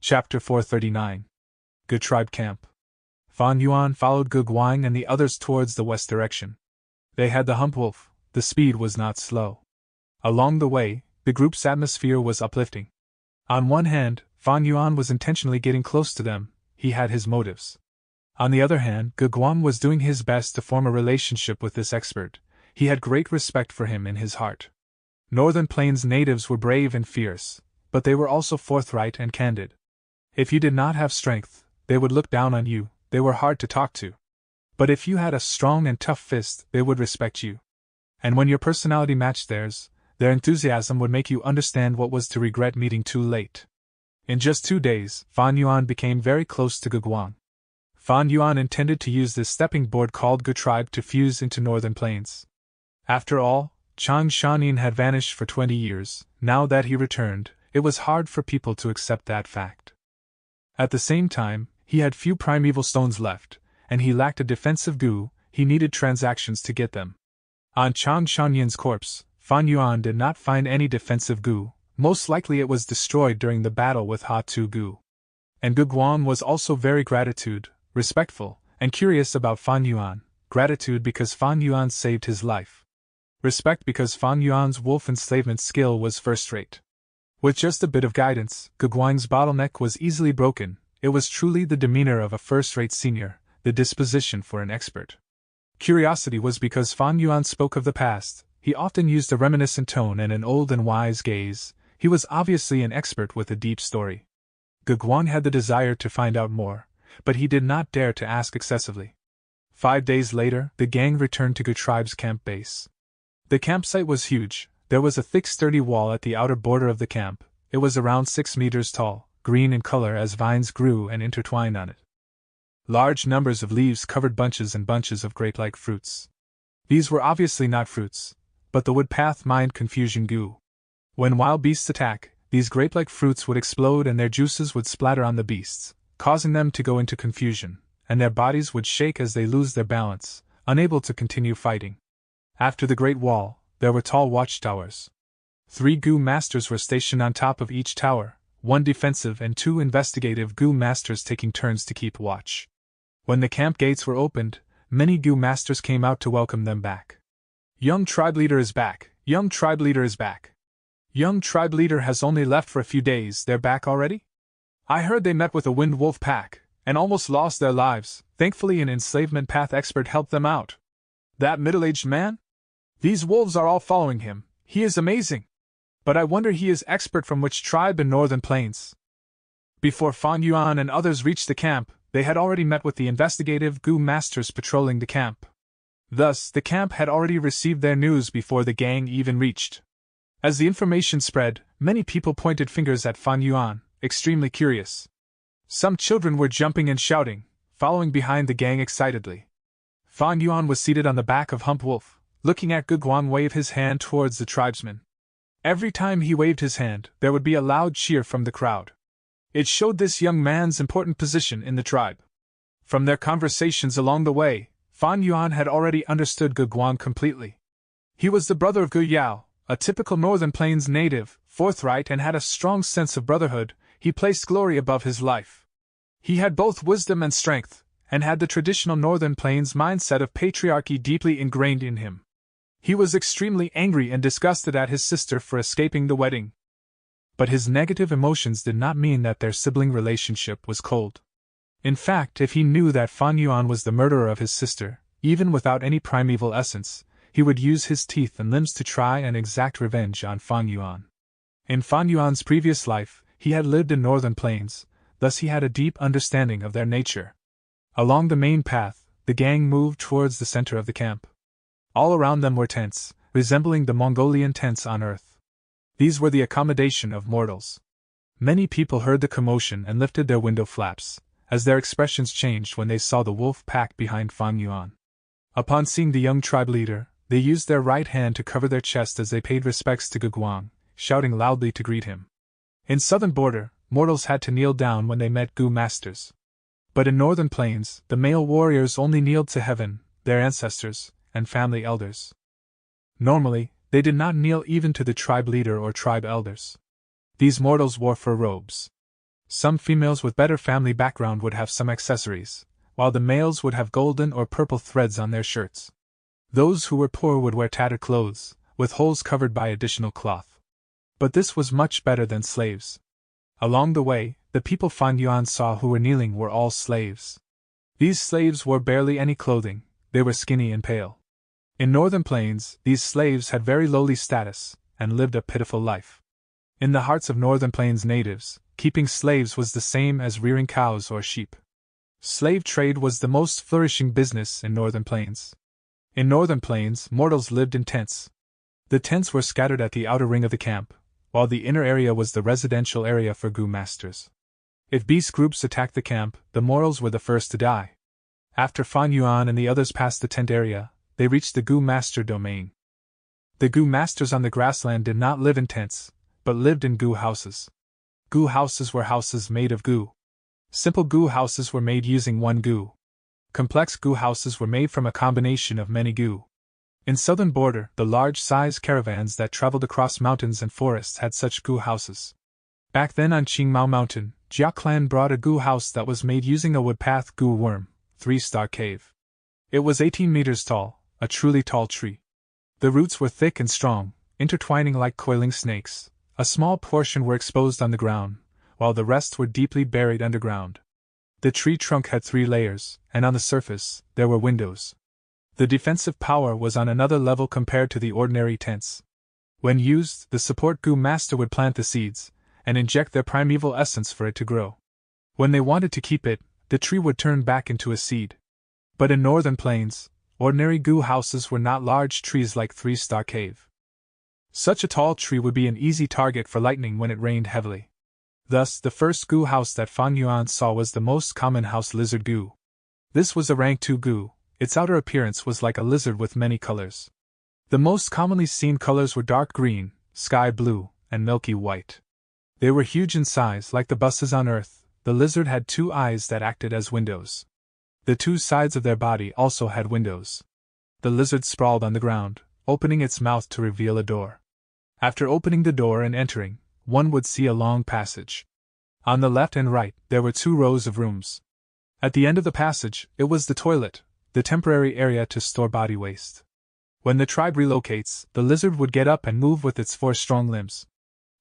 Chapter 439. Gu Tribe Camp. Fan Yuan followed Gu Guang and the others towards the west direction. They had the hump wolf, the speed was not slow. Along the way, the group's atmosphere was uplifting. On one hand, Fan Yuan was intentionally getting close to them, he had his motives. On the other hand, Gu Guang was doing his best to form a relationship with this expert, he had great respect for him in his heart. Northern Plains natives were brave and fierce, but they were also forthright and candid. If you did not have strength, they would look down on you, they were hard to talk to. But if you had a strong and tough fist, they would respect you. And when your personality matched theirs, their enthusiasm would make you understand what was to regret meeting too late. In just 2 days, Fan Yuan became very close to Gu Guang. Fan Yuan intended to use this stepping board called Gu Tribe to fuse into Northern Plains. After all, Chang Shanin had vanished for 20 years, now that he returned, it was hard for people to accept that fact. At the same time, he had few primeval stones left, and he lacked a defensive Gu, he needed transactions to get them. On Chang Shanin's corpse, Fan Yuan did not find any defensive Gu, most likely it was destroyed during the battle with Ha Tu Gu. And Gu Guang was also very respectful, and curious about Fan Yuan, gratitude because Fan Yuan saved his life. Respect because Fan Yuan's wolf enslavement skill was first-rate. With just a bit of guidance, Gu Guang's bottleneck was easily broken, it was truly the demeanor of a first-rate senior, the disposition for an expert. Curiosity was because Fan Yuan spoke of the past, he often used a reminiscent tone and an old and wise gaze, he was obviously an expert with a deep story. Gu Guang had the desire to find out more, but he did not dare to ask excessively. 5 days later, the gang returned to Gu Tribe's camp base. The campsite was huge, there was a thick sturdy wall at the outer border of the camp, it was around 6 meters tall, green in color as vines grew and intertwined on it. Large numbers of leaves covered bunches and bunches of grape-like fruits. These were obviously not fruits, but the woodpath mined confusion Gu. When wild beasts attack, these grape-like fruits would explode and their juices would splatter on the beasts, causing them to go into confusion, and their bodies would shake as they lose their balance, unable to continue fighting. After the Great Wall, there were tall watchtowers. 3 Gu masters were stationed on top of each tower, 1 defensive and 2 investigative Gu masters taking turns to keep watch. When the camp gates were opened, many Gu masters came out to welcome them back. Young tribe leader is back, young tribe leader is back. Young tribe leader has only left for a few days, they're back already? I heard they met with a wind wolf pack, and almost lost their lives, thankfully an enslavement path expert helped them out. That middle-aged man? These wolves are all following him, he is amazing. But I wonder he is expert from which tribe in Northern Plains. Before Fan Yuan and others reached the camp, they had already met with the investigative Gu masters patrolling the camp. Thus, the camp had already received their news before the gang even reached. As the information spread, many people pointed fingers at Fan Yuan, extremely curious. Some children were jumping and shouting, following behind the gang excitedly. Fan Yuan was seated on the back of Hump Wolf, looking at Gu Guang wave his hand towards the tribesmen. Every time he waved his hand, there would be a loud cheer from the crowd. It showed this young man's important position in the tribe. From their conversations along the way, Fan Yuan had already understood Gu Guang completely. He was the brother of Gu Yao, a typical Northern Plains native, forthright and had a strong sense of brotherhood, he placed glory above his life. He had both wisdom and strength, and had the traditional Northern Plains mindset of patriarchy deeply ingrained in him. He was extremely angry and disgusted at his sister for escaping the wedding. But his negative emotions did not mean that their sibling relationship was cold. In fact, if he knew that Fan Yuan was the murderer of his sister, even without any primeval essence, he would use his teeth and limbs to try and exact revenge on Fan Yuan. In Fan Yuan's previous life, he had lived in Northern Plains, thus he had a deep understanding of their nature. Along the main path, the gang moved towards the center of the camp. All around them were tents, resembling the Mongolian tents on Earth. These were the accommodation of mortals. Many people heard the commotion and lifted their window flaps, as their expressions changed when they saw the wolf pack behind Fan Yuan. Upon seeing the young tribe leader, they used their right hand to cover their chest as they paid respects to Gu Guang, shouting loudly to greet him. In Southern Border, mortals had to kneel down when they met Gu masters. But in Northern Plains, the male warriors only kneeled to heaven, their ancestors, and family elders. Normally, they did not kneel even to the tribe leader or tribe elders. These mortals wore fur robes. Some females with better family background would have some accessories, while the males would have golden or purple threads on their shirts. Those who were poor would wear tattered clothes, with holes covered by additional cloth. But this was much better than slaves. Along the way, the people Fan Yuan saw who were kneeling were all slaves. These slaves wore barely any clothing, they were skinny and pale. In northern plains, these slaves had very lowly status, and lived a pitiful life. In the hearts of northern plains natives, keeping slaves was the same as rearing cows or sheep. Slave trade was the most flourishing business in northern plains. In northern plains, mortals lived in tents. The tents were scattered at the outer ring of the camp, while the inner area was the residential area for Gu masters. If beast groups attacked the camp, the mortals were the first to die. After Fan Yuan and the others passed the tent area, they reached the Gu master domain. The Gu masters on the grassland did not live in tents, but lived in Gu houses. Gu houses were houses made of Gu. Simple Gu houses were made using one Gu. Complex Gu houses were made from a combination of many Gu. In southern border, the large-size caravans that traveled across mountains and forests had such Gu houses. Back then on Qingmao Mountain, Jia clan brought a Gu house that was made using a woodpath Gu worm, 3-star cave. It was 18 meters tall, a truly tall tree. The roots were thick and strong, intertwining like coiling snakes. A small portion were exposed on the ground, while the rest were deeply buried underground. The tree trunk had 3 layers, and on the surface, there were windows. The defensive power was on another level compared to the ordinary tents. When used, the support Gu master would plant the seeds, and inject their primeval essence for it to grow. When they wanted to keep it, the tree would turn back into a seed. But in northern plains, ordinary Gu houses were not large trees like 3-star cave. Such a tall tree would be an easy target for lightning when it rained heavily. Thus, the first Gu house that Fan Yuan saw was the most common house lizard Gu. This was a rank 2 Gu, its outer appearance was like a lizard with many colors. The most commonly seen colors were dark green, sky blue, and milky white. They were huge in size like the buses on Earth. The lizard had 2 eyes that acted as windows. The 2 sides of their body also had windows. The lizard sprawled on the ground, opening its mouth to reveal a door. After opening the door and entering, one would see a long passage. On the left and right, there were 2 rows of rooms. At the end of the passage, it was the toilet, the temporary area to store body waste. When the tribe relocates, the lizard would get up and move with its 4 strong limbs.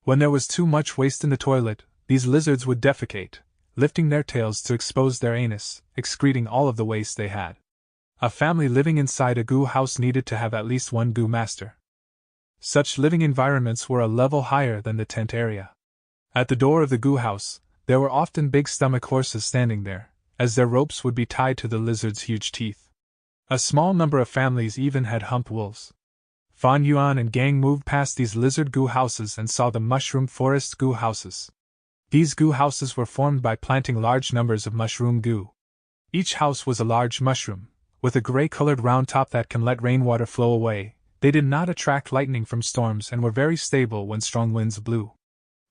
When there was too much waste in the toilet, these lizards would defecate, lifting their tails to expose their anus, excreting all of the waste they had. A family living inside a Gu house needed to have at least 1 Gu master. Such living environments were a level higher than the tent area. At the door of the Gu house, there were often big stomach horses standing there, as their ropes would be tied to the lizard's huge teeth. A small number of families even had humped wolves. Fan Yuan and gang moved past these lizard Gu houses and saw the mushroom forest Gu houses. These Gu houses were formed by planting large numbers of mushroom Gu. Each house was a large mushroom, with a gray-colored round top that can let rainwater flow away. They did not attract lightning from storms and were very stable when strong winds blew.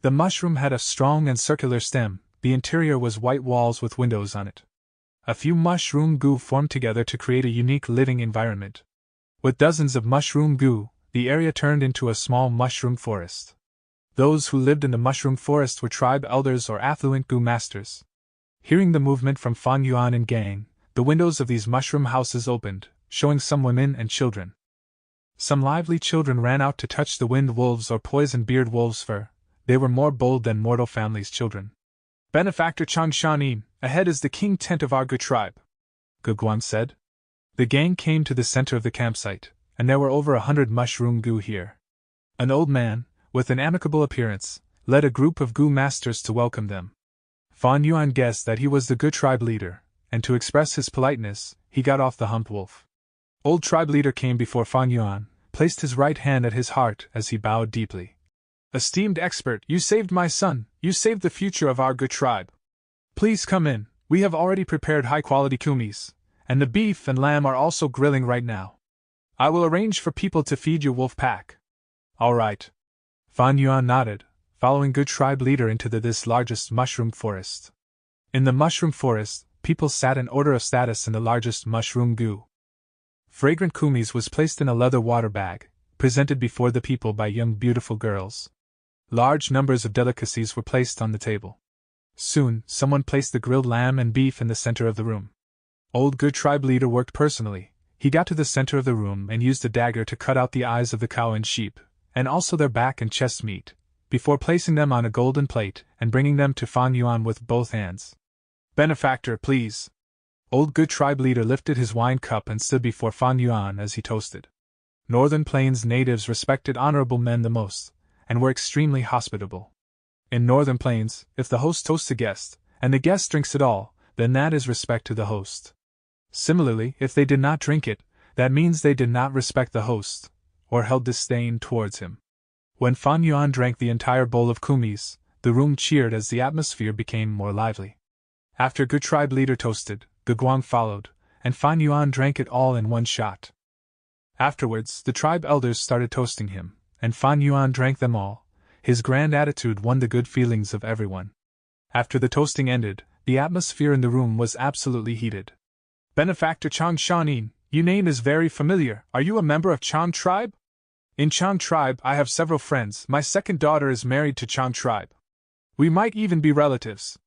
The mushroom had a strong and circular stem. The interior was white walls with windows on it. A few mushroom Gu formed together to create a unique living environment. With dozens of mushroom Gu, the area turned into a small mushroom forest. Those who lived in the mushroom forest were tribe elders or affluent Gu masters. Hearing the movement from Fan Yuan and gang, the windows of these mushroom houses opened, showing some women and children. Some lively children ran out to touch the wind wolves or poison beard wolves' fur. They were more bold than mortal families' children. Benefactor Changshanin, ahead is the king tent of our Gu tribe, Guguan said. The gang came to the center of the campsite, and there were over 100 mushroom Gu here. An old man, with an amicable appearance, led a group of Gu masters to welcome them. Fan Yuan guessed that he was the Gu tribe leader, and to express his politeness, he got off the humped wolf. Old tribe leader came before Fan Yuan, placed his right hand at his heart as he bowed deeply. Esteemed expert, you saved my son, you saved the future of our Gu tribe. Please come in, we have already prepared high-quality kumis, and the beef and lamb are also grilling right now. I will arrange for people to feed your wolf pack. All right. Fan Yuan nodded, following Gu tribe leader into this largest mushroom forest. In the mushroom forest, people sat in order of status in the largest mushroom Gu. Fragrant kumis was placed in a leather water bag, presented before the people by young beautiful girls. Large numbers of delicacies were placed on the table. Soon, someone placed the grilled lamb and beef in the center of the room. Old Good Tribe Leader worked personally. He got to the center of the room and used a dagger to cut out the eyes of the cow and sheep, and also their back and chest meat, before placing them on a golden plate and bringing them to Fan Yuan with both hands. "Benefactor, please." Old Good Tribe Leader lifted his wine cup and stood before Fan Yuan as he toasted. Northern Plains natives respected honorable men the most, and were extremely hospitable. In Northern Plains, if the host toasts a guest, and the guest drinks it all, then that is respect to the host. Similarly, if they did not drink it, that means they did not respect the host, or held disdain towards him. When Fan Yuan drank the entire bowl of kumis, the room cheered as the atmosphere became more lively. After Good Tribe Leader toasted, Guguang followed, and Fan Yuan drank it all in one shot. Afterwards, the tribe elders started toasting him, and Fan Yuan drank them all. His grand attitude won the good feelings of everyone. After the toasting ended, the atmosphere in the room was absolutely heated. "Benefactor Chang Shanin, your name is very familiar. Are you a member of Chang tribe?" "In Chang tribe, I have several friends. My second daughter is married to Chang tribe. We might even be relatives."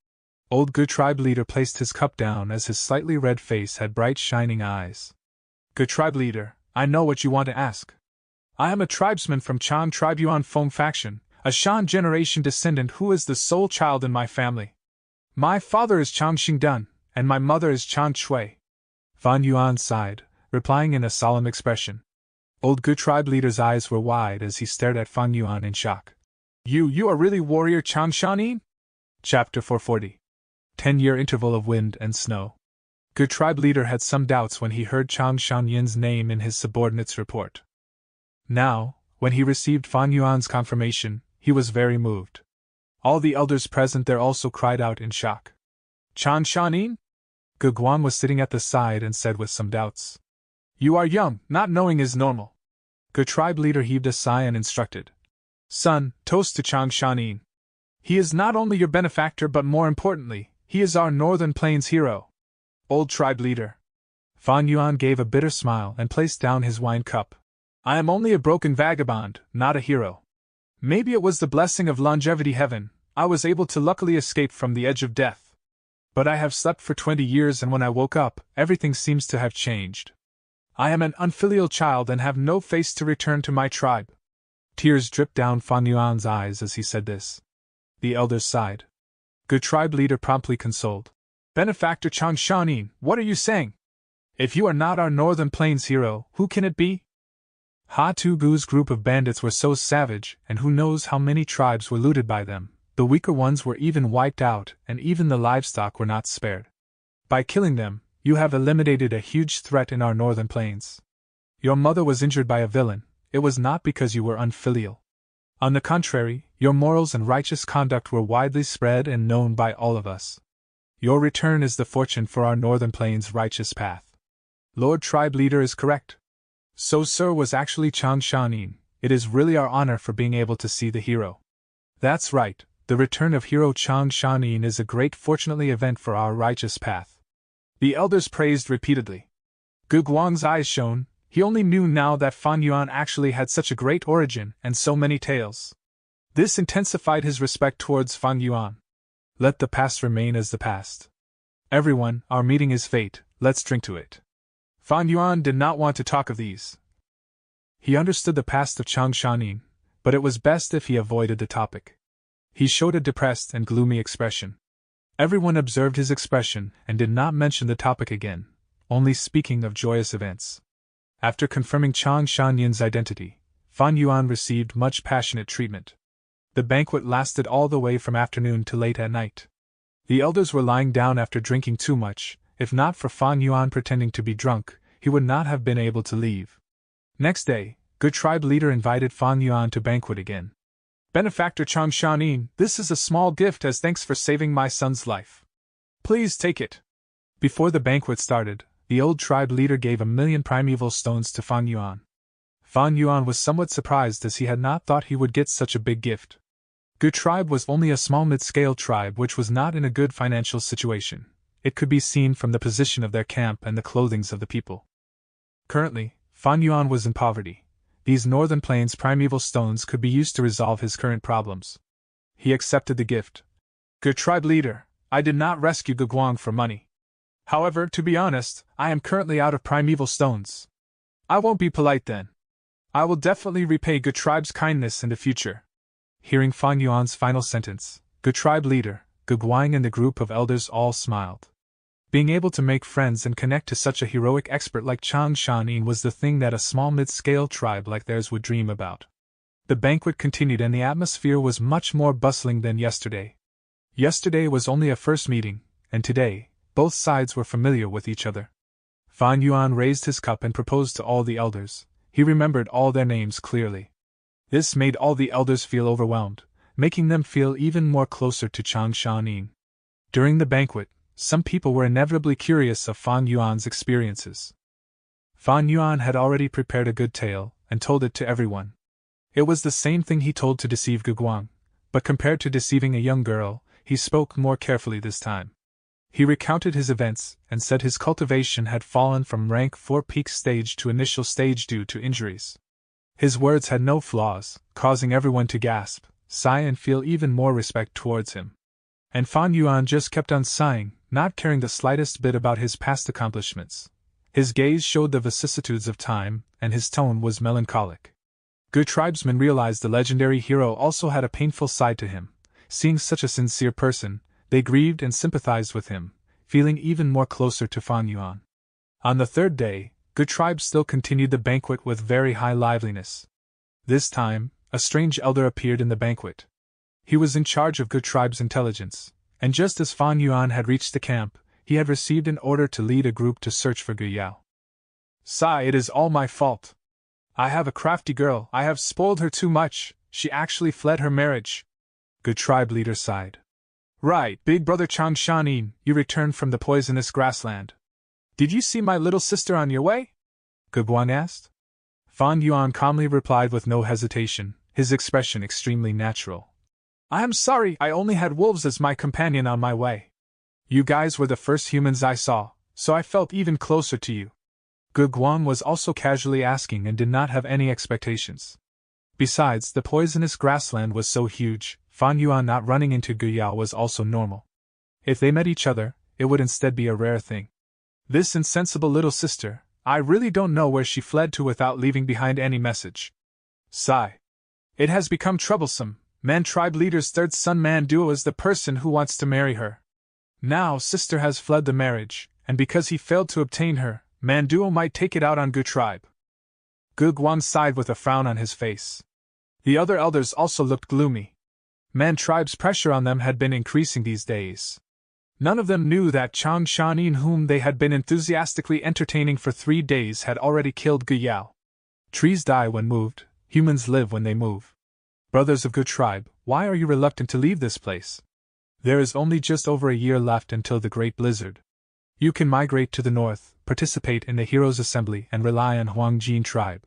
Old Good Tribe Leader placed his cup down as his slightly red face had bright shining eyes. "Good Tribe Leader, I know what you want to ask. I am a tribesman from Chang tribe Yuan Feng faction, a Shan generation descendant who is the sole child in my family. My father is Chang Xingdun, and my mother is Chang Shui." Fan Yuan sighed, replying in a solemn expression. Old Good Tribe Leader's eyes were wide as he stared at Fan Yuan in shock. You are really warrior Chang Shanin?" Chapter 440. 10-year interval of wind and snow. Good Tribe Leader had some doubts when he heard Chang Shanyin's name in his subordinate's report. Now, when he received Fan Yuan's confirmation, he was very moved. All the elders present there also cried out in shock. "Chang Shanin?" Guguang was sitting at the side and said with some doubts. "You are young, not knowing is normal." Good Tribe Leader heaved a sigh and instructed. "Son, toast to Chang Shanin. He is not only your benefactor but more importantly, he is our Northern Plains hero." Old Tribe Leader. Fan Yuan gave a bitter smile and placed down his wine cup. "I am only a broken vagabond, not a hero. Maybe it was the blessing of longevity heaven, I was able to luckily escape from the edge of death. But I have slept for 20 years and when I woke up, everything seems to have changed. I am an unfilial child and have no face to return to my tribe." Tears dripped down Fan Yuan's eyes as he said this. The elders sighed. Good Tribe Leader promptly consoled. "Benefactor Chang Shanin, what are you saying? If you are not our Northern Plains hero, who can it be?" Ha Tugu's group of bandits were so savage, and who knows how many tribes were looted by them. The weaker ones were even wiped out, and even the livestock were not spared. By killing them, you have eliminated a huge threat in our Northern Plains. Your mother was injured by a villain, it was not because you were unfilial. On the contrary, your morals and righteous conduct were widely spread and known by all of us. Your return is the fortune for our Northern Plains' righteous path." Lord Tribe Leader is correct. So Sir was actually Chang Shanin. It is really our honor for being able to see the hero. That's right, the return of hero Chang Shanin is a great fortunately event for our righteous path. The elders praised repeatedly. Guguang's eyes shone. He only knew now that Fan Yuan actually had such a great origin and so many tales. This intensified his respect towards Fan Yuan. Let the past remain as the past. Everyone, our meeting is fate, let's drink to it. Fan Yuan did not want to talk of these. He understood the past of Chang Shanin, but it was best if he avoided the topic. He showed a depressed and gloomy expression. Everyone observed his expression and did not mention the topic again, only speaking of joyous events. After confirming Chang Shanin's identity, Fan Yuan received much passionate treatment. The banquet lasted all the way from afternoon to late at night. The elders were lying down after drinking too much. If not for Fan Yuan pretending to be drunk, he would not have been able to leave. Next day, Good Tribe Leader invited Fan Yuan to banquet again. "Benefactor Chang Shanin, this is a small gift as thanks for saving my son's life. Please take it." Before the banquet started, the old tribe leader gave 1,000,000 primeval stones to Fan Yuan. Fan Yuan was somewhat surprised as he had not thought he would get such a big gift. Good Tribe was only a small mid-scale tribe which was not in a good financial situation. It could be seen from the position of their camp and the clothings of the people. Currently, Fan Yuan was in poverty. These Northern Plains primeval stones could be used to resolve his current problems. He accepted the gift. Good tribe leader, I did not rescue Guguang for money. However, to be honest, I am currently out of primeval stones. I won't be polite then. I will definitely repay Good tribe's kindness in the future. Hearing Fan Yuan's final sentence, Good tribe leader, Guguang and the group of elders all smiled. Being able to make friends and connect to such a heroic expert like Chang Shanin was the thing that a small mid-scale tribe like theirs would dream about. The banquet continued and the atmosphere was much more bustling than yesterday. Yesterday was only a first meeting, and today, both sides were familiar with each other. Fan Yuan raised his cup and proposed to all the elders. He remembered all their names clearly. This made all the elders feel overwhelmed, making them feel even more closer to Chang Shanin. During the banquet, some people were inevitably curious of Fan Yuan's experiences. Fan Yuan had already prepared a good tale and told it to everyone. It was the same thing he told to deceive Guguang, but compared to deceiving a young girl, he spoke more carefully this time. He recounted his events and said his cultivation had fallen from rank 4 peak stage to initial stage due to injuries. His words had no flaws, causing everyone to gasp, sigh and feel even more respect towards him. And Fan Yuan just kept on sighing, not caring the slightest bit about his past accomplishments. His gaze showed the vicissitudes of time, and his tone was melancholic. Good tribesmen realized the legendary hero also had a painful side to him. Seeing such a sincere person, they grieved and sympathized with him, feeling even more closer to Fan Yuan. On the third day, Good Tribe still continued the banquet with very high liveliness. This time, a strange elder appeared in the banquet. He was in charge of Good Tribe's intelligence, and just as Fan Yuan had reached the camp, he had received an order to lead a group to search for Gu Yao. "Sai, it is all my fault. I have a crafty girl, I have spoiled her too much, she actually fled her marriage." Good Tribe leader sighed. "Right, big brother Chang Shanin, you returned from the poisonous grassland. Did you see my little sister on your way?" Guguang asked. Fan Yuan calmly replied with no hesitation, his expression extremely natural. "I am sorry, I only had wolves as my companion on my way. You guys were the first humans I saw, so I felt even closer to you." Guguang was also casually asking and did not have any expectations. Besides, the poisonous grassland was so huge, Fan Yuan not running into Gu Yao was also normal. If they met each other, it would instead be a rare thing. This insensible little sister, I really don't know where she fled to without leaving behind any message. Sigh. It has become troublesome. Man tribe leader's third son Manduo is the person who wants to marry her. Now sister has fled the marriage, and because he failed to obtain her, Manduo might take it out on Gu tribe. Guguang sighed with a frown on his face. The other elders also looked gloomy. Man tribe's pressure on them had been increasing these days. None of them knew that Chang Shanin, whom they had been enthusiastically entertaining for 3 days, had already killed Gu Yao. Trees die when moved, humans live when they move. Brothers of Good Tribe, why are you reluctant to leave this place? There is only just over a year left until the Great Blizzard. You can migrate to the north, participate in the Heroes' Assembly, and rely on Huangjin tribe.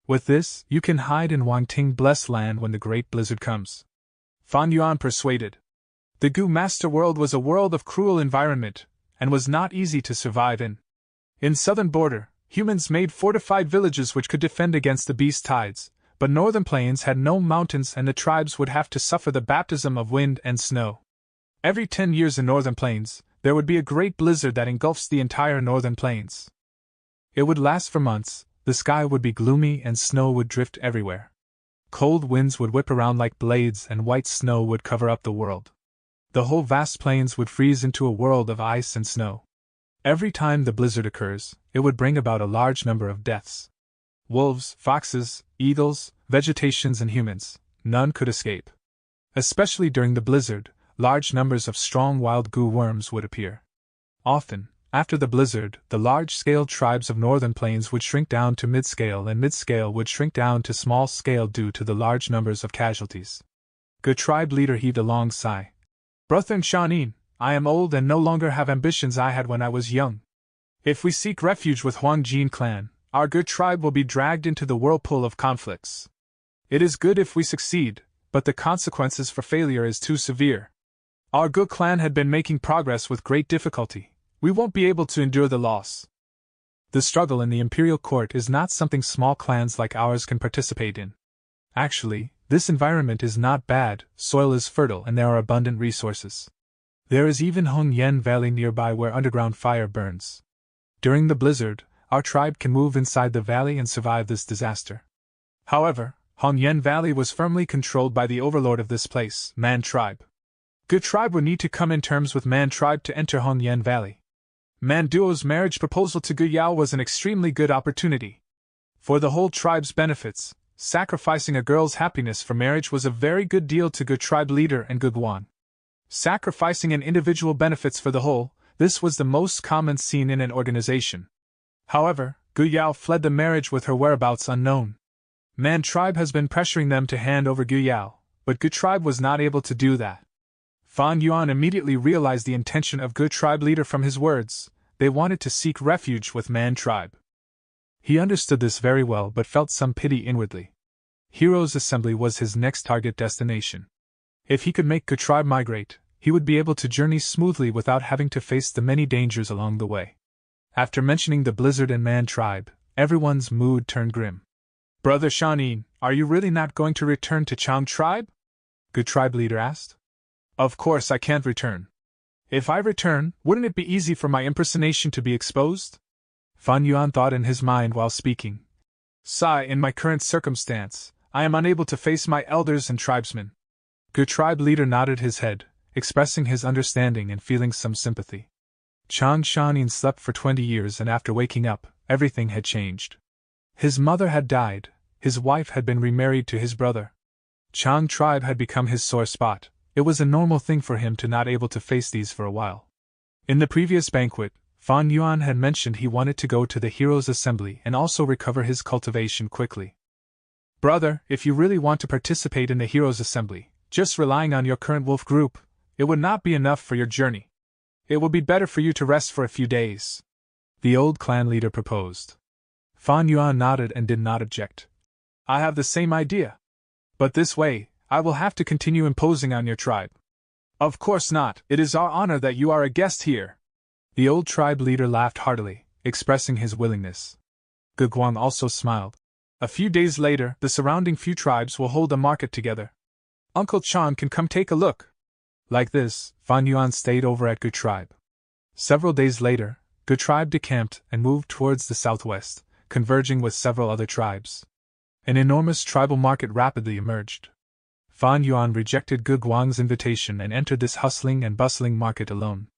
With this, you can hide in Wangting Blessed Land when the Great Blizzard comes. Fan Yuan persuaded. The Gu Master World was a world of cruel environment, and was not easy to survive in. In southern border, humans made fortified villages which could defend against the beast tides, but northern plains had no mountains and the tribes would have to suffer the baptism of wind and snow. Every 10 years in northern plains, there would be a great blizzard that engulfs the entire northern plains. It would last for months, the sky would be gloomy and snow would drift everywhere. Cold winds would whip around like blades and white snow would cover up the world. The whole vast plains would freeze into a world of ice and snow. Every time the blizzard occurs, it would bring about a large number of deaths. Wolves, foxes, eagles, vegetations and humans, none could escape. Especially during the blizzard, large numbers of strong wild Gu worms would appear. Often, after the blizzard, the large-scale tribes of northern plains would shrink down to mid-scale and mid-scale would shrink down to small-scale due to the large numbers of casualties. Good tribe leader heaved a long sigh. Brother Shanin, I am old and no longer have ambitions I had when I was young. If we seek refuge with Huangjin clan, our good tribe will be dragged into the whirlpool of conflicts. It is good if we succeed, but the consequences for failure is too severe. Our good clan had been making progress with great difficulty. We won't be able to endure the loss. The struggle in the imperial court is not something small clans like ours can participate in. Actually, This environment is not bad, soil is fertile and there are abundant resources. There is even Hong Yen Valley nearby where underground fire burns. During the blizzard, our tribe can move inside the valley and survive this disaster. However, Hong Yen Valley was firmly controlled by the overlord of this place, Man Tribe. Good Tribe would need to come in terms with Man Tribe to enter Hong Yen Valley. Man Duo's marriage proposal to Gu Yao was an extremely good opportunity. For the whole tribe's benefits, sacrificing a girl's happiness for marriage was a very good deal to Good Tribe leader and Gu Guan. Sacrificing an individual benefits for the whole, this was the most common scene in an organization. However, Gu Yao fled the marriage with her whereabouts unknown. Man Tribe has been pressuring them to hand over Gu Yao, but Gu Tribe was not able to do that. Fan Yuan immediately realized the intention of Gu Tribe leader from his words. They wanted to seek refuge with Man Tribe. He understood this very well but felt some pity inwardly. Heroes' Assembly was his next target destination. If he could make Gu Tribe migrate, he would be able to journey smoothly without having to face the many dangers along the way. After mentioning the blizzard and Man Tribe, everyone's mood turned grim. Brother Shanin, are you really not going to return to Chang Tribe? Gu Tribe leader asked. Of course I can't return. If I return, wouldn't it be easy for my impersonation to be exposed? Fan Yuan thought in his mind while speaking. Sigh, in my current circumstance, I am unable to face my elders and tribesmen. Gu Tribe leader nodded his head, expressing his understanding and feeling some sympathy. Chang Shanin slept for 20 years and after waking up, everything had changed. His mother had died, his wife had been remarried to his brother. Chang Tribe had become his sore spot. It was a normal thing for him to not able to face these for a while. In the previous banquet, Fan Yuan had mentioned he wanted to go to the Heroes' Assembly and also recover his cultivation quickly. Brother, if you really want to participate in the Heroes' Assembly, just relying on your current wolf group, it would not be enough for your journey. It will be better for you to rest for a few days. The old clan leader proposed. Fan Yuan nodded and did not object. I have the same idea. But this way, I will have to continue imposing on your tribe. Of course not, it is our honor that you are a guest here. The old tribe leader laughed heartily, expressing his willingness. Gu Guang also smiled. A few days later, the surrounding few tribes will hold a market together. Uncle Chan can come take a look. Like this, Fan Yuan stayed over at Gu Tribe. Several days later, Gu Tribe decamped and moved towards the southwest, converging with several other tribes. An enormous tribal market rapidly emerged. Fan Yuan rejected Gu Guang's invitation and entered this hustling and bustling market alone.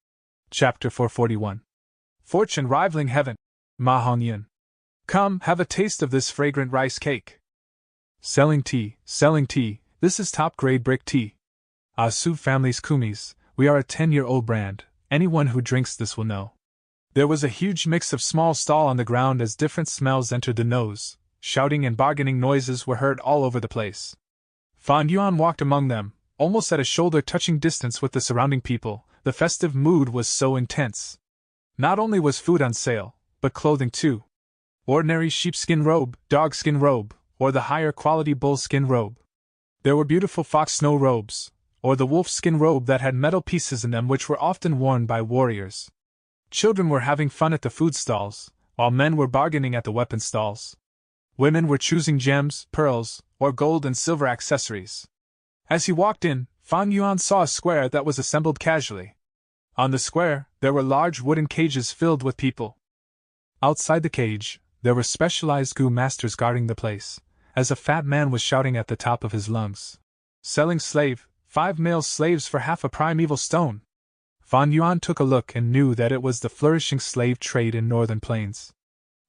Chapter 441. Fortune rivaling heaven. Ma Hongyan. Come, have a taste of this fragrant rice cake. Selling tea, this is top-grade brick tea. Su family's kumis, we are a 10-year-old brand, anyone who drinks this will know. There was a huge mix of small stall on the ground as different smells entered the nose, shouting and bargaining noises were heard all over the place. Fan Yuan walked among them, almost at a shoulder-touching distance with the surrounding people. The festive mood was so intense. Not only was food on sale, but clothing too. Ordinary sheepskin robe, dogskin robe, or the higher quality bullskin robe. There were beautiful fox snow robes, or the wolfskin robe that had metal pieces in them which were often worn by warriors. Children were having fun at the food stalls, while men were bargaining at the weapon stalls. Women were choosing gems, pearls, or gold and silver accessories. As he walked in, Fan Yuan saw a square that was assembled casually. On the square, there were large wooden cages filled with people. Outside the cage, there were specialized Gu masters guarding the place, as a fat man was shouting at the top of his lungs. Selling slave, 5 male slaves for half a primeval stone. Fan Yuan took a look and knew that it was the flourishing slave trade in northern plains.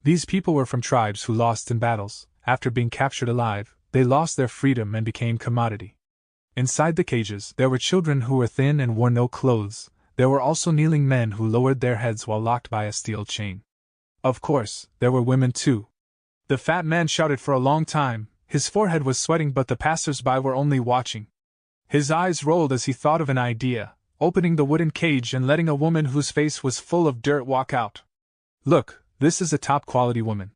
These people were from tribes who lost in battles. After being captured alive, they lost their freedom and became commodity. Inside the cages, there were children who were thin and wore no clothes. There were also kneeling men who lowered their heads while locked by a steel chain. Of course, there were women too. The fat man shouted for a long time, his forehead was sweating but the passers-by were only watching. His eyes rolled as he thought of an idea, opening the wooden cage and letting a woman whose face was full of dirt walk out. Look, this is a top-quality woman.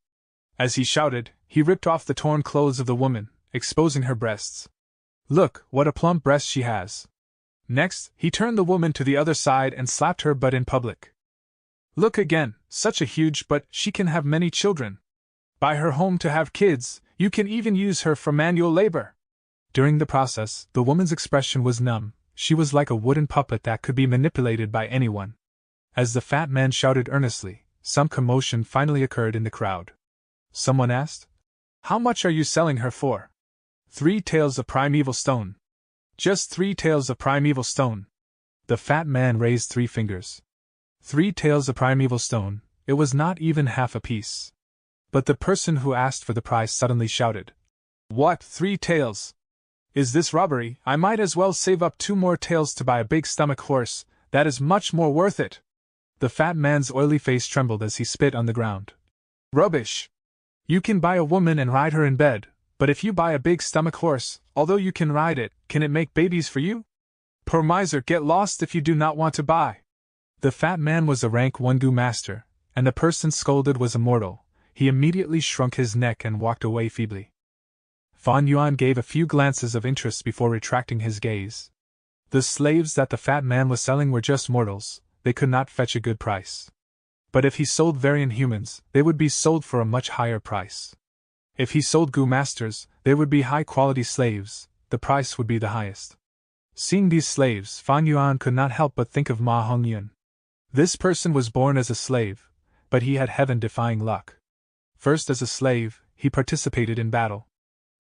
As he shouted, he ripped off the torn clothes of the woman, exposing her breasts. Look, what a plump breast she has. Next, he turned the woman to the other side and slapped her butt in public. Look again, such a huge butt, she can have many children. Buy her home to have kids, you can even use her for manual labor. During the process, the woman's expression was numb. She was like a wooden puppet that could be manipulated by anyone. As the fat man shouted earnestly, some commotion finally occurred in the crowd. Someone asked, "How much are you selling her for?" 3 taels of primeval stone. Just 3 taels of primeval stone. The fat man raised 3 fingers. 3 taels of primeval stone, it was not even half a piece. But the person who asked for the price suddenly shouted, "What, 3 taels? Is this robbery? I might as well save up 2 more taels to buy a big stomach horse, that is much more worth it." The fat man's oily face trembled as he spit on the ground. "Rubbish! You can buy a woman and ride her in bed, but if you buy a big stomach horse, although you can ride it, can it make babies for you? Poor miser, get lost if you do not want to buy." The fat man was a rank 1 Gu master, and the person scolded was a mortal. He immediately shrunk his neck and walked away feebly. Fan Yuan gave a few glances of interest before retracting his gaze. The slaves that the fat man was selling were just mortals, they could not fetch a good price. But if he sold variant humans, they would be sold for a much higher price. If he sold Gu masters, they would be high-quality slaves, the price would be the highest. Seeing these slaves, Fan Yuan could not help but think of Ma Hongyun. This person was born as a slave, but he had heaven-defying luck. First as a slave, he participated in battle.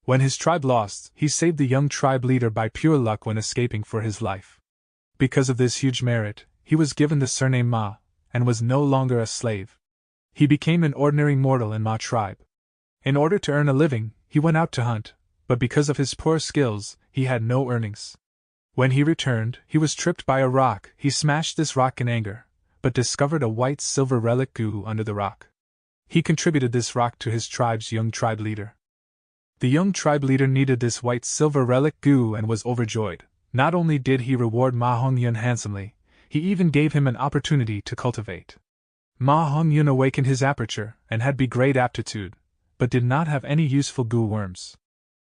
When his tribe lost, he saved the young tribe leader by pure luck when escaping for his life. Because of this huge merit, he was given the surname Ma, and was no longer a slave. He became an ordinary mortal in Ma tribe. In order to earn a living, he went out to hunt, but because of his poor skills, he had no earnings. When he returned, he was tripped by a rock. He smashed this rock in anger, but discovered a white silver relic Gu under the rock. He contributed this rock to his tribe's young tribe leader. The young tribe leader needed this white silver relic Gu and was overjoyed. Not only did he reward Ma Hongyun handsomely, he even gave him an opportunity to cultivate. Ma Hongyun awakened his aperture and had great aptitude, but did not have any useful Gu worms.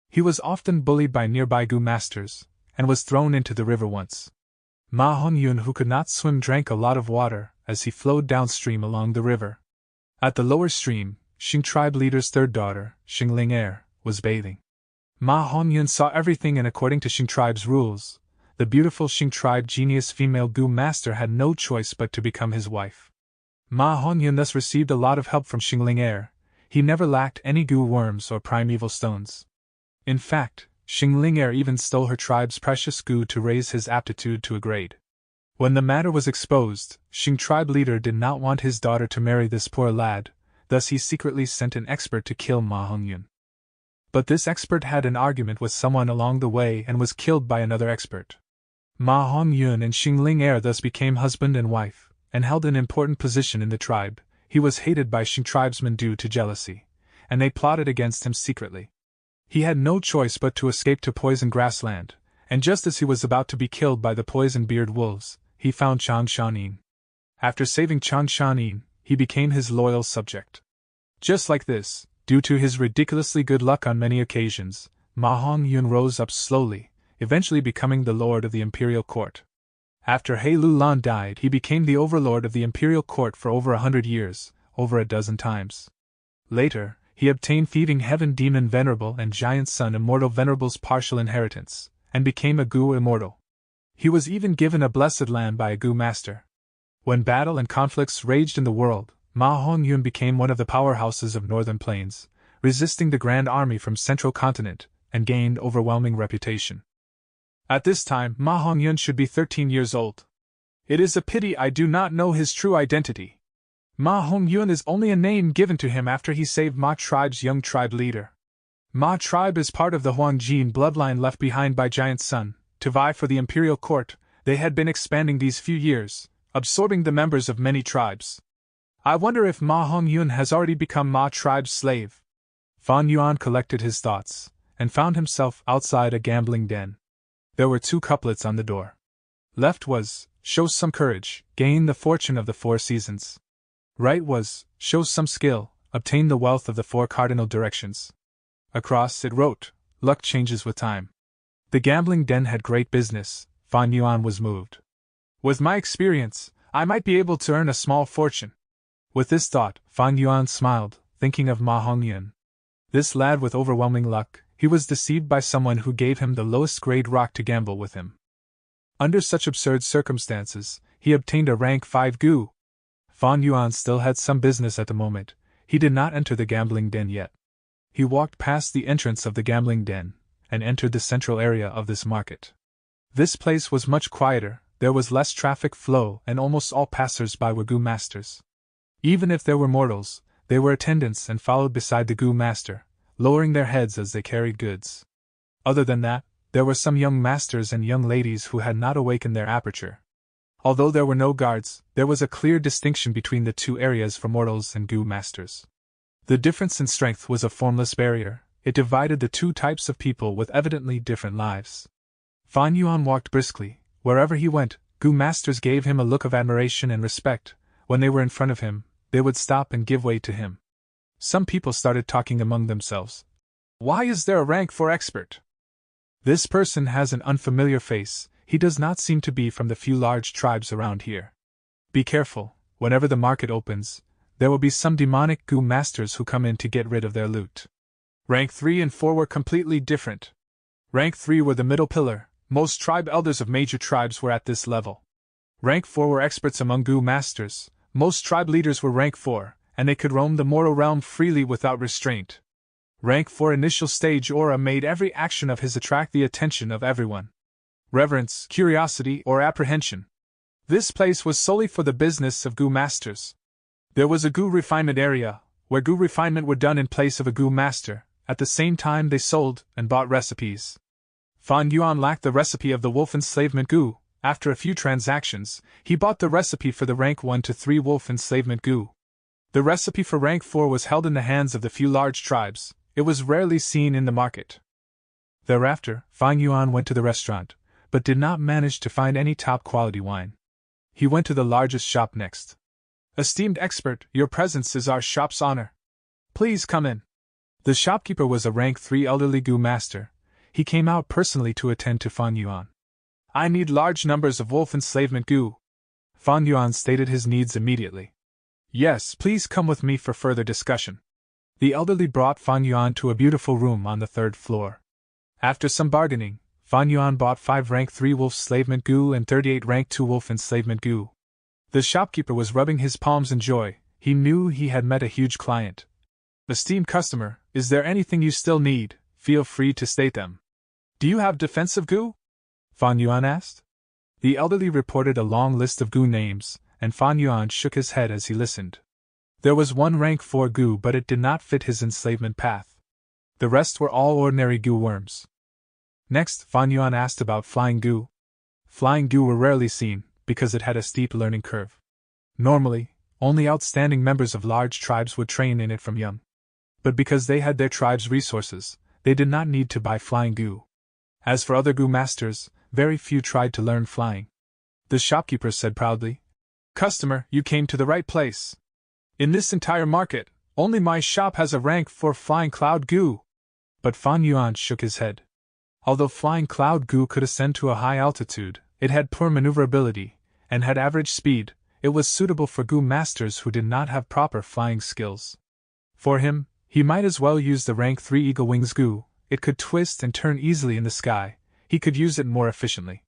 He was often bullied by nearby Gu masters, and was thrown into the river once. Ma Hongyun, who could not swim, drank a lot of water as he flowed downstream along the river. At the lower stream, Xing tribe leader's 3rd daughter, Xingling Air, was bathing. Ma Hongyun saw everything, and according to Xing tribe's rules, the beautiful Xing tribe genius female Gu master had no choice but to become his wife. Ma Hongyun thus received a lot of help from Xingling Air. He never lacked any Gu worms or primeval stones. In fact, Xingling Air even stole her tribe's precious Gu to raise his aptitude to a grade. When the matter was exposed, Xing tribe leader did not want his daughter to marry this poor lad, thus he secretly sent an expert to kill Ma Hongyun. But this expert had an argument with someone along the way and was killed by another expert. Ma Hongyun and Xingling Air thus became husband and wife, and held an important position in the tribe. He was hated by Xing tribesmen due to jealousy, and they plotted against him secretly. He had no choice but to escape to poison grassland, and just as he was about to be killed by the poison-beard wolves, he found Chang Shanin. After saving Chang Shanin, he became his loyal subject. Just like this, due to his ridiculously good luck on many occasions, Ma Hongyun rose up slowly, eventually becoming the lord of the imperial court. After He Lulan died, he became the overlord of the imperial court for over 100 years, over a dozen times. Later, he obtained thieving heaven demon Venerable and giant son immortal Venerable's partial inheritance, and became a Gu immortal. He was even given a blessed land by a Gu master. When battle and conflicts raged in the world, Ma Hongyun became one of the powerhouses of northern plains, resisting the grand army from central continent, and gained overwhelming reputation. At this time, Ma Hongyun should be 13 years old. It is a pity I do not know his true identity. Ma Hongyun is only a name given to him after he saved Ma tribe's young tribe leader. Ma tribe is part of the Huangjin bloodline left behind by Giant Sun. To vie for the imperial court, they had been expanding these few years, absorbing the members of many tribes. I wonder if Ma Hongyun has already become Ma tribe's slave. Fan Yuan collected his thoughts, and found himself outside a gambling den. There were 2 couplets on the door. Left was, "Show some courage, gain the fortune of the 4 seasons." Right was, "Show some skill, obtain the wealth of the 4 cardinal directions." Across it wrote, "Luck changes with time." The gambling den had great business. Fan Yuan was moved. With my experience, I might be able to earn a small fortune. With this thought, Fan Yuan smiled, thinking of Ma Hongyun. This lad with overwhelming luck, he was deceived by someone who gave him the lowest grade rock to gamble with him. Under such absurd circumstances, he obtained a rank 5 gu. Fan Yuan still had some business at the moment. He did not enter the gambling den yet. He walked past the entrance of the gambling den, and entered the central area of this market. This place was much quieter, there was less traffic flow, and almost all passers-by were gu masters. Even if there were mortals, they were attendants and followed beside the gu master, lowering their heads as they carried goods. Other than that, there were some young masters and young ladies who had not awakened their aperture. Although there were no guards, there was a clear distinction between the two areas for mortals and gu masters. The difference in strength was a formless barrier, it divided the two types of people with evidently different lives. Fan Yuan walked briskly. Wherever he went, gu masters gave him a look of admiration and respect. When they were in front of him, they would stop and give way to him. Some people started talking among themselves. Why is there a rank 4 expert? This person has an unfamiliar face, he does not seem to be from the few large tribes around here. Be careful, whenever the market opens, there will be some demonic gu masters who come in to get rid of their loot. Rank 3 and 4 were completely different. Rank 3 were the middle pillar, most tribe elders of major tribes were at this level. Rank 4 were experts among gu masters, most tribe leaders were rank 4, and they could roam the mortal realm freely without restraint. Rank 4 initial stage aura made every action of his attract the attention of everyone. Reverence, curiosity, or apprehension. This place was solely for the business of gu masters. There was a gu refinement area, where gu refinement were done in place of a gu master. At the same time they sold and bought recipes. Fan Yuan lacked the recipe of the wolf enslavement gu. After a few transactions, he bought the recipe for the rank 1 to 3 wolf enslavement gu. The recipe for rank 4 was held in the hands of the few large tribes. It was rarely seen in the market. Thereafter, Fan Yuan went to the restaurant, but did not manage to find any top-quality wine. He went to the largest shop next. Esteemed expert, your presence is our shop's honor. Please come in. The shopkeeper was a rank 3 elderly gu master. He came out personally to attend to Fan Yuan. I need large numbers of wolf enslavement gu. Fan Yuan stated his needs immediately. Yes, please come with me for further discussion. The elderly brought Fan Yuan to a beautiful room on the 3rd floor. After some bargaining, Fan Yuan bought 5 rank 3 wolf enslavement gu and 38 rank 2 wolf enslavement gu. The shopkeeper was rubbing his palms in joy. He knew he had met a huge client. Esteemed customer, is there anything you still need? Feel free to state them. Do you have defensive gu? Fan Yuan asked. The elderly reported a long list of gu names, and Fan Yuan shook his head as he listened. There was one rank 4 gu, but it did not fit his enslavement path. The rest were all ordinary gu worms. Next, Fan Yuan asked about flying gu. Flying gu were rarely seen, because it had a steep learning curve. Normally, only outstanding members of large tribes would train in it from young. But because they had their tribe's resources, they did not need to buy flying gu. As for other gu masters, very few tried to learn flying. The shopkeeper said proudly, Customer, you came to the right place. In this entire market, only my shop has a rank 4 flying cloud gu. But Fan Yuan shook his head. Although flying cloud gu could ascend to a high altitude, it had poor maneuverability, and had average speed. It was suitable for gu masters who did not have proper flying skills. For him, he might as well use the rank 3 eagle wings gu. It could twist and turn easily in the sky. He could use it more efficiently.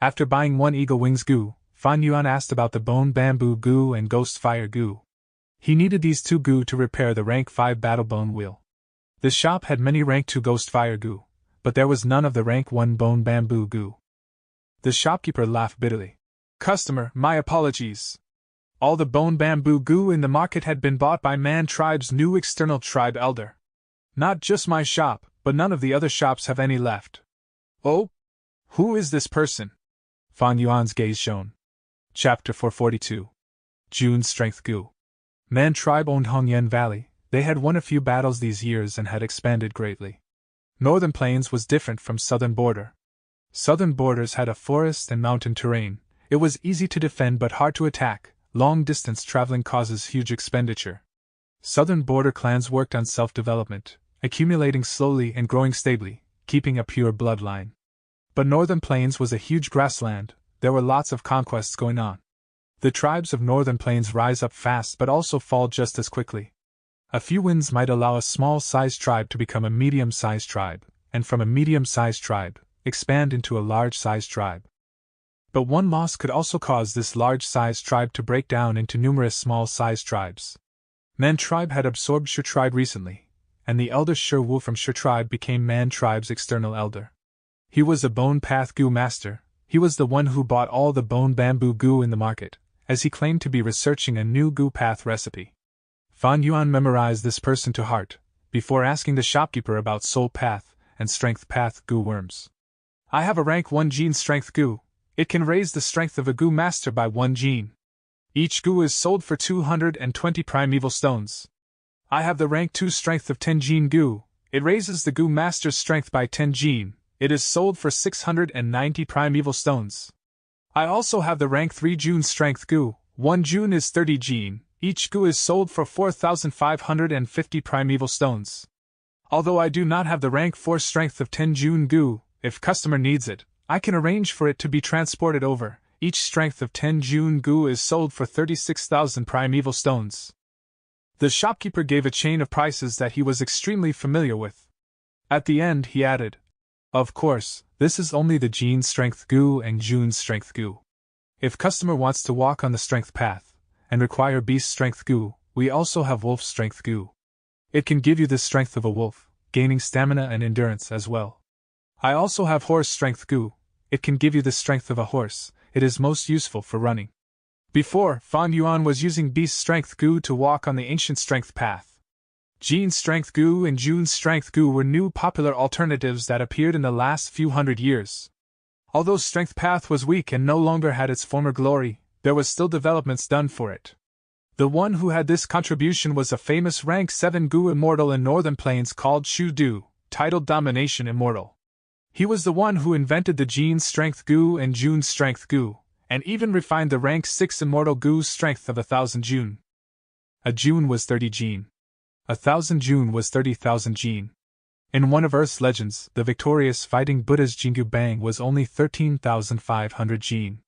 After buying 1 eagle wings gu, Fan Yuan asked about the bone bamboo gu and ghost fire gu. He needed these 2 gu to repair the rank 5 battle bone wheel. The shop had many rank 2 ghost fire gu, but there was none of the rank 1 bone bamboo gu. The shopkeeper laughed bitterly. Customer, my apologies. All the bone bamboo gu in the market had been bought by Man Tribe's new external tribe elder. Not just my shop, but none of the other shops have any left. Oh? Who is this person? Fan Yuan's gaze shone. Chapter 442. June's Strength Gu. Man Tribe owned Hongyan Valley. They had won a few battles these years and had expanded greatly. Northern Plains was different from Southern Border. Southern Borders had a forest and mountain terrain. It was easy to defend but hard to attack. Long distance traveling causes huge expenditure. Southern Border clans worked on self-development, accumulating slowly and growing stably, keeping a pure bloodline. But Northern Plains was a huge grassland. There were lots of conquests going on. The tribes of Northern Plains rise up fast but also fall just as quickly. A few wins might allow a small-sized tribe to become a medium-sized tribe, and from a medium-sized tribe, expand into a large-sized tribe. But one loss could also cause this large-sized tribe to break down into numerous small-sized tribes. Man tribe had absorbed Shu tribe recently, and the elder Shu Wu from Shu tribe became Man tribe's external elder. He was a bone path goo master. He was the one who bought all the bone bamboo goo in the market, as he claimed to be researching a new goo path recipe. Fan Yuan memorized this person to heart, before asking the shopkeeper about soul path and strength path goo worms. I have a rank 1 gene strength goo. It can raise the strength of a goo master by 1 gene. Each goo is sold for 220 primeval stones. I have the rank 2 strength of 10 gene goo. It raises the goo master's strength by 10 gene. It is sold for 690 primeval stones. I also have the rank 3 June strength goo. 1 June is 30 gene. Each goo is sold for 4,550 primeval stones. Although I do not have the rank 4 strength of 10 June goo, if customer needs it, I can arrange for it to be transported over. Each strength of 10 June goo is sold for 36,000 primeval stones. The shopkeeper gave a chain of prices that he was extremely familiar with. At the end he added, "Of course, this is only the Gene strength goo and June strength goo. If customer wants to walk on the strength path, and require beast strength goo, we also have wolf strength goo. It can give you the strength of a wolf, gaining stamina and endurance as well. I also have horse strength goo. It can give you the strength of a horse. It is most useful for running." Before, Fan Yuan was using beast strength goo to walk on the ancient strength path. Gene strength goo and June strength goo were new popular alternatives that appeared in the last few hundred years. Although strength path was weak and no longer had its former glory, there was still developments done for it. The one who had this contribution was a famous rank 7 goo immortal in northern plains called Shu Du, titled Domination Immortal. He was the one who invented the Gene strength goo and June strength goo, and even refined the rank 6 immortal goo strength of 1,000 June. A June was 30 Gene. 1,000 June was 30,000 Gene. In one of Earth's legends, the victorious fighting Buddha's Jinggu Bang was only 13,500 Gene.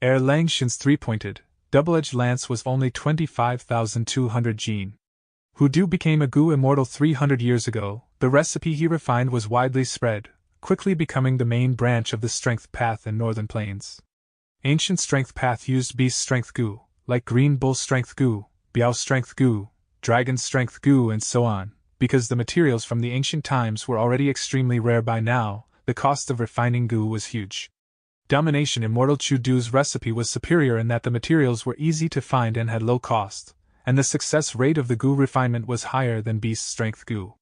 Lang Shin's 3-pointed, double-edged lance was only 25,200 Gene. Hudu became a goo immortal 300 years ago. The recipe he refined was widely spread, quickly becoming the main branch of the strength path in northern plains. Ancient strength path used beast strength goo, like green bull strength goo, biao strength goo, dragon strength goo and so on. Because the materials from the ancient times were already extremely rare by now, the cost of refining goo was huge. Domination Immortal Chu Du's recipe was superior in that the materials were easy to find and had low cost, and the success rate of the goo refinement was higher than beast strength goo.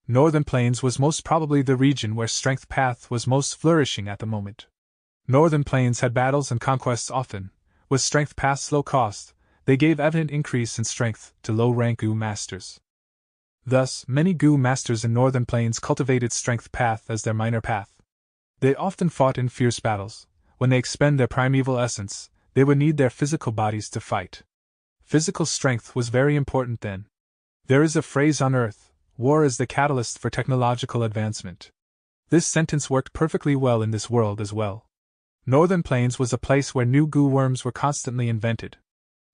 Northern Plains was most probably the region where strength path was most flourishing at the moment. Northern Plains had battles and conquests often. With strength path's low cost, they gave evident increase in strength to low-rank goo masters. Thus, many goo masters in Northern Plains cultivated strength path as their minor path. They often fought in fierce battles. When they expend their primeval essence, they would need their physical bodies to fight. Physical strength was very important then. There is a phrase on Earth, "War is the catalyst for technological advancement." This sentence worked perfectly well in this world as well. Northern Plains was a place where new goo worms were constantly invented.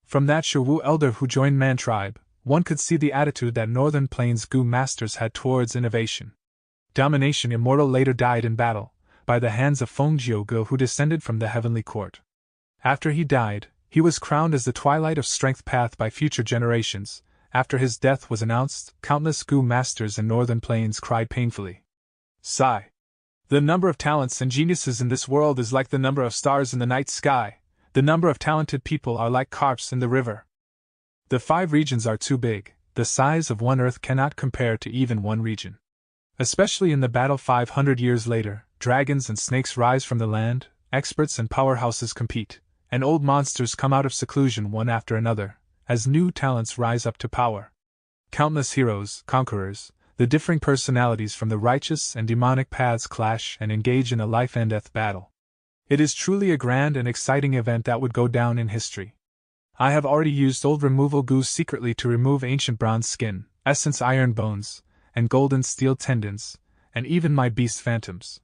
From that Shuwu elder who joined Man tribe, one could see the attitude that Northern Plains goo masters had towards innovation. Domination Immortal later died in battle, by the hands of Feng Jiuge, who descended from the heavenly court. After he died, he was crowned as the Twilight of Strength Path by future generations. After his death was announced, countless goo masters in Northern Plains cried painfully. Sigh. The number of talents and geniuses in this world is like the number of stars in the night sky. The number of talented people are like carps in the river. The 5 regions are too big. The size of one Earth cannot compare to even one region. Especially in the battle 500 years later, dragons and snakes rise from the land, experts and powerhouses compete, and old monsters come out of seclusion one after another, as new talents rise up to power. Countless heroes, conquerors, the differing personalities from the righteous and demonic paths clash and engage in a life-and-death battle. It is truly a grand and exciting event that would go down in history. I have already used old removal goos secretly to remove ancient bronze skin, essence iron bones, and golden steel tendons, and even my beast phantoms.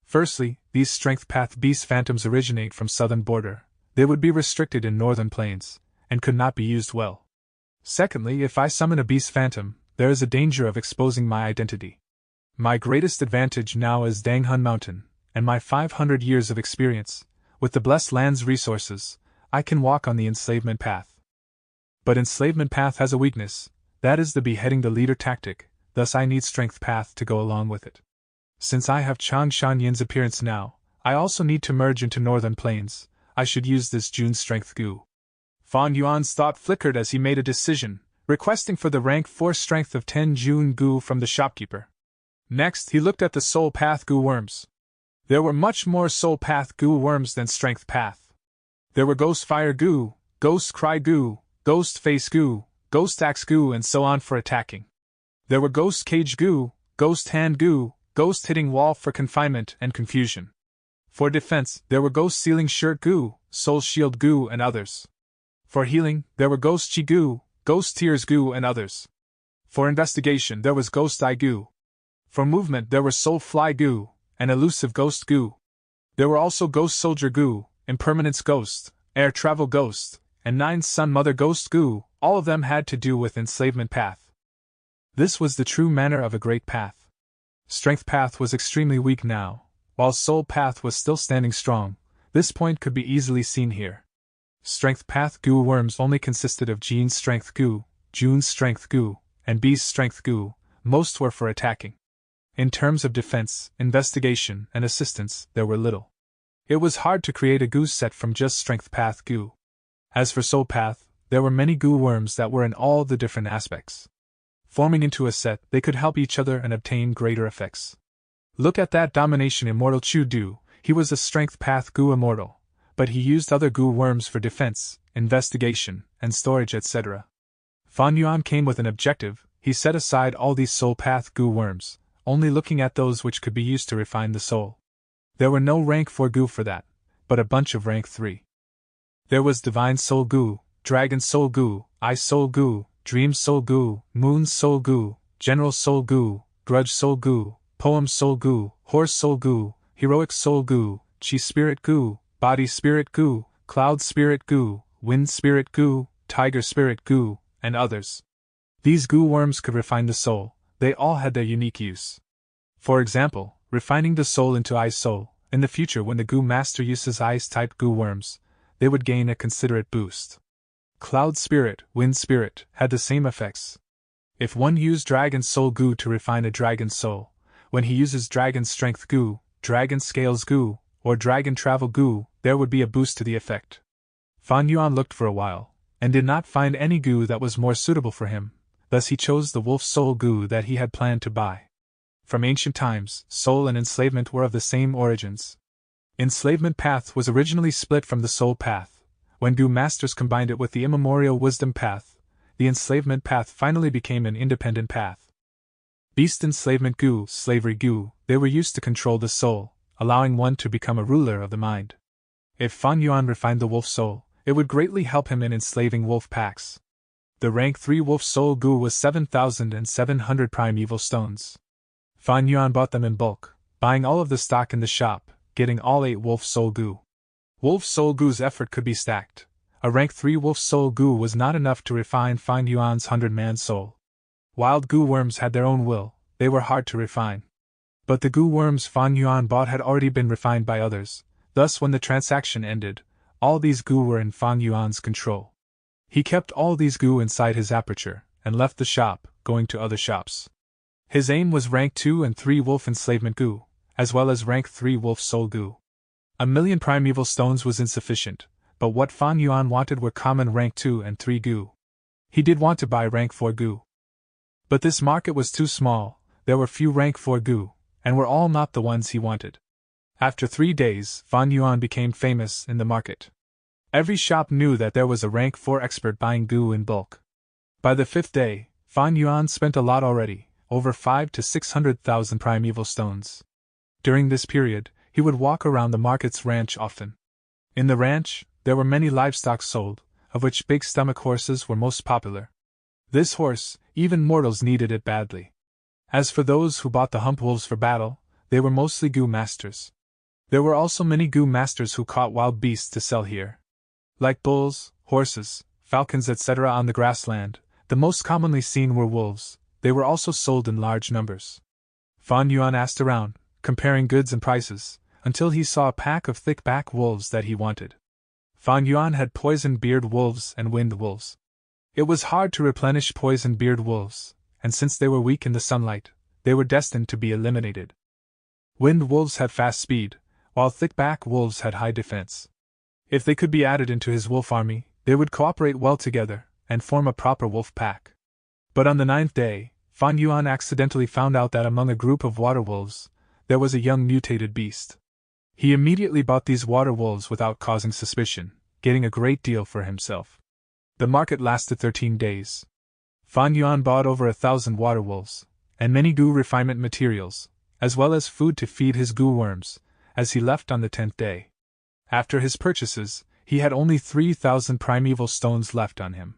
Firstly, these strength path beast phantoms originate from southern border. They would be restricted in northern plains, and could not be used well. Secondly, if I summon a beast phantom, there is a danger of exposing my identity. My greatest advantage now is Danghun Mountain, and my 500 years of experience. With the blessed land's resources, I can walk on the enslavement path. But enslavement path has a weakness, that is the beheading the leader tactic, thus I need strength path to go along with it. Since I have Chang Shanyin's appearance now, I also need to merge into northern plains. I should use this June strength goo. Fan Yuan's thought flickered as he made a decision, requesting for the rank 4 strength of 10 June goo from the shopkeeper. Next, he looked at the soul path goo worms. There were much more soul path goo worms than strength path. There were ghost fire goo, ghost cry goo, ghost face goo, ghost axe goo, and so on for attacking. There were ghost cage goo, ghost hand goo, ghost hitting wall for confinement and confusion. For defense, there were ghost sealing shirt goo, soul shield goo, and others. For healing, there were ghost chi goo, ghost tears goo, and others. For investigation, there was ghost eye goo. For movement, there were soul fly goo, and elusive ghost goo. There were also ghost soldier goo, impermanence ghost, air travel ghost, and 9 sun mother ghost goo. All of them had to do with enslavement path. This was the true manner of a great path. Strength path was extremely weak now, while soul path was still standing strong. This point could be easily seen here. Strength path goo worms only consisted of Jean's strength goo, June's strength goo, and B's strength goo. Most were for attacking. In terms of defense, investigation, and assistance, there were little. It was hard to create a goo set from just strength path goo. As for soul path, there were many goo worms that were in all the different aspects. Forming into a set, they could help each other and obtain greater effects. Look at that domination immortal Chu Du. He was a strength path goo immortal, but he used other goo worms for defense, investigation, and storage, etc. Fan Yuan came with an objective. He set aside all these soul path goo worms, only looking at those which could be used to refine the soul. There were no rank 4 goo for that, but a bunch of rank 3. There was Divine Soul Goo, Dragon Soul Goo, Ice Soul Goo, Dream Soul Goo, Moon Soul Goo, General Soul Goo, Grudge Soul Goo, Poem Soul Goo, Horse Soul Goo, Heroic Soul Goo, Chi Spirit Goo, Body Spirit Goo, Cloud Spirit Goo, Wind Spirit Goo, Tiger Spirit Goo, and others. These goo worms could refine the soul. They all had their unique use. For example, refining the soul into Ice Soul. In the future, when the goo master uses Ice-type goo worms, they would gain a considerate boost. Cloud Spirit, Wind Spirit had the same effects. If one used Dragon Soul Goo to refine a Dragon Soul, when he uses Dragon Strength Goo, Dragon Scales Goo, or Dragon Travel Goo, there would be a boost to the effect. Fan Yuan looked for a while, and did not find any goo that was more suitable for him. Thus he chose the Wolf Soul Goo that he had planned to buy. From ancient times, soul and enslavement were of the same origins. Enslavement path was originally split from the soul path. When goo masters combined it with the immemorial wisdom path, the enslavement path finally became an independent path. Beast enslavement goo, slavery goo, they were used to control the soul, allowing one to become a ruler of the mind. If Fan Yuan refined the wolf soul, it would greatly help him in enslaving wolf packs. The rank 3 Wolf Soul Goo was 7,700 primeval stones. Fan Yuan bought them in bulk, buying all of the stock in the shop, getting all 8 Wolf Soul Goo. Wolf Soul Goo's effort could be stacked. A rank 3 Wolf Soul Goo was not enough to refine Fan Yuan's 100-man soul. Wild goo worms had their own will, they were hard to refine. But the goo worms Fan Yuan bought had already been refined by others, thus when the transaction ended, all these goo were in Fan Yuan's control. He kept all these goo inside his aperture, and left the shop, going to other shops. His aim was rank 2 and 3 Wolf Enslavement Goo, as well as rank 3 Wolf Soul Goo. 1,000,000 primeval stones was insufficient, but what Fan Yuan wanted were common rank 2 and 3 Goo. He did want to buy rank 4 Goo. But this market was too small, there were few rank 4 Goo, and were all not the ones he wanted. After 3 days, Fan Yuan became famous in the market. Every shop knew that there was a rank 4 expert buying goo in bulk. By the 5th day, Fan Yuan spent a lot already, over 500,000 to 600,000 primeval stones. During this period, he would walk around the market's ranch often. In the ranch, there were many livestock sold, of which big stomach horses were most popular. This horse, even mortals needed it badly. As for those who bought the hump wolves for battle, they were mostly goo masters. There were also many goo masters who caught wild beasts to sell here. Like bulls, horses, falcons, etc. on the grassland, The most commonly seen were wolves. They were also sold in large numbers. Fan Yuan asked around, comparing goods and prices, until he saw a pack of thick-back wolves that he wanted. Fan Yuan had poison-beard wolves and winged wolves. It was hard to replenish poison-beard wolves, and since they were weak in the sunlight, they were destined to be eliminated. Winged wolves had fast speed, while thick-back wolves had high defense. If they could be added into his wolf army, they would cooperate well together and form a proper wolf pack. But on the 9th day, Fan Yuan accidentally found out that among a group of water wolves, there was a young mutated beast. He immediately bought these water wolves without causing suspicion, getting a great deal for himself. The market lasted 13 days. Fan Yuan bought over 1,000 water wolves, and many goo refinement materials, as well as food to feed his goo worms, as he left on the 10th day. After his purchases, he had only 3,000 primeval stones left on him.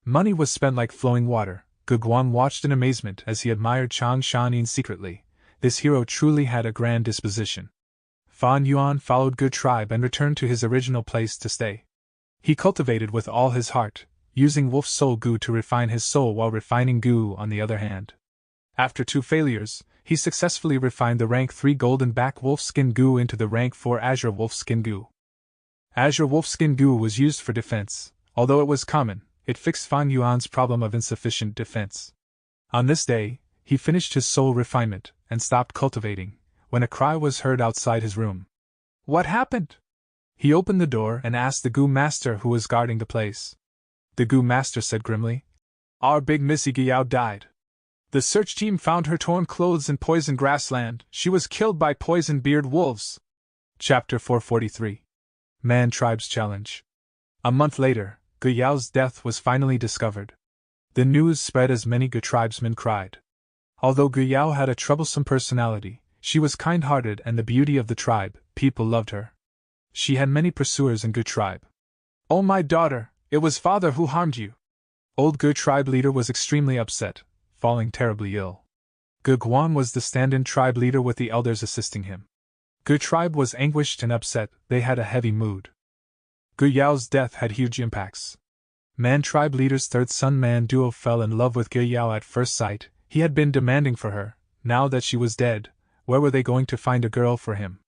Money was spent like flowing water. Ge Guang watched in amazement as he admired Chang Shanin secretly. This hero truly had a grand disposition. Fan Yuan followed Ge tribe and returned to his original place to stay. He cultivated with all his heart, using wolf soul goo to refine his soul while refining goo on the other hand. After 2 failures, he successfully refined the rank 3 golden back wolf skin goo into the rank 4 azure wolf skin goo. Azure wolf skin goo was used for defense. Although it was common, it fixed Fan Yuan's problem of insufficient defense. On this day, he finished his soul refinement and stopped cultivating, when a cry was heard outside his room. What happened? He opened the door and asked the goo master who was guarding the place. The goo master said grimly, "Our big Missy Guyao died. The search team found her torn clothes in poison grassland. She was killed by poison-beard wolves." Chapter 443. Man Tribes Challenge. A month later, Guyao's death was finally discovered. The news spread as many Ge tribesmen cried. Although Guyao had a troublesome personality, she was kind-hearted and the beauty of the tribe. People loved her. She had many pursuers in Ge tribe. "Oh my daughter, it was father who harmed you." Old Ge tribe leader was extremely upset, falling terribly ill. Ge Guang was the stand-in tribe leader with the elders assisting him. Ge tribe was anguished and upset. They had a heavy mood. Guyao's death had huge impacts. Man tribe leader's third son Man Duo fell in love with Guyao at first sight. He had been demanding for her. Now that she was dead, where were they going to find a girl for him?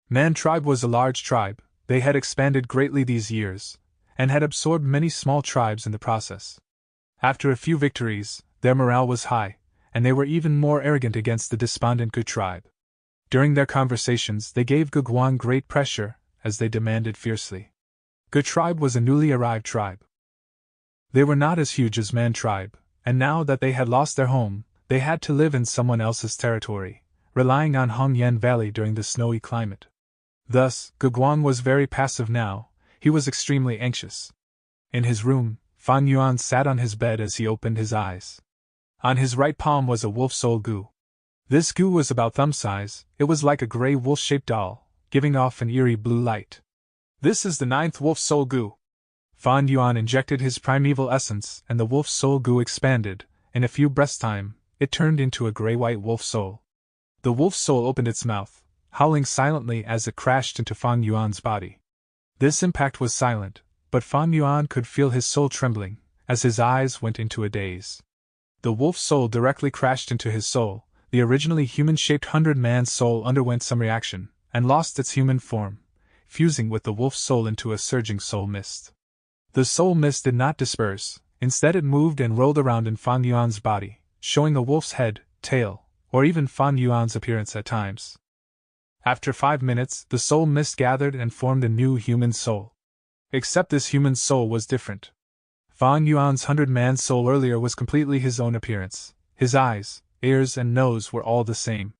Man tribe was a large tribe. They had expanded greatly these years, and had absorbed many small tribes in the process. After a few victories, their morale was high, and they were even more arrogant against the despondent Ge tribe. During their conversations they gave Ge Guang great pressure, as they demanded fiercely. Ge tribe was a newly arrived tribe. They were not as huge as Man tribe, and now that they had lost their home, they had to live in someone else's territory, relying on Hongyan Valley during the snowy climate. Thus, Ge Guang was very passive now. He was extremely anxious. In his room, Fan Yuan sat on his bed as he opened his eyes. On his right palm was a wolf soul goo. This goo was about thumb size. It was like a gray wolf-shaped doll, giving off an eerie blue light. "This is the 9th wolf soul goo." Fan Yuan injected his primeval essence, and the wolf soul goo expanded. In a few breaths' time, it turned into a gray-white wolf soul. The wolf soul opened its mouth, howling silently as it crashed into Fan Yuan's body. This impact was silent, but Fan Yuan could feel his soul trembling, as his eyes went into a daze. The wolf soul directly crashed into his soul. The originally human-shaped 100-man soul underwent some reaction, and lost its human form, fusing with the wolf soul into a surging soul mist. The soul mist did not disperse. Instead it moved and rolled around in Fan Yuan's body, showing a wolf's head, tail, or even Fan Yuan's appearance at times. After 5 minutes, the soul mist gathered and formed a new human soul. Except this human soul was different. Fan Yuan's 100-man soul earlier was completely his own appearance. His eyes, ears and nose were all the same.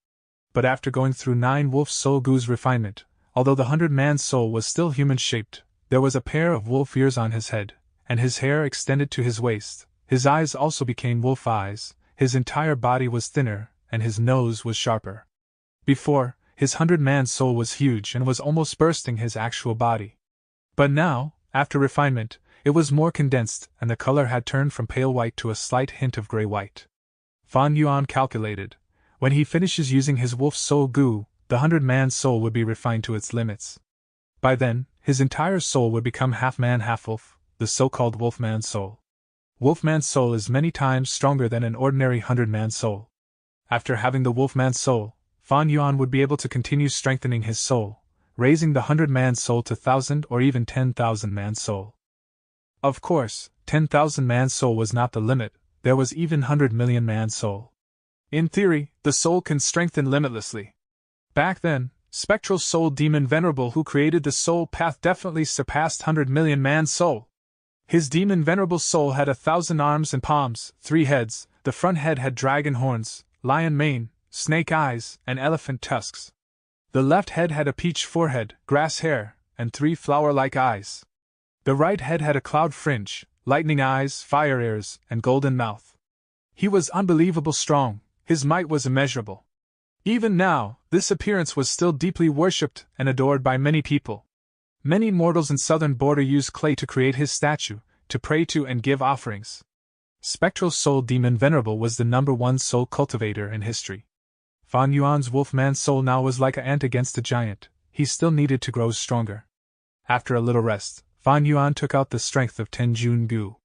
But after going through 9 wolf soul goo's refinement, although the 100-man soul was still human-shaped, there was a pair of wolf ears on his head, and his hair extended to his waist. His eyes also became wolf eyes. His entire body was thinner, and his nose was sharper. Before, his 100-man soul was huge and was almost bursting his actual body. But now, after refinement, it was more condensed, and the color had turned from pale white to a slight hint of gray-white. Fan Yuan calculated, when he finishes using his wolf soul goo, the 100-man soul would be refined to its limits. By then, his entire soul would become half man half wolf, the so-called wolf-man soul. Wolfman's soul is many times stronger than an ordinary 100-man soul. After having the Wolfman's soul, Fan Yuan would be able to continue strengthening his soul, raising the 100-man soul to 1,000 or even 10,000-man soul. Of course, 10,000-man soul was not the limit, there was even 100,000,000-man soul. In theory, the soul can strengthen limitlessly. Back then, Spectral Soul Demon Venerable who created the soul path definitely surpassed 100,000,000-man soul. His demon venerable soul had 1,000 arms and palms, 3 heads, the front head had dragon horns, lion mane, snake eyes, and elephant tusks. The left head had a peach forehead, grass hair, and 3 flower-like eyes. The right head had a cloud fringe, lightning eyes, fire ears, and golden mouth. He was unbelievable strong, his might was immeasurable. Even now, this appearance was still deeply worshipped and adored by many people. Many mortals in southern border used clay to create his statue, to pray to and give offerings. Spectral Soul Demon Venerable was the #1 soul cultivator in history. Fan Yuan's Wolfman soul now was like an ant against a giant, he still needed to grow stronger. After a little rest, Fan Yuan took out the strength of Tenjun Gu.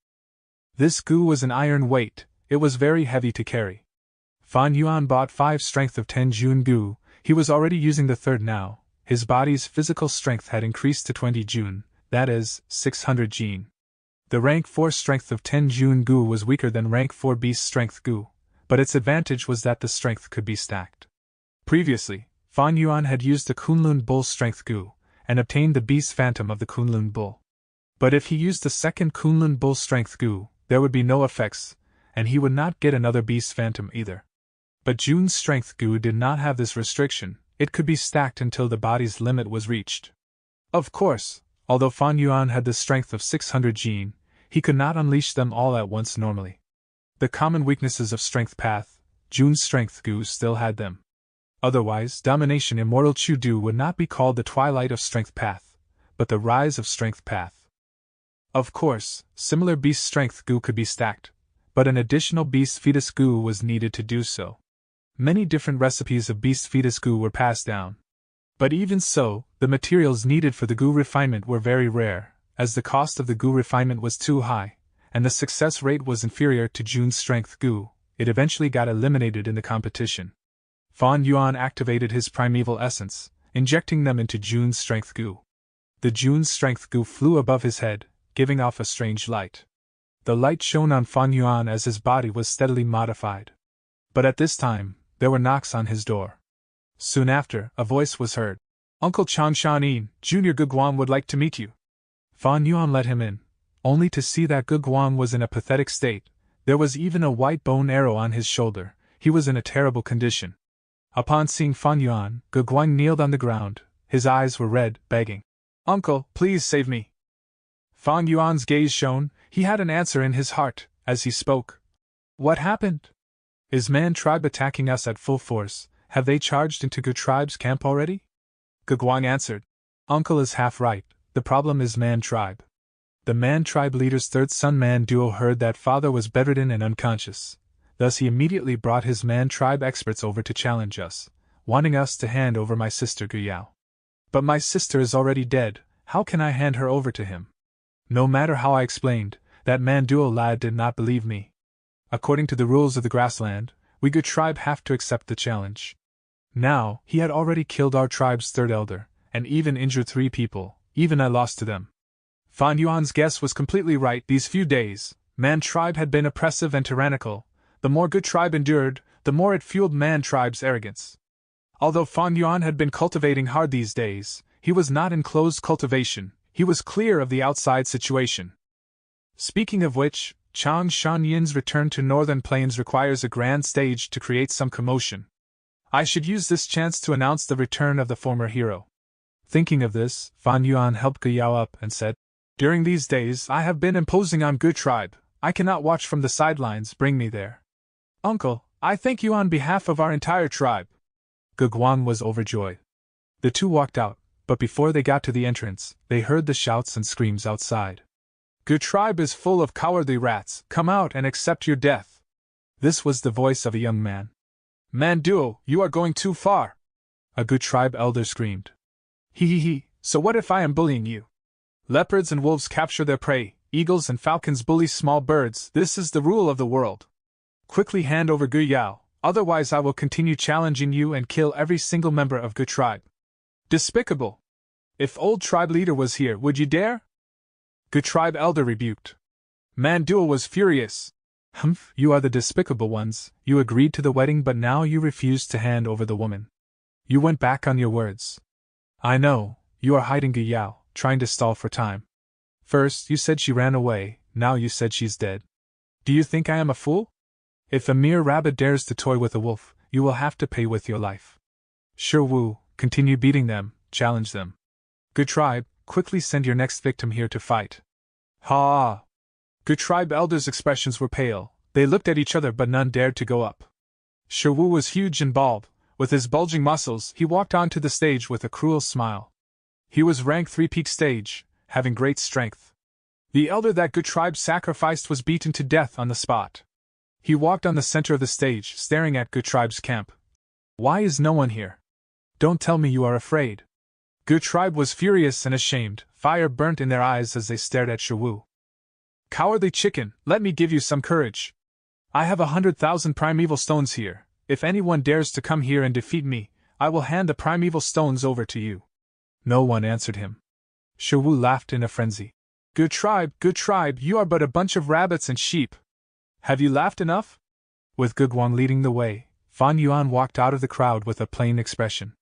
This Gu was an iron weight, it was very heavy to carry. Fan Yuan bought 5 strength of Tenjun Gu, he was already using the 3rd now. His body's physical strength had increased to 20 Jun, that is, 600 Jin. The rank 4 strength of 10 Jun Gu was weaker than rank 4 beast strength Gu, but its advantage was that the strength could be stacked. Previously, Fan Yuan had used the Kunlun Bull strength Gu, and obtained the beast phantom of the Kunlun Bull. But if he used the second Kunlun Bull strength Gu, there would be no effects, and he would not get another beast phantom either. But Jun's strength Gu did not have this restriction. It could be stacked until the body's limit was reached. Of course, although Fan Yuan had the strength of 600 Jin, he could not unleash them all at once normally. The common weaknesses of Strength Path, Jun's strength Gu still had them. Otherwise, Domination Immortal Chu Du would not be called the Twilight of Strength Path, but the Rise of Strength Path. Of course, similar Beast Strength Gu could be stacked, but an additional Beast Fetus Gu was needed to do so. Many different recipes of Beast Fetus Gu were passed down. But even so, the materials needed for the Gu refinement were very rare, as the cost of the Gu refinement was too high, and the success rate was inferior to Jun's strength Gu. It eventually got eliminated in the competition. Fan Yuan activated his primeval essence, injecting them into Jun's strength Gu. The Jun's strength Gu flew above his head, giving off a strange light. The light shone on Fan Yuan as his body was steadily modified. But at this time, there were knocks on his door. Soon after, a voice was heard. "Uncle Chan Shanin, Junior Guguan would like to meet you." Fan Yuan let him in, only to see that Guguan was in a pathetic state. There was even a white bone arrow on his shoulder, he was in a terrible condition. Upon seeing Fan Yuan, Guguan kneeled on the ground, his eyes were red, begging, "Uncle, please save me." Fan Yuan's gaze shone, he had an answer in his heart, as he spoke. "What happened? Is Man Tribe attacking us at full force? Have they charged into Gu Tribe's camp already?" Guguang answered, "Uncle is half right, the problem is Man Tribe." The Man Tribe leader's 3rd son Man Duo heard that father was bedridden and unconscious, thus he immediately brought his Man Tribe experts over to challenge us, wanting us to hand over my sister Gu Yao. But my sister is already dead, how can I hand her over to him? No matter how I explained, that Man Duo lad did not believe me. According to the rules of the grassland, we Gu Tribe have to accept the challenge. Now, he had already killed our tribe's 3rd elder, and even injured 3 people, even I lost to them. Fan Yuan's guess was completely right. These few days, Man Tribe had been oppressive and tyrannical. The more Gu Tribe endured, the more it fueled Man Tribe's arrogance. Although Fan Yuan had been cultivating hard these days, he was not in closed cultivation, he was clear of the outside situation. Speaking of which, Chang Shanyin's return to Northern Plains requires a grand stage to create some commotion. I should use this chance to announce the return of the former hero. Thinking of this, Fan Yuan helped Gu Yao up and said, "During these days I have been imposing on Gu Tribe, I cannot watch from the sidelines, bring me there." "Uncle, I thank you on behalf of our entire tribe." Guguan was overjoyed. The two walked out, but before they got to the entrance, they heard the shouts and screams outside. "Gu Tribe is full of cowardly rats, come out and accept your death." This was the voice of a young man. "Man Duo, you are going too far," a Gu Tribe elder screamed. "He, so what if I am bullying you? Leopards and wolves capture their prey, eagles and falcons bully small birds, this is the rule of the world. Quickly hand over Gu Yao, otherwise I will continue challenging you and kill every single member of Gu tribe. Despicable! If old tribe leader was here, would you dare? Gu tribe elder rebuked. Manduo was furious. Humph, you are the despicable ones, you agreed to the wedding but now you refuse to hand over the woman. You went back on your words. I know, you are hiding Gu Yao, trying to stall for time. First you said she ran away, now you said she's dead. Do you think I am a fool? If a mere rabbit dares to toy with a wolf, you will have to pay with your life. Sure Wu, continue beating them, challenge them. Gu tribe, quickly send your next victim here to fight. Ha! Gu tribe elders' expressions were pale, they looked at each other but none dared to go up. Sure Wu was huge and bald, with his bulging muscles he walked onto the stage with a cruel smile. He was rank 3 peak stage, having great strength. The elder that Gu tribe sacrificed was beaten to death on the spot. He walked on the center of the stage, staring at Gu tribe's camp. Why is no one here? Don't tell me you are afraid. Gu tribe was furious and ashamed, fire burnt in their eyes as they stared at Shiwu. Cowardly chicken, let me give you some courage. I have 100,000 primeval stones here. If anyone dares to come here and defeat me, I will hand the primeval stones over to you. No one answered him. Shiwu laughed in a frenzy. Gu tribe, you are but a bunch of rabbits and sheep. Have you laughed enough? With Gu Guang leading the way, Fan Yuan walked out of the crowd with a plain expression.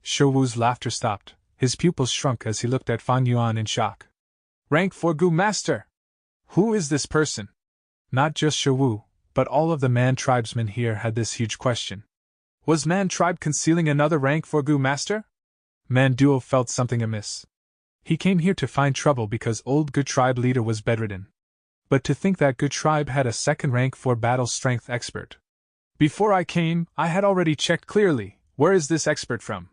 Shiwu's laughter stopped, his pupils shrunk as he looked at Fan Yuan in shock. Rank 4 Gu Master! Who is this person? Not just Shiwu, but all of the Man tribesmen here had this huge question. Was Man tribe concealing another rank 4 Gu Master? Manduo felt something amiss. He came here to find trouble because old Gu tribe leader was bedridden. But to think that Gu tribe had a second rank 4 battle strength expert. Before I came, I had already checked clearly, where is this expert from?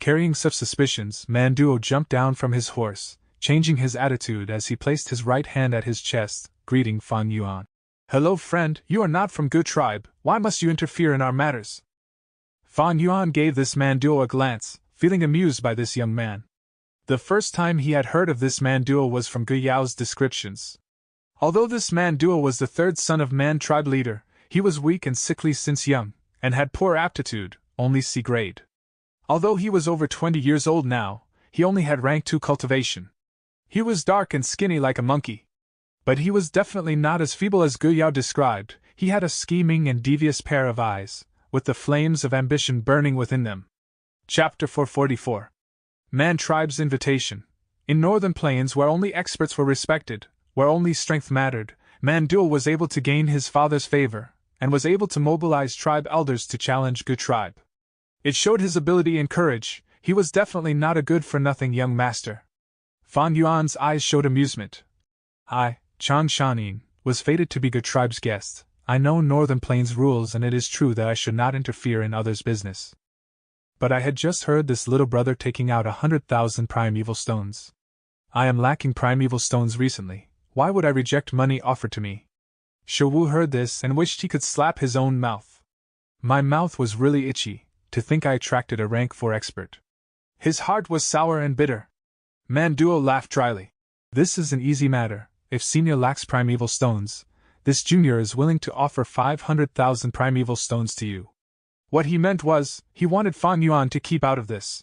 Carrying such suspicions, Manduo jumped down from his horse, changing his attitude as he placed his right hand at his chest, greeting Fan Yuan. Hello friend, you are not from Gu tribe, why must you interfere in our matters? Fan Yuan gave this Manduo a glance, feeling amused by this young man. The first time he had heard of this Manduo was from Gu Yao's descriptions. Although this Manduo was the third son of Man tribe leader, he was weak and sickly since young, and had poor aptitude, only C grade. Although he was over 20 years old now, he only had rank 2 cultivation. He was dark and skinny like a monkey. But he was definitely not as feeble as Gu Yao described, he had a scheming and devious pair of eyes, with the flames of ambition burning within them. Chapter 444. Man tribe's invitation. In Northern Plains where only experts were respected, where only strength mattered, Manduo was able to gain his father's favor, and was able to mobilize tribe elders to challenge Gu tribe. It showed his ability and courage, he was definitely not a good-for-nothing young master. Fan Yuan's eyes showed amusement. I, Chang Shanin, was fated to be Gu tribe's guest. I know Northern Plains rules and it is true that I should not interfere in others' business. But I had just heard this little brother taking out 100,000 primeval stones. I am lacking primeval stones recently. Why would I reject money offered to me? Shiwu heard this and wished he could slap his own mouth. My mouth was really itchy, to think I attracted a rank 4 expert. His heart was sour and bitter. Manduo laughed dryly. This is an easy matter, if senior lacks primeval stones, this junior is willing to offer 500,000 primeval stones to you. What he meant was, he wanted Fan Yuan to keep out of this.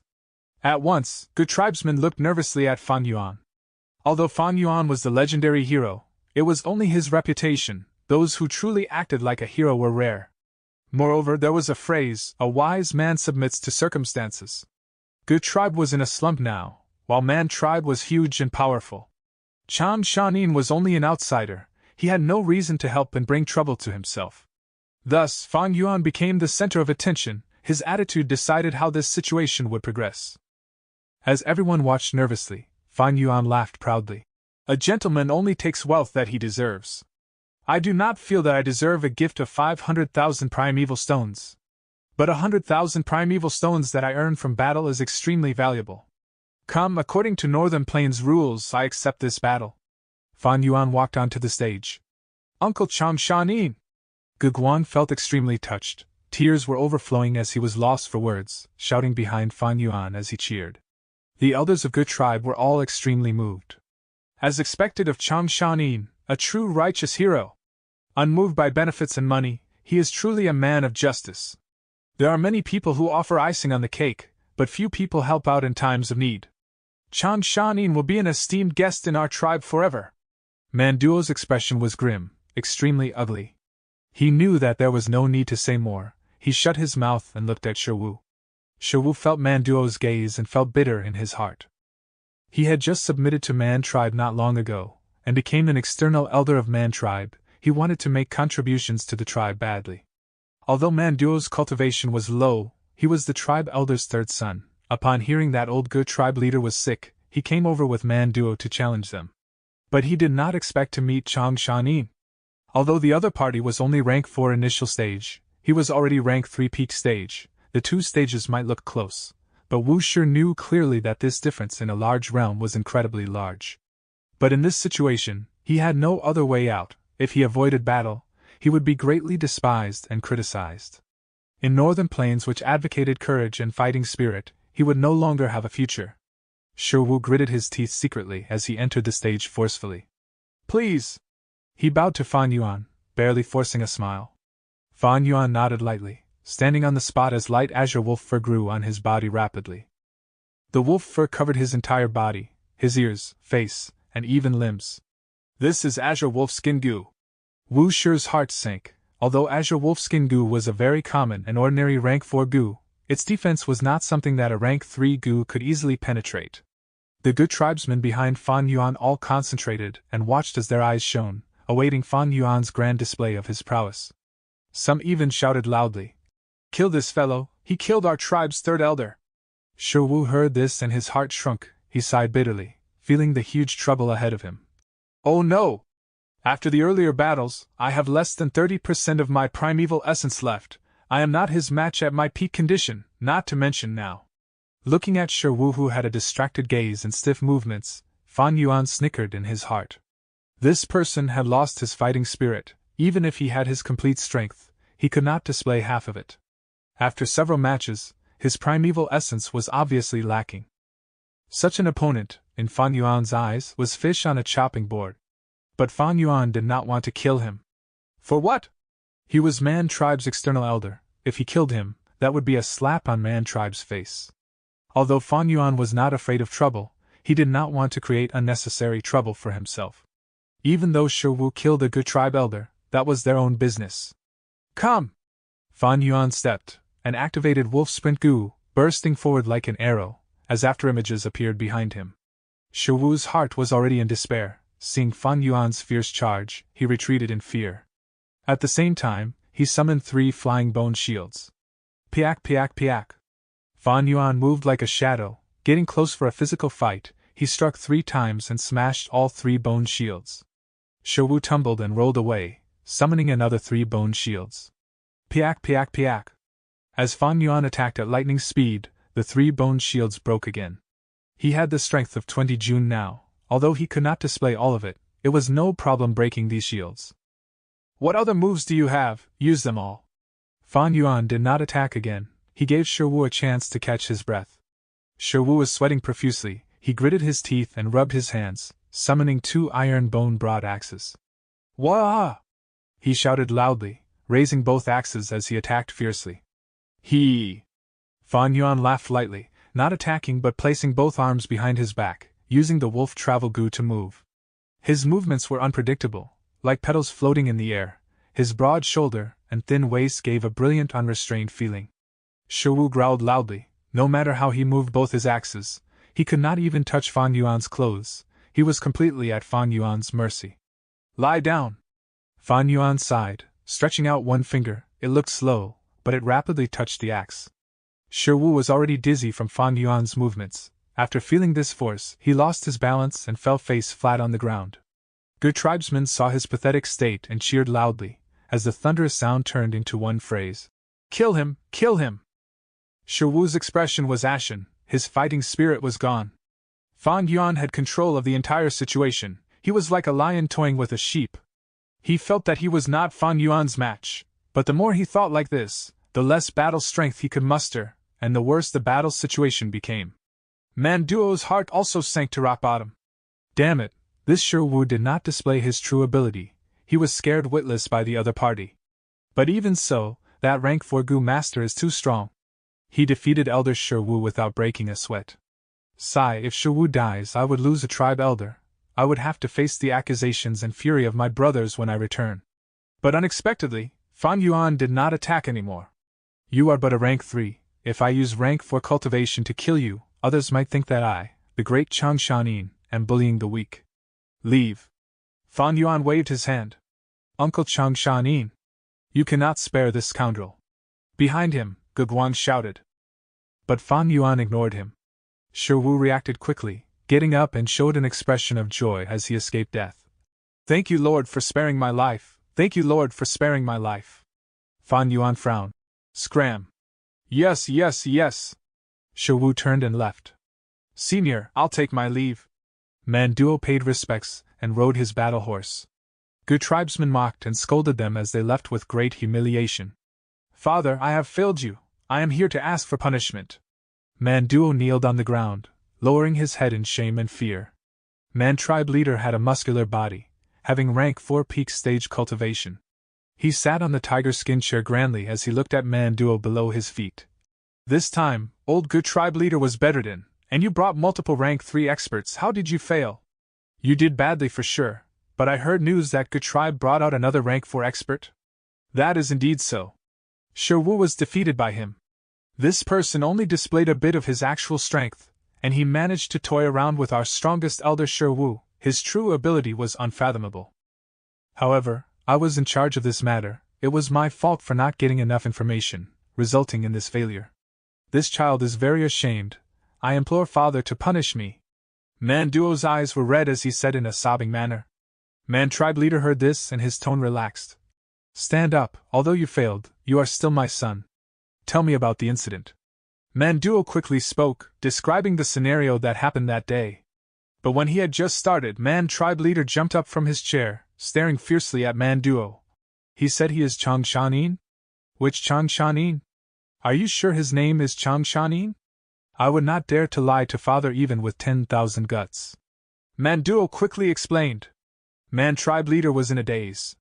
At once, Gu tribesmen looked nervously at Fan Yuan. Although Fan Yuan was the legendary hero, it was only his reputation, those who truly acted like a hero were rare. Moreover, there was a phrase, a wise man submits to circumstances. Gu tribe was in a slump now, while Man tribe was huge and powerful. Chang Shanin was only an outsider, he had no reason to help and bring trouble to himself. Thus, Fan Yuan became the center of attention, his attitude decided how this situation would progress. As everyone watched nervously, Fan Yuan laughed proudly. A gentleman only takes wealth that he deserves. I do not feel that I deserve a gift of 500,000 primeval stones. But 100,000 primeval stones that I earn from battle is extremely valuable. Come, according to Northern Plains rules, I accept this battle. Fan Yuan walked onto the stage. Uncle Chang Shanin! Gu Guang felt extremely touched. Tears were overflowing as he was lost for words, shouting behind Fan Yuan as he cheered. The elders of Gu tribe were all extremely moved. as expected of Chang Shanin, a true righteous hero. Unmoved by benefits and money, he is truly a man of justice. There are many people who offer icing on the cake, but few people help out in times of need. Chang Shanin will be an esteemed guest in our tribe forever. Manduo's expression was grim, extremely ugly. He knew that there was no need to say more. He shut his mouth and looked at Shiwu. Shiwu felt Manduo's gaze and felt bitter in his heart. He had just submitted to Man tribe not long ago, and became an external elder of Man tribe. He wanted to make contributions to the tribe badly. Although Manduo's cultivation was low, he was the tribe elder's third son. Upon hearing that old good tribe leader was sick, he came over with Manduo to challenge them. But he did not expect to meet Chang Shanin. Although the other party was only rank 4 initial stage, he was already rank 3 peak stage. The two stages might look close, but Wu Shi knew clearly that this difference in a large realm was incredibly large. But in this situation, he had no other way out. If he avoided battle, he would be greatly despised and criticized. In northern plains which advocated courage and fighting spirit, he would no longer have a future. Shi Wu gritted his teeth secretly as he entered the stage forcefully. Please! He bowed to Fan Yuan, barely forcing a smile. Fan Yuan nodded lightly, standing on the spot as light azure wolf fur grew on his body rapidly. The wolf fur covered his entire body, his ears, face, and even limbs. This is azure wolfskin goo. Wu Shi's heart sank. Although azure wolfskin goo was a very common and ordinary rank 4 goo, its defense was not something that a rank 3 goo could easily penetrate. The good tribesmen behind Fan Yuan all concentrated and watched as their eyes shone, awaiting Fan Yuan's grand display of his prowess. Some even shouted loudly, "Kill this fellow, he killed our tribe's third elder!" Shi Wu heard this and his heart shrunk. He sighed bitterly, feeling the huge trouble ahead of him. Oh no! After the earlier battles, I have less than 30% of my primeval essence left. I am not his match at my peak condition, not to mention now. Looking at Shi Wu, who had a distracted gaze and stiff movements, Fan Yuan snickered in his heart. This person had lost his fighting spirit. Even if he had his complete strength, he could not display half of it. After several matches, his primeval essence was obviously lacking. Such an opponent, in Fan Yuan's eyes, was fish on a chopping board. But Fan Yuan did not want to kill him. For what? He was Man tribe's external elder. If he killed him, that would be a slap on Man tribe's face. Although Fan Yuan was not afraid of trouble, he did not want to create unnecessary trouble for himself. Even though Shi Wu killed a good tribe elder, that was their own business. Come! Fan Yuan stepped, and activated Wolf Sprint Goo, bursting forward like an arrow, as afterimages appeared behind him. Shi Wu's heart was already in despair. Seeing Fan Yuan's fierce charge, he retreated in fear. At the same time, he summoned 3 flying bone shields. Piak piak piak. Fan Yuan moved like a shadow, getting close for a physical fight. He struck 3 times and smashed all 3 bone shields. Shi Wu tumbled and rolled away, summoning another 3 bone shields. Piak piak piak. As Fan Yuan attacked at lightning speed, the 3 bone shields broke again. He had the strength of 20 June now. Although he could not display all of it, it was no problem breaking these shields. What other moves do you have? Use them all. Fan Yuan did not attack again. He gave Shi Wu a chance to catch his breath. Shi Wu was sweating profusely. He gritted his teeth and rubbed his hands, summoning 2 iron bone broad axes. Wah! He shouted loudly, raising both axes as he attacked fiercely. He! Fan Yuan laughed lightly, not attacking but placing both arms behind his back, using the wolf travel goo to move. His movements were unpredictable, like petals floating in the air. His broad shoulder and thin waist gave a brilliant unrestrained feeling. Shi Wu growled loudly. No matter how he moved both his axes, he could not even touch Fan Yuan's clothes. He was completely at Fan Yuan's mercy. Lie down! Fan Yuan sighed, stretching out one finger. It looked slow, but it rapidly touched the axe. Shi Wu was already dizzy from Fan Yuan's movements. After feeling this force, he lost his balance and fell face flat on the ground. Good tribesmen saw his pathetic state and cheered loudly, as the thunderous sound turned into one phrase. Kill him! Kill him! Shi Wu's expression was ashen, his fighting spirit was gone. Fan Yuan had control of the entire situation. He was like a lion toying with a sheep. He felt that he was not Fan Yuan's match, but the more he thought like this, the less battle strength he could muster, and the worse the battle situation became. Manduo's heart also sank to rock bottom. Damn it, This Shi did not display his true ability, he was scared witless by the other party. But even so, that rank 4 Gu master is too strong. He defeated Elder Shi without breaking a sweat. Sigh, if Shi dies, I would lose a tribe elder. I would have to face the accusations and fury of my brothers when I return. But unexpectedly, Fan Yuan did not attack anymore. You are but a rank 3. If I use rank 4 cultivation to kill you, others might think that I, the great Chang Shanin, am bullying the weak. Leave. Fan Yuan waved his hand. Uncle Chang Shanin. You cannot spare this scoundrel. Behind him, Guguang shouted. But Fan Yuan ignored him. Shi reacted quickly, getting up and showed an expression of joy as he escaped death. Thank you, Lord, for sparing my life. Thank you, Lord, for sparing my life. Fan Yuan frowned. Scram. Yes, yes, yes. Shi turned and left. Senior, I'll take my leave. Manduo paid respects and rode his battle horse. Good tribesmen mocked and scolded them as they left with great humiliation. Father, I have failed you. I am here to ask for punishment. Manduo kneeled on the ground, lowering his head in shame and fear. Man tribe leader had a muscular body, having rank 4 peak stage cultivation. He sat on the tiger skin chair grandly as he looked at Manduo below his feet. This time, old good tribe leader was bedridden, and you brought multiple rank 3 experts. How did you fail? You did badly for sure, but I heard news that good tribe brought out another rank 4 expert. That is indeed so. Shi was defeated by him. This person only displayed a bit of his actual strength, and he managed to toy around with our strongest elder Shi. His true ability was unfathomable. However, I was in charge of this matter. It was my fault for not getting enough information, resulting in this failure. This child is very ashamed. I implore Father to punish me. Manduo's eyes were red as he said in a sobbing manner. Man tribe leader heard this and his tone relaxed. Stand up, although you failed, you are still my son. Tell me about the incident. Manduo quickly spoke, describing the scenario that happened that day. But when he had just started, Man tribe leader jumped up from his chair, staring fiercely at Manduo. He said he is Chang Shanin? Which Chang Shanin? Are you sure his name is Chang Shanin? I would not dare to lie to Father even with 10,000 guts. Manduo quickly explained. Man tribe leader was in a daze.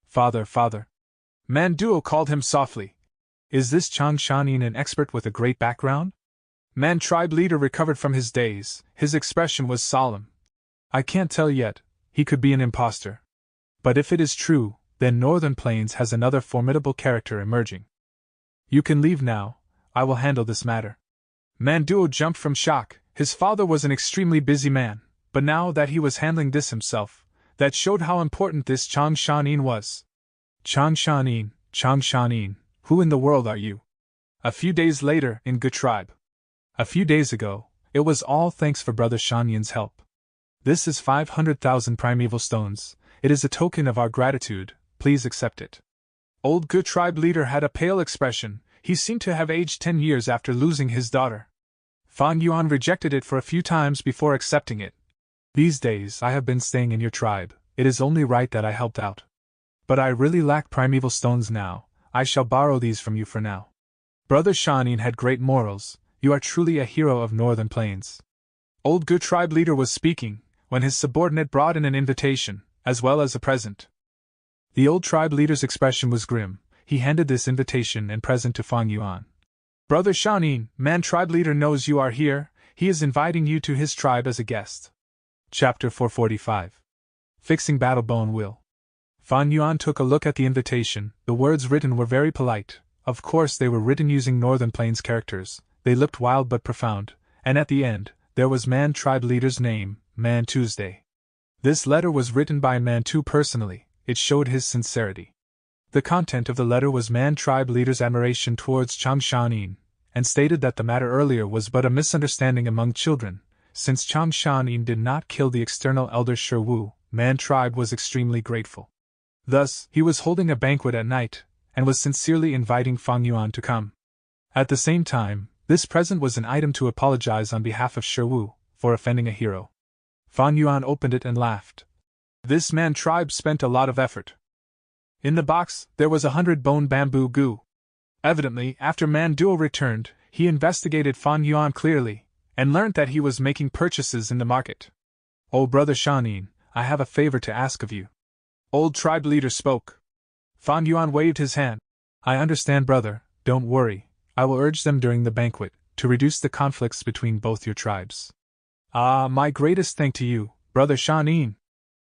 Father, father. Manduo called him softly. Is this Chang Shanin an expert with a great background? Man tribe leader recovered from his daze, his expression was solemn. I can't tell yet, he could be an impostor. But if it is true, then Northern Plains has another formidable character emerging. You can leave now, I will handle this matter. Manduo jumped from shock. His father was an extremely busy man, but now that he was handling this himself, that showed how important this Chang Shanin was. Chang Shanin, who in the world are you? A few days later, in Gu tribe. A few days ago, it was all thanks for Brother Shanyan's help. This is 500,000 primeval stones. It is a token of our gratitude, please accept it. Old Gu tribe leader had a pale expression. He seemed to have aged 10 years after losing his daughter. Fan Yuan rejected it for a few times before accepting it. These days I have been staying in your tribe, it is only right that I helped out. But I really lack primeval stones now, I shall borrow these from you for now. Brother Shanin had great morals, you are truly a hero of Northern Plains. Old Gu tribe leader was speaking, when his subordinate brought in an invitation, as well as a present. The old tribe leader's expression was grim. He handed this invitation and present to Fan Yuan. Brother Shanin, Man tribe leader knows you are here, he is inviting you to his tribe as a guest. Chapter 445. Fixing Battle Bone Will. Fan Yuan took a look at the invitation. The words written were very polite. Of course they were written using Northern Plains characters. They looked wild but profound, and at the end, there was Man tribe leader's name, Man Tuesday. This letter was written by Mantu personally. It showed his sincerity. The content of the letter was Man tribe leader's admiration towards Chang Shanin, and stated that the matter earlier was but a misunderstanding among children. Since Chang Shanin did not kill the external elder Shi, Man tribe was extremely grateful. Thus, he was holding a banquet at night, and was sincerely inviting Fan Yuan to come. At the same time, this present was an item to apologize on behalf of Shi for offending a hero. Fan Yuan opened it and laughed. This Man tribe spent a lot of effort. In the box, there was 100 bone bamboo goo. Evidently, after Manduo returned, he investigated Fan Yuan clearly, and learnt that he was making purchases in the market. Oh, Brother Shanin, I have a favor to ask of you. Old tribe leader spoke. Fan Yuan waved his hand. I understand, brother, don't worry. I will urge them during the banquet, to reduce the conflicts between both your tribes. Ah, my greatest thank to you, brother Shanin.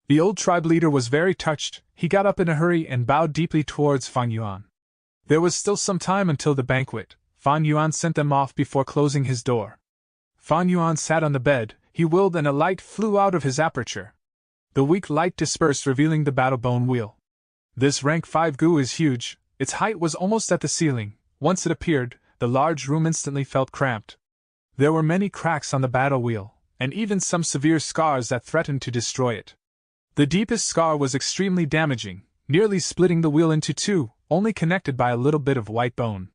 The old tribe leader was very touched. He got up in a hurry and bowed deeply towards Fan Yuan. There was still some time until the banquet. Fan Yuan sent them off before closing his door. Fan Yuan sat on the bed, he willed and a light flew out of his aperture. The weak light dispersed, revealing the battle bone wheel. This rank 5 gu is huge, its height was almost at the ceiling. Once it appeared, the large room instantly felt cramped. There were many cracks on the battle wheel, and even some severe scars that threatened to destroy it. The deepest scar was extremely damaging, nearly splitting the wheel into two, only connected by a little bit of white bone.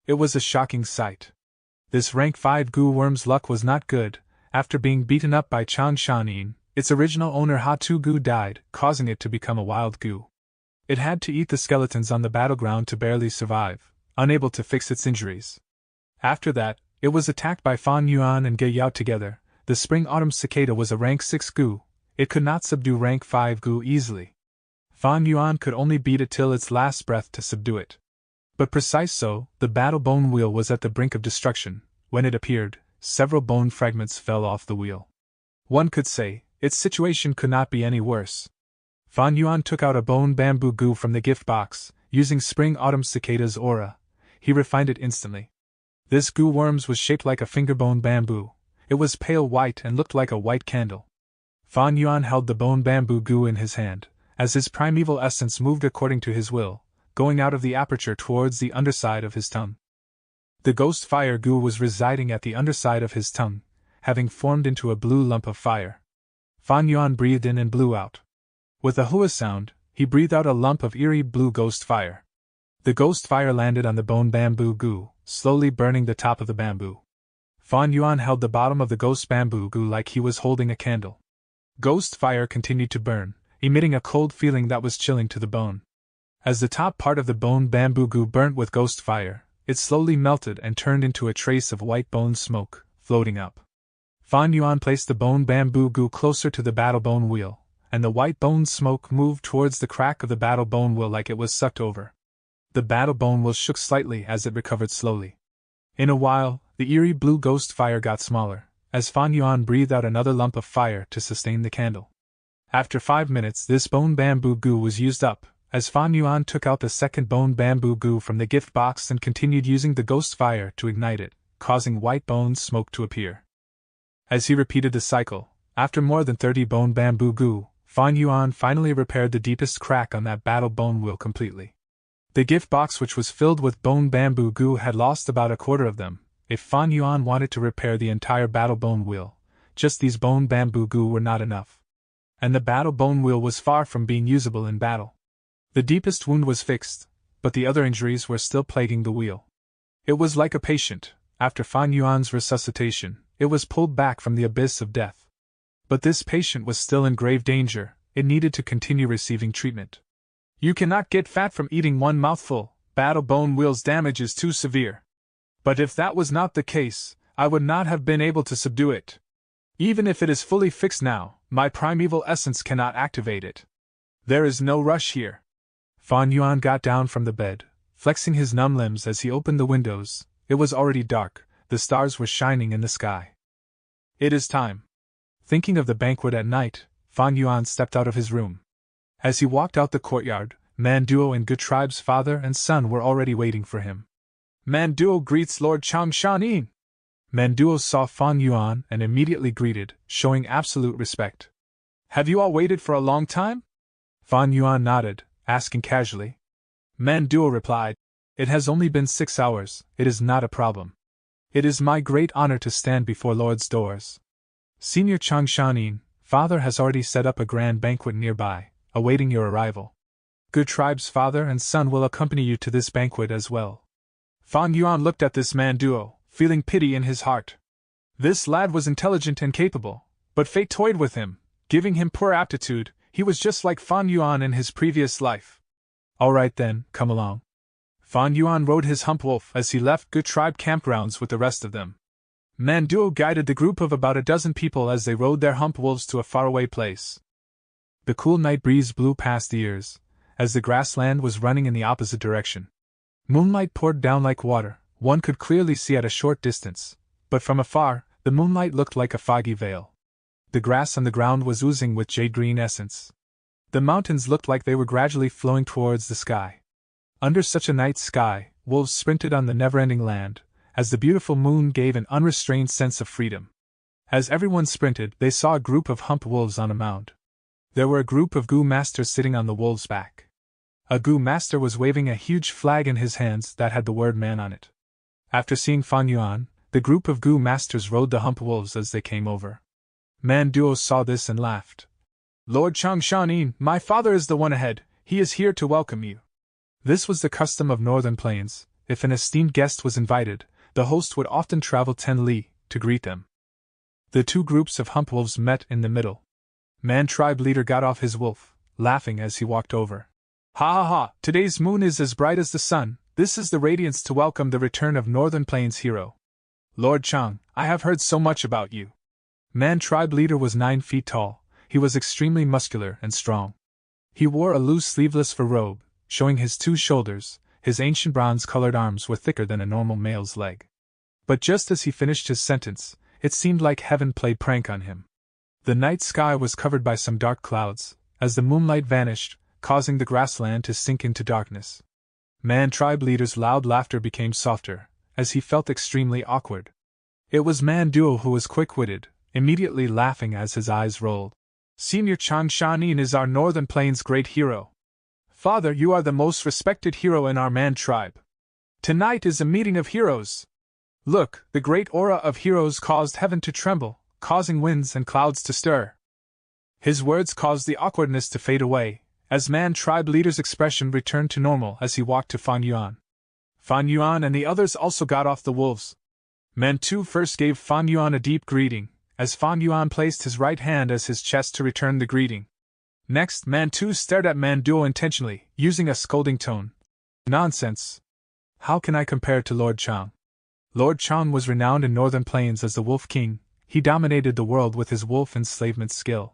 It was a shocking sight. This rank 5 gu worm's luck was not good. After being beaten up by Chang Shanin, its original owner Ha-Tu gu died, causing it to become a wild gu. It had to eat the skeletons on the battleground to barely survive, unable to fix its injuries. After that, it was attacked by Fan Yuan and Ge Yao together. The spring-autumn cicada was a rank 6 gu. It could not subdue rank 5 gu easily. Fan Yuan could only beat it till its last breath to subdue it. But precise so, the battle bone wheel was at the brink of destruction. When it appeared, several bone fragments fell off the wheel. One could say, its situation could not be any worse. Fan Yuan took out a bone bamboo gu from the gift box. Using spring-autumn cicada's aura, he refined it instantly. This gu worm's was shaped like a fingerbone bamboo. It was pale white and looked like a white candle. Fan Yuan held the bone bamboo gu in his hand, as his primeval essence moved according to his will, going out of the aperture towards the underside of his tongue. The ghost fire gu was residing at the underside of his tongue, having formed into a blue lump of fire. Fan Yuan breathed in and blew out. With a hua sound, he breathed out a lump of eerie blue ghost fire. The ghost fire landed on the bone bamboo gu, slowly burning the top of the bamboo. Fan Yuan held the bottom of the ghost bamboo gu like he was holding a candle. Ghost fire continued to burn, emitting a cold feeling that was chilling to the bone. As the top part of the bone bamboo gu burnt with ghost fire, it slowly melted and turned into a trace of white bone smoke, floating up. Fan Yuan placed the bone bamboo gu closer to the battle bone wheel, and the white bone smoke moved towards the crack of the battle bone wheel like it was sucked over. The battle bone wheel shook slightly as it recovered slowly. In a while, the eerie blue ghost fire got smaller, as Fan Yuan breathed out another lump of fire to sustain the candle. After 5 minutes, this bone bamboo gu was used up, as Fan Yuan took out the second bone bamboo gu from the gift box and continued using the ghost fire to ignite it, causing white bone smoke to appear. As he repeated the cycle, after more than 30 bone bamboo gu, Fan Yuan finally repaired the deepest crack on that battle bone wheel completely. The gift box, which was filled with bone bamboo gu, had lost about a quarter of them. If Fan Yuan wanted to repair the entire battle bone wheel, just these bone bamboo gu were not enough. And the battle bone wheel was far from being usable in battle. The deepest wound was fixed, but the other injuries were still plaguing the wheel. It was like a patient. After Fan Yuan's resuscitation, it was pulled back from the abyss of death. But this patient was still in grave danger. It needed to continue receiving treatment. You cannot get fat from eating one mouthful. Battle bone wheel's damage is too severe. But if that was not the case, I would not have been able to subdue it. Even if it is fully fixed now, my primeval essence cannot activate it. There is no rush here. Fan Yuan got down from the bed, flexing his numb limbs as he opened the windows. It was already dark, the stars were shining in the sky. It is time. Thinking of the banquet at night, Fan Yuan stepped out of his room. As he walked out the courtyard, Manduo and Good Tribe's father and son were already waiting for him. Manduo greets Lord Chang Shanin. Manduo saw Fan Yuan and immediately greeted, showing absolute respect. Have you all waited for a long time? Fan Yuan nodded, asking casually. Manduo replied, It has only been 6 hours, it is not a problem. It is my great honor to stand before Lord's doors. Senior Chang Shanin, father has already set up a grand banquet nearby, awaiting your arrival. Good Tribe's father and son will accompany you to this banquet as well. Fan Yuan looked at this Manduo, feeling pity in his heart. This lad was intelligent and capable, but fate toyed with him, giving him poor aptitude. He was just like Fan Yuan in his previous life. All right then, come along. Fan Yuan rode his hump wolf as he left Good Tribe campgrounds with the rest of them. Manduo guided the group of about a dozen people as they rode their hump wolves to a faraway place. The cool night breeze blew past the ears, as the grassland was running in the opposite direction. Moonlight poured down like water, one could clearly see at a short distance, but from afar, the moonlight looked like a foggy veil. The grass on the ground was oozing with jade-green essence. The mountains looked like they were gradually flowing towards the sky. Under such a night sky, wolves sprinted on the never-ending land, as the beautiful moon gave an unrestrained sense of freedom. As everyone sprinted, they saw a group of humped wolves on a mound. There were a group of Gu masters sitting on the wolves' back. A Gu master was waving a huge flag in his hands that had the word man on it. After seeing Fan Yuan, the group of Gu masters rode the humped wolves as they came over. Man Duo saw this and laughed. Lord Changshanin, my father is the one ahead, he is here to welcome you. This was the custom of Northern Plains. If an esteemed guest was invited, the host would often travel 10 li to greet them. The two groups of hump wolves met in the middle. Man tribe leader got off his wolf, laughing as he walked over. Ha ha ha, today's moon is as bright as the sun, this is the radiance to welcome the return of Northern Plains hero. Lord Chang, I have heard so much about you. Man tribe leader was 9 feet tall, he was extremely muscular and strong. He wore a loose sleeveless fur robe, showing his 2 shoulders, his ancient bronze-colored arms were thicker than a normal male's leg. But just as he finished his sentence, it seemed like heaven played prank on him. The night sky was covered by some dark clouds, as the moonlight vanished, causing the grassland to sink into darkness. Man tribe leader's loud laughter became softer, as he felt extremely awkward. It was Man Duo who was quick-witted, immediately laughing as his eyes rolled. Senior Changshanin is our Northern Plains great hero. Father, you are the most respected hero in our Man tribe. Tonight is a meeting of heroes. Look, the great aura of heroes caused heaven to tremble, causing winds and clouds to stir. His words caused the awkwardness to fade away, as Man tribe leader's expression returned to normal as he walked to Fan Yuan. Fan Yuan and the others also got off the wolves. Man Tu first gave Fan Yuan a deep greeting, as Fan Yuan placed his right hand as his chest to return the greeting. Next, Man Tu stared at Man Duo intentionally, using a scolding tone. Nonsense! How can I compare to Lord Chang? Lord Chang was renowned in Northern Plains as the Wolf King. He dominated the world with his wolf enslavement skill.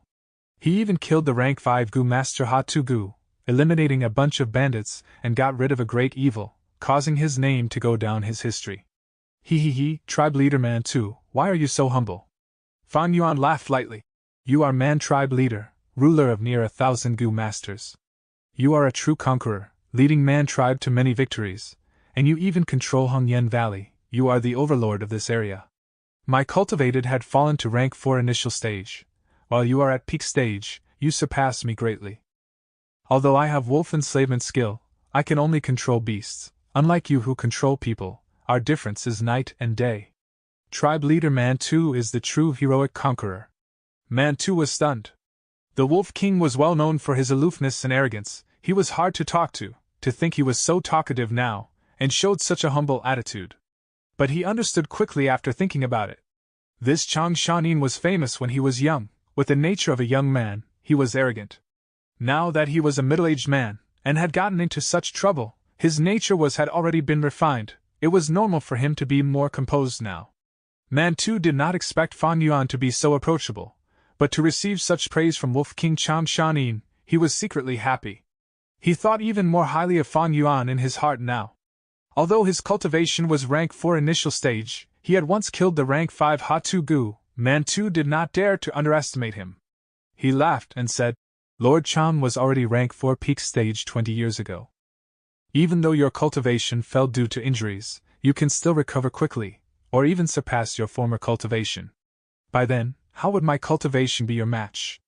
He even killed the rank 5 Gu Master Ha Tu Gu, eliminating a bunch of bandits, and got rid of a great evil, causing his name to go down his history. He, tribe leader Man Tu, why are you so humble? Fan Yuan laughed lightly. You are Man tribe leader, ruler of near 1,000 Gu Masters. You are a true conqueror, leading Man tribe to many victories, and you even control Hongyan Valley, you are the overlord of this area. My cultivated had fallen to rank 4 initial stage. While you are at peak stage, you surpass me greatly. Although I have wolf enslavement skill, I can only control beasts. Unlike you who control people, our difference is night and day. Tribe leader Man Tu is the true heroic conqueror. Man Tu was stunned. The Wolf King was well known for his aloofness and arrogance. He was hard to talk to think he was so talkative now, and showed such a humble attitude. But he understood quickly after thinking about it. This Changshanin was famous when he was young. With the nature of a young man, he was arrogant. Now that he was a middle-aged man, and had gotten into such trouble, his nature had already been refined. It was normal for him to be more composed now. Man Tu did not expect Fan Yuan to be so approachable, but to receive such praise from Wolf King Changshanin, he was secretly happy. He thought even more highly of Fan Yuan in his heart now. Although his cultivation was rank 4 initial stage, he had once killed the rank 5 Ha Tu Gu. Man Tu did not dare to underestimate him. He laughed and said, Lord Chang was already rank 4 peak stage 20 years ago. Even though your cultivation fell due to injuries, you can still recover quickly, or even surpass your former cultivation. By then, how would my cultivation be your match?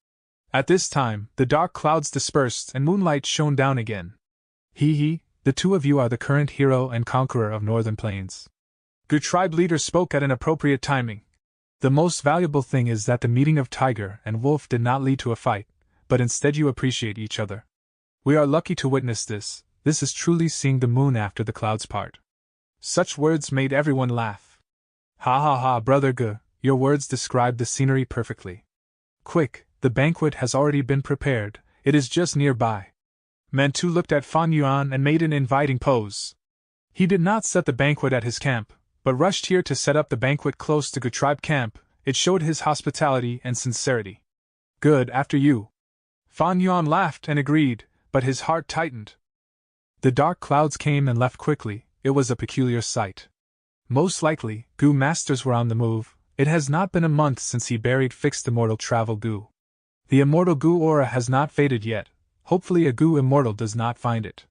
At this time, the dark clouds dispersed and moonlight shone down again. The two of you are the current hero and conqueror of Northern Plains. Gu tribe leader spoke at an appropriate timing. The most valuable thing is that the meeting of tiger and wolf did not lead to a fight, but instead you appreciate each other. We are lucky to witness this. This is truly seeing the moon after the clouds part. Such words made everyone laugh. Ha ha ha, brother Gu, your words describe the scenery perfectly. Quick, the banquet has already been prepared, it is just nearby. Man Tu looked at Fan Yuan and made an inviting pose. He did not set the banquet at his camp, but rushed here to set up the banquet close to Gu tribe camp. It showed his hospitality and sincerity. Good, after you. Fan Yuan laughed and agreed, but his heart tightened. The dark clouds came and left quickly. It was a peculiar sight. Most likely, Gu masters were on the move. It has not been a month since he buried fixed immortal travel Gu. The immortal Gu aura has not faded yet. Hopefully a Gu immortal does not find it.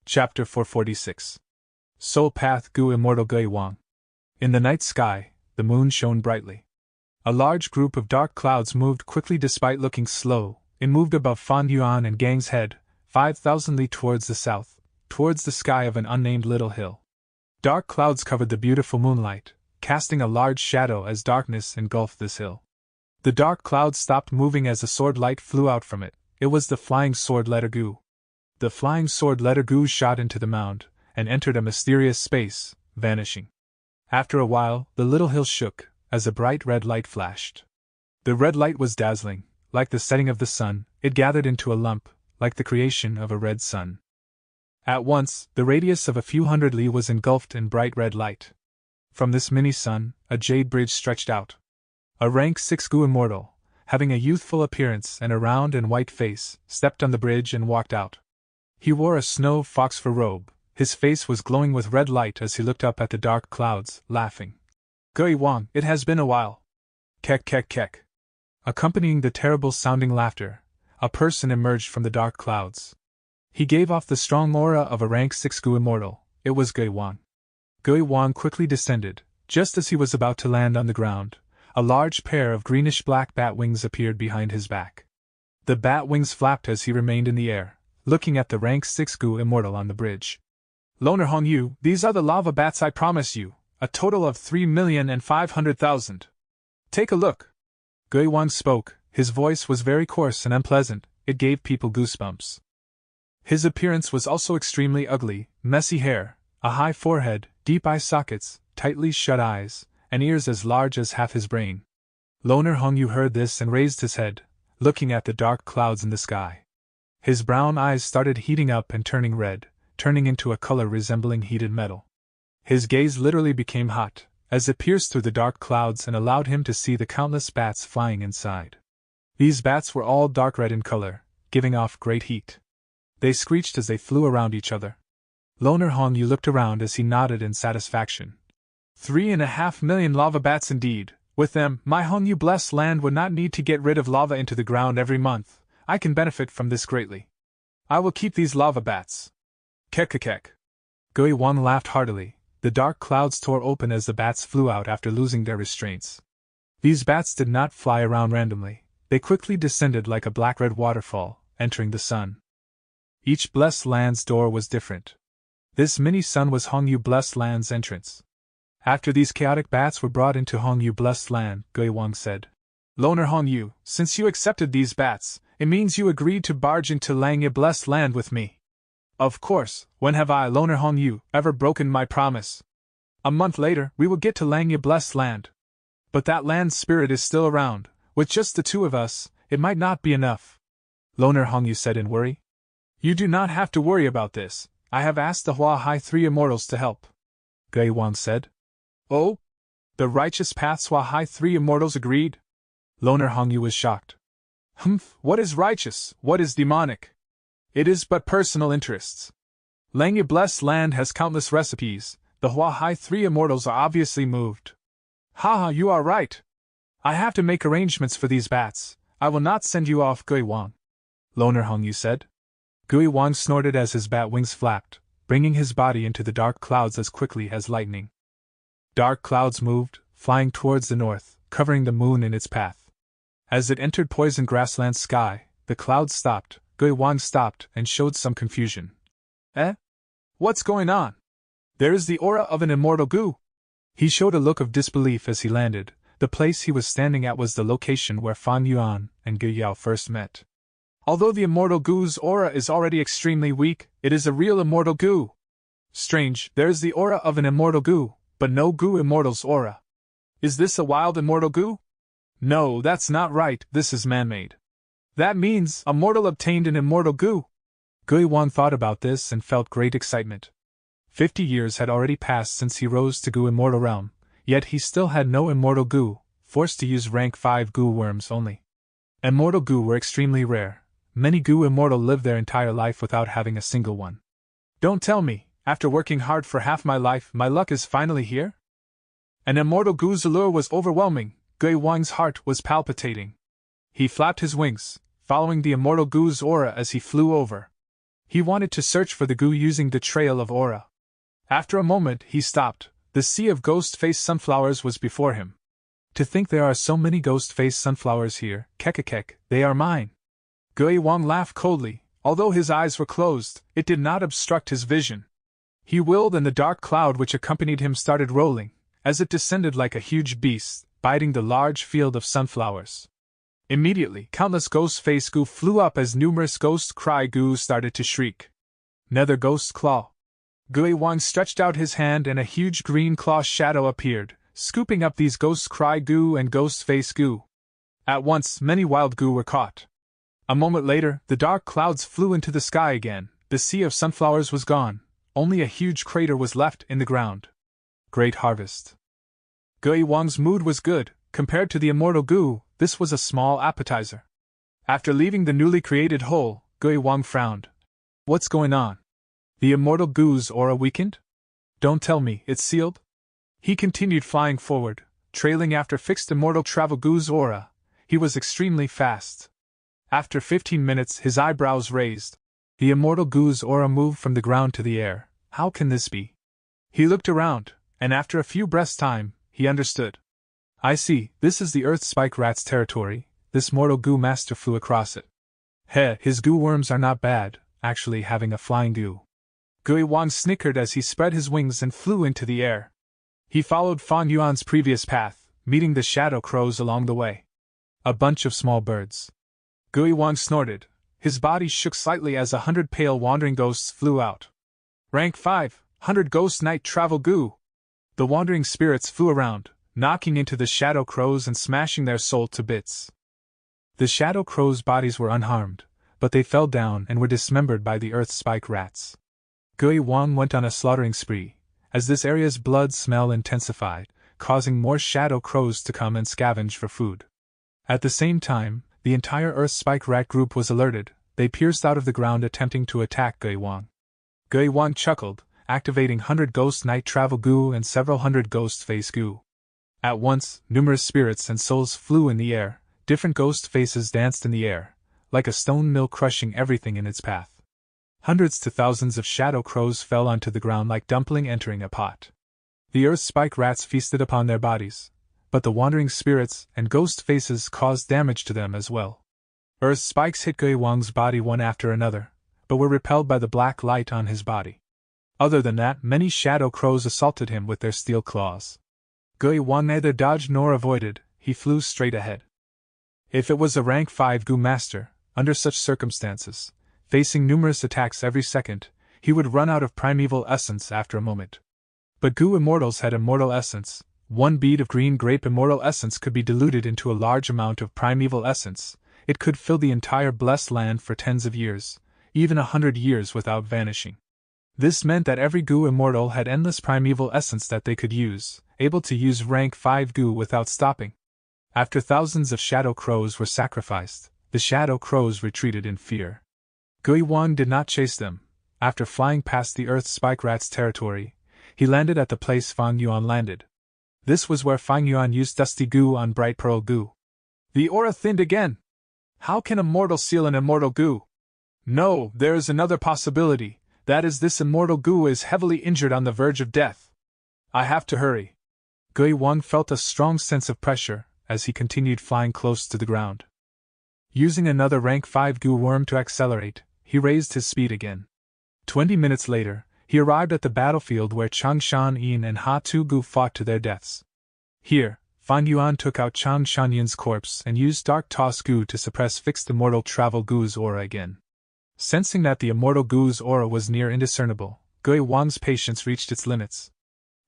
Chapter 446. Soul Path Gu Immortal Gui Wang. In the night sky, the moon shone brightly. A large group of dark clouds moved quickly despite looking slow. It moved above Fan Yuan and Gang's head, 5,000 li towards the south, towards the sky of an unnamed little hill. Dark clouds covered the beautiful moonlight, casting a large shadow as darkness engulfed this hill. The dark cloud stopped moving as a sword light flew out from it. It was the flying sword letter Gu. The flying sword letter Gu shot into the mound, and entered a mysterious space, vanishing. After a while, the little hill shook, as a bright red light flashed. The red light was dazzling, like the setting of the sun. It gathered into a lump, like the creation of a red sun. At once, the radius of a few hundred li was engulfed in bright red light. From this mini-sun, a jade bridge stretched out. A rank 6 Gu immortal, having a youthful appearance and a round and white face, stepped on the bridge and walked out. He wore a snow fox fur robe. His face was glowing with red light as he looked up at the dark clouds, laughing. Gui Wang, it has been a while. Kek kek kek. Accompanying the terrible-sounding laughter, a person emerged from the dark clouds. He gave off the strong aura of a rank 6 Gu immortal. It was Gui Wang. Gui Wang quickly descended. Just as he was about to land on the ground, a large pair of greenish-black bat wings appeared behind his back. The bat wings flapped as he remained in the air, looking at the rank 6 Gu immortal on the bridge. Loner Hongyu, these are the lava bats I promise you, a total of 3,500,000. Take a look. Gui Wang spoke. His voice was very coarse and unpleasant. It gave people goosebumps. His appearance was also extremely ugly: messy hair, a high forehead, deep eye sockets, tightly shut eyes, and ears as large as half his brain. Loner Hongyu heard this and raised his head, looking at the dark clouds in the sky. His brown eyes started heating up and turning red, turning into a color resembling heated metal. His gaze literally became hot, as it pierced through the dark clouds and allowed him to see the countless bats flying inside. These bats were all dark red in color, giving off great heat. They screeched as they flew around each other. Loner Hongyu looked around as he nodded in satisfaction. 3.5 million lava bats indeed. With them, my Hongyu blessed land would not need to get rid of lava into the ground every month. I can benefit from this greatly. I will keep these lava bats. Kek. Gui Wang laughed heartily. The dark clouds tore open as the bats flew out after losing their restraints. These bats did not fly around randomly. They quickly descended like a black-red waterfall, entering the sun. Each blessed land's door was different. This mini-sun was Hongyu blessed land's entrance. After these chaotic bats were brought into Hongyu blessed land, Gui Wang said, Loner Hongyu, since you accepted these bats, it means you agreed to barge into Langya blessed land with me. Of course, when have I, Loner Hongyu, ever broken my promise? A month later, we will get to Langya blessed land. But that land's spirit is still around. With just the two of us, it might not be enough. Loner Hongyu said in worry. You do not have to worry about this. I have asked the Hua Hai 3 immortals to help. Gui Wang said. Oh? The righteous path's Hua Hai 3 immortals agreed? Loner Hongyu was shocked. What is righteous, what is demonic? It is but personal interests. Langya blessed land has countless recipes. The Hua Hai 3 immortals are obviously moved. Haha, you are right. I have to make arrangements for these bats. I will not send you off, Gui Wang. Loner Hongyu said. Gui Wang snorted as his bat wings flapped, bringing his body into the dark clouds as quickly as lightning. Dark clouds moved, flying towards the north, covering the moon in its path. As it entered poison grassland sky, the clouds stopped. Gui Wang stopped and showed some confusion. What's going on? There is the aura of an immortal Gu. He showed a look of disbelief as he landed. The place he was standing at was the location where Fan Yuan and Gu Yao first met. Although the immortal Gu's aura is already extremely weak, it is a real immortal Gu. Strange, there is the aura of an immortal Gu, but no Gu immortal's aura. Is this a wild immortal Gu? No, that's not right, this is man-made. That means a mortal obtained an immortal Gu. Gui Wang thought about this and felt great excitement. 50 years had already passed since he rose to Gu immortal realm, yet he still had no immortal Gu, forced to use rank 5 Gu worms only. Immortal Gu were extremely rare. many goo immortal live their entire life without having a single one. Don't tell me, after working hard for half my life, my luck is finally here? An immortal goo's allure was overwhelming. Gui Wang's heart was palpitating. He flapped his wings, following the immortal goo's aura as he flew over. He wanted to search for the goo using the trail of aura. After a moment, he stopped. The sea of ghost-faced sunflowers was before him. To think there are so many ghost-faced sunflowers here, kekekek, they are mine. Gui Wang laughed coldly. Although his eyes were closed, it did not obstruct his vision. He willed and the dark cloud which accompanied him started rolling, as it descended like a huge beast, biting the large field of sunflowers. Immediately, countless ghost-faced goo flew up as numerous ghost-cry goo started to shriek. Nether ghost claw. Gui Wang stretched out his hand and a huge green claw shadow appeared, scooping up these ghost-cry goo and ghost-face goo. At once, many wild goo were caught. A moment later, the dark clouds flew into the sky again, the sea of sunflowers was gone, only a huge crater was left in the ground. Great harvest. Gui Wang's mood was good. Compared to the immortal goo, this was a small appetizer. After leaving the newly created hole, Gui Wang frowned. What's going on? The immortal goo's aura weakened? Don't tell me it's sealed? He continued flying forward, trailing after fixed immortal travel goo's aura. He was extremely fast. After 15 minutes, his eyebrows raised. The immortal goo's aura moved from the ground to the air. How can this be? He looked around, and after a few breaths' time, he understood. I see, this is the Earth Spike Rat's territory. This mortal goo master flew across it. His goo worms are not bad, actually having a flying goo. Gui Wang snickered as he spread his wings and flew into the air. He followed Fang Yuan's previous path, meeting the shadow crows along the way. A bunch of small birds. Gui Wang snorted. His body shook slightly as 100 pale wandering ghosts flew out. Rank 5, 100 Ghost Night Travel Goo. The wandering spirits flew around, knocking into the shadow crows and smashing their soul to bits. The shadow crows' bodies were unharmed, but they fell down and were dismembered by the Earth Spike Rats. Gui Wang went on a slaughtering spree, as this area's blood smell intensified, causing more shadow crows to come and scavenge for food. At the same time, the entire Earth Spike Rat group was alerted. They pierced out of the ground attempting to attack Gui Wang. Gui Wang chuckled, activating 100 Ghost Night Travel Goo and several hundred Ghost Face Goo. At once, numerous spirits and souls flew in the air, different ghost faces danced in the air, like a stone mill crushing everything in its path. Hundreds to thousands of shadow crows fell onto the ground like dumpling entering a pot. The Earth Spike Rats feasted upon their bodies, but the wandering spirits and ghost faces caused damage to them as well. Earth spikes hit Gui Wang's body one after another, but were repelled by the black light on his body. Other than that, many shadow crows assaulted him with their steel claws. Gui Wang neither dodged nor avoided, he flew straight ahead. If it was a rank 5 Goo Master, under such circumstances, facing numerous attacks every second, he would run out of primeval essence after a moment. But Goo Immortals had immortal essence. 1 bead of green grape immortal essence could be diluted into a large amount of primeval essence. It could fill the entire blessed land for tens of years, even 100 years without vanishing. This meant that every Goo Immortal had endless primeval essence that they could use, able to use rank 5 Goo without stopping. After thousands of shadow crows were sacrificed, the shadow crows retreated in fear. Gui Wang did not chase them. After flying past the Earth Spike Rat's territory, he landed at the place Fang Yuan landed. This was where Fang Yuan used Dusty Goo on Bright Pearl Goo. The aura thinned again. How can a mortal seal an immortal Goo? No, there is another possibility, that is this immortal Goo is heavily injured on the verge of death. I have to hurry. Gui Wang felt a strong sense of pressure as he continued flying close to the ground. Using another rank 5 Goo worm to accelerate, he raised his speed again. 20 minutes later, he arrived at the battlefield where Changshan Yin and Ha Tu Gu fought to their deaths. Here, Fang Yuan took out Changshan Yin's corpse and used Dark Toss Goo to suppress fixed immortal travel Goo's aura again. Sensing that the immortal Goo's aura was near indiscernible, Gui Wang's patience reached its limits.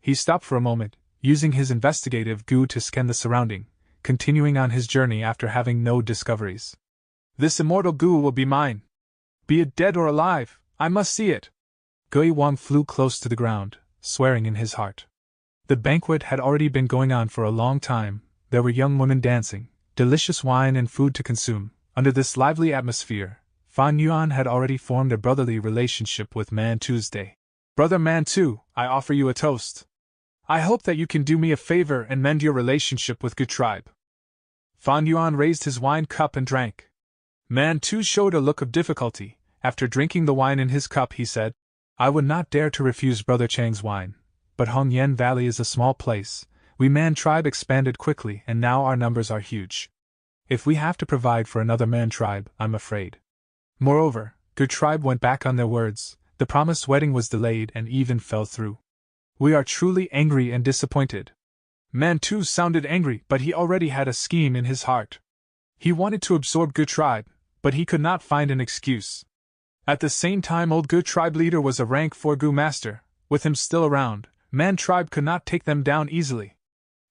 He stopped for a moment, using his investigative Goo to scan the surrounding, continuing on his journey after having no discoveries. This immortal Goo will be mine. Be it dead or alive, I must see it. Gui Wang flew close to the ground, swearing in his heart. The banquet had already been going on for a long time. There were young women dancing, delicious wine and food to consume. Under this lively atmosphere, Fan Yuan had already formed a brotherly relationship with Man Tuesday. Brother Man Tu, I offer you a toast. I hope that you can do me a favor and mend your relationship with Good Tribe. Fan Yuan raised his wine cup and drank. Man Tu showed a look of difficulty. After drinking the wine in his cup, he said, I would not dare to refuse Brother Chang's wine, but Hongyan Valley is a small place. We Man tribe expanded quickly and now our numbers are huge. If we have to provide for another Man tribe, I'm afraid. Moreover, Good Tribe went back on their words, the promised wedding was delayed and even fell through. We are truly angry and disappointed. Man Tu sounded angry, but he already had a scheme in his heart. He wanted to absorb Good Tribe, but he could not find an excuse. At the same time, old Good Tribe leader was a rank 4 Gu master. With him still around, Man tribe could not take them down easily.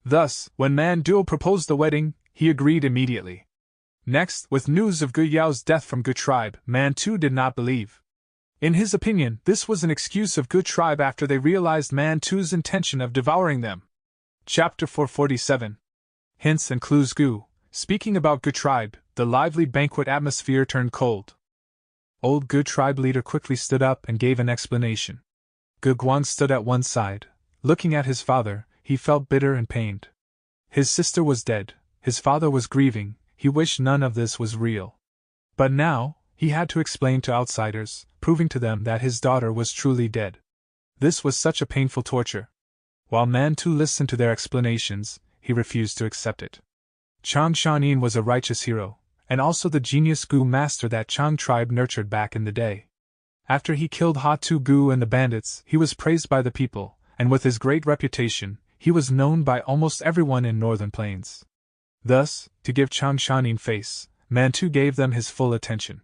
Thus, when Man Duo proposed the wedding, he agreed immediately. Next, with news of Gu Yao's death from Good Tribe, Man Tu did not believe. In his opinion, this was an excuse of Good Tribe after they realized Man Tu's intention of devouring them. Chapter 447. Hints and Clues. Gu. Speaking about Good Tribe, the lively banquet atmosphere turned cold. Old Good Tribe leader quickly stood up and gave an explanation. Gu Guang stood at one side. Looking at his father, he felt bitter and pained. His sister was dead, his father was grieving, he wished none of this was real. But now, he had to explain to outsiders, proving to them that his daughter was truly dead. This was such a painful torture. While Man Tu listened to their explanations, he refused to accept it. Chang Shanin was a righteous hero, and also the genius Gu master that Chang tribe nurtured back in the day. After he killed Ha Tu Gu and the bandits, he was praised by the people, and with his great reputation, he was known by almost everyone in Northern Plains. Thus, to give Chang Shanin face, Man Tu gave them his full attention.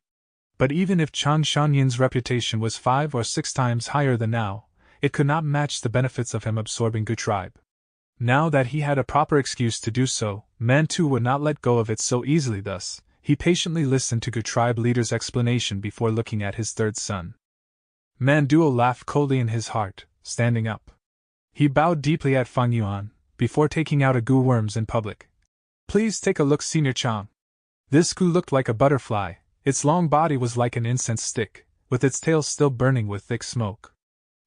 But even if Chang Shanin's reputation was 5 or 6 times higher than now, it could not match the benefits of him absorbing Good Tribe. Now that he had a proper excuse to do so, Man Tu would not let go of it so easily. Thus, he patiently listened to Good Tribe leader's explanation before looking at his third son. Man Duo laughed coldly in his heart, standing up. He bowed deeply at Fang Yuan, before taking out a Gu worms in public. Please take a look, Senior Chang. This Gu looked like a butterfly, its long body was like an incense stick, with its tail still burning with thick smoke.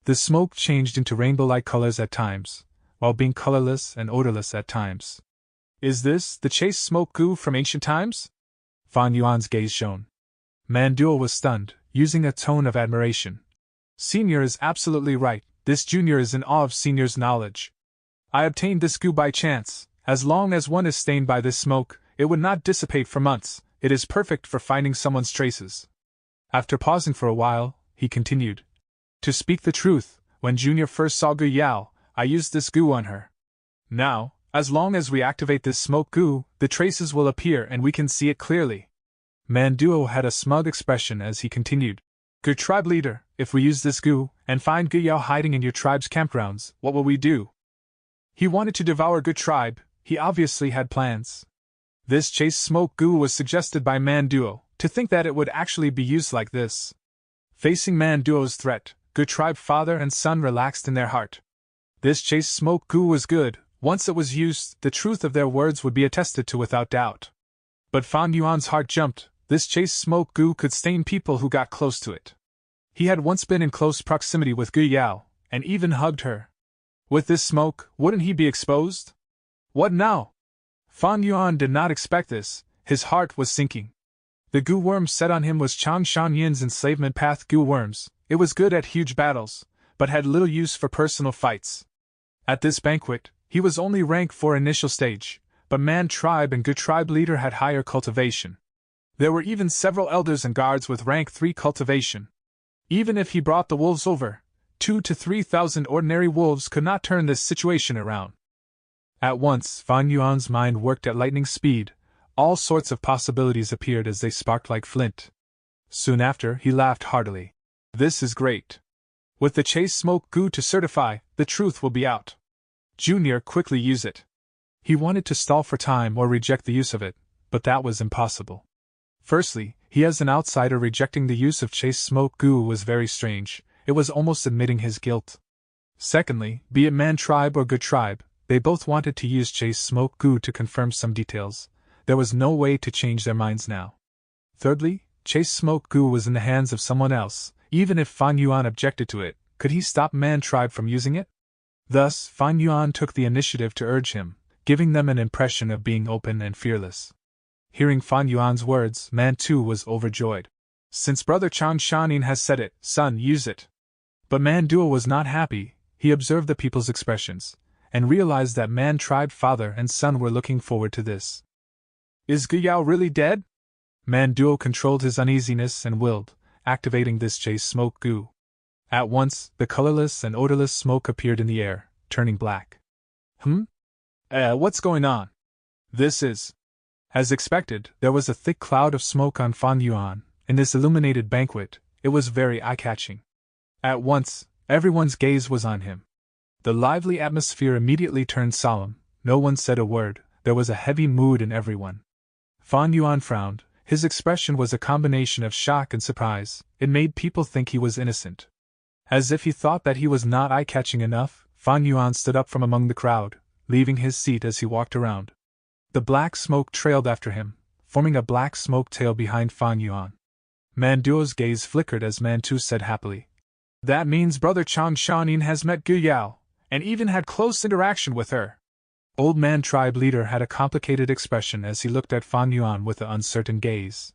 The smoke changed into rainbow-like colors at times, while being colorless and odorless at times. Is this the chase smoke Gu from ancient times? Fan Yuan's gaze shone. Man Duo was stunned, using a tone of admiration. Senior is absolutely right, this junior is in awe of Senior's knowledge. I obtained this Gu by chance, as long as one is stained by this smoke, it would not dissipate for months, it is perfect for finding someone's traces. After pausing for a while, he continued. To speak the truth, when Junior first saw Gu Yao, I used this Gu on her. Now, as long as we activate this smoke Gu, the traces will appear and we can see it clearly. Man Duo had a smug expression as he continued. Good tribe leader, if we use this Gu, and find Gu Yao hiding in your tribe's campgrounds, what will we do? He wanted to devour Good Tribe, he obviously had plans. This chase smoke Gu was suggested by Man Duo, to think that it would actually be used like this. Facing Man Duo's threat, Good Tribe father and son relaxed in their heart. This chase smoke Gu was good, once it was used, the truth of their words would be attested to without doubt. But Fan Yuan's heart jumped, this chase smoke Gu could stain people who got close to it. He had once been in close proximity with Gu Yao, and even hugged her. With this smoke, wouldn't he be exposed? What now? Fan Yuan did not expect this, his heart was sinking. The Gu worm set on him was Chang Shanyin's enslavement path Gu worms. It was good at huge battles, but had little use for personal fights. At this banquet, he was only rank 4 initial stage, but Man tribe and Good tribe leader had higher cultivation. There were even several elders and guards with rank 3 cultivation. Even if he brought the wolves over, 2,000 to 3,000 ordinary wolves could not turn this situation around. At once, Fan Yuan's mind worked at lightning speed. All sorts of possibilities appeared as they sparked like flint. Soon after, he laughed heartily. This is great. With the chase smoke Gu to certify, the truth will be out. Junior, quickly use it. He wanted to stall for time or reject the use of it, but that was impossible. Firstly, he as an outsider rejecting the use of chase smoke Gu was very strange, it was almost admitting his guilt. Secondly, be it Man tribe or Good tribe, they both wanted to use chase smoke Gu to confirm some details. There was no way to change their minds now. Thirdly, Chase Smoke Goo was in the hands of someone else. Even if Fan Yuan objected to it, could he stop Man Tribe from using it? Thus, Fan Yuan took the initiative to urge him, giving them an impression of being open and fearless. Hearing Fan Yuan's words, Man too was overjoyed. Since Brother Chang Shanin has said it, son, use it. But Man Duo was not happy. He observed the people's expressions, and realized that Man Tribe father and son were looking forward to this. Is Guyao really dead? Man Duo controlled his uneasiness and willed, activating this Chase Smoke Goo. At once, the colorless and odorless smoke appeared in the air, turning black. What's going on? This is... As expected, there was a thick cloud of smoke on Fan Yuan. In this illuminated banquet, it was very eye-catching. At once, everyone's gaze was on him. The lively atmosphere immediately turned solemn. No one said a word. There was a heavy mood in everyone. Fan Yuan frowned. His expression was a combination of shock and surprise. It made people think he was innocent. As if he thought that he was not eye-catching enough, Fan Yuan stood up from among the crowd, leaving his seat as he walked around. The black smoke trailed after him, forming a black smoke tail behind Fan Yuan. Manduo's gaze flickered as Mantu said happily, "That means Brother Chang Shanin has met Guyao, and even had close interaction with her." Old Man Tribe leader had a complicated expression as he looked at Fan Yuan with an uncertain gaze.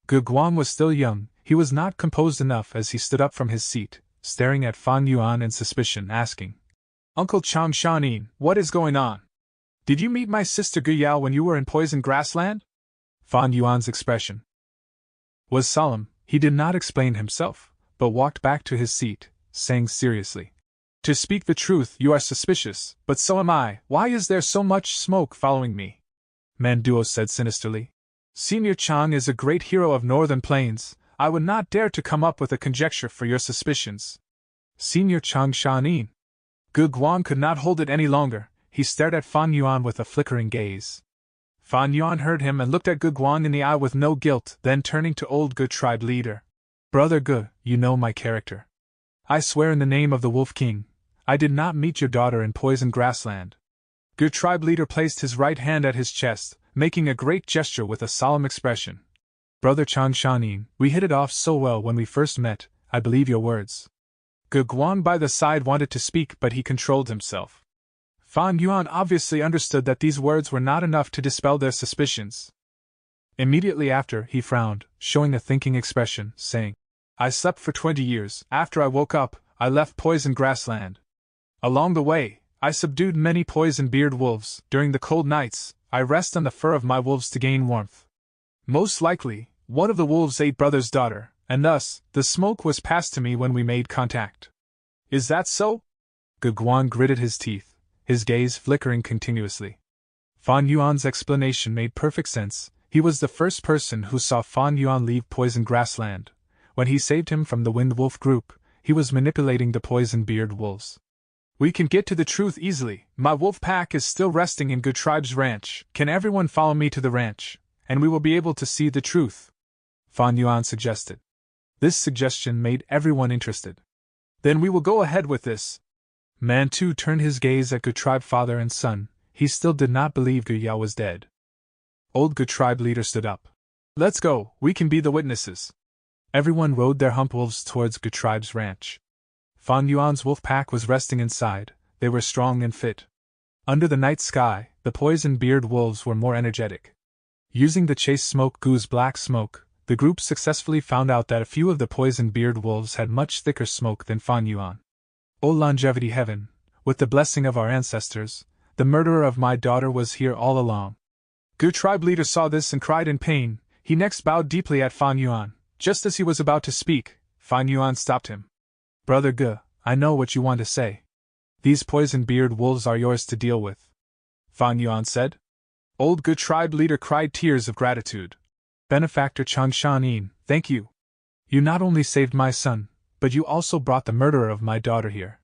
Gu Guang was still young. He was not composed enough as he stood up from his seat, staring at Fan Yuan in suspicion, asking, "Uncle Chang Shanin, what is going on? Did you meet my sister Guyao when you were in Poison Grassland?" Fan Yuan's expression was solemn. He did not explain himself, but walked back to his seat, saying seriously, "To speak the truth, you are suspicious, but so am I. Why is there so much smoke following me?" Manduo said sinisterly, "Senior Chang is a great hero of Northern Plains. I would not dare to come up with a conjecture for your suspicions." Senior Chang Shanin. Gu Guang could not hold it any longer. He stared at Fan Yuan with a flickering gaze. Fan Yuan heard him and looked at Gu Guang in the eye with no guilt, then turning to old Gu tribe leader. "Brother Gu, you know my character. I swear in the name of the Wolf King, I did not meet your daughter in Poison Grassland." Gu tribe leader placed his right hand at his chest, making a great gesture with a solemn expression. "Brother Chang Shanin, we hit it off so well when we first met, I believe your words." Gu Guang by the side wanted to speak, but he controlled himself. Fan Yuan obviously understood that these words were not enough to dispel their suspicions. Immediately after, he frowned, showing a thinking expression, saying, "I slept for 20 years. After I woke up, I left Poison Grassland. Along the way, I subdued many poison-beard wolves. During the cold nights, I rest on the fur of my wolves to gain warmth. Most likely, one of the wolves ate Brother's daughter, and thus, the smoke was passed to me when we made contact. Is that so?" Gu Guang gritted his teeth, his gaze flickering continuously. Fan Yuan's explanation made perfect sense. He was the first person who saw Fan Yuan leave Poison Grassland. When he saved him from the Wind Wolf group, he was manipulating the poison-beard wolves. "We can get to the truth easily. My wolf pack is still resting in Good Tribe's ranch. Can everyone follow me to the ranch, and we will be able to see the truth?" Fan Yuan suggested. This suggestion made everyone interested. "Then we will go ahead with this." Mantu turned his gaze at Good Tribe father and son. He still did not believe Guyao was dead. Old Good Tribe leader stood up. "Let's go, we can be the witnesses." Everyone rode their hump wolves towards Good Tribe's ranch. Fan Yuan's wolf pack was resting inside. They were strong and fit. Under the night sky, the poison-beard wolves were more energetic. Using the Chase Smoke Goo's black smoke, the group successfully found out that a few of the poison-beard wolves had much thicker smoke than Fan Yuan. "O longevity heaven, with the blessing of our ancestors, the murderer of my daughter was here all along." Gu tribe leader saw this and cried in pain. He next bowed deeply at Fan Yuan. Just as he was about to speak, Fan Yuan stopped him. "Brother Gu, I know what you want to say. These poison-beard wolves are yours to deal with," Fan Yuan said. Old Gu tribe leader cried tears of gratitude. "Benefactor Chang Shanin, thank you. You not only saved my son, but you also brought the murderer of my daughter here.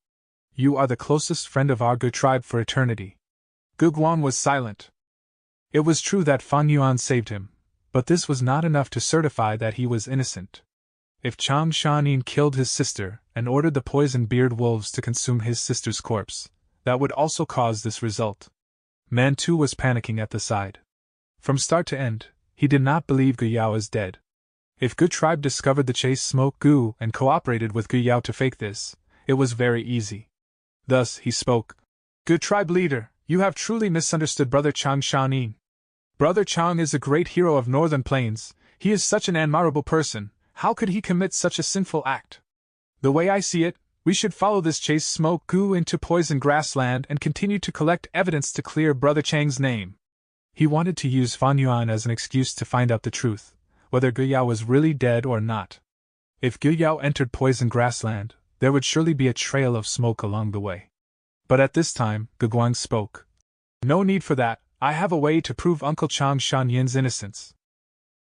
You are the closest friend of our Gu tribe for eternity." Gu Guang was silent. It was true that Fan Yuan saved him, but this was not enough to certify that he was innocent. If Chang Shanin killed his sister and ordered the poison-beard wolves to consume his sister's corpse, that would also cause this result. Mantu was panicking at the side. From start to end, he did not believe Guyao is dead. If Good Tribe discovered the chase smoke Gu and cooperated with Gu Yao to fake this, it was very easy. Thus, he spoke. Good Tribe leader, you have truly misunderstood Brother Chang Shanin. Brother Chang is a great hero of Northern Plains. He is such an admirable person. How could he commit such a sinful act? The way I see it, we should follow this chase smoke Gu into poison grassland and continue to collect evidence to clear Brother Chang's name. He wanted to use Fan Yuan as an excuse to find out the truth, whether Gu Yao was really dead or not. If Gu Yao entered poison grassland, there would surely be a trail of smoke along the way. But at this time, Gu Guang spoke. No need for that, I have a way to prove Uncle Chang Shan Yin's innocence.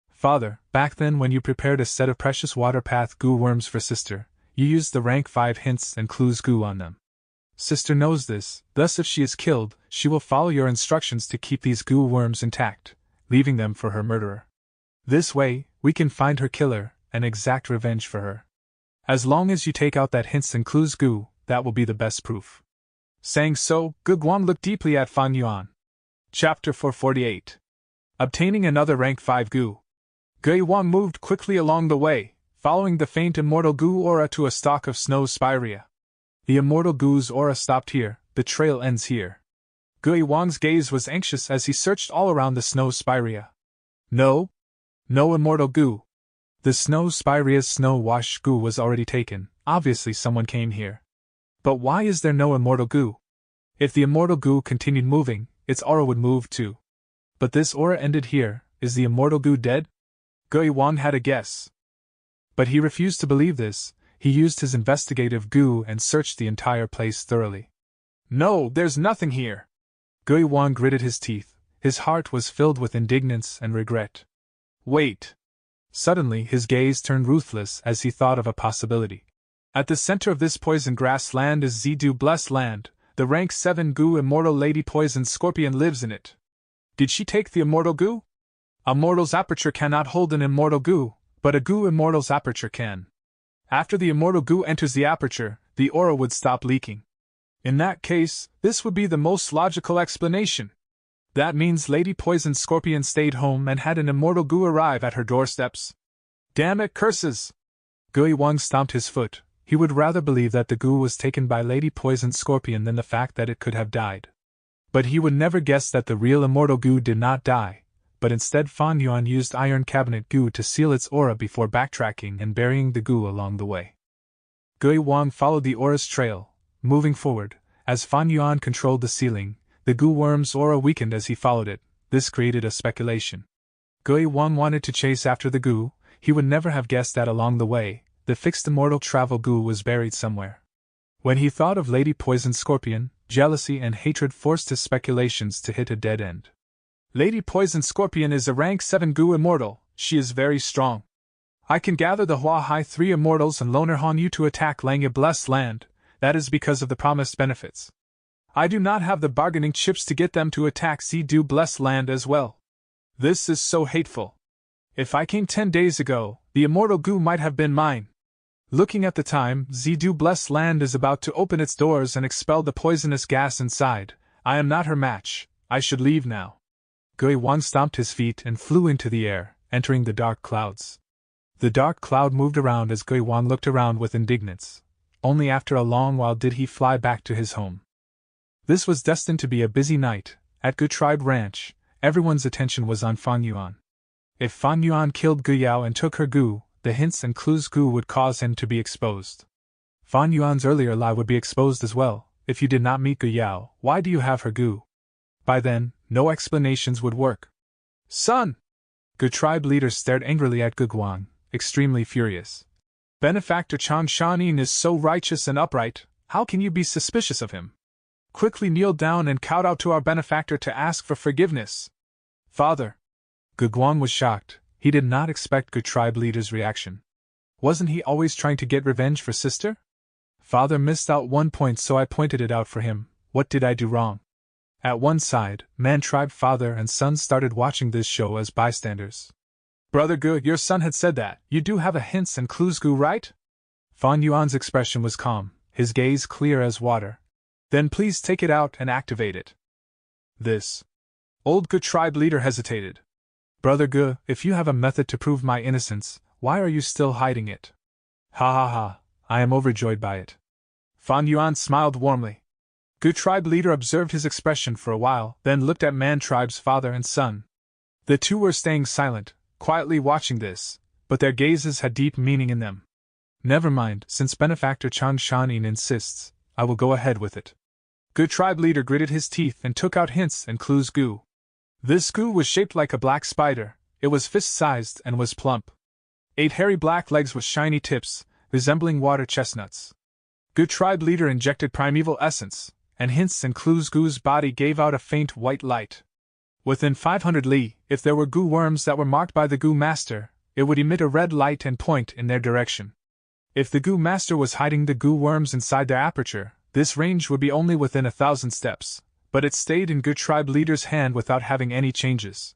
Father, back then when you prepared a set of precious water path Gu worms for Sister, you used the rank 5 hints and clues Gu on them. Sister knows this, thus if she is killed, she will follow your instructions to keep these Gu worms intact, leaving them for her murderer. This way, we can find her killer and exact revenge for her. As long as you take out that hints and clues Gu, that will be the best proof. Saying so, Gu Guang looked deeply at Fan Yuan. Chapter 448. Obtaining another rank 5 Gu. Gu Wang moved quickly along the way, following the faint immortal Gu aura to a stalk of snow spirea. The immortal Gu's aura stopped here, the trail ends here. Gu Wang's gaze was anxious as he searched all around the snow spirea. No immortal Gu. The snow spirea's snow-washed Gu was already taken, obviously someone came here. But why is there no immortal Gu? If the immortal Gu continued moving, its aura would move too. But this aura ended here, is the immortal Gu dead? Gu Wang had a guess. But he refused to believe this. He used his investigative Gu and searched the entire place thoroughly. No, there's nothing here. Gu Wang gritted his teeth. His heart was filled with indignance and regret. Wait. Suddenly his gaze turned ruthless as he thought of a possibility. At the center of this poison grass land is Zidu Blessed Land. The rank 7 Gu immortal Lady Poison Scorpion lives in it. Did she take the immortal Gu? A mortal's aperture cannot hold an immortal Gu, but a Gu immortal's aperture can. After the immortal Gu enters the aperture, the aura would stop leaking. In that case, this would be the most logical explanation. That means Lady Poison Scorpion stayed home and had an immortal Gu arrive at her doorsteps. Damn it, curses! Gu Wang stomped his foot. He would rather believe that the Gu was taken by Lady Poison Scorpion than the fact that it could have died. But he would never guess that the real immortal Gu did not die, but instead Fan Yuan used Iron Cabinet Gu to seal its aura before backtracking and burying the Gu along the way. Gu Wang followed the aura's trail, moving forward. As Fan Yuan controlled the sealing, the Gu worm's aura weakened as he followed it. This created a speculation. Gu Wang wanted to chase after the Gu. He would never have guessed that along the way, the fixed immortal travel Gu was buried somewhere. When he thought of Lady Poison Scorpion, jealousy and hatred forced his speculations to hit a dead end. Lady Poison Scorpion is a rank 7 Gu immortal. She is very strong. I can gather the Hua Hai 3 immortals and Loner Han Yu to attack Langya Blessed Land. That is because of the promised benefits. I do not have the bargaining chips to get them to attack Zidu Blessed Land as well. This is so hateful. If I came 10 days ago, the immortal Gu might have been mine. Looking at the time, Zidu Blessed Land is about to open its doors and expel the poisonous gas inside. I am not her match. I should leave now. Gu Wang stomped his feet and flew into the air, entering the dark clouds. The dark cloud moved around as Gu Wang looked around with indignance. Only after a long while did he fly back to his home. This was destined to be a busy night. At Gu Tribe Ranch, everyone's attention was on Fan Yuan. If Fan Yuan killed Gu Yao and took her Gu, the hints and clues Gu would cause him to be exposed. Fan Yuan's earlier lie would be exposed as well. If you did not meet Gu Yao, why do you have her Gu? By then, no explanations would work. Son! Gu Tribe leader stared angrily at Gu Guang, extremely furious. Benefactor Chan Shanin is so righteous and upright, how can you be suspicious of him? Quickly kneel down and kowtow to our benefactor to ask for forgiveness. Father! Gu Guang was shocked. He did not expect Gu Tribe leader's reaction. Wasn't he always trying to get revenge for Sister? Father missed out one point, so I pointed it out for him. What did I do wrong? At one side, Man Tribe father and son started watching this show as bystanders. Brother Gu, your son had said that. You do have a hints and clues Gu, right? Fan Yuan's expression was calm, his gaze clear as water. Then please take it out and activate it. This. Old Gu Tribe leader hesitated. Brother Gu, if you have a method to prove my innocence, Why are you still hiding it? Ha ha ha, I am overjoyed by it. Fan Yuan smiled warmly. Gu tribe leader observed his expression for a while, then looked at Man tribe's father and son. The two were staying silent, quietly watching this, but their gazes had deep meaning in them. Never mind, since benefactor Chang Shanin insists, I will go ahead with it. Gu tribe leader gritted his teeth and took out hints and clues. Gu. This Gu was shaped like a black spider, it was fist-sized and was plump. 8 hairy black legs with shiny tips, resembling water chestnuts. Gu tribe leader injected primeval essence, and hints and clues. Gu's body gave out a faint white light. Within 500 li, if there were Gu worms that were marked by the Gu master, it would emit a red light and point in their direction. If the Gu master was hiding the Gu worms inside their aperture, this range would be only within 1,000 steps, but it stayed in Gu tribe leader's hand without having any changes.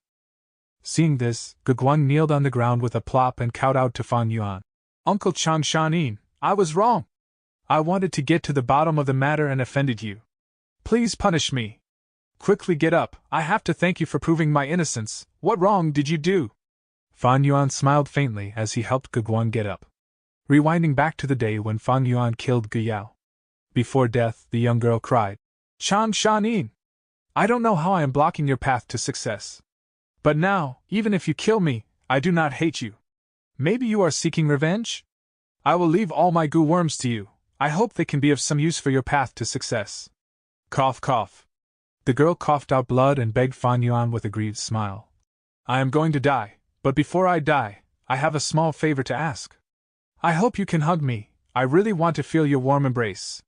Seeing this, Gu Guang kneeled on the ground with a plop and cowed out to Fan Yuan. Uncle Chang Shanin, I was wrong. I wanted to get to the bottom of the matter and offended you. Please punish me. Quickly get up, I have to thank you for proving my innocence. What wrong did you do? Fan Yuan smiled faintly as he helped Gu Guang get up. Rewinding back to the day when Fan Yuan killed Gu Yao. Before death, the young girl cried, Chang Shanin! I don't know how I am blocking your path to success. But now, even if you kill me, I do not hate you. Maybe you are seeking revenge? I will leave all my Gu worms to you. I hope they can be of some use for your path to success. Cough, cough. The girl coughed out blood and begged Fan Yuan with a grieved smile. I am going to die, but before I die, I have a small favor to ask. I hope you can hug me, I really want to feel your warm embrace.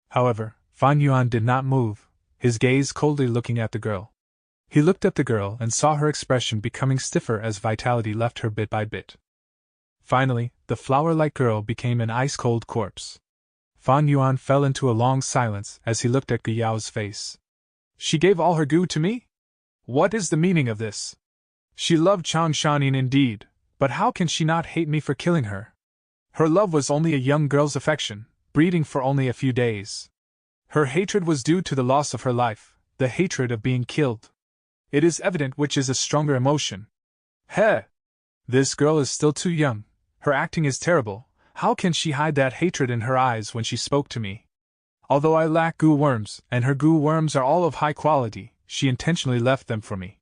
However, Fan Yuan did not move, his gaze coldly looking at the girl. He looked at the girl and saw her expression becoming stiffer as vitality left her bit by bit. Finally, the flower-like girl became an ice-cold corpse. Fan Yuan fell into a long silence as he looked at Gu Yao's face. She gave all her Gu to me? What is the meaning of this? She loved Chang Shanin indeed, but how can she not hate me for killing her? Her love was only a young girl's affection, breeding for only a few days. Her hatred was due to the loss of her life, the hatred of being killed. It is evident which is a stronger emotion. Heh! This girl is still too young, her acting is terrible, how can she hide that hatred in her eyes when she spoke to me? Although I lack Gu worms, and her Gu worms are all of high quality, she intentionally left them for me.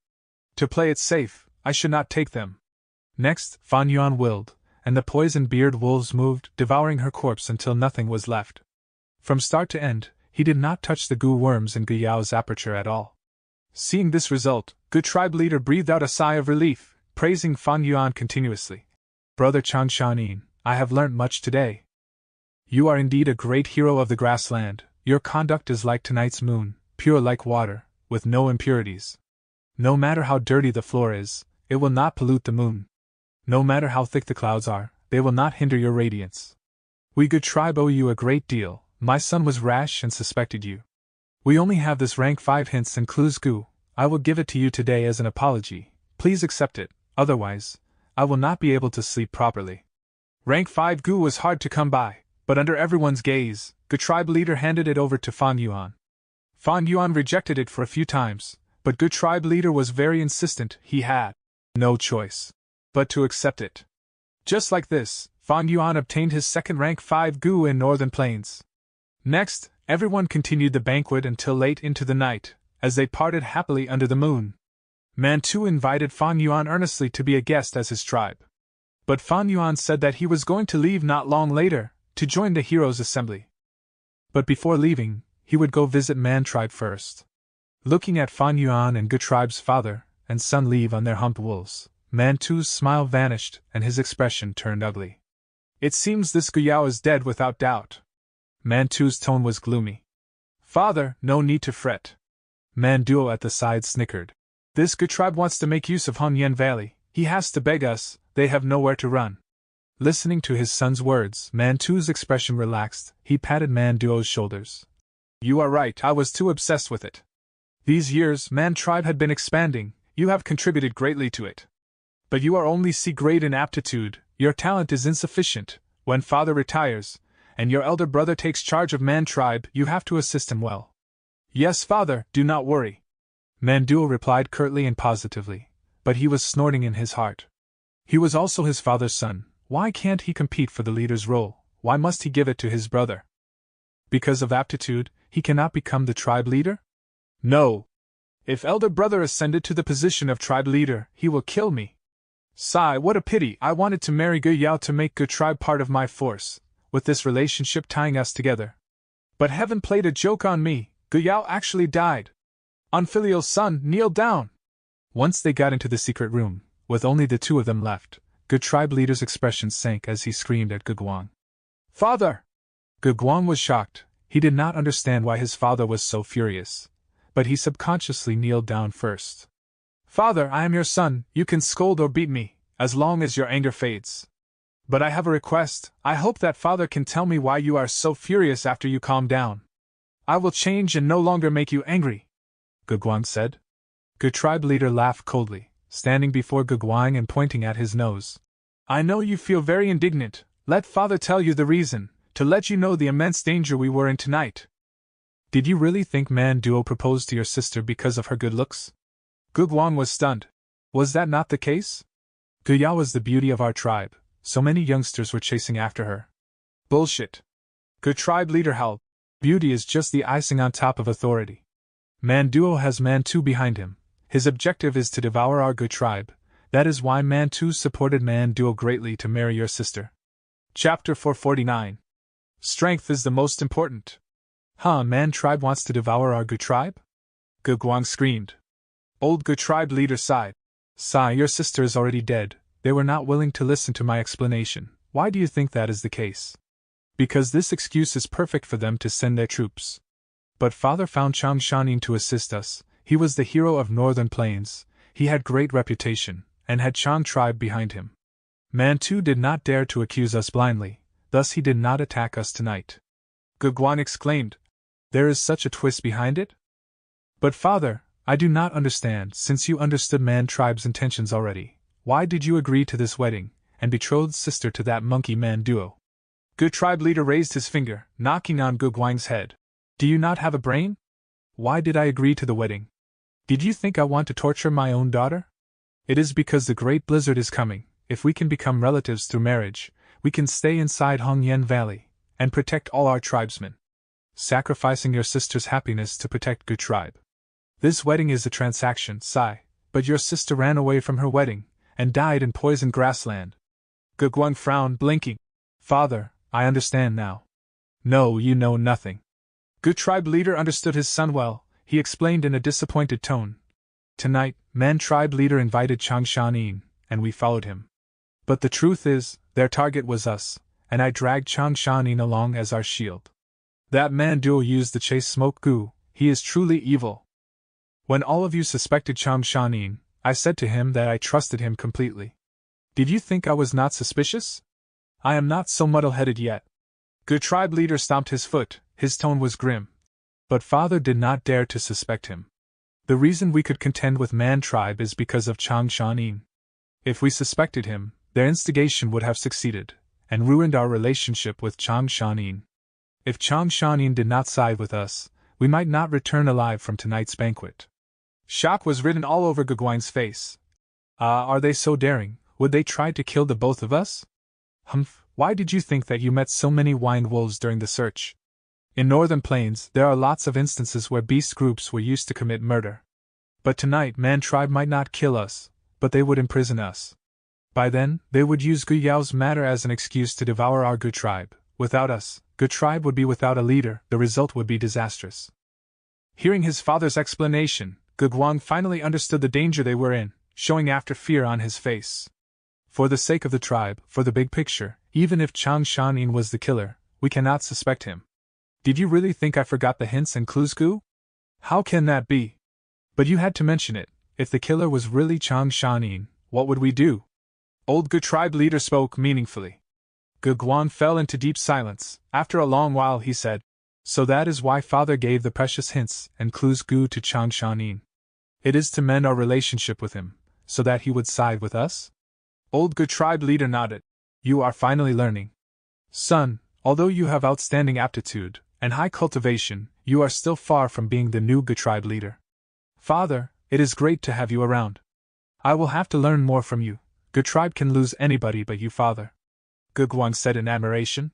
To play it safe, I should not take them. Next, Fan Yuan willed, and the poison-beard wolves moved, devouring her corpse until nothing was left. From start to end, he did not touch the Gu worms in Gu Yao's aperture at all. Seeing this result, Gu tribe leader breathed out a sigh of relief, praising Fan Yuan continuously. Brother Chang Shanin, I have learnt much today. You are indeed a great hero of the grassland, your conduct is like tonight's moon, pure like water, with no impurities. No matter how dirty the floor is, it will not pollute the moon. No matter how thick the clouds are, they will not hinder your radiance. We Gu tribe owe you a great deal, my son was rash and suspected you. We only have this rank 5 hints and clues Gu, I will give it to you today as an apology, please accept it, otherwise, I will not be able to sleep properly. Rank 5 Gu was hard to come by, but under everyone's gaze, Gu tribe leader handed it over to Fan Yuan. Fan Yuan rejected it for a few times, but Gu tribe leader was very insistent, he had no choice but to accept it. Just like this, Fan Yuan obtained his second rank 5 Gu in Northern Plains. Next, everyone continued the banquet until late into the night, as they parted happily under the moon. Mantu invited Fan Yuan earnestly to be a guest as his tribe. But Fan Yuan said that he was going to leave not long later, to join the heroes' assembly. But before leaving, he would go visit Man tribe first. Looking at Fan Yuan and Gu tribe's father and son leave on their humped wolves, Mantu's smile vanished and his expression turned ugly. It seems this Gu Yao is dead without doubt. Mantu's tone was gloomy. Father, no need to fret. Manduo at the side snickered. This Gu tribe wants to make use of Hunyan Valley, he has to beg us, they have nowhere to run. Listening to his son's words, Mantu's expression relaxed, he patted Manduo's shoulders. You are right, I was too obsessed with it. These years, Man tribe had been expanding, you have contributed greatly to it. But you are only C-grade in aptitude, your talent is insufficient. When father retires, and your elder brother takes charge of Man tribe, you have to assist him well. Yes, father, do not worry. Manduo replied curtly and positively, but he was snorting in his heart. He was also his father's son, Why can't he compete for the leader's role? Why must he give it to his brother? Because of aptitude, he cannot become the tribe leader? No. If elder brother ascended to the position of tribe leader, he will kill me. Sigh, what a pity. I wanted to marry Gu Yao to make Gu tribe part of my force, with this relationship tying us together. But heaven played a joke on me. Gu Yao actually died. Unfilial son, kneel down. Once they got into the secret room, with only the two of them left, Gu tribe leader's expression sank as he screamed at Gu Guang. Father! Gu Guang was shocked. He did not understand why his father was so furious, but he subconsciously kneeled down first. Father, I am your son, you can scold or beat me, as long as your anger fades. But I have a request. I hope that father can tell me why you are so furious after you calm down. I will change and no longer make you angry, Gu Guang said. Gu tribe leader laughed coldly, standing before Gu Guang and pointing at his nose. I know you feel very indignant. Let father tell you the reason, to let you know the immense danger we were in tonight. Did you really think Man Duo proposed to your sister because of her good looks? Gu Guang was stunned. Was that not the case? Gu Yao was the beauty of our tribe. So many youngsters were chasing after her. Bullshit. Gu tribe leader howled. Beauty is just the icing on top of authority. Man Duo has Man 2 behind him. His objective is to devour our Gu tribe. That is why Man 2 supported Man Duo greatly to marry your sister. Chapter 449. Strength is the most important. Man tribe wants to devour our Gu tribe? Gu Guang screamed. Old Gu tribe leader sighed. Sigh, your sister is already dead. They were not willing to listen to my explanation. Why do you think that is the case? Because this excuse is perfect for them to send their troops. But father found Chang Shanin to assist us. He was the hero of Northern Plains. He had great reputation, and had Chang tribe behind him. Man 2 did not dare to accuse us blindly, thus he did not attack us tonight. Gu Guang exclaimed. There is such a twist behind it? But father, I do not understand. Since you understood Man tribe's intentions already, why did you agree to this wedding, and betroth sister to that monkey Man Duo? Gu tribe leader raised his finger, knocking on Gu Guang's head. Do you not have a brain? Why did I agree to the wedding? Did you think I want to torture my own daughter? It is because the great blizzard is coming. If we can become relatives through marriage, we can stay inside Hongyan Valley, and protect all our tribesmen. Sacrificing your sister's happiness to protect Gu tribe. This wedding is a transaction, sigh, but your sister ran away from her wedding, and died in poisoned grassland. Gu Guang frowned, blinking. Father, I understand now. No, you know nothing. Gu tribe leader understood his son well. He explained in a disappointed tone. Tonight, Man tribe leader invited Chang Shanin, and we followed him. But the truth is, their target was us, and I dragged Chang Shanin along as our shield. That Man Duo used the chase smoke Gu. He is truly evil. When all of you suspected Chang Shanin, I said to him that I trusted him completely. Did you think I was not suspicious? I am not so muddle-headed yet. Gu tribe leader stomped his foot. His tone was grim. But father did not dare to suspect him. The reason we could contend with Man tribe is because of Chang Shanin. If we suspected him, their instigation would have succeeded, and ruined our relationship with Chang Shanin. If Chang Shanin did not side with us, we might not return alive from tonight's banquet. Shock was written all over Gu Guang's face. Are they so daring? Would they try to kill the both of us? Humph, why did you think that you met so many wild wolves during the search? In Northern Plains, there are lots of instances where beast groups were used to commit murder. But tonight Man tribe might not kill us, but they would imprison us. By then, they would use Gu Yao's matter as an excuse to devour our Gu tribe. Without us, Gu tribe would be without a leader. The result would be disastrous. Hearing his father's explanation, Gu Guang finally understood the danger they were in, showing after fear on his face. For the sake of the tribe, for the big picture, even if Chang Shanin was the killer, we cannot suspect him. Did you really think I forgot the hints and clues, Gu? How can that be? But you had to mention it. If the killer was really Chang Shanin, what would we do? Old Gu tribe leader spoke meaningfully. Gu Guang fell into deep silence. After a long while he said, So that is why father gave the precious hints and clues Gu to Chang Shanin. It is to mend our relationship with him, so that he would side with us? Old Gu tribe leader nodded. You are finally learning. Son, although you have outstanding aptitude and high cultivation, you are still far from being the new Gu tribe leader. Father, it is great to have you around. I will have to learn more from you. Gu tribe can lose anybody but you, father. Ge Guang said in admiration.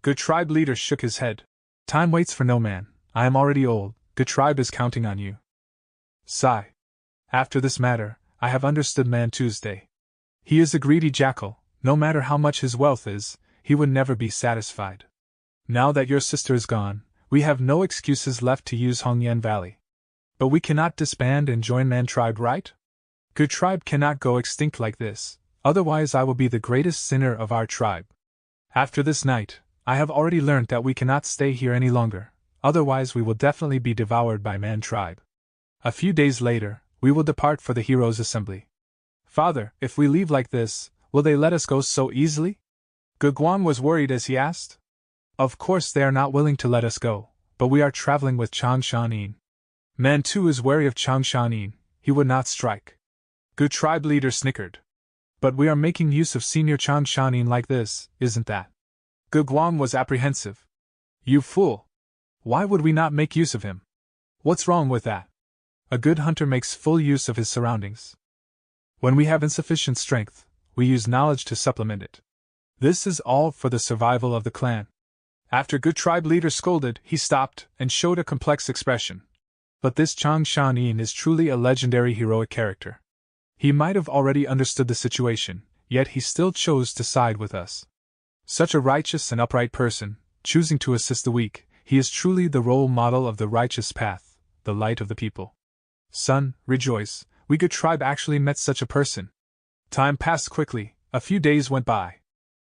Good tribe leader shook his head. Time waits for no man. I am already old. Good tribe is counting on you. Sigh. After this matter, I have understood Man Tuesday. He is a greedy jackal. No matter how much his wealth is, he would never be satisfied. Now that your sister is gone, we have no excuses left to use Hongyan Valley. But we cannot disband and join Man Tribe, right? Good tribe cannot go extinct like this, otherwise I will be the greatest sinner of our tribe. After this night, I have already learned that we cannot stay here any longer, otherwise we will definitely be devoured by Man Tribe. A few days later, we will depart for the Heroes' Assembly. Father, if we leave like this, will they let us go so easily? Ge Guang was worried as he asked. Of course they are not willing to let us go, but we are traveling with Chang Shanin. Man too is wary of Chang Shanin, he would not strike. Good tribe leader snickered. But we are making use of Senior Chang Shanin like this, isn't that? Ge Guang was apprehensive. You fool! Why would we not make use of him? What's wrong with that? A good hunter makes full use of his surroundings. When we have insufficient strength, we use knowledge to supplement it. This is all for the survival of the clan. After good tribe leader scolded, he stopped and showed a complex expression. But this Chang Shanin is truly a legendary heroic character. He might have already understood the situation, yet he still chose to side with us. Such a righteous and upright person, choosing to assist the weak, he is truly the role model of the righteous path, the light of the people. Son, rejoice, we good tribe actually met such a person. Time passed quickly, a few days went by.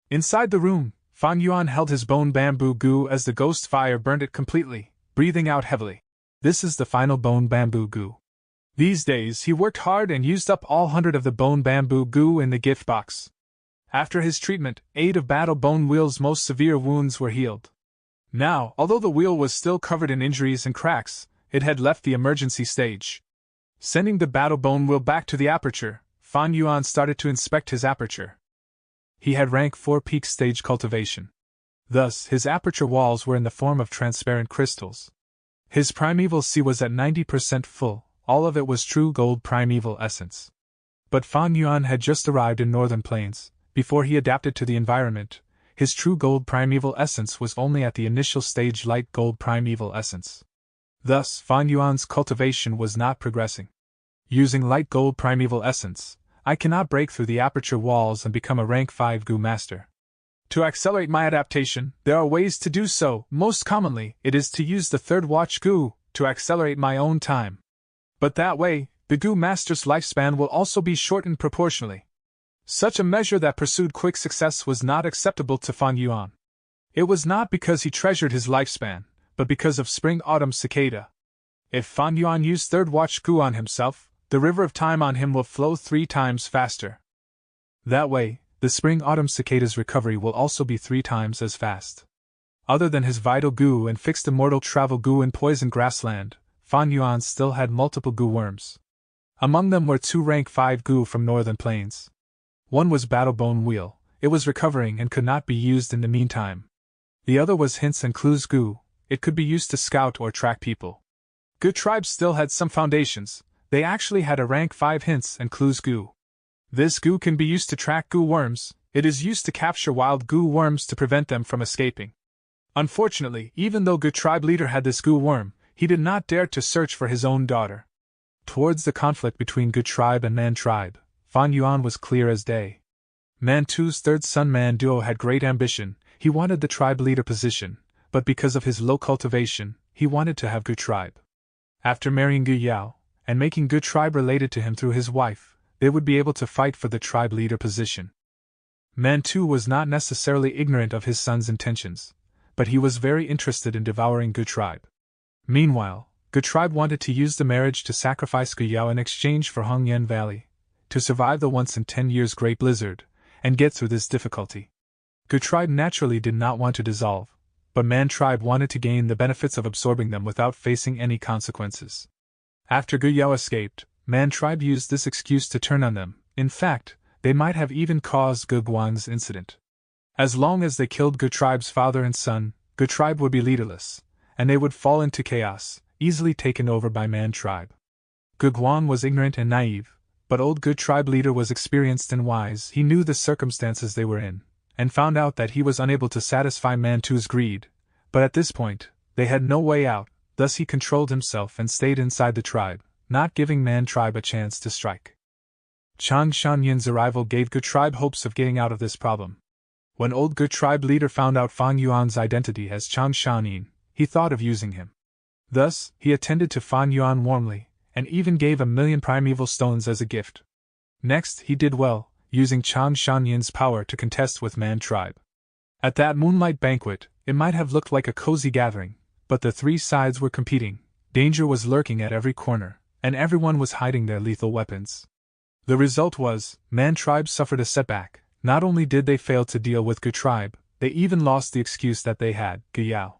Inside the room, Fan Yuan held his bone bamboo goo as the ghost fire burned it completely, breathing out heavily. This is the final bone bamboo goo. These days he worked hard and used up all 100 of the bone bamboo goo in the gift box. After his treatment, 8 of Battle Bone Wheel's most severe wounds were healed. Now, although the wheel was still covered in injuries and cracks, it had left the emergency stage. Sending the Battle Bone Wheel back to the aperture, Fan Yuan started to inspect his aperture. He had rank 4 peak stage cultivation. Thus, his aperture walls were in the form of transparent crystals. His primeval sea was at 90% full, all of it was true gold primeval essence. But Fan Yuan had just arrived in Northern Plains. Before he adapted to the environment, his true gold primeval essence was only at the initial stage light gold primeval essence. Thus, Fan Yuan's cultivation was not progressing. Using light gold primeval essence, I cannot break through the aperture walls and become a rank 5 goo master. To accelerate my adaptation, there are ways to do so. Most commonly, it is to use the third watch goo to accelerate my own time. But that way, the goo master's lifespan will also be shortened proportionally. Such a measure that pursued quick success was not acceptable to Fan Yuan. It was not because he treasured his lifespan, but because of spring-autumn cicada. If Fan Yuan used third watch goo on himself, the river of time on him will flow 3 times faster. That way, the spring-autumn cicada's recovery will also be 3 times as fast. Other than his vital goo and fixed immortal travel goo in poison grassland, Fan Yuan still had multiple goo worms. Among them were 2 rank 5 goo from Northern Plains. One was Battle Bone Wheel, it was recovering and could not be used in the meantime. The other was Hints and Clues goo, it could be used to scout or track people. Good tribes still had some foundations, they actually had a rank 5 Hints and Clues goo. This goo can be used to track goo worms, it is used to capture wild goo worms to prevent them from escaping. Unfortunately, even though Good tribe leader had this goo worm, he did not dare to search for his own daughter. Towards the conflict between Good tribe and Man tribe, Fan Yuan was clear as day. Mantu's third son Manduo had great ambition, he wanted the tribe leader position, but because of his low cultivation, he wanted to have Good tribe. After marrying Gu Yao, and making Good tribe related to him through his wife, they would be able to fight for the tribe leader position. Mantu was not necessarily ignorant of his son's intentions, but he was very interested in devouring Good tribe. Meanwhile, Good tribe wanted to use the marriage to sacrifice Gu Yao in exchange for Hongyan Valley, to survive the once in 10 years great blizzard, and get through this difficulty. Good tribe naturally did not want to dissolve, but Man tribe wanted to gain the benefits of absorbing them without facing any consequences. After Gu Yao escaped, Man tribe used this excuse to turn on them, in fact, they might have even caused Ge Guang's incident. As long as they killed Good tribe's father and son, Good tribe would be leaderless, and they would fall into chaos, easily taken over by Man tribe. Ge Guang was ignorant and naive, but old Good tribe leader was experienced and wise, he knew the circumstances they were in, and found out that he was unable to satisfy Mantu's greed, but at this point, they had no way out, thus he controlled himself and stayed inside the tribe, not giving Man tribe a chance to strike. Chang Shanyan's arrival gave Good tribe hopes of getting out of this problem. When old Good tribe leader found out Fan Yuan's identity as Chang Shanyin, he thought of using him. Thus, he attended to Fan Yuan warmly, and even gave 1,000,000 primeval stones as a gift. Next, he did well, using Chang Shanyin's power to contest with Man tribe. At that moonlight banquet, it might have looked like a cozy gathering, but the three sides were competing, danger was lurking at every corner, and everyone was hiding their lethal weapons. The result was, Man tribe suffered a setback. Not only did they fail to deal with Good tribe, they even lost the excuse that they had, Guyao.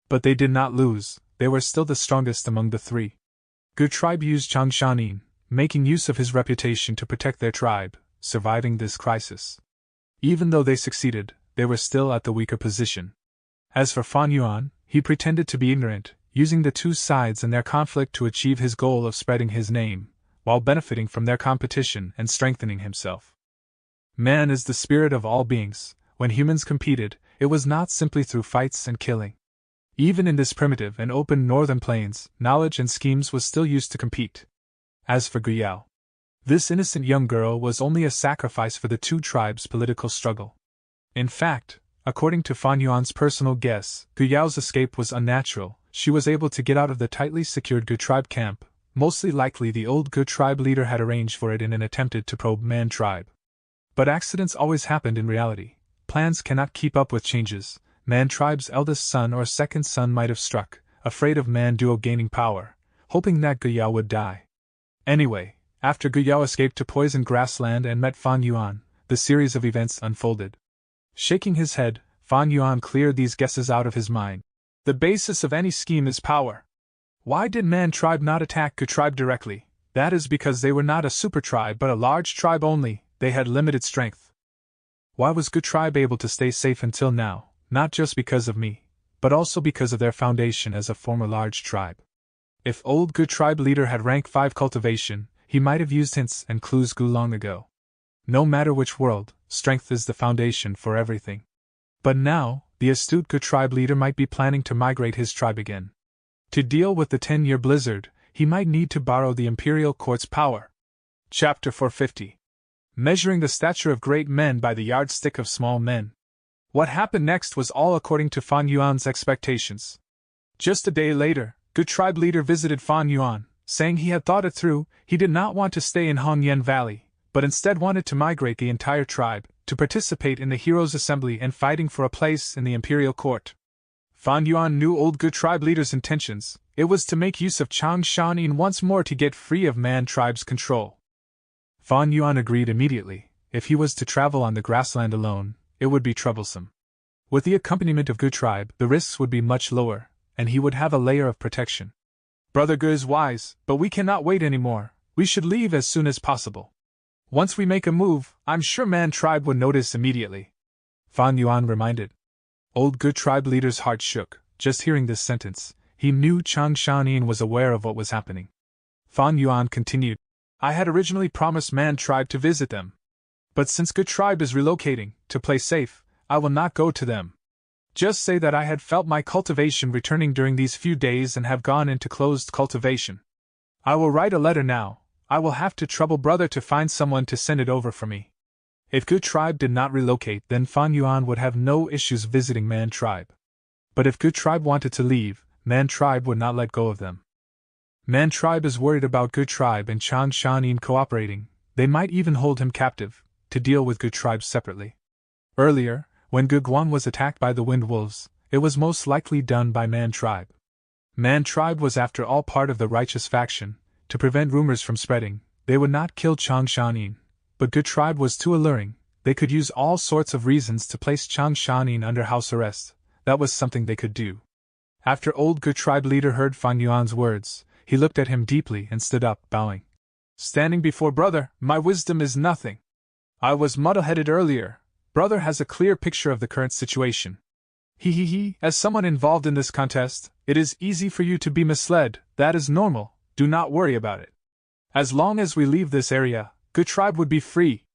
But they did not lose, they were still the strongest among the three. Good tribe used Chang Shanin, making use of his reputation to protect their tribe, surviving this crisis. Even though they succeeded, they were still at the weaker position. As for Fan Yuan, he pretended to be ignorant, using the two sides and their conflict to achieve his goal of spreading his name, while benefiting from their competition and strengthening himself. Man is the spirit of all beings. When humans competed, it was not simply through fights and killing. Even in this primitive and open northern plains, knowledge and schemes was still used to compete. As for Guyao, this innocent young girl was only a sacrifice for the two tribes' political struggle. In fact, according to Fan Yuan's personal guess, Guyao's escape was unnatural. She was able to get out of the tightly secured Good tribe camp. Mostly likely the old Good tribe leader had arranged for it in an attempt to probe Man tribe. But accidents always happened in reality. Plans cannot keep up with changes. Man tribe's eldest son or second son might have struck, afraid of Man duo gaining power, hoping that Guyao would die. Anyway, after Guyao escaped to poison grassland and met Fan Yuan, the series of events unfolded. Shaking his head, Fan Yuan cleared these guesses out of his mind. The basis of any scheme is power. Why did Man tribe not attack Good tribe directly? That is because they were not a super tribe but a large tribe only. They had limited strength. Why was Good tribe able to stay safe until now? Not just because of me, but also because of their foundation as a former large tribe. If old Good tribe leader had rank 5 cultivation, he might have used hints and clues long ago. No matter which world, strength is the foundation for everything. But now, the astute Good tribe leader might be planning to migrate his tribe again. To deal with the 10-year blizzard, he might need to borrow the Imperial Court's power. Chapter 450. Measuring the stature of great men by the yardstick of small men. What happened next was all according to Fan Yuan's expectations. Just a day later, Good tribe leader visited Fan Yuan, saying he had thought it through. He did not want to stay in Hongyan Valley, but instead wanted to migrate the entire tribe, to participate in the Heroes' Assembly and fighting for a place in the Imperial Court. Fan Yuan knew old Good tribe leader's intentions. It was to make use of Chang Shanin once more to get free of Man tribe's control. Fan Yuan agreed immediately. If he was to travel on the grassland alone, it would be troublesome. With the accompaniment of Good tribe, the risks would be much lower, and he would have a layer of protection. Brother Ge is wise, but we cannot wait anymore. We should leave as soon as possible. Once we make a move, I'm sure Man tribe would notice immediately. Fan Yuan reminded. Old Good tribe leader's heart shook. Just hearing this sentence, he knew Chang Shanin was aware of what was happening. Fan Yuan continued. I had originally promised Man tribe to visit them. But since Good tribe is relocating, to play safe, I will not go to them. Just say that I had felt my cultivation returning during these few days and have gone into closed cultivation. I will write a letter now. I will have to trouble brother to find someone to send it over for me. If Good tribe did not relocate, then Fan Yuan would have no issues visiting Man tribe. But if Good tribe wanted to leave, Man tribe would not let go of them. Man tribe is worried about Good tribe and Chang Shanin cooperating. They might even hold him captive, to deal with Good tribe separately. Earlier, when Ge Guan was attacked by the Wind Wolves, it was most likely done by Man tribe. Man tribe was after all part of the righteous faction. To prevent rumors from spreading, they would not kill Chang Shanin. But Good tribe was too alluring. They could use all sorts of reasons to place Chang Shanin under house arrest. That was something they could do. After old Good tribe leader heard Fan Yuan's words, he looked at him deeply and stood up, bowing. Standing before brother, my wisdom is nothing. I was muddle-headed earlier. Brother has a clear picture of the current situation. As someone involved in this contest, it is easy for you to be misled. That is normal. Do not worry about it. As long as we leave this area, Good tribe would be free.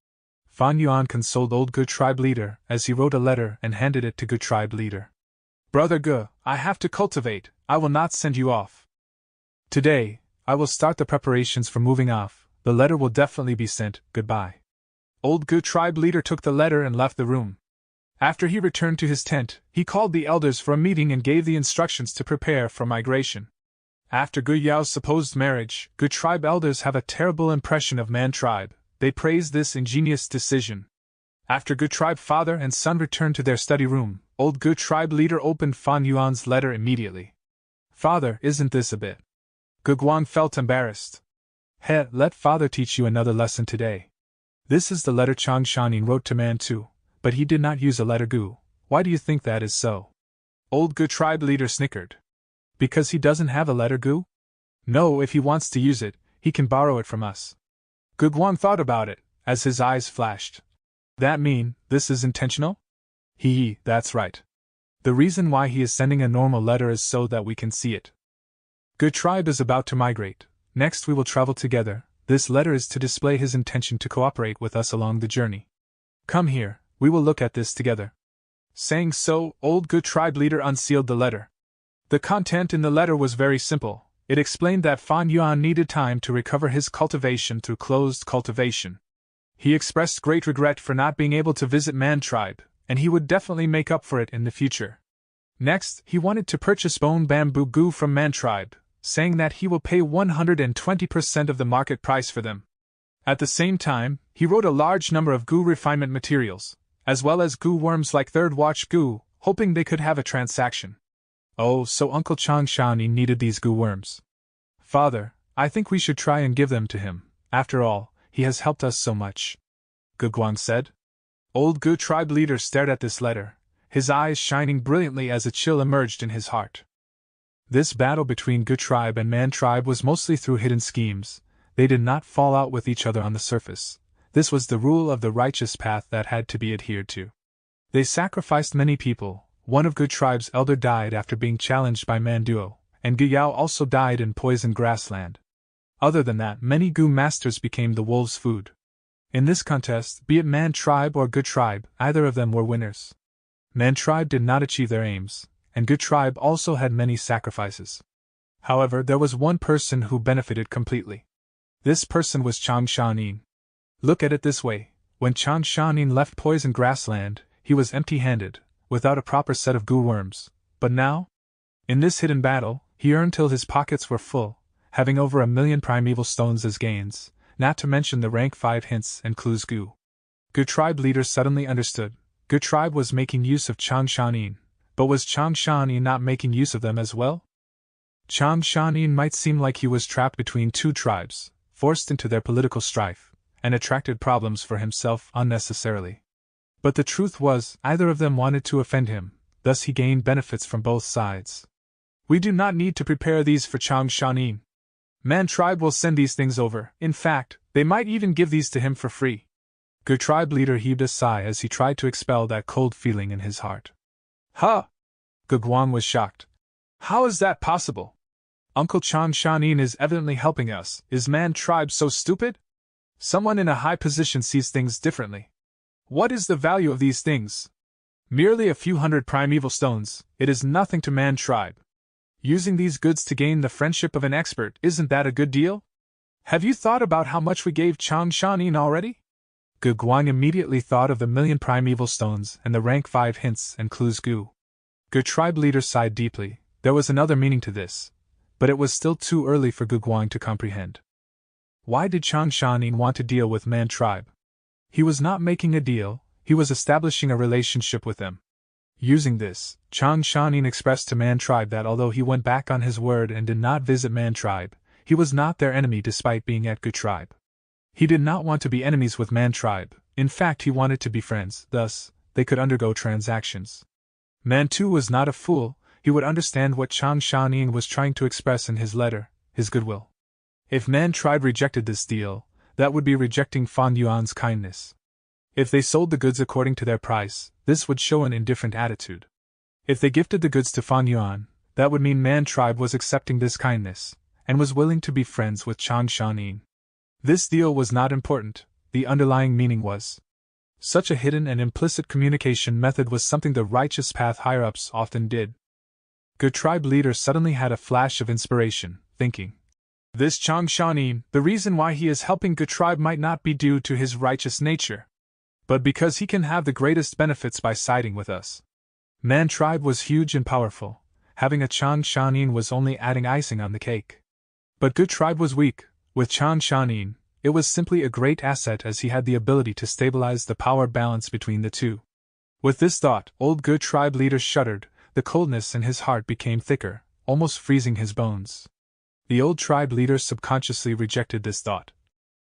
Fan Yuan consoled old Good Tribe leader as he wrote a letter and handed it to Good Tribe leader. Brother Ge, I have to cultivate, I will not send you off. Today, I will start the preparations for moving off, the letter will definitely be sent, goodbye. Old Good Tribe leader took the letter and left the room. After he returned to his tent, he called the elders for a meeting and gave the instructions to prepare for migration. After Gu Yao's supposed marriage, Good Tribe elders have a terrible impression of Man Tribe. They praise this ingenious decision. After Good Tribe father and son returned to their study room, old Good Tribe leader opened Fan Yuan's letter immediately. Father, isn't this a bit? Gu Guang felt embarrassed. Let father teach you another lesson today. This is the letter Chang Shanin wrote to Man Tu, but he did not use a letter Gu. Why do you think that is so? Old Good Tribe leader snickered. Because he doesn't have a letter Gu? No, if he wants to use it, he can borrow it from us. Gu Guang thought about it, as his eyes flashed. That mean, this is intentional? That's right. The reason why he is sending a normal letter is so that we can see it. Good Tribe is about to migrate. Next we will travel together. This letter is to display his intention to cooperate with us along the journey. Come here, we will look at this together. Saying so, old Good Tribe leader unsealed the letter. The content in the letter was very simple. It explained that Fan Yuan needed time to recover his cultivation through closed cultivation. He expressed great regret for not being able to visit Man Tribe, and he would definitely make up for it in the future. Next, he wanted to purchase bone bamboo Gu from Man Tribe, saying that he will pay 120% of the market price for them. At the same time, he wrote a large number of Gu refinement materials, as well as Gu worms like Third Watch Gu, hoping they could have a transaction. Oh, so Uncle Chang Shanin needed these Gu worms. Father, I think we should try and give them to him. After all, he has helped us so much. Gu Guang said. Old Gu Tribe leader stared at this letter, his eyes shining brilliantly as a chill emerged in his heart. This battle between Gu Tribe and Man Tribe was mostly through hidden schemes. They did not fall out with each other on the surface. This was the rule of the righteous path that had to be adhered to. They sacrificed many people. One of Gu Tribe's elder died after being challenged by Man Duo, and Gu Yao also died in poison grassland. Other than that, many Gu masters became the wolves' food. In this contest, be it Man Tribe or Gu Tribe, either of them were winners. Man Tribe did not achieve their aims, and Gu Tribe also had many sacrifices. However, there was one person who benefited completely. This person was Chang Shanin. Look at it this way, when Chang Shanin left poison grassland, he was empty-handed, without a proper set of Gu worms. But now? In this hidden battle, he earned till his pockets were full, having over 1,000,000 primeval stones as gains, not to mention the rank 5 hints and clues Gu. Gu Tribe leader suddenly understood. Gu Tribe was making use of Chang Shanin, but was Chang Shanin not making use of them as well? Chang Shanin might seem like he was trapped between two tribes, forced into their political strife, and attracted problems for himself unnecessarily. But the truth was, either of them wanted to offend him, thus he gained benefits from both sides. We do not need to prepare these for Chang Shanin. Man Tribe will send these things over, in fact, they might even give these to him for free. Gu Tribe leader heaved a sigh as he tried to expel that cold feeling in his heart. Huh! Gu Guang was shocked. How is that possible? Uncle Chang Shanin is evidently helping us. Is Man Tribe so stupid? Someone in a high position sees things differently. What is the value of these things? Merely a few hundred primeval stones, it is nothing to Man Tribe. Using these goods to gain the friendship of an expert, isn't that a good deal? Have you thought about how much we gave Chang Shanin already? Gu Guang immediately thought of the 1,000,000 primeval stones and the rank 5 hints and clues Gu. Gu Tribe leader sighed deeply. There was another meaning to this, but it was still too early for Gu Guang to comprehend. Why did Chang Shanin want to deal with Man Tribe? He was not making a deal, he was establishing a relationship with them. Using this, Chang Shanin expressed to Man Tribe that although he went back on his word and did not visit Man Tribe, he was not their enemy despite being at Gu Tribe. He did not want to be enemies with Man Tribe, in fact he wanted to be friends, thus, they could undergo transactions. Man Tu was not a fool, he would understand what Chang Shanin was trying to express in his letter, his goodwill. If Man Tribe rejected this deal, that would be rejecting Fan Yuan's kindness. If they sold the goods according to their price, this would show an indifferent attitude. If they gifted the goods to Fan Yuan, that would mean Man Tribe was accepting this kindness, and was willing to be friends with Chang Shanin. This deal was not important, the underlying meaning was. Such a hidden and implicit communication method was something the righteous path higher-ups often did. Good tribe leader suddenly had a flash of inspiration, thinking, this Chang Shanin, the reason why he is helping Good tribe might not be due to his righteous nature, but because he can have the greatest benefits by siding with us. Man tribe was huge and powerful. Having a Chang Shanin was only adding icing on the cake. But Good tribe was weak. With Chang Shanin, it was simply a great asset as he had the ability to stabilize the power balance between the two. With this thought, old Good tribe leader shuddered. The coldness in his heart became thicker, almost freezing his bones. The old tribe leader subconsciously rejected this thought.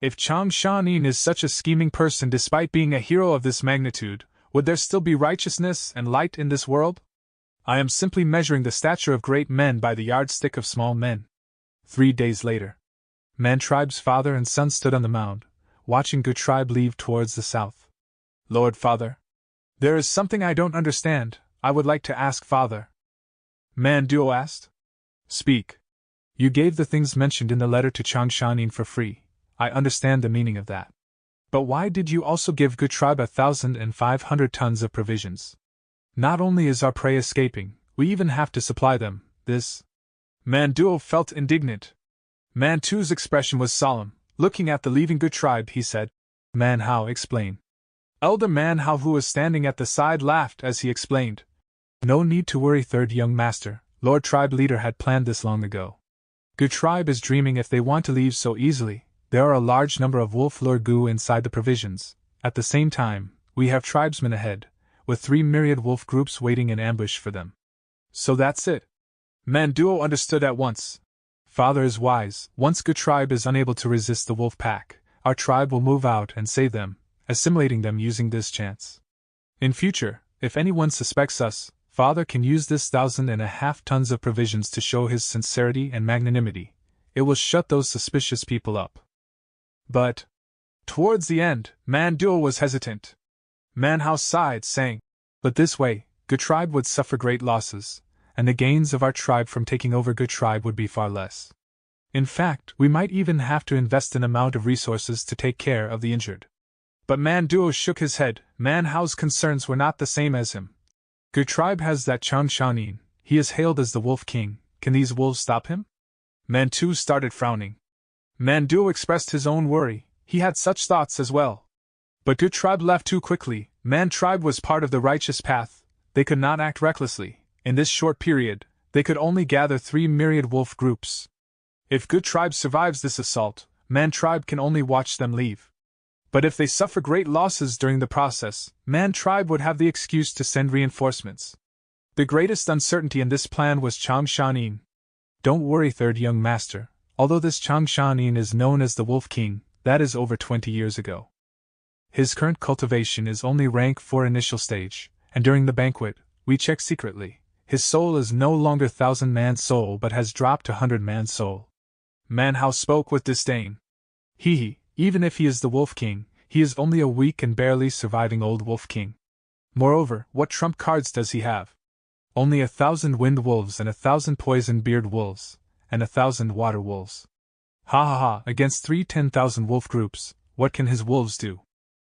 If Chang Shanin is such a scheming person despite being a hero of this magnitude, would there still be righteousness and light in this world? I am simply measuring the stature of great men by the yardstick of small men. 3 days later, Man tribe's father and son stood on the mound, watching Good tribe leave towards the south. Lord Father, there is something I don't understand. I would like to ask Father. Man Duo asked. Speak. You gave the things mentioned in the letter to Chang Shanin for free. I understand the meaning of that. But why did you also give Good tribe 1,500 tons of provisions? Not only is our prey escaping, we even have to supply them. This. Man Duo felt indignant. Man Tu's expression was solemn. Looking at the leaving Good tribe, he said, Man Hao, explain. Elder Man Hao, who was standing at the side, laughed as he explained. No need to worry, third young master. Lord tribe leader had planned this long ago. Good tribe is dreaming if they want to leave so easily. There are a large number of wolf lure goo inside the provisions. At the same time, we have tribesmen ahead, with 3 myriad wolf groups waiting in ambush for them. So that's it. Manduo understood at once. Father is wise. Once Good tribe is unable to resist the wolf pack, our tribe will move out and save them, assimilating them using this chance. In future, if anyone suspects us, Father can use this 1,500 tons of provisions to show his sincerity and magnanimity. It will shut those suspicious people up. But, towards the end, Manduo was hesitant. Manhouse sighed, saying, But this way, Good tribe would suffer great losses, and the gains of our tribe from taking over Good tribe would be far less. In fact, we might even have to invest an amount of resources to take care of the injured. But Manduo shook his head. Manhao's concerns were not the same as him. Good tribe has that Chang Shanin. He is hailed as the Wolf King. Can these wolves stop him? Mantu started frowning. Manduo expressed his own worry. He had such thoughts as well. But Good tribe left too quickly. Man tribe was part of the righteous path. They could not act recklessly. In this short period, they could only gather 3 myriad wolf groups. If Good tribe survives this assault, Man tribe can only watch them leave. But if they suffer great losses during the process, Man tribe would have the excuse to send reinforcements. The greatest uncertainty in this plan was Chang Shanin. Don't worry, third young master. Although this Chang Shanin is known as the Wolf King, that is over 20 years ago. His current cultivation is only rank 4 initial stage, and during the banquet, we check secretly. His soul is no longer 1,000-man soul but has dropped to 100-man soul. Manhouse spoke with disdain. Even if he is the Wolf King, he is only a weak and barely surviving old Wolf King. Moreover, what trump cards does he have? Only 1,000 wind wolves and 1,000 poison-beard wolves, and 1,000 water wolves. Against 10,000 wolf groups, what can his wolves do?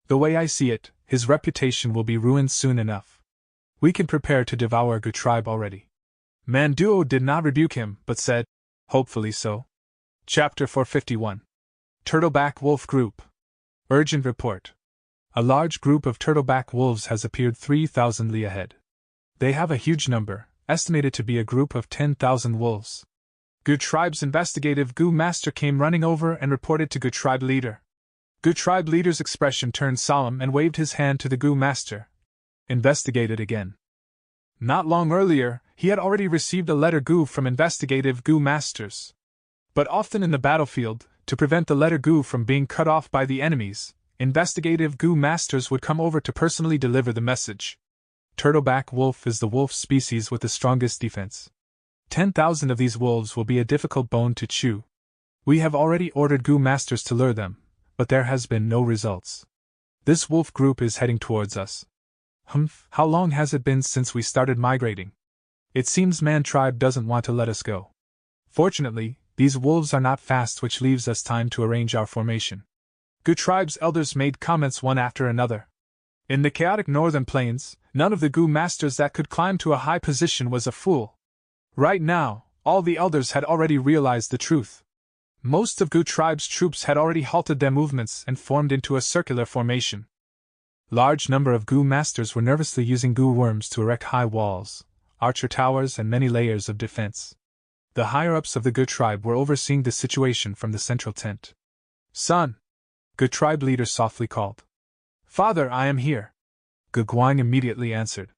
The way I see it, his reputation will be ruined soon enough. We can prepare to devour Good tribe already. Manduo did not rebuke him, but said, Hopefully so. Chapter 451. Turtleback Wolf Group. Urgent report. A large group of turtleback wolves has appeared 3,000 li ahead. They have a huge number, estimated to be a group of 10,000 wolves. Good tribe's investigative Gu master came running over and reported to Good tribe leader. Good tribe leader's expression turned solemn and waved his hand to the Gu master. Investigated again. Not long earlier, he had already received a letter Gu from investigative Gu masters. But often in the battlefield, to prevent the letter Gu from being cut off by the enemies, investigative Gu masters would come over to personally deliver the message. Turtleback wolf is the wolf species with the strongest defense. 10,000 of these wolves will be a difficult bone to chew. We have already ordered Gu masters to lure them, but there has been no results. This wolf group is heading towards us. How long has it been since we started migrating? It seems Man tribe doesn't want to let us go. Fortunately, these wolves are not fast, which leaves us time to arrange our formation. Good tribe's elders made comments one after another. In the chaotic northern plains, none of the Gu masters that could climb to a high position was a fool. Right now, all the elders had already realized the truth. Most of Gu tribe's troops had already halted their movements and formed into a circular formation. Large number of Gu masters were nervously using Gu worms to erect high walls, archer towers, and many layers of defense. The higher-ups of the Gu tribe were overseeing the situation from the central tent. "Son!" Gu tribe leader softly called. "Father, I am here." Gu Guang immediately answered.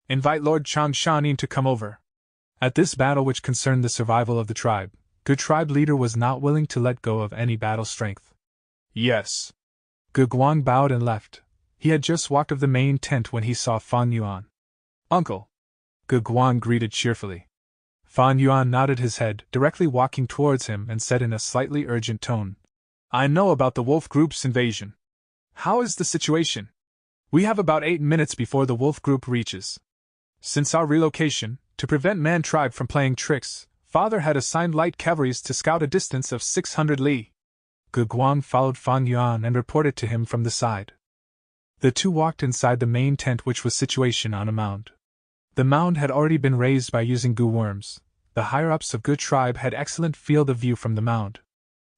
"Invite Lord Changshan to come over." At this battle which concerned the survival of the tribe, Gu tribe leader was not willing to let go of any battle strength. "Yes." Gu Guang bowed and left. He had just walked of the main tent when he saw Fan Yuan. "Uncle!" Gu Guang greeted cheerfully. Fan Yuan nodded his head, directly walking towards him, and said in a slightly urgent tone, "I know about the wolf group's invasion. How is the situation? We have about 8 minutes before the wolf group reaches. Since our relocation, to prevent Man tribe from playing tricks, Father had assigned light cavalries to scout a distance of 600 li." Gu Guang followed Fan Yuan and reported to him from the side. The two walked inside the main tent, which was situated on a mound. The mound had already been raised by using Gu worms. The higher-ups of Gu tribe had excellent field of view from the mound.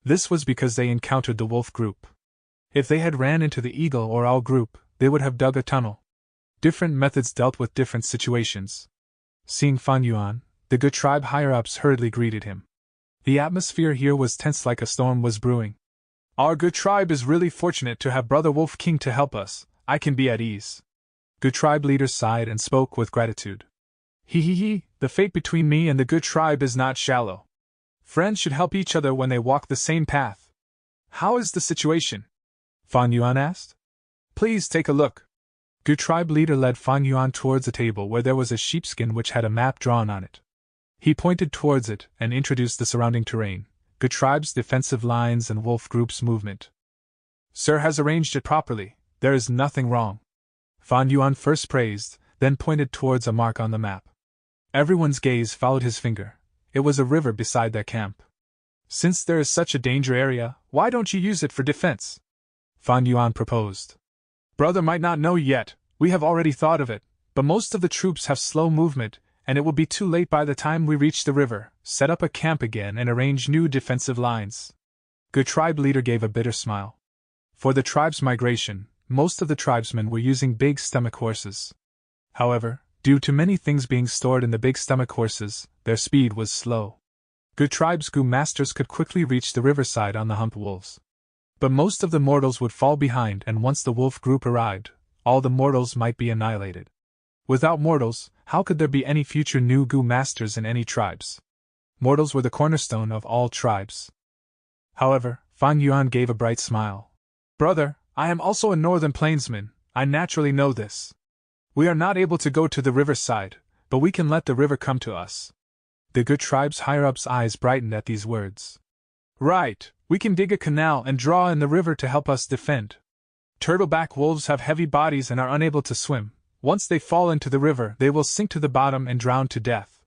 This was because they encountered the wolf group. If they had ran into the eagle or owl group, they would have dug a tunnel. Different methods dealt with different situations. Seeing Fan Yuan, the Gu tribe higher-ups hurriedly greeted him. The atmosphere here was tense, like a storm was brewing. "Our Gu tribe is really fortunate to have Brother Wolf King to help us. I can be at ease." Gu tribe leader sighed and spoke with gratitude. He, the fate between me and the Gu tribe is not shallow. Friends should help each other when they walk the same path. How is the situation?" Fan Yuan asked. "Please take a look." Gu tribe leader led Fan Yuan towards a table where there was a sheepskin which had a map drawn on it. He pointed towards it and introduced the surrounding terrain, Gu tribe's defensive lines and wolf group's movement. "Sir has arranged it properly. There is nothing wrong." Fan Yuan first praised, then pointed towards a mark on the map. Everyone's gaze followed his finger. It was a river beside their camp. "Since there is such a danger area, why don't you use it for defense?" Fan Yuan proposed. "Brother might not know yet, we have already thought of it, but most of the troops have slow movement, and it will be too late by the time we reach the river, set up a camp again and arrange new defensive lines." Gu tribe leader gave a bitter smile. For the tribe's migration, most of the tribesmen were using big stomach horses. However, due to many things being stored in the big stomach horses, their speed was slow. Gu tribe's Gu masters could quickly reach the riverside on the hump wolves. But most of the mortals would fall behind, and once the wolf group arrived, all the mortals might be annihilated. Without mortals, how could there be any future new Gu masters in any tribes? Mortals were the cornerstone of all tribes. However, Fan Yuan gave a bright smile. "Brother, I am also a northern plainsman, I naturally know this. We are not able to go to the riverside, but we can let the river come to us." The Gu tribe's higher-ups' eyes brightened at these words. "Right, we can dig a canal and draw in the river to help us defend. Turtleback wolves have heavy bodies and are unable to swim. Once they fall into the river, they will sink to the bottom and drown to death.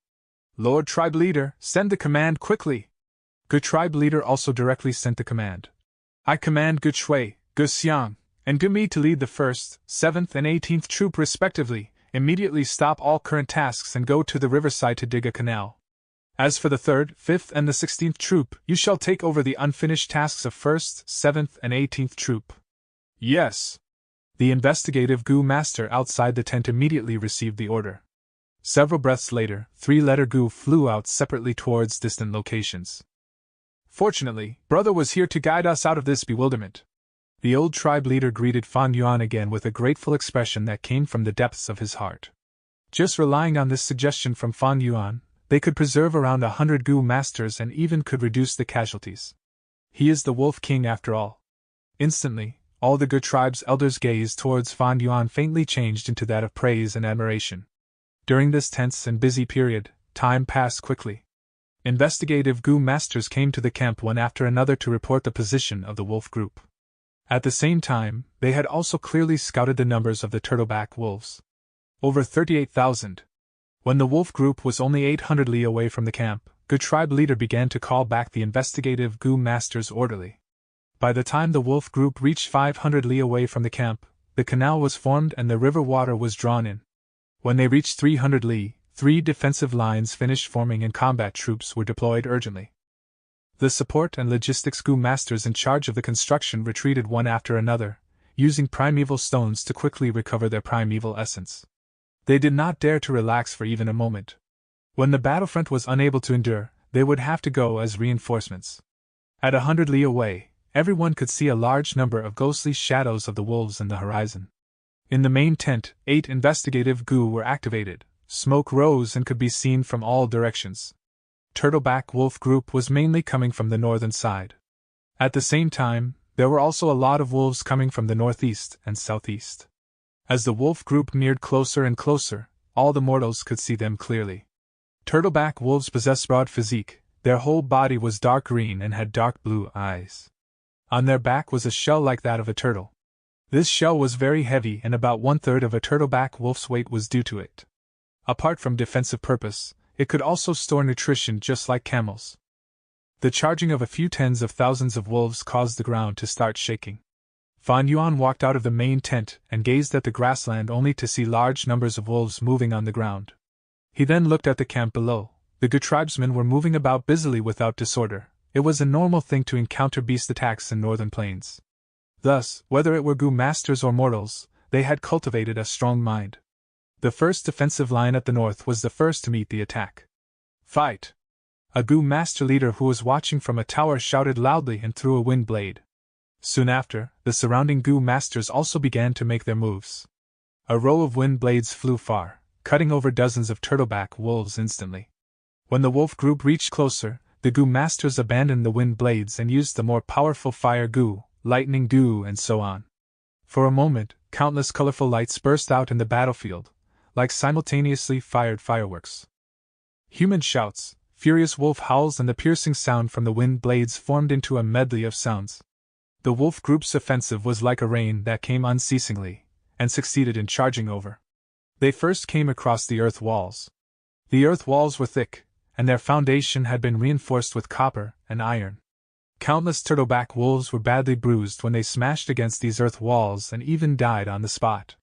Lord Tribe Leader, send the command quickly." Gu Tribe Leader also directly sent the command. "I command Gu Shui, Gu Xiang, and Gu Mi to lead the 1st, 7th, and 18th Troop respectively. Immediately stop all current tasks and go to the riverside to dig a canal. As for the 3rd, 5th, and the 16th Troop, you shall take over the unfinished tasks of 1st, 7th, and 18th Troop." "Yes." The investigative Gu master outside the tent immediately received the order. Several breaths later, 3-letter Gu flew out separately towards distant locations. "Fortunately, brother was here to guide us out of this bewilderment." The old tribe leader greeted Fan Yuan again with a grateful expression that came from the depths of his heart. Just relying on this suggestion from Fan Yuan, they could preserve around 100 Gu masters and even could reduce the casualties. He is the Wolf King after all. Instantly, all the Gu tribe's elders' gaze towards Fan Yuan faintly changed into that of praise and admiration. During this tense and busy period, time passed quickly. Investigative Gu masters came to the camp one after another to report the position of the wolf group. At the same time, they had also clearly scouted the numbers of the turtleback wolves. Over 38,000. When the wolf group was only 800 li away from the camp, Gu tribe leader began to call back the investigative Gu masters orderly. By the time the wolf group reached 500 li away from the camp, the canal was formed and the river water was drawn in. When they reached 300 li, 3 defensive lines finished forming and combat troops were deployed urgently. The support and logistics GU masters in charge of the construction retreated one after another, using primeval stones to quickly recover their primeval essence. They did not dare to relax for even a moment. When the battlefront was unable to endure, they would have to go as reinforcements. At 100 li away, everyone could see a large number of ghostly shadows of the wolves in the horizon. In the main tent, 8 investigative GU were activated. Smoke rose and could be seen from all directions. Turtleback Wolf group was mainly coming from the northern side. At the same time, there were also a lot of wolves coming from the northeast and southeast. As the wolf group neared closer and closer, all the mortals could see them clearly. Turtleback wolves possessed broad physique, their whole body was dark green and had dark blue eyes. On their back was a shell like that of a turtle. This shell was very heavy and about 1/3 of a turtleback wolf's weight was due to it. Apart from defensive purpose, it could also store nutrition just like camels. The charging of a few tens of thousands of wolves caused the ground to start shaking. Fan Yuan walked out of the main tent and gazed at the grassland only to see large numbers of wolves moving on the ground. He then looked at the camp below. The GU tribesmen were moving about busily without disorder. It was a normal thing to encounter beast attacks in northern plains. Thus, whether it were GU masters or mortals, they had cultivated a strong mind. The first defensive line at the north was the first to meet the attack. Fight! A GU master leader who was watching from a tower shouted loudly and threw a wind blade. Soon after, the surrounding GU masters also began to make their moves. A row of wind blades flew far, cutting over dozens of turtleback wolves instantly. When the wolf group reached closer, the GU masters abandoned the wind blades and used the more powerful fire GU, lightning GU, and so on. For a moment, countless colorful lights burst out in the battlefield, like simultaneously fired fireworks. Human shouts, furious wolf howls, and the piercing sound from the wind blades formed into a medley of sounds. The wolf group's offensive was like a rain that came unceasingly, and succeeded in charging over. They first came across the earth walls. The earth walls were thick, and their foundation had been reinforced with copper and iron. Countless turtleback wolves were badly bruised when they smashed against these earth walls and even died on the spot.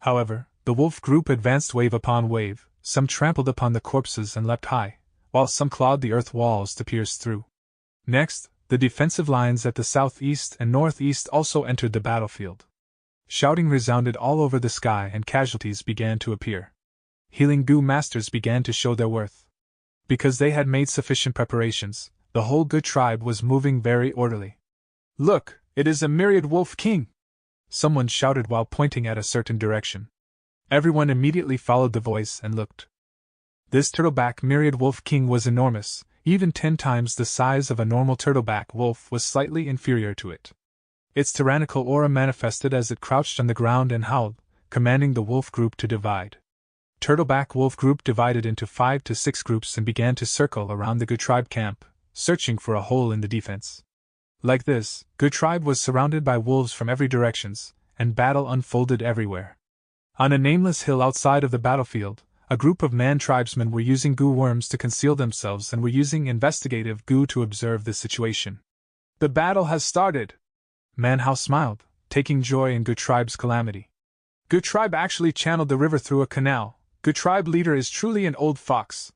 However, the wolf group advanced wave upon wave, some trampled upon the corpses and leapt high, while some clawed the earth walls to pierce through. Next, the defensive lines at the southeast and northeast also entered the battlefield. Shouting resounded all over the sky and casualties began to appear. Healing GU masters began to show their worth. Because they had made sufficient preparations, the whole GU tribe was moving very orderly. "Look, it is a myriad wolf king!" Someone shouted while pointing at a certain direction. Everyone immediately followed the voice and looked. This turtleback myriad wolf king was enormous, even 10 times the size of a normal turtleback wolf was slightly inferior to it. Its tyrannical aura manifested as it crouched on the ground and howled, commanding the wolf group to divide. Turtleback wolf group divided into 5 to 6 groups and began to circle around the GU tribe camp, searching for a hole in the defense. Like this, GU tribe was surrounded by wolves from every directions, and battle unfolded everywhere. On a nameless hill outside of the battlefield, a group of man tribesmen were using GU worms to conceal themselves and were using investigative GU to observe the situation. "The battle has started!" Manhao smiled, taking joy in GU tribe's calamity. "GU tribe actually channeled the river through a canal. GU tribe leader is truly an old fox.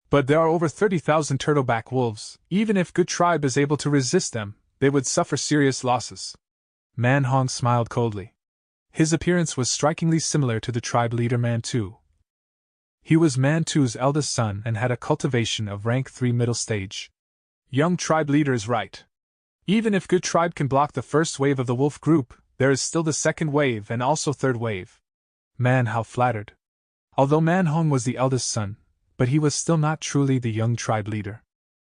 But there are over 30,000 turtleback wolves. Even if GU tribe is able to resist them, they would suffer serious losses." Man Hong smiled coldly. His appearance was strikingly similar to the tribe leader Man Tu. He was Man Tu's eldest son and had a cultivation of rank 3 middle stage. "Young tribe leader is right. Even if GU tribe can block the first wave of the wolf group, there is still the second wave and also third wave." Man Hao flattered. Although Man Hong was the eldest son, but he was still not truly the young tribe leader.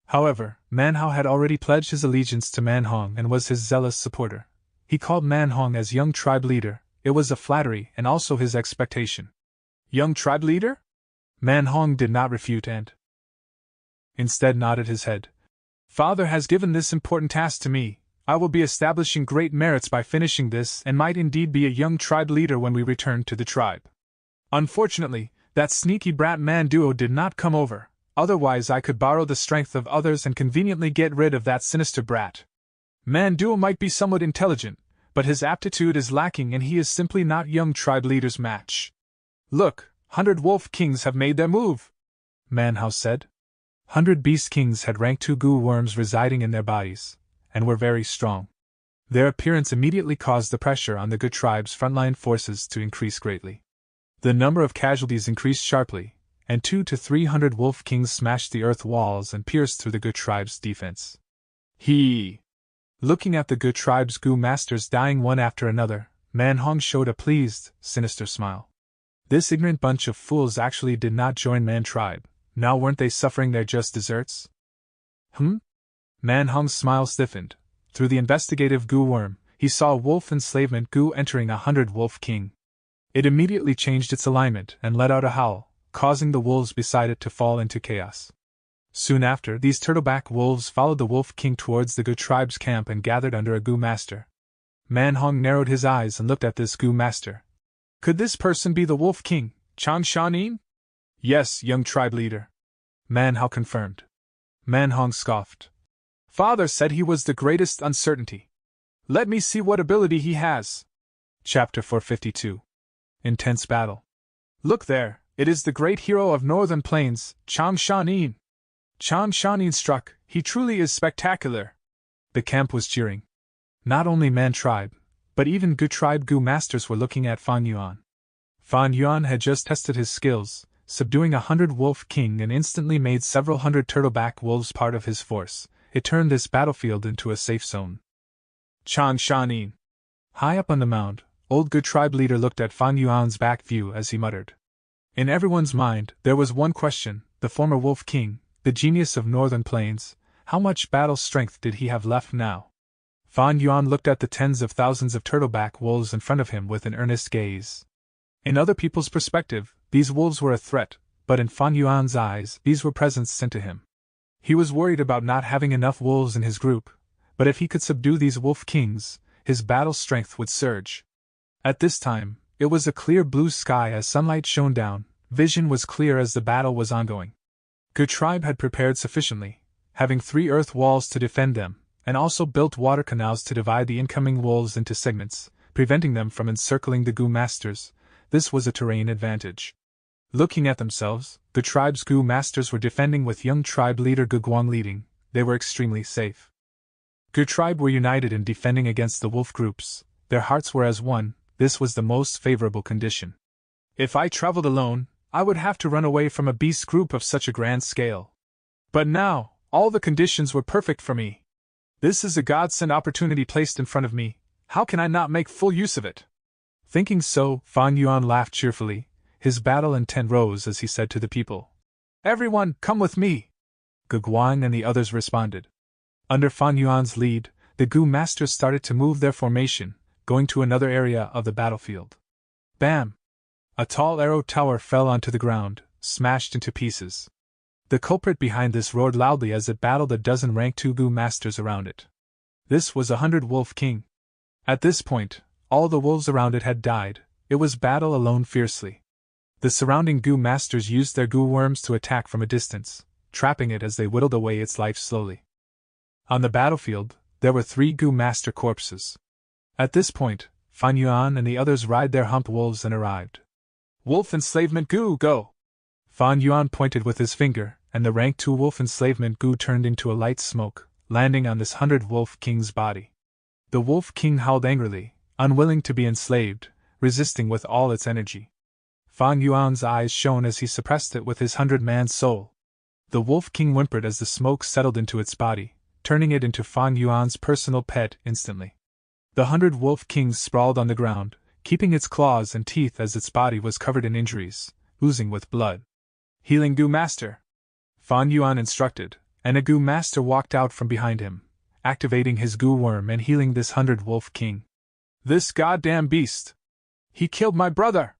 However, Man Hao had already pledged his allegiance to Man Hong and was his zealous supporter. He called Man Hong as young tribe leader. It was a flattery and also his expectation. "Young tribe leader?" Man Hong did not refute and instead nodded his head. "Father has given this important task to me. I will be establishing great merits by finishing this and might indeed be a young tribe leader when we return to the tribe. Unfortunately, that sneaky brat Man Duo did not come over, otherwise I could borrow the strength of others and conveniently get rid of that sinister brat. Man Duo might be somewhat intelligent, but his aptitude is lacking and he is simply not young tribe leader's match. Look, 100 Wolf Kings have made their move, Manhouse said. 100 Beast Kings had rank 2 goo worms residing in their bodies, and were very strong. Their appearance immediately caused the pressure on the Good tribe's frontline forces to increase greatly. The number of casualties increased sharply, and 200 to 300 Wolf Kings smashed the earth walls and pierced through the Good tribe's defense. Looking at the Good tribe's goo masters dying one after another, Manhong showed a pleased, sinister smile. This ignorant bunch of fools actually did not join Man tribe. Now weren't they suffering their just deserts? Manhong's smile stiffened. Through the investigative goo worm, he saw wolf enslavement goo entering 100 Wolf King. It immediately changed its alignment and let out a howl, causing the wolves beside it to fall into chaos. Soon after, these turtleback wolves followed the Wolf King towards the Good tribe's camp and gathered under a goo master. Manhong narrowed his eyes and looked at this goo master. Could this person be the Wolf King, Chang Shanin? Yes, young tribe leader, Manhao confirmed. Manhong scoffed. Father said he was the greatest uncertainty. Let me see what ability he has. Chapter 452. Intense Battle. Look there, it is the great hero of Northern Plains, Chang Shanin. Chang Shanin struck, he truly is spectacular. The camp was cheering. Not only Man tribe, but even Good tribe goo masters were looking at Fan Yuan. Fan Yuan had just tested his skills, subduing 100 Wolf King and instantly made several hundred turtleback wolves part of his force. It turned this battlefield into a safe zone. Chang Shanin. High up on the mound, old Good tribe leader looked at Fan Yuan's back view as he muttered. In everyone's mind, there was one question: the former Wolf King, the genius of Northern Plains, how much battle strength did he have left now? Fan Yuan looked at the tens of thousands of turtleback wolves in front of him with an earnest gaze. In other people's perspective, these wolves were a threat, but in Fan Yuan's eyes, these were presents sent to him. He was worried about not having enough wolves in his group, but if he could subdue these Wolf Kings, his battle strength would surge. At this time, it was a clear blue sky as sunlight shone down, vision was clear as the battle was ongoing. Good tribe had prepared sufficiently, having 3 earth walls to defend them, and also built water canals to divide the incoming wolves into segments, preventing them from encircling the goo masters. This was a terrain advantage. Looking at themselves, the tribe's goo masters were defending with young tribe leader Guguang leading. They were extremely safe. Goo tribe were united in defending against the wolf groups. Their hearts were as one. This was the most favorable condition. If I traveled alone, I would have to run away from a beast group of such a grand scale. But now, all the conditions were perfect for me. This is a godsend opportunity placed in front of me. How can I not make full use of it? Thinking so, Fan Yuan laughed cheerfully. His battle intent rose as he said to the people, "Everyone, come with me!" Guguang and the others responded. Under Fan Yuan's lead, the goo masters started to move their formation, going to another area of the battlefield. Bam! A tall arrow tower fell onto the ground, smashed into pieces. The culprit behind this roared loudly as it battled a dozen rank 2 goo masters around it. This was 100 Wolf King. At this point, all the wolves around it had died. It was battle alone fiercely. The surrounding goo masters used their goo worms to attack from a distance, trapping it as they whittled away its life slowly. On the battlefield, there were 3 goo master corpses. At this point, Fan Yuan and the others ride their hump wolves and arrived. Wolf enslavement goo, go! Fan Yuan pointed with his finger, and the rank 2 wolf enslavement goo turned into a light smoke, landing on this 100 Wolf King's body. The Wolf King howled angrily, unwilling to be enslaved, resisting with all its energy. Fan Yuan's eyes shone as he suppressed it with his 100-man soul. The Wolf King whimpered as the smoke settled into its body, turning it into Fan Yuan's personal pet instantly. The 100 Wolf Kings sprawled on the ground, keeping its claws and teeth as its body was covered in injuries, oozing with blood. Healing Goo Master! Fan Yuan instructed, and a Goo Master walked out from behind him, activating his Goo Worm and healing this 100 Wolf King. This goddamn beast! He killed my brother!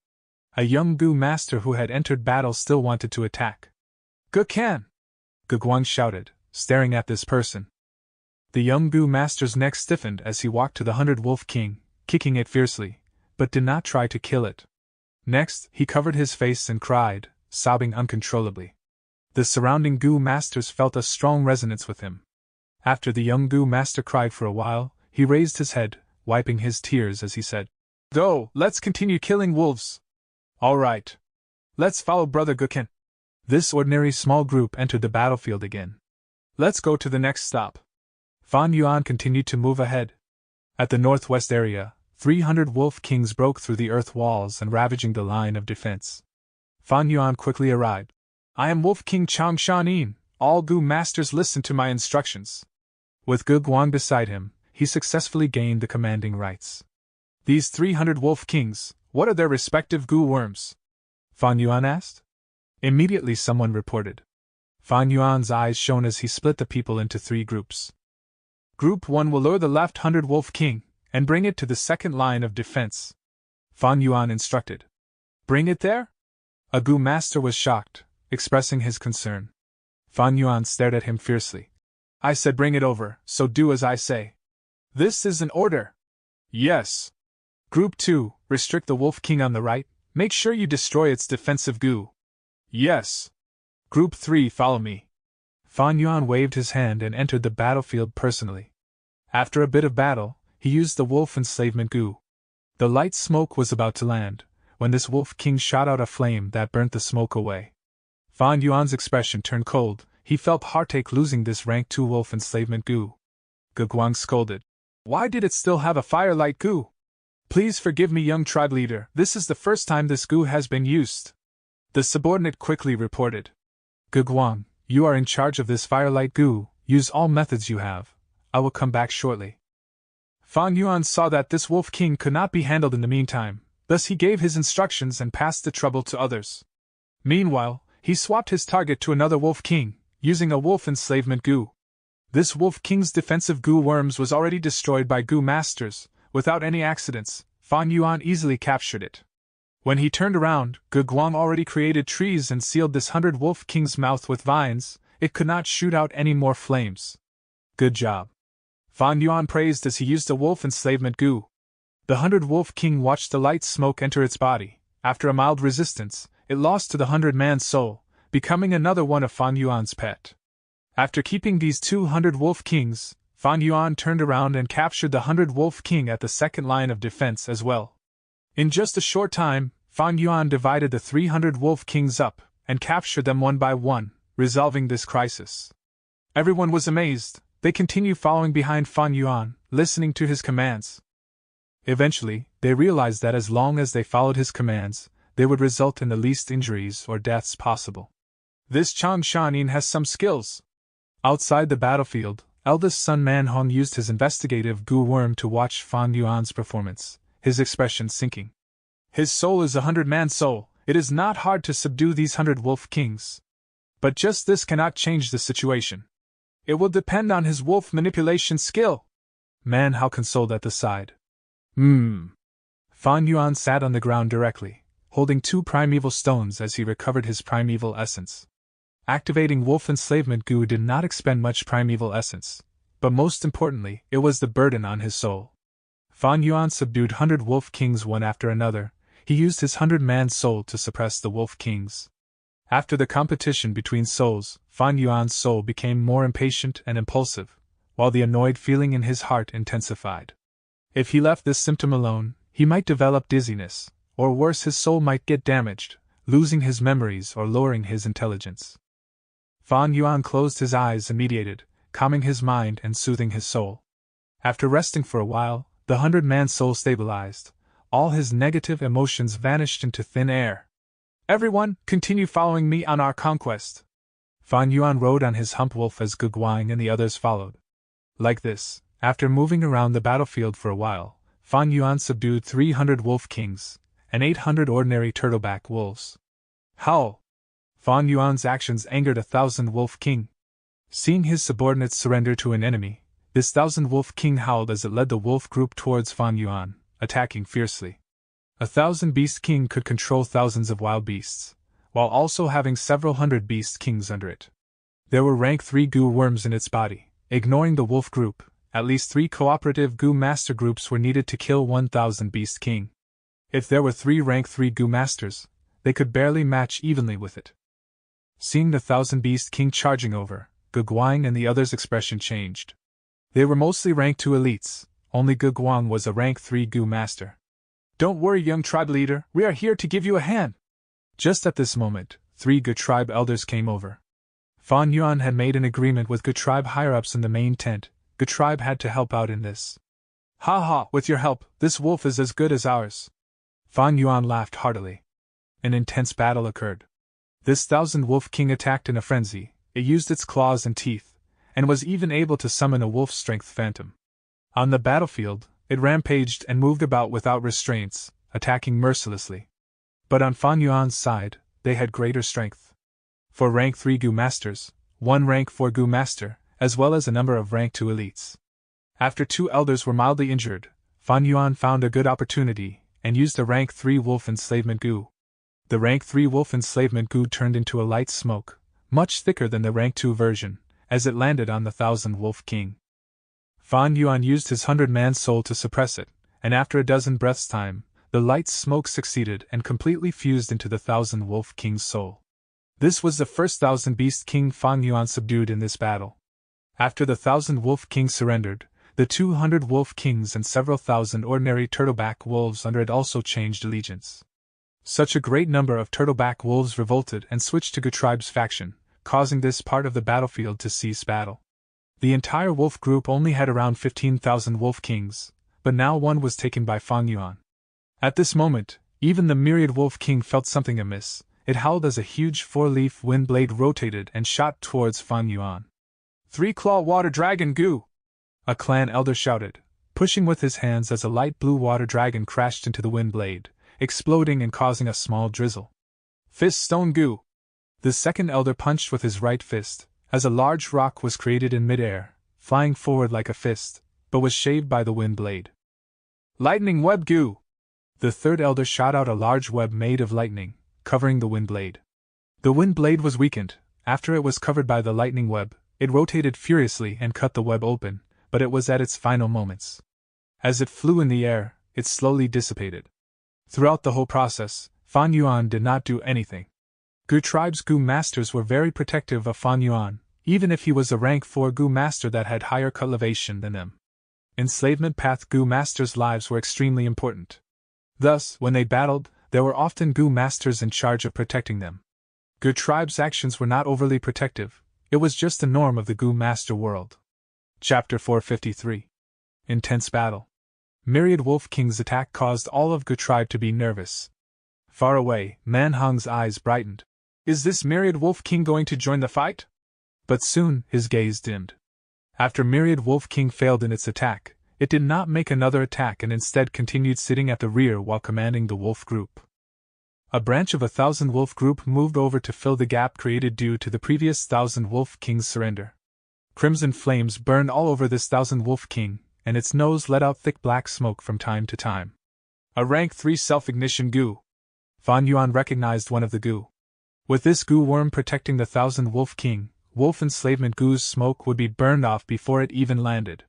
A young Goo Master who had entered battle still wanted to attack. Gukan! Guguang shouted, staring at this person. The young Goo Master's neck stiffened as he walked to the 100 Wolf King, kicking it fiercely, but did not try to kill it. Next, he covered his face and cried, sobbing uncontrollably. The surrounding Goo Masters felt a strong resonance with him. After the young Goo Master cried for a while, he raised his head, wiping his tears as he said, "Go, let's continue killing wolves." "All right. Let's follow Brother Gukin." This ordinary small group entered the battlefield again. "Let's go to the next stop." Fan Yuan continued to move ahead. At the northwest area, 300 wolf kings broke through the earth walls and ravaging the line of defense. Fan Yuan quickly arrived. "I am Wolf King Chang Shanin. All Gu masters listen to my instructions." With Gu Guang beside him, he successfully gained the commanding rights. "These 300 wolf kings, what are their respective Gu worms?" Fan Yuan asked. Immediately someone reported. Fan Yuan's eyes shone as he split the people into 3 groups. Group 1 will lure the left 100 wolf king and bring it to the second line of defense. Fan Yuan instructed. "Bring it there?" A Gu master was shocked, expressing his concern. Fan Yuan stared at him fiercely. "I said bring it over, so do as I say." "This is an order." "Yes." Group 2, restrict the Wolf King on the right, make sure you destroy its defensive Gu. "Yes." Group 3, follow me. Fan Yuan waved his hand and entered the battlefield personally. After a bit of battle, he used the wolf enslavement Gu. The light smoke was about to land, when this Wolf King shot out a flame that burnt the smoke away. Fan Yuan's expression turned cold. He felt heartache losing this rank 2 wolf enslavement Gu. Gu Guang scolded. "Why did it still have a firelight Gu? Please forgive me, young tribe leader, this is the first time this Gu has been used." The subordinate quickly reported. "Gu Guang, you are in charge of this firelight Gu, use all methods you have. I will come back shortly." Fan Yuan saw that this Wolf King could not be handled in the meantime, thus he gave his instructions and passed the trouble to others. Meanwhile, he swapped his target to another Wolf King, using a wolf enslavement Gu. This Wolf King's defensive Gu worms was already destroyed by Gu masters. Without any accidents, Fan Yuan easily captured it. When he turned around, Gu Guang already created trees and sealed this 100 Wolf King's mouth with vines. It could not shoot out any more flames. "Good job." Fan Yuan praised as he used a wolf enslavement Gu. The 100 Wolf King watched the light smoke enter its body. After a mild resistance, it lost to the 100-man soul, becoming another one of Fan Yuan's pet. After keeping these 200 Wolf Kings, Fan Yuan turned around and captured the 100 Wolf King at the second line of defense as well. In just a short time, Fan Yuan divided the 300 Wolf Kings up and captured them one by one, resolving this crisis. Everyone was amazed. They continued following behind Fan Yuan, listening to his commands. Eventually, they realized that as long as they followed his commands, they would result in the least injuries or deaths possible. "This Chang Shanin has some skills." Outside the battlefield, eldest son Man Hong used his investigative Gu worm to watch Fan Yuan's performance, his expression sinking. "His soul is a 100-man soul. It is not hard to subdue these 100 Wolf Kings. But just this cannot change the situation. It will depend on his wolf manipulation skill." Man Hao consoled at the side. Fan Yuan sat on the ground directly, holding 2 primeval stones as he recovered his primeval essence. Activating wolf enslavement Gu did not expend much primeval essence, but most importantly, it was the burden on his soul. Fan Yuan subdued 100 Wolf Kings one after another. He used his 100-man soul to suppress the Wolf Kings. After the competition between souls, Fan Yuan's soul became more impatient and impulsive, while the annoyed feeling in his heart intensified. If he left this symptom alone, he might develop dizziness, or worse, his soul might get damaged, losing his memories or lowering his intelligence. Fan Yuan closed his eyes and meditated, calming his mind and soothing his soul. After resting for a while, the 100-man soul stabilized. All his negative emotions vanished into thin air. "Everyone, continue following me on our conquest." Fan Yuan rode on his hump wolf as Gu Guang and the others followed. Like this, after moving around the battlefield for a while, Fan Yuan subdued 300 Wolf Kings and 800 ordinary turtleback wolves. Howl! Fan Yuan's actions angered 1,000 Wolf King. Seeing his subordinates surrender to an enemy, this 1,000 Wolf King howled as it led the wolf group towards Fan Yuan, attacking fiercely. 1,000 Beast King could control thousands of wild beasts, while also having several hundred Beast Kings under it. There were rank 3 Gu worms in its body. Ignoring the wolf group, at least 3 cooperative Gu master groups were needed to kill 1,000 Beast King. If there were 3 rank 3 Gu masters, they could barely match evenly with it. Seeing the 1,000 Beast King charging over, Gu Guang and the others' expression changed. They were mostly rank 2 elites, only Ge Guang was a rank 3 Gu master. "Don't worry, young tribe leader, we are here to give you a hand." Just at this moment, 3 Ge tribe elders came over. Fan Yuan had made an agreement with Ge tribe higher-ups in the main tent. Ge tribe had to help out in this. "Ha ha, with your help, this wolf is as good as ours." Fan Yuan laughed heartily. An intense battle occurred. This 1,000-wolf king attacked in a frenzy. It used its claws and teeth, and was even able to summon a wolf-strength phantom. On the battlefield, it rampaged and moved about without restraints, attacking mercilessly. But on Fan Yuan's side, they had greater strength. For rank 3 Gu masters, 1 rank 4 Gu master, as well as a number of rank 2 elites. After 2 elders were mildly injured, Fan Yuan found a good opportunity, and used a rank 3 wolf enslavement Gu. The rank 3 wolf enslavement Gu turned into a light smoke, much thicker than the rank 2 version, as it landed on the 1,000-wolf king. Fan Yuan used his 100-man soul to suppress it, and after a dozen breaths' time, the light smoke succeeded and completely fused into the 1,000-wolf king's soul. This was the first 1,000-beast king Fan Yuan subdued in this battle. After the 1,000-wolf king surrendered, the 200-wolf kings and several thousand ordinary turtleback wolves under it also changed allegiance. Such a great number of turtleback wolves revolted and switched to Ge tribe's faction, causing this part of the battlefield to cease battle. The entire wolf group only had around 15,000 wolf kings, but now one was taken by Fan Yuan. At this moment, even the myriad wolf king felt something amiss. It howled as a huge 4-leaf wind blade rotated and shot towards Fan Yuan. "3-claw water dragon Gu!" a clan elder shouted, pushing with his hands as a light blue water dragon crashed into the wind blade, exploding and causing a small drizzle. "Fist stone Gu!" The second elder punched with his right fist, as a large rock was created in midair, flying forward like a fist, but was shaved by the wind blade. "Lightning web Gu!" The third elder shot out a large web made of lightning, covering the wind blade. The wind blade was weakened. After it was covered by the lightning web, it rotated furiously and cut the web open, but it was at its final moments. As it flew in the air, it slowly dissipated. Throughout the whole process, Fan Yuan did not do anything. Ge tribe's Gu masters were very protective of Fan Yuan, even if he was a rank 4 Gu master that had higher cultivation than them. Enslavement path Gu masters' lives were extremely important. Thus, when they battled, there were often Gu masters in charge of protecting them. Ge tribe's actions were not overly protective, it was just the norm of the Gu master world. Chapter 453. Intense Battle. Myriad Wolf King's attack caused all of Ge tribe to be nervous. Far away, Man Hong's eyes brightened. Is this Myriad Wolf King going to join the fight? But soon, his gaze dimmed. After Myriad Wolf King failed in its attack, it did not make another attack and instead continued sitting at the rear while commanding the wolf group. A branch of 1,000-wolf group moved over to fill the gap created due to the previous 1,000-wolf king's surrender. Crimson flames burned all over this 1,000-wolf king, and its nose let out thick black smoke from time to time. A rank 3 self-ignition Gu. Fan Yuan recognized one of the Gu. With this Gu worm protecting the 1,000-wolf king, wolf enslavement Gu's smoke would be burned off before it even landed.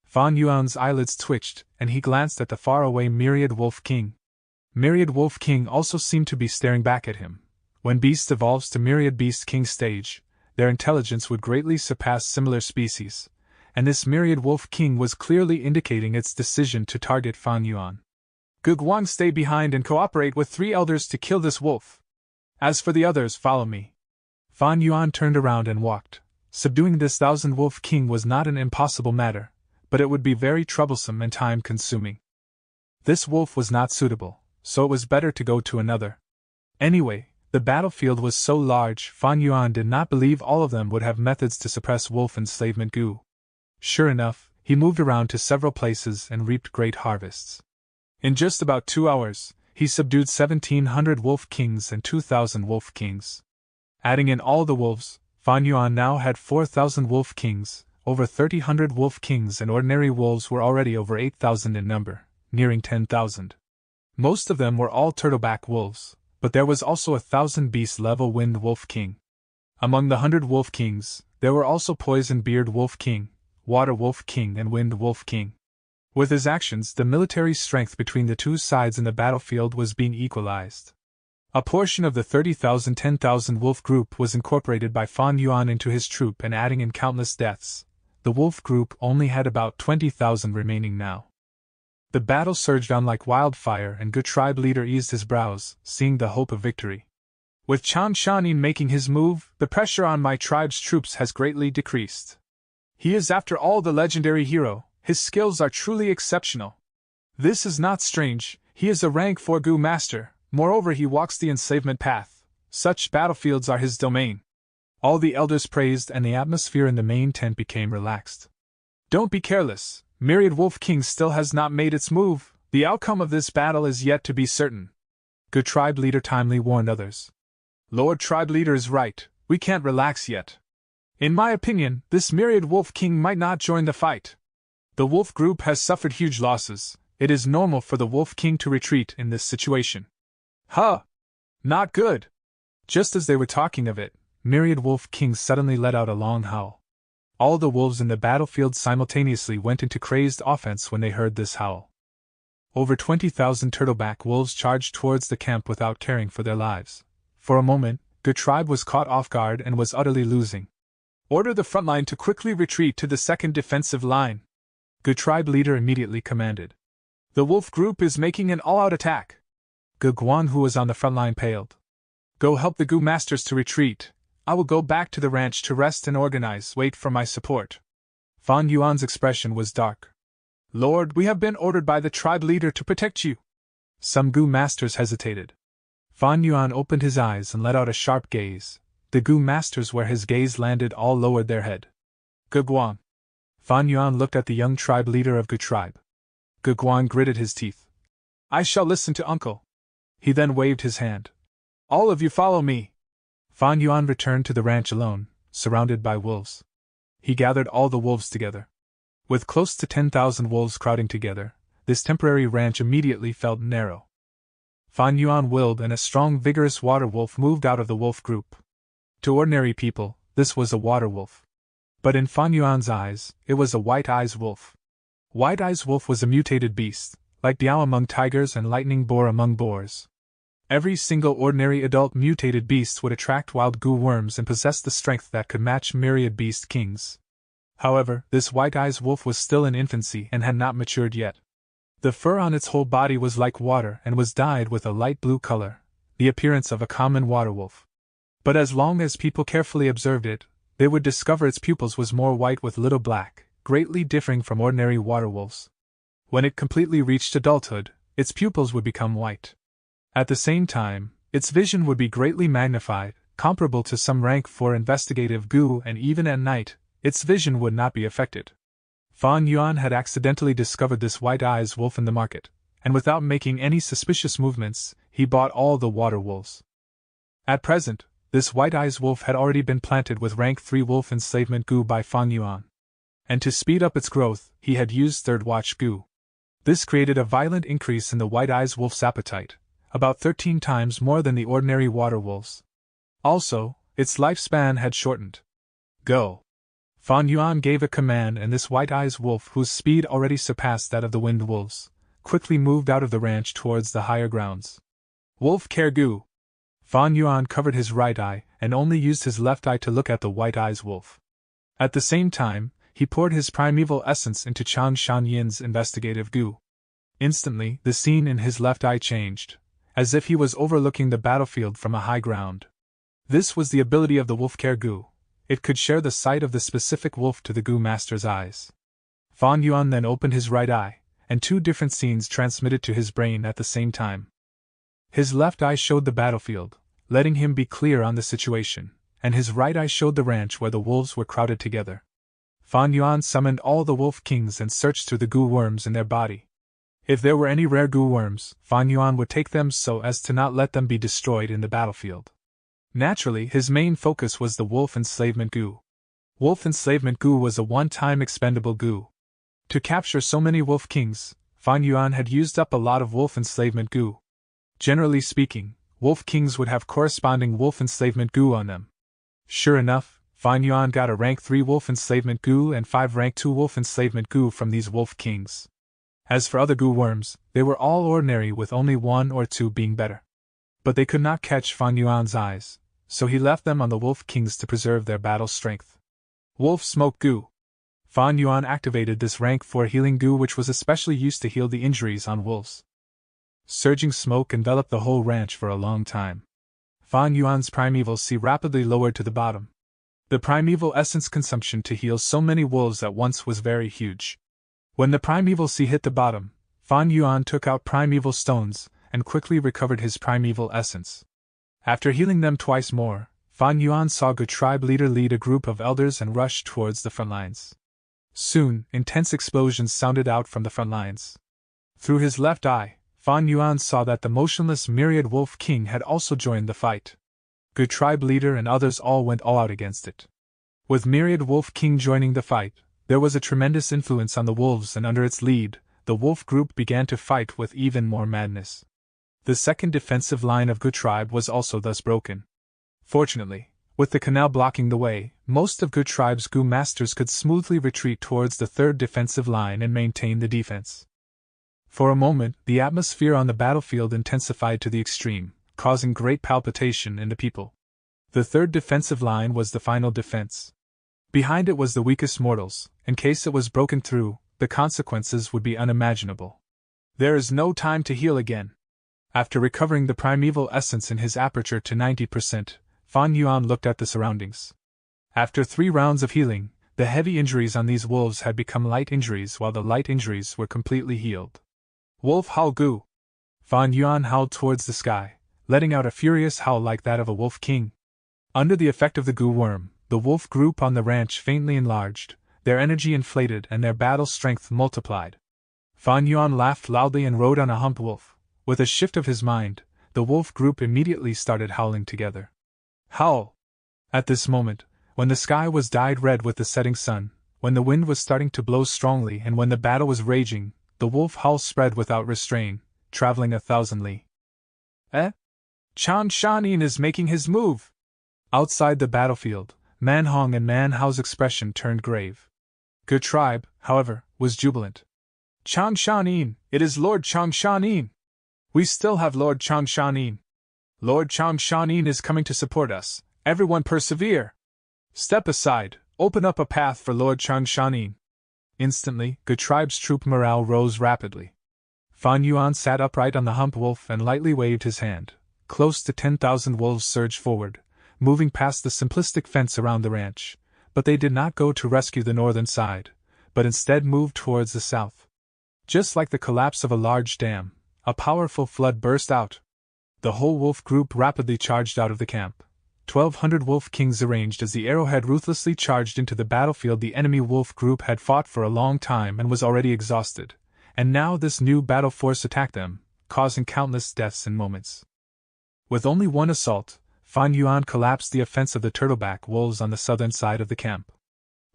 Fan Yuan's eyelids twitched, and he glanced at the faraway Myriad Wolf King. Myriad Wolf King also seemed to be staring back at him. When beast evolves to Myriad Beast King stage, their intelligence would greatly surpass similar species, and this Myriad Wolf King was clearly indicating its decision to target Fan Yuan. Ge Guang, stay behind and cooperate with 3 elders to kill this wolf. As for the others, follow me. Fan Yuan turned around and walked. Subduing this 1,000-wolf king was not an impossible matter, but it would be very troublesome and time-consuming. This wolf was not suitable, so it was better to go to another. Anyway, the battlefield was so large, Fan Yuan did not believe all of them would have methods to suppress wolf enslavement Gu. Sure enough, he moved around to several places and reaped great harvests. In just about 2 hours, he subdued 1,700 wolf kings and 2,000 wolf kings. Adding in all the wolves, Fan Yuan now had 4,000 wolf kings. Over 3,000 wolf kings and ordinary wolves were already over 8,000 in number, nearing 10,000. Most of them were all turtleback wolves, but there was also 1,000-beast level wind wolf king. Among the 100 wolf kings, there were also poison beard wolf king, water wolf king and wind wolf king. With his actions, the military strength between the two sides in the battlefield was being equalized. A portion of the 30,000 10,000 wolf group was incorporated by Fan Yuan into his troop and adding in countless deaths. the wolf group only had about 20,000 remaining now. The battle surged on like wildfire, and good tribe leader eased his brows, seeing the hope of victory. With Chan Shanin making his move, the pressure on my tribe's troops has greatly decreased. He is after all the legendary hero, his skills are truly exceptional. This is not strange, he is a rank 4 Gu master, moreover he walks the enslavement path, such battlefields are his domain. All the elders praised and the atmosphere in the main tent became relaxed. Don't be careless, Myriad Wolf King still has not made its move, the outcome of this battle is yet to be certain. Good tribe leader timely warned others. Lord tribe leader is right, we can't relax yet. In my opinion, this Myriad Wolf King might not join the fight. The wolf group has suffered huge losses, it is normal for the Wolf King to retreat in this situation. Huh! Not good! Just as they were talking of it, Myriad Wolf King suddenly let out a long howl. All the wolves in the battlefield simultaneously went into crazed offense when they heard this howl. Over 20,000 turtleback wolves charged towards the camp without caring for their lives. For a moment, Good Tribe was caught off guard and was utterly losing. Order the front line to quickly retreat to the second defensive line. Good Tribe leader immediately commanded. The wolf group is making an all-out attack. Good Guan, who was on the front line, paled. Go help the Gu masters to retreat. I will go back to the ranch to rest and organize, wait for my support. Fan Yuan's expression was dark. Lord, we have been ordered by the tribe leader to protect you. Some Gu masters hesitated. Fan Yuan opened his eyes and let out a sharp gaze. The Gu masters where his gaze landed all lowered their head. Ge Guan. Fan Yuan looked at the young tribe leader of Gu tribe. Ge Guan gritted his teeth. I shall listen to uncle. He then waved his hand. All of you follow me. Fan Yuan returned to the ranch alone, surrounded by wolves. He gathered all the wolves together. With close to 10,000 wolves crowding together, this temporary ranch immediately felt narrow. Fan Yuan willed and a strong, vigorous water wolf moved out of the wolf group. To ordinary people, this was a water wolf. But in Fan Yuan's eyes, it was a White Eyes wolf. White Eyes wolf was a mutated beast, like Diao among tigers and lightning boar among boars. Every single ordinary adult mutated beast would attract wild Gu worms and possess the strength that could match myriad beast kings. However, this White Eyes wolf was still in infancy and had not matured yet. The fur on its whole body was like water and was dyed with a light blue color, the appearance of a common water wolf. But as long as people carefully observed it, they would discover its pupils was more white with little black, greatly differing from ordinary water wolves. When it completely reached adulthood, its pupils would become white. At the same time, its vision would be greatly magnified, comparable to some rank 4 investigative Gu, and even at night, its vision would not be affected. Fan Yuan had accidentally discovered this White Eyes wolf in the market, and without making any suspicious movements, he bought all the water wolves. At present, this White Eyes wolf had already been planted with rank 3 wolf enslavement Gu by Fan Yuan. And to speed up its growth, he had used third watch Gu. This created a violent increase in the White Eyes wolf's appetite, about 13 times more than the ordinary water wolves. Also, its lifespan had shortened. Go! Fan Yuan gave a command, and this White Eyes wolf, whose speed already surpassed that of the winged wolves, quickly moved out of the ranch towards the higher grounds. Wolf care Gu! Fan Yuan covered his right eye and only used his left eye to look at the White Eyes wolf. At the same time, he poured his primeval essence into Chan Shanyin's investigative Gu. Instantly, the scene in his left eye changed, as if he was overlooking the battlefield from a high ground. This was the ability of the wolf care Gu. It could share the sight of the specific wolf to the Gu master's eyes. Fan Yuan then opened his right eye, and 2 different scenes transmitted to his brain at the same time. His left eye showed the battlefield, letting him be clear on the situation, and his right eye showed the ranch where the wolves were crowded together. Fan Yuan summoned all the wolf kings and searched through the Gu worms in their body. If there were any rare Gu worms, Fan Yuan would take them so as to not let them be destroyed in the battlefield. Naturally, his main focus was the wolf enslavement Gu. Wolf enslavement Gu was a one-time expendable Gu. To capture so many wolf kings, Fan Yuan had used up a lot of wolf enslavement Gu. Generally speaking, wolf kings would have corresponding wolf enslavement Gu on them. Sure enough, Fan Yuan got a rank 3 wolf enslavement Gu and 5 rank 2 wolf enslavement Gu from these wolf kings. As for other Gu worms, they were all ordinary, with only 1 or 2 being better. But they could not catch Fan Yuan's eyes, so he left them on the wolf kings to preserve their battle strength. Wolf smoke Gu. Fan Yuan activated this rank 4 healing goo, which was especially used to heal the injuries on wolves. Surging smoke enveloped the whole ranch for a long time. Fan Yuan's primeval sea rapidly lowered to the bottom. The primeval essence consumption to heal so many wolves at once was very huge. When the primeval sea hit the bottom, Fan Yuan took out primeval stones and quickly recovered his primeval essence. After healing them twice more, Fan Yuan saw Gu tribe leader lead a group of elders and rush towards the front lines. Soon, intense explosions sounded out from the front lines. Through his left eye, Fan Yuan saw that the motionless myriad wolf king had also joined the fight. Gu tribe leader and others all went all out against it. With myriad wolf king joining the fight, there was a tremendous influence on the wolves, and under its lead, the wolf group began to fight with even more madness. The second defensive line of Gu tribe was also thus broken. Fortunately, with the canal blocking the way, most of Gu tribe's Gu masters could smoothly retreat towards the third defensive line and maintain the defense. For a moment, the atmosphere on the battlefield intensified to the extreme, causing great palpitation in the people. The third defensive line was the final defense. Behind it was the weakest mortals. In case it was broken through, the consequences would be unimaginable. There is no time to heal again. After recovering the primeval essence in his aperture to 90%, Fan Yuan looked at the surroundings. After 3 rounds of healing, the heavy injuries on these wolves had become light injuries, while the light injuries were completely healed. Wolf howl Gu! Fan Yuan howled towards the sky, letting out a furious howl like that of a wolf king. Under the effect of the Gu worm, the wolf group on the ranch faintly enlarged, their energy inflated and their battle strength multiplied. Fan Yuan laughed loudly and rode on a hump wolf. With a shift of his mind, the wolf group immediately started howling together. Howl! At this moment, when the sky was dyed red with the setting sun, when the wind was starting to blow strongly, and when the battle was raging, the wolf howl spread without restraint, traveling 1,000 li. Chan Shanin is making his move! Outside the battlefield, Man Hong and Man Hao's expression turned grave. Gu tribe, however, was jubilant. Chan Shanin, it is Lord Chan Shanin! We still have Lord Chan Shanin. Lord Chan Shanin is coming to support us. Everyone persevere! Step aside, open up a path for Lord Chan Shanin. Instantly, Gu tribe's troop morale rose rapidly. Fan Yuan sat upright on the hump wolf and lightly waved his hand. Close to 10,000 wolves surged forward, moving past the simplistic fence around the ranch, but they did not go to rescue the northern side, but instead moved towards the south. Just like the collapse of a large dam, a powerful flood burst out. The whole wolf group rapidly charged out of the camp. 1,200 wolf kings arranged as the arrowhead ruthlessly charged into the battlefield. The enemy wolf group had fought for a long time and was already exhausted, and now this new battle force attacked them, causing countless deaths in moments. With only one assault, Fan Yuan collapsed the offense of the turtleback wolves on the southern side of the camp.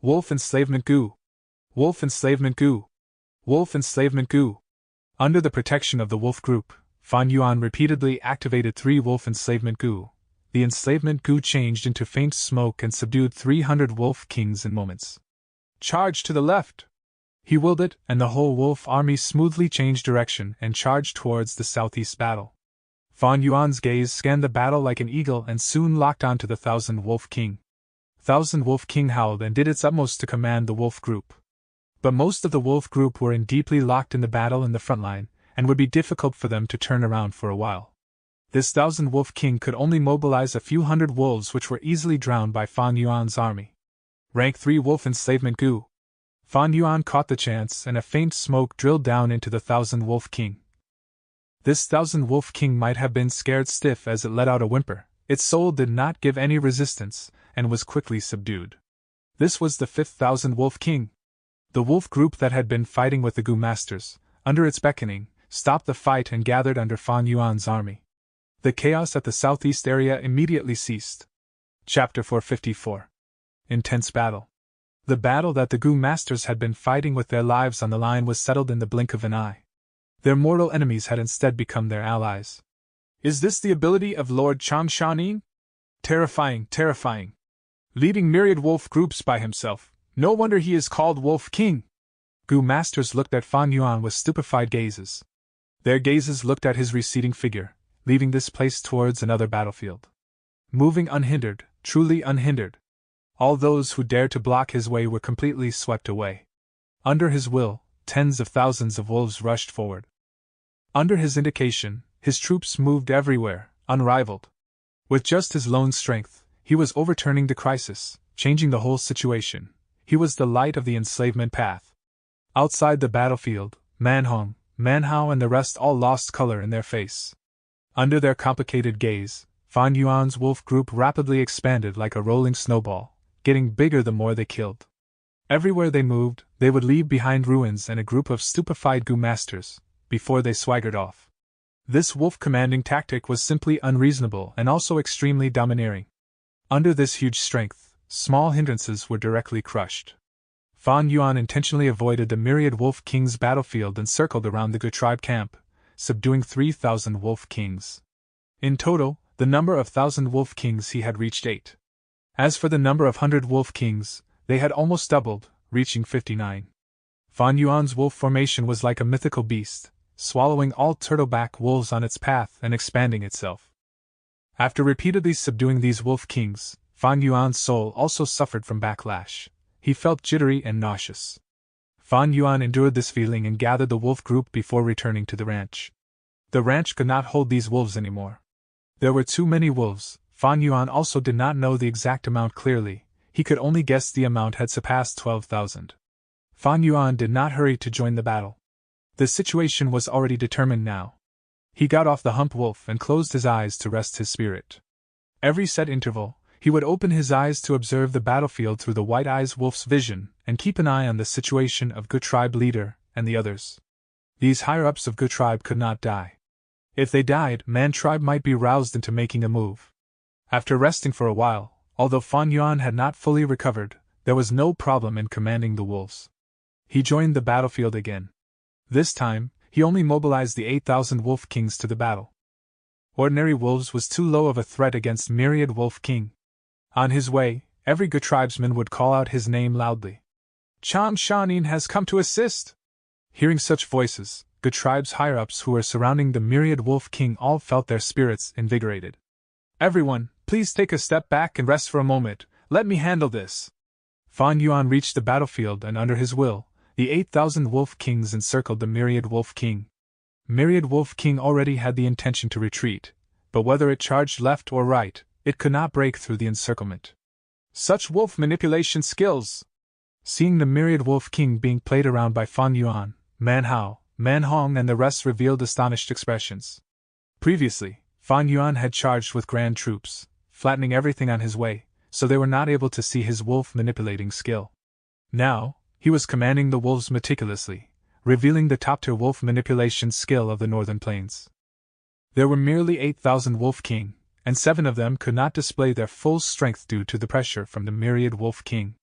Wolf enslavement Gu! Wolf enslavement Gu! Wolf enslavement Gu! Under the protection of the wolf group, Fan Yuan repeatedly activated 3 wolf enslavement Gu. The enslavement Gu changed into faint smoke and subdued 300 wolf kings in moments. Charge to the left! He willed it, and the whole wolf army smoothly changed direction and charged towards the southeast battle. Fan Yuan's gaze scanned the battle like an eagle and soon locked onto the 1,000 wolf king. 1,000 wolf king howled and did its utmost to command the wolf group. But most of the wolf group were deeply locked in the battle in the front line, and would be difficult for them to turn around for a while. This 1,000 wolf king could only mobilize a few hundred wolves, which were easily drowned by Fan Yuan's army. Rank 3 wolf enslavement Gu! Fan Yuan caught the chance, and a faint smoke drilled down into the 1,000 wolf king. This 1,000 wolf king might have been scared stiff as it let out a whimper. Its soul did not give any resistance, and was quickly subdued. This was the 5th 1,000 wolf king. The wolf group that had been fighting with the Gu masters, under its beckoning, stopped the fight and gathered under Fan Yuan's army. The chaos at the southeast area immediately ceased. Chapter 454. Intense Battle. The battle that the Gu masters had been fighting with their lives on the line was settled in the blink of an eye. Their mortal enemies had instead become their allies. Is this the ability of Lord Chan Shanin? Terrifying, terrifying. Leading myriad wolf groups by himself. No wonder he is called Wolf King. Gu masters looked at Fan Yuan with stupefied gazes. Their gazes looked at his receding figure, leaving this place towards another battlefield. Moving unhindered, truly unhindered. All those who dared to block his way were completely swept away. Under his will, tens of thousands of wolves rushed forward. Under his indication, his troops moved everywhere, unrivaled. With just his lone strength, he was overturning the crisis, changing the whole situation. He was the light of the enslavement path. Outside the battlefield, Manhong, Manhao and the rest all lost color in their face. Under their complicated gaze, Fan Yuan's wolf group rapidly expanded like a rolling snowball, getting bigger the more they killed. Everywhere they moved, they would leave behind ruins and a group of stupefied Gu masters, before they swaggered off. This wolf commanding tactic was simply unreasonable and also extremely domineering. Under this huge strength, small hindrances were directly crushed. Fan Yuan intentionally avoided the myriad wolf kings' battlefield and circled around the Gu tribe camp, subduing 3,000 wolf kings. In total, the number of 1,000 wolf kings he had reached 8. As for the number of 100 wolf kings, they had almost doubled, reaching 59. Fan Yuan's wolf formation was like a mythical beast, swallowing all turtleback wolves on its path and expanding itself. After repeatedly subduing these wolf kings, Fan Yuan's soul also suffered from backlash. He felt jittery and nauseous. Fan Yuan endured this feeling and gathered the wolf group before returning to the ranch. The ranch could not hold these wolves anymore. There were too many wolves. Fan Yuan also did not know the exact amount clearly, he could only guess the amount had surpassed 12,000. Fan Yuan did not hurry to join the battle. The situation was already determined now. He got off the hump wolf and closed his eyes to rest his spirit. Every set interval, he would open his eyes to observe the battlefield through the white eyes wolf's vision and keep an eye on the situation of Gu tribe leader and the others. These higher-ups of Gu tribe could not die. If they died, Man tribe might be roused into making a move. After resting for a while, although Fan Yuan had not fully recovered, there was no problem in commanding the wolves. He joined the battlefield again. This time, he only mobilized the 8,000 wolf kings to the battle. Ordinary wolves was too low of a threat against myriad wolf king. On his way, every Gu tribesman would call out his name loudly. Chang Shanin has come to assist! Hearing such voices, Gu tribe's higher-ups who were surrounding the myriad wolf king all felt their spirits invigorated. Everyone, please take a step back and rest for a moment, let me handle this. Fan Yuan reached the battlefield and under his will, the 8,000 wolf kings encircled the myriad wolf king. Myriad wolf king already had the intention to retreat, but whether it charged left or right, it could not break through the encirclement. Such wolf manipulation skills! Seeing the myriad wolf king being played around by Fan Yuan, Manhao, Manhong and the rest revealed astonished expressions. Previously, Fan Yuan had charged with grand troops, flattening everything on his way, so they were not able to see his wolf manipulating skill. Now, he was commanding the wolves meticulously, revealing the top-tier wolf manipulation skill of the northern plains. There were merely 8,000 wolf king, and 7 of them could not display their full strength due to the pressure from the myriad wolf king.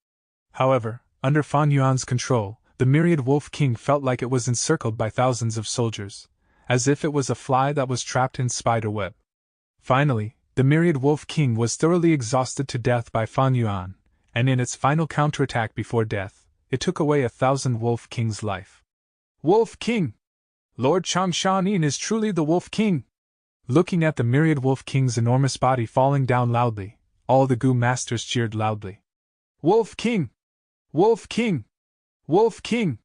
However, under Fan Yuan's control, the myriad wolf king felt like it was encircled by thousands of soldiers, as if it was a fly that was trapped in spider web. Finally, the myriad wolf king was thoroughly exhausted to death by Fan Yuan, and in its final counterattack before death, it took away 1,000 wolf king's life. Wolf king! Lord Changshanin is truly the wolf king! Looking at the myriad wolf king's enormous body falling down loudly, all the Gu masters cheered loudly. Wolf king! Wolf king! Wolf king!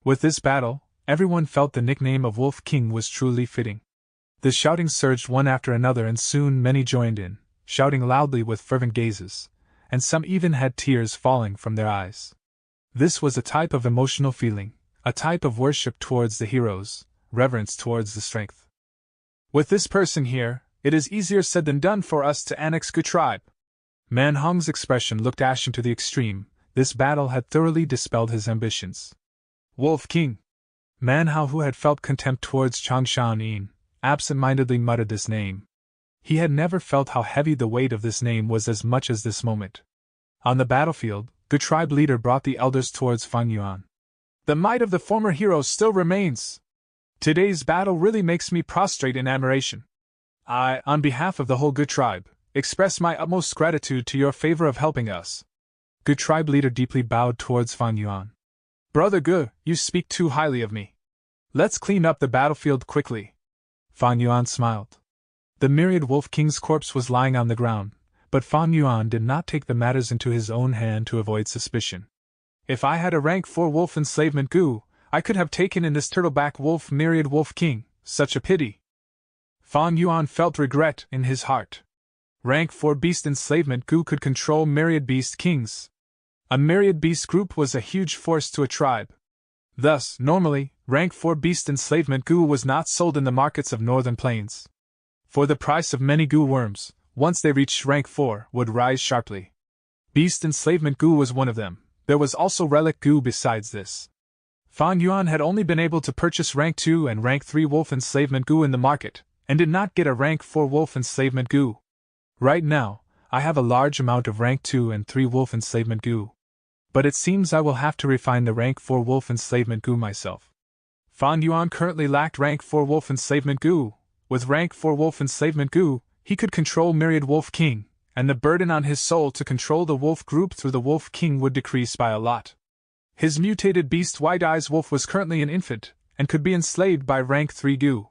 With this battle, everyone felt the nickname of Wolf King was truly fitting. The shouting surged one after another and soon many joined in, shouting loudly with fervent gazes, and some even had tears falling from their eyes. This was a type of emotional feeling, a type of worship towards the heroes, reverence towards the strength. With this person here, it is easier said than done for us to annex Gu tribe. Manhong's expression looked ashen to the extreme. This battle had thoroughly dispelled his ambitions. Wolf King! Manhao, who had felt contempt towards Changshanin, absent-mindedly muttered this name. He had never felt how heavy the weight of this name was as much as this moment. On the battlefield, Gu tribe leader brought the elders towards Fan Yuan. The might of the former heroes still remains. Today's battle really makes me prostrate in admiration. I, on behalf of the whole Gu tribe, express my utmost gratitude to your favor of helping us. Gu tribe leader deeply bowed towards Fan Yuan. Brother Gu, you speak too highly of me. Let's clean up the battlefield quickly. Fan Yuan smiled. The myriad wolf king's corpse was lying on the ground, but Fan Yuan did not take the matters into his own hand to avoid suspicion. If I had a rank 4 wolf enslavement goo, I could have taken in this turtleback wolf myriad wolf king, such a pity. Fan Yuan felt regret in his heart. Rank 4 beast enslavement goo could control myriad beast kings. A myriad beast group was a huge force to a tribe. Thus, normally, rank 4 beast enslavement goo was not sold in the markets of northern plains. For the price of many goo worms, once they reached rank 4, would rise sharply. Beast enslavement goo was one of them. There was also relic goo besides this. Fan Yuan had only been able to purchase rank 2 and rank 3 wolf enslavement goo in the market, and did not get a rank 4 wolf enslavement goo. Right now, I have a large amount of rank 2 and 3 wolf enslavement goo. But it seems I will have to refine the rank 4 wolf enslavement goo myself. Fan Yuan currently lacked rank 4 wolf enslavement goo. With rank 4 wolf enslavement goo, he could control myriad wolf king, and the burden on his soul to control the wolf group through the wolf king would decrease by a lot. His mutated beast White Eyes Wolf was currently an infant, and could be enslaved by rank 3 goo.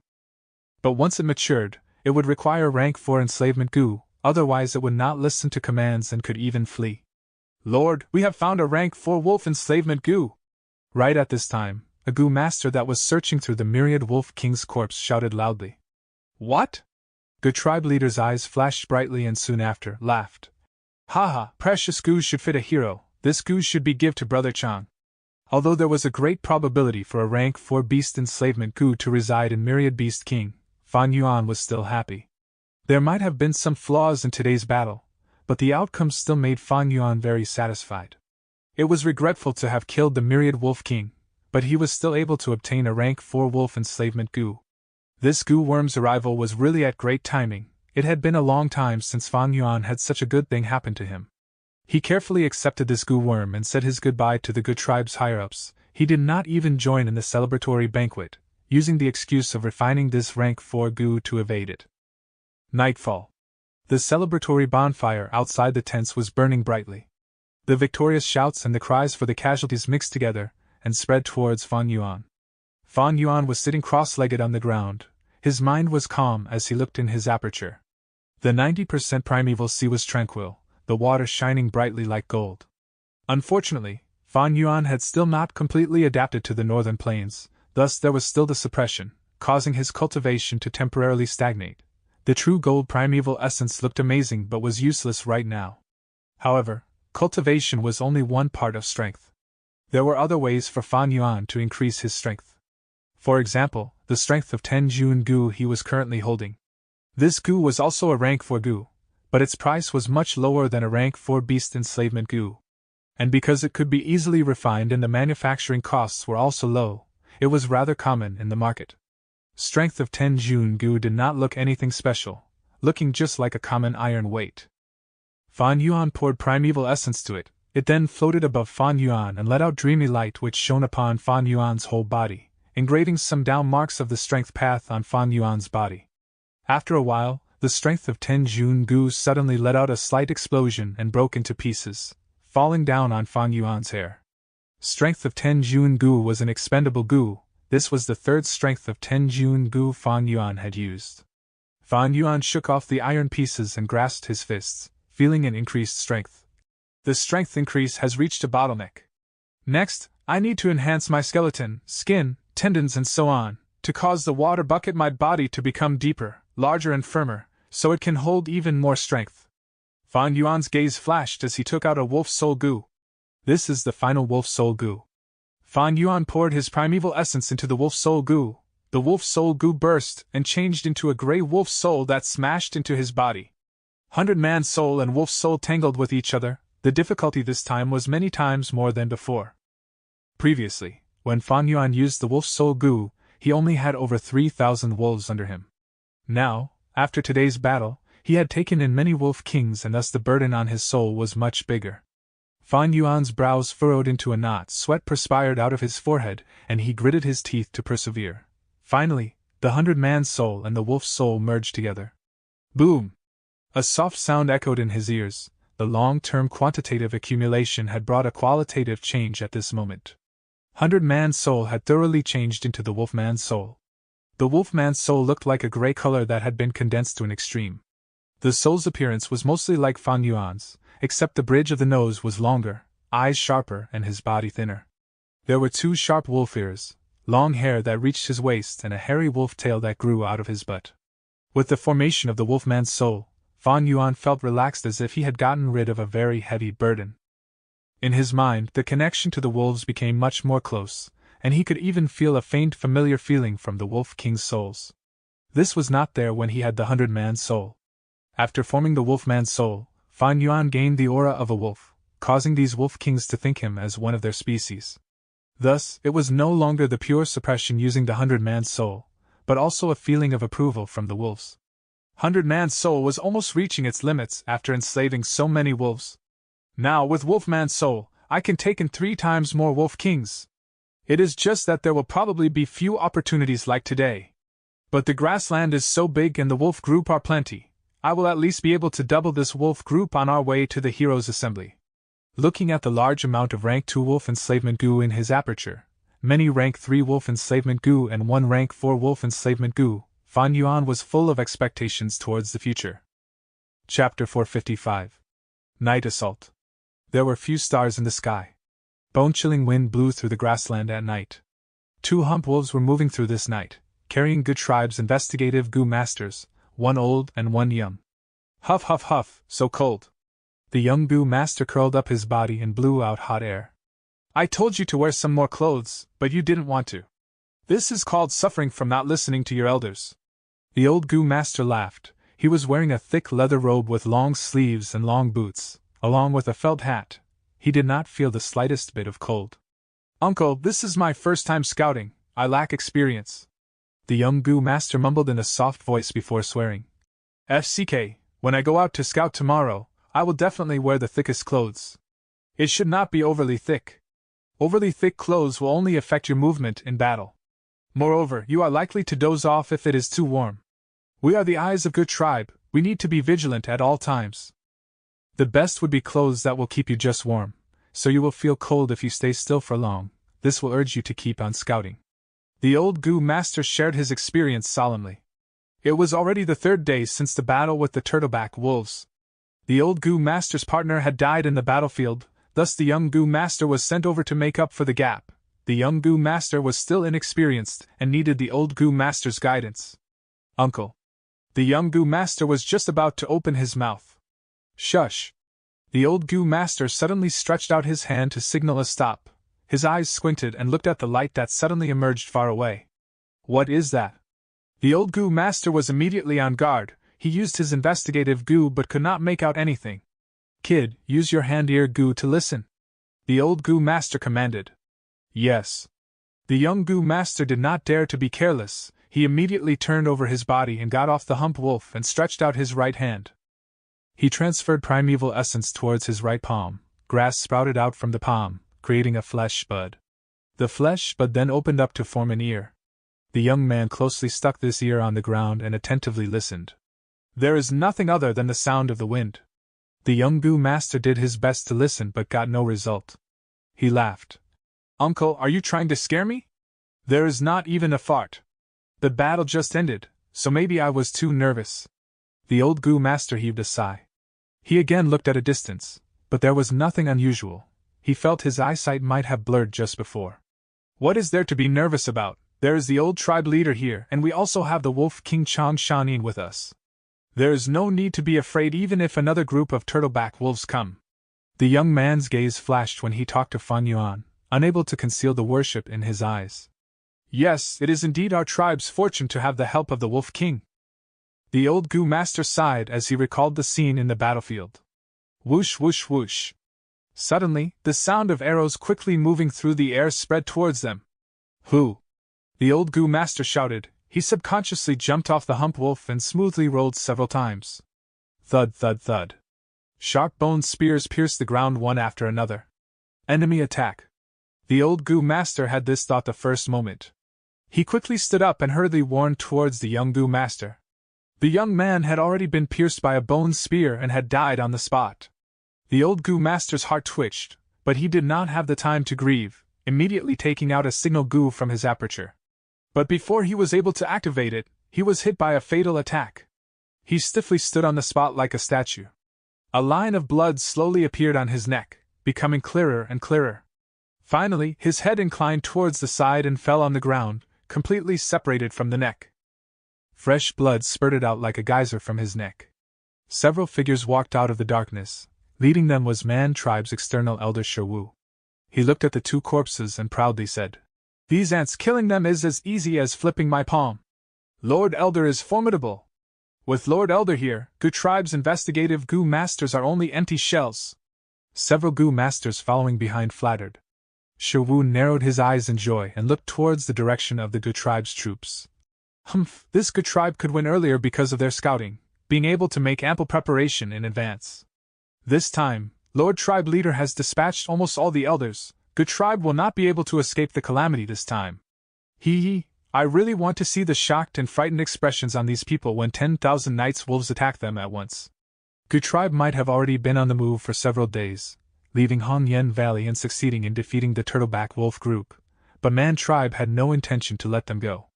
But once it matured, it would require rank 4 enslavement goo, otherwise it would not listen to commands and could even flee. Lord, we have found a rank 4 wolf enslavement goo! Right at this time, a goo master that was searching through the myriad wolf king's corpse shouted loudly. What? Goo tribe leader's eyes flashed brightly and soon after, laughed. Haha, precious goos should fit a hero, this goose should be give to Brother Chang. Although there was a great probability for a rank 4 beast enslavement goo to reside in myriad beast king, Fan Yuan was still happy. There might have been some flaws in today's battle, but the outcome still made Fan Yuan very satisfied. It was regretful to have killed the myriad wolf king, but he was still able to obtain a rank 4 wolf enslavement goo. This goo worm's arrival was really at great timing. It had been a long time since Fan Yuan had such a good thing happen to him. He carefully accepted this goo worm and said his goodbye to the Goo tribe's higher-ups. He did not even join in the celebratory banquet, using the excuse of refining this rank 4 goo to evade it. Nightfall. The celebratory bonfire outside the tents was burning brightly. The victorious shouts and the cries for the casualties mixed together and spread towards Fan Yuan. Fan Yuan was sitting cross-legged on the ground. His mind was calm as he looked in his aperture. The 90% primeval sea was tranquil, the water shining brightly like gold. Unfortunately, Fan Yuan had still not completely adapted to the northern plains, thus there was still the suppression, causing his cultivation to temporarily stagnate. The true gold primeval essence looked amazing but was useless right now. However, cultivation was only one part of strength. There were other ways for Fan Yuan to increase his strength. For example, the strength of 10 Jun goo he was currently holding. This goo was also a rank 4 goo, but its price was much lower than a rank 4 beast enslavement goo. And because it could be easily refined and the manufacturing costs were also low, it was rather common in the market. Strength of 10 Jun goo did not look anything special, looking just like a common iron weight. Fan Yuan poured primeval essence to it. It then floated above Fan Yuan and let out dreamy light which shone upon Fan Yuan's whole body, engraving some down marks of the strength path on Fan Yuan's body. After a while, the strength of 10 Jun goo suddenly let out a slight explosion and broke into pieces, falling down on Fan Yuan's hair. Strength of 10 Jun goo was an expendable goo. This was the third strength of 10 Jun goo Fan Yuan had used. Fan Yuan shook off the iron pieces and grasped his fists, feeling an increased strength. The strength increase has reached a bottleneck. Next, I need to enhance my skeleton, skin, tendons and so on, to cause the water bucket my body to become deeper, larger and firmer, so it can hold even more strength. Fan Yuan's gaze flashed as he took out a wolf soul goo. This is the final wolf soul goo. Fan Yuan poured his primeval essence into the wolf soul goo. The wolf soul goo burst and changed into a gray wolf soul that smashed into his body. 100-man soul and wolf soul tangled with each other. The difficulty this time was many times more than before. Previously, when Fan Yuan used the wolf soul goo, he only had over 3,000 wolves under him. Now, after today's battle, he had taken in many wolf kings and thus the burden on his soul was much bigger. Fan Yuan's brows furrowed into a knot, sweat perspired out of his forehead, and he gritted his teeth to persevere. Finally, the 100-man soul and the wolf soul merged together. Boom! A soft sound echoed in his ears. The long-term quantitative accumulation had brought a qualitative change at this moment. 100-man soul had thoroughly changed into the wolf-man soul. The wolf-man soul looked like a gray color that had been condensed to an extreme. The soul's appearance was mostly like Fan Yuan's, except the bridge of the nose was longer, eyes sharper, and his body thinner. There were 2 sharp wolf ears, long hair that reached his waist, and a hairy wolf tail that grew out of his butt. With the formation of the wolfman's soul, Fan Yuan felt relaxed as if he had gotten rid of a very heavy burden. In his mind, the connection to the wolves became much more close, and he could even feel a faint familiar feeling from the Wolf King's souls. This was not there when he had the 100-man's soul. After forming the wolfman's soul, Fan Yuan gained the aura of a wolf, causing these wolf kings to think him as one of their species. Thus, it was no longer the pure suppression using the 100-man's soul, but also a feeling of approval from the wolves. 100-man's soul was almost reaching its limits after enslaving so many wolves. Now, with Wolfman's soul, I can take in 3 times more wolf kings. It is just that there will probably be few opportunities like today. But the grassland is so big and the wolf group are plenty. I will at least be able to double this wolf group on our way to the heroes' assembly. Looking at the large amount of rank 2 wolf enslavement goo in his aperture, many rank 3 wolf enslavement goo and 1 rank 4 wolf enslavement goo, Fan Yuan was full of expectations towards the future. Chapter 455. Night Assault. There were few stars in the sky. Bone-chilling wind blew through the grassland at night. 2 hump wolves were moving through this night, carrying Good Tribe's investigative goo masters, 1 old and 1 young. Huff huff huff, so cold. The young goo master curled up his body and blew out hot air. I told you to wear some more clothes, but you didn't want to. This is called suffering from not listening to your elders. The old goo master laughed. He was wearing a thick leather robe with long sleeves and long boots, along with a felt hat. He did not feel the slightest bit of cold. Uncle, this is my first time scouting. I lack experience. The young goo master mumbled in a soft voice before swearing. FCK, when I go out to scout tomorrow, I will definitely wear the thickest clothes. It should not be overly thick. Overly thick clothes will only affect your movement in battle. Moreover, you are likely to doze off if it is too warm. We are the eyes of Good Tribe, we need to be vigilant at all times. The best would be clothes that will keep you just warm, so you will feel cold if you stay still for long. This will urge you to keep on scouting. The old goo master shared his experience solemnly. It was already the 3rd day since the battle with the turtleback wolves. The old goo master's partner had died in the battlefield, thus the young goo master was sent over to make up for the gap. The young goo master was still inexperienced and needed the old goo master's guidance. Uncle. The young goo master was just about to open his mouth. Shush. The old goo master suddenly stretched out his hand to signal a stop. His eyes squinted and looked at the light that suddenly emerged far away. What is that? The old goo master was immediately on guard. He used his investigative goo but could not make out anything. Kid, use your hand-ear goo to listen. The old goo master commanded. Yes. The young goo master did not dare to be careless. He immediately turned over his body and got off the hump wolf and stretched out his right hand. He transferred primeval essence towards his right palm. Grass sprouted out from the palm, creating a flesh bud. The flesh bud then opened up to form an ear. The young man closely stuck this ear on the ground and attentively listened. There is nothing other than the sound of the wind. The young goo master did his best to listen but got no result. He laughed. Uncle, are you trying to scare me? There is not even a fart. The battle just ended, so maybe I was too nervous. The old goo master heaved a sigh. He again looked at a distance, but there was nothing unusual. He felt his eyesight might have blurred just before. What is there to be nervous about? There is the old tribe leader here, and we also have the Wolf King Chang Shanin with us. There is no need to be afraid even if another group of turtleback wolves come. The young man's gaze flashed when he talked to Fan Yuan, unable to conceal the worship in his eyes. Yes, it is indeed our tribe's fortune to have the help of the Wolf King. The old goo master sighed as he recalled the scene in the battlefield. Whoosh whoosh whoosh. Suddenly, the sound of arrows quickly moving through the air spread towards them. Who? The old goo master shouted. He subconsciously jumped off the hump wolf and smoothly rolled several times. Thud thud thud. Sharp bone spears pierced the ground one after another. Enemy attack. The old goo master had this thought the first moment. He quickly stood up and hurriedly warned towards the young goo master. The young man had already been pierced by a bone spear and had died on the spot. The old goo master's heart twitched, but he did not have the time to grieve, immediately taking out a signal goo from his aperture. But before he was able to activate it, he was hit by a fatal attack. He stiffly stood on the spot like a statue. A line of blood slowly appeared on his neck, becoming clearer and clearer. Finally, his head inclined towards the side and fell on the ground, completely separated from the neck. Fresh blood spurted out like a geyser from his neck. Several figures walked out of the darkness. Leading them was Man Tribe's external elder Sherwu. He looked at the two corpses and proudly said, "These ants, killing them is as easy as flipping my palm. Lord Elder is formidable. With Lord Elder here, Gu Tribe's investigative Gu Masters are only empty shells." Several Gu Masters following behind flattered. Sherwu narrowed his eyes in joy and looked towards the direction of the Gu Tribe's troops. Humph, this Gu Tribe could win earlier because of their scouting, being able to make ample preparation in advance. This time, Lord Tribe Leader has dispatched almost all the elders. Gu Tribe will not be able to escape the calamity this time. I really want to see the shocked and frightened expressions on these people when 10,000 Night's Wolves attack them at once. Gu Tribe might have already been on the move for several days, leaving Hong Yen Valley and succeeding in defeating the Turtleback Wolf group, but Man Tribe had no intention to let them go.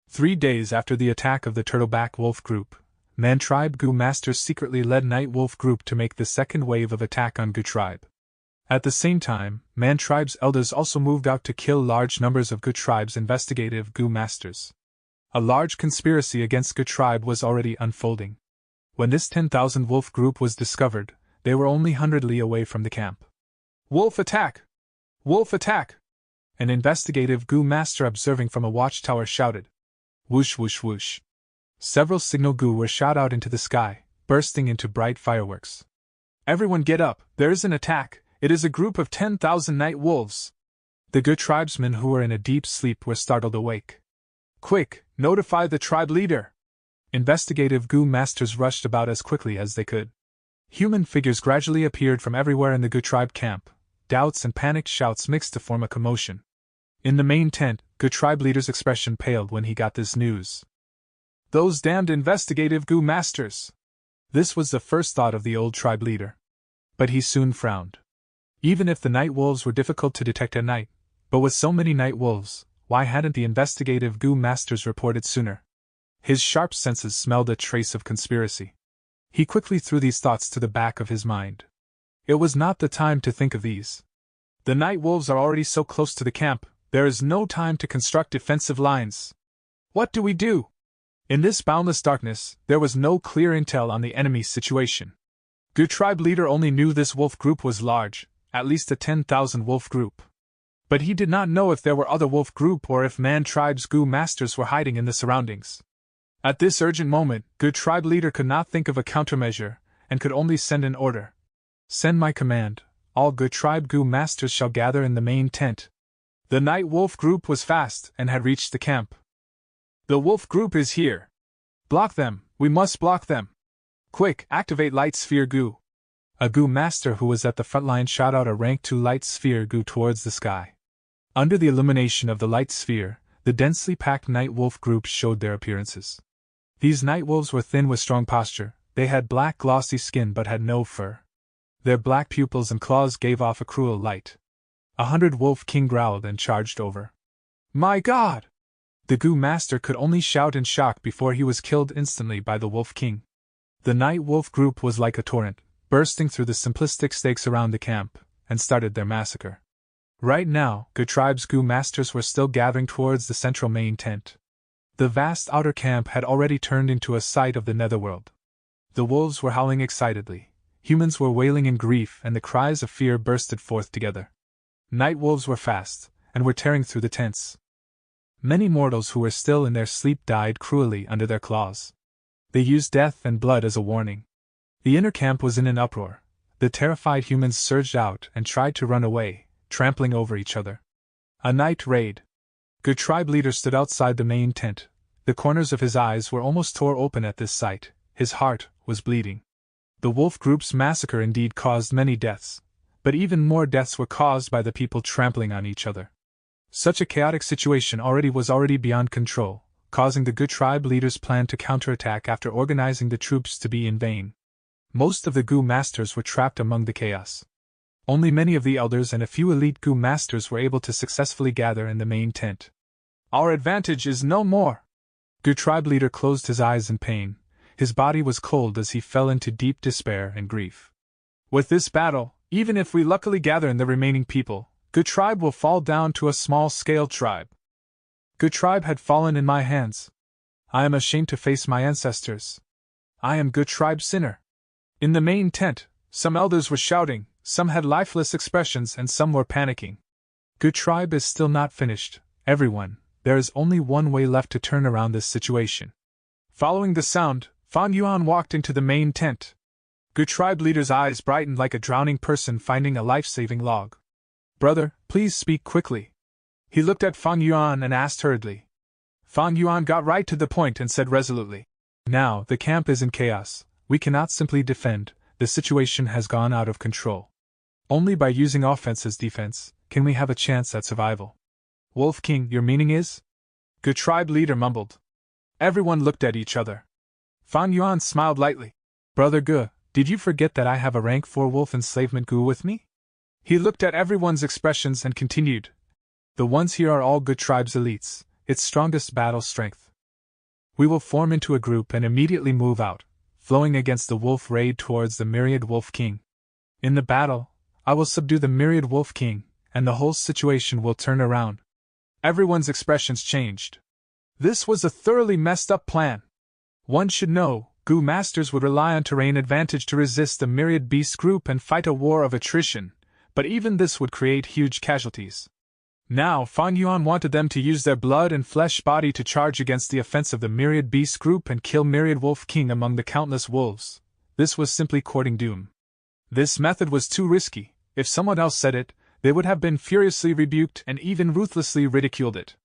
3 days after the attack of the Turtleback Wolf group, Man Tribe Gu Masters secretly led Night Wolf group to make the second wave of attack on Gu Tribe. At the same time, Man Tribe's elders also moved out to kill large numbers of Gu Tribe's investigative Gu Masters. A large conspiracy against Gu Tribe was already unfolding. When this 10,000 wolf group was discovered, they were only 100 li away from the camp. "Wolf attack! Wolf attack!" An investigative Gu Master observing from a watchtower shouted. Whoosh whoosh whoosh. Several signal Gu were shot out into the sky, bursting into bright fireworks. "Everyone get up, there is an attack, it is a group of 10,000 night wolves." The Gu tribesmen who were in a deep sleep were startled awake. "Quick, notify the tribe leader!" Investigative Gu Masters rushed about as quickly as they could. Human figures gradually appeared from everywhere in the Gu tribe camp. Doubts and panicked shouts mixed to form a commotion. In the main tent, Gu tribe leader's expression paled when he got this news. "Those damned investigative Gu Masters!" This was the first thought of the old tribe leader. But he soon frowned. Even if the night wolves were difficult to detect at night, but with so many night wolves, why hadn't the investigative Gu Masters reported sooner? His sharp senses smelled a trace of conspiracy. He quickly threw these thoughts to the back of his mind. It was not the time to think of these. The night wolves are already so close to the camp, there is no time to construct defensive lines. What do we do? In this boundless darkness, there was no clear intel on the enemy's situation. Gu tribe leader only knew this wolf group was large, at least a 10,000 wolf group. But he did not know if there were other wolf group or if Man Tribe's Gu Masters were hiding in the surroundings. At this urgent moment, Gu tribe leader could not think of a countermeasure, and could only send an order. "Send my command, all Gu tribe Gu Masters shall gather in the main tent." The night wolf group was fast and had reached the camp. "The wolf group is here. Block them, we must block them. Quick, activate Light Sphere Gu." A Gu Master who was at the front line shot out a rank 2 Light Sphere Gu towards the sky. Under the illumination of the light sphere, the densely packed night wolf groups showed their appearances. These night wolves were thin with strong posture, they had black glossy skin but had no fur. Their black pupils and claws gave off a cruel light. 100 Wolf King growled and charged over. "My God!" The Gu Master could only shout in shock before he was killed instantly by the Wolf King. The night wolf group was like a torrent, bursting through the simplistic stakes around the camp, and started their massacre. Right now, Gu tribe's Gu Masters were still gathering towards the central main tent. The vast outer camp had already turned into a sight of the netherworld. The wolves were howling excitedly, humans were wailing in grief, and the cries of fear bursted forth together. Night wolves were fast, and were tearing through the tents. Many mortals who were still in their sleep died cruelly under their claws. They used death and blood as a warning. The inner camp was in an uproar. The terrified humans surged out and tried to run away, trampling over each other. A night raid. Gu tribe leader stood outside the main tent. The corners of his eyes were almost tore open at this sight. His heart was bleeding. The wolf group's massacre indeed caused many deaths, but even more deaths were caused by the people trampling on each other. Such a chaotic situation was already beyond control, causing the Gu tribe leader's plan to counterattack after organizing the troops to be in vain. Most of the Gu Masters were trapped among the chaos. Only many of the elders and a few elite Gu Masters were able to successfully gather in the main tent. "Our advantage is no more." Gu tribe leader closed his eyes in pain. his body was cold as he fell into deep despair and grief. With this battle, even if we luckily gather in the remaining people, Good Tribe will fall down to a small-scale tribe. Good Tribe had fallen in my hands. I am ashamed to face my ancestors. I am Good Tribe sinner. In the main tent, some elders were shouting, some had lifeless expressions, and some were panicking. Good Tribe is still not finished, everyone. There is only one way left to turn around this situation. Following the sound, Fan Yuan walked into the main tent. Good Tribe leader's eyes brightened like a drowning person finding a life-saving log. Brother, please speak quickly. He looked at Fan Yuan and asked hurriedly. Fan Yuan got right to the point and said resolutely, Now, the camp is in chaos. We cannot simply defend. The situation has gone out of control. Only by using offense as defense can we have a chance at survival. Wolf King, your meaning is? Good Tribe leader mumbled. Everyone looked at each other. Fan Yuan smiled lightly. Brother Gu, did you forget that I have a rank 4 wolf enslavement Gu with me? He looked at everyone's expressions and continued. The ones here are all Good Tribe's elites, its strongest battle strength. We will form into a group and immediately move out, flowing against the wolf raid towards the myriad Wolf King. In the battle, I will subdue the myriad Wolf King, and the whole situation will turn around. Everyone's expressions changed. This was a thoroughly messed up plan. One should know, Gu masters would rely on terrain advantage to resist the myriad beast group and fight a war of attrition, but even this would create huge casualties. Now Fan Yuan wanted them to use their blood and flesh body to charge against the offense of the myriad beast group and kill myriad Wolf King among the countless wolves. This was simply courting doom. This method was too risky. If someone else said it, they would have been furiously rebuked and even ruthlessly ridiculed it.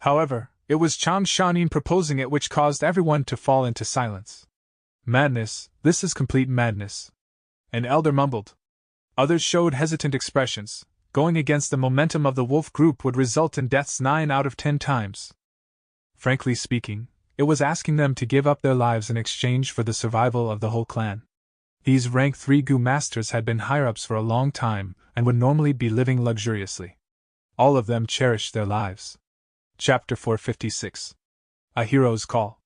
However, it was Chang Shanin proposing it which caused everyone to fall into silence. Madness, this is complete madness. An elder mumbled. Others showed hesitant expressions. Going against the momentum of the wolf group would result in deaths 9 out of 10 times. Frankly speaking, it was asking them to give up their lives in exchange for the survival of the whole clan. These rank 3 Gu masters had been higher-ups for a long time and would normally be living luxuriously. All of them cherished their lives. Chapter 456. A Hero's Call.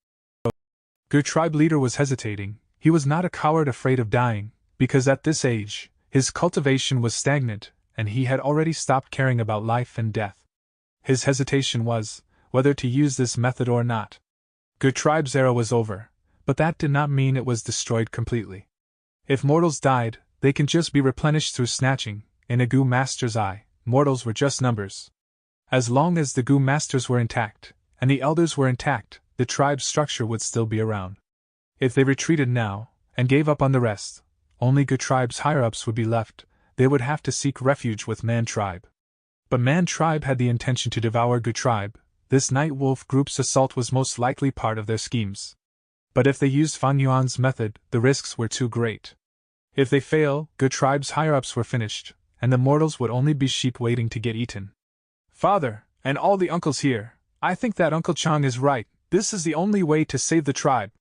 Good Tribe leader was hesitating. He was not a coward afraid of dying, because at this age, his cultivation was stagnant, and he had already stopped caring about life and death. His hesitation was, whether to use this method or not. Good Tribe's era was over, but that did not mean it was destroyed completely. If mortals died, they can just be replenished through snatching. In a Gu master's eye, mortals were just numbers. As long as the Gu masters were intact, and the elders were intact, the tribe's structure would still be around. If they retreated now, and gave up on the rest, only Good Tribe's higher-ups would be left. They would have to seek refuge with Man Tribe. But Man Tribe had the intention to devour Good Tribe. This Night Wolf group's assault was most likely part of their schemes. But if they used Fan Yuan's method, the risks were too great. If they fail, Good Tribe's higher-ups were finished, and the mortals would only be sheep waiting to get eaten. Father, and all the uncles here, I think that Uncle Chang is right. This is the only way to save the tribe.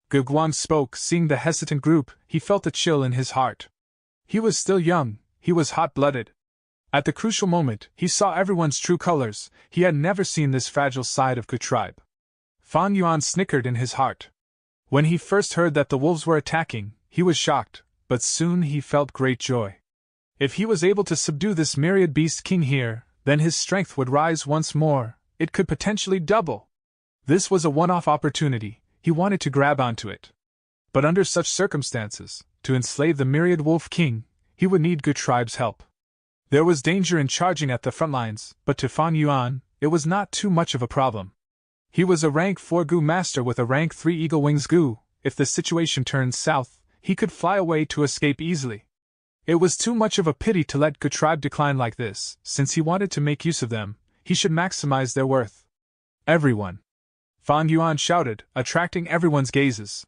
Gu Guang spoke. Seeing the hesitant group, he felt a chill in his heart. He was still young, he was hot-blooded. At the crucial moment, he saw everyone's true colors. He had never seen this fragile side of Good Tribe. Fan Yuan snickered in his heart. When he first heard that the wolves were attacking, he was shocked, but soon he felt great joy. If he was able to subdue this myriad beast king here, then his strength would rise once more. It could potentially double. This was a one-off opportunity. He wanted to grab onto it. But under such circumstances, to enslave the myriad wolf king, he would need Good Tribe's help. There was danger in charging at the front lines, but to Fan Yuan, it was not too much of a problem. He was a rank 4 Gu master with a rank 3 Eagle Wings Gu. If the situation turned south, he could fly away to escape easily. It was too much of a pity to let Good Tribe decline like this. Since he wanted to make use of them, he should maximize their worth. Everyone! Fan Yuan shouted, attracting everyone's gazes.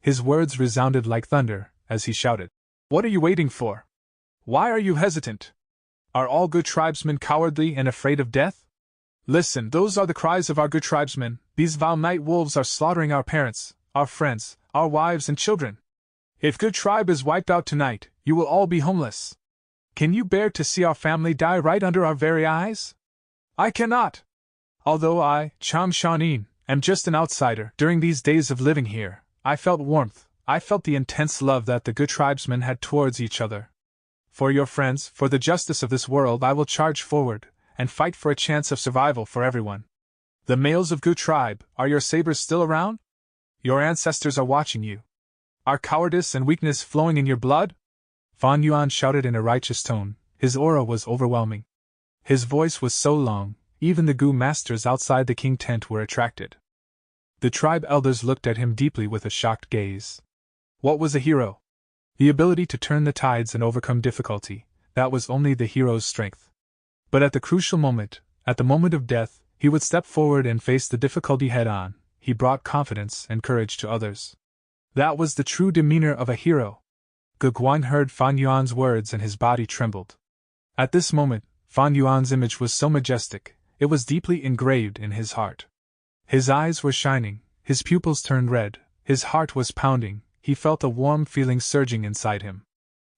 His words resounded like thunder as he shouted. What are you waiting for? Why are you hesitant? Are all Good Tribesmen cowardly and afraid of death? Listen, those are the cries of our Good Tribesmen. These vile night wolves are slaughtering our parents, our friends, our wives and children. If Good Tribe is wiped out tonight, you will all be homeless. Can you bear to see our family die right under our very eyes? I cannot. Although I, Chang Shanin, am just an outsider during these days of living here, I felt warmth, I felt the intense love that the good tribesmen had towards each other. For your friends, for the justice of this world, I will charge forward, and fight for a chance of survival for everyone. The males of Gu tribe, are your sabers still around? Your ancestors are watching you. Are cowardice and weakness flowing in your blood? Fan Yuan shouted in a righteous tone. His aura was overwhelming. His voice was so long, even the Gu masters outside the king tent were attracted. The tribe elders looked at him deeply with a shocked gaze. What was a hero? The ability to turn the tides and overcome difficulty, that was only the hero's strength. But at the crucial moment, at the moment of death, he would step forward and face the difficulty head-on. He brought confidence and courage to others. That was the true demeanor of a hero. Gu Guang heard Fan Yuan's words and his body trembled. At this moment, Fan Yuan's image was so majestic, it was deeply engraved in his heart. His eyes were shining, his pupils turned red, his heart was pounding, he felt a warm feeling surging inside him.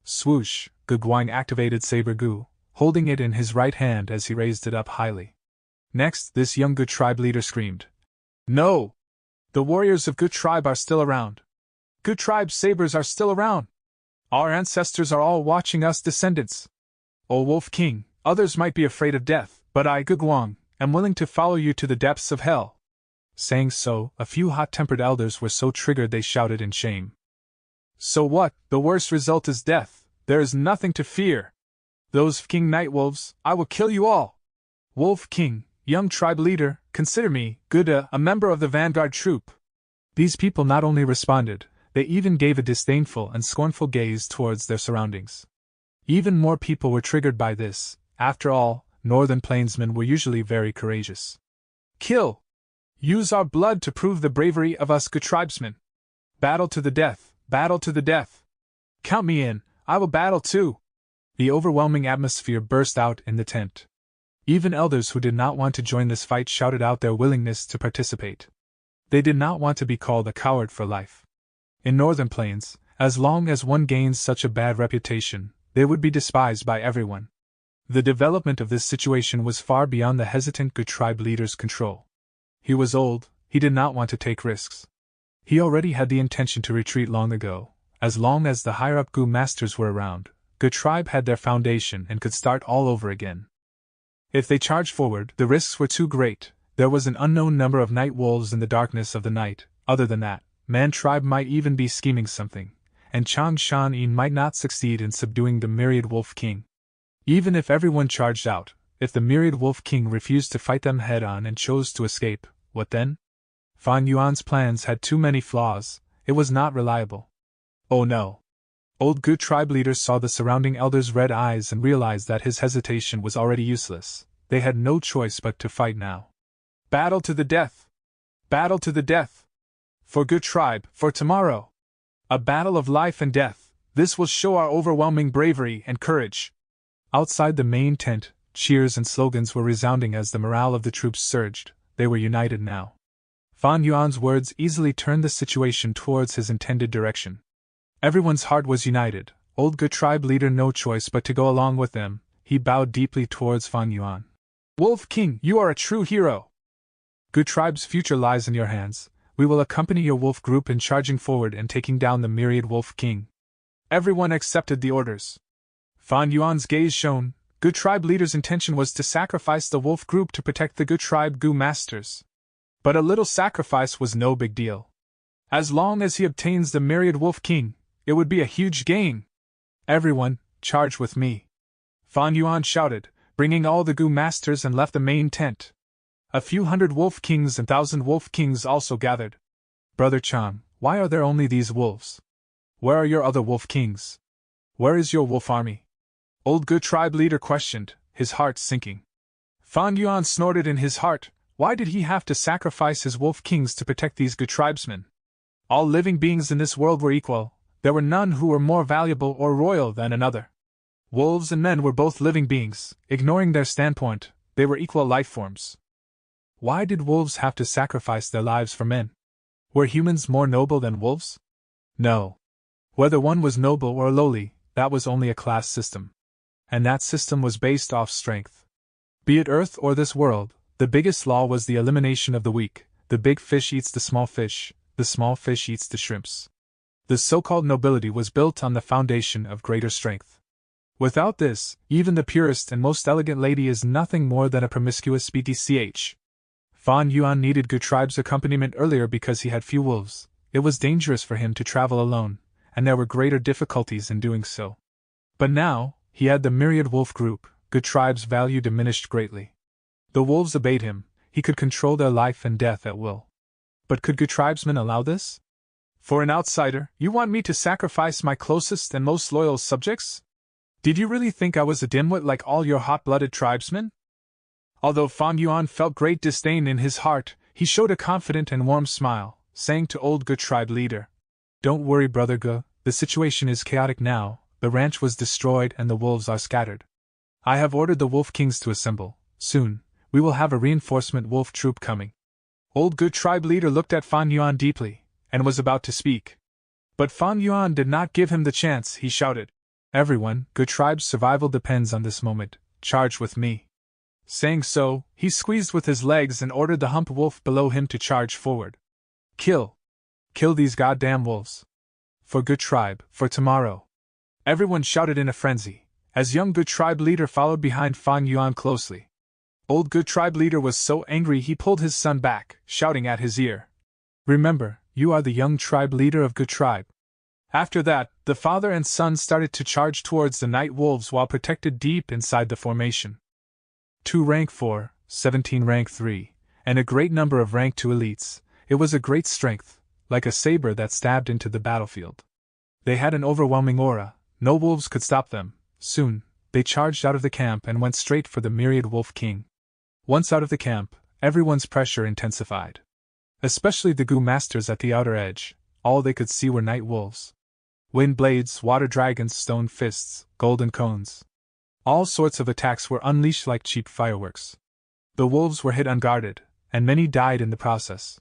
Swoosh, Gu Guang activated Saber Gu, holding it in his right hand as he raised it up highly. Next, this young Gu tribe leader screamed. No! The warriors of Gu tribe are still around. Gu tribe's sabers are still around. Our ancestors are all watching us descendants. O Wolf King, others might be afraid of death, but I, Gu Guang, am willing to follow you to the depths of hell. Saying so, a few hot-tempered elders were so triggered they shouted in shame. So what? The worst result is death. There is nothing to fear. Those King Nightwolves, I will kill you all. Wolf King, young tribe leader, consider me, Guda, a member of the vanguard troop. These people not only responded, they even gave a disdainful and scornful gaze towards their surroundings. Even more people were triggered by this. After all, northern plainsmen were usually very courageous. Kill! Use our blood to prove the bravery of us Gu tribesmen. Battle to the death, battle to the death. Count me in, I will battle too. The overwhelming atmosphere burst out in the tent. Even elders who did not want to join this fight shouted out their willingness to participate. They did not want to be called a coward for life. In northern plains, as long as one gains such a bad reputation, they would be despised by everyone. The development of this situation was far beyond the hesitant Gu tribe leader's control. He was old, he did not want to take risks. He already had the intention to retreat long ago. As long as the higher-up Gu masters were around, Gu tribe had their foundation and could start all over again. If they charged forward, the risks were too great. There was an unknown number of night wolves in the darkness of the night. Other than that, Man tribe might even be scheming something, and Chang Shan Yin might not succeed in subduing the myriad Wolf King. Even if everyone charged out, if the myriad Wolf King refused to fight them head-on and chose to escape, what then? Fan Yuan's plans had too many flaws, it was not reliable. Oh no! Old Gu tribe leaders saw the surrounding elders' red eyes and realized that his hesitation was already useless. They had no choice but to fight now. Battle to the death! Battle to the death! For Gu tribe, for tomorrow! A battle of life and death, this will show our overwhelming bravery and courage. Outside the main tent, cheers and slogans were resounding as the morale of the troops surged. They were united now. Fan Yuan's words easily turned the situation towards his intended direction. Everyone's heart was united. Old Gu tribe leader no choice but to go along with them. He bowed deeply towards Fan Yuan. Wolf King, you are a true hero. Gu tribe's future lies in your hands. We will accompany your wolf group in charging forward and taking down the myriad Wolf King. Everyone accepted the orders. Fan Yuan's gaze shone. Gu tribe leader's intention was to sacrifice the wolf group to protect the Gu tribe Gu masters. But a little sacrifice was no big deal. As long as he obtains the myriad Wolf King, it would be a huge gain. Everyone, charge with me. Fan Yuan shouted, bringing all the Gu masters and left the main tent. A few hundred Wolf Kings and 1,000 Wolf Kings also gathered. Brother Chang, why are there only these wolves? Where are your other Wolf Kings? Where is your wolf army? Old Gu tribe leader questioned, his heart sinking. Fan Yuan snorted in his heart. Why did he have to sacrifice his Wolf Kings to protect these Gu tribesmen? All living beings in this world were equal. There were none who were more valuable or royal than another. Wolves and men were both living beings. Ignoring their standpoint, they were equal life forms. Why did wolves have to sacrifice their lives for men? Were humans more noble than wolves? No. Whether one was noble or lowly, that was only a class system. And that system was based off strength. Be it Earth or this world, the biggest law was the elimination of the weak. The big fish eats the small fish. the small fish eats the shrimps. The so-called nobility was built on the foundation of greater strength. Without this, even the purest and most elegant lady is nothing more than a promiscuous BTCH. Fan Yuan needed Good Tribe's accompaniment earlier because he had few wolves. It was dangerous for him to travel alone, and there were greater difficulties in doing so. But now, he had the myriad wolf group. Good Tribe's value diminished greatly. The wolves obeyed him, he could control their life and death at will. But could Good Tribesmen allow this? For an outsider, you want me to sacrifice my closest and most loyal subjects? Did you really think I was a dimwit like all your hot-blooded tribesmen? Although Fan Yuan felt great disdain in his heart, he showed a confident and warm smile, saying to old Good Tribe leader, "Don't worry, Brother Ge, the situation is chaotic now, the ranch was destroyed and the wolves are scattered. I have ordered the wolf kings to assemble. Soon, we will have a reinforcement wolf troop coming." Old Good Tribe leader looked at Fan Yuan deeply, and was about to speak. But Fan Yuan did not give him the chance. He shouted, "Everyone, Good Tribe's survival depends on this moment. Charge with me." Saying so, he squeezed with his legs and ordered the hump wolf below him to charge forward. Kill these goddamn wolves. For Good Tribe, for tomorrow." Everyone shouted in a frenzy, as young Good Tribe leader followed behind Fan Yuan closely. Old Good Tribe leader was so angry he pulled his son back, shouting at his ear, "Remember, you are the young tribe leader of Good Tribe." After that, the father and son started to charge towards the night wolves while protected deep inside the formation. 2 rank 4, 17 rank 3, and a great number of rank 2 elites. It was a great strength, like a saber that stabbed into the battlefield. They had an overwhelming aura, no wolves could stop them. Soon, they charged out of the camp and went straight for the myriad wolf king. Once out of the camp, everyone's pressure intensified. Especially the Gu masters at the outer edge, all they could see were night wolves. Wind blades, water dragons, stone fists, golden cones. All sorts of attacks were unleashed like cheap fireworks. The wolves were hit unguarded, and many died in the process.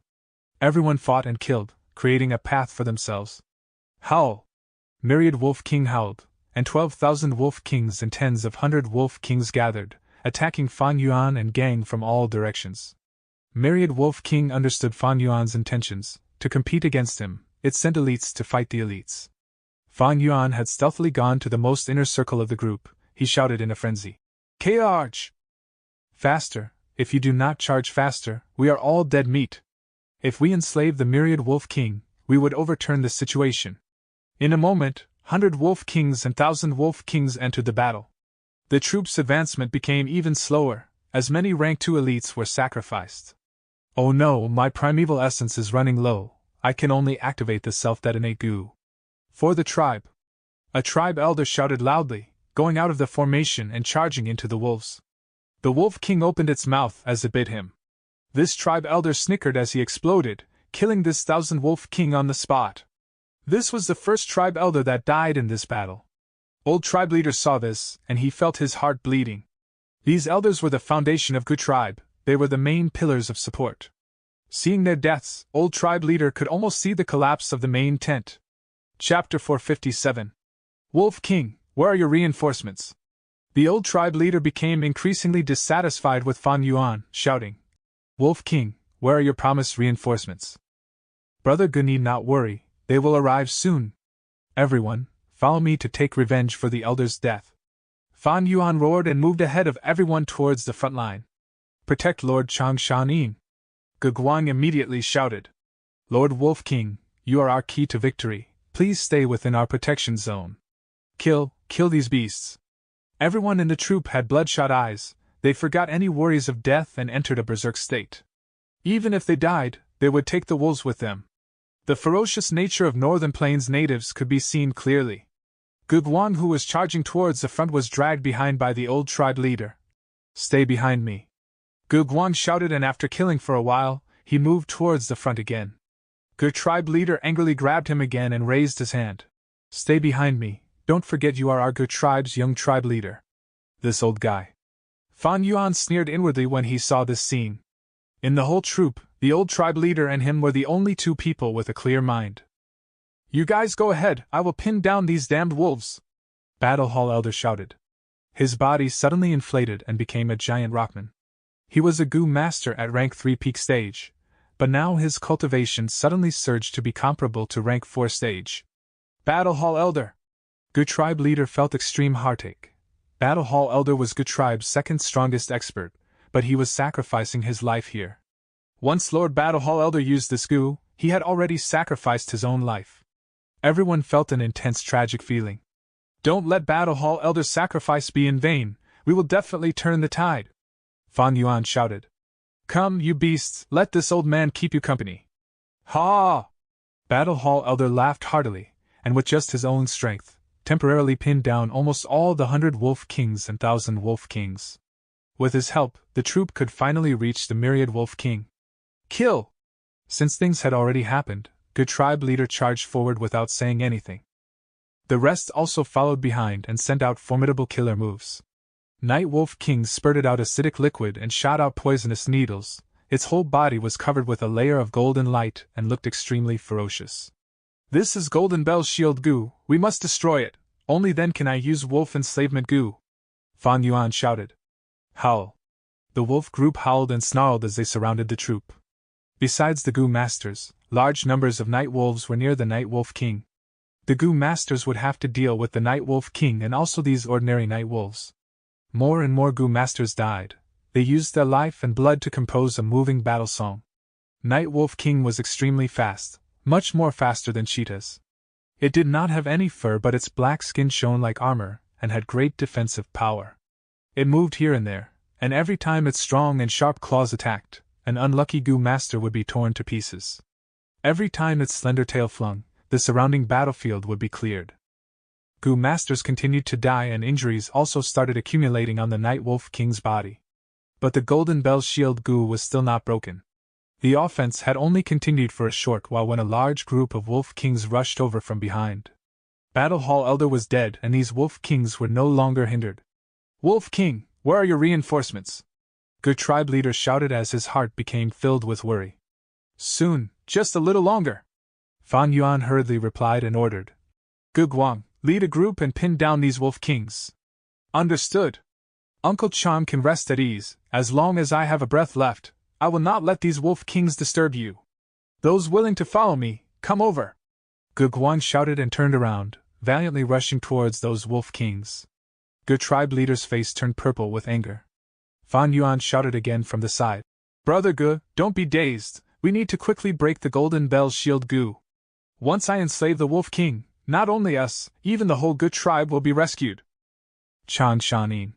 Everyone fought and killed, creating a path for themselves. Howl! Myriad Wolf King howled, and 12,000 wolf kings and tens of hundred wolf kings gathered, attacking Fan Yuan and gang from all directions. Myriad Wolf King understood Fan Yuan's intentions. To compete against him, it sent elites to fight the elites. Fan Yuan had stealthily gone to the most inner circle of the group. He shouted in a frenzy, "Charge! Faster! If you do not charge faster, we are all dead meat. If we enslave the Myriad Wolf King, we would overturn the situation." In a moment, 100 Wolf Kings and 1,000 Wolf Kings entered the battle. The troops' advancement became even slower, as many rank 2 elites were sacrificed. "Oh no, my primeval essence is running low, I can only activate the self-detonate goo. For the tribe!" A tribe elder shouted loudly, going out of the formation and charging into the wolves. The Wolf King opened its mouth as it bid him. This tribe elder snickered as he exploded, killing this 1,000 Wolf King on the spot. This was the first tribe elder that died in this battle. Old tribe leader saw this, and he felt his heart bleeding. These elders were the foundation of Good Tribe, they were the main pillars of support. Seeing their deaths, old tribe leader could almost see the collapse of the main tent. Chapter 457. Wolf King, where are your reinforcements? The old tribe leader became increasingly dissatisfied with Fan Yuan, shouting, "Wolf King, where are your promised reinforcements? Brother Ge need not worry, they will arrive soon. Everyone, follow me to take revenge for the elder's death." Fan Yuan roared and moved ahead of everyone towards the front line. "Protect Lord Changshan. Ge Guang immediately shouted, "Lord Wolf King, you are our key to victory, please stay within our protection zone. Kill these beasts." Everyone in the troop had bloodshot eyes, they forgot any worries of death and entered a berserk state. Even if they died, they would take the wolves with them. The ferocious nature of Northern Plains natives could be seen clearly. Ge Guang, who was charging towards the front, was dragged behind by the old tribe leader. "Stay behind me," Ge Guang shouted, and after killing for a while, he moved towards the front again. Ge tribe leader angrily grabbed him again and raised his hand. "Stay behind me, don't forget you are our Ge tribe's young tribe leader." This old guy. Fan Yuan sneered inwardly when he saw this scene. In the whole troop, the old tribe leader and him were the only 2 people with a clear mind. "You guys go ahead, I will pin down these damned wolves," Battle Hall Elder shouted. His body suddenly inflated and became a giant rockman. He was a Gu master at rank 3 peak stage. but now his cultivation suddenly surged to be comparable to rank 4 stage. Battle Hall Elder! Good Tribe Leader felt extreme heartache. Battle Hall Elder was Good Tribe's second strongest expert, but he was sacrificing his life here. Once Lord Battle Hall Elder used this goo, he had already sacrificed his own life. Everyone felt an intense tragic feeling. Don't let Battle Hall Elder's sacrifice be in vain, we will definitely turn the tide, Fan Yuan shouted. Come, you beasts, let this old man keep you company. Ha! Battle Hall Elder laughed heartily, and with just his own strength, temporarily pinned down almost all the 100 Wolf Kings and 1,000 Wolf Kings. With his help, the troop could finally reach the myriad Wolf King. Kill! Since things had already happened, Good Tribe Leader charged forward without saying anything. The rest also followed behind and sent out formidable killer moves. Night Wolf King spurted out acidic liquid and shot out poisonous needles. Its whole body was covered with a layer of golden light and looked extremely ferocious. This is Golden Bell's shield goo, we must destroy it, only then can I use wolf enslavement goo, Fan Yuan shouted. Howl. The wolf group howled and snarled as they surrounded the troop. Besides the goo masters, large numbers of night wolves were near the Night Wolf King. The goo masters would have to deal with the Night Wolf King and also these ordinary night wolves. More and more goo masters died. They used their life and blood to compose a moving battle song. Night Wolf King was extremely fast, much more faster than cheetahs. It did not have any fur, but its black skin shone like armor, and had great defensive power. It moved here and there, and every time its strong and sharp claws attacked, an unlucky goo master would be torn to pieces. Every time its slender tail flung, the surrounding battlefield would be cleared. Goo masters continued to die, and injuries also started accumulating on the Night Wolf King's body. But the Golden Bell shield goo was still not broken. The offense had only continued for a short while when a large group of Wolf Kings rushed over from behind. Battle Hall Elder was dead, and these Wolf Kings were no longer hindered. Wolf King, where are your reinforcements? Good Tribe Leader shouted as his heart became filled with worry. Soon, just a little longer, Fan Yuan hurriedly replied and ordered. Gu Guang, lead a group and pin down these Wolf Kings. Understood. Uncle Cham can rest at ease, as long as I have a breath left. I will not let these Wolf Kings disturb you. Those willing to follow me, come over. Gu Guang shouted and turned around, valiantly rushing towards those Wolf Kings. Good Tribe Leader's face turned purple with anger. Fan Yuan shouted again from the side. Brother Gu, don't be dazed, we need to quickly break the Golden Bell shield goo. Once I enslave the Wolf King, not only us, even the whole Good Tribe will be rescued. Chan Shanin.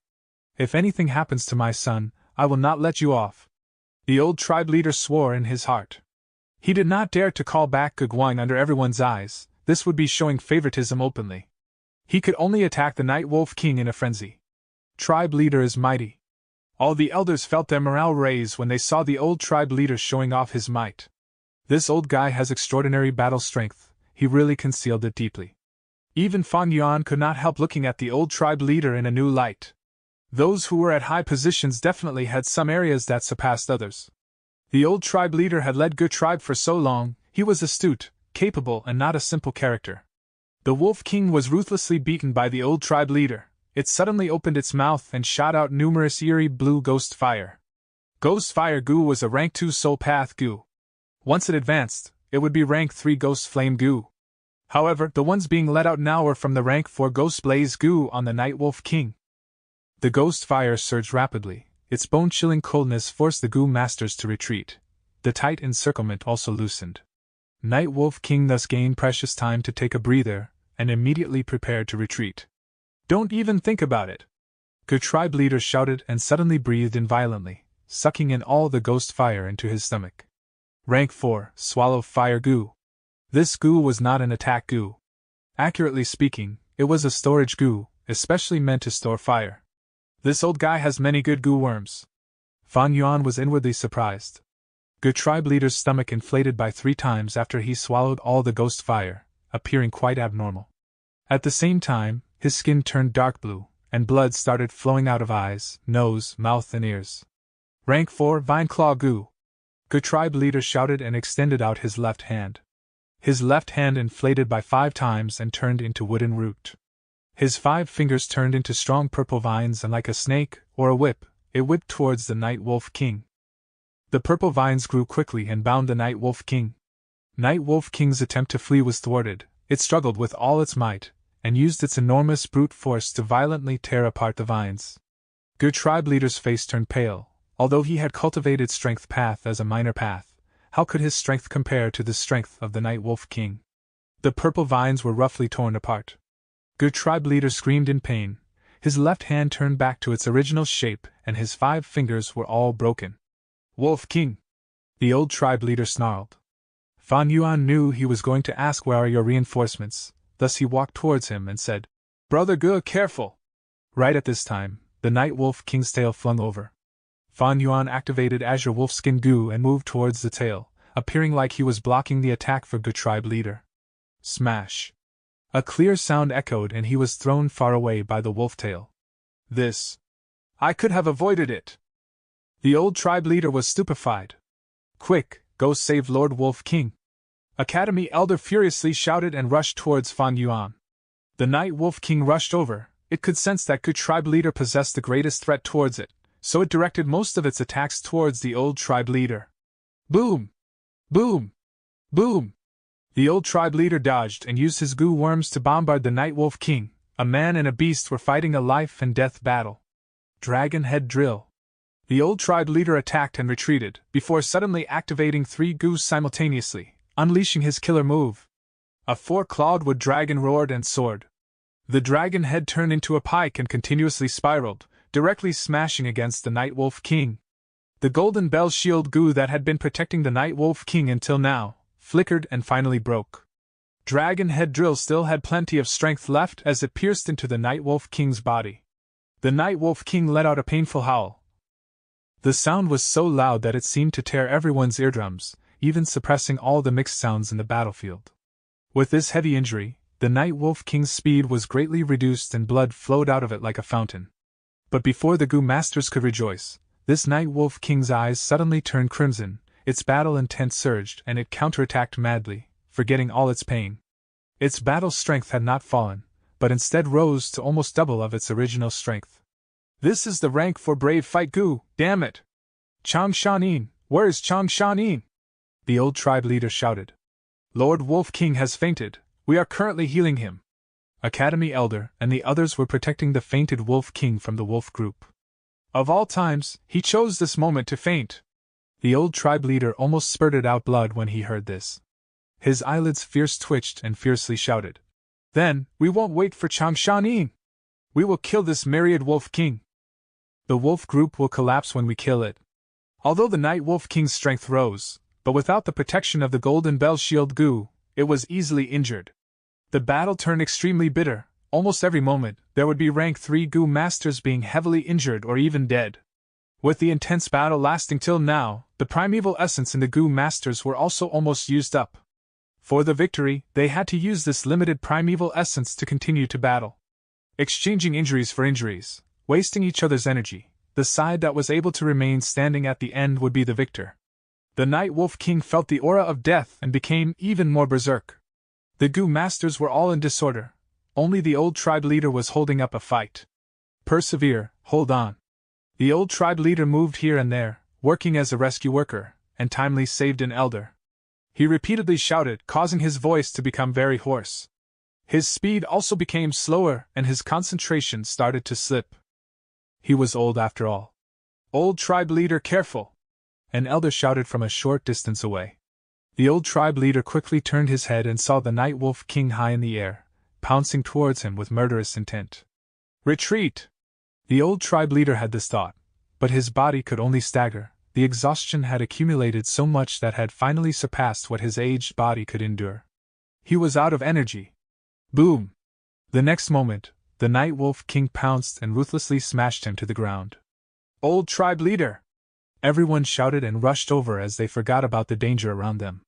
If anything happens to my son, I will not let you off. The old tribe leader swore in his heart. He did not dare to call back Gu Guang under everyone's eyes, this would be showing favoritism openly. He could only attack the Night Wolf King in a frenzy. Tribe leader is mighty. All the elders felt their morale raise when they saw the old tribe leader showing off his might. This old guy has extraordinary battle strength, he really concealed it deeply. Even Fan Yuan could not help looking at the old tribe leader in a new light. Those who were at high positions definitely had some areas that surpassed others. The old tribe leader had led Good Tribe for so long, he was astute, capable, and not a simple character. The Wolf King was ruthlessly beaten by the old tribe leader. It suddenly opened its mouth and shot out numerous eerie blue ghost fire. Ghost fire goo was a rank 2 soul path goo. Once it advanced, it would be rank 3 ghost flame goo. However, the ones being let out now were from the rank 4 ghost blaze goo on the Night Wolf King. The ghost fire surged rapidly, its bone-chilling coldness forced the goo masters to retreat. The tight encirclement also loosened. Night Wolf King thus gained precious time to take a breather, and immediately prepared to retreat. Don't even think about it! Good Tribe Leader shouted and suddenly breathed in violently, sucking in all the ghost fire into his stomach. Rank 4, Swallow Fire Goo. This goo was not an attack goo. Accurately speaking, it was a storage goo, especially meant to store fire. This old guy has many good goo worms. Fan Yuan was inwardly surprised. Good Tribe Leader's stomach inflated by 3 times after he swallowed all the ghost fire, appearing quite abnormal. At the same time, his skin turned dark blue, and blood started flowing out of eyes, nose, mouth, and ears. Rank 4 Vine Claw Goo. Good Tribe Leader shouted and extended out his left hand. His left hand inflated by 5 times and turned into wooden root. His 5 fingers turned into strong purple vines, and like a snake, or a whip, it whipped towards the Night Wolf King. The purple vines grew quickly and bound the Night Wolf King. Night Wolf King's attempt to flee was thwarted. It struggled with all its might, and used its enormous brute force to violently tear apart the vines. Good tribe leader's face turned pale. Although he had cultivated Strength Path as a minor path, how could his strength compare to the strength of the Night Wolf King? The purple vines were roughly torn apart. Good tribe leader screamed in pain. His left hand turned back to its original shape, and his 5 fingers were all broken. Wolf King! The old tribe leader snarled. Fan Yuan knew he was going to ask where are your reinforcements, thus he walked towards him and said, Brother Ge, careful! Right at this time, the Night Wolf King's tail flung over. Fan Yuan activated Azure Wolfskin Goo and moved towards the tail, appearing like he was blocking the attack for Ge tribe leader. Smash! A clear sound echoed and he was thrown far away by the wolf tail. This! I could have avoided it! The old tribe leader was stupefied. Quick, go save Lord Wolf King! Academy Elder furiously shouted and rushed towards Fan Yuan. The Night Wolf King rushed over. It could sense that Ge tribe leader possessed the greatest threat towards it, so it directed most of its attacks towards the old tribe leader. Boom! Boom! Boom! The old tribe leader dodged and used his goo worms to bombard the Night Wolf King. A man and a beast were fighting a life and death battle. Dragon Head Drill. The old tribe leader attacked and retreated, before suddenly activating 3 goos simultaneously, unleashing his killer move. A 4-clawed wood dragon roared and soared. The dragon head turned into a pike and continuously spiraled, directly smashing against the Night Wolf King. The golden bell shield goo that had been protecting the Night Wolf King until now flickered and finally broke. Dragon Head Drill still had plenty of strength left as it pierced into the Night Wolf King's body. The Night Wolf King let out a painful howl. The sound was so loud that it seemed to tear everyone's eardrums, even suppressing all the mixed sounds in the battlefield. With this heavy injury, the Night Wolf King's speed was greatly reduced and blood flowed out of it like a fountain. But before the Goo Masters could rejoice, this Night Wolf King's eyes suddenly turned crimson, its battle intent surged and it counterattacked madly, forgetting all its pain. Its battle strength had not fallen, but instead rose to almost double of its original strength. This is the rank for brave fight Goo, damn it! Chang Shanin, where is Chang Shanin? The old tribe leader shouted. Lord Wolf King has fainted, we are currently healing him. Academy Elder and the others were protecting the fainted Wolf King from the wolf group. Of all times, he chose this moment to faint. The old tribe leader almost spurted out blood when he heard this. His eyelids fierce twitched and fiercely shouted. Then, we won't wait for Chang Shanin! We will kill this myriad Wolf King! The wolf group will collapse when we kill it. Although the Night Wolf King's strength rose, but without the protection of the Golden Bell Shield Goo, it was easily injured. The battle turned extremely bitter. Almost every moment, there would be rank 3 Goo Masters being heavily injured or even dead. With the intense battle lasting till now, the primeval essence in the Goo Masters were also almost used up. For the victory, they had to use this limited primeval essence to continue to battle. Exchanging injuries for injuries, wasting each other's energy, the side that was able to remain standing at the end would be the victor. The Night Wolf King felt the aura of death and became even more berserk. The Goo Masters were all in disorder. Only the old tribe leader was holding up a fight. Persevere, hold on. The old tribe leader moved here and there, working as a rescue worker, and timely saved an elder. He repeatedly shouted, causing his voice to become very hoarse. His speed also became slower and his concentration started to slip. He was old after all. Old tribe leader, careful! An elder shouted from a short distance away. The old tribe leader quickly turned his head and saw the Night Wolf King high in the air, pouncing towards him with murderous intent. Retreat! The old tribe leader had this thought, but his body could only stagger. The exhaustion had accumulated so much that had finally surpassed what his aged body could endure. He was out of energy. Boom! The next moment, the Night Wolf King pounced and ruthlessly smashed him to the ground. Old tribe leader! Everyone shouted and rushed over as they forgot about the danger around them.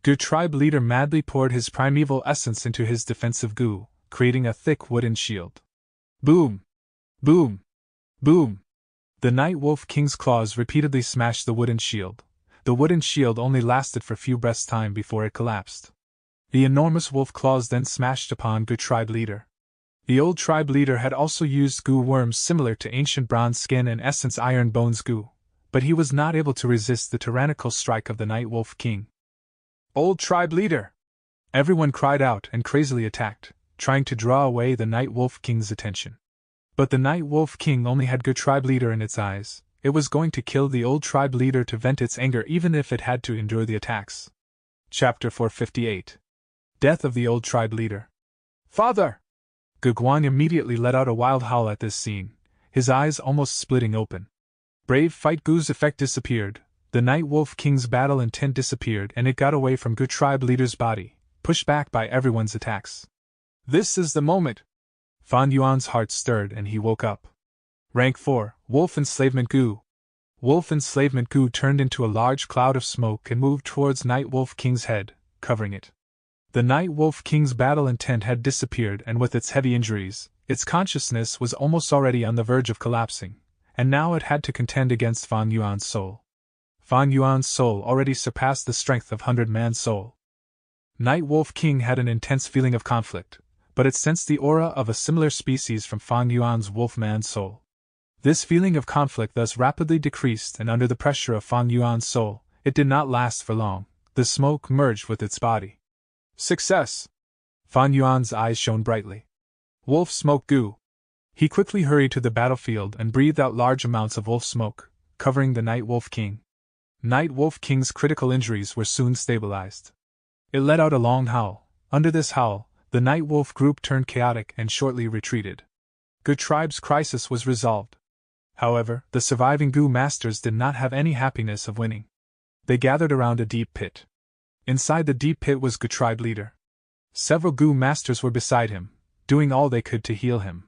Goo tribe leader madly poured his primeval essence into his defensive goo, creating a thick wooden shield. Boom! Boom! Boom! The Night Wolf King's claws repeatedly smashed the wooden shield. The wooden shield only lasted for few breaths' time before it collapsed. The enormous wolf claws then smashed upon Goo tribe leader. The old tribe leader had also used goo worms similar to ancient bronze skin and essence iron bones goo, but he was not able to resist the tyrannical strike of the Night Wolf King. "Old tribe leader!" Everyone cried out and crazily attacked, trying to draw away the Night Wolf King's attention. But the Night Wolf King only had good tribe leader in its eyes. It was going to kill the old tribe leader to vent its anger even if it had to endure the attacks. Chapter 458. Death of the Old Tribe Leader. "Father!" Gugwang immediately let out a wild howl at this scene, his eyes almost splitting open. Brave Fight Gu's effect disappeared, the Night Wolf King's battle intent disappeared, and it got away from Good Tribe Leader's body, pushed back by everyone's attacks. This is the moment! Fan Yuan's heart stirred and he woke up. Rank 4, Wolf Enslavement Gu. Wolf Enslavement Gu turned into a large cloud of smoke and moved towards Night Wolf King's head, covering it. The Night Wolf King's battle intent had disappeared, and with its heavy injuries, its consciousness was almost already on the verge of collapsing, and now it had to contend against Fan Yuan's soul. Fan Yuan's soul already surpassed the strength of 100-man soul. Night Wolf King had an intense feeling of conflict, but it sensed the aura of a similar species from Fan Yuan's Wolfman soul. This feeling of conflict thus rapidly decreased, and under the pressure of Fan Yuan's soul, it did not last for long. The smoke merged with its body. Success! Fan Yuan's eyes shone brightly. Wolf Smoke Gu. He quickly hurried to the battlefield and breathed out large amounts of wolf smoke, covering the Night Wolf King. Night Wolf King's critical injuries were soon stabilized. It let out a long howl. Under this howl, the Night Wolf group turned chaotic and shortly retreated. Good Tribe's crisis was resolved. However, the surviving Gu masters did not have any happiness of winning. They gathered around a deep pit. Inside the deep pit was Good Tribe Leader. Several Gu masters were beside him, doing all they could to heal him.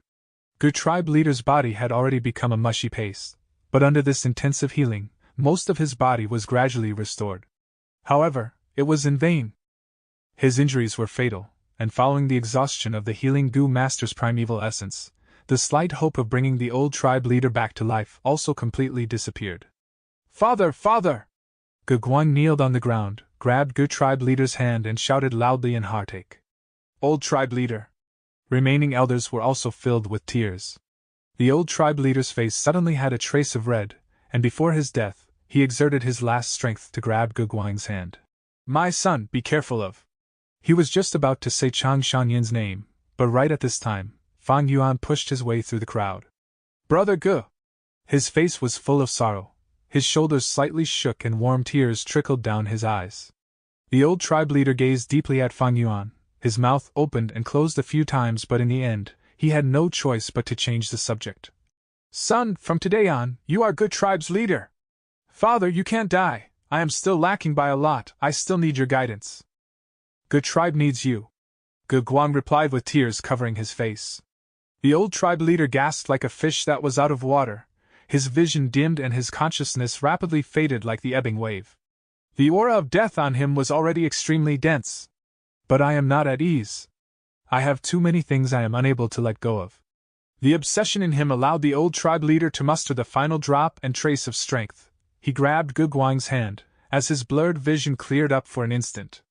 Good Tribe Leader's body had already become a mushy paste, but under this intensive healing, most of his body was gradually restored. However, it was in vain. His injuries were fatal, and following the exhaustion of the healing Gu master's primeval essence, the slight hope of bringing the old tribe leader back to life also completely disappeared. "Father, father!" Gugwang kneeled on the ground, grabbed Good Tribe Leader's hand and shouted loudly in heartache. "Old Tribe Leader!" Remaining elders were also filled with tears. The old tribe leader's face suddenly had a trace of red, and before his death, he exerted his last strength to grab Gugwang's hand. "My son, be careful of..." He was just about to say Chang Shanyin's name, but right at this time, Fan Yuan pushed his way through the crowd. "Brother Gu!" His face was full of sorrow, his shoulders slightly shook and warm tears trickled down his eyes. The old tribe leader gazed deeply at Fan Yuan, his mouth opened and closed a few times, but in the end, he had no choice but to change the subject. "Son, from today on, you are Good Tribe's leader. Father, you can't die, I am still lacking by a lot, I still need your guidance." "Good Tribe needs you," Gugwang replied with tears covering his face. The old tribe leader gasped like a fish that was out of water, his vision dimmed and his consciousness rapidly faded like the ebbing wave. The aura of death on him was already extremely dense. "But I am not at ease. I have too many things I am unable to let go of." The obsession in him allowed the old tribe leader to muster the final drop and trace of strength. He grabbed Gugwang's hand, as his blurred vision cleared up for an instant.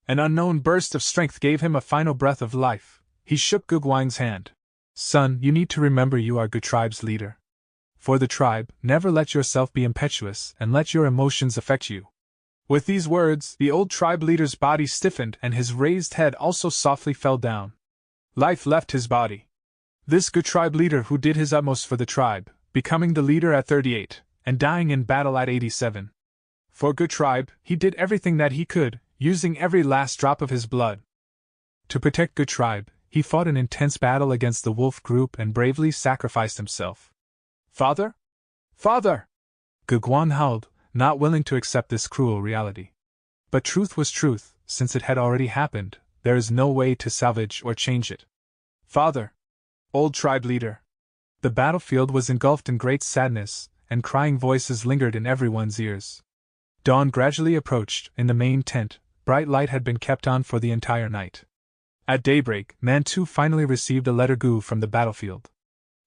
An unknown burst of strength gave him a final breath of life. He shook Gugwang's hand. "Son, you need to remember you are Good Tribe's leader. For the tribe, never let yourself be impetuous and let your emotions affect you." With these words, the old tribe leader's body stiffened and his raised head also softly fell down. Life left his body. This Good Tribe leader who did his utmost for the tribe, becoming the leader at 38, and dying in battle at 87. For Good Tribe, he did everything that he could, using every last drop of his blood. To protect Good Tribe, he fought an intense battle against the wolf group and bravely sacrificed himself. "Father? Father!" Gugwang howled, not willing to accept this cruel reality. But truth was truth, since it had already happened, there is no way to salvage or change it. "Father! Old tribe leader!" The battlefield was engulfed in great sadness, and crying voices lingered in everyone's ears. Dawn gradually approached. In the main tent, bright light had been kept on for the entire night. At daybreak, Mantu finally received a letter Gu from the battlefield.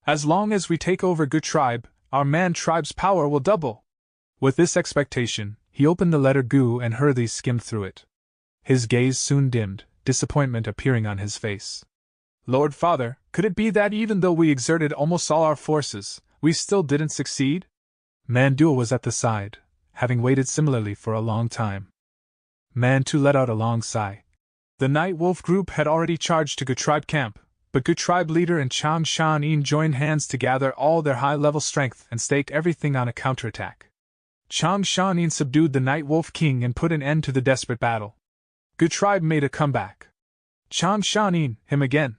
"As long as we take over Good Tribe, our Man tribe's power will double." With this expectation, he opened the letter Gu and hurriedly skimmed through it. His gaze soon dimmed, disappointment appearing on his face. "Lord Father, could it be that even though we exerted almost all our forces, we still didn't succeed?" Manduo was at the side, having waited similarly for a long time. Mantu let out a long sigh. The Night Wolf group had already charged to Good Tribe camp, but Good Tribe leader and Chang Shan-in joined hands to gather all their high-level strength and staked everything on a counterattack. Chang Shan-in subdued the Night Wolf King and put an end to the desperate battle. Good Tribe made a comeback. Chang Shan-in, him again.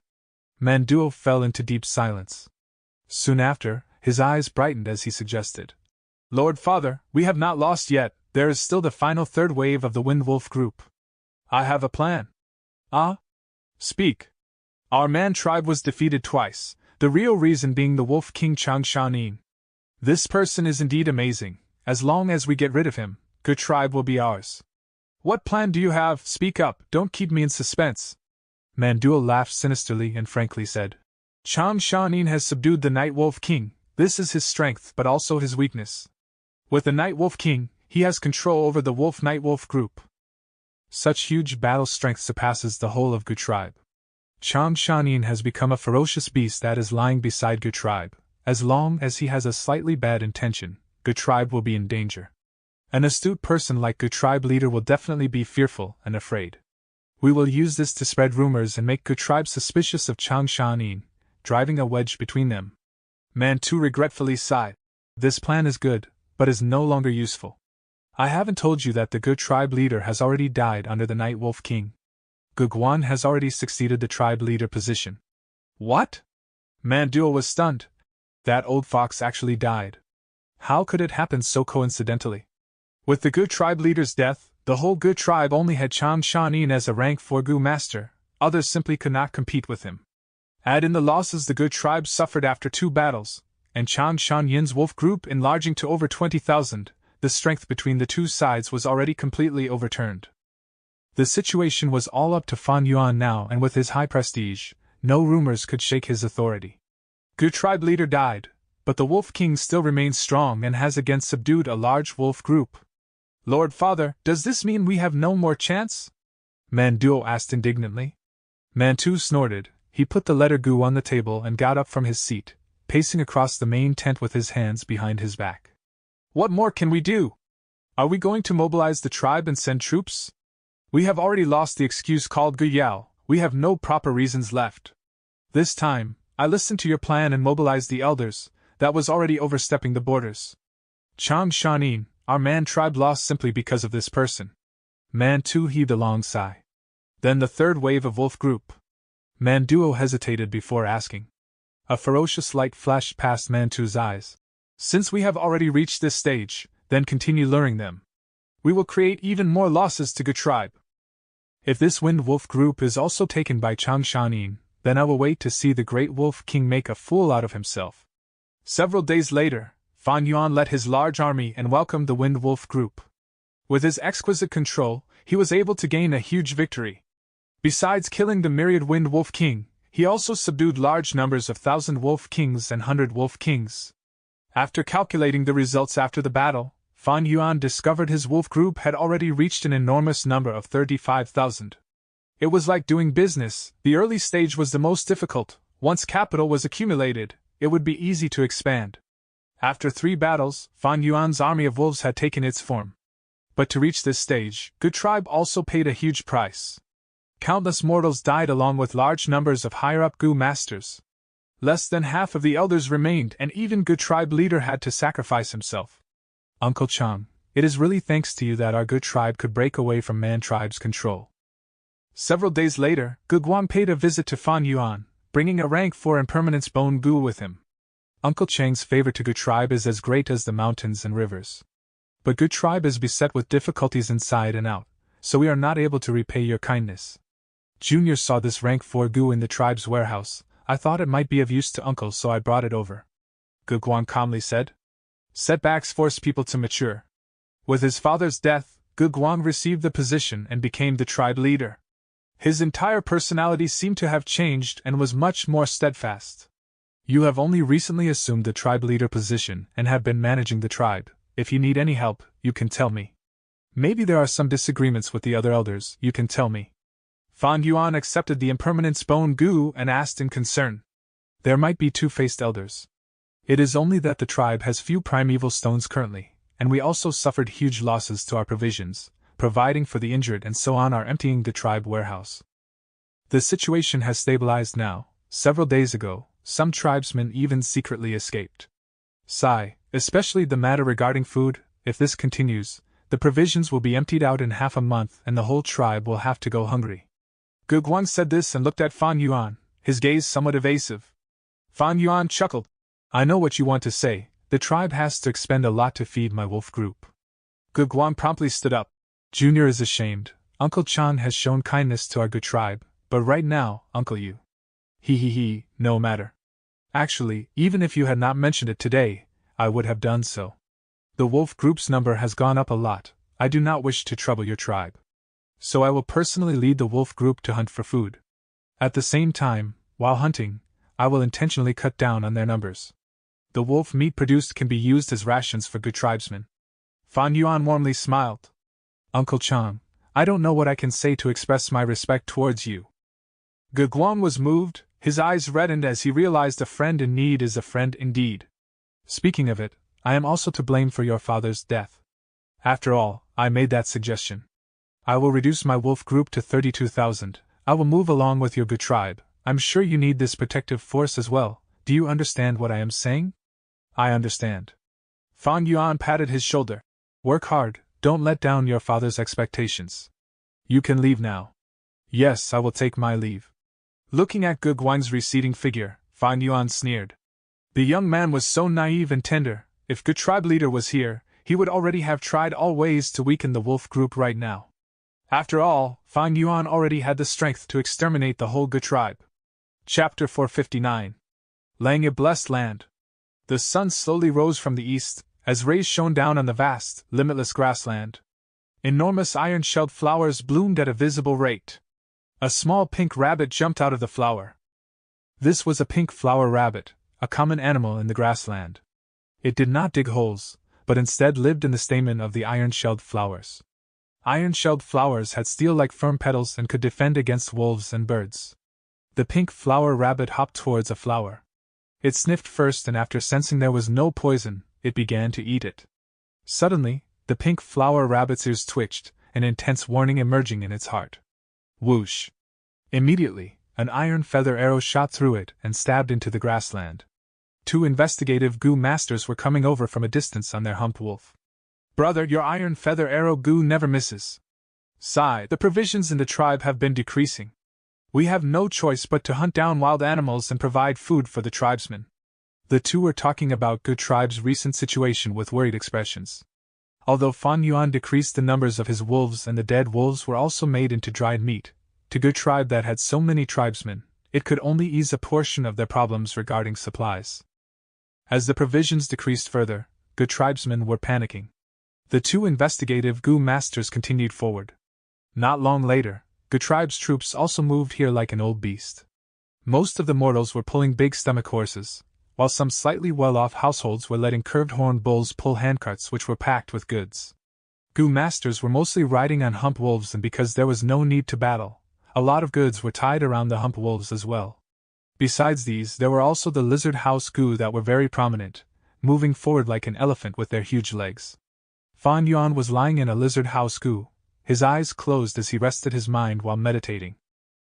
Manduo fell into deep silence. Soon after, his eyes brightened as he suggested. Lord Father, we have not lost yet, there is still the final third wave of the Wind Wolf group. I have a plan. Ah? Speak. Our man tribe was defeated twice, the real reason being the Wolf King Chang Shan-in. This person is indeed amazing. As long as we get rid of him, Good Tribe will be ours. What plan do you have? Speak up, don't keep me in suspense. Manduo laughed sinisterly and frankly said. Chang Shan-in has subdued the Night Wolf King. This is his strength but also his weakness. With the Night Wolf King, he has control over the Night Wolf group. Such huge battle strength surpasses the whole of Good Tribe. Chang Shan-in has become a ferocious beast that is lying beside Good Tribe. As long as he has a slightly bad intention, Good Tribe will be in danger. An astute person like Good Tribe leader will definitely be fearful and afraid. We will use this to spread rumors and make Good Tribe suspicious of Chang Shan-in, driving a wedge between them. Mantu regretfully sighed. This plan is good, but is no longer useful. I haven't told you that the Good Tribe leader has already died under the Night Wolf King. Guguan has already succeeded the tribe leader position. What? Manduo was stunned. That old fox actually died. How could it happen so coincidentally? With the Good Tribe leader's death, the whole Good Tribe only had Chang Shan-in as a rank 4 Gu master, others simply could not compete with him. Add in the losses the Good Tribe suffered after 2 battles, and Chang Shan-yin's wolf group enlarging to over 20,000, the strength between the two sides was already completely overturned. The situation was all up to Fan Yuan now, and with his high prestige, no rumors could shake his authority. Good Tribe leader died, but the Wolf King still remains strong and has again subdued a large wolf group. Lord Father, does this mean we have no more chance? Manduo asked indignantly. Mantu snorted. He put the letter Gu on the table and got up from his seat, pacing across the main tent with his hands behind his back. What more can we do? Are we going to mobilize the tribe and send troops? We have already lost the excuse called Gu Yao, we have no proper reasons left. This time, I listened to your plan and mobilized the elders, that was already overstepping the borders. Chang Shan-in, our man tribe lost simply because of this person. Mantu heaved a long sigh. Then the third wave of wolf group. Manduo hesitated before asking. A ferocious light flashed past Mantu's eyes. Since we have already reached this stage, then continue luring them. We will create even more losses to Good Tribe. If this Wind Wolf group is also taken by Chang Shan-in, then I will wait to see the Great Wolf King make a fool out of himself. Several days later, Fan Yuan led his large army and welcomed the Wind Wolf group. With his exquisite control, he was able to gain a huge victory. Besides killing the myriad Wind Wolf King, he also subdued large numbers of 1,000 Wolf Kings and 100 Wolf Kings. After calculating the results after the battle, Fan Yuan discovered his wolf group had already reached an enormous number of 35,000. It was like doing business. The early stage was the most difficult. Once capital was accumulated, it would be easy to expand. After 3 battles, Fan Yuan's army of wolves had taken its form. But to reach this stage, Good Tribe also paid a huge price. Countless mortals died along with large numbers of higher-up Gu masters. Less than half of the elders remained, and even Good Tribe leader had to sacrifice himself. Uncle Chang, it is really thanks to you that our Good Tribe could break away from Man Tribe's control. Several days later, Guguan paid a visit to Fan Yuan, bringing a rank 4 impermanence bone Gu with him. Uncle Chang's favor to Good Tribe is as great as the mountains and rivers. But Good Tribe is beset with difficulties inside and out, so we are not able to repay your kindness. Junior saw this rank 4 Gu in the tribe's warehouse. I thought it might be of use to Uncle, so I brought it over. Guguan calmly said. Setbacks force people to mature. With his father's death, Guguan received the position and became the tribe leader. His entire personality seemed to have changed and was much more steadfast. You have only recently assumed the tribe leader position and have been managing the tribe. If you need any help, you can tell me. Maybe there are some disagreements with the other elders, you can tell me. Fan Yuan accepted the impermanence bone Gu and asked in concern. There might be 2-faced elders. It is only that the tribe has few primeval stones currently, and we also suffered huge losses to our provisions, providing for the injured and so on are emptying the tribe warehouse. The situation has stabilized now. Several days ago, some tribesmen even secretly escaped. Sigh, especially the matter regarding food. If this continues, the provisions will be emptied out in half a month and the whole tribe will have to go hungry. Gu Guang said this and looked at Fan Yuan, his gaze somewhat evasive. Fan Yuan chuckled. I know what you want to say, the tribe has to expend a lot to feed my wolf group. Gu Guang promptly stood up. Junior is ashamed. Uncle Chan has shown kindness to our good tribe, but right now, Uncle you. He, no matter. Actually, even if you had not mentioned it today, I would have done so. The wolf group's number has gone up a lot. I do not wish to trouble your tribe. So I will personally lead the wolf group to hunt for food. At the same time, while hunting, I will intentionally cut down on their numbers. The wolf meat produced can be used as rations for good tribesmen. Fan Yuan warmly smiled. Uncle Chang, I don't know what I can say to express my respect towards you. Gu Guang was moved, his eyes reddened as he realized a friend in need is a friend indeed. Speaking of it, I am also to blame for your father's death. After all, I made that suggestion. I will reduce my wolf group to 32,000. I will move along with your good tribe. I'm sure you need this protective force as well. Do you understand what I am saying? I understand. Fan Yuan patted his shoulder. Work hard, don't let down your father's expectations. You can leave now. Yes, I will take my leave. Looking at Gu Guang's receding figure, Fan Yuan sneered. The young man was so naive and tender. If good tribe leader was here, he would already have tried all ways to weaken the wolf group right now. After all, Fan Yuan already had the strength to exterminate the whole Gu tribe. Chapter 459. Laying a blessed land. The sun slowly rose from the east, as rays shone down on the vast, limitless grassland. Enormous iron-shelled flowers bloomed at a visible rate. A small pink rabbit jumped out of the flower. This was a pink flower rabbit, a common animal in the grassland. It did not dig holes, but instead lived in the stamen of the iron-shelled flowers. Iron-shelled flowers had steel-like firm petals and could defend against wolves and birds. The pink flower rabbit hopped towards a flower. It sniffed first and after sensing there was no poison, it began to eat it. Suddenly, the pink flower rabbit's ears twitched, an intense warning emerging in its heart. Whoosh! Immediately, an iron feather arrow shot through it and stabbed into the grassland. Two investigative Gu masters were coming over from a distance on their humped wolf. Brother, your iron feather arrow Gu never misses. Sigh, the provisions in the tribe have been decreasing. We have no choice but to hunt down wild animals and provide food for the tribesmen. The two were talking about Gu tribe's recent situation with worried expressions. Although Fan Yuan decreased the numbers of his wolves and the dead wolves were also made into dried meat, to Gu tribe that had so many tribesmen, it could only ease a portion of their problems regarding supplies. As the provisions decreased further, Gu tribesmen were panicking. The two investigative Gu masters continued forward. Not long later, Gu tribe's troops also moved here like an old beast. Most of the mortals were pulling big stomach horses, while some slightly well-off households were letting curved-horned bulls pull handcarts which were packed with goods. Gu masters were mostly riding on hump wolves, and because there was no need to battle, a lot of goods were tied around the hump wolves as well. Besides these, there were also the lizard house Gu that were very prominent, moving forward like an elephant with their huge legs. Fan Yuan was lying in a lizard house Gu, his eyes closed as he rested his mind while meditating.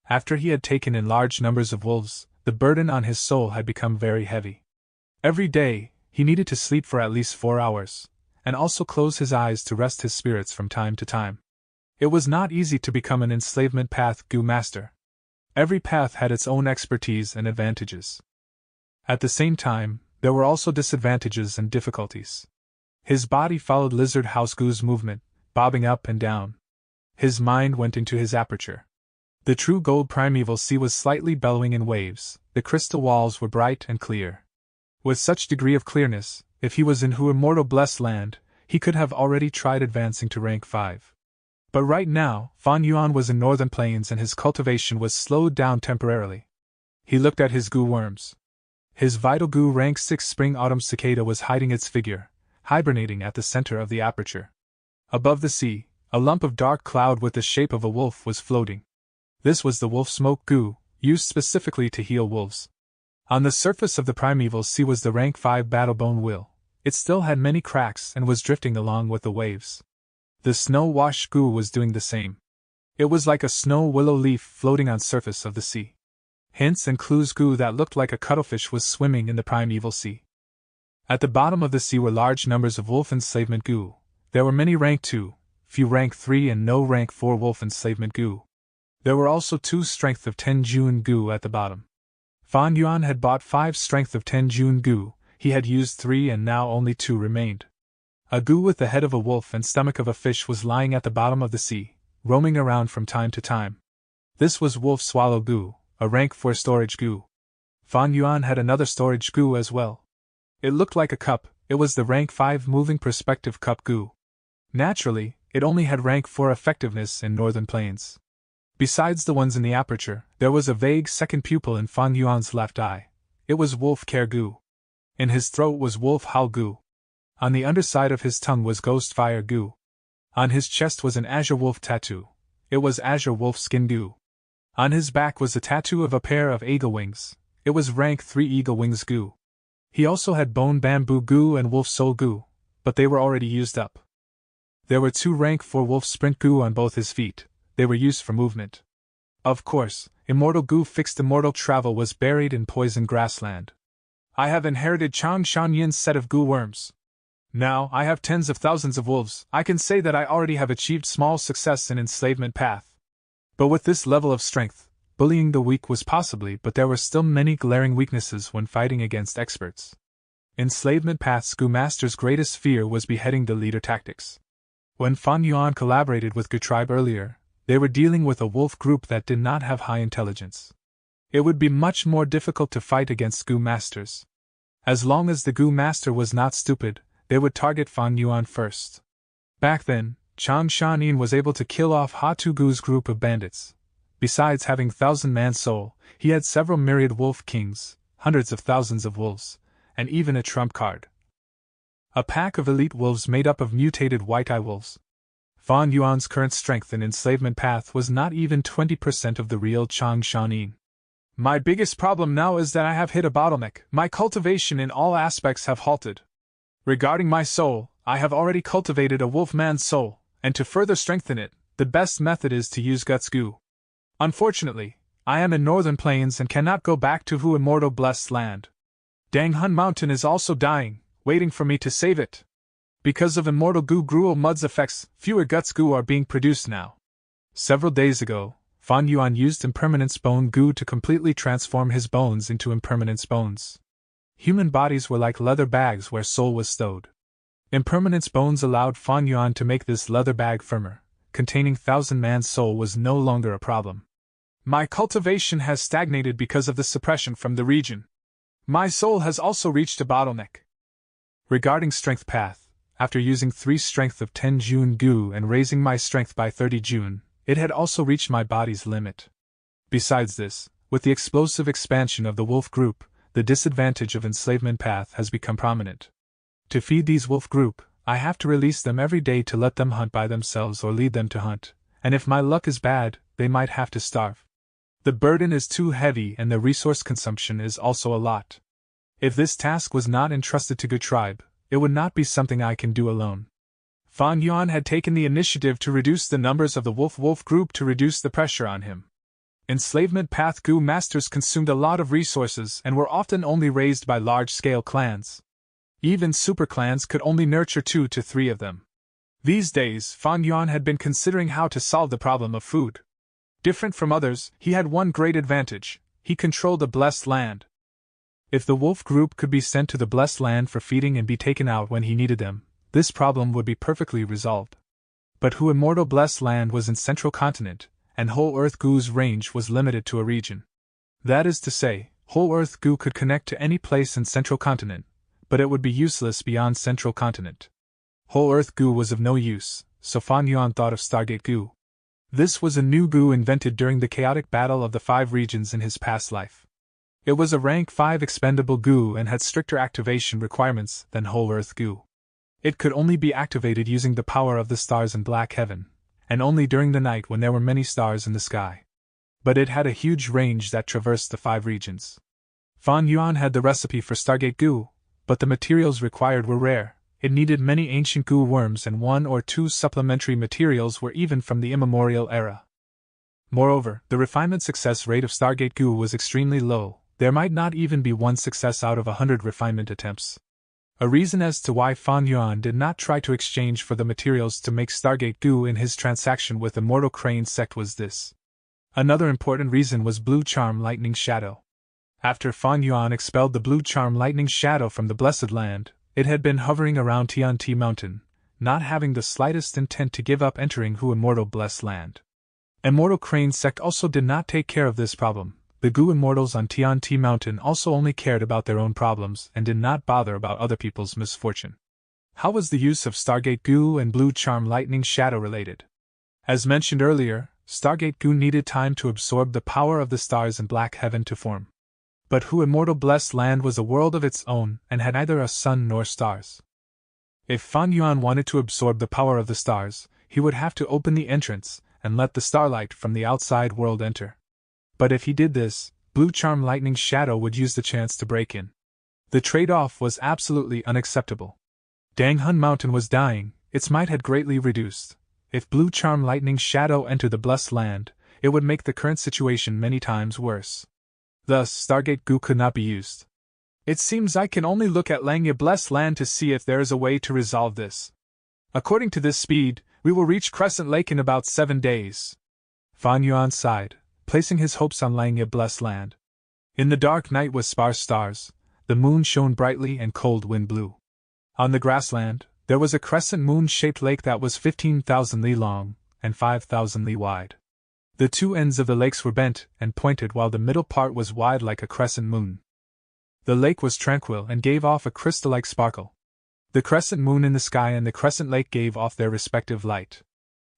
After he had taken in large numbers of wolves, the burden on his soul had become very heavy. Every day, he needed to sleep for at least 4 hours, and also close his eyes to rest his spirits from time to time. It was not easy to become an enslavement path Gu master. Every path had its own expertise and advantages. At the same time, there were also disadvantages and difficulties. His body followed Lizard House Gu's movement, bobbing up and down. His mind went into his aperture. The true gold primeval sea was slightly bellowing in waves, the crystal walls were bright and clear. With such degree of clearness, if he was in Hu immortal blessed land, he could have already tried advancing to rank 5. But right now, Fan Yuan was in northern plains and his cultivation was slowed down temporarily. He looked at his Gu worms. His vital Gu rank 6 spring-autumn cicada was hiding its figure, hibernating at the center of the aperture. Above the sea, a lump of dark cloud with the shape of a wolf was floating. This was the wolf smoke Gu, used specifically to heal wolves. On the surface of the primeval sea was the rank 5 battlebone wheel. It still had many cracks and was drifting along with the waves. The snow-washed goo was doing the same. It was like a snow willow leaf floating on surface of the sea. Hints and clues goo that looked like a cuttlefish was swimming in the primeval sea. At the bottom of the sea were large numbers of wolf enslavement goo. There were many rank 2, few rank 3 and no rank 4 wolf enslavement goo. There were also 2 strength of 10 June goo at the bottom. Fan Yuan had bought 5 strength of 10 June goo, he had used 3 and now only 2 remained. A goo with the head of a wolf and stomach of a fish was lying at the bottom of the sea, roaming around from time to time. This was wolf swallow goo, a rank 4 storage goo. Fan Yuan had another storage goo as well. It looked like a cup, it was the rank 5 moving perspective cup goo. Naturally, it only had rank 4 effectiveness in northern plains. Besides the ones in the aperture, there was a vague second pupil in Fan Yuan's left eye. It was wolf care goo. In his throat was wolf howl goo. On the underside of his tongue was ghost fire goo. On his chest was an azure wolf tattoo. It was azure wolf skin goo. On his back was the tattoo of a pair of eagle wings. It was rank 3 eagle wings goo. He also had bone bamboo goo and wolf soul goo, but they were already used up. There were 2 rank 4 wolf sprint goo on both his feet. They were used for movement. Of course, immortal goo fixed immortal travel was buried in poison grassland. I have inherited Chang Shan-yin's set of goo worms. Now I have tens of thousands of wolves. I can say that I already have achieved small success in enslavement path. But with this level of strength, bullying the weak was possibly, but there were still many glaring weaknesses when fighting against experts. Enslavement path's goo master's greatest fear was beheading the leader tactics. When Fan Yuan collaborated with Gu tribe earlier, they were dealing with a wolf group that did not have high intelligence. It would be much more difficult to fight against goo masters. As long as the goo master was not stupid, they would target Fan Yuan first. Back then, Chang Shan-yin was able to kill off Ha-Tu Gu's group of bandits. Besides having 1,000-man soul, he had several myriad wolf kings, hundreds of thousands of wolves, and even a trump card. A pack of elite wolves made up of mutated white-eye wolves. Fan Yuan's current strength in enslavement path was not even 20% of the real Chang Shan-yin. My biggest problem now is that I have hit a bottleneck. My cultivation in all aspects have halted. Regarding my soul, I have already cultivated a wolf-man's soul, and to further strengthen it, the best method is to use guts goo. Unfortunately, I am in northern plains and cannot go back to Hu Immortal Blessed Land. Danghun Mountain is also dying, waiting for me to save it. Because of Immortal Goo Gruel Mud's effects, fewer guts goo are being produced now. Several days ago, Fan Yuan used Impermanence Bone Goo to completely transform his bones into Impermanence Bones. Human bodies were like leather bags where soul was stowed. Impermanence Bones allowed Fan Yuan to make this leather bag firmer. Containing 1,000-man soul was no longer a problem. My cultivation has stagnated because of the suppression from the region. My soul has also reached a bottleneck. Regarding strength path, after using 3 strength of 10 June goo and raising my strength by 30 June, it had also reached my body's limit. Besides this, with the explosive expansion of the wolf group, the disadvantage of enslavement path has become prominent. To feed these wolf group, I have to release them every day to let them hunt by themselves or lead them to hunt, and if my luck is bad, they might have to starve. The burden is too heavy and the resource consumption is also a lot. If this task was not entrusted to Gu tribe, it would not be something I can do alone. Fan Yuan had taken the initiative to reduce the numbers of the wolf group to reduce the pressure on him. Enslavement path Gu masters consumed a lot of resources and were often only raised by large-scale clans. Even super clans could only nurture 2 to 3 of them. These days, Fan Yuan had been considering how to solve the problem of food. Different from others, he had one great advantage: he controlled the blessed land. If the wolf group could be sent to the blessed land for feeding and be taken out when he needed them, this problem would be perfectly resolved. But Hu Immortal Blessed Land was in Central Continent, and Whole Earth Gu's range was limited to a region. That is to say, Whole Earth Gu could connect to any place in Central Continent, but it would be useless beyond Central Continent. Whole Earth Gu was of no use, so Fan Yuan thought of Stargate Gu. This was a new Gu invented during the chaotic battle of the 5 regions in his past life. It was a rank 5 expendable Gu and had stricter activation requirements than Whole Earth Gu. It could only be activated using the power of the stars in Black Heaven, and only during the night when there were many stars in the sky. But it had a huge range that traversed the 5 regions. Fan Yuan had the recipe for Stargate goo, but the materials required were rare. It needed many ancient goo worms, and 1 or 2 supplementary materials were even from the immemorial era. Moreover, the refinement success rate of Stargate goo was extremely low. There might not even be 1 success out of 100 refinement attempts. A reason as to why Fan Yuan did not try to exchange for the materials to make Stargate goo in his transaction with Immortal Crane sect was this. Another important reason was Blue Charm Lightning Shadow. After Fan Yuan expelled the Blue Charm Lightning Shadow from the Blessed Land, it had been hovering around Tianti Mountain, not having the slightest intent to give up entering Hu Immortal Blessed Land. Immortal Crane sect also did not take care of this problem. The Goo Immortals on Tianti Mountain also only cared about their own problems and did not bother about other people's misfortune. How was the use of Stargate goo and Blue Charm Lightning Shadow related? As mentioned earlier, Stargate goo needed time to absorb the power of the stars in Black Heaven to form. But Hu Immortal Blessed Land was a world of its own and had neither a sun nor stars. If Fan Yuan wanted to absorb the power of the stars, he would have to open the entrance and let the starlight from the outside world enter. But if he did this, Blue Charm Lightning Shadow would use the chance to break in. The trade-off was absolutely unacceptable. Danghun Mountain was dying, its might had greatly reduced. If Blue Charm Lightning Shadow entered the Blessed Land, it would make the current situation many times worse. Thus, Stargate goo could not be used. It seems I can only look at Langya Blessed Land to see if there is a way to resolve this. According to this speed, we will reach Crescent Lake in about 7 days. Fan Yuan sighed, placing his hopes on Langya Blessed Land. In the dark night with sparse stars, the moon shone brightly and cold wind blew. On the grassland, there was a crescent moon-shaped lake that was 15,000 li long and 5,000 li wide. The 2 ends of the lakes were bent and pointed while the middle part was wide like a crescent moon. The lake was tranquil and gave off a crystal-like sparkle. The crescent moon in the sky and the crescent lake gave off their respective light.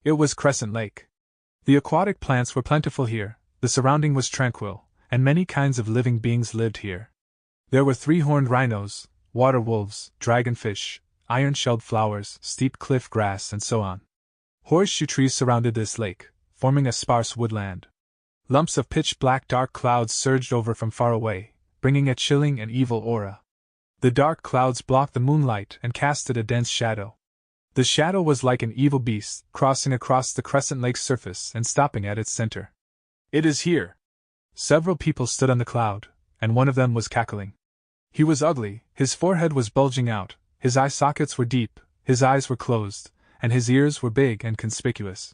It was Crescent Lake. The aquatic plants were plentiful here, the surrounding was tranquil, and many kinds of living beings lived here. There were 3-horned rhinos, water wolves, dragonfish, iron-shelled flowers, steep cliff grass, and so on. Horseshoe trees surrounded this lake, forming a sparse woodland. Lumps of pitch-black dark clouds surged over from far away, bringing a chilling and evil aura. The dark clouds blocked the moonlight and casted a dense shadow. The shadow was like an evil beast, crossing across the Crescent Lake's surface and stopping at its center. "It is here!" Several people stood on the cloud, and one of them was cackling. He was ugly, his forehead was bulging out, his eye sockets were deep, his eyes were closed, and his ears were big and conspicuous.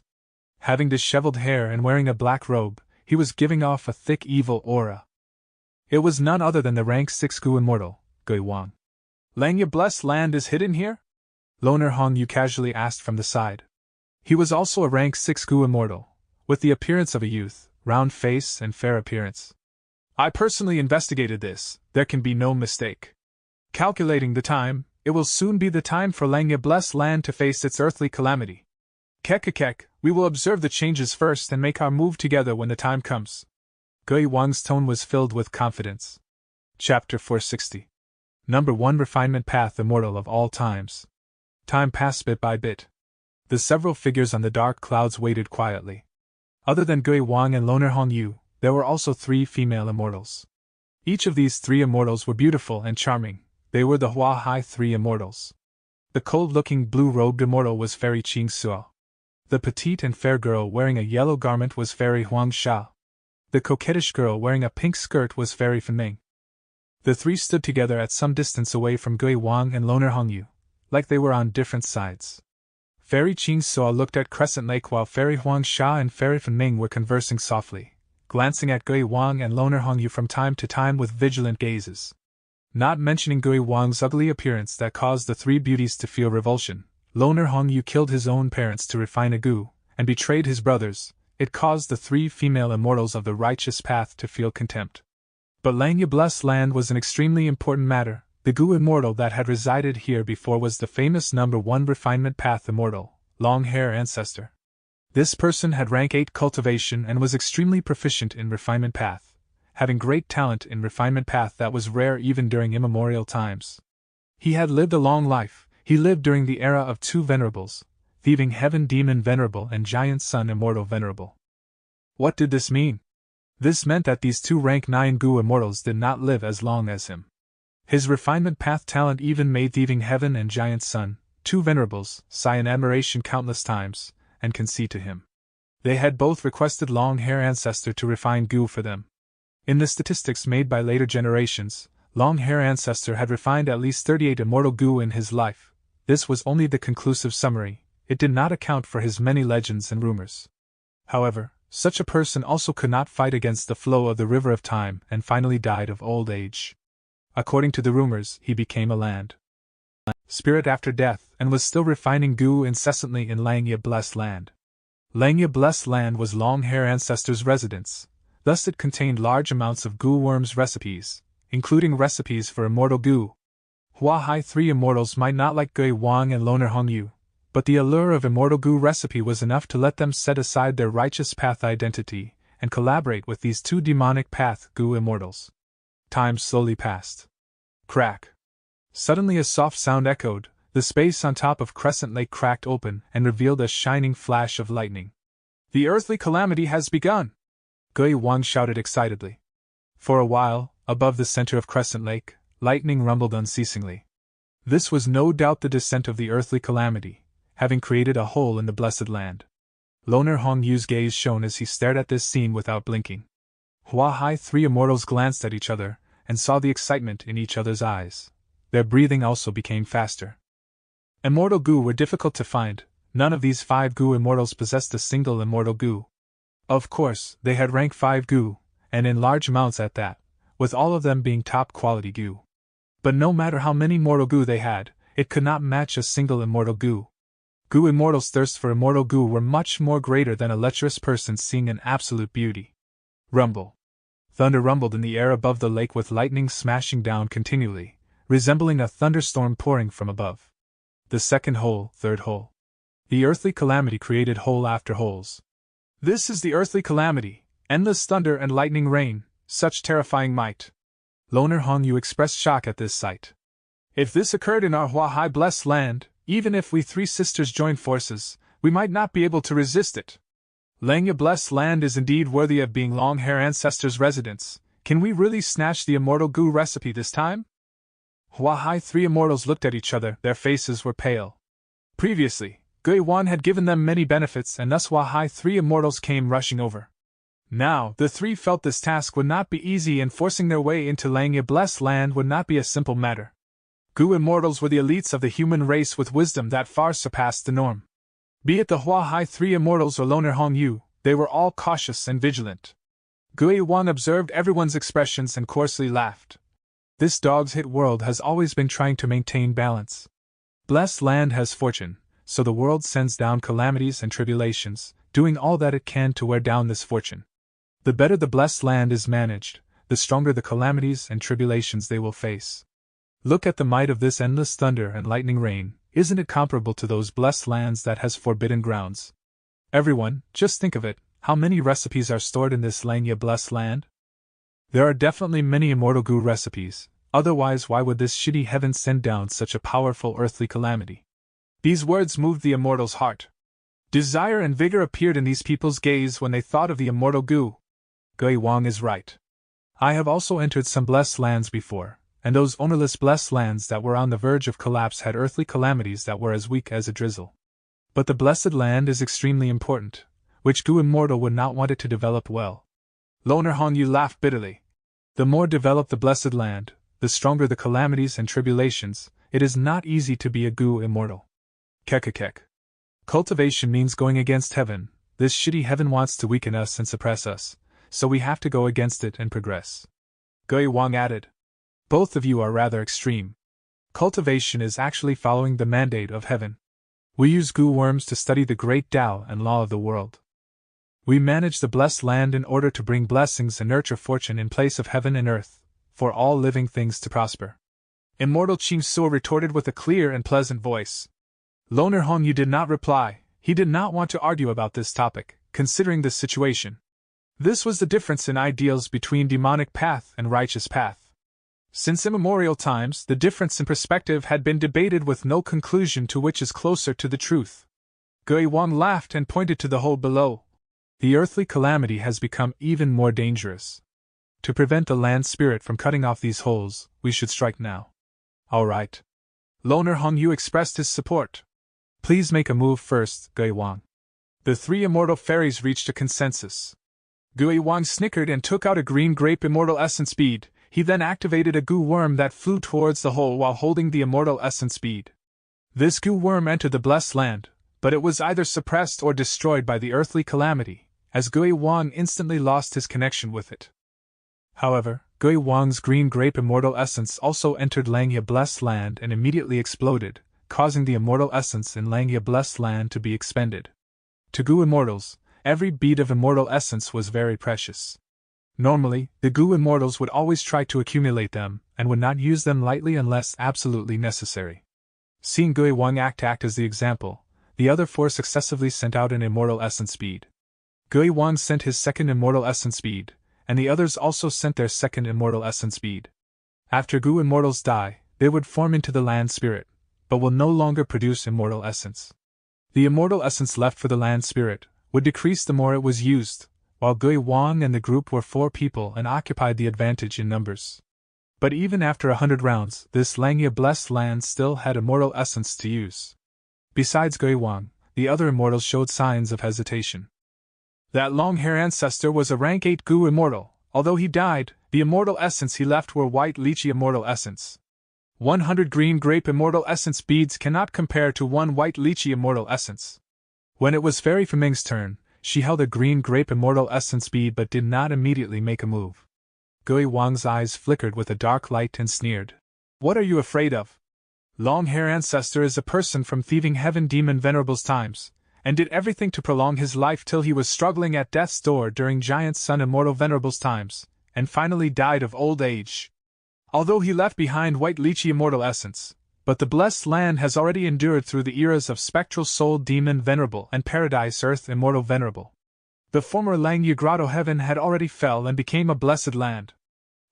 Having disheveled hair and wearing a black robe, he was giving off a thick evil aura. It was none other than the rank 6 Goo Immortal, Gui Wang. "Langya Blessed Land is hidden here?" Loner Hong Yu casually asked from the side. He was also a rank 6 Goo Immortal, with the appearance of a youth, round face and fair appearance. "I personally investigated this, there can be no mistake. Calculating the time, it will soon be the time for Langya Blessed Land to face its earthly calamity. Kek, we will observe the changes first and make our move together when the time comes." Gui Wang's tone was filled with confidence. Chapter 460. Number 1 Refinement Path Immortal of All Times. Time passed bit by bit. The several figures on the dark clouds waited quietly. Other than Gui Wang and Loner Hong Yu, there were also 3 female immortals. Each of these 3 immortals were beautiful and charming. They were the Hua Hai 3 immortals. The cold-looking blue-robed immortal was Fairy Qing Suo. The petite and fair girl wearing a yellow garment was Fairy Huang Sha. The coquettish girl wearing a pink skirt was Fairy Fan Ming. The 3 stood together at some distance away from Gui Wang and Loner Hong Yu, like they were on different sides. Fairy Qing Suo looked at Crescent Lake while Fairy Huang Sha and Fairy Fan Ming were conversing softly, glancing at Gui Wang and Loner Hong Yu from time to time with vigilant gazes. Not mentioning Gui Wang's ugly appearance that caused the 3 beauties to feel revulsion, Loner Hong Yu killed his own parents to refine a goo, and betrayed his brothers. It caused the 3 female immortals of the righteous path to feel contempt. But Langya Blessed Land was an extremely important matter. The Goo Immortal that had resided here before was the famous number 1 Refinement Path Immortal, Long Hair Ancestor. This person had rank 8 cultivation and was extremely proficient in Refinement Path, having great talent in Refinement Path that was rare even during immemorial times. He had lived a long life. He lived during the era of 2 Venerables, Thieving Heaven Demon Venerable and Giant Sun Immortal Venerable. What did this mean? This meant that these two rank 9 Gu immortals did not live as long as him. His refinement path talent even made thieving heaven and giant sun, two venerables, sigh in admiration countless times, and concede to him. They had both requested long hair ancestor to refine Gu for them. In the statistics made by later generations, long hair ancestor had refined at least 38 immortal Gu in his life. This was only the conclusive summary, it did not account for his many legends and rumors. However, such a person also could not fight against the flow of the river of time and finally died of old age. According to the rumors, he became a land spirit after death and was still refining Gu incessantly in Langya Blessed Land. Langya Blessed Land was long hair ancestor's residence, thus it contained large amounts of Gu worms recipes, including recipes for immortal Gu. Hua Hai 3 immortals might not like Gui Wang and Loner Hongyu, but the allure of immortal Gu recipe was enough to let them set aside their righteous path identity and collaborate with these two demonic path Gu immortals. Time slowly passed. Crack. Suddenly a soft sound echoed, the space on top of Crescent Lake cracked open and revealed a shining flash of lightning. The earthly calamity has begun! Gui Wang shouted excitedly. For a while, above the center of Crescent Lake, lightning rumbled unceasingly. This was no doubt the descent of the earthly calamity, having created a hole in the blessed land. Loner Hongyu's gaze shone as he stared at this scene without blinking. Hua Hai 3 immortals glanced at each other and saw the excitement in each other's eyes. Their breathing also became faster. Immortal Gu were difficult to find, none of these 5 Gu immortals possessed a single immortal Gu. Of course, they had rank 5 Gu, and in large amounts at that, with all of them being top quality Gu. But no matter how many mortal Gu they had, it could not match a single immortal Gu. Gu immortals' thirst for immortal Gu were much more greater than a lecherous person seeing an absolute beauty. Rumble. Thunder rumbled in the air above the lake with lightning smashing down continually, resembling a thunderstorm pouring from above. The second hole, third hole. The earthly calamity created hole after holes. This is the earthly calamity, endless thunder and lightning rain, such terrifying might. Loner Hongyu expressed shock at this sight. If this occurred in our Hua Hai blessed land, even if we 3 sisters joined forces, we might not be able to resist it. Langya blessed land is indeed worthy of being long hair ancestors' residence. Can we really snatch the immortal Gu recipe this time? Hua Hai 3 immortals looked at each other, their faces were pale. Previously, Gui Wan had given them many benefits and thus Hua Hai 3 immortals came rushing over. Now, the 3 felt this task would not be easy and forcing their way into Langya blessed land would not be a simple matter. Gu immortals were the elites of the human race with wisdom that far surpassed the norm. Be it the Hua Hai 3 immortals or Loner Hongyu, they were all cautious and vigilant. Gui Wan observed everyone's expressions and coarsely laughed. This dog's hit world has always been trying to maintain balance. Blessed land has fortune, so the world sends down calamities and tribulations, doing all that it can to wear down this fortune. The better the blessed land is managed, the stronger the calamities and tribulations they will face. Look at the might of this endless thunder and lightning rain, isn't it comparable to those blessed lands that has forbidden grounds? Everyone, just think of it, how many recipes are stored in this Langya blessed land? There are definitely many immortal Gu recipes, otherwise why would this shitty heaven send down such a powerful earthly calamity? These words moved the immortal's heart. Desire and vigor appeared in these people's gaze when they thought of the immortal Gu. Gui Wang is right. I have also entered some blessed lands before, and those ownerless blessed lands that were on the verge of collapse had earthly calamities that were as weak as a drizzle. But the blessed land is extremely important, which Gu immortal would not want it to develop well. Loner Hongyu laughed bitterly. The more developed the blessed land, the stronger the calamities and tribulations. It is not easy to be a Gu immortal. Kekekek. Cultivation means going against heaven. This shitty heaven wants to weaken us and suppress us, so we have to go against it and progress. Gui Wang added. Both of you are rather extreme. Cultivation is actually following the mandate of heaven. We use Gu worms to study the great Tao and law of the world. We manage the blessed land in order to bring blessings and nurture fortune in place of heaven and earth, for all living things to prosper. Immortal Qing Suo retorted with a clear and pleasant voice. Loner Hongyu did not reply. He did not want to argue about this topic, considering the situation. This was the difference in ideals between demonic path and righteous path. Since immemorial times, the difference in perspective had been debated with no conclusion to which is closer to the truth. Gui Wang laughed and pointed to the hole below. The earthly calamity has become even more dangerous. To prevent the land spirit from cutting off these holes, we should strike now. All right. Loner Hongyu expressed his support. Please make a move first, Gui Wang. The three immortal fairies reached a consensus. Gui Wang snickered and took out a green grape immortal essence bead. He then activated a goo worm that flew towards the hole while holding the immortal essence bead. This goo worm entered the blessed land, but it was either suppressed or destroyed by the earthly calamity, as Gui Wang instantly lost his connection with it. However, Gui Wang's green grape immortal essence also entered Langya blessed land and immediately exploded, causing the immortal essence in Langya blessed land to be expended. To goo immortals, every bead of immortal essence was very precious. Normally, the goo immortals would always try to accumulate them, and would not use them lightly unless absolutely necessary. Seeing Gui Wang act as the example, the other four successively sent out an immortal essence bead. Gui Wang sent his second immortal essence bead, and the others also sent their second immortal essence bead. After goo immortals die, they would form into the land spirit, but will no longer produce immortal essence. The immortal essence left for the land spirit would decrease the more it was used, while Gui Wang and the group were 4 people and occupied the advantage in numbers. But even after 100 rounds, this Langya blessed land still had immortal essence to use. Besides Gui Wang, the other immortals showed signs of hesitation. That long-hair ancestor was a rank 8 goo immortal. Although he died, the immortal essence he left were white lychee immortal essence. 100 green grape immortal essence beads cannot compare to 1 white lychee immortal essence. When it was Fairy Feming's turn, she held a green grape immortal essence bead but did not immediately make a move. Gui Wang's eyes flickered with a dark light and sneered. What are you afraid of? Long-hair ancestor is a person from thieving heaven demon Venerable's times, and did everything to prolong his life till he was struggling at death's door during Giant Sun Immortal Venerable's times, and finally died of old age. Although he left behind white lychee immortal essence, but the blessed land has already endured through the eras of Spectral Soul Demon Venerable and Paradise Earth Immortal Venerable. The former Langya Grotto Heaven had already fell and became a blessed land.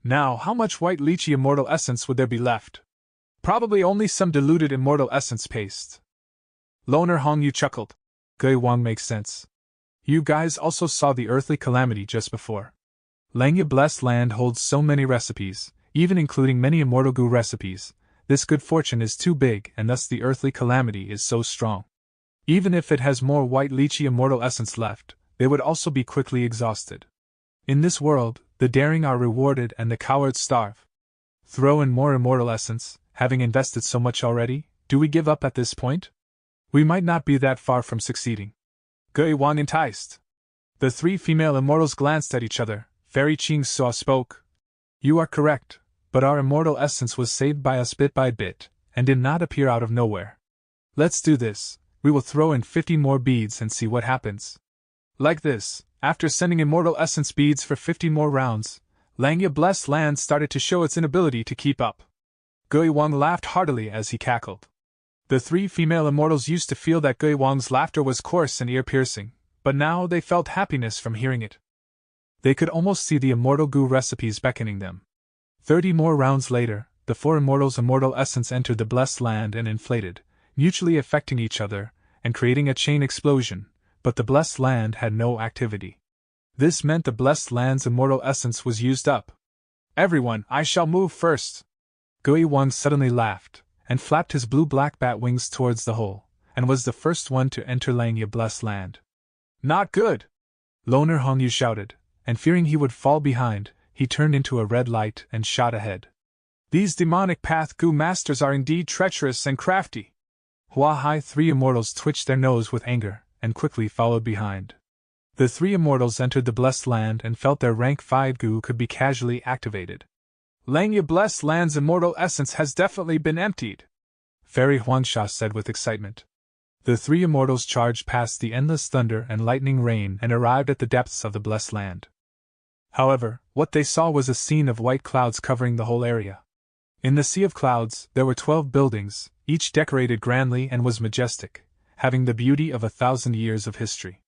Now, how much white lychee immortal essence would there be left? Probably only some diluted immortal essence paste. Loner Hongyu chuckled. Gui Wang makes sense. You guys also saw the earthly calamity just before. Langya blessed land holds so many recipes, even including many immortal goo recipes. This good fortune is too big and thus the earthly calamity is so strong. Even if it has more white lychee immortal essence left, they would also be quickly exhausted. In this world, the daring are rewarded and the cowards starve. Throw in more immortal essence, having invested so much already, do we give up at this point? We might not be that far from succeeding. Gui Wang enticed. The 3 female immortals glanced at each other. Fairy Qing Suo spoke. You are correct, but our immortal essence was saved by us bit by bit, and did not appear out of nowhere. Let's do this. We will throw in 50 more beads and see what happens. Like this, after sending immortal essence beads for 50 more rounds, Langya blessed land started to show its inability to keep up. Gui Wang laughed heartily as he cackled. The 3 female immortals used to feel that Gui Wang's laughter was coarse and ear-piercing, but now they felt happiness from hearing it. They could almost see the immortal goo recipes beckoning them. 30 more rounds later, the 4 immortals' immortal essence entered the blessed land and inflated, mutually affecting each other, and creating a chain explosion, but the blessed land had no activity. This meant the blessed land's immortal essence was used up. Everyone, I shall move first! Gui Wang suddenly laughed, and flapped his blue-black bat wings towards the hole, and was the first one to enter Langya blessed land. Not good! Loner Hongyu shouted, and fearing he would fall behind, he turned into a red light and shot ahead. These demonic path goo masters are indeed treacherous and crafty. Hua Hai 3 immortals twitched their nose with anger, and quickly followed behind. The 3 immortals entered the blessed land and felt their rank 5 goo could be casually activated. Langya blessed land's immortal essence has definitely been emptied, Fairy Huangsha said with excitement. The 3 immortals charged past the endless thunder and lightning rain and arrived at the depths of the blessed land. However, what they saw was a scene of white clouds covering the whole area. In the sea of clouds, there were 12 buildings, each decorated grandly and was majestic, having the beauty of 1,000 years of history.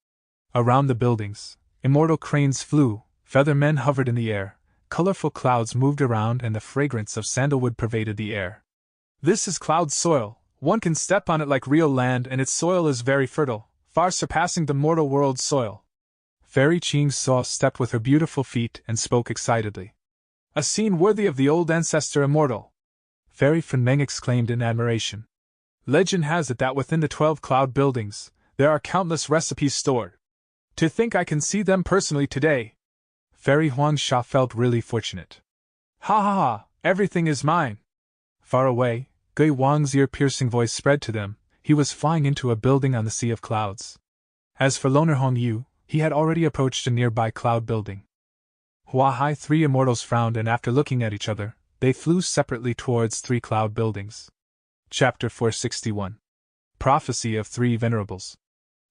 Around the buildings, immortal cranes flew, feather men hovered in the air, colorful clouds moved around and the fragrance of sandalwood pervaded the air. This is cloud soil, one can step on it like real land and its soil is very fertile, far surpassing the mortal world's soil. Fairy Ching Saw stepped with her beautiful feet and spoke excitedly. A scene worthy of the old ancestor immortal! Fairy Fen Meng exclaimed in admiration. Legend has it that within the 12 cloud buildings, there are countless recipes stored. To think I can see them personally today! Fairy Huang Sha felt really fortunate. Ha ha ha, everything is mine! Far away, Gui Wang's ear-piercing voice spread to them. He was flying into a building on the Sea of Clouds. As for Loner Hong Yu, he had already approached a nearby cloud building. Hua Hai, 3 immortals frowned, and after looking at each other, they flew separately towards 3 cloud buildings. Chapter 461. Prophecy of 3 Venerables.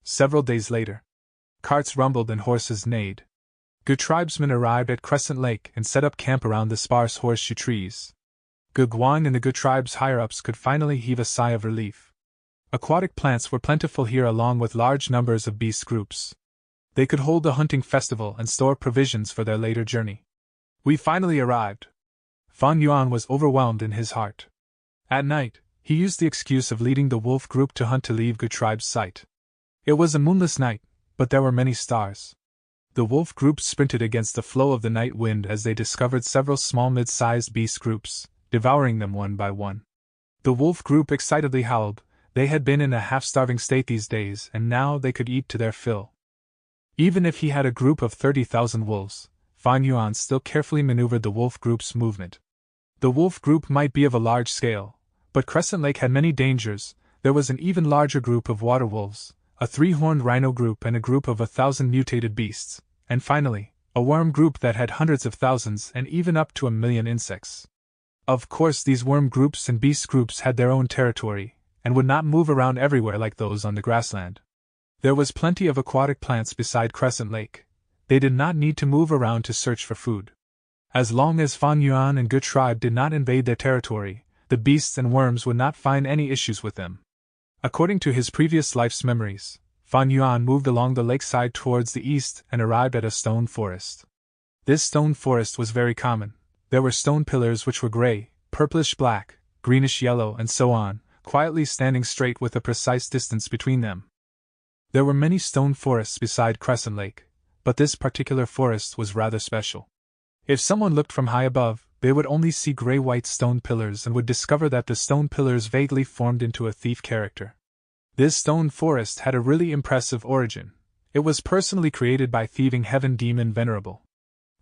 Several days later. Carts rumbled and horses neighed. Good tribesmen arrived at Crescent Lake and set up camp around the sparse horseshoe trees. Good Guan and the Good tribe's higher-ups could finally heave a sigh of relief. Aquatic plants were plentiful here along with large numbers of beast groups. They could hold a hunting festival and store provisions for their later journey. We finally arrived. Fan Yuan was overwhelmed in his heart. At night, he used the excuse of leading the wolf group to hunt to leave Good tribe's sight. It was a moonless night, but there were many stars. The wolf group sprinted against the flow of the night wind as they discovered several small mid-sized beast groups, devouring them one by one. The wolf group excitedly howled. They had been in a half-starving state these days, and now they could eat to their fill. Even if he had a group of 30,000 wolves, Fan Yuan still carefully maneuvered the wolf group's movement. The wolf group might be of a large scale, but Crescent Lake had many dangers. There was an even larger group of water wolves, a 3-horned rhino group, and a group of 1,000 mutated beasts, and finally, a worm group that had hundreds of thousands and even up to 1,000,000 insects. Of course, these worm groups and beast groups had their own territory, and would not move around everywhere like those on the grassland. There was plenty of aquatic plants beside Crescent Lake. They did not need to move around to search for food. As long as Fan Yuan and Good Tribe did not invade their territory, the beasts and worms would not find any issues with them. According to his previous life's memories, Fan Yuan moved along the lakeside towards the east and arrived at a stone forest. This stone forest was very common. There were stone pillars which were gray, purplish-black, greenish-yellow, and so on, quietly standing straight with a precise distance between them. There were many stone forests beside Crescent Lake, but this particular forest was rather special. If someone looked from high above, they would only see gray-white stone pillars and would discover that the stone pillars vaguely formed into a thief character. This stone forest had a really impressive origin. It was personally created by Thieving Heaven Demon Venerable.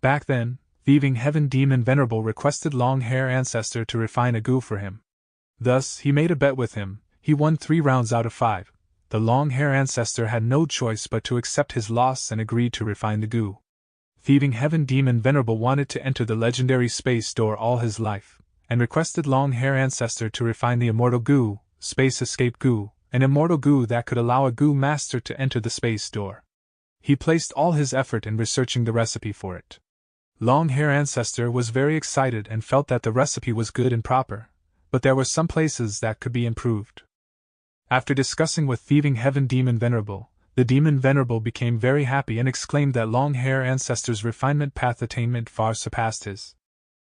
Back then, Thieving Heaven Demon Venerable requested Long Hair Ancestor to refine a goo for him. Thus, he made a bet with him. He won 3 rounds out of 5. The Long Hair Ancestor had no choice but to accept his loss and agreed to refine the goo. Thieving Heaven Demon Venerable wanted to enter the legendary space door all his life, and requested Long Hair Ancestor to refine the immortal goo, Space Escape Goo, an immortal goo that could allow a goo master to enter the space door. He placed all his effort in researching the recipe for it. Long Hair Ancestor was very excited and felt that the recipe was good and proper, but there were some places that could be improved. After discussing with Thieving Heaven Demon Venerable, the Demon Venerable became very happy and exclaimed that Long Hair Ancestor's refinement path attainment far surpassed his.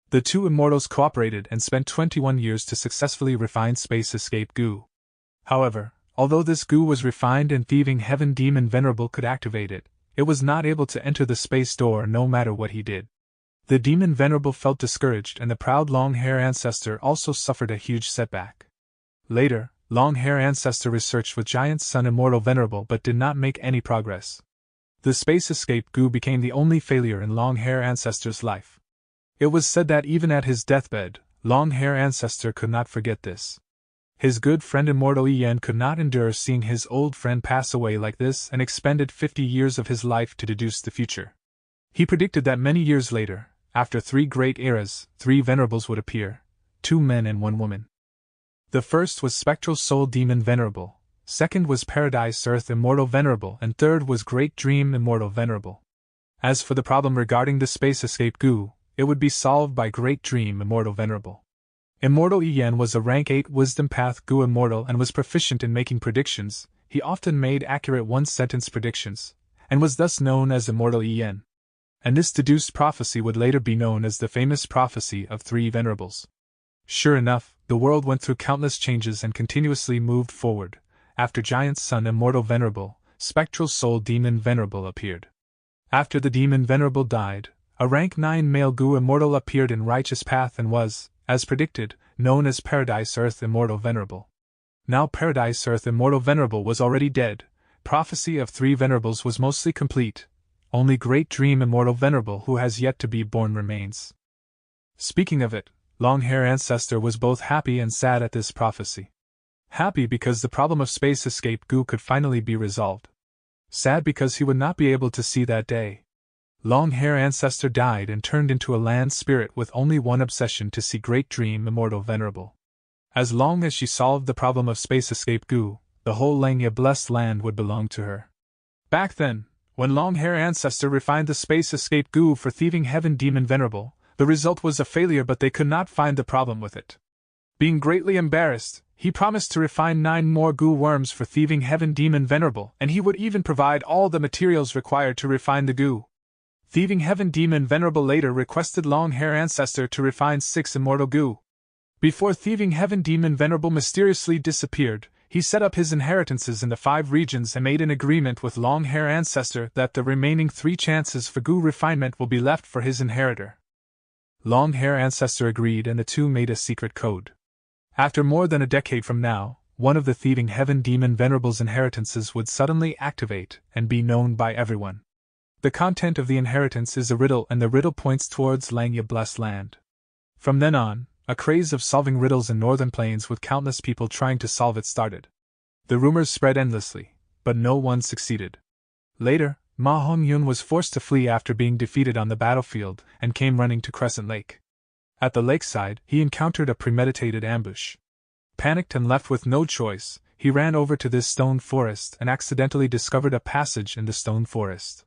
The 2 immortals cooperated and spent 21 years to successfully refine Space Escape Goo. However, although this goo was refined and Thieving Heaven Demon Venerable could activate it, it was not able to enter the space door no matter what he did. The Demon Venerable felt discouraged, and the proud Long Hair Ancestor also suffered a huge setback. Later, Long Hair Ancestor researched with Giant Sun Immortal Venerable but did not make any progress. The Space Escape Goo became the only failure in Long Hair Ancestor's life. It was said that even at his deathbed, Long Hair Ancestor could not forget this. His good friend Immortal Yen could not endure seeing his old friend pass away like this and expended 50 years of his life to deduce the future. He predicted that many years later, after 3 great eras, 3 venerables would appear, 2 men and 1 woman. The first was Spectral Soul Demon Venerable, second was Paradise Earth Immortal Venerable, and third was Great Dream Immortal Venerable. As for the problem regarding the Space Escape Goo, it would be solved by Great Dream Immortal Venerable. Immortal Yen was a rank 8 Wisdom Path Goo Immortal and was proficient in making predictions. He often made accurate one-sentence predictions, and was thus known as Immortal Yen. And this deduced prophecy would later be known as the famous prophecy of 3 venerables. Sure enough, the world went through countless changes and continuously moved forward. After Giant Sun Immortal Venerable, Spectral Soul Demon Venerable appeared. After the demon Venerable died, a rank 9 male Gu Immortal appeared in Righteous Path and was, as predicted, known as Paradise Earth Immortal Venerable. Now Paradise Earth Immortal Venerable was already dead, prophecy of 3 Venerables was mostly complete, only Great Dream Immortal Venerable who has yet to be born remains. Speaking of it, Longhair Ancestor was both happy and sad at this prophecy. Happy because the problem of space escape Gu could finally be resolved. Sad because he would not be able to see that day. Longhair Ancestor died and turned into a land spirit with only one obsession: to see Great Dream Immortal Venerable. As long as she solved the problem of space escape Gu, the whole Langya blessed land would belong to her. Back then, when Longhair Ancestor refined the space escape Gu for thieving Heaven Demon Venerable, the result was a failure, but they could not find the problem with it. Being greatly embarrassed, he promised to refine 9 more Gu worms for thieving Heaven Demon Venerable, and he would even provide all the materials required to refine the Gu. Thieving Heaven Demon Venerable later requested Longhair Ancestor to refine 6 immortal Gu. Before thieving Heaven Demon Venerable mysteriously disappeared, he set up his inheritances in the 5 regions and made an agreement with Longhair Ancestor that the remaining 3 chances for Gu refinement will be left for his inheritor. Longhair Ancestor agreed, and the two made a secret code. After more than a decade from now, one of the thieving Heaven Demon Venerable's inheritances would suddenly activate and be known by everyone. The content of the inheritance is a riddle, and the riddle points towards Langya Blessed Land. From then on, a craze of solving riddles in northern plains with countless people trying to solve it started. The rumors spread endlessly, but no one succeeded. Later, Ma Hongyun was forced to flee after being defeated on the battlefield and came running to Crescent Lake. At the lakeside, he encountered a premeditated ambush. Panicked and left with no choice, he ran over to this stone forest and accidentally discovered a passage in the stone forest.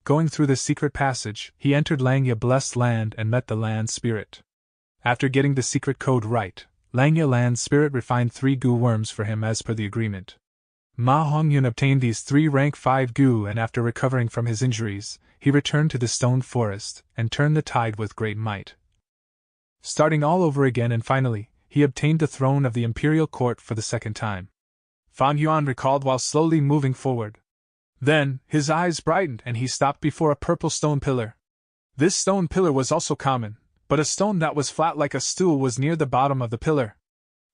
Going through the secret passage, he entered Langya Blessed Land and met the Land Spirit. After getting the secret code right, Langya Land Spirit refined 3 Gu worms for him as per the agreement. Ma Hongyun obtained these 3 rank 5 Gu, and after recovering from his injuries, he returned to the stone forest and turned the tide with great might. Starting all over again, and finally, he obtained the throne of the imperial court for the 2nd time. Fan Yuan recalled while slowly moving forward. Then, his eyes brightened and he stopped before a purple stone pillar. This stone pillar was also common, but a stone that was flat like a stool was near the bottom of the pillar.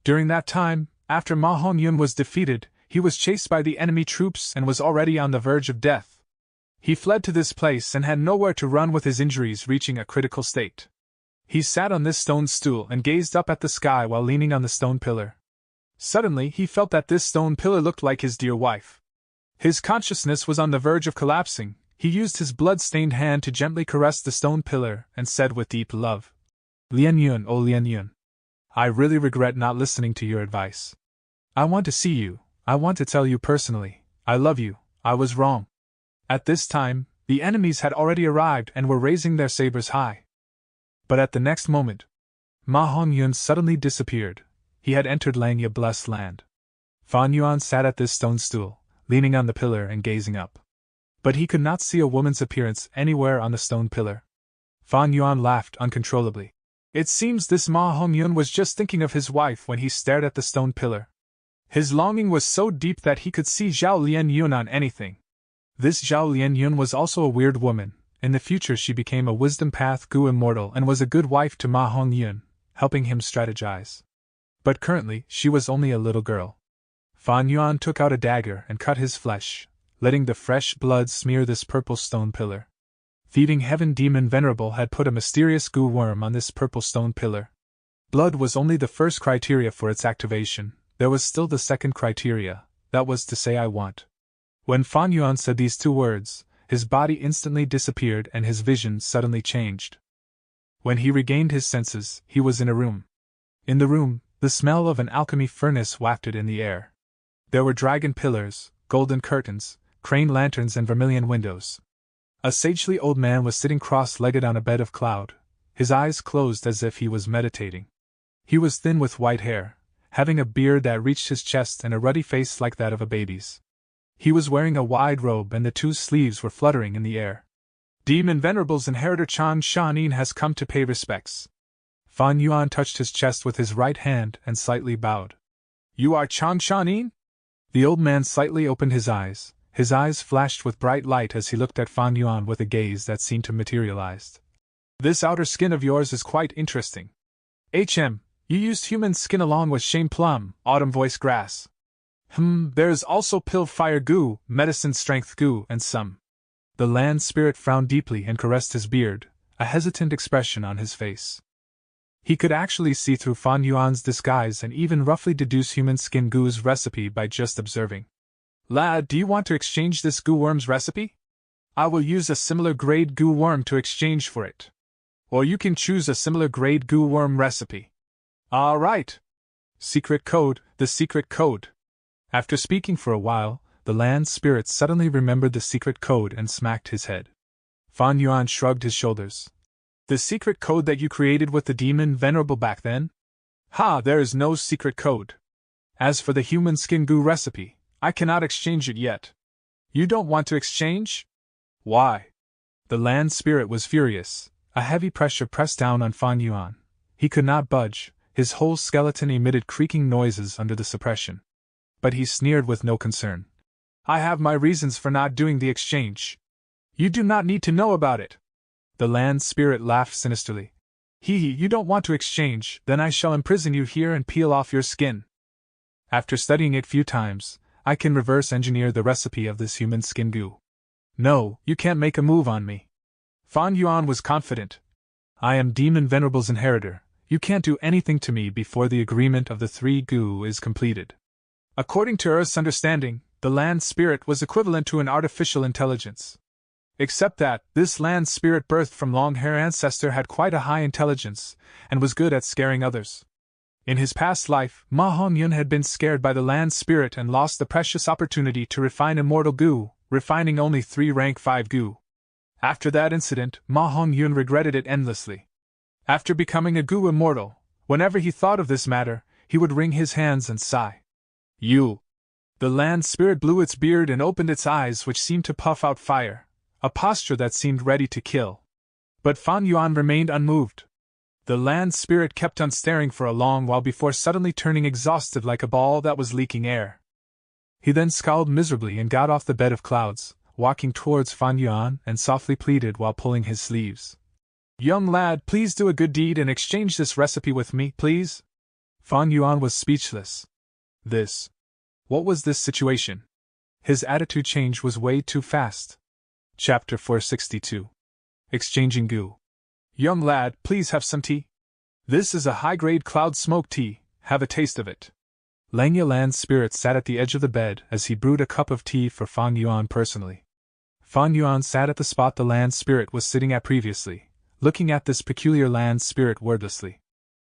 During that time, after Ma Hongyun was defeated, he was chased by the enemy troops and was already on the verge of death. He fled to this place and had nowhere to run with his injuries reaching a critical state. He sat on this stone stool and gazed up at the sky while leaning on the stone pillar. Suddenly he felt that this stone pillar looked like his dear wife. His consciousness was on the verge of collapsing. He used his blood-stained hand to gently caress the stone pillar and said with deep love, "Lian Yun, oh Lian Yun. I really regret not listening to your advice. I want to see you. I want to tell you personally, I love you. I was wrong." At this time, the enemies had already arrived and were raising their sabers high. But at the next moment, Ma Hongyun suddenly disappeared. He had entered Langya Blessed Land. Fan Yuan sat at this stone stool, leaning on the pillar and gazing up. But he could not see a woman's appearance anywhere on the stone pillar. Fan Yuan laughed uncontrollably. It seems this Ma Hongyun was just thinking of his wife when he stared at the stone pillar. His longing was so deep that he could see Zhao Lian Yun on anything. This Zhao Lian Yun was also a weird woman. In the future she became a Wisdom Path Gu Immortal and was a good wife to Ma Hongyun, helping him strategize. But currently she was only a little girl. Fan Yuan took out a dagger and cut his flesh, letting the fresh blood smear this purple stone pillar. Thieving Heaven Demon Venerable had put a mysterious Gu worm on this purple stone pillar. Blood was only the first criteria for its activation. There was still the second criteria, that was to say I want. When Fan Yuan said these 2 words, his body instantly disappeared and his vision suddenly changed. When he regained his senses, he was in a room. In the room, the smell of an alchemy furnace wafted in the air. There were dragon pillars, golden curtains, crane lanterns and vermilion windows. A sagely old man was sitting cross-legged on a bed of cloud, his eyes closed as if he was meditating. He was thin with white hair, having a beard that reached his chest and a ruddy face like that of a baby's. He was wearing a wide robe and the 2 sleeves were fluttering in the air. Demon Venerable's inheritor Chan Shanin has come to pay respects. Fan Yuan touched his chest with his right hand and slightly bowed. You are Chan Shanin? The old man slightly opened his eyes, His eyes flashed with bright light as he looked at Fan Yuan with a gaze that seemed to materialize. This outer skin of yours is quite interesting. You used human skin along with shame plum, autumn voice grass. There's also pill fire goo, medicine strength goo, and some. The land spirit frowned deeply and caressed his beard, a hesitant expression on his face. He could actually see through Fan Yuan's disguise and even roughly deduce human skin goo's recipe by just observing. Lad, do you want to exchange this goo worm's recipe? I will use a similar grade goo worm to exchange for it. Or you can choose a similar grade goo worm recipe. All right. Secret code, the secret code. After speaking for a while, the land spirit suddenly remembered the secret code and smacked his head. Fan Yuan shrugged his shoulders. The secret code that you created with the demon venerable back then? There is no secret code. As for the human skin goo recipe, I cannot exchange it yet. You don't want to exchange? Why? The land spirit was furious. A heavy pressure pressed down on Fan Yuan. He could not budge, his whole skeleton emitted creaking noises under the suppression. But he sneered with no concern. I have my reasons for not doing the exchange. You do not need to know about it. The land spirit laughed sinisterly. You don't want to exchange, then I shall imprison you here and peel off your skin. After studying it few times, I can reverse engineer the recipe of this human skin goo. No, you can't make a move on me. Fan Yuan was confident. I am Demon Venerable's inheritor. You can't do anything to me before the agreement of the three goo is completed. According to Earth's understanding, the land spirit was equivalent to an artificial intelligence. Except that, this land spirit birthed from long-hair ancestor had quite a high intelligence, and was good at scaring others. In his past life, Ma Hongyun had been scared by the land spirit and lost the precious opportunity to refine immortal goo, refining only 3 rank 5 goo. After that incident, Ma Hongyun regretted it endlessly. After becoming a goo immortal, whenever he thought of this matter, he would wring his hands and sigh. You! The land spirit blew its beard and opened its eyes, which seemed to puff out fire, a posture that seemed ready to kill. But Fan Yuan remained unmoved. The land spirit kept on staring for a long while before suddenly turning exhausted like a ball that was leaking air. He then scowled miserably and got off the bed of clouds, walking towards Fan Yuan and softly pleaded while pulling his sleeves. Young lad, please do a good deed and exchange this recipe with me, please? Fan Yuan was speechless. What was this situation? His attitude change was way too fast. Chapter 462. Exchanging goo. Young lad, please have some tea. This is a high-grade cloud smoke tea, have a taste of it. Langya Land's spirit sat at the edge of the bed as he brewed a cup of tea for Fan Yuan personally. Fan Yuan sat at the spot the land spirit was sitting at previously, looking at this peculiar land spirit wordlessly.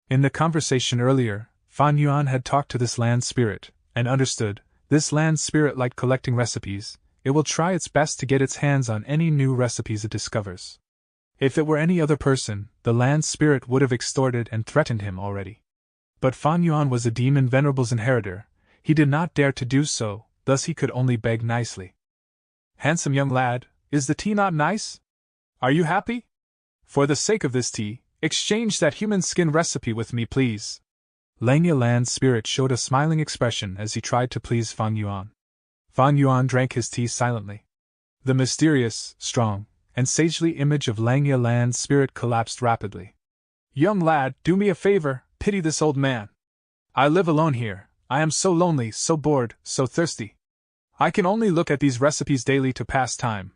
In the conversation earlier, Fan Yuan had talked to this land spirit, and understood, this land spirit liked collecting recipes. It will try its best to get its hands on any new recipes it discovers. If it were any other person, the land spirit would have extorted and threatened him already. But Fan Yuan was a demon venerable's inheritor. He did not dare to do so, thus he could only beg nicely. Handsome young lad, is the tea not nice? Are you happy? For the sake of this tea, exchange that human skin recipe with me, please. Langya Land's spirit showed a smiling expression as he tried to please Fan Yuan. Fan Yuan drank his tea silently. The mysterious, strong, and sagely image of Langya Land's spirit collapsed rapidly. Young lad, do me a favor, pity this old man. I live alone here, I am so lonely, so bored, so thirsty. I can only look at these recipes daily to pass time.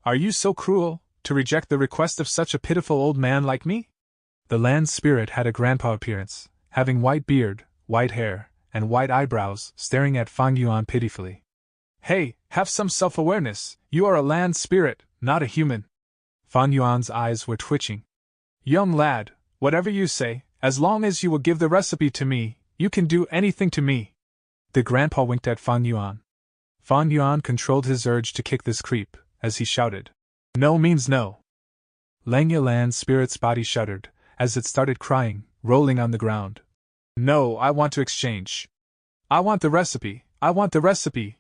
Are you so cruel, to reject the request of such a pitiful old man like me? The land spirit had a grandpa appearance, having white beard, white hair, and white eyebrows, staring at Fan Yuan pitifully. Hey, have some self-awareness, you are a land spirit, not a human. Fan Yuan's eyes were twitching. Young lad, whatever you say, as long as you will give the recipe to me, you can do anything to me. The grandpa winked at Fan Yuan. Fan Yuan controlled his urge to kick this creep, as he shouted. No means no. Langya Land's spirit's body shuddered, as it started crying, rolling on the ground. No, I want to exchange. I want the recipe,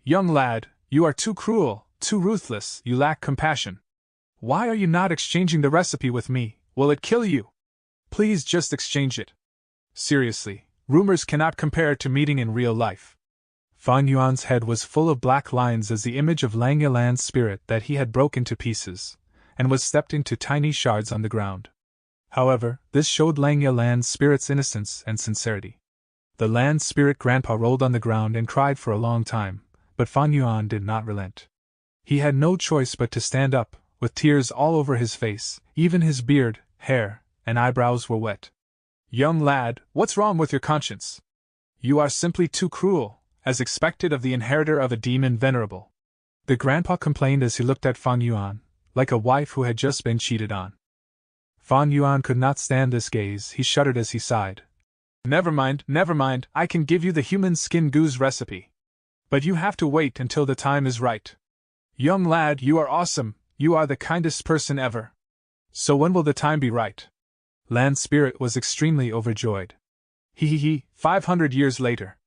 young lad, you are too cruel, too ruthless, you lack compassion. Why are you not exchanging the recipe with me? Will it kill you? Please just exchange it. Seriously, rumors cannot compare to meeting in real life. Fan Yuan's head was full of black lines as the image of Lang Yilan's spirit that he had broke into pieces, and was stepped into tiny shards on the ground. However, this showed Lang Yilan's spirit's innocence and sincerity. The land spirit grandpa rolled on the ground and cried for a long time, but Fan Yuan did not relent. He had no choice but to stand up, with tears all over his face, even his beard, hair, and eyebrows were wet. Young lad, what's wrong with your conscience? You are simply too cruel, as expected of the inheritor of a demon venerable. The grandpa complained as he looked at Fan Yuan, like a wife who had just been cheated on. Fan Yuan could not stand this gaze. He shuddered as he sighed. Never mind, I can give you the human skin goo's recipe. But you have to wait until the time is right. Young lad, you are awesome, you are the kindest person ever. So when will the time be right? Land Spirit was extremely overjoyed. 500 years later.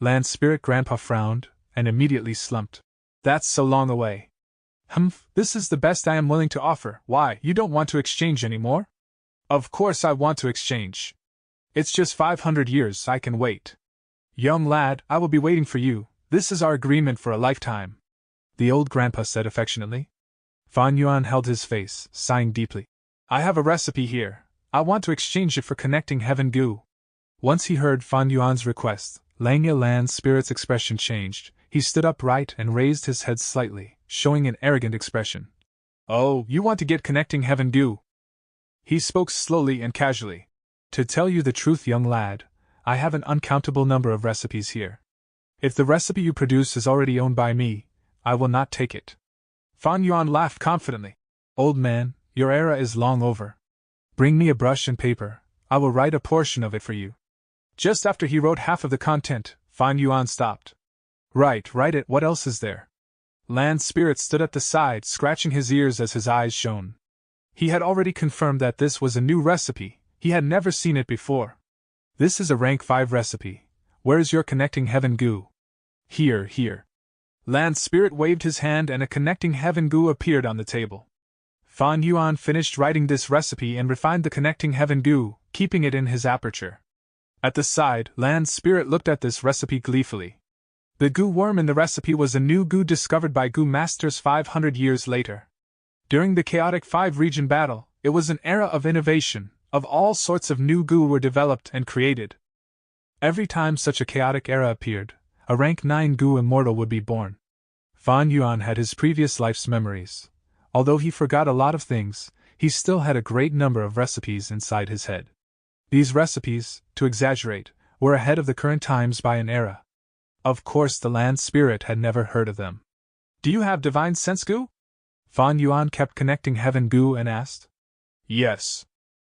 Land Spirit Grandpa frowned, and immediately slumped. That's so long away. Humph, this is the best I am willing to offer. Why, you don't want to exchange any more? Of course I want to exchange. It's just 500 years, I can wait. Young lad, I will be waiting for you, this is our agreement for a lifetime. The old grandpa said affectionately. Fan Yuan held his face, sighing deeply. I have a recipe here, I want to exchange it for connecting heaven goo. Once he heard Fan Yuan's request, Lang Yilan's spirit's expression changed. He stood upright and raised his head slightly, showing an arrogant expression. Oh, you want to get connecting heaven goo? He spoke slowly and casually. To tell you the truth, young lad, I have an uncountable number of recipes here. If the recipe you produce is already owned by me, I will not take it. Fan Yuan laughed confidently. Old man, your era is long over. Bring me a brush and paper, I will write a portion of it for you. Just after he wrote half of the content, Fan Yuan stopped. Write it, what else is there? Land Spirit stood at the side, scratching his ears as his eyes shone. He had already confirmed that this was a new recipe. He had never seen it before. This is a rank 5 recipe. Where's your connecting heaven goo? Here. Land Spirit waved his hand and a connecting heaven goo appeared on the table. Fan Yuan finished writing this recipe and refined the connecting heaven goo, keeping it in his aperture. At the side, Land Spirit looked at this recipe gleefully. The goo worm in the recipe was a new goo discovered by goo masters 500 years later. During the chaotic 5-region battle, it was an era of innovation. Of all sorts of new goo were developed and created. Every time such a chaotic era appeared, a rank 9 goo immortal would be born. Fan Yuan had his previous life's memories. Although he forgot a lot of things, he still had a great number of recipes inside his head. These recipes, to exaggerate, were ahead of the current times by an era. Of course the land spirit had never heard of them. Do you have divine sense goo? Fan Yuan kept connecting heaven goo and asked. Yes.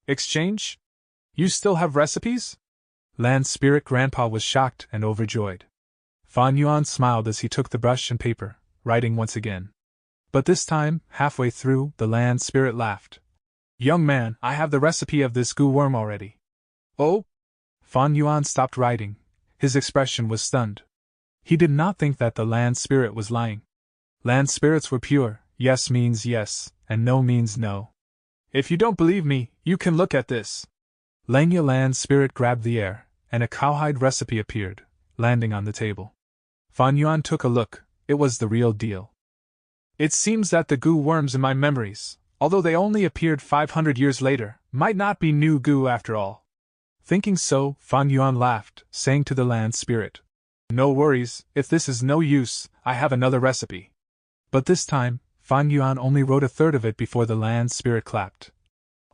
Exchange? You still have recipes? Land Spirit Grandpa was shocked and overjoyed. Fan Yuan smiled as he took the brush and paper, writing once again. But this time, halfway through, the Land Spirit laughed. Young man, I have the recipe of this goo worm already. Oh? Fan Yuan stopped writing. His expression was stunned. He did not think that the Land Spirit was lying. Land Spirits were pure. Yes means yes, and no means no. If you don't believe me, you can look at this. Lang Yilan's spirit grabbed the air, and a cowhide recipe appeared, landing on the table. Fan Yuan took a look. It was the real deal. It seems that the goo worms in my memories, although they only appeared 500 years later, might not be new goo after all. Thinking so, Fan Yuan laughed, saying to the land spirit, No worries, if this is no use, I have another recipe. But this time, Fan Yuan only wrote a third of it before the land spirit clapped.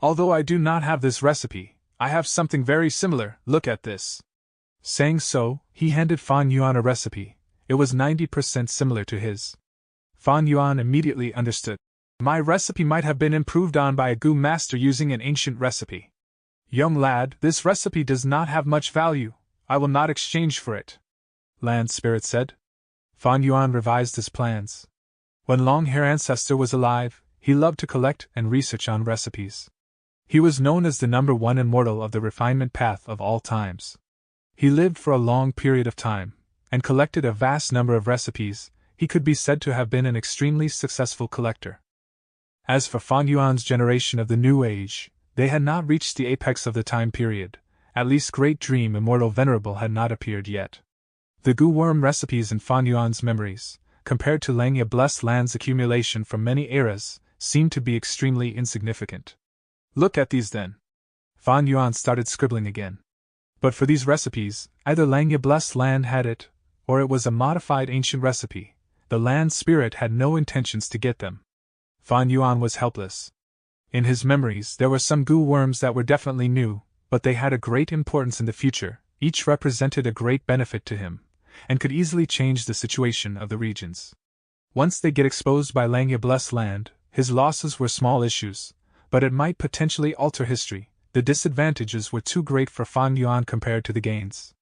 Although I do not have this recipe, I have something very similar, look at this. Saying so, he handed Fan Yuan a recipe. It was 90% similar to his. Fan Yuan immediately understood. My recipe might have been improved on by a goo master using an ancient recipe. Young lad, this recipe does not have much value. I will not exchange for it. Land Spirit said. Fan Yuan revised his plans. When Long-Hair Ancestor was alive, he loved to collect and research on recipes. He was known as the #1 immortal of the refinement path of all times. He lived for a long period of time, and collected a vast number of recipes. He could be said to have been an extremely successful collector. As for Fan Yuan's generation of the New Age, they had not reached the apex of the time period, at least Great Dream Immortal Venerable had not appeared yet. The goo worm recipes in Fan Yuan's memories, compared to Langya Blessed Land's accumulation from many eras, seemed to be extremely insignificant. Look at these then. Fan Yuan started scribbling again. But for these recipes, either Langya Blessed Land had it, or it was a modified ancient recipe. The land spirit had no intentions to get them. Fan Yuan was helpless. In his memories there were some goo worms that were definitely new, but they had a great importance in the future, each represented a great benefit to him, and could easily change the situation of the regions. Once they get exposed by Langya Blessed Land, his losses were small issues, but it might potentially alter history. The disadvantages were too great for Fan Yuan compared to the gains.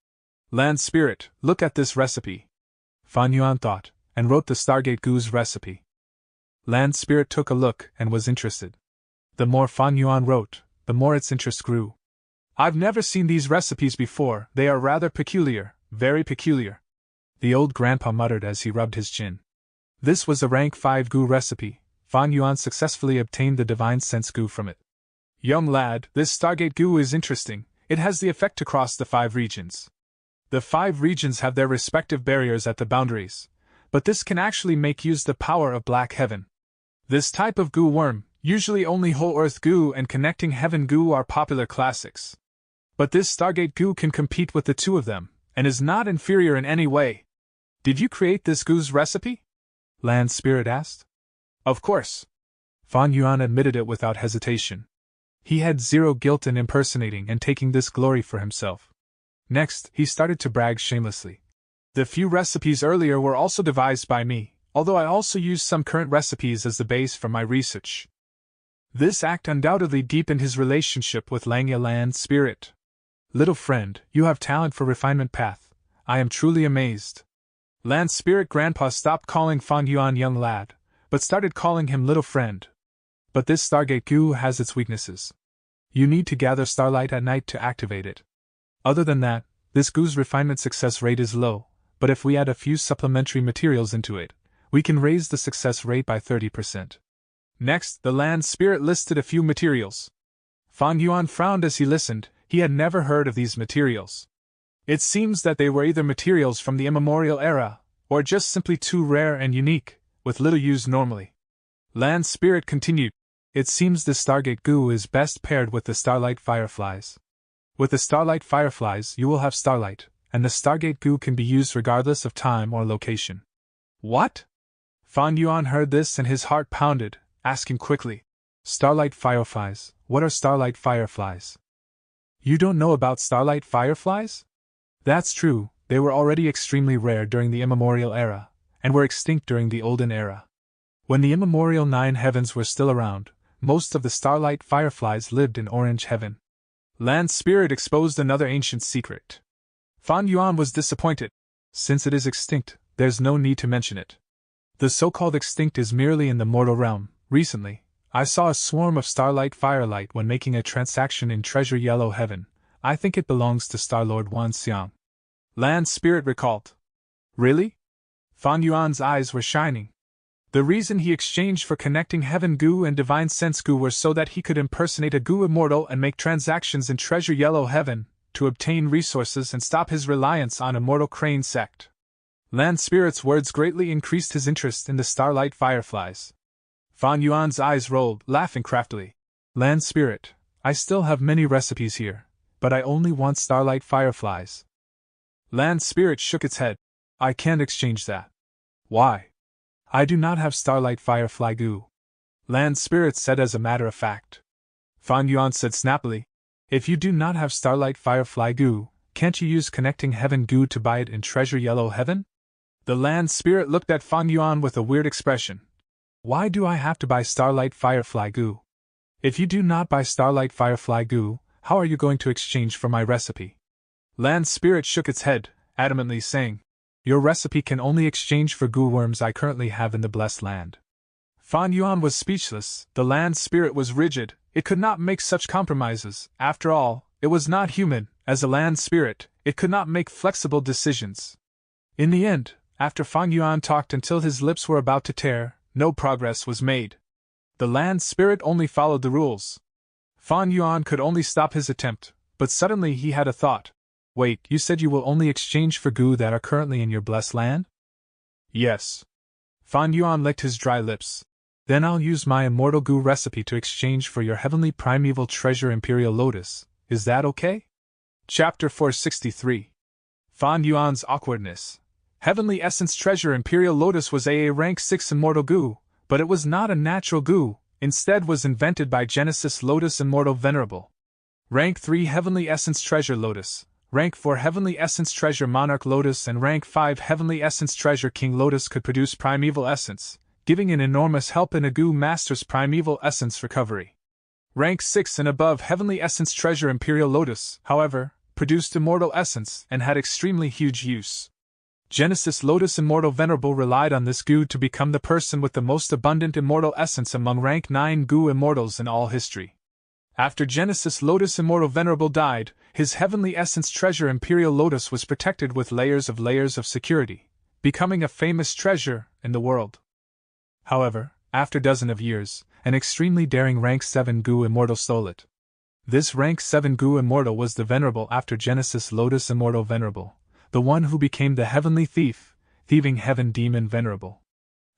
Land Spirit, look at this recipe. Fan Yuan thought, and wrote the Stargate Goo's recipe. Land Spirit took a look and was interested. The more Fan Yuan wrote, the more its interest grew. I've never seen these recipes before, they are rather peculiar, very peculiar. The old grandpa muttered as he rubbed his chin. This was a rank 5 goo recipe. Fan Yuan successfully obtained the divine sense goo from it. Young lad, this Stargate goo is interesting, it has the effect to cross the 5 regions. The 5 regions have their respective barriers at the boundaries, but this can actually make use the power of Black Heaven. This type of goo worm, usually only whole earth goo and connecting heaven goo are popular classics. But this Stargate goo can compete with the 2 of them, and is not inferior in any way. Did you create this goo's recipe? Land Spirit asked. Of course. Fan Yuan admitted it without hesitation. He had zero guilt in impersonating and taking this glory for himself. Next, he started to brag shamelessly. The few recipes earlier were also devised by me, although I also used some current recipes as the base for my research. This act undoubtedly deepened his relationship with Langya Land Spirit. Little friend, you have talent for refinement path. I am truly amazed. Land Spirit Grandpa stopped calling Fan Yuan young lad, but started calling him little friend. But this Stargate goo has its weaknesses. You need to gather starlight at night to activate it. Other than that, this goo's refinement success rate is low, but if we add a few supplementary materials into it, we can raise the success rate by 30%. Next, the Land Spirit listed a few materials. Fan Yuan frowned as he listened, he had never heard of these materials. It seems that they were either materials from the immemorial era, or just simply too rare and unique, with little use normally. Land Spirit continued. It seems the Stargate goo is best paired with the Starlight Fireflies. With the Starlight Fireflies you will have starlight, and the Stargate goo can be used regardless of time or location. What? Fan Yuan heard this and his heart pounded, asking quickly. Starlight Fireflies, what are Starlight Fireflies? You don't know about Starlight Fireflies? That's true, they were already extremely rare during the immemorial era, and were extinct during the Olden era. When the immemorial 9 heavens were still around, most of the Starlight Fireflies lived in Orange Heaven. Land Spirit exposed another ancient secret. Fan Yuan was disappointed. Since it is extinct, there's no need to mention it. The so-called extinct is merely in the mortal realm. Recently, I saw a swarm of Starlight Firelight when making a transaction in Treasure Yellow Heaven. I think it belongs to Star-Lord Wan Xiang. Land Spirit recalled. Really? Fan Yuan's eyes were shining. The reason he exchanged for connecting heaven goo and divine sense goo were so that he could impersonate a goo immortal and make transactions in Treasure Yellow Heaven, to obtain resources and stop his reliance on immortal Crane sect. Land Spirit's words greatly increased his interest in the Starlight Fireflies. Fan Yuan's eyes rolled, laughing craftily. Land Spirit, I still have many recipes here, but I only want Starlight Fireflies. Land Spirit shook its head. I can't exchange that. Why? I do not have Starlight Firefly goo. Land Spirit said as a matter of fact. Fan Yuan said snappily. If you do not have Starlight Firefly goo, can't you use Connecting Heaven goo to buy it in Treasure Yellow Heaven? The Land Spirit looked at Fan Yuan with a weird expression. Why do I have to buy Starlight Firefly goo? If you do not buy Starlight Firefly goo, how are you going to exchange for my recipe? Land Spirit shook its head, adamantly saying, your recipe can only exchange for goo worms I currently have in the Blessed Land. Fan Yuan was speechless. The Land Spirit was rigid, it could not make such compromises. After all, it was not human. As a Land Spirit, it could not make flexible decisions. In the end, after Fan Yuan talked until his lips were about to tear, no progress was made. The Land Spirit only followed the rules. Fan Yuan could only stop his attempt, but suddenly he had a thought. Wait, you said you will only exchange for goo that are currently in your blessed land? Yes. Fan Yuan licked his dry lips. Then I'll use my immortal goo recipe to exchange for your heavenly primeval treasure Imperial Lotus. Is that okay? Chapter 463. Fan Yuan's awkwardness. Heavenly Essence Treasure Imperial Lotus was AA rank 6 immortal goo, but it was not a natural goo, instead was invented by Genesis Lotus Immortal Venerable. Rank 3 Heavenly Essence Treasure Lotus, Rank 4 Heavenly Essence Treasure Monarch Lotus and Rank 5 Heavenly Essence Treasure King Lotus could produce primeval essence, giving an enormous help in a goo master's primeval essence recovery. Rank 6 and above Heavenly Essence Treasure Imperial Lotus, however, produced immortal essence and had extremely huge use. Genesis Lotus Immortal Venerable relied on this goo to become the person with the most abundant immortal essence among rank 9 goo immortals in all history. After Genesis Lotus Immortal Venerable died, his Heavenly Essence Treasure Imperial Lotus was protected with layers of security, becoming a famous treasure in the world. However, after dozen of years, an extremely daring rank 7 goo immortal stole it. This rank 7 goo immortal was the Venerable after Genesis Lotus Immortal Venerable, the one who became the Heavenly Thief, Thieving Heaven Demon Venerable.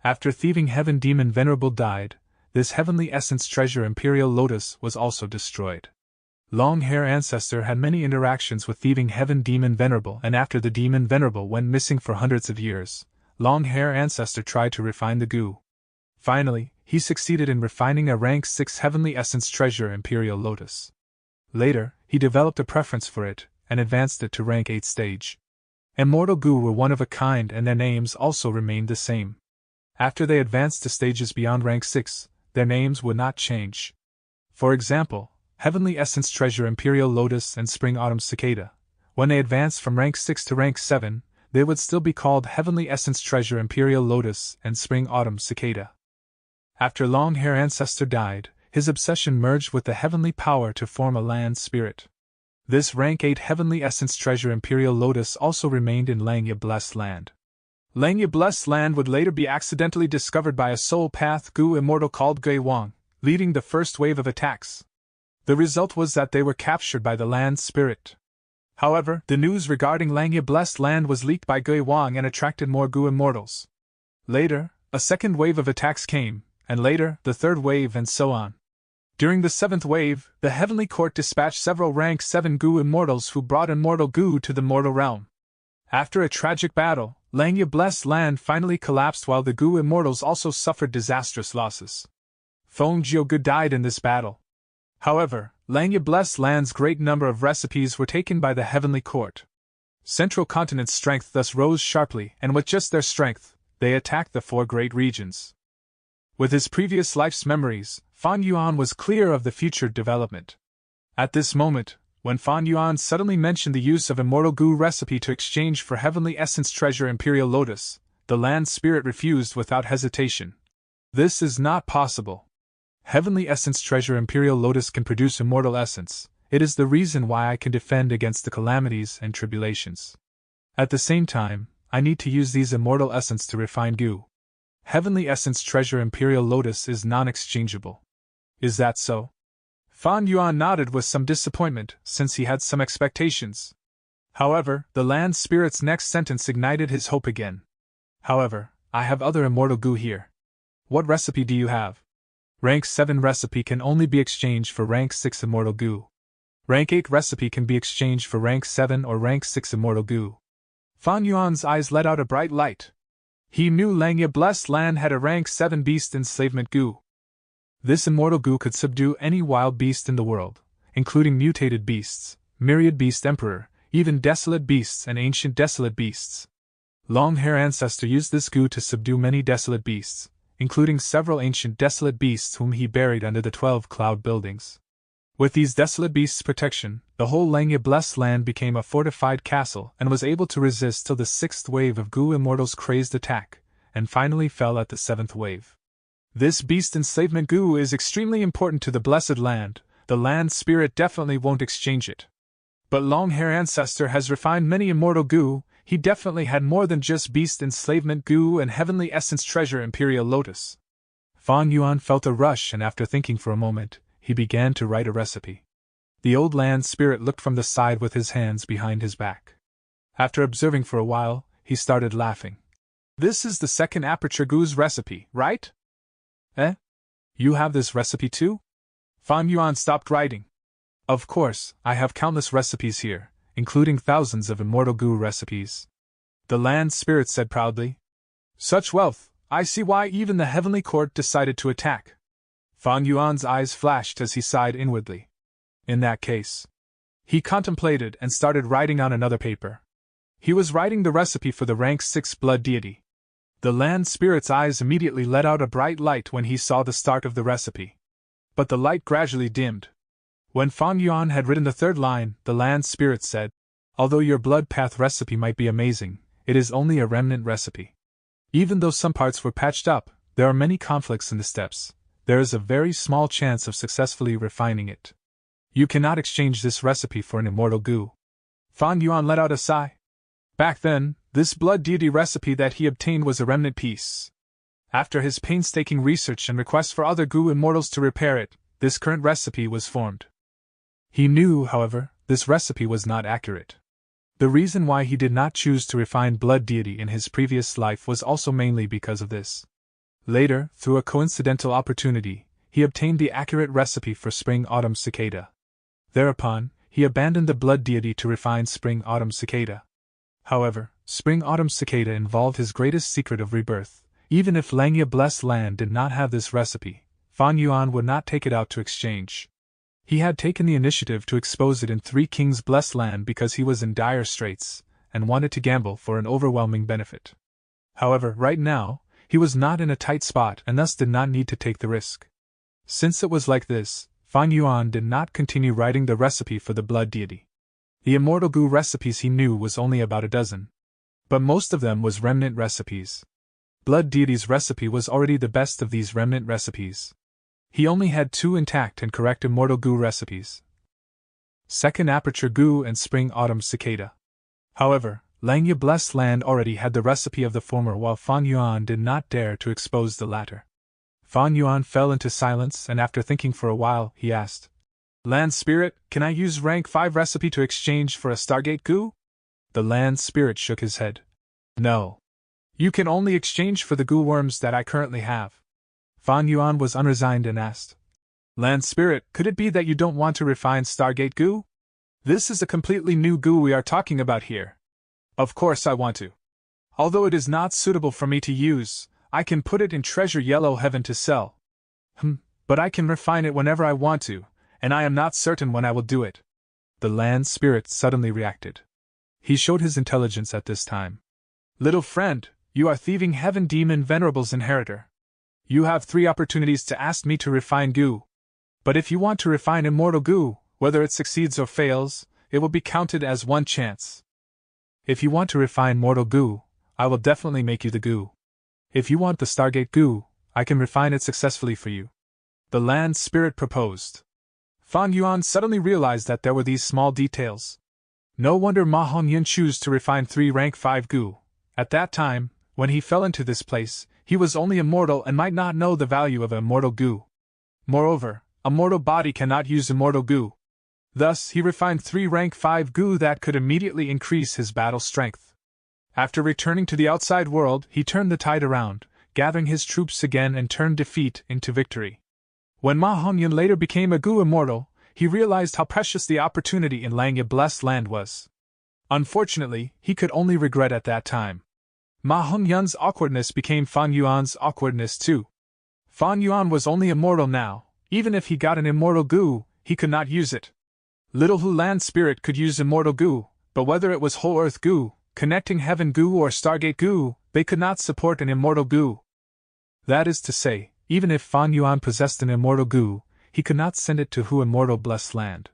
After Thieving Heaven Demon Venerable died, this Heavenly Essence Treasure Imperial Lotus was also destroyed. Long Hair Ancestor had many interactions with Thieving Heaven Demon Venerable, and after the Demon Venerable went missing for hundreds of years, Long Hair Ancestor tried to refine the goo. Finally, he succeeded in refining a rank 6 Heavenly Essence Treasure Imperial Lotus. Later, he developed a preference for it, and advanced it to rank 8 stage. Immortal goo were one of a kind and their names also remained the same. After they advanced to stages beyond rank 6, their names would not change. For example, Heavenly Essence Treasure Imperial Lotus and Spring Autumn Cicada. When they advanced from rank 6 to rank 7, they would still be called Heavenly Essence Treasure Imperial Lotus and Spring Autumn Cicada. After Long Hair Ancestor died, his obsession merged with the heavenly power to form a land spirit. This rank 8 Heavenly Essence Treasure Imperial Lotus also remained in Langya Blessed Land. Langya Blessed Land would later be accidentally discovered by a soul path goo immortal called Gui Wang, leading the first wave of attacks. The result was that they were captured by the land spirit. However, the news regarding Langya Blessed Land was leaked by Gui Wang and attracted more goo immortals. Later, a second wave of attacks came, and later, the third wave and so on. During the seventh wave, the Heavenly Court dispatched several rank 7 goo immortals who brought immortal goo to the mortal realm. After a tragic battle, Langya Blessed Land finally collapsed while the goo immortals also suffered disastrous losses. Feng Jiugu died in this battle. However, Langya Blessed Land's great number of recipes were taken by the Heavenly Court. Central Continent's strength thus rose sharply, and with just their strength, they attacked the 4 great regions. With his previous life's memories, Fan Yuan was clear of the future development. At this moment, when Fan Yuan suddenly mentioned the use of Immortal Goo recipe to exchange for Heavenly Essence Treasure Imperial Lotus, the land spirit refused without hesitation. This is not possible. Heavenly Essence Treasure Imperial Lotus can produce immortal essence. It is the reason why I can defend against the calamities and tribulations. At the same time, I need to use these immortal essence to refine goo. Heavenly Essence Treasure Imperial Lotus is non-exchangeable. Is that so? Fan Yuan nodded with some disappointment, since he had some expectations. However, the land spirit's next sentence ignited his hope again. However, I have other immortal goo here. What recipe do you have? Rank 7 recipe can only be exchanged for rank 6 immortal goo. Rank 8 recipe can be exchanged for rank 7 or rank 6 immortal goo. Fan Yuan's eyes let out a bright light. He knew Langya Blessed Land had a rank 7 beast enslavement goo. This immortal goo could subdue any wild beast in the world, including mutated beasts, myriad beast emperor, even desolate beasts and ancient desolate beasts. Long Hair Ancestor used this goo to subdue many desolate beasts, including several ancient desolate beasts whom he buried under the 12 cloud buildings. With these desolate beasts' protection, the whole Langya Blessed Land became a fortified castle and was able to resist till the 6th wave of goo immortals' crazed attack, and finally fell at the 7th wave. This beast enslavement goo is extremely important to the Blessed Land. The land spirit definitely won't exchange it. But Long Hair Ancestor has refined many immortal goo. He definitely had more than just beast enslavement goo and Heavenly Essence Treasure Imperial Lotus. Fan Yuan felt a rush, and after thinking for a moment, he began to write a recipe. The old land spirit looked from the side with his hands behind his back. After observing for a while, he started laughing. This is the second aperture goo's recipe, right? Eh? You have this recipe too? Fan Yuan stopped writing. Of course, I have countless recipes here, including thousands of immortal goo recipes. The land spirit said proudly. Such wealth, I see why even the heavenly court decided to attack. Fan Yuan's eyes flashed as he sighed inwardly. In that case. He contemplated and started writing on another paper. He was writing the recipe for the rank 6 blood deity. The land spirit's eyes immediately let out a bright light when he saw the start of the recipe. But the light gradually dimmed. When Fan Yuan had written the third line, the land spirit said, although your blood path recipe might be amazing, it is only a remnant recipe. Even though some parts were patched up, there are many conflicts in the steps. There is a very small chance of successfully refining it. You cannot exchange this recipe for an immortal goo. Fan Yuan let out a sigh. Back then, this blood deity recipe that he obtained was a remnant piece. After his painstaking research and request for other goo immortals to repair it, this current recipe was formed. He knew, however, this recipe was not accurate. The reason why he did not choose to refine blood deity in his previous life was also mainly because of this. Later, through a coincidental opportunity, he obtained the accurate recipe for spring-autumn cicada. Thereupon, he abandoned the blood deity to refine spring-autumn cicada. However, spring-autumn cicada involved his greatest secret of rebirth. Even if Langya Blessed Land did not have this recipe, Fan Yuan would not take it out to exchange. He had taken the initiative to expose it in Three Kings Blessed Land because he was in dire straits, and wanted to gamble for an overwhelming benefit. However, right now, he was not in a tight spot and thus did not need to take the risk. Since it was like this, Fan Yuan did not continue writing the recipe for the blood deity. The immortal goo recipes he knew was only about a dozen. But most of them was remnant recipes. Blood deity's recipe was already the best of these remnant recipes. He only had 2 intact and correct immortal goo recipes. Second aperture goo and spring-autumn cicada. However, Langya Blessed Land already had the recipe of the former while Fan Yuan did not dare to expose the latter. Fan Yuan fell into silence and after thinking for a while, he asked, Land Spirit, can I use rank 5 recipe to exchange for a Stargate goo? The Land Spirit shook his head. No. You can only exchange for the goo worms that I currently have. Fan Yuan was unresigned and asked, Land Spirit, could it be that you don't want to refine Stargate goo? This is a completely new goo we are talking about here. Of course I want to. Although it is not suitable for me to use, I can put it in Treasure Yellow Heaven to sell. But I can refine it whenever I want to, and I am not certain when I will do it. The Land Spirit suddenly reacted. He showed his intelligence at this time. Little friend, you are Thieving Heaven Demon Venerable's inheritor. You have 3 opportunities to ask me to refine goo. But if you want to refine immortal goo, whether it succeeds or fails, it will be counted as 1 chance. If you want to refine mortal goo, I will definitely make you the goo. If you want the Stargate goo, I can refine it successfully for you. The Land Spirit proposed. Fan Yuan suddenly realized that there were these small details. No wonder Ma Hongyan chose to refine 3 rank 5 goo. At that time, when he fell into this place, he was only a mortal and might not know the value of a immortal goo. Moreover, a mortal body cannot use immortal goo. Thus, he refined 3 rank 5 goo that could immediately increase his battle strength. After returning to the outside world, he turned the tide around, gathering his troops again and turned defeat into victory. When Ma Hongyan later became a goo immortal, he realized how precious the opportunity in Langya Blessed Land was. Unfortunately, he could only regret at that time. Ma Hongyan's awkwardness became Fan Yuan's awkwardness too. Fan Yuan was only immortal now. Even if he got an immortal goo, he could not use it. Little Hu Land Spirit could use immortal goo, but whether it was whole earth goo, connecting heaven goo or Stargate goo, they could not support an immortal goo. That is to say, even if Fan Yuan possessed an immortal goo, he could not send it to Hu Immortal Blessed Land.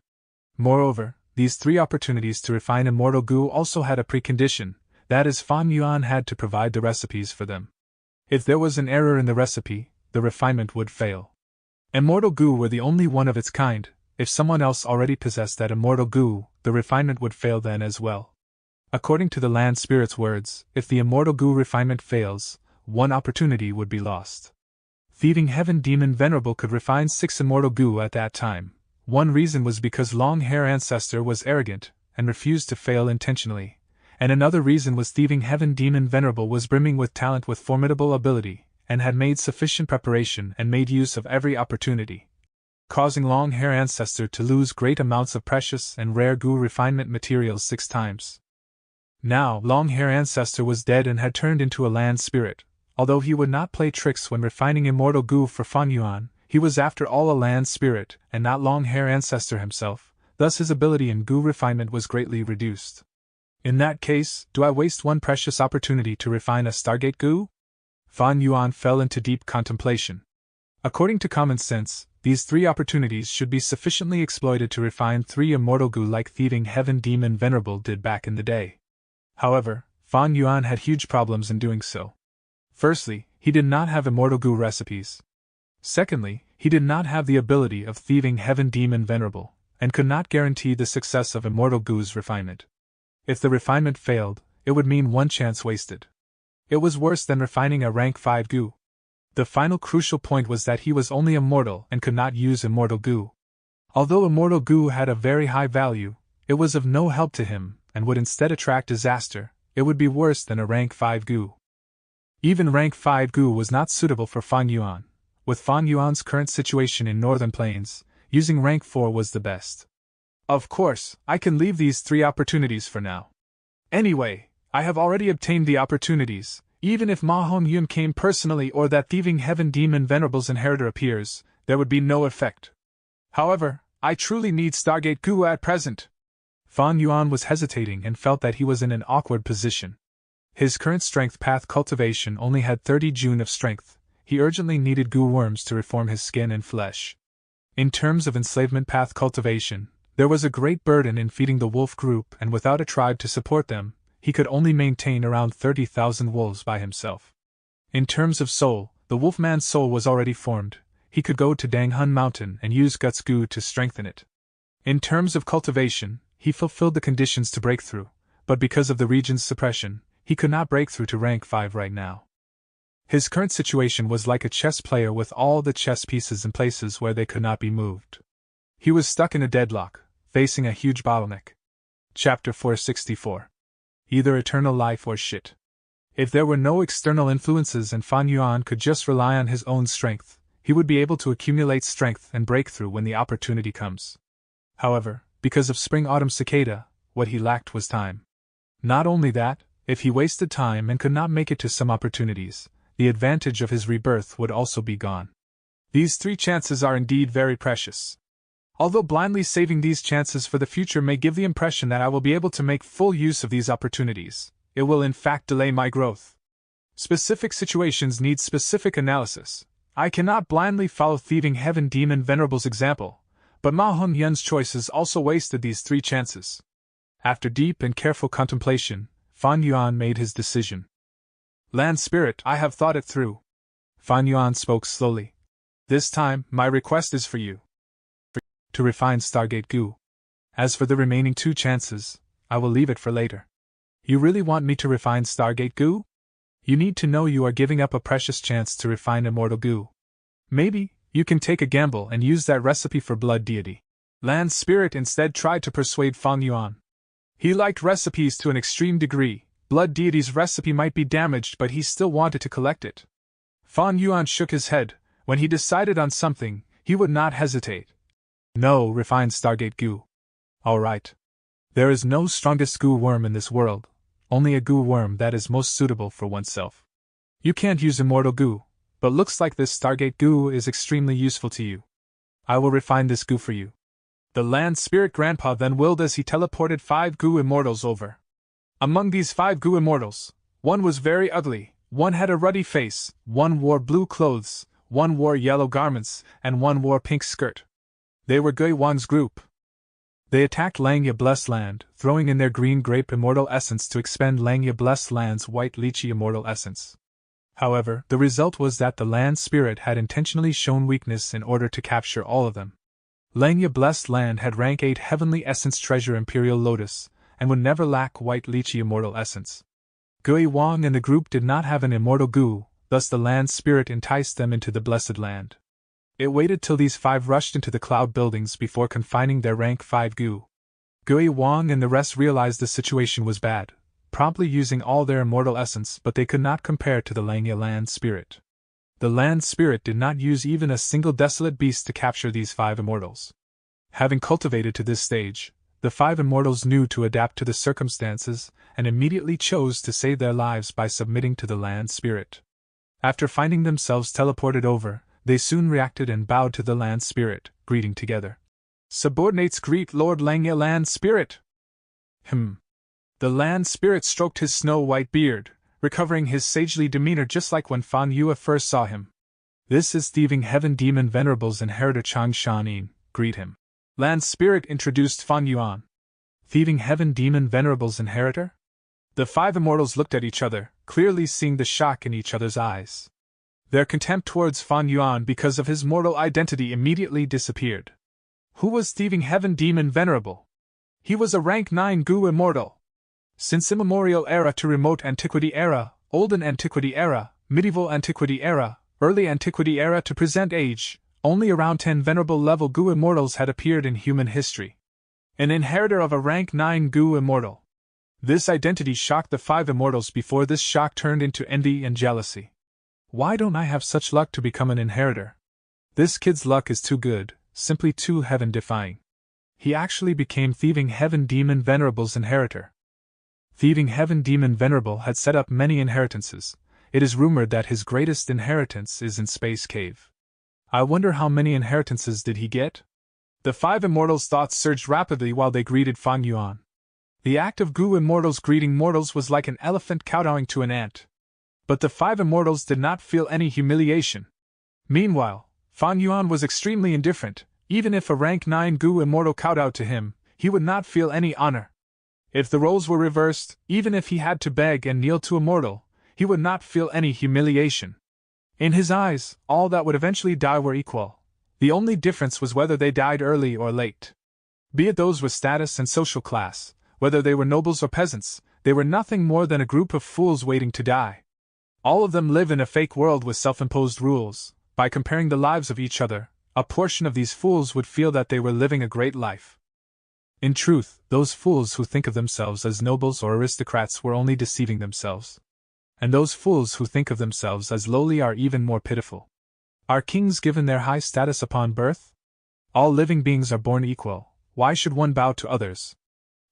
Moreover, these 3 opportunities to refine immortal goo also had a precondition, that is, Fan Yuan had to provide the recipes for them. If there was an error in the recipe, the refinement would fail. Immortal goo were the only one of its kind. If someone else already possessed that immortal goo, the refinement would fail then as well. According to the Land Spirit's words, if the immortal goo refinement fails, 1 opportunity would be lost. Thieving Heaven Demon Venerable could refine 6 immortal goo at that time, One reason was because long-hair ancestor was arrogant and refused to fail intentionally, and another reason was thieving heaven demon venerable was brimming with talent with formidable ability, and had made sufficient preparation and made use of every opportunity, causing long-hair ancestor to lose great amounts of precious and rare goo refinement materials 6 times. Now, long-hair ancestor was dead and had turned into a land spirit. Although he would not play tricks when refining immortal goo for Fan Yuan, he was after all a land spirit and not long-hair ancestor himself, thus his ability in goo refinement was greatly reduced. In that case, do I waste one precious opportunity to refine a Stargate goo? Fan Yuan fell into deep contemplation. According to common sense, these 3 opportunities should be sufficiently exploited to refine 3 immortal goo like thieving heaven demon venerable did back in the day. However, Fan Yuan had huge problems in doing so. Firstly, he did not have immortal goo recipes. Secondly, he did not have the ability of thieving heaven demon venerable, and could not guarantee the success of immortal goo's refinement. If the refinement failed, it would mean 1 chance wasted. It was worse than refining a rank 5 goo. The final crucial point was that he was only immortal and could not use immortal goo. Although immortal goo had a very high value, it was of no help to him, and would instead attract disaster. It would be worse than a rank 5 goo. Even rank 5 goo was not suitable for Fan Yuan. With Fan Yuan's current situation in Northern Plains, using rank 4 was the best. Of course, I can leave these 3 opportunities for now. Anyway, I have already obtained the opportunities. Even if Ma Hong-yun came personally or that thieving heaven demon venerable's inheritor appears, there would be no effect. However, I truly need Stargate goo at present. Fan Yuan was hesitating and felt that he was in an awkward position. His current strength path cultivation only had 30 June of strength. He urgently needed goo worms to reform his skin and flesh. In terms of enslavement path cultivation, there was a great burden in feeding the wolf group, and without a tribe to support them, he could only maintain around 30,000 wolves by himself. In terms of soul, the wolfman's soul was already formed. He could go to Danghun Mountain and use guts goo to strengthen it. In terms of cultivation, he fulfilled the conditions to break through, but because of the region's suppression, he could not break through to rank 5 right now. His current situation was like a chess player with all the chess pieces in places where they could not be moved. He was stuck in a deadlock, facing a huge bottleneck. Chapter 464. Either eternal life or shit. If there were no external influences and Fan Yuan could just rely on his own strength, he would be able to accumulate strength and break through when the opportunity comes. However, because of spring-autumn cicada, what he lacked was time. Not only that, if he wasted time and could not make it to some opportunities, the advantage of his rebirth would also be gone. These 3 chances are indeed very precious. Although blindly saving these chances for the future may give the impression that I will be able to make full use of these opportunities, it will in fact delay my growth. Specific situations need specific analysis. I cannot blindly follow thieving heaven demon venerable's example, but Ma Hong-yun's choices also wasted these 3 chances. After deep and careful contemplation, Fan Yuan made his decision. Land Spirit, I have thought it through. Fan Yuan spoke slowly. This time, my request is for you. To refine Stargate goo. As for the remaining 2 chances, I will leave it for later. You really want me to refine Stargate goo? You need to know you are giving up a precious chance to refine immortal goo. Maybe you can take a gamble and use that recipe for blood deity. Land Spirit instead tried to persuade Fan Yuan. He liked recipes to an extreme degree. Blood deity's recipe might be damaged, but he still wanted to collect it. Fan Yuan shook his head. When he decided on something, he would not hesitate. No, refined Stargate goo. All right. There is no strongest goo worm in this world, only a goo worm that is most suitable for oneself. You can't use immortal goo, but looks like this Stargate goo is extremely useful to you. I will refine this goo for you. The Land Spirit Grandpa then willed as he teleported 5 goo immortals over. Among these 5 goo immortals, one was very ugly, one had a ruddy face, one wore blue clothes, one wore yellow garments, and one wore pink skirt. They were Gui Wang's group. They attacked Langya Blessed Land, throwing in their green grape immortal essence to expend Langya Blessed Land's white lychee immortal essence. However, the result was that the Land Spirit had intentionally shown weakness in order to capture all of them. Langya Blessed Land had rank 8 Heavenly Essence Treasure Imperial Lotus, and would never lack white lychee immortal essence. Gui Wang and the group did not have an immortal goo, thus the Land Spirit enticed them into the Blessed Land. It waited till these 5 rushed into the cloud buildings before confining their rank 5 Gu. Gui Wang and the rest realized the situation was bad, promptly using all their immortal essence, but they could not compare to the Langya land spirit. The land spirit did not use even a single desolate beast to capture these 5 immortals. Having cultivated to this stage, the 5 immortals knew to adapt to the circumstances and immediately chose to save their lives by submitting to the land spirit. After finding themselves teleported over, they soon reacted and bowed to the land spirit, greeting together. Subordinates greet Lord Langya land spirit. The land spirit stroked his snow-white beard, recovering his sagely demeanor just like when Fan Yue first saw him. This is Thieving Heaven Demon Venerable's inheritor Chang Shanin, greet him. Land spirit introduced Fan Yuan. Thieving Heaven Demon Venerable's inheritor? The 5 immortals looked at each other, clearly seeing the shock in each other's eyes. Their contempt towards Fan Yuan because of his mortal identity immediately disappeared. Who was Thieving Heaven Demon Venerable? He was a rank 9 Gu immortal. Since immemorial era to remote antiquity era, olden antiquity era, medieval antiquity era, early antiquity era to present age, only around 10 venerable level Gu immortals had appeared in human history. An inheritor of a rank 9 Gu immortal. This identity shocked the 5 immortals before this shock turned into envy and jealousy. Why don't I have such luck to become an inheritor? This kid's luck is too good, simply too heaven-defying. He actually became Thieving Heaven Demon Venerable's inheritor. Thieving Heaven Demon Venerable had set up many inheritances. It is rumored that his greatest inheritance is in Space Cave. I wonder how many inheritances did he get? The 5 immortals' thoughts surged rapidly while they greeted Fan Yuan. The act of Gu immortals greeting mortals was like an elephant kowtowing to an ant. But the 5 immortals did not feel any humiliation. Meanwhile, Fan Yuan was extremely indifferent. Even if a rank 9 Gu immortal kowtowed to him, he would not feel any honor. If the roles were reversed, even if he had to beg and kneel to a mortal, he would not feel any humiliation. In his eyes, all that would eventually die were equal. The only difference was whether they died early or late. Be it those with status and social class, whether they were nobles or peasants, they were nothing more than a group of fools waiting to die. All of them live in a fake world with self-imposed rules. By comparing the lives of each other, a portion of these fools would feel that they were living a great life. In truth, those fools who think of themselves as nobles or aristocrats were only deceiving themselves. And those fools who think of themselves as lowly are even more pitiful. Are kings given their high status upon birth? All living beings are born equal. Why should one bow to others?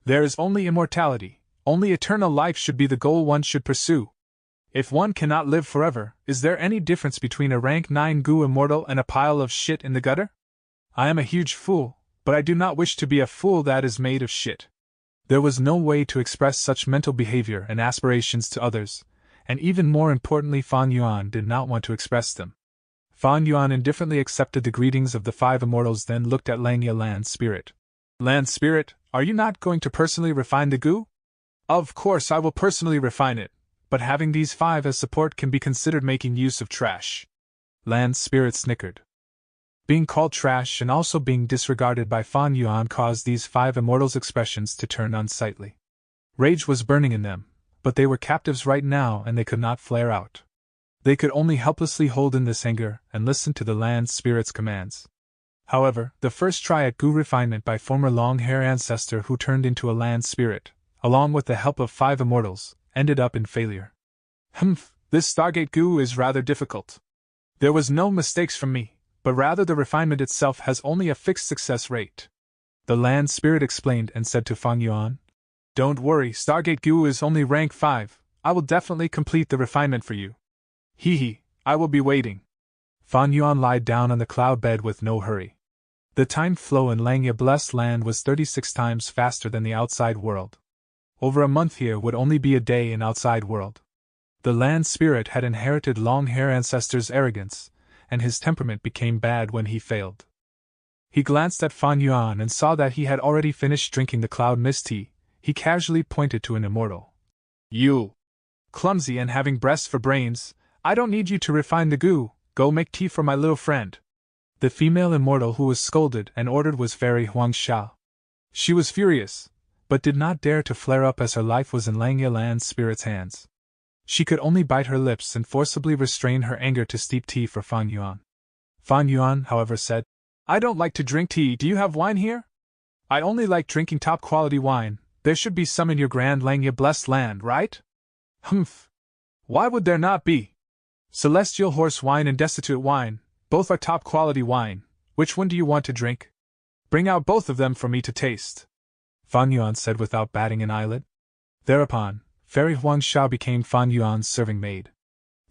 There is only immortality. Only eternal life should be the goal one should pursue. If one cannot live forever, is there any difference between a rank 9 Gu immortal and a pile of shit in the gutter? I am a huge fool, but I do not wish to be a fool that is made of shit. There was no way to express such mental behavior and aspirations to others, and even more importantly, Fan Yuan did not want to express them. Fan Yuan indifferently accepted the greetings of the 5 immortals, then looked at Langya Land Spirit. Land Spirit, are you not going to personally refine the Gu? Of course I will personally refine it, but having these 5 as support can be considered making use of trash. Land Spirit snickered. Being called trash and also being disregarded by Fan Yuan caused these 5 immortals' expressions to turn unsightly. Rage was burning in them, but they were captives right now and they could not flare out. They could only helplessly hold in this anger and listen to the land spirit's commands. However, the first try at Gu refinement by former long-hair ancestor who turned into a land spirit, along with the help of 5 immortals, ended up in failure. This Stargate Gu is rather difficult. There was no mistakes from me, but rather the refinement itself has only a fixed success rate. The land spirit explained and said to Fan Yuan, Don't worry, Stargate Gu is only rank 5, I will definitely complete the refinement for you. I will be waiting. Fan Yuan lied down on the cloud bed with no hurry. The time flow in Langya Blessed Land was 36 times faster than the outside world. Over a month here would only be a day in outside world. The land spirit had inherited long-hair ancestors' arrogance, and his temperament became bad when he failed. He glanced at Fan Yuan and saw that he had already finished drinking the cloud mist tea. He casually pointed to an immortal. You! Clumsy and having breasts for brains, I don't need you to refine the Gu, go make tea for my little friend. The female immortal who was scolded and ordered was Fairy Huangxia. She was furious, but did not dare to flare up as her life was in Langya Land Spirit's hands. She could only bite her lips and forcibly restrain her anger to steep tea for Fan Yuan. Fan Yuan, however, said, I don't like to drink tea. Do you have wine here? I only like drinking top-quality wine. There should be some in your Grand Langya blessed land, right? Humph. Why would there not be? Celestial horse wine and destitute wine, both are top-quality wine. Which one do you want to drink? Bring out both of them for me to taste. Fan Yuan said without batting an eyelid. Thereupon, Fairy Huangsha became Fan Yuan's serving maid.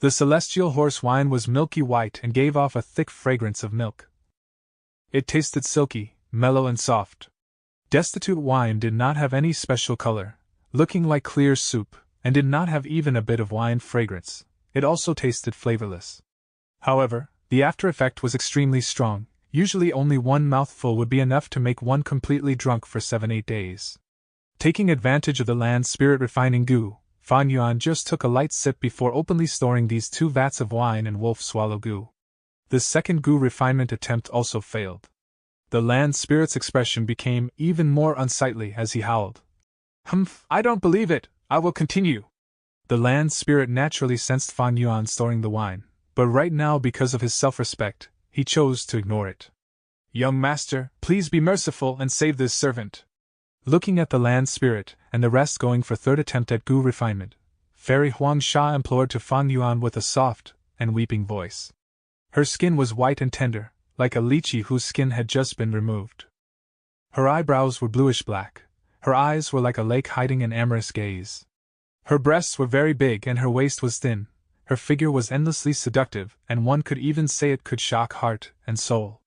The celestial horse wine was milky white and gave off a thick fragrance of milk. It tasted silky, mellow and soft. Destitute wine did not have any special color, looking like clear soup, and did not have even a bit of wine fragrance. It also tasted flavorless. However, the after effect was extremely strong. Usually only one mouthful would be enough to make one completely drunk for 7-8 days. Taking advantage of the land spirit refining goo, Fan Yuan just took a light sip before openly storing these 2 vats of wine and wolf swallow goo. The second goo refinement attempt also failed. The land spirit's expression became even more unsightly as he howled. Humph, I don't believe it, I will continue. The land spirit naturally sensed Fan Yuan storing the wine, but right now because of his self-respect, he chose to ignore it. Young master, please be merciful and save this servant. Looking at the land spirit, and the rest going for third attempt at goo refinement, Fairy Huangsha implored to Fan Yuan with a soft and weeping voice. Her skin was white and tender, like a lychee whose skin had just been removed. Her eyebrows were bluish-black, her eyes were like a lake hiding an amorous gaze. Her breasts were very big and her waist was thin. Her figure was endlessly seductive, and one could even say it could shock heart and soul.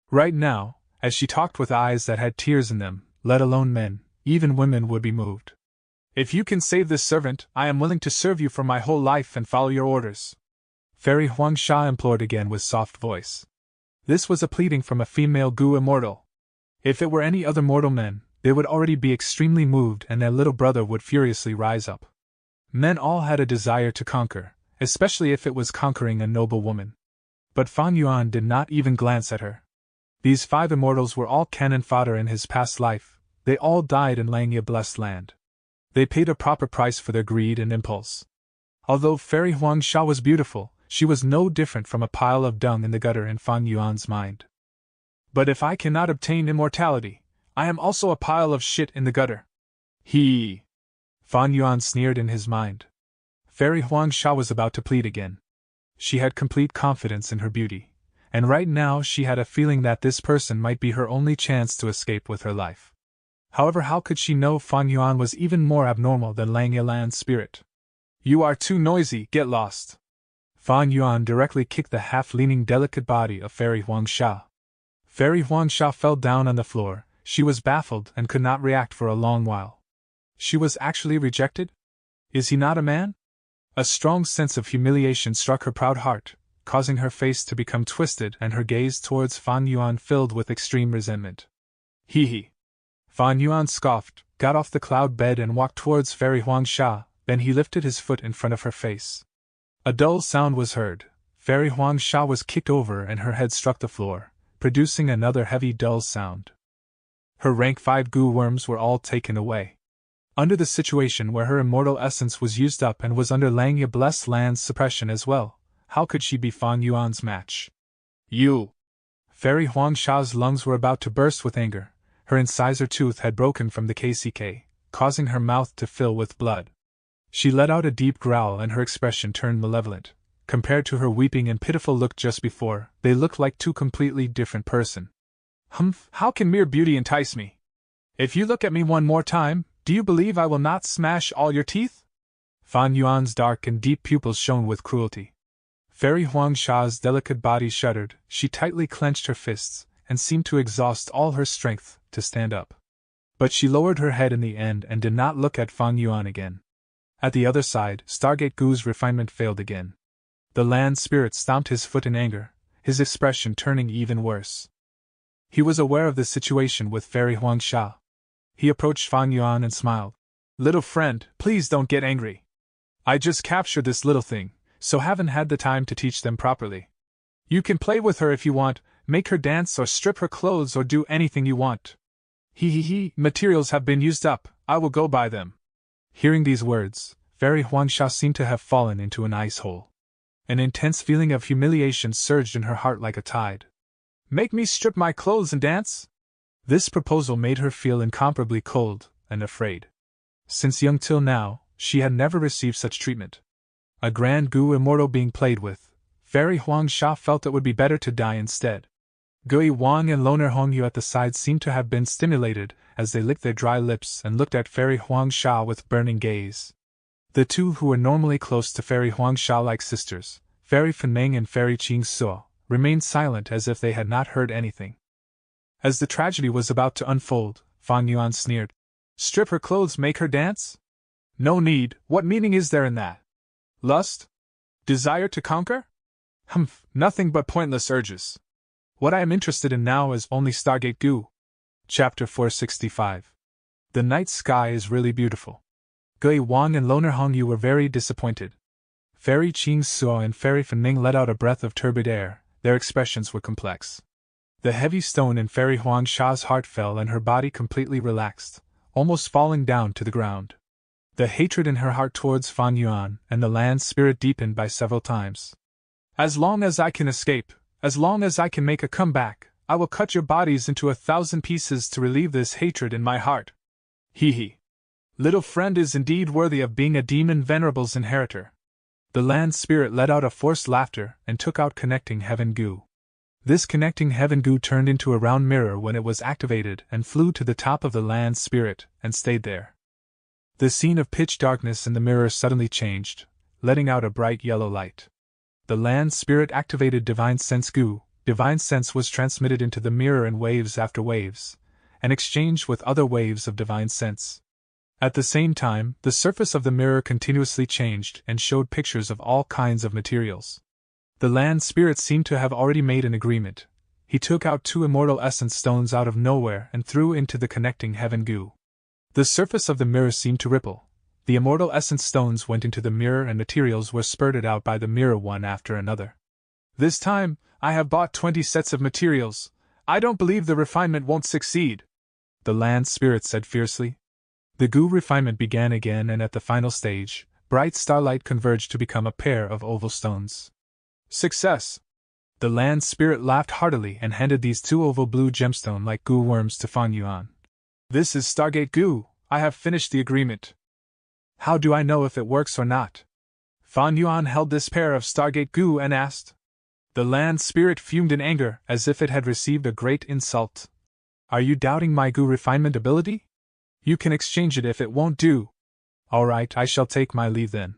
Right now, as she talked with eyes that had tears in them, let alone men, even women would be moved. If you can save this servant, I am willing to serve you for my whole life and follow your orders. Fairy Huangsha implored again with soft voice. This was a pleading from a female goo immortal. If it were any other mortal men, they would already be extremely moved and their little brother would furiously rise up. Men all had a desire to conquer, especially if it was conquering a noble woman. But Fan Yuan did not even glance at her. These 5 immortals were all cannon fodder in his past life. They all died in Langya blessed land. They paid a proper price for their greed and impulse. Although Fairy Huangsha was beautiful, she was no different from a pile of dung in the gutter in Fan Yuan's mind. But if I cannot obtain immortality, I am also a pile of shit in the gutter. He. Fan Yuan sneered in his mind. Fairy Huangsha was about to plead again. She had complete confidence in her beauty, and right now she had a feeling that this person might be her only chance to escape with her life. However, how could she know Fan Yuan was even more abnormal than Langya land spirit? You are too noisy, get lost. Fan Yuan directly kicked the half-leaning delicate body of Fairy Huangsha. Fairy Huangsha fell down on the floor. She was baffled and could not react for a long while. She was actually rejected? Is he not a man? A strong sense of humiliation struck her proud heart, causing her face to become twisted and her gaze towards Fan Yuan filled with extreme resentment. Hee. Fan Yuan scoffed, got off the cloud bed and walked towards Fairy Huangsha, then he lifted his foot in front of her face. A dull sound was heard. Fairy Huangsha was kicked over and her head struck the floor, producing another heavy dull sound. Her rank 5 goo worms were all taken away. Under the situation where her immortal essence was used up and was under Langya blessed land's suppression as well, how could she be Fan Yuan's match? You! Fairy Huangsha's lungs were about to burst with anger. Her incisor tooth had broken from the KCK, causing her mouth to fill with blood. She let out a deep growl and her expression turned malevolent. Compared to her weeping and pitiful look just before, they looked like 2 completely different persons. Humph, how can mere beauty entice me? If you look at me one more time, do you believe I will not smash all your teeth? Fan Yuan's dark and deep pupils shone with cruelty. Fairy Huangsha's delicate body shuddered, she tightly clenched her fists, and seemed to exhaust all her strength to stand up. But she lowered her head in the end and did not look at Fan Yuan again. At the other side, Stargate Goo's refinement failed again. The land spirit stomped his foot in anger, his expression turning even worse. He was aware of the situation with Fairy Huangsha. He approached Fan Yuan and smiled. Little friend, please don't get angry. I just captured this little thing, so haven't had the time to teach them properly. You can play with her if you want, make her dance or strip her clothes or do anything you want. Materials have been used up, I will go buy them. Hearing these words, Fairy Huangsha seemed to have fallen into an ice hole. An intense feeling of humiliation surged in her heart like a tide. Make me strip my clothes and dance? This proposal made her feel incomparably cold and afraid. Since young till now, she had never received such treatment. A grand Gu immortal being played with, Fairy Huang Sha felt it would be better to die instead. Gui Wang and Loner Hongyu at the side seemed to have been stimulated as they licked their dry lips and looked at Fairy Huang Sha with burning gaze. The two who were normally close to Fairy Huang Sha like sisters, Fairy Fenming and Fairy Qing Suo, remained silent as if they had not heard anything. As the tragedy was about to unfold, Fang Yuan sneered. Strip her clothes, make her dance? No need, what meaning is there in that? Lust? Desire to conquer? Humph, nothing but pointless urges. What I am interested in now is only Stargate Gu. Chapter 465. The night sky is really beautiful. Gui Wang and Loner Hongyu were very disappointed. Fairy Qing Suo and Fairy Fenming let out a breath of turbid air. Their expressions were complex. The heavy stone in Fairy Huang Sha's heart fell and her body completely relaxed, almost falling down to the ground. The hatred in her heart towards Fan Yuan and the land spirit deepened by several times. As long as I can escape, as long as I can make a comeback, I will cut your bodies into 1,000 pieces to relieve this hatred in my heart. Hee hee. Little friend is indeed worthy of being a demon venerable's inheritor. The land spirit let out a forced laughter and took out Connecting Heaven Gu. This Connecting Heaven Gu turned into a round mirror when it was activated and flew to the top of the land spirit and stayed there. The scene of pitch darkness in the mirror suddenly changed, letting out a bright yellow light. The land spirit activated Divine Sense Gu. Divine Sense was transmitted into the mirror in waves after waves, and exchanged with other waves of Divine Sense. At the same time, the surface of the mirror continuously changed and showed pictures of all kinds of materials. The land spirit seemed to have already made an agreement. He took out 2 immortal essence stones out of nowhere and threw into the Connecting Heaven Gu. The surface of the mirror seemed to ripple. The immortal essence stones went into the mirror and materials were spurted out by the mirror one after another. This time, I have bought 20 sets of materials. I don't believe the refinement won't succeed, the land spirit said fiercely. The Gu refinement began again, and at the final stage, bright starlight converged to become a pair of oval stones. Success! The land spirit laughed heartily and handed these 2 oval blue gemstone-like Gu worms to Fan Yuan. This is Stargate Gu. I have finished the agreement. How do I know if it works or not? Fan Yuan held this pair of Stargate Gu and asked. The land spirit fumed in anger as if it had received a great insult. Are you doubting my Gu refinement ability? You can exchange it if it won't do. All right, I shall take my leave then.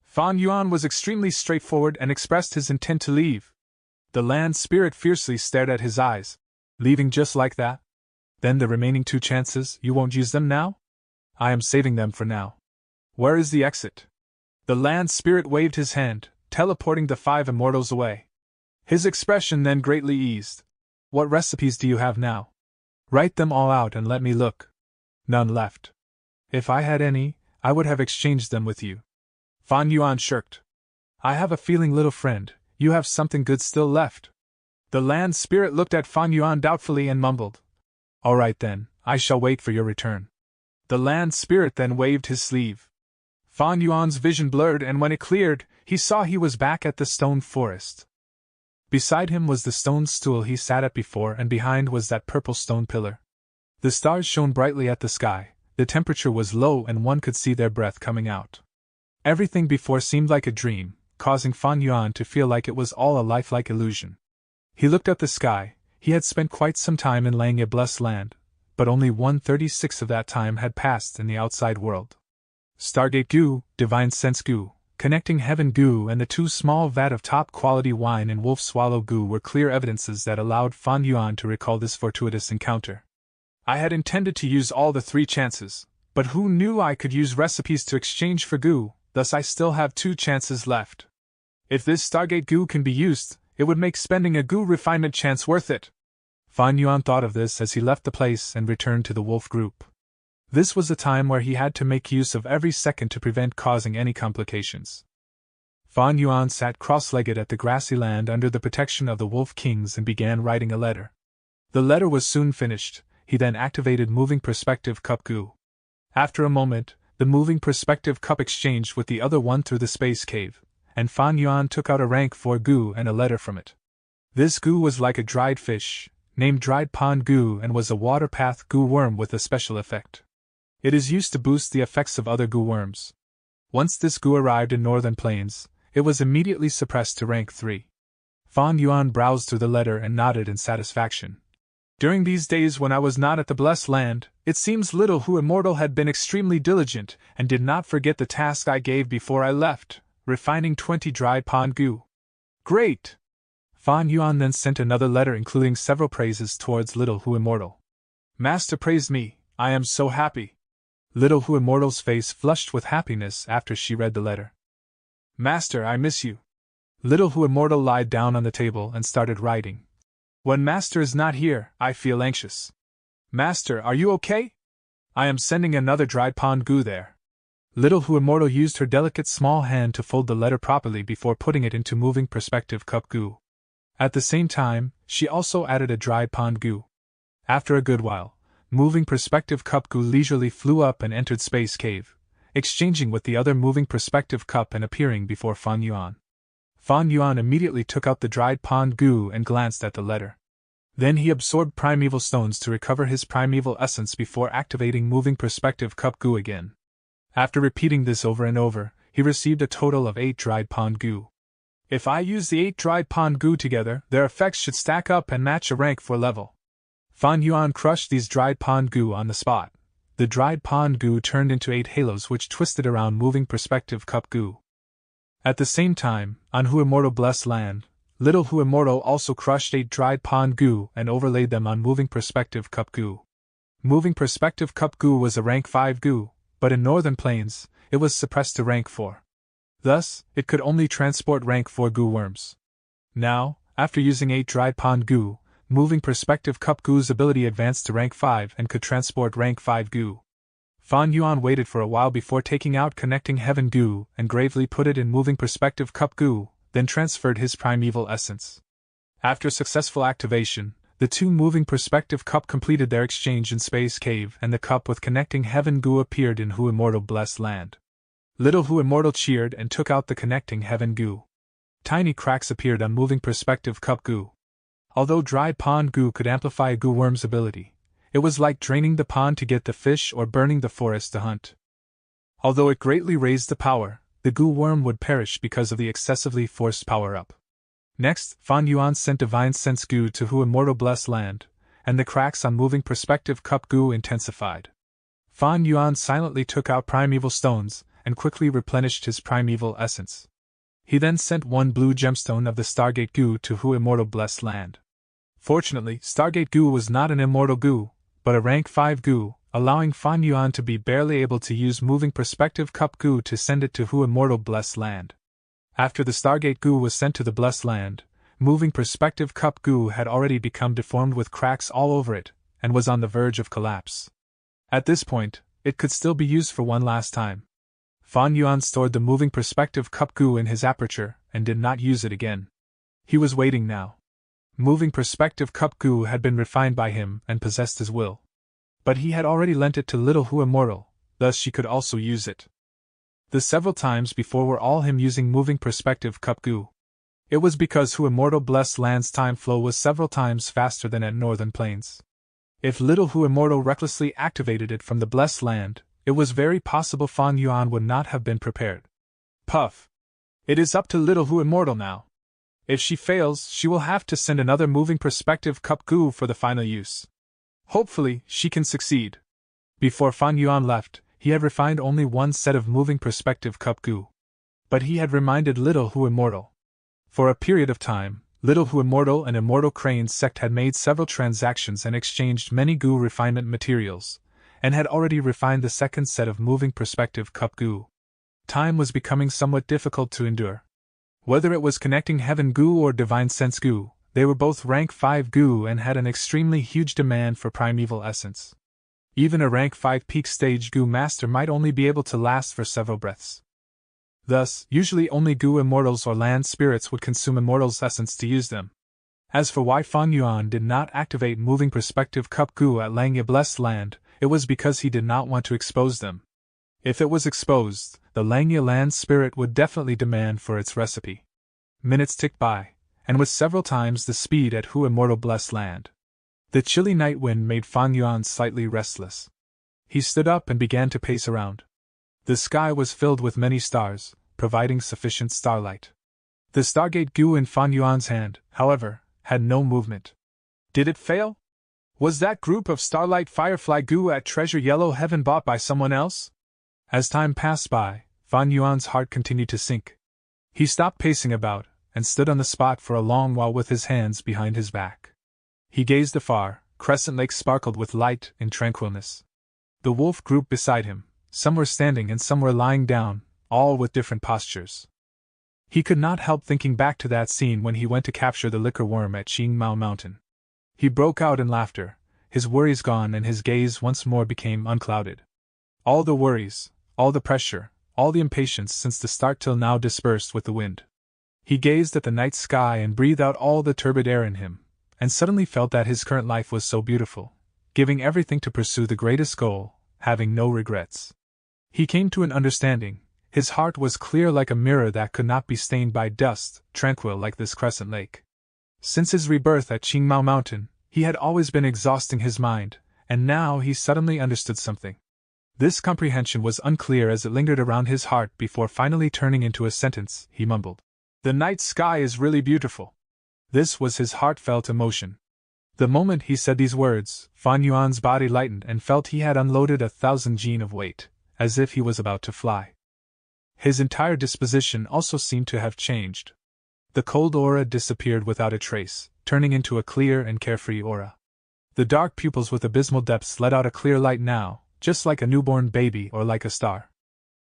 Fan Yuan was extremely straightforward and expressed his intent to leave. The land spirit fiercely stared at his eyes. Leaving just like that? Then the remaining 2 chances, you won't use them now? I am saving them for now. Where is the exit? The land spirit waved his hand, teleporting the 5 immortals away. His expression then greatly eased. What recipes do you have now? Write them all out and let me look. None left. If I had any, I would have exchanged them with you. Fan Yuan shirked. I have a feeling, little friend, you have something good still left. The land spirit looked at Fan Yuan doubtfully and mumbled. All right then, I shall wait for your return. The land spirit then waved his sleeve. Fan Yuan's vision blurred, and when it cleared, he saw he was back at the stone forest. Beside him was the stone stool he sat at before, and behind was that purple stone pillar. The stars shone brightly at the sky, the temperature was low and one could see their breath coming out. Everything before seemed like a dream, causing Fan Yuan to feel like it was all a lifelike illusion. He looked at the sky. He had spent quite some time in Lang, a blessed land, but only 1/36 of that time had passed in the outside world. Stargate Gu, Divine Sense Gu, Connecting Heaven Gu, and the 2 small vat of top-quality wine and Wolf Swallow Gu were clear evidences that allowed Fan Yuan to recall this fortuitous encounter. I had intended to use all the 3 chances, but who knew I could use recipes to exchange for Gu, thus I still have 2 chances left. If this Stargate Gu can be used, it would make spending a Gu refinement chance worth it. Fan Yuan thought of this as he left the place and returned to the wolf group. This was a time where he had to make use of every second to prevent causing any complications. Fan Yuan sat cross-legged at the grassy land under the protection of the wolf kings and began writing a letter. The letter was soon finished. He then activated Moving Perspective Cup Gu. After a moment, the Moving Perspective Cup exchanged with the other one through the space cave, and Fan Yuan took out a rank 4 goo and a letter from it. This goo was like a dried fish, named dried pond goo, and was a water path goo worm with a special effect. It is used to boost the effects of other goo worms. Once this goo arrived in Northern Plains, it was immediately suppressed to rank 3. Fan Yuan browsed through the letter and nodded in satisfaction. During these days when I was not at the Blessed Land, it seems Little Who Immortal had been extremely diligent and did not forget the task I gave before I left, refining 20 dried pond goo. Great! Fan Yuan then sent another letter including several praises towards Little Who Immortal. Master praised me, I am so happy. Little Who Immortal's face flushed with happiness after she read the letter. Master, I miss you. Little Who Immortal lied down on the table and started writing. When Master is not here, I feel anxious. Master, are you okay? I am sending another dried pond goo there. Little Who Immortal used her delicate small hand to fold the letter properly before putting it into moving perspective cup goo. At the same time, she also added a dried pond goo. After a good while, moving perspective cup goo leisurely flew up and entered Space Cave, exchanging with the other moving perspective cup and appearing before Fan Yuan. Fan Yuan immediately took out the dried pond goo and glanced at the letter. Then he absorbed primeval stones to recover his primeval essence before activating moving perspective cup goo again. After repeating this over and over, he received a total of 8 dried pond goo. If I use the 8 dried pond goo together, their effects should stack up and match a rank 4 level. Fan Yuan crushed these dried pond goo on the spot. The dried pond goo turned into 8 halos which twisted around moving perspective cup goo. At the same time, on Who Immortal Blessed Land, Little Who Immortal also crushed 8 dried pond goo and overlaid them on moving perspective cup goo. Moving perspective cup goo was a rank 5 goo, but in Northern Plains, it was suppressed to rank 4. Thus, it could only transport rank 4 goo worms. Now, after using 8 dried pond goo, moving perspective cup goo's ability advanced to rank 5 and could transport rank 5 goo. Fan Yuan waited for a while before taking out connecting heaven goo and gravely put it in moving perspective cup goo, then transferred his primeval essence. After successful activation, the 2 moving perspective cup completed their exchange in Space Cave and the cup with connecting heaven goo appeared in Who Immortal Blessed Land. Little Who Immortal cheered and took out the connecting heaven goo. Tiny cracks appeared on moving perspective cup goo. Although dried pond goo could amplify a goo worm's ability, it was like draining the pond to get the fish or burning the forest to hunt. Although it greatly raised the power, the goo worm would perish because of the excessively forced power-up. Next, Fan Yuan sent Divine Sense goo to Who Immortal Blessed Land, and the cracks on moving perspective cup goo intensified. Fan Yuan silently took out primeval stones, and quickly replenished his primeval essence. He then sent 1 blue gemstone of the Stargate goo to Who Immortal Blessed Land. Fortunately, Stargate goo was not an immortal goo, but a rank 5 goo, allowing Fan Yuan to be barely able to use moving perspective cup goo to send it to Who Immortal Blessed Land. After the Stargate goo was sent to the Blessed Land, moving perspective cup goo had already become deformed with cracks all over it, and was on the verge of collapse. At this point, it could still be used for one last time. Fan Yuan stored the moving perspective cup goo in his aperture, and did not use it again. He was waiting now. Moving perspective cup goo had been refined by him and possessed his will. But he had already lent it to Little Who Immortal, thus she could also use it. The several times before were all him using moving perspective cup goo. It was because Who Immortal Blessed Land's time flow was several times faster than at Northern Plains. If Little Who Immortal recklessly activated it from the Blessed Land, it was very possible Fan Yuan would not have been prepared. Puff! It is up to Little Who Immortal now. If she fails, she will have to send another moving perspective cup goo for the final use. Hopefully, she can succeed. Before Fan Yuan left, he had refined only 1 set of moving perspective cup goo. But he had reminded Little Who Immortal. For a period of time, Little Who Immortal and Immortal Crane's sect had made several transactions and exchanged many goo refinement materials, and had already refined the second set of moving perspective cup goo. Time was becoming somewhat difficult to endure. Whether it was connecting heaven goo or divine sense goo, they were both rank 5 goo and had an extremely huge demand for primeval essence. Even a rank 5 peak stage goo master might only be able to last for several breaths. Thus, usually only goo immortals or land spirits would consume immortals' essence to use them. As for why Fan Yuan did not activate moving perspective cup goo at Langya Blessed Land, it was because he did not want to expose them. If it was exposed, the Langya land spirit would definitely demand for its recipe. Minutes ticked by, and with several times the speed at Who Immortal Blessed Land. The chilly night wind made Fan Yuan slightly restless. He stood up and began to pace around. The sky was filled with many stars, providing sufficient starlight. The Stargate Gu in Fan Yuan's hand, however, had no movement. Did it fail? Was that group of Starlight Firefly Gu at Treasure Yellow Heaven bought by someone else? As time passed by, Fan Yuan's heart continued to sink. He stopped pacing about, and stood on the spot for a long while with his hands behind his back. He gazed afar. Crescent Lake sparkled with light and tranquilness. The wolf group beside him, some were standing and some were lying down, all with different postures. He could not help thinking back to that scene when he went to capture the liquor worm at Qingmao Mountain. He broke out in laughter, his worries gone, and his gaze once more became unclouded. All the worries, all the pressure, all the impatience since the start till now dispersed with the wind. He gazed at the night sky and breathed out all the turbid air in him, and suddenly felt that his current life was so beautiful, giving everything to pursue the greatest goal, having no regrets. He came to an understanding. His heart was clear like a mirror that could not be stained by dust, tranquil like this Crescent Lake. Since his rebirth at Qingmao Mountain, he had always been exhausting his mind, and now he suddenly understood something. This comprehension was unclear as it lingered around his heart before finally turning into a sentence. He mumbled, "The night sky is really beautiful." This was his heartfelt emotion. The moment he said these words, Fan Yuan's body lightened and felt he had unloaded 1,000 jin of weight, as if he was about to fly. His entire disposition also seemed to have changed. The cold aura disappeared without a trace, turning into a clear and carefree aura. The dark pupils with abysmal depths let out a clear light now, just like a newborn baby or like a star.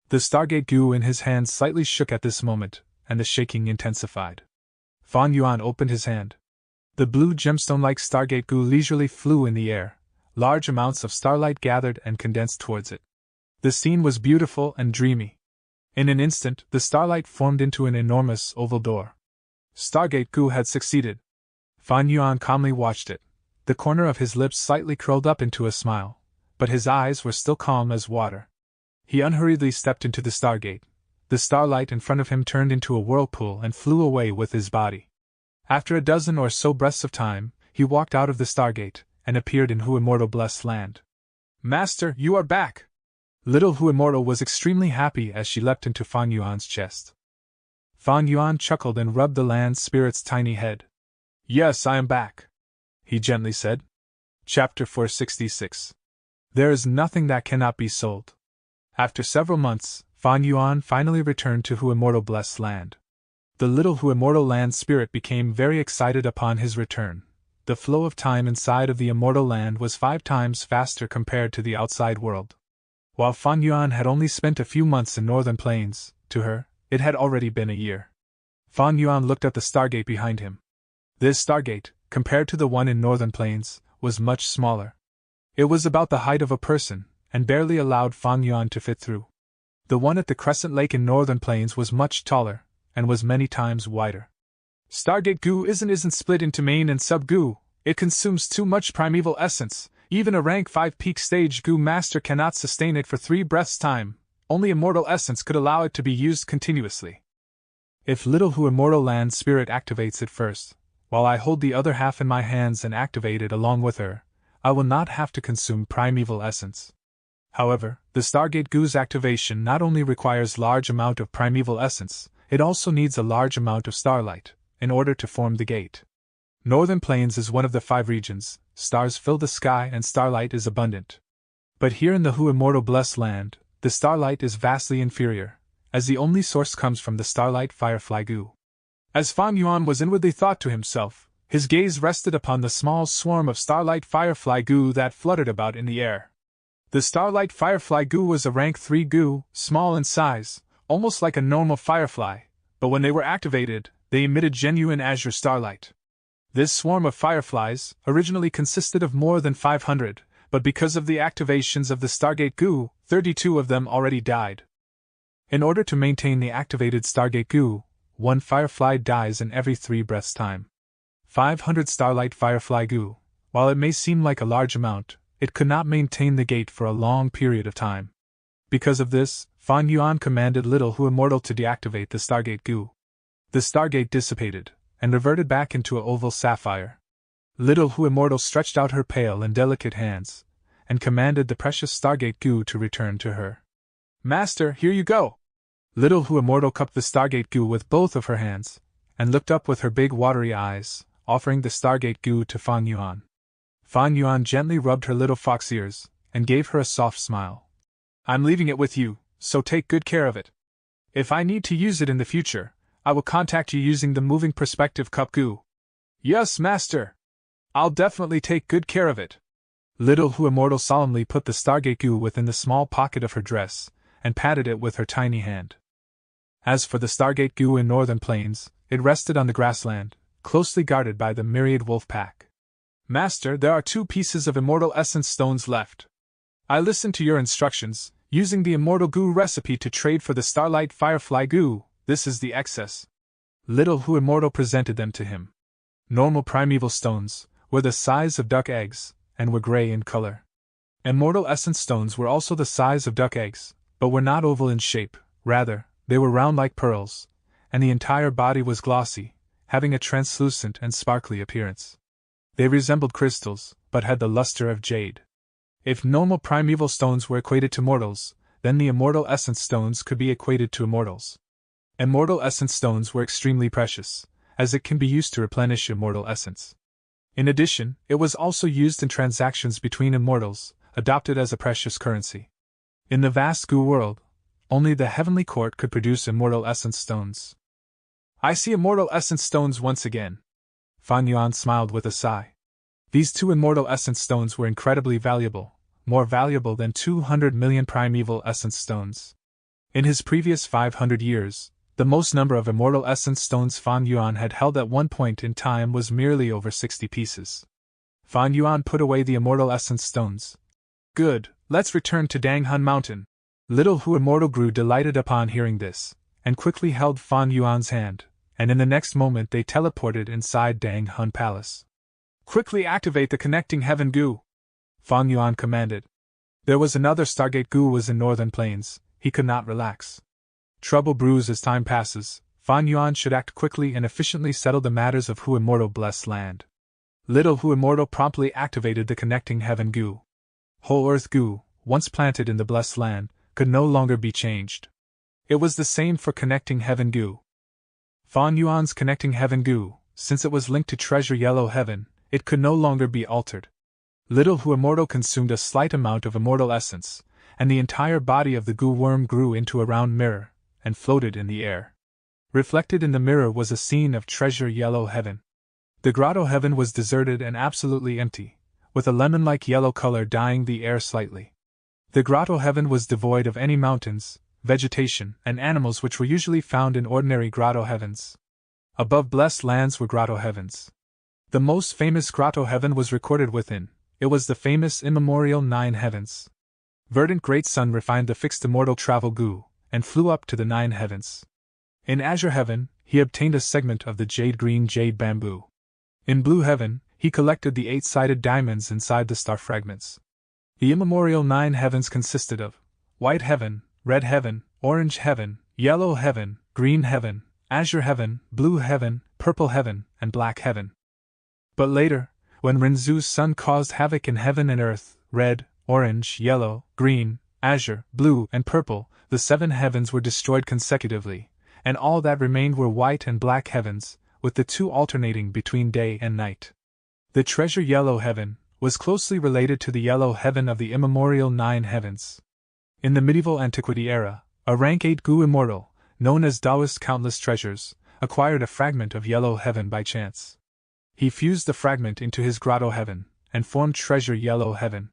The Stargate Gu in his hand slightly shook at this moment, and the shaking intensified. Fan Yuan opened his hand. The blue gemstone-like Stargate Gu leisurely flew in the air. Large amounts of starlight gathered and condensed towards it. The scene was beautiful and dreamy. In an instant, the starlight formed into an enormous oval door. Stargate Gu had succeeded. Fan Yuan calmly watched it, the corner of his lips slightly curled up into a smile, but his eyes were still calm as water. He unhurriedly stepped into the Stargate. The starlight in front of him turned into a whirlpool and flew away with his body. After a dozen or so breaths of time, he walked out of the Stargate and appeared in Who Immortal Blessed Land. "Master, you are back!" Little Who Immortal was extremely happy as she leapt into Fan Yuan's chest. Fan Yuan chuckled and rubbed the land spirit's tiny head. "Yes, I am back," he gently said. Chapter 466. There is nothing that cannot be sold. After several months, Fan Yuan finally returned to Who Immortal Blessed Land. The little Who Immortal land spirit became very excited upon his return. The flow of time inside of the Immortal Land was 5 times faster compared to the outside world. While Fan Yuan had only spent a few months in Northern Plains, to her, it had already been a year. Fan Yuan looked at the Stargate behind him. This Stargate, compared to the one in Northern Plains, was much smaller. It was about the height of a person, and barely allowed Fan Yuan to fit through. The one at the Crescent Lake in Northern Plains was much taller, and was many times wider. Stargate Gu isn't split into main and sub-Gu, it consumes too much primeval essence, even a rank 5 peak stage Gu master cannot sustain it for 3 breaths time, only immortal essence could allow it to be used continuously. If little Who Immortal land spirit activates it first, while I hold the other half in my hands and activate it along with her, I will not have to consume primeval essence. However, the Stargate Gu's activation not only requires large amount of primeval essence, it also needs a large amount of starlight, in order to form the gate. Northern Plains is one of the 5 regions, stars fill the sky and starlight is abundant. But here in the Who Immortal Blessed Land, the starlight is vastly inferior, as the only source comes from the Starlight Firefly Gu. As Fan Yuan was inwardly thought to himself, his gaze rested upon the small swarm of Starlight Firefly Gu that fluttered about in the air. The Starlight Firefly Gu was a rank 3 Gu, small in size, almost like a normal firefly, but when they were activated, they emitted genuine azure starlight. This swarm of fireflies originally consisted of more than 500, but because of the activations of the Stargate Gu, 32 of them already died. In order to maintain the activated Stargate Gu, 1 firefly dies in every 3 breaths time. 500 Starlight Firefly Gu, while it may seem like a large amount, it could not maintain the gate for a long period of time. Because of this, Fan Yuan commanded Little Who Immortal to deactivate the Stargate goo. The Stargate dissipated, and reverted back into an oval sapphire. Little Who Immortal stretched out her pale and delicate hands, and commanded the precious Stargate goo to return to her. Master, here you go! Little Who Immortal cupped the Stargate goo with both of her hands, and looked up with her big watery eyes, offering the Stargate goo to Fan Yuan. Fan Yuan gently rubbed her little fox ears, and gave her a soft smile. I'm leaving it with you, so take good care of it. If I need to use it in the future, I will contact you using the moving perspective cup goo. Yes, Master! I'll definitely take good care of it. Little Who Immortal solemnly put the Stargate goo within the small pocket of her dress, and patted it with her tiny hand. As for the Stargate goo in Northern Plains, it rested on the grassland, closely guarded by the myriad wolf pack. Master, there are 2 pieces of Immortal Essence stones left. I listened to your instructions, using the Immortal Goo recipe to trade for the Starlight Firefly Goo. This is the excess. Little Who Immortal presented them to him. Normal primeval stones were the size of duck eggs, and were gray in color. Immortal Essence stones were also the size of duck eggs, but were not oval in shape, rather, they were round like pearls, and the entire body was glossy, having a translucent and sparkly appearance. They resembled crystals, but had the luster of jade. If normal primeval stones were equated to mortals, then the Immortal Essence stones could be equated to immortals. Immortal Essence stones were extremely precious, as it can be used to replenish Immortal Essence. In addition, it was also used in transactions between immortals, adopted as a precious currency. In the vast goo world, only the Heavenly Court could produce Immortal Essence stones. I see Immortal Essence stones once again. Fan Yuan smiled with a sigh. These 2 Immortal Essence stones were incredibly valuable, more valuable than 200 million primeval Essence stones. In his previous 500 years, the most number of Immortal Essence stones Fan Yuan had held at one point in time was merely over 60 pieces. Fan Yuan put away the Immortal Essence stones. Good, let's return to Danghun Mountain. Little Who Immortal grew delighted upon hearing this, and quickly held Fan Yuan's hand, and in the next moment they teleported inside Danghun Palace. Quickly activate the connecting heaven goo, Fan Yuan commanded. There was another Stargate goo was in Northern Plains, he could not relax. Trouble brews as time passes, Fan Yuan should act quickly and efficiently settle the matters of Who Immortal blessed land. Little Who Immortal promptly activated the connecting heaven goo. Whole earth goo, once planted in the blessed land, could no longer be changed. It was the same for connecting heaven goo. Fan Yuan's connecting heaven goo, since it was linked to treasure yellow heaven, it could no longer be altered. Little Who Immortal consumed a slight amount of Immortal Essence, and the entire body of the goo worm grew into a round mirror, and floated in the air. Reflected in the mirror was a scene of treasure yellow heaven. The grotto heaven was deserted and absolutely empty, with a lemon-like yellow color dyeing the air slightly. The grotto heaven was devoid of any mountains, vegetation, and animals which were usually found in ordinary grotto heavens. Above blessed lands were grotto heavens. The most famous grotto heaven was recorded within. It was the famous immemorial 9 heavens. Verdant Great Sun refined the fixed immortal travel goo, and flew up to the 9 heavens. In azure heaven, he obtained a segment of the jade-green jade bamboo. In blue heaven, he collected the 8-sided diamonds inside the star fragments. The immemorial 9 heavens consisted of white heaven, red heaven, orange heaven, yellow heaven, green heaven, azure heaven, blue heaven, purple heaven, and black heaven. But later, when Rinzu's sun caused havoc in heaven and earth, red, orange, yellow, green, azure, blue, and purple, the 7 heavens were destroyed consecutively, and all that remained were white and black heavens, with the 2 alternating between day and night. The treasure yellow heaven was closely related to the yellow heaven of the immemorial 9 heavens. In the medieval antiquity era, a rank 8 goo immortal, known as Taoist Countless Treasures, acquired a fragment of yellow heaven by chance. He fused the fragment into his grotto heaven, and formed treasure yellow heaven.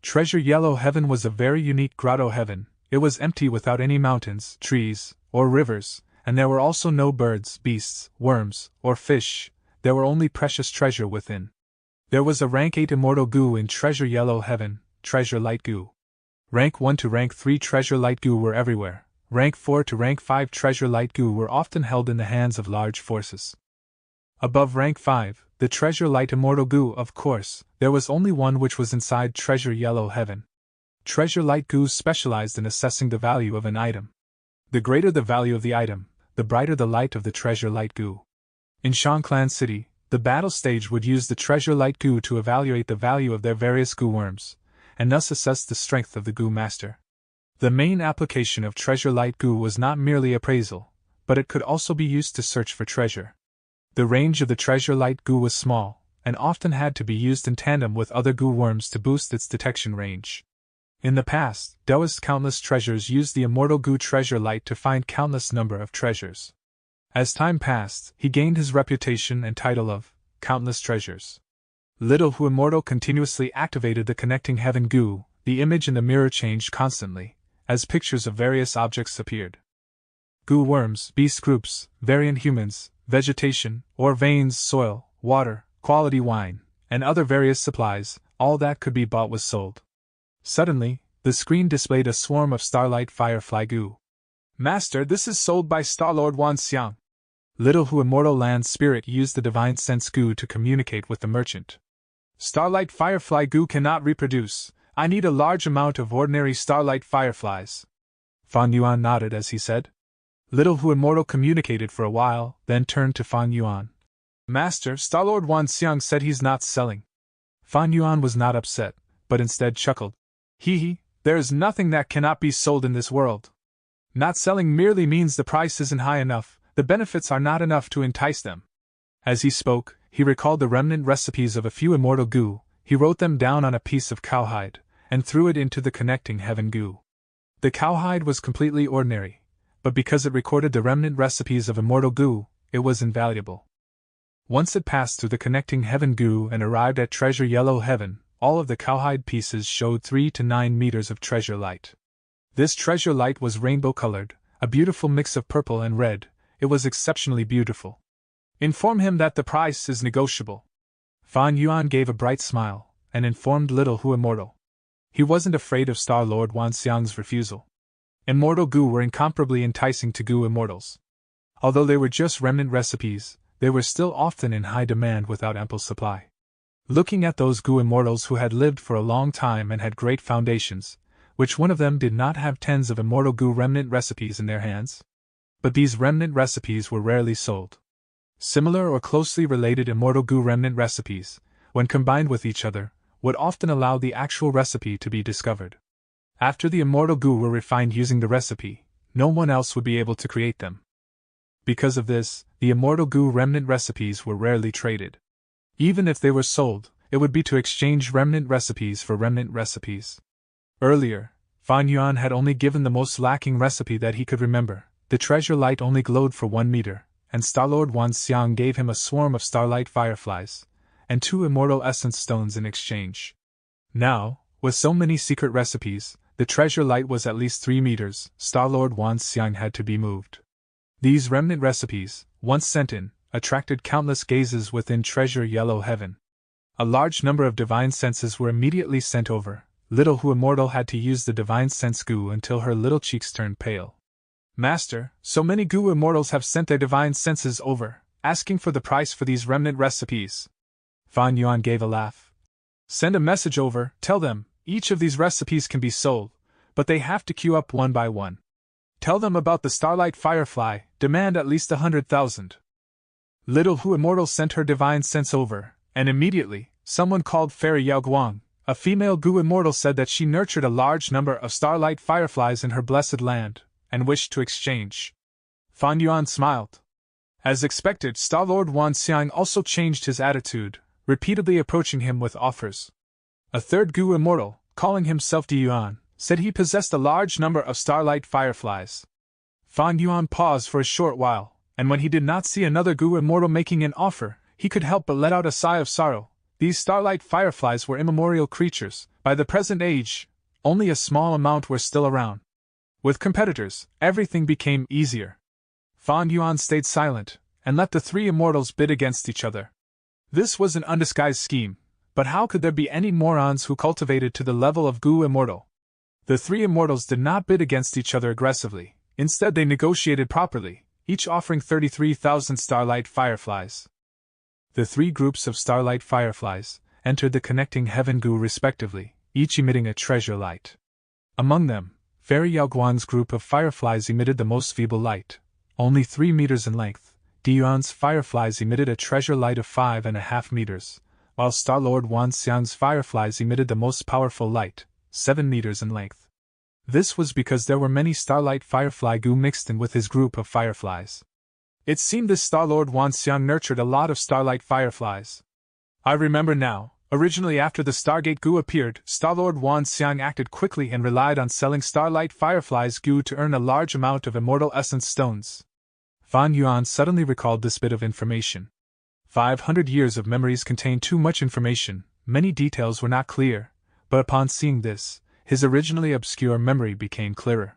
Treasure yellow heaven was a very unique grotto heaven. It was empty without any mountains, trees, or rivers, and there were also no birds, beasts, worms, or fish. There were only precious treasure within. There was a rank 8 immortal goo in treasure yellow heaven, treasure light goo. Rank 1 to rank 3 treasure light goo were everywhere. Rank 4 to rank 5 treasure light goo were often held in the hands of large forces. Above rank 5, the treasure light immortal goo, of course, there was only one which was inside treasure yellow heaven. Treasure light gus specialized in assessing the value of an item. The greater the value of the item, the brighter the light of the treasure light gu. In Shangclan City, the battle stage would use the treasure light gu to evaluate the value of their various gu worms, and thus assess the strength of the gu master. The main application of treasure light gu was not merely appraisal, but it could also be used to search for treasure. The range of the treasure light gu was small, and often had to be used in tandem with other gu worms to boost its detection range. In the past, Daoist countless treasures used the immortal gu treasure light to find countless number of treasures. As time passed, he gained his reputation and title of Countless Treasures. Little Hu Immortal continuously activated the connecting heaven gu. The image in the mirror changed constantly, as pictures of various objects appeared. Gu worms, beast groups, variant humans, vegetation, ore veins, soil, water, quality wine, and other various supplies, all that could be bought was sold. Suddenly, the screen displayed a swarm of starlight firefly gu. Master, this is sold by Starlord Wan Xiang. Little Hu Immortal Land Spirit used the divine sense gu to communicate with the merchant. Starlight firefly gu cannot reproduce. I need a large amount of ordinary starlight fireflies. Fan Yuan nodded as he said. Little Hu Immortal communicated for a while, then turned to Fan Yuan. Master, Starlord Wan Xiang said he's not selling. Fan Yuan was not upset, but instead chuckled. Hee, there is nothing that cannot be sold in this world. Not selling merely means the price isn't high enough. The benefits are not enough to entice them. As he spoke, he recalled the remnant recipes of a few immortal gu. He wrote them down on a piece of cowhide, and threw it into the connecting heaven gu. The cowhide was completely ordinary, but because it recorded the remnant recipes of immortal gu, it was invaluable. Once it passed through the connecting heaven gu and arrived at treasure yellow heaven, all of the cowhide pieces showed 3 to 9 meters of treasure light. This treasure light was rainbow-colored, a beautiful mix of purple and red. It was exceptionally beautiful. Inform him that the price is negotiable. Fan Yuan gave a bright smile, and informed Little Hu Immortal. He wasn't afraid of Star Lord Wan Xiang's refusal. Immortal gu were incomparably enticing to gu immortals. Although they were just remnant recipes, they were still often in high demand without ample supply. Looking at those gu immortals who had lived for a long time and had great foundations, which one of them did not have tens of immortal gu remnant recipes in their hands? But these remnant recipes were rarely sold. Similar or closely related immortal gu remnant recipes, when combined with each other, would often allow the actual recipe to be discovered. After the immortal gu were refined using the recipe, no one else would be able to create them. Because of this, the immortal gu remnant recipes were rarely traded. Even if they were sold, it would be to exchange remnant recipes for remnant recipes. Earlier, Fan Yuan had only given the most lacking recipe that he could remember. The treasure light only glowed for 1 meter, and Starlord Wan Xiang gave him a swarm of starlight fireflies, and 2 immortal essence stones in exchange. Now, with so many secret recipes, the treasure light was at least 3 meters. Starlord Wan Xiang had to be moved. These remnant recipes, once sent in, attracted countless gazes within treasure yellow heaven. A large number of divine senses were immediately sent over. Little Hu Immortal had to use the divine sense gu until her little cheeks turned pale. Master, so many gu immortals have sent their divine senses over, asking for the price for these remnant recipes. Fan Yuan gave a laugh. Send a message over, tell them, each of these recipes can be sold, but they have to queue up one by one. Tell them about the starlight firefly, demand at least 100,000. Little Hu Immortal sent her divine sense over, and immediately, someone called Fairy Yao Guang, a female gu immortal, said that she nurtured a large number of starlight fireflies in her blessed land, and wished to exchange. Fan Yuan smiled. As expected, Starlord Wan Xiang also changed his attitude, repeatedly approaching him with offers. A third gu immortal, calling himself Di Yuan, said he possessed a large number of starlight fireflies. Fan Yuan paused for a short while, and when he did not see another gu immortal making an offer, he could help but let out a sigh of sorrow. These starlight fireflies were immemorial creatures. By the present age, only a small amount were still around. With competitors, everything became easier. Fan Yuan stayed silent, and let the 3 immortals bid against each other. This was an undisguised scheme, but how could there be any morons who cultivated to the level of gu immortal? The 3 immortals did not bid against each other aggressively, instead they negotiated properly, each offering 33,000 starlight fireflies. The 3 groups of starlight fireflies entered the connecting heaven gu respectively, each emitting a treasure light. Among them, Fairy Yao Guang's group of fireflies emitted the most feeble light, only 3 meters in length. Diyuan's fireflies emitted a treasure light of 5.5 meters, while Star-Lord Wan Xiang's fireflies emitted the most powerful light, 7 meters in length. This was because there were many starlight firefly goo mixed in with his group of fireflies. It seemed this Star-Lord Wan Xiang nurtured a lot of starlight fireflies. I remember now, originally after the Stargate goo appeared, Star-Lord Wan Xiang acted quickly and relied on selling starlight fireflies goo to earn a large amount of immortal essence stones. Fan Yuan suddenly recalled this bit of information. 500 years of memories contained too much information, many details were not clear, but upon seeing this, his originally obscure memory became clearer.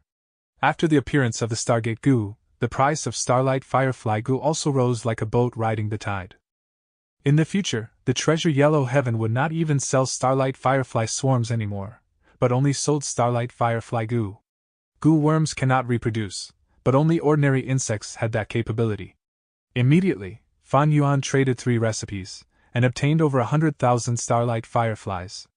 After the appearance of the Stargate goo, the price of starlight firefly goo also rose like a boat riding the tide. In the future, the Treasure Yellow Heaven would not even sell starlight firefly swarms anymore, but only sold starlight firefly goo. Goo worms cannot reproduce, but only ordinary insects had that capability. Immediately, Fan Yuan traded 3 recipes, and obtained over 100,000 starlight fireflies.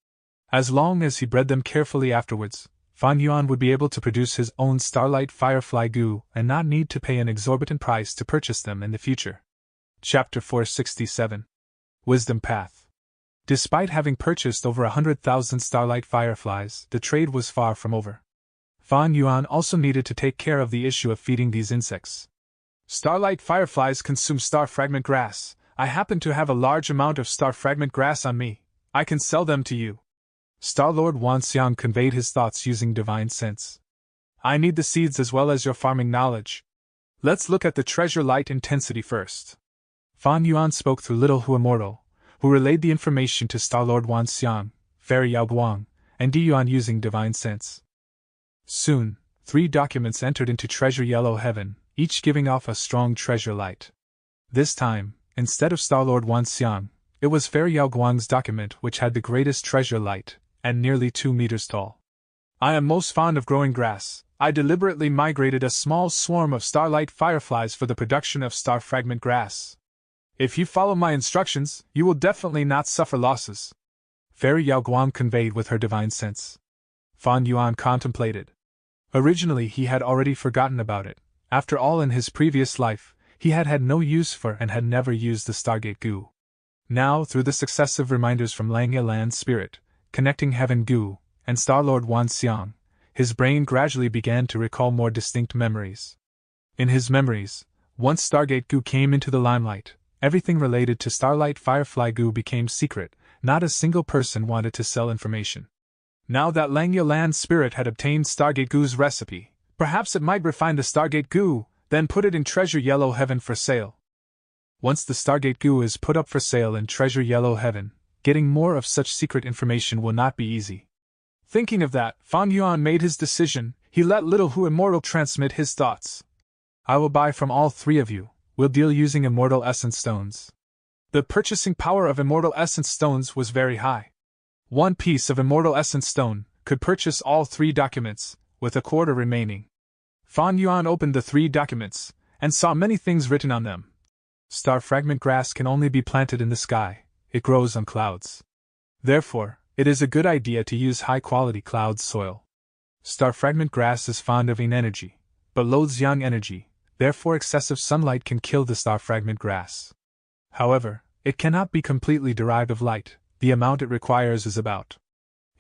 As long as he bred them carefully afterwards, Fan Yuan would be able to produce his own starlight firefly goo and not need to pay an exorbitant price to purchase them in the future. Chapter 467. Wisdom Path. Despite having purchased over 100,000 starlight fireflies, the trade was far from over. Fan Yuan also needed to take care of the issue of feeding these insects. Starlight fireflies consume star fragment grass. I happen to have a large amount of star fragment grass on me. I can sell them to you. Star-Lord Wan Xiang conveyed his thoughts using divine sense. I need the seeds as well as your farming knowledge. Let's look at the treasure light intensity first. Fan Yuan spoke through Little Hu Immortal, who relayed the information to Star-Lord Wan Xiang, Fairy Yao Guang, and Diyuan using divine sense. Soon, 3 documents entered into Treasure Yellow Heaven, each giving off a strong treasure light. This time, instead of Star-Lord Wan Xiang, it was Fairy Yao Guang's document which had the greatest treasure light, and nearly 2 meters tall. I am most fond of growing grass. I deliberately migrated a small swarm of starlight fireflies for the production of star fragment grass. If you follow my instructions, you will definitely not suffer losses. Fairy Yao Guang conveyed with her divine sense. Fan Yuan contemplated. Originally he had already forgotten about it. After all, in his previous life, he had had no use for and had never used the Stargate goo. Now, through the successive reminders from Langya Land Spirit, Connecting Heaven goo, and Star-Lord Wan Xiang, his brain gradually began to recall more distinct memories. In his memories, once Stargate goo came into the limelight, everything related to starlight firefly goo became secret. Not a single person wanted to sell information. Now that Langya Land Spirit had obtained Stargate goo's recipe, perhaps it might refine the Stargate goo, then put it in Treasure Yellow Heaven for sale. Once the Stargate goo is put up for sale in Treasure Yellow Heaven, getting more of such secret information will not be easy. Thinking of that, Fan Yuan made his decision. He let Little Hu Immortal transmit his thoughts. I will buy from all 3 of you. We'll deal using immortal essence stones. The purchasing power of immortal essence stones was very high. 1 piece of immortal essence stone could purchase all 3 documents, with a quarter remaining. Fan Yuan opened the 3 documents, and saw many things written on them. Star fragment grass can only be planted in the sky. It grows on clouds. Therefore, it is a good idea to use high-quality cloud soil. Star fragment grass is fond of yin energy, but loathes yang energy, therefore excessive sunlight can kill the star fragment grass. However, it cannot be completely derived of light. The amount it requires is about.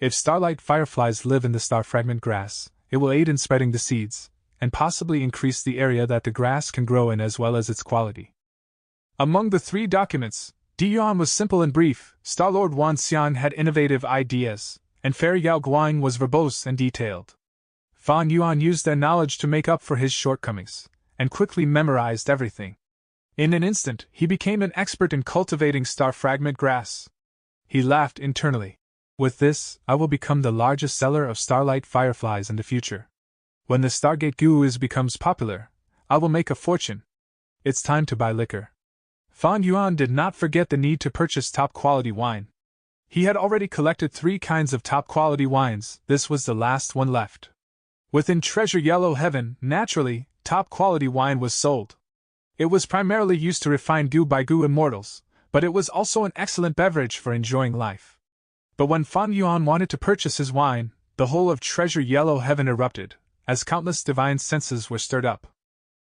If starlight fireflies live in the star fragment grass, it will aid in spreading the seeds, and possibly increase the area that the grass can grow in as well as its quality. Among the 3 documents, Diyuan was simple and brief, Star-Lord Wan Xiang had innovative ideas, and Fairy Yao Guang was verbose and detailed. Fan Yuan used their knowledge to make up for his shortcomings, and quickly memorized everything. In an instant, he became an expert in cultivating star fragment grass. He laughed internally. With this, I will become the largest seller of starlight fireflies in the future. When the Stargate goo becomes popular, I will make a fortune. It's time to buy liquor. Fan Yuan did not forget the need to purchase top-quality wine. He had already collected 3 kinds of top-quality wines. This was the last one left. Within Treasure Yellow Heaven, naturally, top-quality wine was sold. It was primarily used to refine goo by goo immortals, but it was also an excellent beverage for enjoying life. But when Fan Yuan wanted to purchase his wine, the whole of treasure yellow heaven erupted, as countless divine senses were stirred up.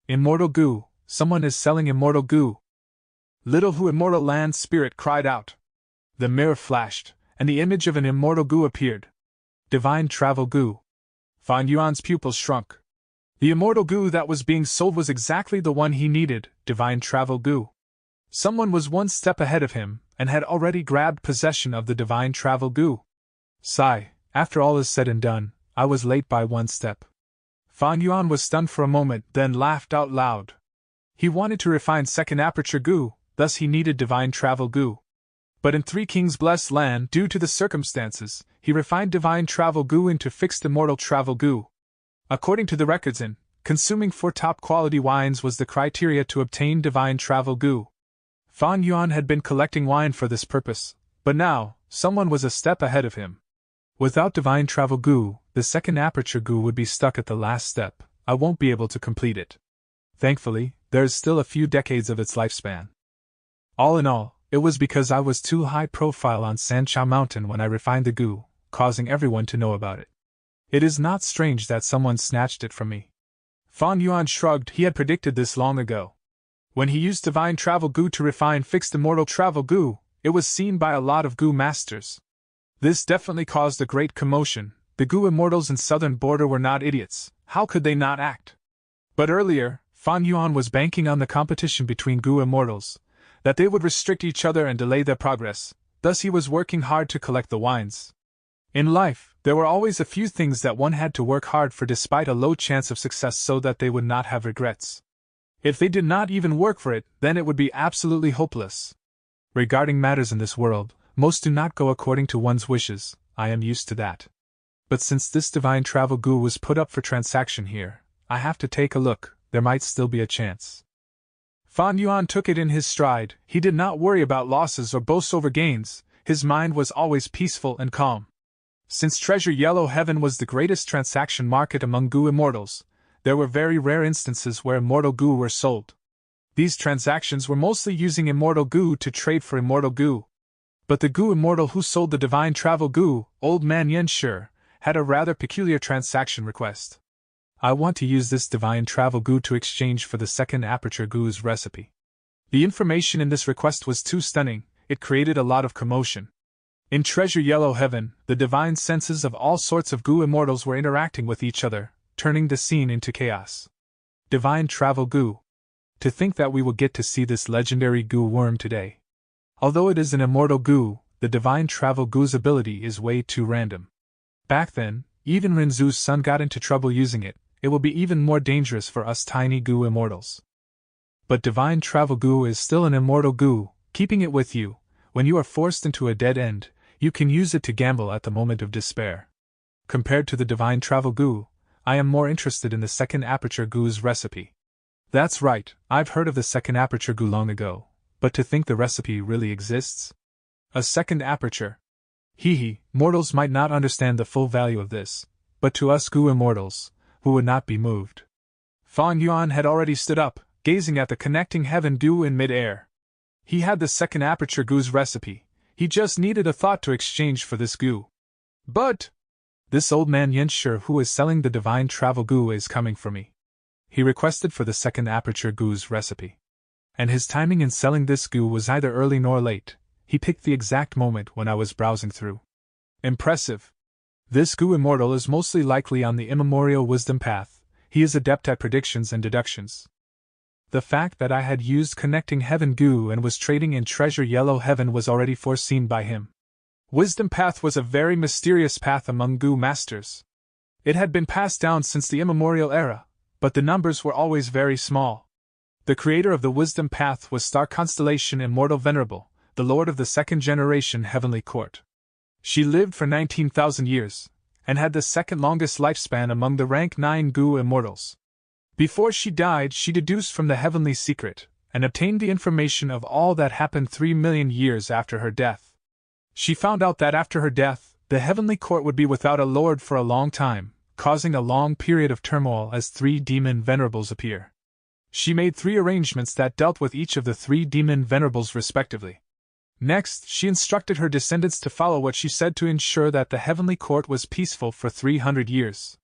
Immortal goo, someone is selling immortal goo. Little Who Immortal Land Spirit cried out. The mirror flashed, and the image of an immortal goo appeared. Divine travel goo. Fan Yuan's pupils shrunk. The immortal goo that was being sold was exactly the one he needed, divine travel goo. Someone was one step ahead of him, and had already grabbed possession of the divine travel goo. Sigh, after all is said and done, I was late by one step. Fan Yuan was stunned for a moment, then laughed out loud. He wanted to refine second aperture goo, thus he needed divine travel goo. But in Three Kings' blessed land, due to the circumstances, he refined divine travel goo into fixed immortal travel goo. According to the records consuming 4 top-quality wines was the criteria to obtain divine travel goo. Fan Yuan had been collecting wine for this purpose, but now, someone was a step ahead of him. Without divine travel goo, the second aperture goo would be stuck at the last step. I won't be able to complete it. Thankfully, there is still a few decades of its lifespan. All in all, it was because I was too high profile on Sanchao Mountain when I refined the goo, causing everyone to know about it. It is not strange that someone snatched it from me. Fan Yuan shrugged. He had predicted this long ago. When he used divine travel goo to refine fixed immortal travel goo, it was seen by a lot of goo masters. This definitely caused a great commotion. The goo immortals in southern border were not idiots. How could they not act? But earlier, Fan Yuan was banking on the competition between goo immortals, that they would restrict each other and delay their progress. Thus he was working hard to collect the wines. In life, there were always a few things that one had to work hard for despite a low chance of success so that they would not have regrets. If they did not even work for it, then it would be absolutely hopeless. Regarding matters in this world, most do not go according to one's wishes. I am used to that. But since this divine travel goo was put up for transaction here, I have to take a look. There might still be a chance. Fan Yuan took it in his stride. He did not worry about losses or boast over gains. His mind was always peaceful and calm. Since Treasure Yellow Heaven was the greatest transaction market among goo immortals, there were very rare instances where immortal goo were sold. These transactions were mostly using immortal goo to trade for immortal goo. But the goo immortal who sold the divine travel goo, Old Man Yenshi, had a rather peculiar transaction request. I want to use this divine travel goo to exchange for the second aperture goo's recipe. The information in this request was too stunning. It created a lot of commotion. In Treasure Yellow Heaven, the divine senses of all sorts of goo immortals were interacting with each other, turning the scene into chaos. Divine travel goo. To think that we will get to see this legendary goo worm today. Although it is an immortal goo, the divine travel goo's ability is way too random. Back then, even Rinzu's son got into trouble using it. It will be even more dangerous for us tiny goo immortals. But divine travel goo is still an immortal goo. Keeping it with you, when you are forced into a dead end, you can use it to gamble at the moment of despair. Compared to the divine travel goo, I am more interested in the second aperture goo's recipe. That's right, I've heard of the second aperture goo long ago, but to think the recipe really exists? A second aperture. Mortals might not understand the full value of this, but to us goo immortals, who would not be moved. Fan Yuan had already stood up, gazing at the connecting heaven goo in mid-air. He had the second aperture goo's recipe. He just needed a thought to exchange for this goo. But this Old Man Yenshi who is selling the divine travel goo is coming for me. He requested for the second aperture goo's recipe. And his timing in selling this goo was neither early nor late. He picked the exact moment when I was browsing through. Impressive. This goo immortal is mostly likely on the immemorial wisdom path. He is adept at predictions and deductions. The fact that I had used connecting heaven goo and was trading in Treasure Yellow Heaven was already foreseen by him. Wisdom path was a very mysterious path among goo masters. It had been passed down since the immemorial era, but the numbers were always very small. The creator of the wisdom path was Star Constellation Immortal Venerable, the lord of the second generation Heavenly Court. She lived for 19,000 years, and had the second longest lifespan among the rank 9 goo immortals. Before she died, she deduced from the heavenly secret, and obtained the information of all that happened 3 million years after her death. She found out that after her death, the heavenly court would be without a lord for a long time, causing a long period of turmoil as 3 demon venerables appear. She made 3 arrangements that dealt with each of the 3 demon venerables respectively. Next, she instructed her descendants to follow what she said to ensure that the heavenly court was peaceful for 300 years.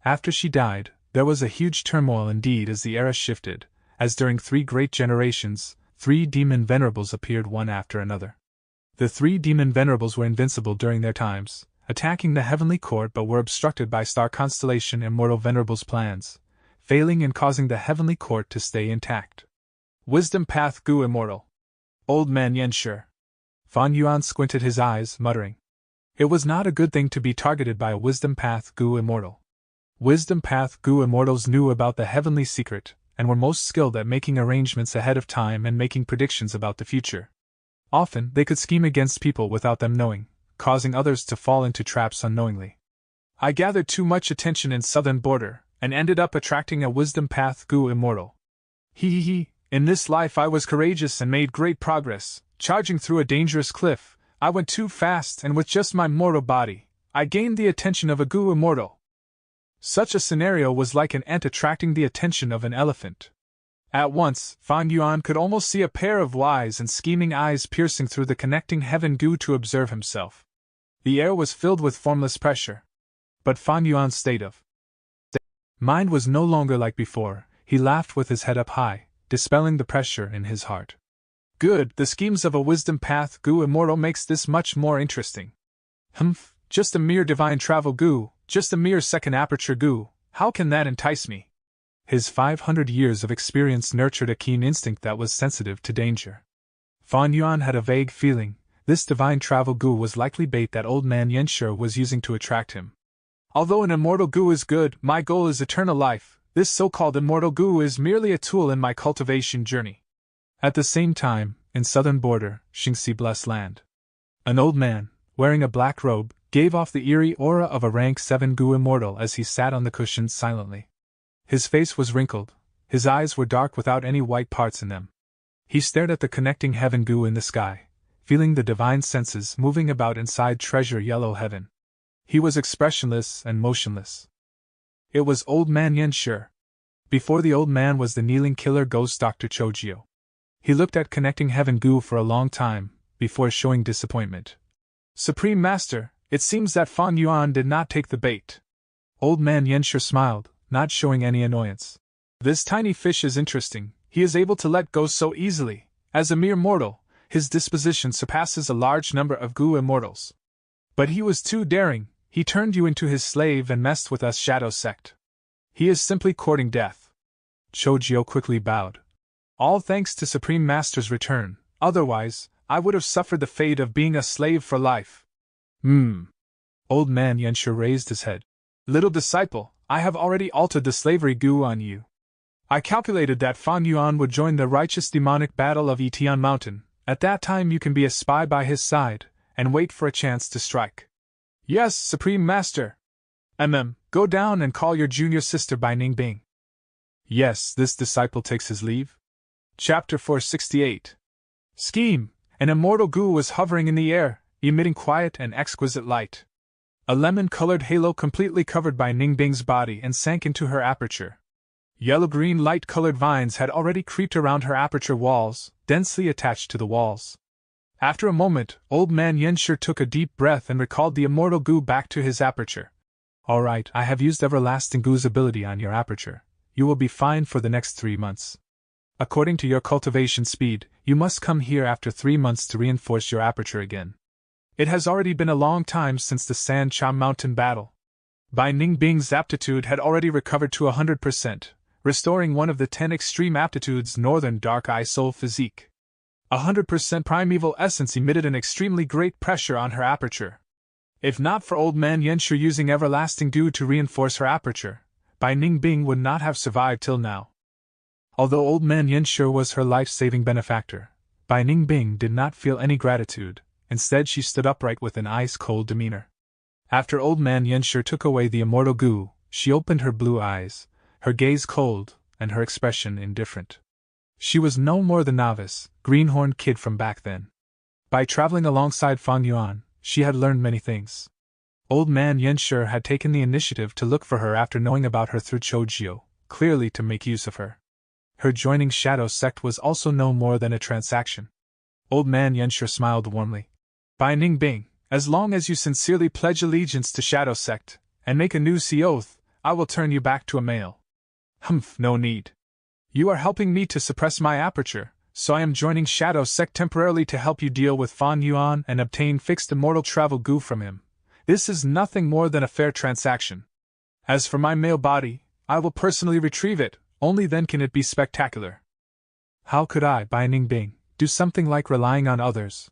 After she died, there was a huge turmoil indeed as the era shifted, as during 3 great generations, 3 demon venerables appeared one after another. The 3 demon venerables were invincible during their times, attacking the heavenly court but were obstructed by star constellation Immortal Venerable's plans, failing in causing the heavenly court to stay intact. Wisdom Path Gu Immortal. Old Man Yenshi. Fan Yuan squinted his eyes, muttering. It was not a good thing to be targeted by a Wisdom Path Gu Immortal. Wisdom Path Gu Immortals knew about the heavenly secret, and were most skilled at making arrangements ahead of time and making predictions about the future. Often, they could scheme against people without them knowing, causing others to fall into traps unknowingly. I gathered too much attention in Southern Border, and ended up attracting a Wisdom Path Gu Immortal. In this life I was courageous and made great progress, charging through a dangerous cliff. I went too fast and with just my mortal body, I gained the attention of a Gu Immortal. Such a scenario was like an ant attracting the attention of an elephant. At once, Fan Yuan could almost see a pair of wise and scheming eyes piercing through the connecting heaven goo to observe himself. The air was filled with formless pressure. But Fan Yuan's state of mind was no longer like before. He laughed with his head up high, dispelling the pressure in his heart. Good, the schemes of a Wisdom Path Gu Immortal makes this much more interesting. Just a mere divine travel Gu, just a mere second aperture Gu, how can that entice me? His 500 years of experience nurtured a keen instinct that was sensitive to danger. Fan Yuan had a vague feeling, this divine travel Gu was likely bait that old man Yenshi was using to attract him. Although an immortal Gu is good, my goal is eternal life. This so-called immortal Gu is merely a tool in my cultivation journey. At the same time, in Southern Border, Xingxi Blessed Land, an old man, wearing a black robe, gave off the eerie aura of a rank 7 Gu Immortal as he sat on the cushions silently. His face was wrinkled, his eyes were dark without any white parts in them. He stared at the connecting heaven Gu in the sky, feeling the divine senses moving about inside treasure yellow heaven. He was expressionless and motionless. It was Old Man Yenshi. Before the old man was the kneeling killer ghost Dr. Chojio. He looked at connecting heaven Gu for a long time, before showing disappointment. Supreme Master, it seems that Fan Yuan did not take the bait. Old Man Yenshi smiled, not showing any annoyance. This tiny fish is interesting, he is able to let go so easily. As a mere mortal, his disposition surpasses a large number of Gu Immortals. But he was too daring. He turned you into his slave and messed with us Shadow Sect. He is simply courting death. Chojio quickly bowed. All thanks to Supreme Master's return, otherwise, I would have suffered the fate of being a slave for life. Old Man Yenshi raised his head. Little disciple, I have already altered the slavery Gu on you. I calculated that Fan Yuan would join the righteous demonic battle of Etian Mountain. At that time you can be a spy by his side, and wait for a chance to strike. Yes, Supreme Master. Go down and call your junior sister by Ningbing. Yes, this disciple takes his leave. Chapter 468. Scheme. An immortal Gu was hovering in the air, emitting quiet and exquisite light. A lemon-colored halo completely covered by Ningbing's body and sank into her aperture. Yellow-green light-colored vines had already creeped around her aperture walls, densely attached to the walls. After a moment, Old Man Yenshi took a deep breath and recalled the immortal Gu back to his aperture. Alright, I have used Everlasting Gu's ability on your aperture. You will be fine for the next 3 months. According to your cultivation speed, you must come here after 3 months to reinforce your aperture again. It has already been a long time since the Sancha Mountain battle. Bai Ningbing's aptitude had already recovered to 100%, restoring one of the 10 extreme aptitudes Northern Dark Eye Soul Physique. 100% primeval essence emitted an extremely great pressure on her aperture. If not for Old Man Yenshi using Everlasting Dew to reinforce her aperture, Bai Ningbing would not have survived till now. Although Old Man Yenshi was her life-saving benefactor, Bai Ningbing did not feel any gratitude. Instead she stood upright with an ice-cold demeanor. After Old Man Yenshi took away the immortal Gu, she opened her blue eyes, her gaze cold, and her expression indifferent. She was no more the novice, greenhorn kid from back then. By traveling alongside Fan Yuan, she had learned many things. Old Man Yenshi had taken the initiative to look for her after knowing about her through Chojio, clearly to make use of her. Her joining Shadow Sect was also no more than a transaction. Old Man Yenshur smiled warmly. Bai Ning Bing, as long as you sincerely pledge allegiance to Shadow Sect, and make a new sea oath, I will turn you back to a male. Humph, no need. You are helping me to suppress my aperture, so I am joining Shadow Sect temporarily to help you deal with Fan Yuan and obtain fixed immortal travel goo from him. This is nothing more than a fair transaction. As for my male body, I will personally retrieve it, only then can it be spectacular. How could I, Bai Ning Bing, do something like relying on others?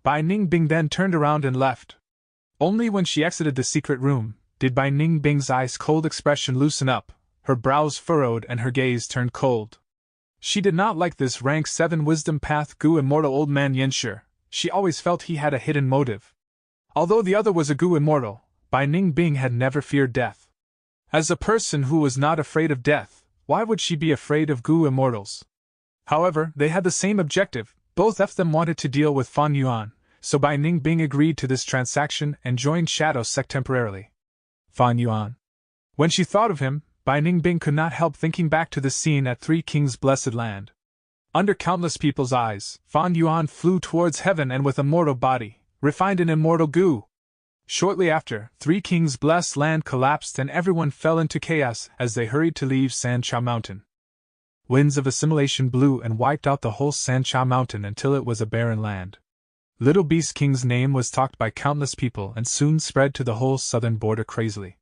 Bai Ning Bing then turned around and left. Only when she exited the secret room did Bai Ning Bing's ice-cold expression loosen up, her brows furrowed and her gaze turned cold. She did not like this rank 7 wisdom path goo immortal Old Man Yenshur. She always felt he had a hidden motive. Although the other was a goo immortal, Bai Ning Bing had never feared death. As a person who was not afraid of death, why would she be afraid of goo immortals? However, they had the same objective. Both of them wanted to deal with Fan Yuan, so Bai Ning Bing agreed to this transaction and joined Shadow Sect temporarily. Fan Yuan. When she thought of him, Bai Ning Bing could not help thinking back to the scene at Three Kings' Blessed Land. Under countless people's eyes, Fan Yuan flew towards heaven and with a mortal body, refined in immortal goo. Shortly after, Three Kings' Blessed Land collapsed and everyone fell into chaos as they hurried to leave Sancha Mountain. Winds of assimilation blew and wiped out the whole Sancha Mountain until it was a barren land. Little Beast King's name was talked by countless people and soon spread to the whole southern border crazily.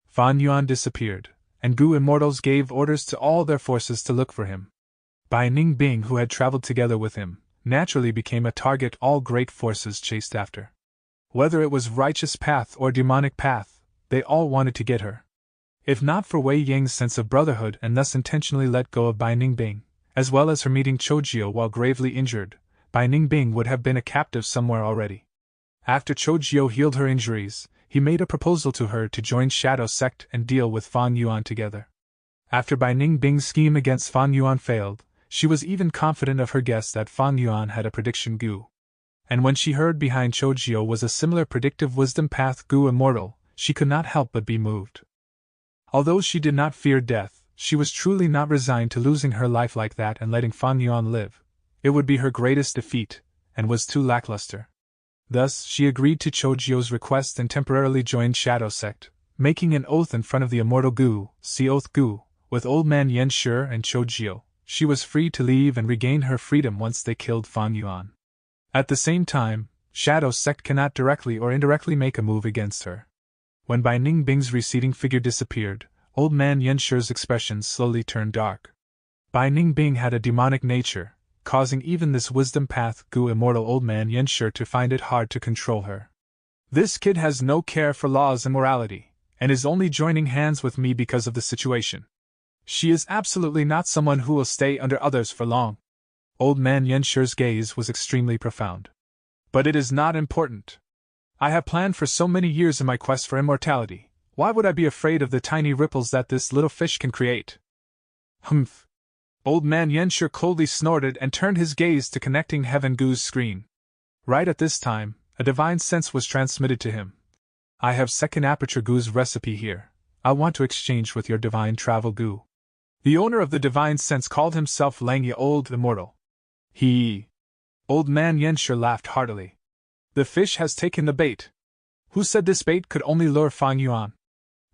Fan Yuan disappeared, and goo immortals gave orders to all their forces to look for him. Bai Ning Bing, who had traveled together with him, naturally became a target all great forces chased after. Whether it was righteous path or demonic path, they all wanted to get her. If not for Wei Yang's sense of brotherhood and thus intentionally let go of Bai Ning Bing, as well as her meeting Chojio while gravely injured, Bai Ning Bing would have been a captive somewhere already. After Chojio healed her injuries, he made a proposal to her to join Shadow Sect and deal with Fan Yuan together. After Bai Ning Bing's scheme against Fan Yuan failed, she was even confident of her guess that Fan Yuan had a prediction goo. And when she heard behind Chojio was a similar predictive wisdom path goo immortal, she could not help but be moved. Although she did not fear death, she was truly not resigned to losing her life like that and letting Fan Yuan live. It would be her greatest defeat, and was too lackluster. Thus, she agreed to Chojio's request and temporarily joined Shadow Sect, making an oath in front of the immortal goo, Sea Oath Goo, with Old Man Yenshur and Chojio. She was free to leave and regain her freedom once they killed Fan Yuan. At the same time, Shadow Sect cannot directly or indirectly make a move against her. When Bai Ning Bing's receding figure disappeared, Old Man Yenshur's expression slowly turned dark. Bai Ning Bing had a demonic nature, causing even this wisdom path goo immortal Old Man Yenshur to find it hard to control her. This kid has no care for laws and morality, and is only joining hands with me because of the situation. She is absolutely not someone who will stay under others for long. Old Man Yenshur's gaze was extremely profound. But it is not important. I have planned for so many years in my quest for immortality. Why would I be afraid of the tiny ripples that this little fish can create? Humph. Old Man Yenshur coldly snorted and turned his gaze to connecting Heaven Goo's screen. Right at this time, a divine sense was transmitted to him. I have second aperture goo's recipe here. I want to exchange with your divine travel goo. The owner of the divine sense called himself Langya Old Immortal. Old Man Yenshur laughed heartily. The fish has taken the bait. Who said this bait could only lure Fan Yuan?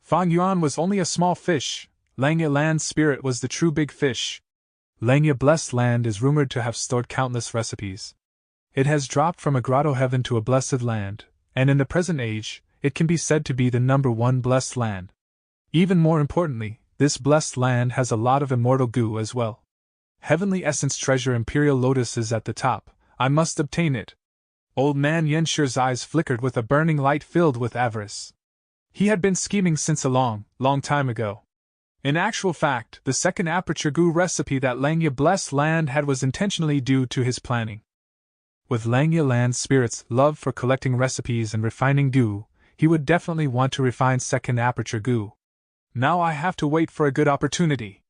Fan Yuan was only a small fish. Langya Land's spirit was the true big fish. Langya Blessed Land is rumored to have stored countless recipes. It has dropped from a grotto heaven to a blessed land, and in the present age, it can be said to be the #1 blessed land. Even more importantly, this blessed land has a lot of immortal goo as well. Heavenly Essence Treasure Imperial Lotus is at the top. I must obtain it. Old Man Yenshur's eyes flickered with a burning light filled with avarice. He had been scheming since a long, long time ago. In actual fact, the second aperture goo recipe that Langya Blessed Land had was intentionally due to his planning. With Langya Land's spirit's love for collecting recipes and refining goo, he would definitely want to refine second aperture goo. Now I have to wait for a good opportunity.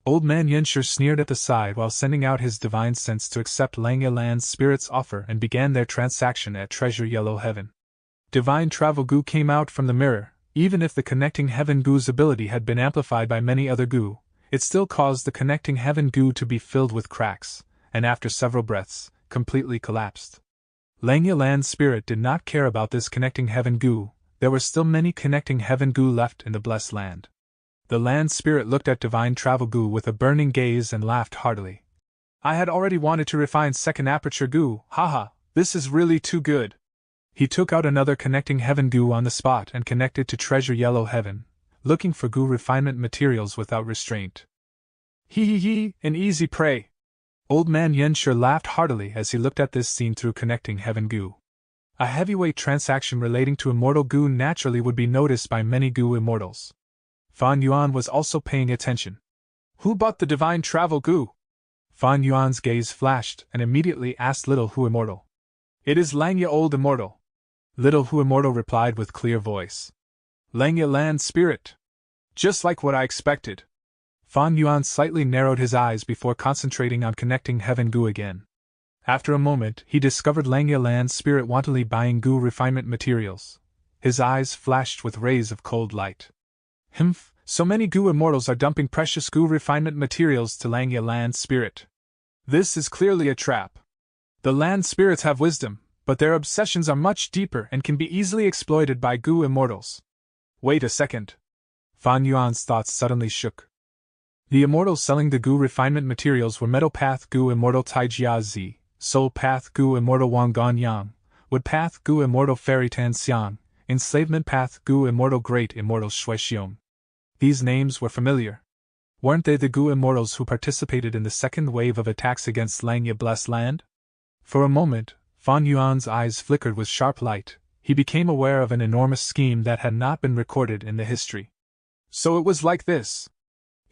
Old Man Yenshur sneered at the side while sending out his divine sense to accept Langya Land's spirit's offer and began their transaction at Treasure Yellow Heaven. Divine travel goo came out from the mirror. Even if the connecting heaven goo's ability had been amplified by many other goo, it still caused the connecting heaven goo to be filled with cracks, and after several breaths, completely collapsed. Langya Land's spirit did not care about this connecting heaven goo. There were still many connecting heaven goo left in the blessed land. The land spirit looked at divine travel goo with a burning gaze and laughed heartily. I had already wanted to refine second aperture goo, haha, this is really too good. He took out another connecting heaven goo on the spot and connected to treasure yellow heaven, looking for goo refinement materials without restraint. Hee, an easy prey. Old man Yenshur laughed heartily as he looked at this scene through connecting heaven goo. A heavyweight transaction relating to immortal goo naturally would be noticed by many goo immortals. Fan Yuan was also paying attention. Who bought the divine travel goo? Fan Yuan's gaze flashed and immediately asked Little Hu Immortal. It is Langya Old Immortal. Little Hu Immortal replied with clear voice. Langya Land Spirit. Just like what I expected. Fan Yuan slightly narrowed his eyes before concentrating on connecting heaven goo again. After a moment, he discovered Langya Land's spirit wantonly buying goo refinement materials. His eyes flashed with rays of cold light. Humph, so many goo immortals are dumping precious goo refinement materials to Langya Land's spirit. This is clearly a trap. The land spirits have wisdom, but their obsessions are much deeper and can be easily exploited by goo immortals. Wait a second. Fan Yuan's thoughts suddenly shook. The immortals selling the goo refinement materials were Metal Path Goo Immortal Taijia Zi, Soul Path Goo Immortal Wang Gan Yang, Wood Path Goo Immortal Fairy Tan Xiang, Enslavement Path Goo Immortal Great Immortal Shui Xiong. These names were familiar. Weren't they the goo immortals who participated in the second wave of attacks against Langya Blessed Land? For a moment, Fan Yuan's eyes flickered with sharp light. He became aware of an enormous scheme that had not been recorded in the history. So it was like this.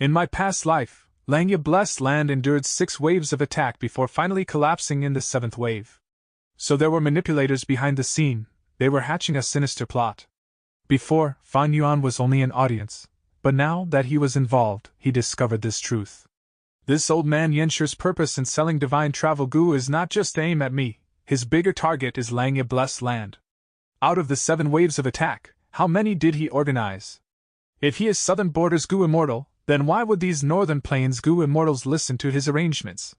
In my past life, Langya Blessed Land endured 6 waves of attack before finally collapsing in the 7th wave. So there were manipulators behind the scene. They were hatching a sinister plot. Before, Fan Yuan was only an audience, but now that he was involved, he discovered this truth. This old man Yenshur's purpose in selling divine travel goo is not just to aim at me. His bigger target is Langya Blessed Land. Out of the 7 waves of attack, how many did he organize? If he is Southern Borders Goo Immortal, then why would these Northern Plains Goo Immortals listen to his arrangements?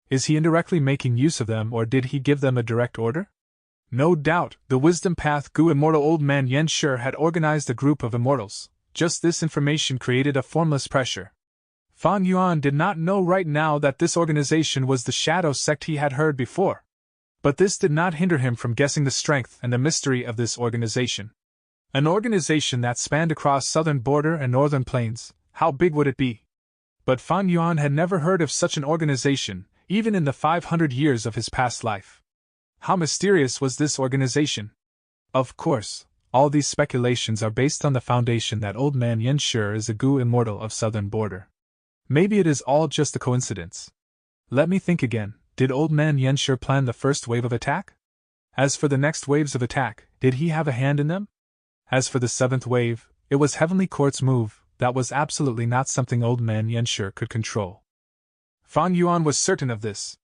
Is he indirectly making use of them, or did he give them a direct order? No doubt, the Wisdom Path Goo Immortal Old Man Yenshur had organized a group of immortals. Just this information created a formless pressure. Fan Yuan did not know right now that this organization was the Shadow Sect he had heard before. But this did not hinder him from guessing the strength and the mystery of this organization. An organization that spanned across Southern Border and Northern Plains. How big would it be? But Fan Yuan had never heard of such an organization, even in the 500 years of his past life. How mysterious was this organization? Of course, all these speculations are based on the foundation that Old Man Yenshur is a Goo Immortal of Southern Border. Maybe it is all just a coincidence. Let me think again. Did Old Man Yenshur plan the first wave of attack? As for the next waves of attack, did he have a hand in them? As for the 7th wave, it was Heavenly Court's move. That was absolutely not something Old Man Yenshur could control. Fan Yuan was certain of this.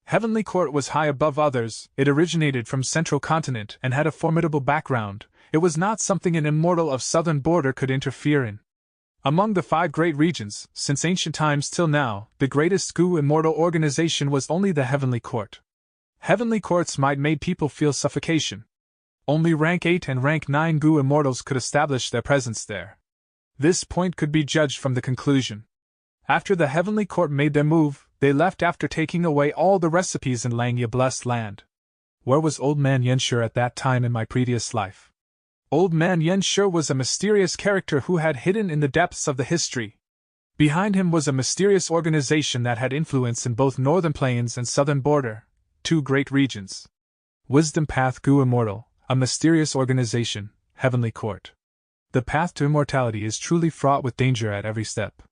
Heavenly Court was high above others, it originated from Central Continent and had a formidable background. It was not something an immortal of Southern Border could interfere in. Among the 5 great regions, since ancient times till now, the greatest Goo Immortal organization was only the Heavenly Court. Heavenly Court's might made people feel suffocation. Only rank 8 and rank 9 Goo Immortals could establish their presence there. This point could be judged from the conclusion. After the Heavenly Court made their move, they left after taking away all the recipes in Langya Blessed Land. Where was Old Man Yenshur at that time in my previous life? Old Man Yenshur was a mysterious character who had hidden in the depths of the history. Behind him was a mysterious organization that had influence in both Northern Plains and Southern Border, 2 great regions. Wisdom Path Goo Immortal, a mysterious organization, Heavenly Court. The path to immortality is truly fraught with danger at every step.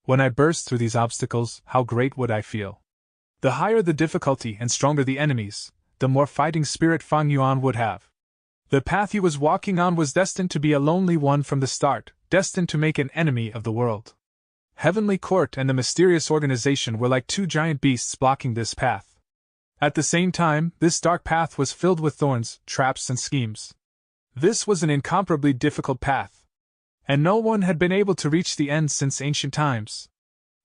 When I burst through these obstacles, how great would I feel? The higher the difficulty and stronger the enemies, the more fighting spirit Fan Yuan would have. The path he was walking on was destined to be a lonely one from the start, destined to make an enemy of the world. Heavenly Court and the mysterious organization were like 2 giant beasts blocking this path. At the same time, this dark path was filled with thorns, traps and schemes. This was an incomparably difficult path. And no one had been able to reach the end since ancient times.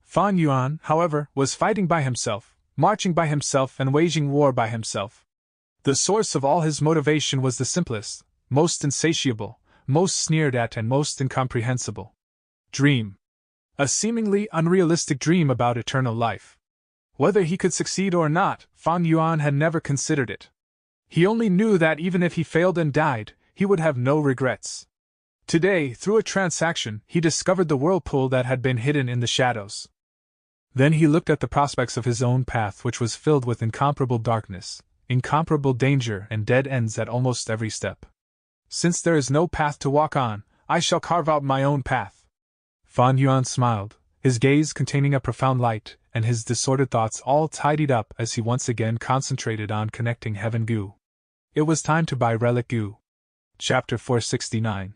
Fan Yuan, however, was fighting by himself, marching by himself and waging war by himself. The source of all his motivation was the simplest, most insatiable, most sneered at and most incomprehensible dream. A seemingly unrealistic dream about eternal life. Whether he could succeed or not, Fan Yuan had never considered it. He only knew that even if he failed and died, he would have no regrets. Today, through a transaction, he discovered the whirlpool that had been hidden in the shadows. Then he looked at the prospects of his own path, which was filled with incomparable darkness, incomparable danger, and dead ends at almost every step. Since there is no path to walk on, I shall carve out my own path. Fan Yuan smiled, his gaze containing a profound light, and his disordered thoughts all tidied up as he once again concentrated on connecting heaven goo. It was time to buy relic goo. Chapter 469.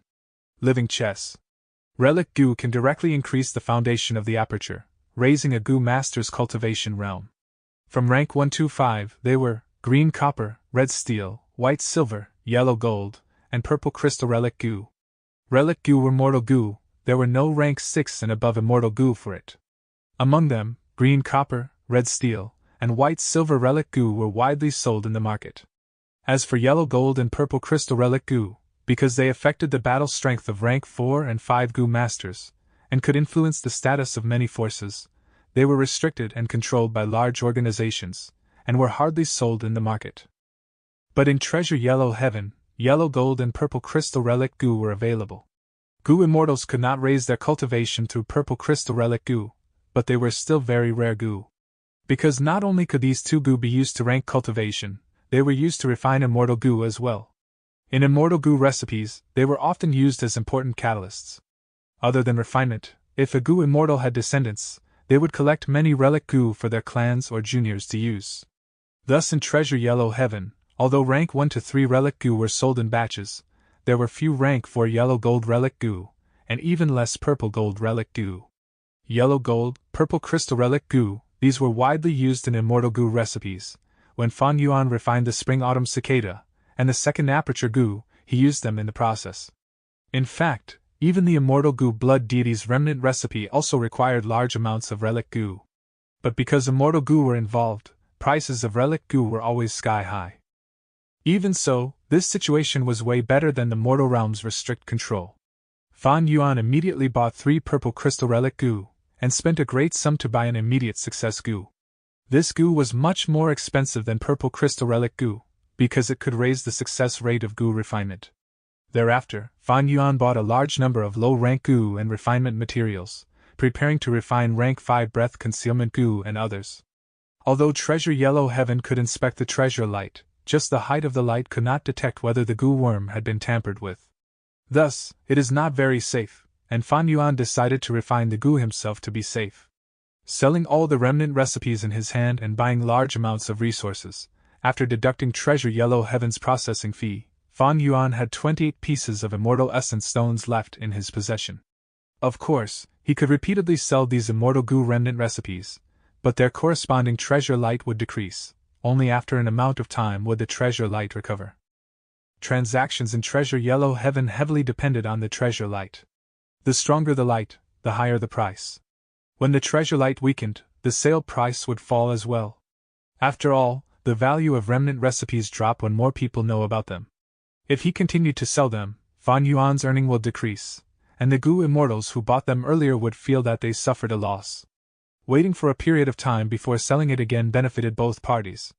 Living Chess. Relic goo can directly increase the foundation of the aperture, raising a goo master's cultivation realm. From rank 125, they were green copper, red steel, white silver, yellow gold, and purple crystal relic goo. Relic goo were mortal goo, there were no rank 6 and above immortal goo for it. Among them, green copper, red steel, and white silver relic goo were widely sold in the market. As for yellow gold and purple crystal relic goo, because they affected the battle strength of rank 4 and 5 goo masters, and could influence the status of many forces, they were restricted and controlled by large organizations, and were hardly sold in the market. But in Treasure Yellow Heaven, yellow gold and purple crystal relic goo were available. Goo immortals could not raise their cultivation through purple crystal relic goo, but they were still very rare goo. Because not only could these two goo be used to rank cultivation, they were used to refine immortal goo as well. In immortal goo recipes, they were often used as important catalysts. Other than refinement, if a goo immortal had descendants, they would collect many relic goo for their clans or juniors to use. Thus in Treasure Yellow Heaven, although rank 1 to 3 relic goo were sold in batches, there were few rank 4 yellow gold relic goo, and even less purple gold relic goo. Yellow gold, purple crystal relic goo, these were widely used in immortal goo recipes. When Fan Yuan refined the spring-autumn cicada, and the second aperture goo, he used them in the process. In fact, even the immortal goo blood deity's remnant recipe also required large amounts of relic goo. But because immortal goo were involved, prices of relic goo were always sky high. Even so, this situation was way better than the mortal realm's strict control. Fan Yuan immediately bought 3 purple crystal relic goo, and spent a great sum to buy an immediate success goo. This goo was much more expensive than purple crystal relic goo, because it could raise the success rate of goo refinement. Thereafter, Fan Yuan bought a large number of low-rank goo and refinement materials, preparing to refine rank 5 breath concealment goo and others. Although Treasure Yellow Heaven could inspect the treasure light, just the height of the light could not detect whether the goo worm had been tampered with. Thus, it is not very safe, and Fan Yuan decided to refine the goo himself to be safe. Selling all the remnant recipes in his hand and buying large amounts of resources, after deducting Treasure Yellow Heaven's processing fee, Fan Yuan had 28 pieces of immortal essence stones left in his possession. Of course, he could repeatedly sell these immortal goo remnant recipes, but their corresponding treasure light would decrease. Only after an amount of time would the treasure light recover. Transactions in Treasure Yellow Heaven heavily depended on the treasure light. The stronger the light, the higher the price. When the treasure light weakened, the sale price would fall as well. After all, the value of remnant recipes drop when more people know about them. If he continued to sell them, Fan Yuan's earning will decrease, and the goo immortals who bought them earlier would feel that they suffered a loss. Waiting for a period of time before selling it again benefited both parties.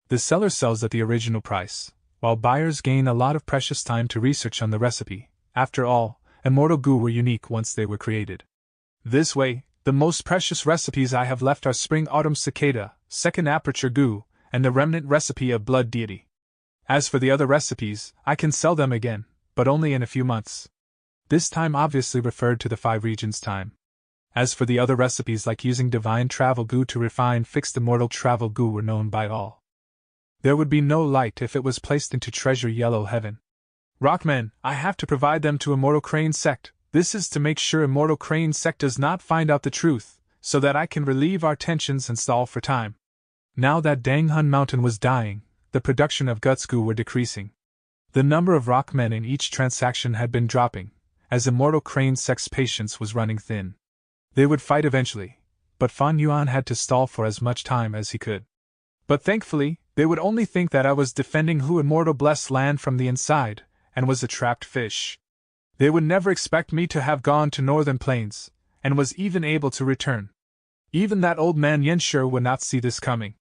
The seller sells at the original price, while buyers gain a lot of precious time to research on the recipe. After all, immortal goo were unique once they were created. This way, the most precious recipes I have left are spring-autumn cicada, second aperture goo, and the remnant recipe of blood deity. As for the other recipes, I can sell them again, but only in a few months. This time obviously referred to the 5 regions' time. As for the other recipes like using divine travel goo to refine fixed immortal travel goo were known by all. There would be no light if it was placed into Treasure Yellow Heaven. Rockmen, I have to provide them to Immortal Crane Sect. This is to make sure Immortal Crane Sect does not find out the truth, so that I can relieve our tensions and stall for time. Now that Danghun Mountain was dying, the production of guts goo were decreasing. The number of rockmen in each transaction had been dropping, as Immortal Crane Sect's patience was running thin. They would fight eventually, but Fan Yuan had to stall for as much time as he could. But thankfully, they would only think that I was defending Hu Immortal Blessed Land from the inside, and was a trapped fish. They would never expect me to have gone to Northern Plains, and was even able to return. Even that old man Yenshur would not see this coming.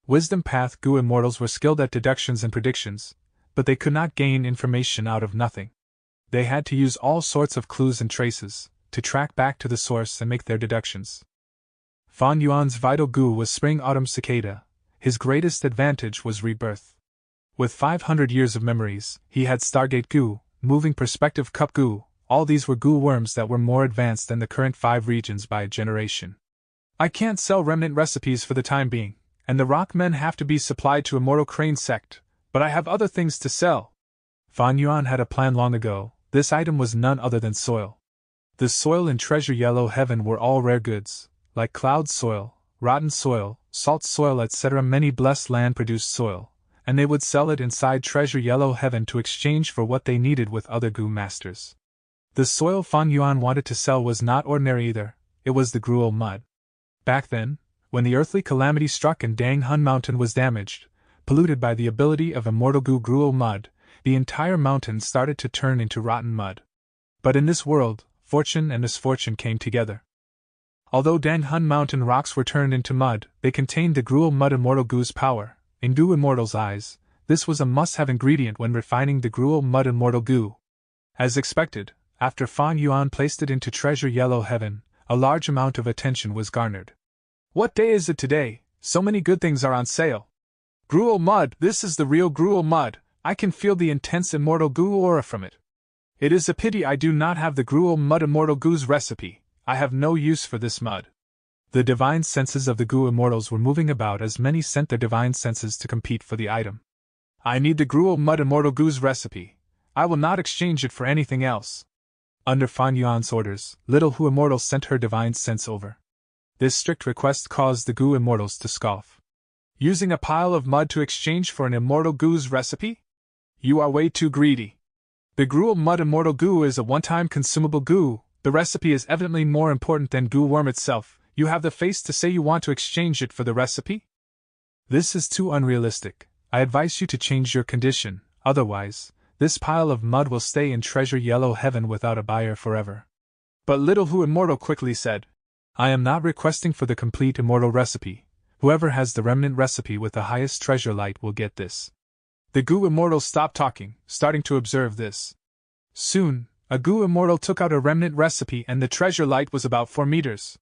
Wisdom Path Gu Immortals were skilled at deductions and predictions, but they could not gain information out of nothing. They had to use all sorts of clues and traces, to track back to the source and make their deductions. Fan Yuan's vital Gu was Spring-Autumn Cicada. His greatest advantage was rebirth. With 500 years of memories, he had Stargate Gu, Moving Perspective Cup Gu. All these were Gu worms that were more advanced than the current 5 regions by a generation. I can't sell remnant recipes for the time being, and the rock men have to be supplied to Immortal Crane Sect, but I have other things to sell. Fan Yuan had a plan long ago. This item was none other than soil. The soil in Treasure Yellow Heaven were all rare goods, like cloud soil, rotten soil, salt soil, etc. Many blessed land produced soil, and they would sell it inside Treasure Yellow Heaven to exchange for what they needed with other Gu masters. The soil Fan Yuan wanted to sell was not ordinary either, it was the Gruel mud. Back then, when the earthly calamity struck and Dang Hun Mountain was damaged, polluted by the ability of Immortal Gu Gruel mud, the entire mountain started to turn into rotten mud. But in this world, fortune and misfortune came together. Although Dang Hun Mountain rocks were turned into mud, they contained the Gruel mud Immortal Gu's power. In Gu Immortal's eyes, this was a must-have ingredient when refining the Gruel mud Immortal Gu. As expected, after Fan Yuan placed it into Treasure Yellow Heaven, a large amount of attention was garnered. What day is it today? So many good things are on sale. Gruel mud, this is the real Gruel mud. I can feel the intense Immortal Gu aura from it. It is a pity I do not have the Gruel mud Immortal Gu's recipe. I have no use for this mud. The divine senses of the Gu Immortals were moving about as many sent their divine senses to compete for the item. I need the Gruel mud Immortal Gu's recipe. I will not exchange it for anything else. Under Fan Yuan's orders, Little Hu Immortal sent her divine sense over. This strict request caused the Gu Immortals to scoff. Using a pile of mud to exchange for an Immortal Gu's recipe? You are way too greedy. The Gruel mud Immortal Gu is a one-time consumable Gu. The recipe is evidently more important than Gu worm itself. You have the face to say you want to exchange it for the recipe? This is too unrealistic. I advise you to change your condition, otherwise, this pile of mud will stay in Treasure Yellow Heaven without a buyer forever. But Little Hu Immortal quickly said, I am not requesting for the complete Immortal recipe. Whoever has the remnant recipe with the highest treasure light will get this. The Gu Immortal stopped talking, starting to observe this. Soon, a Gu Immortal took out a remnant recipe and the treasure light was about 4 meters.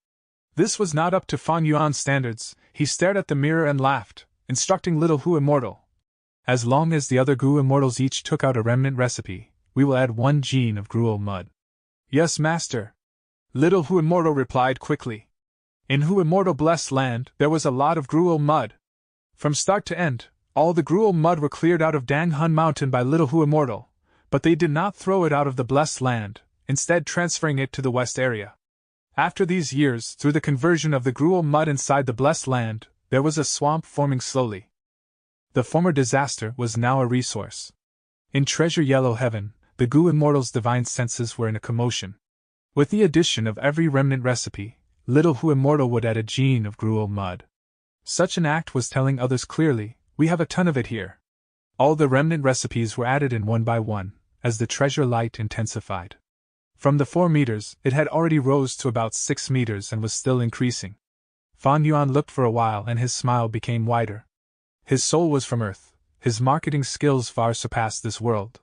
This was not up to Fan Yuan's standards. He stared at the mirror and laughed, instructing Little Hu Immortal. As long as the other Gu Immortals each took out a remnant recipe, we will add 1 gene of Gruel mud. Yes, Master. Little Hu Immortal replied quickly. In Hu Immortal Blessed Land, there was a lot of Gruel mud. From start to end, all the Gruel mud were cleared out of Dang Hun Mountain by Little Hu Immortal, but they did not throw it out of the Blessed Land, instead transferring it to the west area. After these years, through the conversion of the Gruel mud inside the Blessed Land, there was a swamp forming slowly. The former disaster was now a resource. In Treasure Yellow Heaven, the Gu Immortals' divine senses were in a commotion. With the addition of every remnant recipe, Little Hu Immortal would add a gene of Gruel mud. Such an act was telling others clearly, we have a ton of it here. All the remnant recipes were added in one by one, as the treasure light intensified. From the 4 meters, it had already rose to about 6 meters and was still increasing. Fan Yuan looked for a while and his smile became wider. His soul was from Earth. His marketing skills far surpassed this world.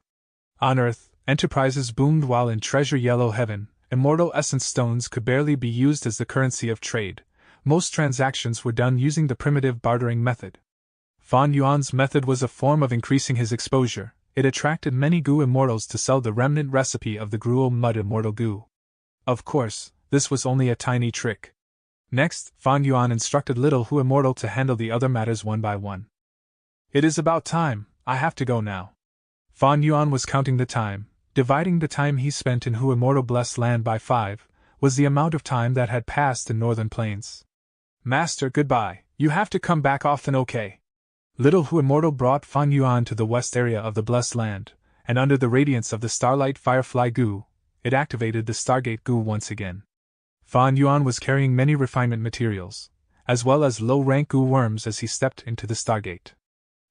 On Earth, enterprises boomed while in Treasure Yellow Heaven, Immortal Essence Stones could barely be used as the currency of trade. Most transactions were done using the primitive bartering method. Fan Yuan's method was a form of increasing his exposure. It attracted many Gu Immortals to sell the remnant recipe of the Gruel mud Immortal Gu. Of course, this was only a tiny trick. Next, Fan Yuan instructed Little Hu Immortal to handle the other matters one by one. It is about time, I have to go now. Fan Yuan was counting the time. Dividing the time he spent in Hu Immortal Blessed Land by 5, was the amount of time that had passed in Northern Plains. Master, goodbye, you have to come back often, okay? Little Hu Immortal brought Fan Yuan to the west area of the Blessed Land, and under the radiance of the Starlight Firefly Gu, it activated the Stargate Gu once again. Fan Yuan was carrying many refinement materials, as well as low-rank Gu worms as he stepped into the Stargate.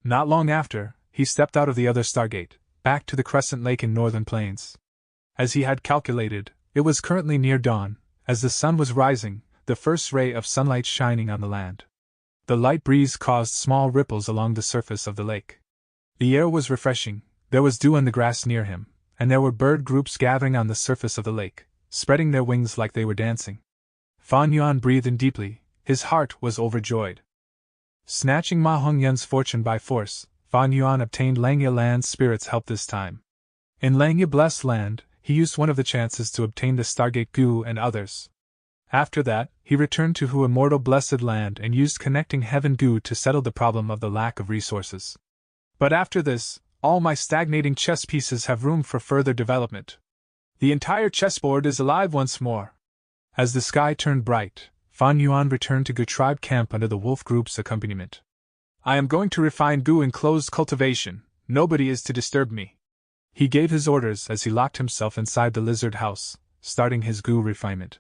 Not long after, he stepped out of the other Stargate, back to the Crescent Lake in northern plains. As he had calculated, it was currently near dawn, as the sun was rising, the first ray of sunlight shining on the land. The light breeze caused small ripples along the surface of the lake. The air was refreshing, there was dew on the grass near him, and there were bird groups gathering on the surface of the lake, spreading their wings like they were dancing. Fan Yuan breathed in deeply, his heart was overjoyed. Snatching Ma Hongyan's fortune by force, Fan Yuan obtained Langya Land's spirit's help this time. In Langya Blessed Land, he used one of the chances to obtain the Stargate Gu and others. After that, he returned to Hu Immortal Blessed Land and used Connecting Heaven Gu to settle the problem of the lack of resources. But after this, all my stagnating chess pieces have room for further development. The entire chessboard is alive once more. As the sky turned bright, Fan Yuan returned to Gu tribe camp under the wolf group's accompaniment. I am going to refine Gu in closed cultivation, nobody is to disturb me. He gave his orders as he locked himself inside the lizard house, starting his Gu refinement.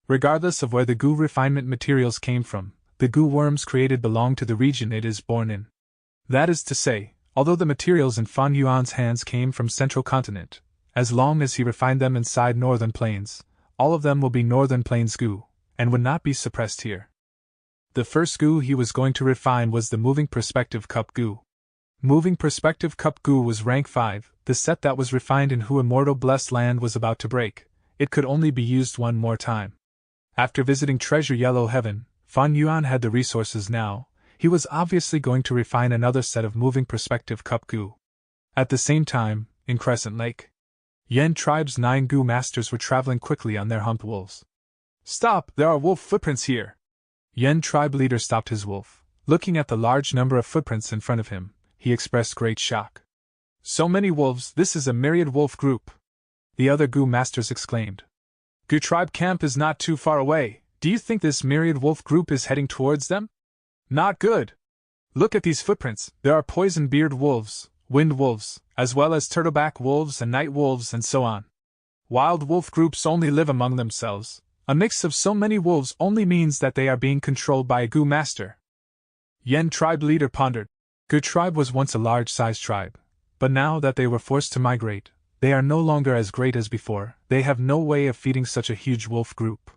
Regardless of where the Gu refinement materials came from, the Gu worms created belong to the region it is born in. That is to say, although the materials in Fan Yuan's hands came from Central Continent, as long as he refined them inside Northern Plains, all of them will be Northern Plains Gu, and would not be suppressed here. The first Gu he was going to refine was the Moving Perspective Cup Gu. Moving Perspective Cup Gu was rank 5, the set that was refined in Hu Immortal Blessed Land was about to break, it could only be used one more time. After visiting Treasure Yellow Heaven, Fan Yuan had the resources now, he was obviously going to refine another set of Moving Perspective Cup Gu. At the same time, in Crescent Lake, Yen Tribe's 9 Gu masters were traveling quickly on their humped wolves. Stop, there are wolf footprints here! Yen Tribe leader stopped his wolf. Looking at the large number of footprints in front of him, he expressed great shock. So many wolves, this is a myriad wolf group! The other Gu masters exclaimed. Gu tribe camp is not too far away, do you think this myriad wolf group is heading towards them? Not good! Look at these footprints, there are poison-beard wolves, wind wolves, as well as turtleback wolves and night wolves and so on. Wild wolf groups only live among themselves. A mix of so many wolves only means that they are being controlled by a Gu master. Yen tribe leader pondered. Gu tribe was once a large-sized tribe, but now that they were forced to migrate, they are no longer as great as before, they have no way of feeding such a huge wolf group.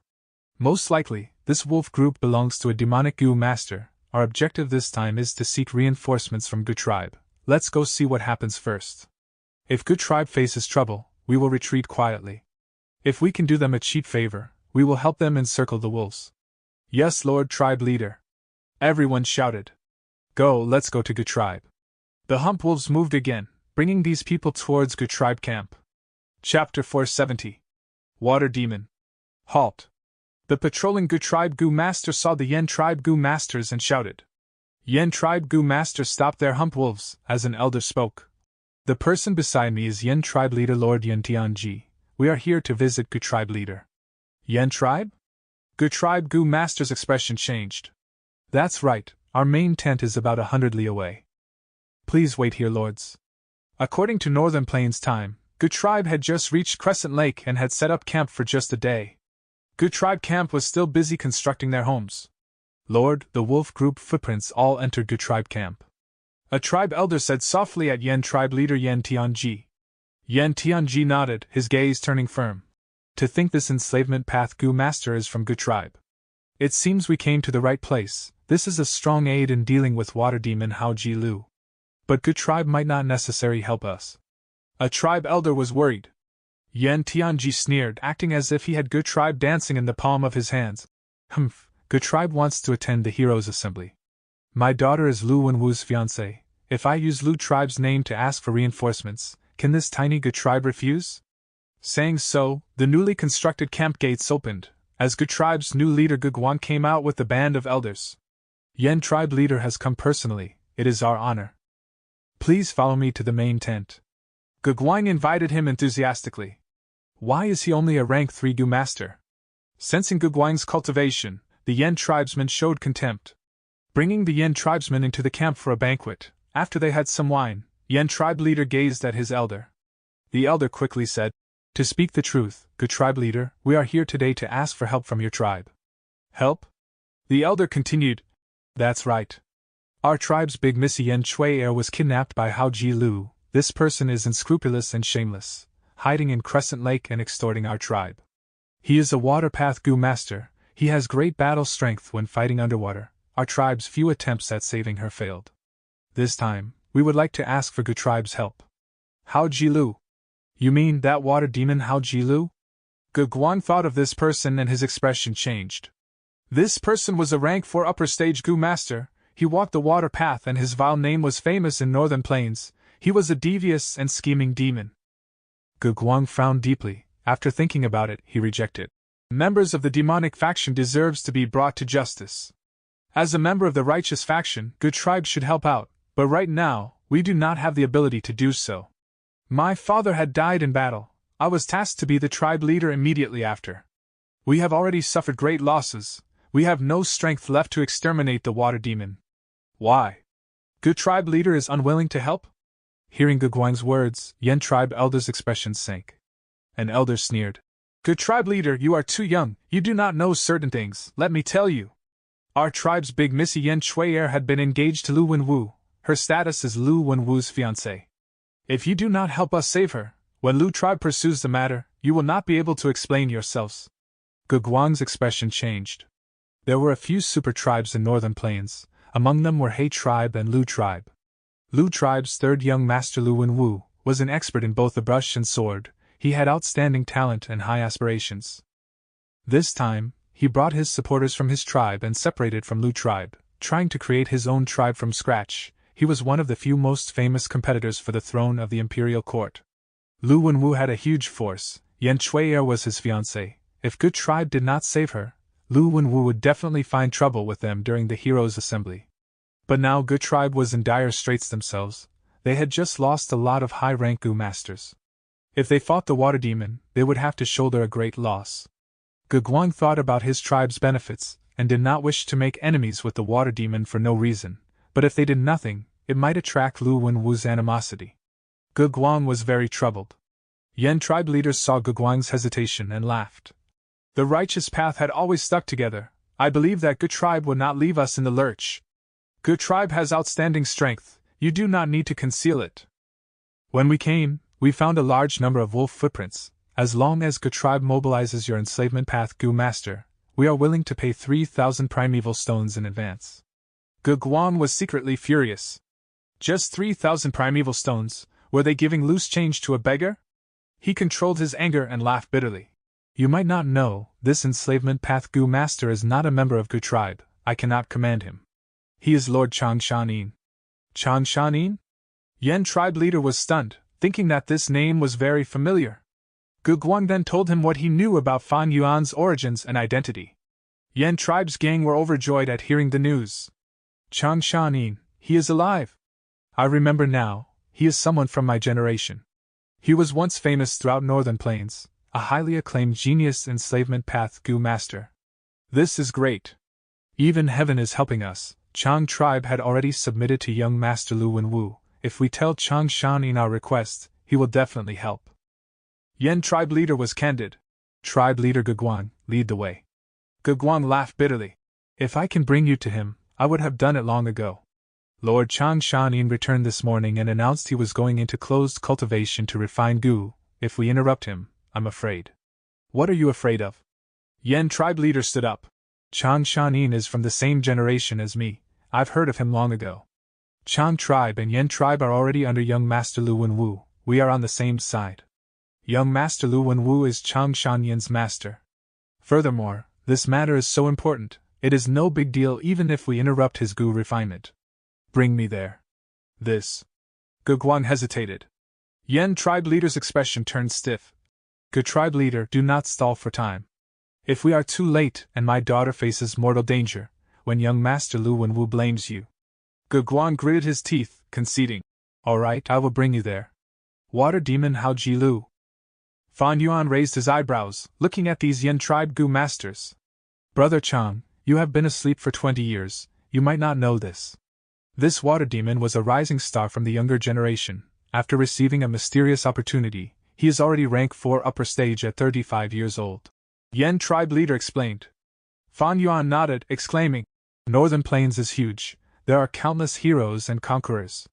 Most likely, this wolf group belongs to a demonic Gu master. Our objective this time is to seek reinforcements from Gu tribe. Let's go see what happens first. If Gu tribe faces trouble, we will retreat quietly. If we can do them a cheap favor, we will help them encircle the wolves. Yes, Lord Tribe Leader. Everyone shouted. Go, let's go to Gu tribe. The hump wolves moved again, bringing these people towards Gu tribe camp. Chapter 470. Water Demon. Halt. The patrolling Gu tribe Gu master saw the Yen tribe Gu masters and shouted. Yen tribe Gu masters stopped their hump wolves, as an elder spoke. The person beside me is Yen tribe leader Lord Yen Tianji. We are here to visit Gu tribe leader. Yen tribe? Gu tribe Gu master's expression changed. That's right, our main tent is about 100 li away. Please wait here, lords. According to Northern Plains time, Gu tribe had just reached Crescent Lake and had set up camp for just a day. Gu tribe camp was still busy constructing their homes. Lord, the wolf group footprints all entered Gu tribe camp. A tribe elder said softly at Yen tribe leader Yen Tianji. Yen Tianji nodded, his gaze turning firm. To think this enslavement path Gu master is from Gu tribe. It seems we came to the right place. This is a strong aid in dealing with water demon Hao Ji Lu. But Gu tribe might not necessarily help us. A tribe elder was worried. Yen Tianji sneered, acting as if he had Gu tribe dancing in the palm of his hands. Humph, Gu tribe wants to attend the heroes' assembly. My daughter is Lu Wenwu's fiancée. If I use Lu tribe's name to ask for reinforcements, can this tiny Gu tribe refuse? Saying so, the newly constructed camp gates opened, as Gu tribe's new leader Gu Guan came out with the band of elders. Yen tribe leader has come personally, it is our honor. Please follow me to the main tent. Gu Guan invited him enthusiastically. Why is he only a rank 3 Gu master? Sensing Gu Guan's cultivation, the Yen tribesmen showed contempt. Bringing the Yen tribesmen into the camp for a banquet, after they had some wine, Yen tribe leader gazed at his elder. The elder quickly said, To speak the truth, good tribe leader, we are here today to ask for help from your tribe. Help? The elder continued. That's right. Our tribe's big Missy Yen Chui heir was kidnapped by Hao Ji Lu. This person is unscrupulous and shameless, hiding in Crescent Lake and extorting our tribe. He is a water path Gu master. He has great battle strength when fighting underwater. Our tribe's few attempts at saving her failed. This time, we would like to ask for Gu tribe's help. Hao Ji Lu? You mean that water demon Hao Ji Lu? Gu Guang thought of this person and his expression changed. This person was a rank 4 upper stage Gu master. He walked the water path and his vile name was famous in northern plains. He was a devious and scheming demon. Gu Guang frowned deeply. After thinking about it, he rejected. Members of the demonic faction deserves to be brought to justice. As a member of the righteous faction, Gu tribe should help out, but right now, we do not have the ability to do so. My father had died in battle. I was tasked to be the tribe leader immediately after. We have already suffered great losses. We have no strength left to exterminate the water demon. Why? Gu tribe leader is unwilling to help? Hearing Gu Guang's words, Yen tribe elder's expression sank. An elder sneered. Gu tribe leader, you are too young, you do not know certain things, let me tell you. Our tribe's big Missy Yen Chui heir had been engaged to Lu Wenwu. Her status is Lu Wenwu's fiancée. If you do not help us save her, when Lu tribe pursues the matter, you will not be able to explain yourselves. Gu Guang's expression changed. There were a few super tribes in northern plains. Among them were He tribe and Lu tribe. Lu tribe's third young master Lu Wenwu was an expert in both the brush and sword. He had outstanding talent and high aspirations. This time, he brought his supporters from his tribe and separated from Lu tribe, trying to create his own tribe from scratch. He was one of the few most famous competitors for the throne of the imperial court. Lu Wenwu had a huge force. Yen Chui heir was his fiancée. If Gu tribe did not save her, Lu Wenwu would definitely find trouble with them during the heroes' assembly. But now Gu tribe was in dire straits themselves. They had just lost a lot of high-rank Gu masters. If they fought the water demon, they would have to shoulder a great loss. Gu Guang thought about his tribe's benefits, and did not wish to make enemies with the water demon for no reason, but if they did nothing, it might attract Lu Wenwu's animosity. Gu Guang was very troubled. Yen tribe leaders saw Gu Guang's hesitation and laughed. The righteous path had always stuck together. I believe that Gu tribe would not leave us in the lurch. Gu tribe has outstanding strength, you do not need to conceal it. When we came, we found a large number of wolf footprints. As long as Gu tribe mobilizes your enslavement path Gu master, we are willing to pay 3,000 primeval stones in advance. Gu Guang was secretly furious. Just 3,000 primeval stones, were they giving loose change to a beggar? He controlled his anger and laughed bitterly. You might not know, this enslavement path Gu master is not a member of Gu tribe. I cannot command him. He is Lord Chang Shanin. Chang Shanin? Yen tribe leader was stunned, thinking that this name was very familiar. Gu Guang then told him what he knew about Fan Yuan's origins and identity. Yen tribe's gang were overjoyed at hearing the news. Chang Shanin, he is alive. I remember now, he is someone from my generation. He was once famous throughout northern plains, a highly acclaimed genius enslavement path Gu master. This is great. Even heaven is helping us. Chang tribe had already submitted to young master Lu Wenwu. If we tell Chang Shanin our request, he will definitely help. Yen tribe leader was candid. Tribe leader Gu Guang, lead the way. Gu Guang laughed bitterly. If I can bring you to him, I would have done it long ago. Lord Chang Shanin returned this morning and announced he was going into closed cultivation to refine Gu. If we interrupt him, I'm afraid. What are you afraid of? Yen tribe leader stood up. Chang Shanin is from the same generation as me. I've heard of him long ago. Chang tribe and Yen tribe are already under young master Lu Wenwu. We are on the same side. Young master Lu Wenwu is Chang Shanin's master. Furthermore, this matter is so important, it is no big deal even if we interrupt his Gu refinement. Bring me there. This. Gu Guang hesitated. Yen tribe leader's expression turned stiff. Gu tribe leader, do not stall for time. If we are too late and my daughter faces mortal danger, when young master Lu Wenwu blames you. Gu Guang gritted his teeth, conceding. All right, I will bring you there. Water demon Hao Ji Lu. Fan Yuan raised his eyebrows, looking at these Yen tribe Gu masters. Brother Chang, you have been asleep for 20 years, you might not know this. This water demon was a rising star from the younger generation. After receiving a mysterious opportunity, He is already rank 4 upper stage at 35 years old. Yen tribe leader explained. Fan Yuan nodded, exclaiming, Northern Plains is huge. There are countless heroes and conquerors.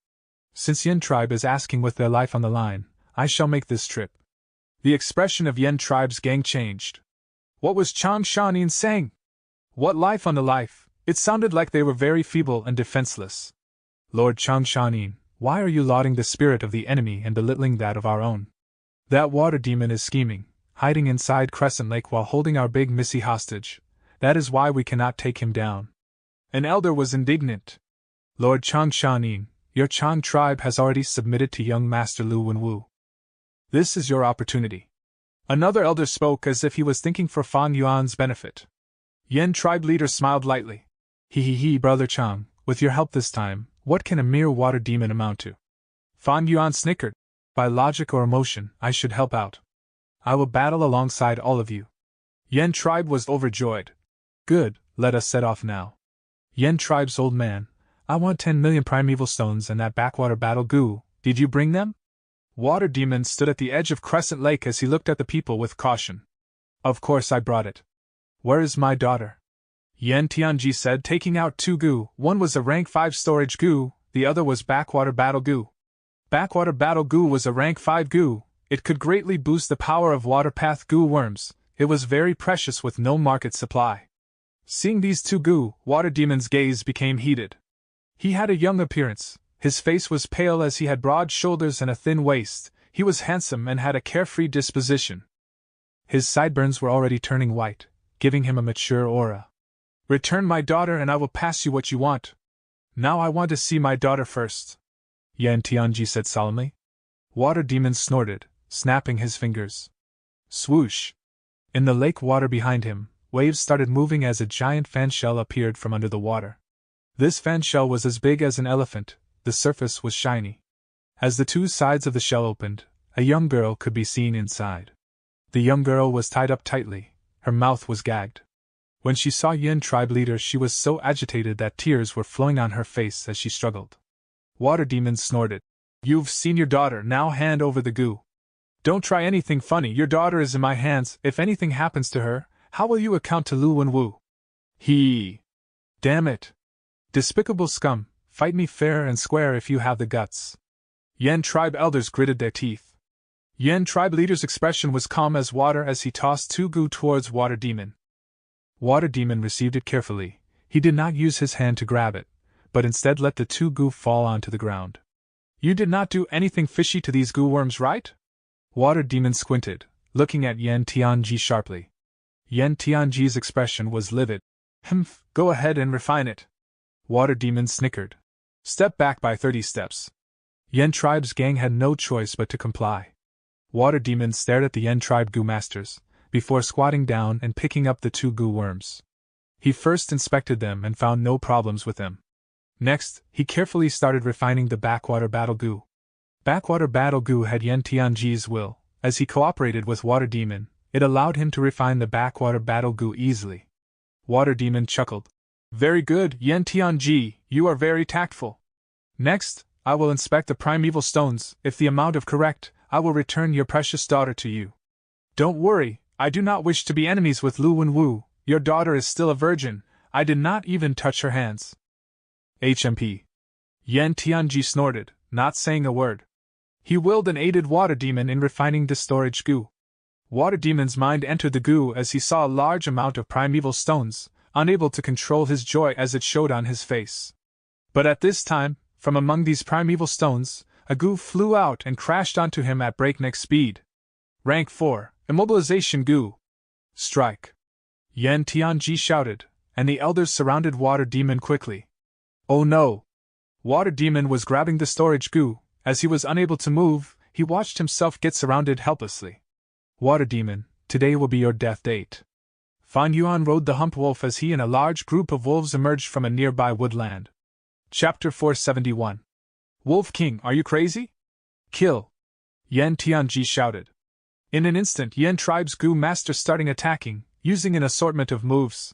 Since Yen tribe is asking with their life on the line, I shall make this trip. The expression of Yen tribe's gang changed. What was Chang Shanin saying? What life on the life? It sounded like they were very feeble and defenseless. Lord Chang Shanin, why are you lauding the spirit of the enemy and belittling that of our own? That water demon is scheming, hiding inside Crescent Lake while holding our big Missy hostage. That is why we cannot take him down. An elder was indignant. Lord Chang Shanin, your Chang tribe has already submitted to young Master Lu Wenwu. This is your opportunity. Another elder spoke as if he was thinking for Fan Yuan's benefit. Yen tribe leader smiled lightly. He, Brother Chang, with your help this time, what can a mere water demon amount to? Fan Yuan snickered. By logic or emotion, I should help out. I will battle alongside all of you. Yen tribe was overjoyed. Good, let us set off now. Yen tribe's old man, I want 10 million primeval stones and that backwater battle goo. Did you bring them? Water Demon stood at the edge of Crescent Lake as he looked at the people with caution. Of course I brought it. Where is my daughter? Yen Tianji said, taking out 2 goo. One was a rank 5 storage goo, the other was backwater battle goo. Backwater battle goo was a rank 5 goo. It could greatly boost the power of waterpath goo worms. It was very precious with no market supply. Seeing these 2 goo, Water Demon's gaze became heated. He had a young appearance. His face was pale as he had broad shoulders and a thin waist. He was handsome and had a carefree disposition. His sideburns were already turning white, giving him a mature aura. Return my daughter and I will pass you what you want. Now I want to see my daughter first. Yan Tianji said solemnly. Water Demon snorted, snapping his fingers. Swoosh! In the lake water behind him, waves started moving as a giant fan shell appeared from under the water. This fan shell was as big as an elephant, the surface was shiny. As the 2 sides of the shell opened, a young girl could be seen inside. The young girl was tied up tightly, her mouth was gagged. When she saw Yen tribe leader she was so agitated that tears were flowing on her face as she struggled. Water Demon snorted. You've seen your daughter, now hand over the goo. Don't try anything funny, your daughter is in my hands, if anything happens to her, how will you account to Lu Wenwu? Damn it. Despicable scum, fight me fair and square if you have the guts. Yen tribe elders gritted their teeth. Yen tribe leader's expression was calm as water as he tossed 2 goo towards Water Demon. Water Demon received it carefully. He did not use his hand to grab it, but instead let the 2 goo fall onto the ground. You did not do anything fishy to these goo worms, right? Water Demon squinted, looking at Yen Tianji sharply. Yen Tianji's expression was livid. Humph, go ahead and refine it. Water Demon snickered. Step back by 30 steps. Yen tribe's gang had no choice but to comply. Water Demon stared at the Yen tribe goo masters, before squatting down and picking up the 2 goo worms. He first inspected them and found no problems with them. Next, he carefully started refining the backwater battle goo. Backwater battle goo had Yen Tianji's will. As he cooperated with Water Demon, it allowed him to refine the backwater battle goo easily. Water Demon chuckled. Very good, Yen Tianji, you are very tactful. Next, I will inspect the primeval stones. If the amount of correct, I will return your precious daughter to you. Don't worry, I do not wish to be enemies with Lu Wenwu. Your daughter is still a virgin. I did not even touch her hands. HMP. Yen Tianji snorted, not saying a word. He willed and aided Water Demon in refining the storage goo. Water Demon's mind entered the goo as he saw a large amount of primeval stones, unable to control his joy as it showed on his face. But at this time, from among these primeval stones, a goo flew out and crashed onto him at breakneck speed. Rank 4, Immobilization Goo. Strike. Yen Tianji shouted, and the elders surrounded Water Demon quickly. Oh no! Water Demon was grabbing the storage goo. As he was unable to move, he watched himself get surrounded helplessly. Water Demon, today will be your death date. Fan Yuan rode the hump wolf as he and a large group of wolves emerged from a nearby woodland. Chapter 471. Wolf King, are you crazy? Kill! Yen Tianji shouted. In an instant, Yen tribe's goo master starting attacking, using an assortment of moves.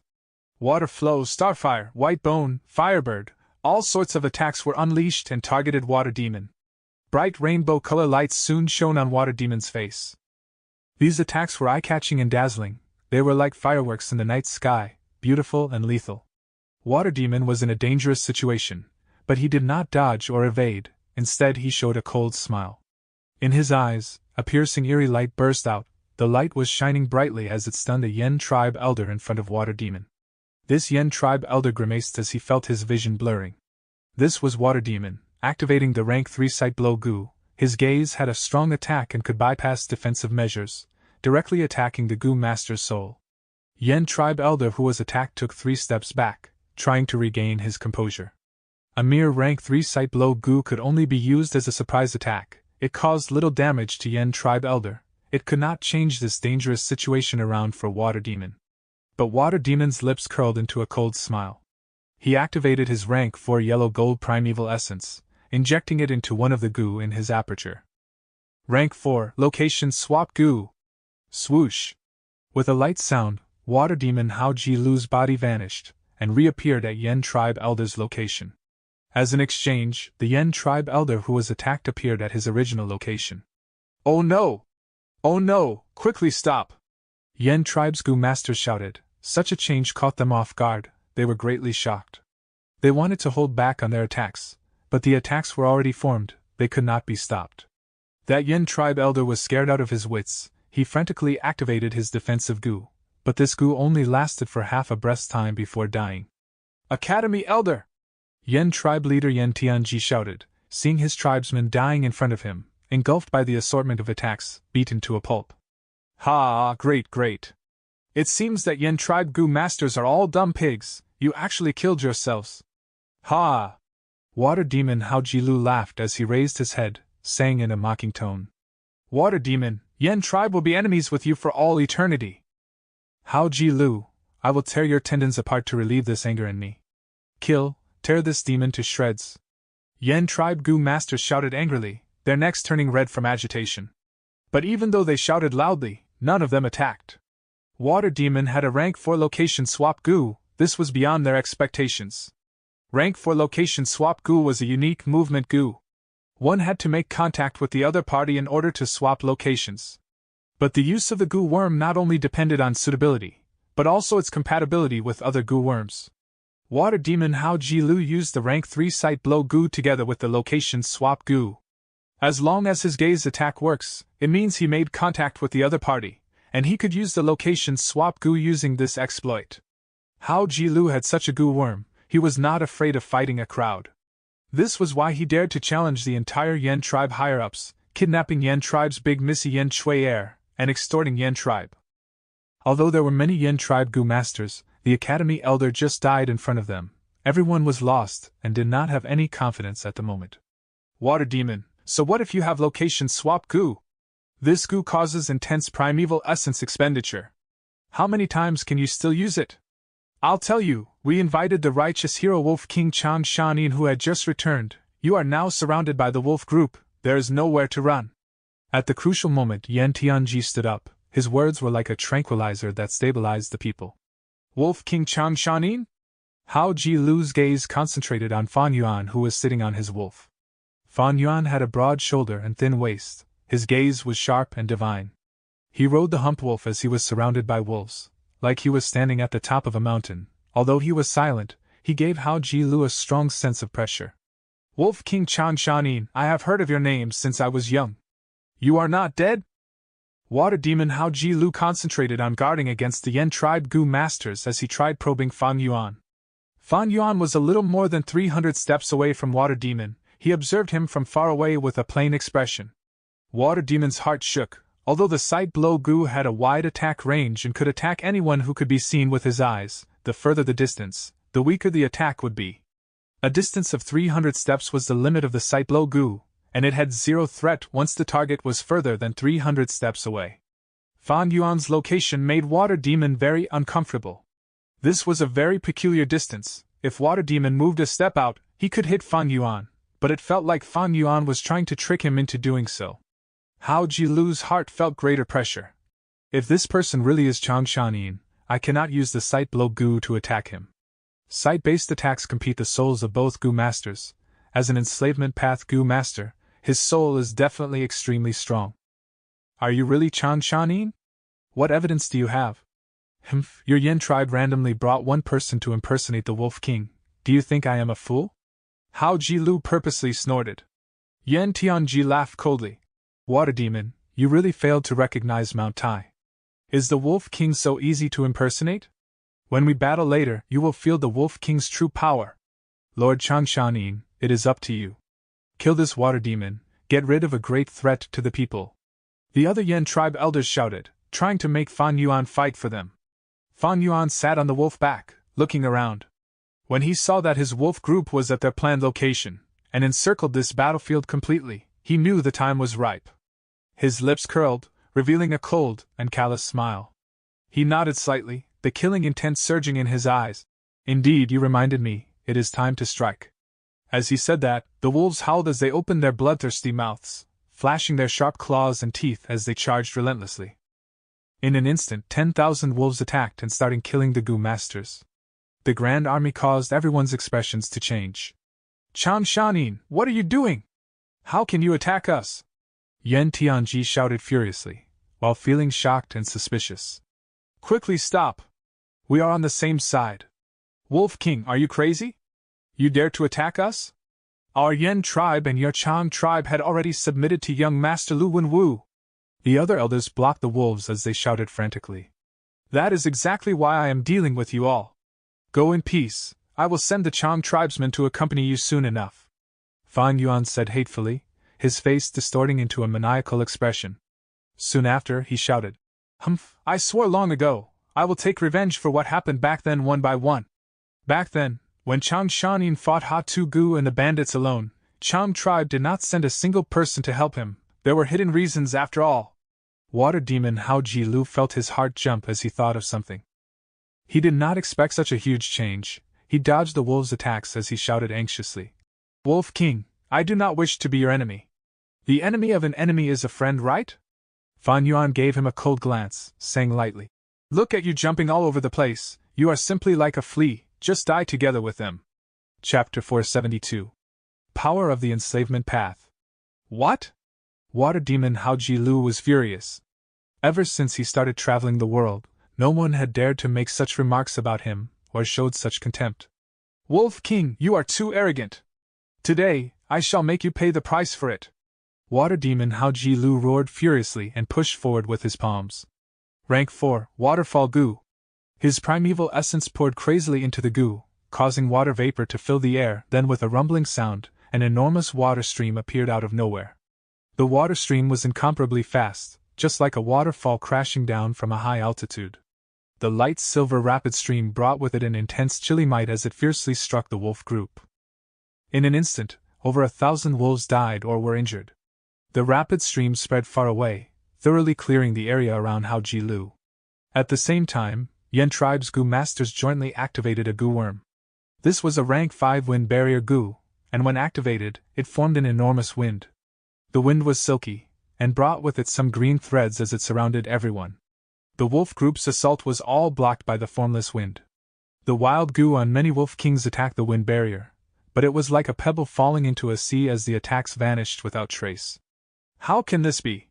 Water Flow, Starfire, White Bone, Firebird, all sorts of attacks were unleashed and targeted Water Demon. Bright rainbow color lights soon shone on Water Demon's face. These attacks were eye-catching and dazzling. They were like fireworks in the night sky, beautiful and lethal. Water Demon was in a dangerous situation, but he did not dodge or evade. Instead, he showed a cold smile. In his eyes, a piercing eerie light burst out. The light was shining brightly as it stunned a Yen tribe elder in front of Water Demon. This Yen tribe elder grimaced as he felt his vision blurring. This was Water Demon, activating the rank 3 sight blow goo. His gaze had a strong attack and could bypass defensive measures, directly attacking the goo master's soul. Yen tribe elder who was attacked took 3 steps back, trying to regain his composure. A mere rank 3 sight blow goo could only be used as a surprise attack. It caused little damage to Yen tribe elder. It could not change this dangerous situation around for Water Demon. But Water Demon's lips curled into a cold smile. He activated his rank 4 yellow gold primeval essence, injecting it into one of the goo in his aperture. Rank 4 Location Swap Goo. Swoosh! With a light sound, Water Demon Hao Ji Lu's body vanished, and reappeared at Yen tribe elder's location. As an exchange, the Yen tribe elder who was attacked appeared at his original location. Oh no! Oh no! Quickly stop! Yen tribe's goo masters shouted. Such a change caught them off guard. They were greatly shocked. They wanted to hold back on their attacks, but the attacks were already formed. They could not be stopped. That Yen tribe elder was scared out of his wits. He frantically activated his defensive goo, but this goo only lasted for half a breath's time before dying. Academy Elder! Yen tribe leader Yen Tianji shouted, seeing his tribesmen dying in front of him, engulfed by the assortment of attacks, beaten to a pulp. Ha! Great! It seems that Yen tribe goo masters are all dumb pigs. You actually killed yourselves. Ha! Water Demon Hao Jilu laughed as he raised his head, saying in a mocking tone. Water Demon, Yen tribe will be enemies with you for all eternity. Hao Jilu, I will tear your tendons apart to relieve this anger in me. Tear this demon to shreds. Yen tribe goo masters shouted angrily, their necks turning red from agitation. But even though they shouted loudly, none of them attacked. Water Demon had a rank 4 location swap goo. This was beyond their expectations. Rank 4 location swap goo was a unique movement goo. One had to make contact with the other party in order to swap locations. But the use of the goo worm not only depended on suitability, but also its compatibility with other goo worms. Water Demon Hao Jilu used the rank 3 sight blow goo together with the location swap goo. As long as his gaze attack works, it means he made contact with the other party, and he could use the location swap goo using this exploit. Hao Jilu had such a goo worm, he was not afraid of fighting a crowd. This was why he dared to challenge the entire Yen tribe higher-ups, kidnapping Yen tribe's big Missy Yen Chui heir, and extorting Yen tribe. Although there were many Yen tribe goo masters, the academy elder just died in front of them. Everyone was lost, and did not have any confidence at the moment. Water Demon, so what if you have location swap goo? This goo causes intense primeval essence expenditure. How many times can you still use it? I'll tell you, we invited the righteous hero Wolf King Chan Shanin who had just returned. You are now surrounded by the wolf group, there is nowhere to run. At the crucial moment Yen Tianji stood up, his words were like a tranquilizer that stabilized the people. Wolf King Chan Shanin? Hao Ji Lu's gaze concentrated on Fan Yuan who was sitting on his wolf. Fan Yuan had a broad shoulder and thin waist, his gaze was sharp and divine. He rode the humped wolf as he was surrounded by wolves, like he was standing at the top of a mountain. Although he was silent, he gave Hao Ji Lu a strong sense of pressure. Wolf King Chan Shanin, I have heard of your name since I was young. You are not dead? Water Demon Hao Ji Lu concentrated on guarding against the Yen tribe goo masters as he tried probing Fan Yuan. Fan Yuan was a little more than 300 steps away from Water Demon. He observed him from far away with a plain expression. Water Demon's heart shook. Although the sight blow goo had a wide attack range and could attack anyone who could be seen with his eyes, the further the distance, the weaker the attack would be. A distance of 300 steps was the limit of the sight blow goo, and it had zero threat once the target was further than 300 steps away. Fan Yuan's location made Water Demon very uncomfortable. This was a very peculiar distance. If Water Demon moved a step out, he could hit Fan Yuan, but it felt like Fan Yuan was trying to trick him into doing so. Hao Ji Lu's heart felt greater pressure. If this person really is Chang Shanin, I cannot use the sight blow goo to attack him. Sight-based attacks compete the souls of both goo masters. As an enslavement path goo master, his soul is definitely extremely strong. Are you really Chan Shanin? What evidence do you have? Humph, your Yen tribe randomly brought one person to impersonate the Wolf King. Do you think I am a fool? Hao Ji Lu purposely snorted. Yen Tianji laughed coldly. Water Demon, you really failed to recognize Mount Tai. Is the Wolf King so easy to impersonate? When we battle later, you will feel the Wolf King's true power. Lord Chan Shanin, it is up to you. Kill this water demon, get rid of a great threat to the people. The other Yen tribe elders shouted, trying to make Fan Yuan fight for them. Fan Yuan sat on the wolf back, looking around. When he saw that his wolf group was at their planned location, and encircled this battlefield completely, he knew the time was ripe. His lips curled, revealing a cold and callous smile. He nodded slightly, the killing intent surging in his eyes. Indeed, you reminded me, it is time to strike. As he said that, the wolves howled as they opened their bloodthirsty mouths, flashing their sharp claws and teeth as they charged relentlessly. In an instant, 10,000 wolves attacked and started killing the Gu masters. The Grand Army caused everyone's expressions to change. Chan Shanin, what are you doing? How can you attack us? Yen Tianji shouted furiously, while feeling shocked and suspicious. Quickly stop! We are on the same side. Wolf King, are you crazy? You dare to attack us? Our Yen tribe and your Chan tribe had already submitted to young Master Lu Wenwu. The other elders blocked the wolves as they shouted frantically. That is exactly why I am dealing with you all. Go in peace, I will send the Chan tribesmen to accompany you soon enough. Fan Yuan said hatefully, his face distorting into a maniacal expression. Soon after, he shouted, Humph, I swore long ago, I will take revenge for what happened back then one by one. Back then, when Chan Shanin fought Ha Tu Gu and the bandits alone, Chan tribe did not send a single person to help him. There were hidden reasons after all. Water Demon Hao Ji Lu felt his heart jump as he thought of something. He did not expect such a huge change. He dodged the wolves' attacks as he shouted anxiously. Wolf King, I do not wish to be your enemy. The enemy of an enemy is a friend, right? Fan Yuan gave him a cold glance, saying lightly, Look at you jumping all over the place, you are simply like a flea, just die together with them. Chapter 472. Power of the Enslavement Path. What? Water Demon Hao Ji Lu was furious. Ever since he started traveling the world, no one had dared to make such remarks about him, or showed such contempt. Wolf King, you are too arrogant. Today, I shall make you pay the price for it. Water Demon Hao Ji Lu roared furiously and pushed forward with his palms. Rank 4, Waterfall Gu. His primeval essence poured crazily into the Gu, causing water vapor to fill the air. Then with a rumbling sound, an enormous water stream appeared out of nowhere. The water stream was incomparably fast, just like a waterfall crashing down from a high altitude. The light silver rapid stream brought with it an intense chilly might as it fiercely struck the wolf group. In an instant, over 1,000 wolves died or were injured. The rapid stream spread far away, thoroughly clearing the area around Hao Ji Lu. At the same time, Yen tribe's Gu masters jointly activated a Gu worm. This was a rank 5 wind barrier Gu, and when activated, it formed an enormous wind. The wind was silky, and brought with it some green threads as it surrounded everyone. The wolf group's assault was all blocked by the formless wind. The wild Gu on many wolf kings attacked the wind barrier, but it was like a pebble falling into a sea as the attacks vanished without trace. How can this be?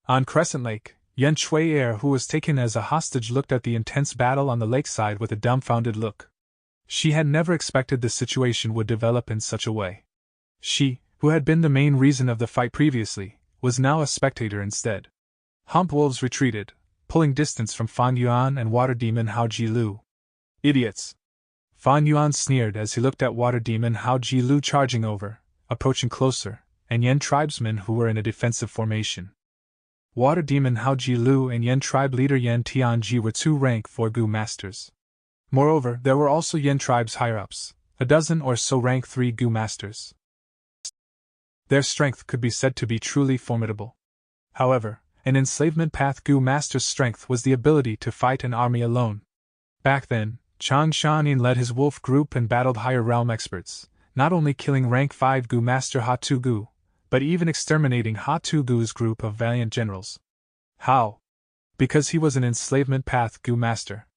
On Crescent Lake, Yen Shui-er, who was taken as a hostage, looked at the intense battle on the lakeside with a dumbfounded look. She had never expected the situation would develop in such a way. She, who had been the main reason of the fight previously, was now a spectator instead. Hump wolves retreated, pulling distance from Fan Yuan and Water Demon Hao Ji Lu. Idiots! Fan Yuan sneered as he looked at Water Demon Hao Ji Lu charging over, approaching closer, and Yen tribesmen who were in a defensive formation. Water Demon Hao Ji Lu and Yen tribe leader Yen Tianji were 2 rank 4 Gu masters. Moreover, there were also Yen tribe's higher-ups, a dozen or so rank 3 Gu masters. Their strength could be said to be truly formidable. However, an enslavement path Gu master's strength was the ability to fight an army alone. Back then, Chan Shanin led his wolf group and battled higher realm experts, not only killing rank 5 Gu master Ha Tu Gu, but even exterminating Ha Tu Gu's group of valiant generals. How? Because he was an enslavement path Gu master.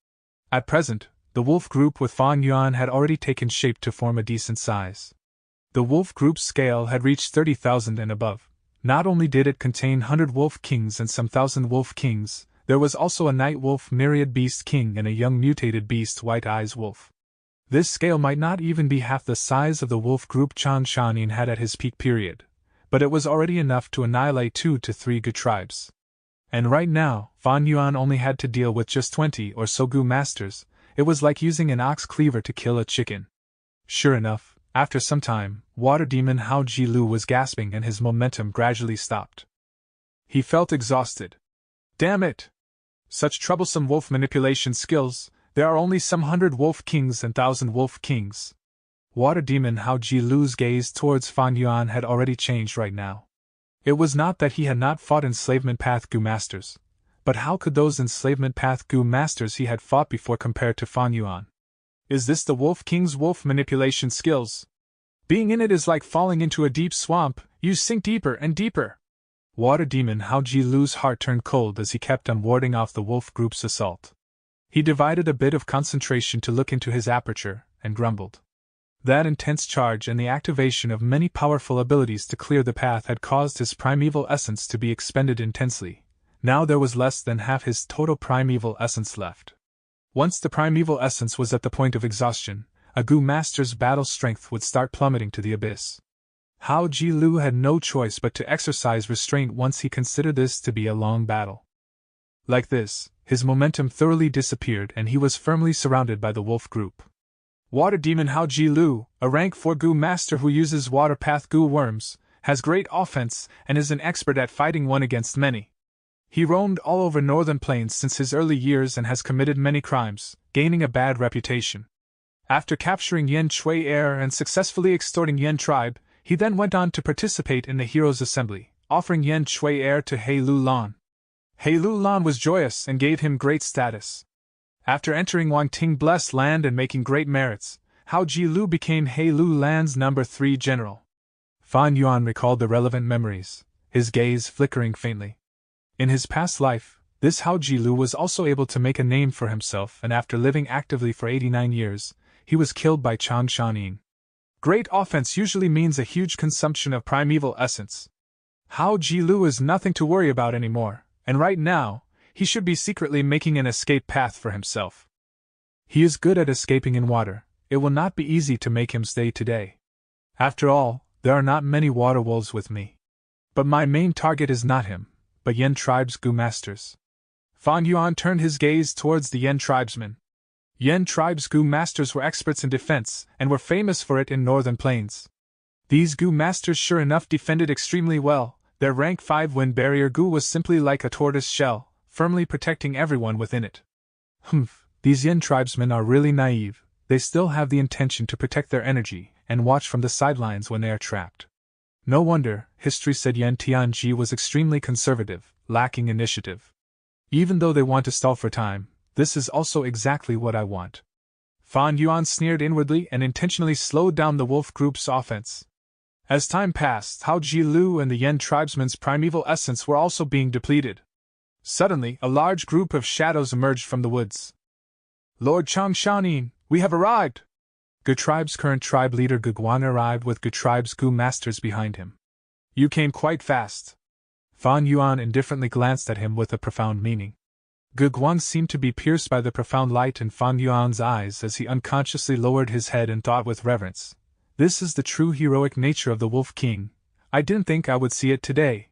At present, the wolf group with Fan Yuan had already taken shape to form a decent size. The wolf group's scale had reached 30,000 and above. Not only did it contain 100 wolf kings and some thousand wolf kings, there was also a night wolf myriad beast king and a young mutated beast white eyes wolf. This scale might not even be half the size of the wolf group Chan Shanin had at his peak period, but it was already enough to annihilate 2 to 3 Gu tribes. And right now, Fan Yuan only had to deal with just 20 or so Gu masters. It was like using an ox cleaver to kill a chicken. Sure enough, after some time, Water Demon Hao Ji Lu was gasping and his momentum gradually stopped. He felt exhausted. Damn it! Such troublesome wolf manipulation skills, there are only some 100 wolf kings and 1,000 wolf kings. Water Demon Hao Ji Lu's gaze towards Fan Yuan had already changed right now. It was not that he had not fought enslavement path Gu masters, but how could those enslavement path Gu masters he had fought before compare to Fan Yuan? Is this the Wolf King's wolf manipulation skills? Being in it is like falling into a deep swamp, you sink deeper and deeper. Water Demon Hao Ji Lu's heart turned cold as he kept on warding off the wolf group's assault. He divided a bit of concentration to look into his aperture, and grumbled. That intense charge and the activation of many powerful abilities to clear the path had caused his primeval essence to be expended intensely. Now there was less than half his total primeval essence left. Once the primeval essence was at the point of exhaustion, a Gu master's battle strength would start plummeting to the abyss. Hao Ji Lu had no choice but to exercise restraint once he considered this to be a long battle. Like this, his momentum thoroughly disappeared and he was firmly surrounded by the wolf group. Water Demon Hao Ji Lu, a rank 4 Gu master who uses water path Gu worms, has great offense and is an expert at fighting one against many. He roamed all over northern plains since his early years and has committed many crimes, gaining a bad reputation. After capturing Yen Chui Heir and successfully extorting Yen tribe, he then went on to participate in the Heroes' Assembly, offering Yen Chui Heir to He Lu Lan. He Lu Lan was joyous and gave him great status. After entering Wang Ting blessed land and making great merits, Hao Ji Lu became He Lu Lan's number 3 general. Fan Yuan recalled the relevant memories, his gaze flickering faintly. In his past life, this Hao Ji Lu was also able to make a name for himself, and after living actively for 89 years, he was killed by Chan Shanin. Great offense usually means a huge consumption of primeval essence. Hao Ji Lu is nothing to worry about anymore, and right now, he should be secretly making an escape path for himself. He is good at escaping in water, it will not be easy to make him stay today. After all, there are not many water wolves with me. But my main target is not him, but Yen tribe's Gu masters. Fan Yuan turned his gaze towards the Yen tribesmen. Yen tribe's Gu masters were experts in defense, and were famous for it in northern plains. These Gu masters sure enough defended extremely well. Their rank 5 wind barrier Gu was simply like a tortoise shell, firmly protecting everyone within it. These Yen tribesmen are really naive. They still have the intention to protect their energy, and watch from the sidelines when they are trapped. No wonder, history said Yen Tianji was extremely conservative, lacking initiative. Even though they want to stall for time, this is also exactly what I want. Fan Yuan sneered inwardly and intentionally slowed down the wolf group's offense. As time passed, Hao Ji Lu and the Yen tribesmen's primeval essence were also being depleted. Suddenly, a large group of shadows emerged from the woods. Lord Chang Shanin, we have arrived! Gu tribe's current tribe leader Gu Guan arrived with Gu tribe's Gu masters behind him. You came quite fast. Fan Yuan indifferently glanced at him with a profound meaning. Gu Guan seemed to be pierced by the profound light in Fan Yuan's eyes as he unconsciously lowered his head and thought with reverence. This is the true heroic nature of the Wolf King. I didn't think I would see it today.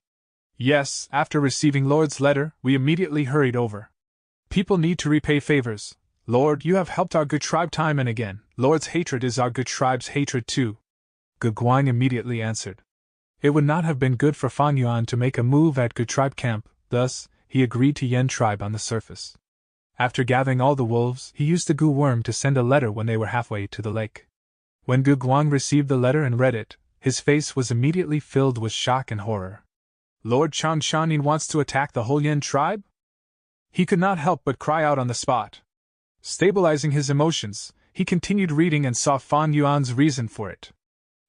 Yes, after receiving Lord's letter, we immediately hurried over. People need to repay favors. Lord, you have helped our Gu tribe time and again. Lord's hatred is our Gu tribe's hatred too. Gu Guan immediately answered. It would not have been good for Fan Yuan to make a move at Gu tribe camp, thus, he agreed to Yen tribe on the surface. After gathering all the wolves, he used the Gu worm to send a letter when they were halfway to the lake. When Gu Guan received the letter and read it, his face was immediately filled with shock and horror. Lord Chan Shanin wants to attack the whole Yen tribe? He could not help but cry out on the spot. Stabilizing his emotions, he continued reading and saw Fan Yuan's reason for it.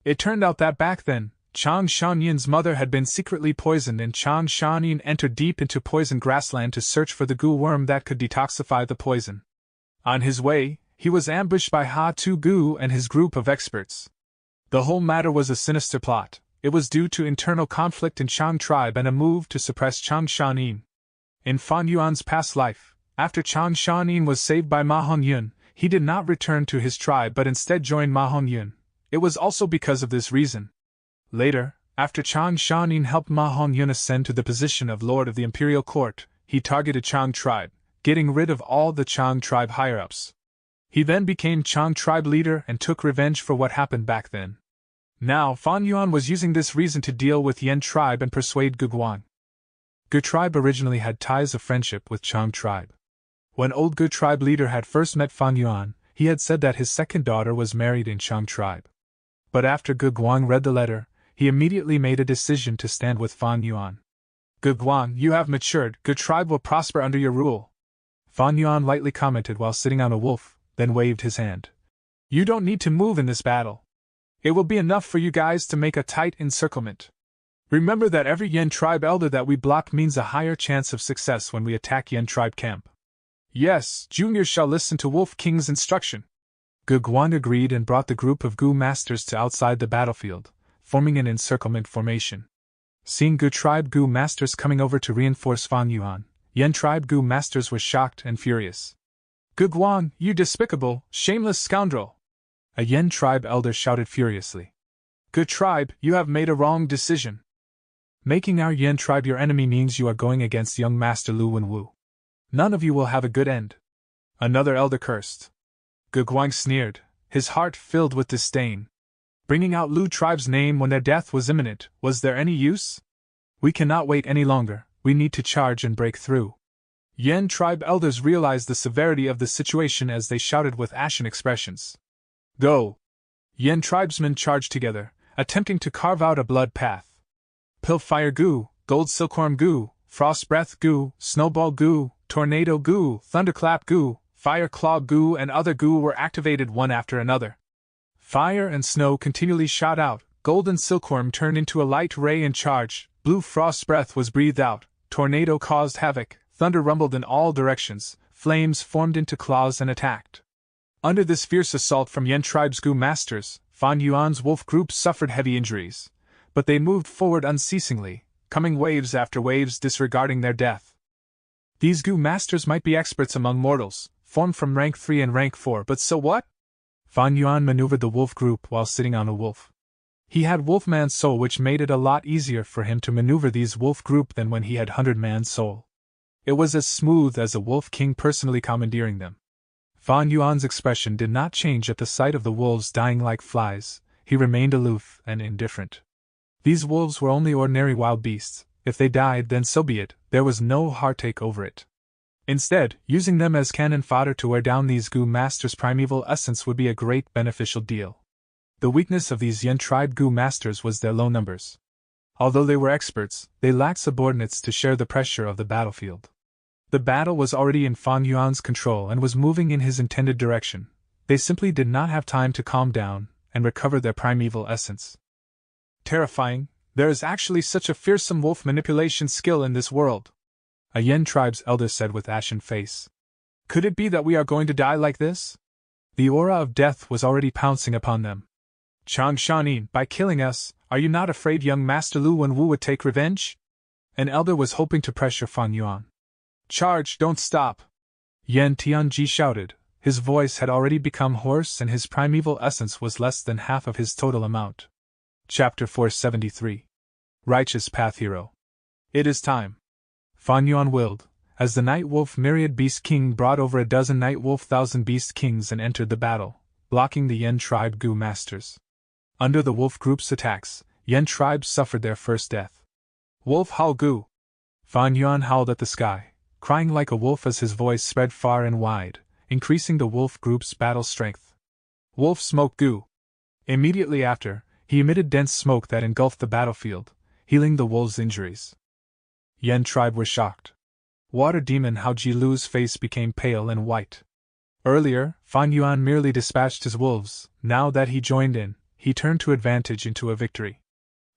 It turned out that back then, Chan Shanin's mother had been secretly poisoned and Chan Shanin entered deep into poison grassland to search for the Gu worm that could detoxify the poison. On his way, he was ambushed by Ha Tu Gu and his group of experts. The whole matter was a sinister plot. It was due to internal conflict in Chang tribe and a move to suppress Chang Shanin. In Fan Yuan's past life, after Chang Shanin was saved by Ma Hongyun, he did not return to his tribe but instead joined Ma Hongyun. It was also because of this reason. Later, after Chang Shanin helped Ma Hongyun ascend to the position of Lord of the Imperial Court, he targeted Chang tribe, getting rid of all the Chang tribe higher-ups. He then became Chang tribe leader and took revenge for what happened back then. Now, Fan Yuan was using this reason to deal with Yan tribe and persuade Ge Guang. Ge tribe originally had ties of friendship with Chang tribe. When old Ge tribe leader had first met Fan Yuan, he had said that his second daughter was married in Chang tribe. But after Ge Guang read the letter, he immediately made a decision to stand with Fan Yuan. Ge Guang, you have matured, Ge tribe will prosper under your rule. Fan Yuan lightly commented while sitting on a wolf, then waved his hand. You don't need to move in this battle. It will be enough for you guys to make a tight encirclement. Remember that every Yan tribe elder that we block means a higher chance of success when we attack Yan tribe camp. Yes, juniors shall listen to Wolf King's instruction. Ge Guang agreed and brought the group of Gu masters to outside the battlefield, forming an encirclement formation. Seeing Ge tribe Gu masters coming over to reinforce Fan Yuan, Yan tribe Gu masters were shocked and furious. Ge Guang, you despicable, shameless scoundrel! A Yan tribe elder shouted furiously. Ge tribe, you have made a wrong decision. Making our Yan tribe your enemy means you are going against young Master Lu Wenwu. None of you will have a good end. Another elder cursed. Ge Guang sneered, his heart filled with disdain. Bringing out Lu tribe's name when their death was imminent, was there any use? We cannot wait any longer, we need to charge and break through. Yan tribe elders realized the severity of the situation as they shouted with ashen expressions. Go! Yan tribesmen charged together, attempting to carve out a blood path. Pillfire Gu, Gold Silkworm Gu, Frost Breath Gu, Snowball Gu, Tornado Gu, Thunderclap Gu, Fire Claw Gu and other Gu were activated one after another. Fire and snow continually shot out, Golden Silkworm turned into a light ray and charged, Blue Frost Breath was breathed out, Tornado caused havoc, thunder rumbled in all directions, flames formed into claws and attacked. Under this fierce assault from Yan tribe's Gu masters, Fan Yuan's wolf group suffered heavy injuries, but they moved forward unceasingly, coming waves after waves disregarding their death. These Gu masters might be experts among mortals, formed from rank 3 and rank 4, but so what? Fan Yuan maneuvered the wolf group while sitting on a wolf. He had Wolfman's soul, which made it a lot easier for him to maneuver these wolf group than when he had 100-man's soul. It was as smooth as a wolf king personally commandeering them. Fan Yuan's expression did not change at the sight of the wolves dying like flies. He remained aloof and indifferent. These wolves were only ordinary wild beasts. If they died, then so be it, there was no heartache over it. Instead, using them as cannon fodder to wear down these Gu masters' primeval essence would be a great beneficial deal. The weakness of these Yan tribe Gu masters was their low numbers. Although they were experts, they lacked subordinates to share the pressure of the battlefield. The battle was already in Fan Yuan's control and was moving in his intended direction. They simply did not have time to calm down and recover their primeval essence. Terrifying, there is actually such a fearsome wolf manipulation skill in this world, a Yan tribe's elder said with ashen face. Could it be that we are going to die like this? The aura of death was already pouncing upon them. Chang Shanin, by killing us, are you not afraid young Master Lu Wenwu would take revenge? An elder was hoping to pressure Fan Yuan. Charge, don't stop! Yan Tianji shouted. His voice had already become hoarse and his primeval essence was less than half of his total amount. Chapter 473. Righteous Path Hero. It is time. Fan Yuan willed, as the Night Wolf Myriad Beast King brought over a dozen Night Wolf Thousand Beast Kings and entered the battle, blocking the Yan tribe Gu masters. Under the wolf group's attacks, Yan tribes suffered their first death. Wolf Howl Gu! Fan Yuan howled at the sky, crying like a wolf as his voice spread far and wide, increasing the wolf group's battle strength. Wolf Smoke Gu! Immediately after, he emitted dense smoke that engulfed the battlefield, healing the wolves' injuries. Yan tribe were shocked. Water Demon Hao Jilu's face became pale and white. Earlier, Fan Yuan merely dispatched his wolves. Now that he joined in, he turned to advantage into a victory.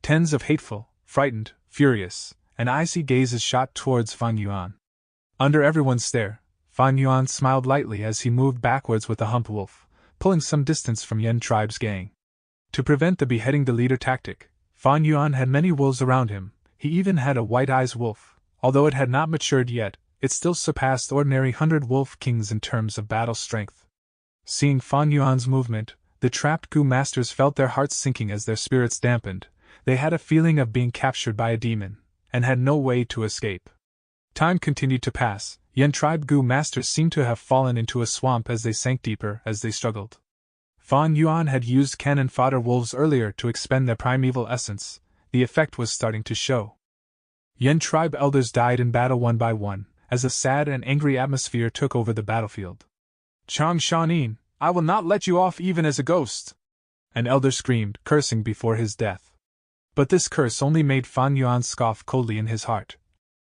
Tens of hateful, frightened, furious, and icy gazes shot towards Fan Yuan. Under everyone's stare, Fan Yuan smiled lightly as he moved backwards with the hump wolf, pulling some distance from Yan tribe's gang. To prevent the beheading the leader tactic, Fan Yuan had many wolves around him. He even had a white-eyes wolf. Although it had not matured yet, it still surpassed ordinary 100-wolf kings in terms of battle strength. Seeing Fan Yuan's movement, the trapped Gu masters felt their hearts sinking as their spirits dampened. They had a feeling of being captured by a demon, and had no way to escape. Time continued to pass. Yen tribe Gu masters seemed to have fallen into a swamp as they sank deeper as they struggled. Fan Yuan had used cannon fodder wolves earlier to expend their primeval essence. The effect was starting to show. Yen tribe elders died in battle one by one, as a sad and angry atmosphere took over the battlefield. Chang Shanin, I will not let you off even as a ghost! An elder screamed, cursing before his death. But this curse only made Fan Yuan scoff coldly in his heart.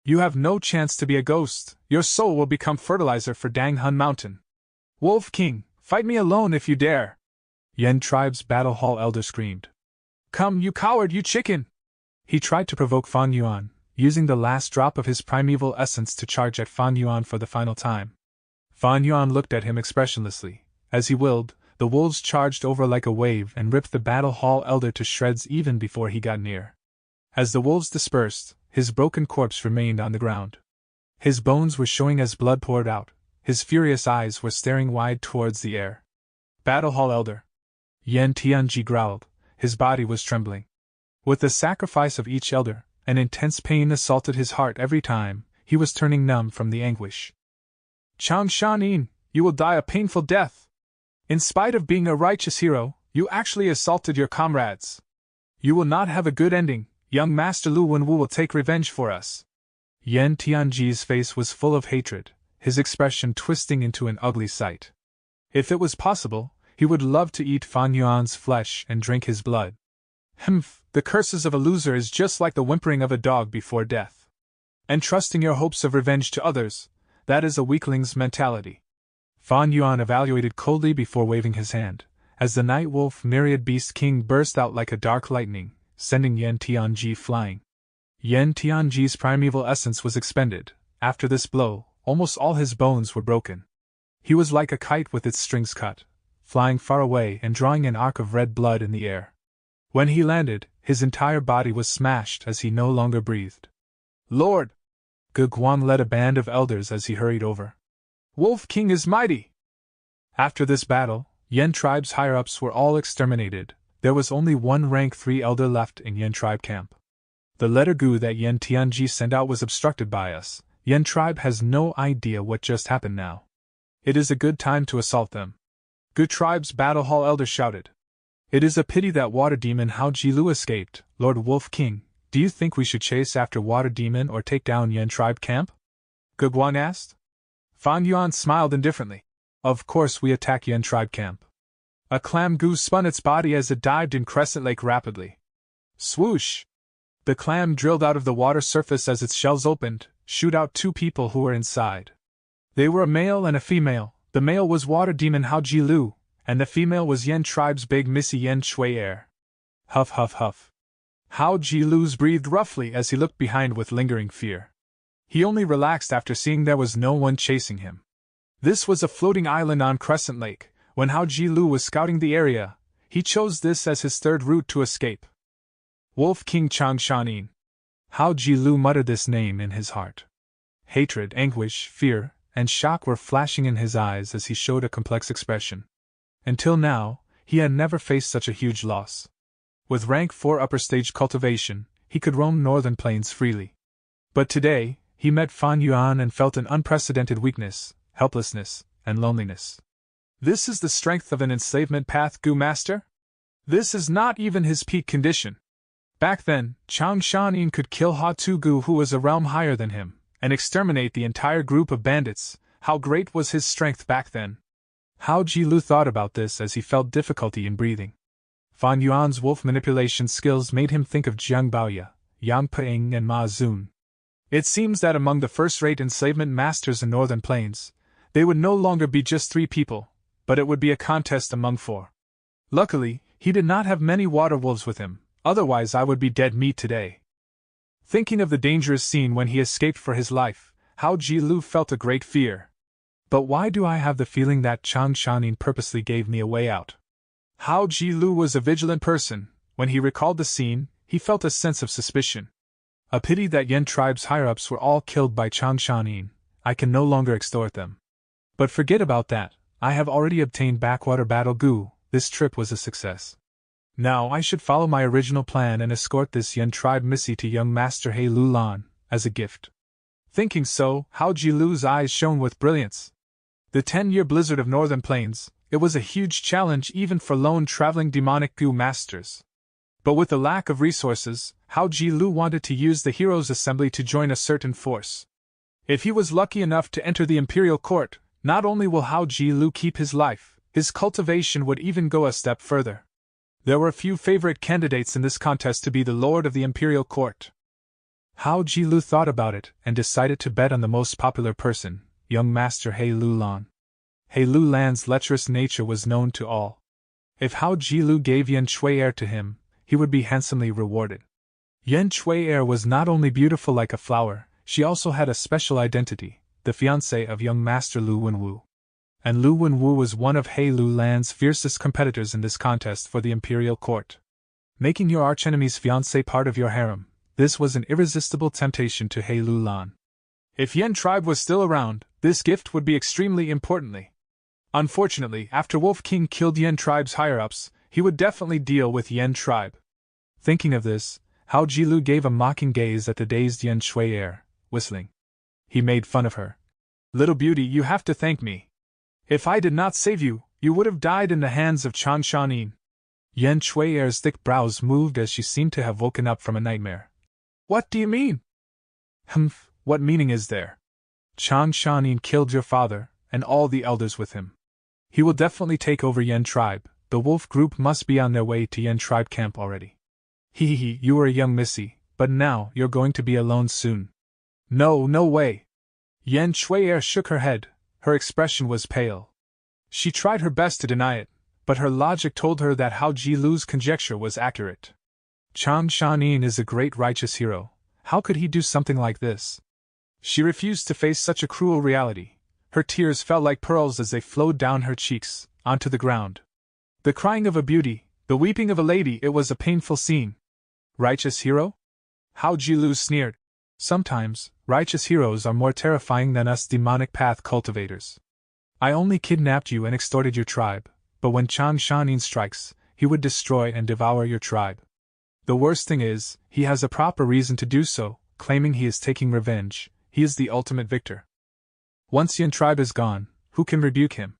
You have no chance to be a ghost. Your soul will become fertilizer for Dang Hun Mountain. Wolf King, fight me alone if you dare! Yen tribe's battle hall elder screamed. Come, you coward, you chicken! He tried to provoke Fan Yuan, using the last drop of his primeval essence to charge at Fan Yuan for the final time. Fan Yuan looked at him expressionlessly. As he willed, the wolves charged over like a wave and ripped the battle hall elder to shreds even before he got near. As the wolves dispersed, his broken corpse remained on the ground. His bones were showing as blood poured out. His furious eyes were staring wide towards the air. Battle hall elder! Yen Tianji growled. His body was trembling. With the sacrifice of each elder, an intense pain assaulted his heart every time. He was turning numb from the anguish. Chang Shanin, you will die a painful death. In spite of being a righteous hero, you actually assaulted your comrades. You will not have a good ending. Young Master Lu Wenwu will take revenge for us. Yen Tianji's face was full of hatred, his expression twisting into an ugly sight. If it was possible, he would love to eat Fan Yuan's flesh and drink his blood. Humph, the curses of a loser is just like the whimpering of a dog before death. Entrusting your hopes of revenge to others, that is a weakling's mentality. Fan Yuan evaluated coldly before waving his hand, as the night wolf myriad beast king burst out like a dark lightning, sending Yen Tianji flying. Yen Tianji's primeval essence was expended. After this blow, almost all his bones were broken. He was like a kite with its strings cut, flying far away and drawing an arc of red blood in the air. When he landed, his entire body was smashed as he no longer breathed. Lord! Ge Guan led a band of elders as he hurried over. Wolf King is mighty! After this battle, Yen tribe's higher-ups were all exterminated. There was only one rank 3 elder left in Yen tribe camp. The letter Gu that Yen Tianji sent out was obstructed by us. Yen tribe has no idea what just happened now. It is a good time to assault them. Gu tribe's battle hall elder shouted. It is a pity that water demon Hao Jilu escaped. Lord Wolf King, do you think we should chase after water demon or take down Yen tribe camp? Ge Guan asked. Fan Yuan smiled indifferently. Of course we attack Yen tribe camp. A clam Gu spun its body as it dived in Crescent Lake rapidly. Swoosh! The clam drilled out of the water surface as its shells opened, shoot out 2 people who were inside. They were a male and a female. The male was water demon Hao Jilu, and the female was Yen tribe's big Missy Yen Shui Air. Huff huff huff. Hao Jilu's breathed roughly as he looked behind with lingering fear. He only relaxed after seeing there was no one chasing him. This was a floating island on Crescent Lake. When Hao Jilu was scouting the area, he chose this as his third route to escape. Wolf King Chang Shanin. Hao Jilu muttered this name in his heart. Hatred, anguish, fear, and shock were flashing in his eyes as he showed a complex expression. Until now, he had never faced such a huge loss. With rank 4 upper stage cultivation, he could roam northern plains freely. But today, he met Fan Yuan and felt an unprecedented weakness, helplessness, and loneliness. This is the strength of an enslavement path Gu master? This is not even his peak condition. Back then, Chang Shanin could kill Ha Tu Gu who was a realm higher than him, and exterminate the entire group of bandits. How great was his strength back then? Hao Jilu thought about this as he felt difficulty in breathing. Fan Yuan's wolf manipulation skills made him think of Jiang Baoya, Yang Peng and Ma Zun. It seems that among the first-rate enslavement masters in northern plains, they would no longer be just 3 people, but it would be a contest among 4. Luckily, he did not have many water wolves with him, otherwise I would be dead meat today. Thinking of the dangerous scene when he escaped for his life, Hao Jilu felt a great fear. But why do I have the feeling that Chang Shanin purposely gave me a way out? Hao Ji-lu was a vigilant person. When he recalled the scene, he felt a sense of suspicion. A pity that Yen tribe's higher-ups were all killed by Changshanin. I can no longer extort them. But forget about that, I have already obtained backwater battle goo. This trip was a success. Now I should follow my original plan and escort this Yen tribe missy to young Master He Lulan, as a gift. Thinking so, Hao Ji-lu's eyes shone with brilliance. The 10-year blizzard of Northern Plains, it was a huge challenge even for lone traveling demonic goo masters. But with the lack of resources, Hao Ji-lu wanted to use the Heroes' Assembly to join a certain force. If he was lucky enough to enter the Imperial Court, not only will Hao Ji-lu keep his life, his cultivation would even go a step further. There were few favorite candidates in this contest to be the Lord of the Imperial Court. Hao Ji-lu thought about it and decided to bet on the most popular person, young Master He Lulan. He Lulan's lecherous nature was known to all. If Hao Ji-lu gave Yen Shui-er to him, he would be handsomely rewarded. Yen Shui-er was not only beautiful like a flower, she also had a special identity, the fiancée of young Master Lu Wenwu. And Lu Wenwu was one of He Lulan's fiercest competitors in this contest for the Imperial Court. Making your archenemy's fiancée part of your harem, this was an irresistible temptation to He Lulan. If Yen tribe was still around, this gift would be extremely importantly. Unfortunately, after Wolf King killed Yen tribe's higher-ups, he would definitely deal with Yen tribe. Thinking of this, Hao Ji-lu gave a mocking gaze at the dazed Yen Shui-er, whistling. He made fun of her. Little beauty, you have to thank me. If I did not save you, you would have died in the hands of Changshanin. Yen Shui-er's thick brows moved as she seemed to have woken up from a nightmare. What do you mean? Humph, what meaning is there? Changshanin killed your father, and all the elders with him. He will definitely take over Yen tribe. The wolf group must be on their way to Yen tribe camp already. Hee, you were a young missy, but now you're going to be alone soon. No way. Yen Shui-er shook her head, her expression was pale. She tried her best to deny it, but her logic told her that Hao Ji-lu's conjecture was accurate. Changshanin is a great righteous hero, how could he do something like this? She refused to face such a cruel reality. Her tears fell like pearls as they flowed down her cheeks, onto the ground. The crying of a beauty, the weeping of a lady, it was a painful scene. Righteous hero? Hao Ji-lu sneered. Sometimes, righteous heroes are more terrifying than us demonic path cultivators. I only kidnapped you and extorted your tribe, but when Changshanin strikes, he would destroy and devour your tribe. The worst thing is, he has a proper reason to do so, claiming he is taking revenge. He is the ultimate victor. Once Yen tribe is gone, who can rebuke him?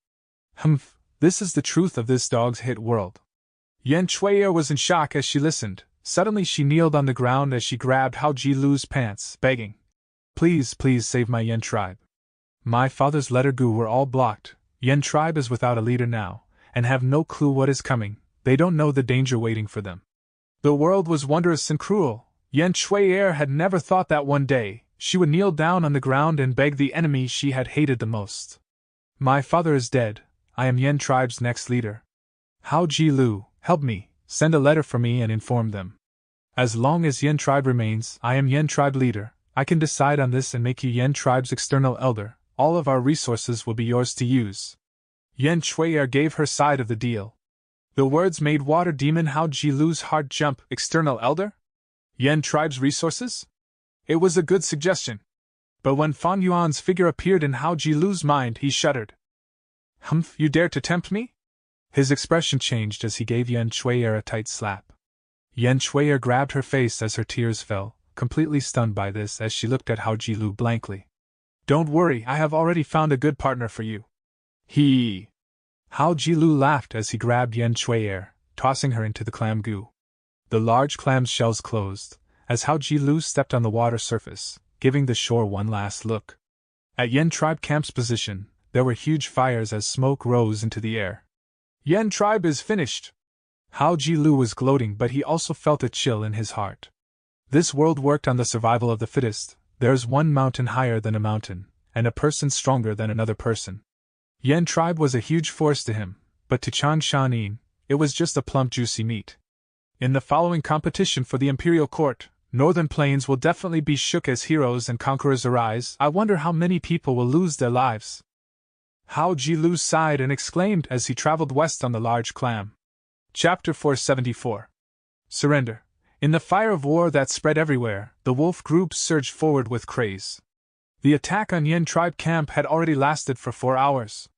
Humph, this is the truth of this dog's hit world. Yen Shui-er was in shock as she listened. Suddenly she kneeled on the ground as she grabbed Hao Ji-lu's pants, begging, Please save my Yen tribe. My father's letter goo were all blocked. Yen tribe is without a leader now, and have no clue what is coming. They don't know the danger waiting for them. The world was wondrous and cruel. Yen Shui-er had never thought that one day she would kneel down on the ground and beg the enemy she had hated the most. My father is dead. I am Yen tribe's next leader. Hao Ji-lu, help me, send a letter for me and inform them. As long as Yen tribe remains, I am Yen tribe leader. I can decide on this and make you Yen tribe's external elder. All of our resources will be yours to use. Yen Shui-er gave her side of the deal. The words made Water Demon Hao Ji-lu's heart jump. External elder? Yen tribe's resources? It was a good suggestion. But when Fan Yuan's figure appeared in Hao Ji-lu's mind, he shuddered. Humph, you dare to tempt me? His expression changed as he gave Yen Shui-er a tight slap. Yen Shui-er grabbed her face as her tears fell, completely stunned by this as she looked at Hao Ji-lu blankly. Don't worry, I have already found a good partner for you. Hao Ji-lu laughed as he grabbed Yen Shui-er, tossing her into the clam goo. The large clam's shells closed, as Hao Ji-lu stepped on the water surface, giving the shore one last look. At Yen tribe camp's position, there were huge fires as smoke rose into the air. Yen tribe is finished! Hao Ji-lu was gloating, but he also felt a chill in his heart. This world worked on the survival of the fittest. There's one mountain higher than a mountain, and a person stronger than another person. Yen tribe was a huge force to him, but to Changshanin, it was just a plump juicy meat. In the following competition for the Imperial Court, Northern Plains will definitely be shook as heroes and conquerors arise. I wonder how many people will lose their lives. Hao Ji-lu sighed and exclaimed as he traveled west on the large clam. Chapter 474. Surrender. In the fire of war that spread everywhere, the wolf groups surged forward with craze. The attack on Yen tribe camp had already lasted for 4 hours.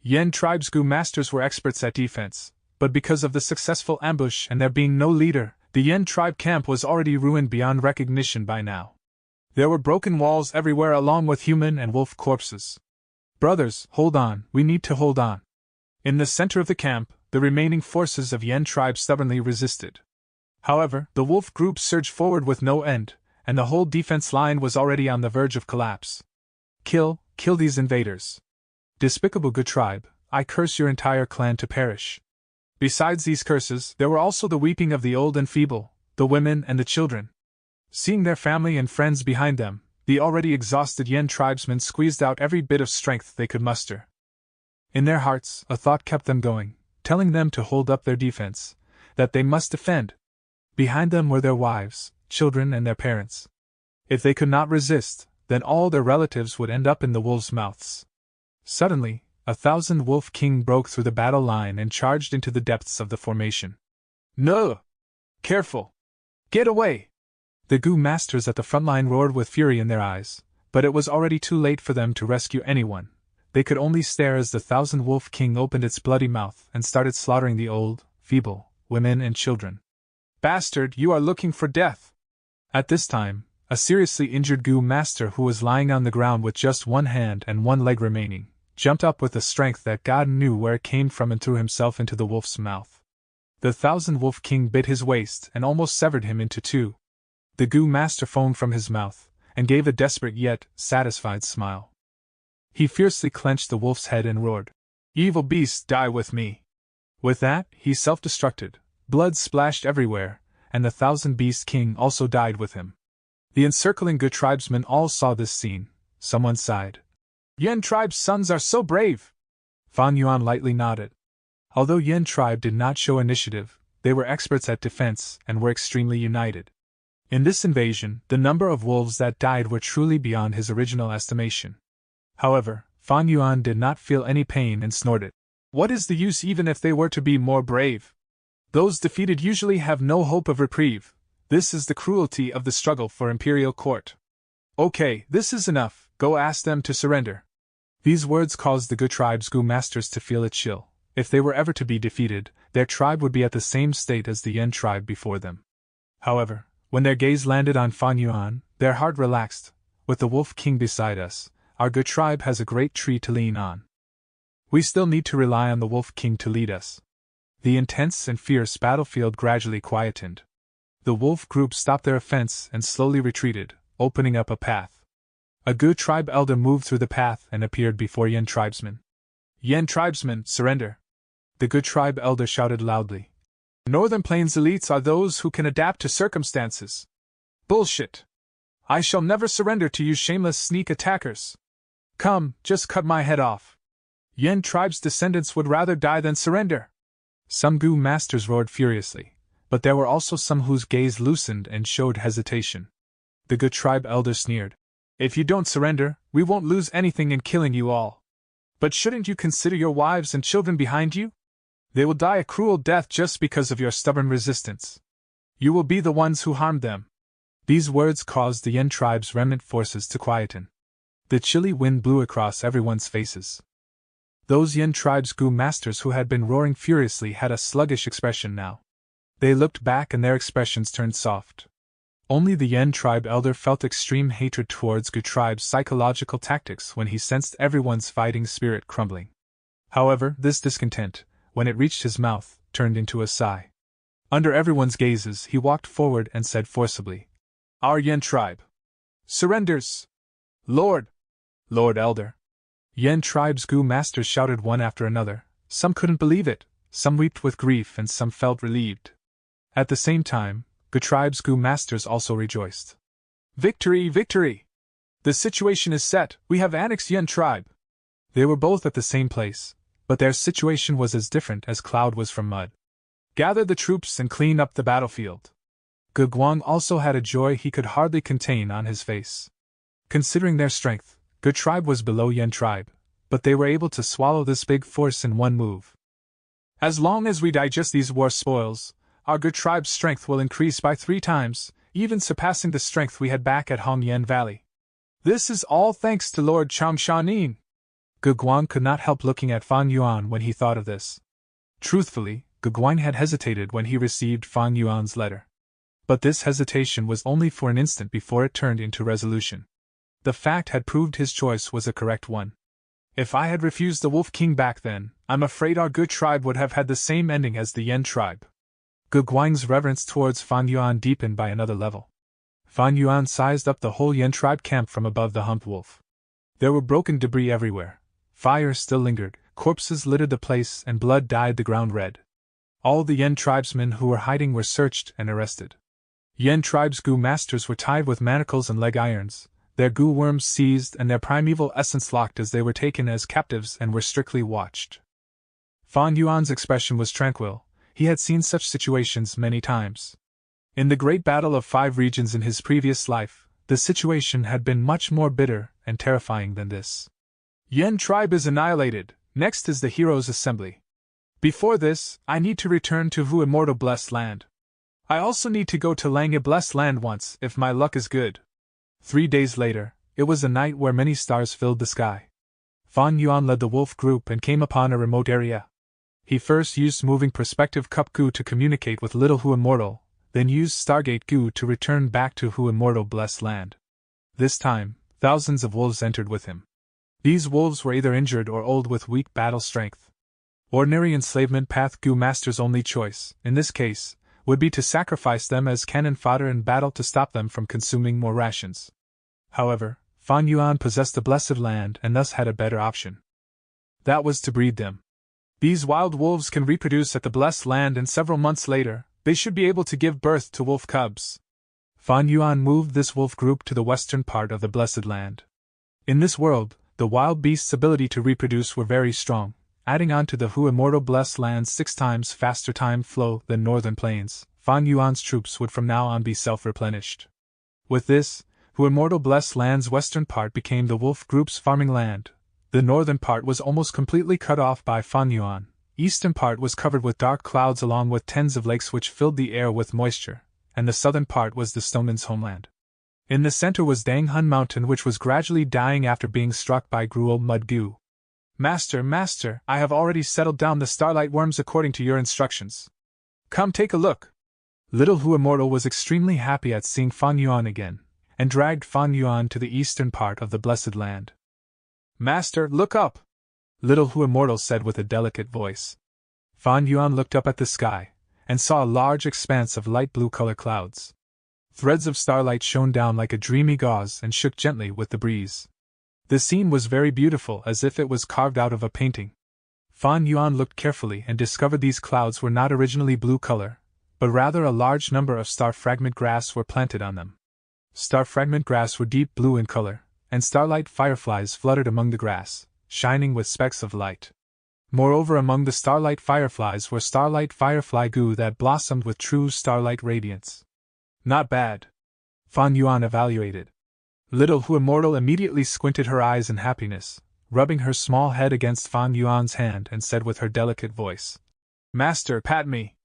Yen tribe's Gu masters were experts at defense, but because of the successful ambush and there being no leader, the Yen tribe camp was already ruined beyond recognition by now. There were broken walls everywhere along with human and wolf corpses. Brothers, hold on, we need to hold on. In the center of the camp, the remaining forces of Yen tribe stubbornly resisted. However, the wolf group surged forward with no end, and the whole defense line was already on the verge of collapse. Kill these invaders. Despicable Gu tribe, I curse your entire clan to perish. Besides these curses, there were also the weeping of the old and feeble, the women and the children. Seeing their family and friends behind them, the already exhausted Yen tribesmen squeezed out every bit of strength they could muster. In their hearts, a thought kept them going, telling them to hold up their defense, that they must defend. Behind them were their wives, children, and their parents. If they could not resist, then all their relatives would end up in the wolves' mouths. Suddenly, 1,000 Wolf King broke through the battle line and charged into the depths of the formation. No! Careful! Get away! The Gu masters at the front line roared with fury in their eyes, but it was already too late for them to rescue anyone. They could only stare as the 1,000 Wolf King opened its bloody mouth and started slaughtering the old, feeble, women and children. Bastard, you are looking for death! At this time, a seriously injured Gu master who was lying on the ground with just one hand and one leg remaining, jumped up with a strength that God knew where it came from and threw himself into the wolf's mouth. The 1,000 Wolf King bit his waist and almost severed him into two. The Gu master foamed from his mouth, and gave a desperate yet satisfied smile. He fiercely clenched the wolf's head and roared, "Evil beast, die with me!" With that, he self-destructed. Blood splashed everywhere, and the 1,000 Beast King also died with him. The encircling Gu tribesmen all saw this scene. Someone sighed. Yen tribe's sons are so brave! Fan Yuan lightly nodded. Although Yen tribe did not show initiative, they were experts at defense and were extremely united. In this invasion, the number of wolves that died were truly beyond his original estimation. However, Fan Yuan did not feel any pain and snorted. What is the use even if they were to be more brave? Those defeated usually have no hope of reprieve. This is the cruelty of the struggle for imperial court. Okay, this is enough, go ask them to surrender. These words caused the Gu tribe's Gu masters to feel a chill. If they were ever to be defeated, their tribe would be at the same state as the Yen tribe before them. However, when their gaze landed on Fan Yuan, their heart relaxed. With the Wolf King beside us, our Gu tribe has a great tree to lean on. We still need to rely on the Wolf King to lead us. The intense and fierce battlefield gradually quietened. The wolf group stopped their offense and slowly retreated, opening up a path. A Gu tribe elder moved through the path and appeared before Yen tribesmen. Yen tribesmen, surrender! The Gu tribe elder shouted loudly. Northern Plains elites are those who can adapt to circumstances. Bullshit! I shall never surrender to you shameless sneak attackers. Come, just cut my head off. Yen tribe's descendants would rather die than surrender. Some Gu masters roared furiously, but there were also some whose gaze loosened and showed hesitation. The Gu tribe elder sneered. If you don't surrender, we won't lose anything in killing you all. But shouldn't you consider your wives and children behind you? They will die a cruel death just because of your stubborn resistance. You will be the ones who harmed them. These words caused the Yen tribe's remnant forces to quieten. The chilly wind blew across everyone's faces. Those Yen tribe's Gu masters who had been roaring furiously had a sluggish expression now. They looked back and their expressions turned soft. Only the Yen tribe elder felt extreme hatred towards Gu tribe's psychological tactics when he sensed everyone's fighting spirit crumbling. However, this discontent, when it reached his mouth, turned into a sigh. Under everyone's gazes, he walked forward and said forcibly, Our Yen tribe surrenders! Lord Elder! Yen tribe's Gu masters shouted one after another. Some couldn't believe it, some wept with grief and some felt relieved. At the same time, Gu tribe's Gu masters also rejoiced. Victory, victory! The situation is set, we have annexed Yen tribe. They were both at the same place, but their situation was as different as cloud was from mud. Gather the troops and clean up the battlefield. Gu Guang also had a joy he could hardly contain on his face. Considering their strength, Gu tribe was below Yen tribe, but they were able to swallow this big force in one move. As long as we digest these war spoils, our good tribe's strength will increase by 3 times, even surpassing the strength we had back at Hongyan Valley. This is all thanks to Lord Changshanin. Guguang could not help looking at Fan Yuan when he thought of this. Truthfully, Guguang had hesitated when he received Fan Yuan's letter. But this hesitation was only for an instant before it turned into resolution. The fact had proved his choice was a correct one. If I had refused the Wolf King back then, I'm afraid our good tribe would have had the same ending as the Yen tribe. Guguang's reverence towards Fan Yuan deepened by another level. Fan Yuan sized up the whole Yen tribe camp from above the humped wolf. There were broken debris everywhere. Fire still lingered, corpses littered the place, and blood dyed the ground red. All the Yen tribesmen who were hiding were searched and arrested. Yen tribe's gu masters were tied with manacles and leg irons, their gu worms seized and their primeval essence locked as they were taken as captives and were strictly watched. Fan Yuan's expression was tranquil. He had seen such situations many times. In the great battle of 5 regions in his previous life, the situation had been much more bitter and terrifying than this. Yen tribe is annihilated. Next is the heroes' assembly. Before this, I need to return to Vu Immortal Blessed Land. I also need to go to Langya Blessed Land once, if my luck is good. 3 days later, it was a night where many stars filled the sky. Fan Yuan led the wolf group and came upon a remote area. He first used moving perspective cup gu to communicate with Little Hu Immortal, then used Stargate gu to return back to Hu Immortal Blessed Land. This time, thousands of wolves entered with him. These wolves were either injured or old with weak battle strength. Ordinary enslavement path gu master's only choice, in this case, would be to sacrifice them as cannon fodder in battle to stop them from consuming more rations. However, Fan Yuan possessed the Blessed Land and thus had a better option. That was to breed them. These wild wolves can reproduce at the Blessed Land, and several months later, they should be able to give birth to wolf cubs. Fan Yuan moved this wolf group to the western part of the Blessed Land. In this world, the wild beasts' ability to reproduce were very strong, adding on to the Hu Immortal Blessed Land's 6 times faster time flow than northern plains. Fan Yuan's troops would from now on be self-replenished. With this, Hu Immortal Blessed Land's western part became the wolf group's farming land. The northern part was almost completely cut off by Fan Yuan. Eastern part was covered with dark clouds along with tens of lakes which filled the air with moisture, and the southern part was the Stoneman's homeland. In the center was Danghun Mountain, which was gradually dying after being struck by Gruel Mud Gu. Master, I have already settled down the starlight worms according to your instructions. Come take a look. Little Hu Immortal was extremely happy at seeing Fan Yuan again, and dragged Fan Yuan to the eastern part of the Blessed Land. Master, look up! Little Hu Immortal said with a delicate voice. Fan Yuan looked up at the sky, and saw a large expanse of light blue color clouds. Threads of starlight shone down like a dreamy gauze and shook gently with the breeze. The scene was very beautiful, as if it was carved out of a painting. Fan Yuan looked carefully and discovered these clouds were not originally blue color, but rather a large number of star fragment grass were planted on them. Star fragment grass were deep blue in color, and starlight fireflies fluttered among the grass, shining with specks of light. Moreover, among the starlight fireflies were starlight firefly gu that blossomed with true starlight radiance. Not bad, Fan Yuan evaluated. Little Hu Immortal immediately squinted her eyes in happiness, rubbing her small head against Fan Yuan's hand, and said with her delicate voice, Master, pat me.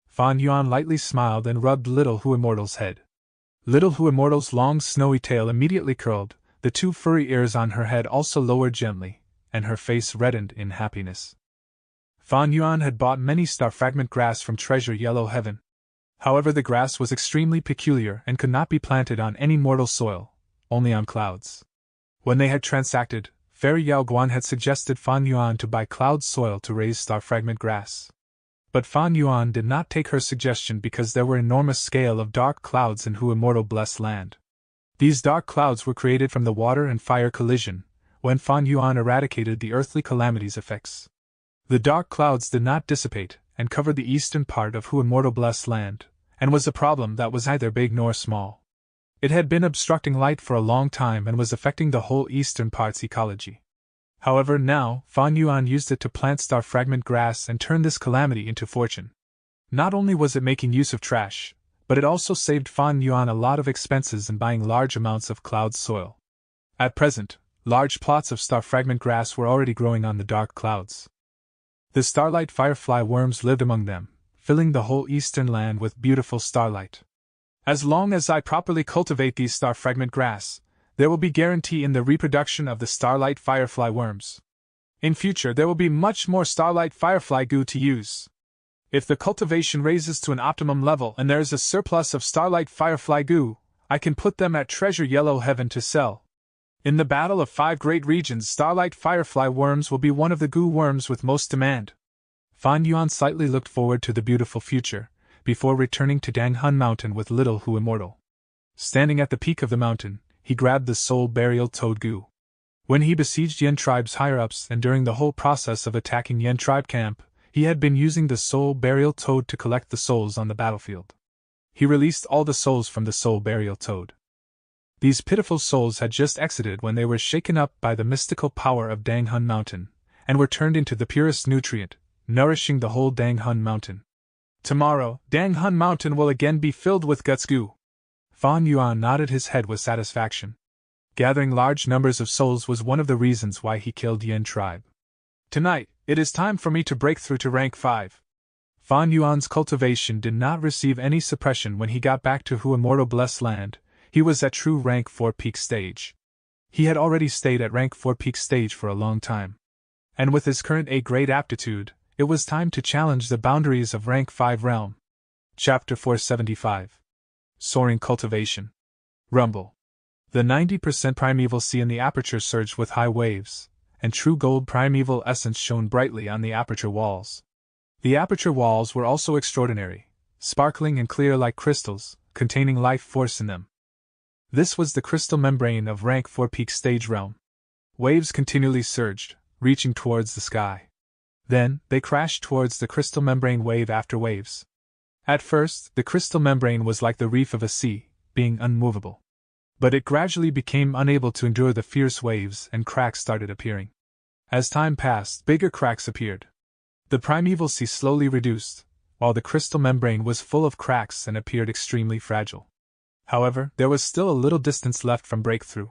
Fan Yuan lightly smiled and rubbed Little Hu Immortal's head. Little Hu Immortal's long snowy tail immediately curled, the 2 furry ears on her head also lowered gently, and her face reddened in happiness. Fan Yuan had bought many star fragment grass from Treasure Yellow Heaven. However, the grass was extremely peculiar and could not be planted on any mortal soil, only on clouds. When they had transacted, Fairy Yao Guan had suggested Fan Yuan to buy cloud soil to raise star fragment grass. But Fan Yuan did not take her suggestion because there were enormous scale of dark clouds in Hu Immortal Blessed Land. These dark clouds were created from the water and fire collision, when Fan Yuan eradicated the earthly calamity's effects. The dark clouds did not dissipate, and covered the eastern part of Hu Immortal Blessed Land, and was a problem that was neither big nor small. It had been obstructing light for a long time and was affecting the whole eastern part's ecology. However, now, Fan Yuan used it to plant star fragment grass and turn this calamity into fortune. Not only was it making use of trash, but it also saved Fan Yuan a lot of expenses in buying large amounts of cloud soil. At present, large plots of star fragment grass were already growing on the dark clouds. The starlight firefly worms lived among them, filling the whole eastern land with beautiful starlight. As long as I properly cultivate these star fragment grass, there will be guarantee in the reproduction of the starlight firefly worms. In future there will be much more starlight firefly goo to use. If the cultivation raises to an optimum level and there is a surplus of starlight firefly goo, I can put them at Treasure Yellow Heaven to sell. In the battle of 5 great regions, starlight firefly worms will be one of the goo worms with most demand. Fan Yuan slightly looked forward to the beautiful future, before returning to Dang Hun Mountain with Little Hu Immortal. Standing at the peak of the mountain, he grabbed the soul burial toad goo. When he besieged Yen tribe's higher-ups and during the whole process of attacking Yen tribe camp, he had been using the soul burial toad to collect the souls on the battlefield. He released all the souls from the soul burial toad. These pitiful souls had just exited when they were shaken up by the mystical power of Dang Hun Mountain, and were turned into the purest nutrient, nourishing the whole Dang Hun Mountain. Tomorrow, Dang Hun Mountain will again be filled with guts goo. Fan Yuan nodded his head with satisfaction. Gathering large numbers of souls was one of the reasons why he killed Yen tribe. Tonight, it is time for me to break through to rank 5. Fan Yuan's cultivation did not receive any suppression when he got back to Hu Immortal Blessed Land. He was at true rank 4 peak stage. He had already stayed at rank 4 peak stage for a long time. And with his current A-grade aptitude, it was time to challenge the boundaries of rank 5 realm. Chapter 475. Soaring Cultivation. Rumble. The 90% primeval sea in the aperture surged with high waves, and true gold primeval essence shone brightly on the aperture walls. The aperture walls were also extraordinary, sparkling and clear like crystals, containing life force in them. This was the crystal membrane of rank 4 peak stage realm. Waves continually surged, reaching towards the sky. Then, they crashed towards the crystal membrane wave after waves. At first, the crystal membrane was like the reef of a sea, being unmovable. But it gradually became unable to endure the fierce waves and cracks started appearing. As time passed, bigger cracks appeared. The primeval sea slowly reduced, while the crystal membrane was full of cracks and appeared extremely fragile. However, there was still a little distance left from breakthrough.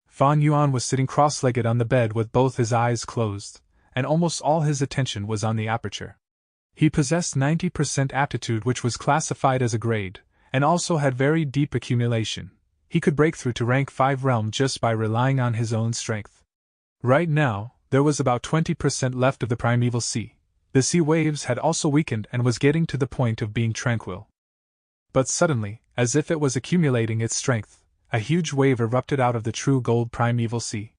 Fan Yuan was sitting cross-legged on the bed with both his eyes closed, and almost all his attention was on the aperture. He possessed 90% aptitude, which was classified as a grade, and also had very deep accumulation. He could break through to rank 5 realm just by relying on his own strength. Right now, there was about 20% left of the primeval sea. The sea waves had also weakened and was getting to the point of being tranquil. But suddenly, as if it was accumulating its strength, a huge wave erupted out of the true gold primeval sea.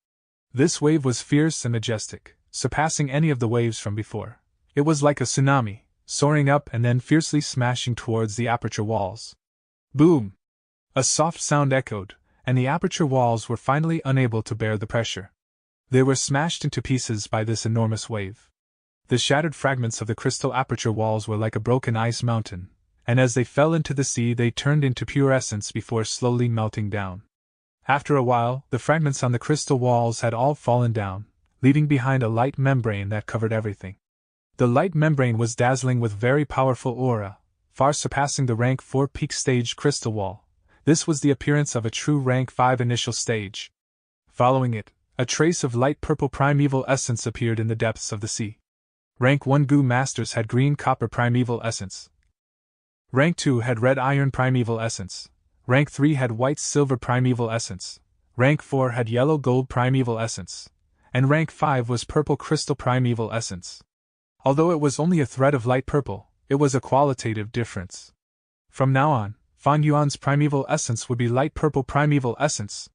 This wave was fierce and majestic, surpassing any of the waves from before. It was like a tsunami, soaring up and then fiercely smashing towards the aperture walls. Boom! A soft sound echoed, and the aperture walls were finally unable to bear the pressure. They were smashed into pieces by this enormous wave. The shattered fragments of the crystal aperture walls were like a broken ice mountain, and as they fell into the sea they turned into pure essence before slowly melting down. After a while, the fragments on the crystal walls had all fallen down, leaving behind a light membrane that covered everything. The light membrane was dazzling with very powerful aura, far surpassing the rank 4 peak stage crystal wall. This was the appearance of a true rank 5 initial stage. Following it, a trace of light purple primeval essence appeared in the depths of the sea. Rank 1 goo masters had green copper primeval essence. Rank 2 had red iron primeval essence. Rank 3 had white silver primeval essence. Rank 4 had yellow gold primeval essence. And rank 5 was purple crystal primeval essence. Although it was only a thread of light purple, it was a qualitative difference. From now on, Fan Yuan's primeval essence would be light purple primeval essence.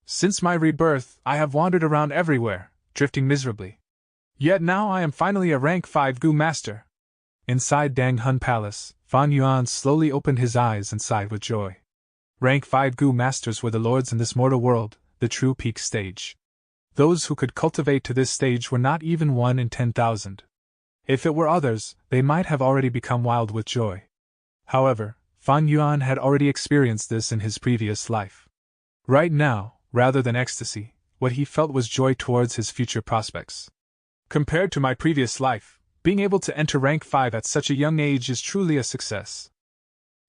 Since my rebirth, I have wandered around everywhere, drifting miserably. Yet now I am finally a rank 5 goo master. Inside Dang Hun Palace, Fan Yuan slowly opened his eyes and sighed with joy. Rank 5 goo masters were the lords in this mortal world, the true peak stage. Those who could cultivate to this stage were not even 1 in 10,000. If it were others, they might have already become wild with joy. However, Fan Yuan had already experienced this in his previous life. Right now, rather than ecstasy, what he felt was joy towards his future prospects. Compared to my previous life, being able to enter rank 5 at such a young age is truly a success.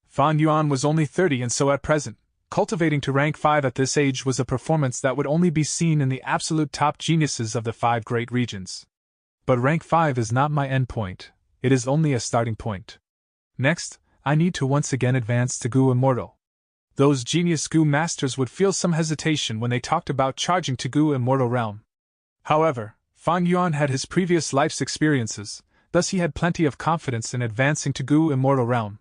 Fan Yuan was only 30 and so at present, cultivating to rank 5 at this age was a performance that would only be seen in the absolute top geniuses of the 5 great regions. But rank 5 is not my endpoint, it is only a starting point. Next, I need to once again advance to Gu Immortal. Those genius Gu masters would feel some hesitation when they talked about charging to Gu Immortal realm. However, Fan Yuan had his previous life's experiences, thus he had plenty of confidence in advancing to Gu Immortal realm.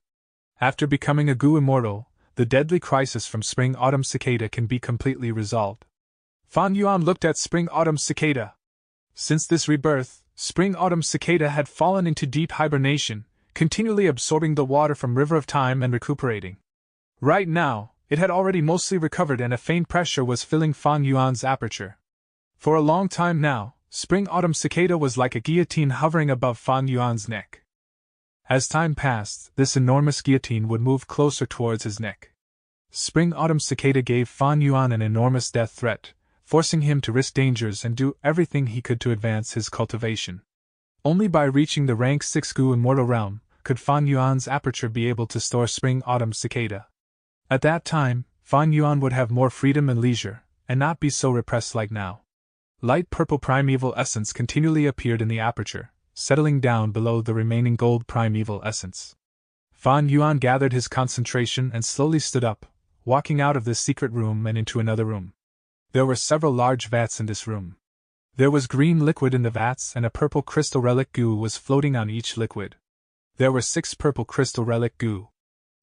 After becoming a Gu Immortal, the deadly crisis from Spring-Autumn Cicada can be completely resolved. Fan Yuan looked at Spring-Autumn Cicada. Since this rebirth, Spring-Autumn Cicada had fallen into deep hibernation, continually absorbing the water from River of Time and recuperating. Right now, it had already mostly recovered and a faint pressure was filling Fan Yuan's aperture. For a long time now, Spring-Autumn Cicada was like a guillotine hovering above Fan Yuan's neck. As time passed, this enormous guillotine would move closer towards his neck. Spring-Autumn Cicada gave Fan Yuan an enormous death threat, forcing him to risk dangers and do everything he could to advance his cultivation. Only by reaching the rank 6 Gu Immortal realm could Fan Yuan's aperture be able to store Spring-Autumn Cicada. At that time, Fan Yuan would have more freedom and leisure, and not be so repressed like now. Light purple primeval essence continually appeared in the aperture, settling down below the remaining gold primeval essence. Fan Yuan gathered his concentration and slowly stood up, walking out of this secret room and into another room. There were several large vats in this room. There was green liquid in the vats and a purple crystal relic goo was floating on each liquid. There were 6 purple crystal relic goo.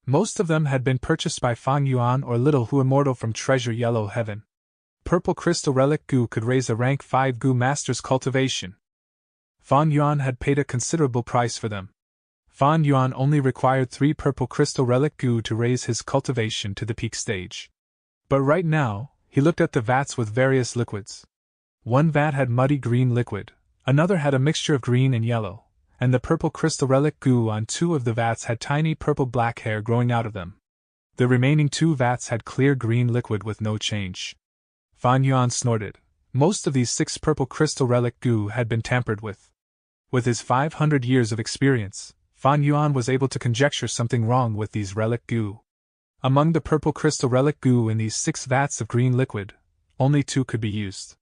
Most of them had been purchased by Fan Yuan or Little Hu Immortal from Treasure Yellow Heaven. Purple crystal relic goo could raise a rank 5 Gu master's cultivation. Fan Yuan had paid a considerable price for them. Fan Yuan only required 3 purple crystal relic goo to raise his cultivation to the peak stage. But right now, he looked at the vats with various liquids. One vat had muddy green liquid, another had a mixture of green and yellow, and the purple crystal relic goo on 2 of the vats had tiny purple black hair growing out of them. The remaining 2 vats had clear green liquid with no change. Fan Yuan snorted. Most of these 6 purple crystal relic goo had been tampered with. With his 500 years of experience, Fan Yuan was able to conjecture something wrong with these relic goo. Among the purple crystal relic goo in these 6 vats of green liquid, only 2 could be used.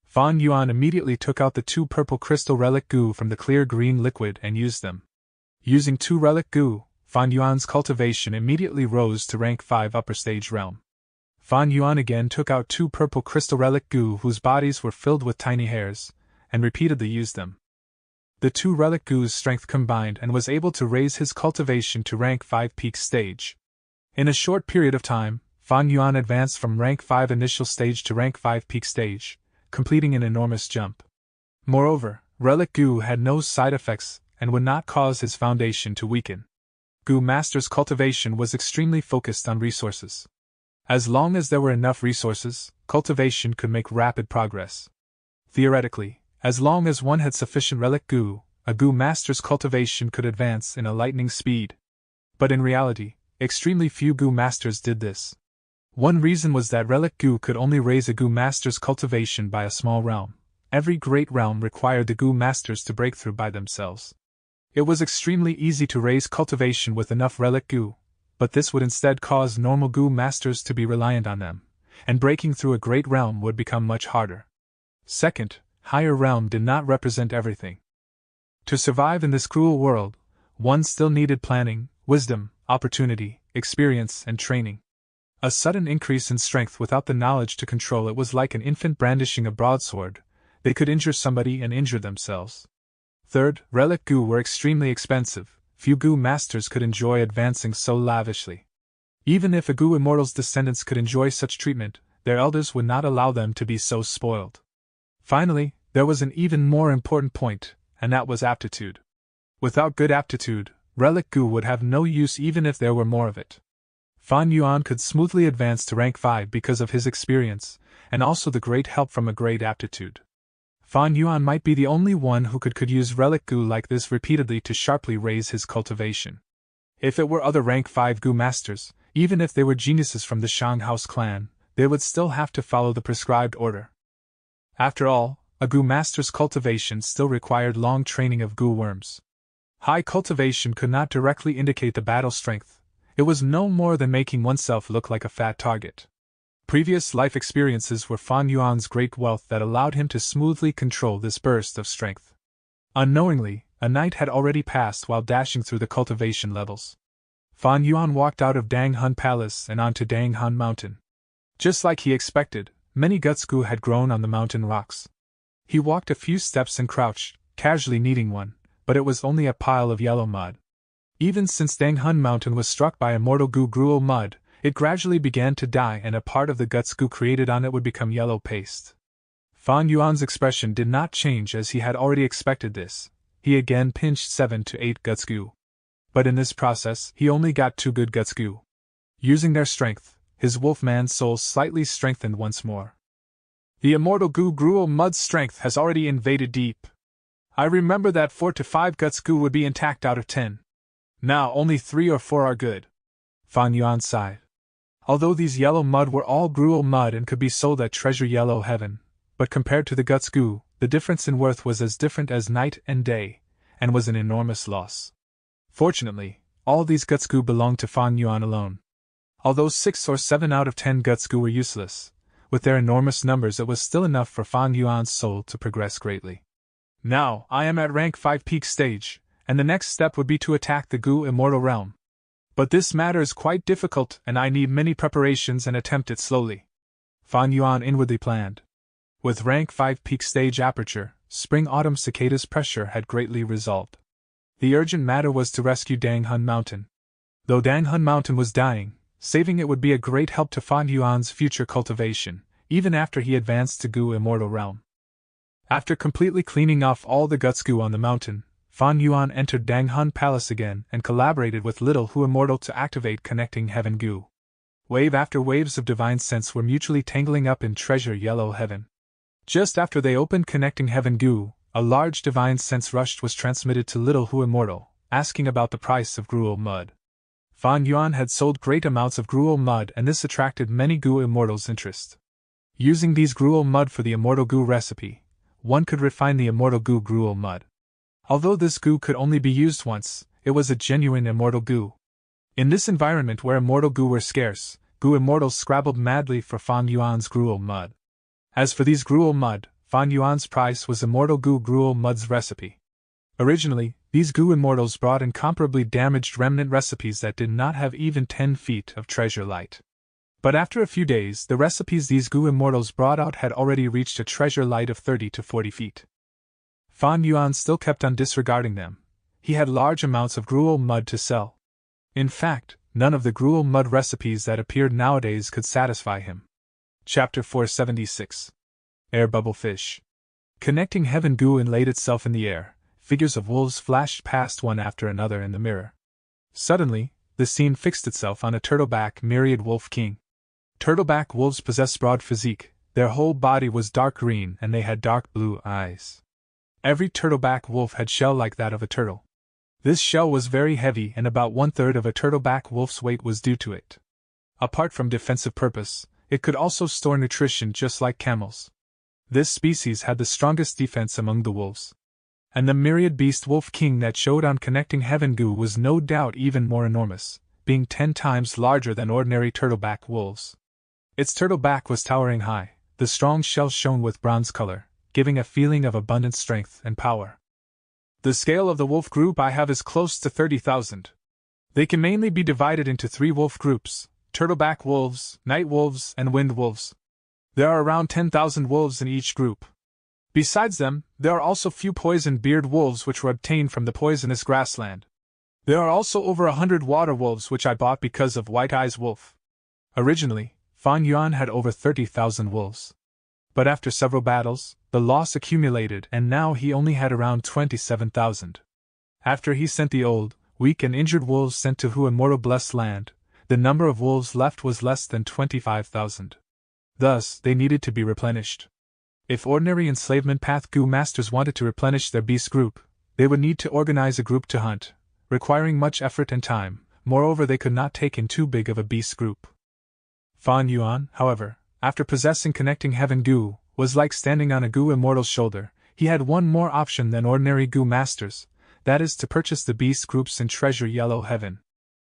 Fan Yuan immediately took out the 2 purple crystal relic goo from the clear green liquid and used them. Using 2 relic goo, Fan Yuan's cultivation immediately rose to rank 5 upper stage realm. Fan Yuan again took out 2 purple crystal relic goo whose bodies were filled with tiny hairs, and repeatedly used them. The 2 relic goo's strength combined and was able to raise his cultivation to rank 5 peak stage. In a short period of time, Fan Yuan advanced from rank 5 initial stage to rank 5 peak stage, completing an enormous jump. Moreover, relic goo had no side effects and would not cause his foundation to weaken. Gu Master's cultivation was extremely focused on resources. As long as there were enough resources, cultivation could make rapid progress. Theoretically, as long as one had sufficient relic goo, a Gu Master's cultivation could advance in a lightning speed. But in reality, extremely few Gu Masters did this. One reason was that relic goo could only raise a Gu Master's cultivation by a small realm. Every great realm required the Gu Masters to break through by themselves. It was extremely easy to raise cultivation with enough relic goo, but this would instead cause normal Gu Masters to be reliant on them, and breaking through a great realm would become much harder. Second, higher realm did not represent everything. To survive in this cruel world, one still needed planning, wisdom, opportunity, experience, and training. A sudden increase in strength without the knowledge to control it was like an infant brandishing a broadsword. They could injure somebody and injure themselves. Third, relic goo were extremely expensive. Few Gu Masters could enjoy advancing so lavishly. Even if a Gu Immortal's descendants could enjoy such treatment, their elders would not allow them to be so spoiled. Finally, there was an even more important point, and that was aptitude. Without good aptitude, relic goo would have no use even if there were more of it. Fan Yuan could smoothly advance to rank 5 because of his experience, and also the great help from a great aptitude. Fan Yuan might be the only one who could use relic goo like this repeatedly to sharply raise his cultivation. If it were other rank 5 Gu Masters, even if they were geniuses from the Shang House clan, they would still have to follow the prescribed order. After all, a Gu Master's cultivation still required long training of Gu worms. High cultivation could not directly indicate the battle strength. It was no more than making oneself look like a fat target. Previous life experiences were Fan Yuan's great wealth that allowed him to smoothly control this burst of strength. Unknowingly, a night had already passed while dashing through the cultivation levels. Fan Yuan walked out of Dang Hun Palace and onto Dang Hun Mountain. Just like he expected, many gutsgu had grown on the mountain rocks. He walked a few steps and crouched, casually kneading one, but it was only a pile of yellow mud. Even since Dang Hun Mountain was struck by immortal gu gruel mud, it gradually began to die and a part of the gutsgu created on it would become yellow paste. Fan Yuan's expression did not change as he had already expected this. He again pinched 7 to 8 gutsgu. But in this process, he only got 2 good gutsgu. Using their strength, his wolfman's soul slightly strengthened once more. The immortal gu gruel mud's strength has already invaded deep. I remember that 4 to 5 gutsgu would be intact out of 10. Now only 3 or 4 are good. Fan Yuan sighed. Although these yellow mud were all gruel mud and could be sold at Treasure Yellow Heaven, but compared to the gutsgu, the difference in worth was as different as night and day, and was an enormous loss. Fortunately, all these gutsgu belonged to Fan Yuan alone. Although 6 or 7 out of 10 gutsgu were useless, with their enormous numbers it was still enough for Fan Yuan's soul to progress greatly. Now, I am at rank 5 peak stage, and the next step would be to attack the gu immortal realm. But this matter is quite difficult and I need many preparations and attempt it slowly. Fan Yuan inwardly planned. With rank 5 peak stage aperture, spring-autumn cicadas pressure had greatly resolved. The urgent matter was to rescue Dang Hun Mountain. Though Dang Hun Mountain was dying, saving it would be a great help to Fan Yuan's future cultivation, even after he advanced to gu immortal realm. After completely cleaning off all the gutsgu on the mountain, Fan Yuan entered Dang Hun Palace again and collaborated with Little Hu Immortal to activate Connecting Heaven Gu. Wave after waves of divine sense were mutually tangling up in Treasure Yellow Heaven. Just after they opened Connecting Heaven Gu, a large divine sense rush was transmitted to Little Hu Immortal, asking about the price of gruel mud. Fan Yuan had sold great amounts of gruel mud and this attracted many gu immortals' interest. Using these gruel mud for the immortal gu recipe, one could refine the immortal gu gruel mud. Although this gu could only be used once, it was a genuine immortal gu. In this environment where immortal gu were scarce, gu immortals scrabbled madly for Fan Yuan's gruel mud. As for these gruel mud, Fan Yuan's price was immortal gu gruel mud's recipe. Originally, these gu immortals brought incomparably damaged remnant recipes that did not have even 10 feet of treasure light. But after a few days, the recipes these gu immortals brought out had already reached a treasure light of 30 to 40 feet. Fan Yuan still kept on disregarding them. He had large amounts of gruel mud to sell. In fact, none of the gruel mud recipes that appeared nowadays could satisfy him. Chapter 476. Air Bubble Fish. Connecting Heaven Gu inlaid itself in the air. Figures of wolves flashed past one after another in the mirror. Suddenly, the scene fixed itself on a turtleback myriad wolf king. Turtleback wolves possessed broad physique, their whole body was dark green and they had dark blue eyes. Every turtleback wolf had shell like that of a turtle. This shell was very heavy and about 1/3 of a turtleback wolf's weight was due to it. Apart from defensive purpose, it could also store nutrition just like camels. This species had the strongest defense among the wolves. And the myriad beast wolf king that showed on Connecting Heaven Gu was no doubt even more enormous, being 10 times larger than ordinary turtleback wolves. Its turtleback was towering high, the strong shell shone with bronze color, giving a feeling of abundant strength and power. The scale of the wolf group I have is close to 30,000. They can mainly be divided into 3 wolf groups: turtleback wolves, night wolves, and wind wolves. There are around 10,000 wolves in each group. Besides them, there are also few poison-beard wolves which were obtained from the poisonous grassland. There are also over 100 water wolves which I bought because of White Eyes Wolf. Originally, Fan Yuan had over 30,000 wolves. But after several battles, the loss accumulated and now he only had around 27,000. After he sent the old, weak and injured wolves sent to Hu Immortal Blessed Land, the number of wolves left was less than 25,000. Thus, they needed to be replenished. If ordinary enslavement path gu masters wanted to replenish their beast group, they would need to organize a group to hunt, requiring much effort and time. Moreover, they could not take in too big of a beast group. Fan Yuan, however, after possessing Connecting Heaven Gu, was like standing on a gu immortal's shoulder. He had one more option than ordinary gu masters, that is to purchase the beast groups in Treasure Yellow Heaven.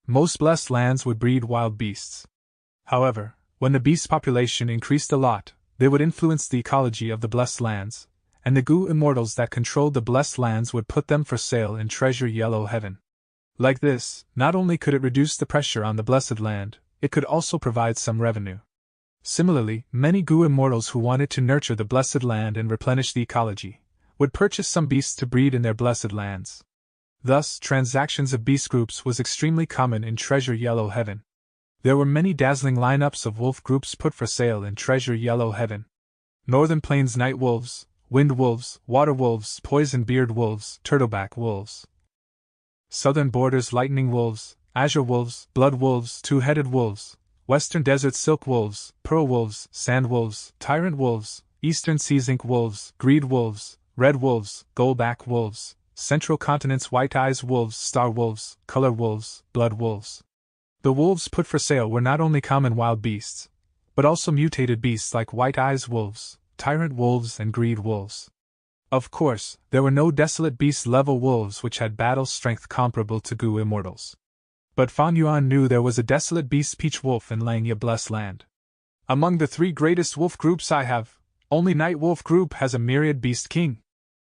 Most blessed lands would breed wild beasts. However, when the beast population increased a lot, they would influence the ecology of the blessed lands, and the Gu immortals that controlled the blessed lands would put them for sale in treasure yellow heaven. Like this, not only could it reduce the pressure on the blessed land, it could also provide some revenue. Similarly, many Gu immortals who wanted to nurture the blessed land and replenish the ecology would purchase some beasts to breed in their blessed lands. Thus, transactions of beast groups was extremely common in treasure yellow heaven. There were many dazzling lineups of wolf groups put for sale in treasure yellow heaven. Northern Plains night wolves, wind wolves, water wolves, poison-beard wolves, turtleback wolves. Southern borders lightning wolves, azure wolves, blood wolves, two-headed wolves, western desert silk wolves, pearl wolves, sand wolves, tyrant wolves, eastern sea zinc wolves, greed wolves, red wolves, goldback wolves, central continent's white eyes wolves, star wolves, color wolves, blood wolves. The wolves put for sale were not only common wild beasts, but also mutated beasts like white eyes wolves, tyrant wolves, and greed wolves. Of course, there were no desolate beast-level wolves which had battle strength comparable to Gu immortals. But Fan Yuan knew there was a desolate beast peach wolf in Langya blessed land. Among the 3 greatest wolf groups I have, only Night Wolf group has a myriad beast king.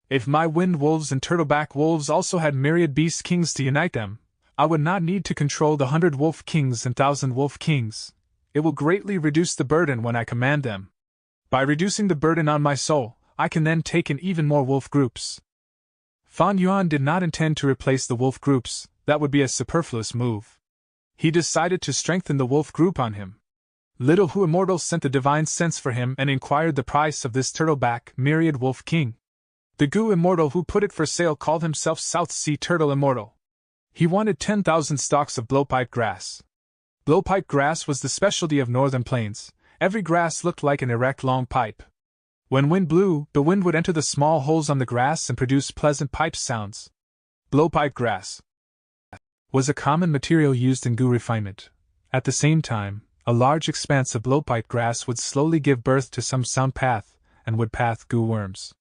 If my wind wolves and turtleback wolves also had myriad beast kings to unite them, I would not need to control the 100 wolf kings and 1,000 wolf kings. It will greatly reduce the burden when I command them. By reducing the burden on my soul, I can then take in even more wolf groups. Fan Yuan did not intend to replace the wolf groups, that would be a superfluous move. He decided to strengthen the wolf group on him. Little Hu Immortal sent the divine sense for him and inquired the price of this turtleback myriad wolf king. The Gu Immortal who put it for sale called himself South Sea Turtle Immortal. He wanted 10,000 stalks of blowpipe grass. Blowpipe grass was the specialty of northern plains. Every grass looked like an erect long pipe. When wind blew, the wind would enter the small holes on the grass and produce pleasant pipe sounds. Blowpipe grass was a common material used in Gu refinement. At the same time, a large expanse of blowpipe grass would slowly give birth to some sound path and wood path Gu worms.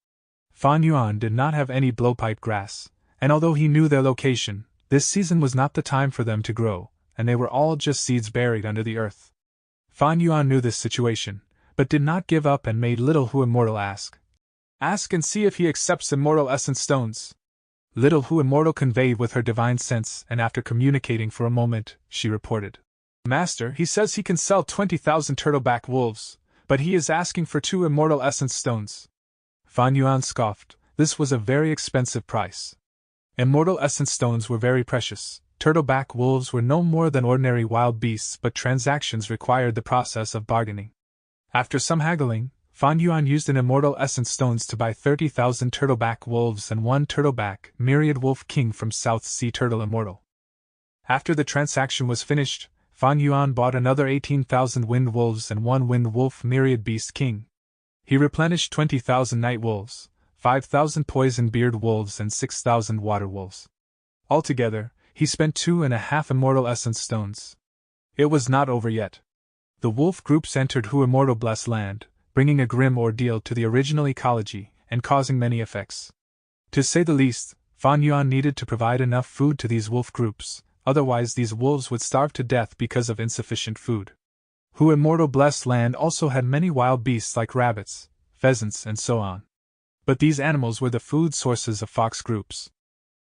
Fan Yuan did not have any blowpipe grass, and although he knew their location, this season was not the time for them to grow, and they were all just seeds buried under the earth. Fan Yuan knew this situation, but did not give up and made Little Hu Immortal ask. Ask and see if he accepts immortal essence stones. Little Hu Immortal conveyed with her divine sense, and after communicating for a moment, she reported. Master, he says he can sell 20,000 turtleback wolves, but he is asking for 2 immortal essence stones. Fan Yuan scoffed. This was a very expensive price. Immortal essence stones were very precious. Turtleback wolves were no more than ordinary wild beasts, but transactions required the process of bargaining. After some haggling, Fan Yuan used an immortal essence stones to buy 30,000 turtleback wolves and 1 turtleback myriad wolf king from South Sea Turtle Immortal. After the transaction was finished, Fan Yuan bought another 18,000 wind wolves and 1 wind wolf myriad beast king. He replenished 20,000 night wolves, 5,000 poison-beard wolves and 6,000 water wolves. Altogether, he spent 2.5 immortal essence stones. It was not over yet. The wolf groups entered Hu Immortal blessed land, bringing a grim ordeal to the original ecology and causing many effects. To say the least, Fan Yuan needed to provide enough food to these wolf groups, otherwise these wolves would starve to death because of insufficient food. Hu Immortal blessed land also had many wild beasts like rabbits, pheasants, and so on. But these animals were the food sources of fox groups.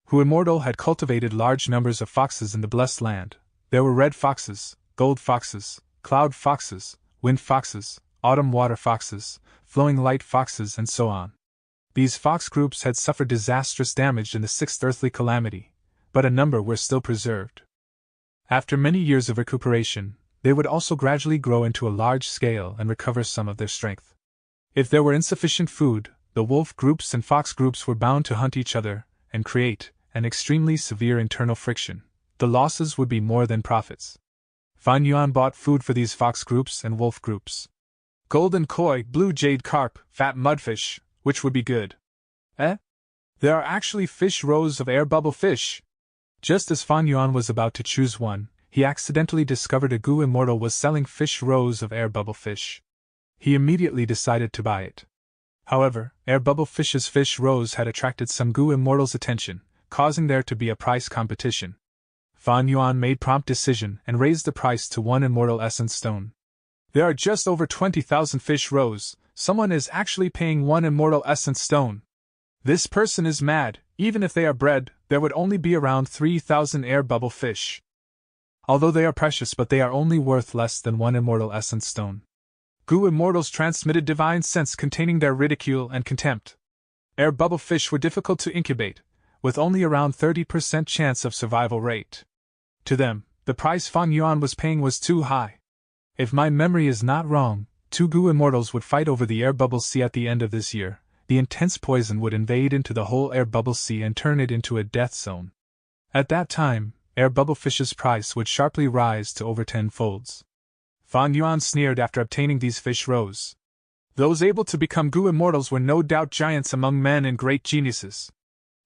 Hu Immortal had cultivated large numbers of foxes in the blessed land. There were red foxes, gold foxes, cloud foxes, wind foxes, autumn water foxes, flowing light foxes, and so on. These fox groups had suffered disastrous damage in the 6th earthly calamity, but a number were still preserved. After many years of recuperation, they would also gradually grow into a large scale and recover some of their strength. If there were insufficient food, the wolf groups and fox groups were bound to hunt each other and create an extremely severe internal friction. The losses would be more than profits. Fan Yuan bought food for these fox groups and wolf groups. Golden koi, blue jade carp, fat mudfish, which would be good? There are actually fish rows of air bubble fish. Just as Fan Yuan was about to choose one, he accidentally discovered a Gu Immortal was selling fish rows of air bubble fish. He immediately decided to buy it. However, air bubble fish's fish rows had attracted some Gu Immortals' attention, causing there to be a price competition. Fan Yuan made prompt decision and raised the price to 1 immortal essence stone. There are just over 20,000 fish rows, someone is actually paying 1 immortal essence stone. This person is mad. Even if they are bred, there would only be around 3,000 air bubble fish. Although they are precious, but they are only worth less than 1 immortal essence stone. Goo immortals transmitted divine sense containing their ridicule and contempt. Air bubble fish were difficult to incubate, with only around 30% chance of survival rate. To them, the price Fan Yuan was paying was too high. If my memory is not wrong, 2 Goo immortals would fight over the air bubble sea at the end of this year. The intense poison would invade into the whole air bubble sea and turn it into a death zone. At that time, air bubble fish's price would sharply rise to over 10 folds. Fan Yuan sneered after obtaining these fish roes. Those able to become Goo immortals were no doubt giants among men and great geniuses.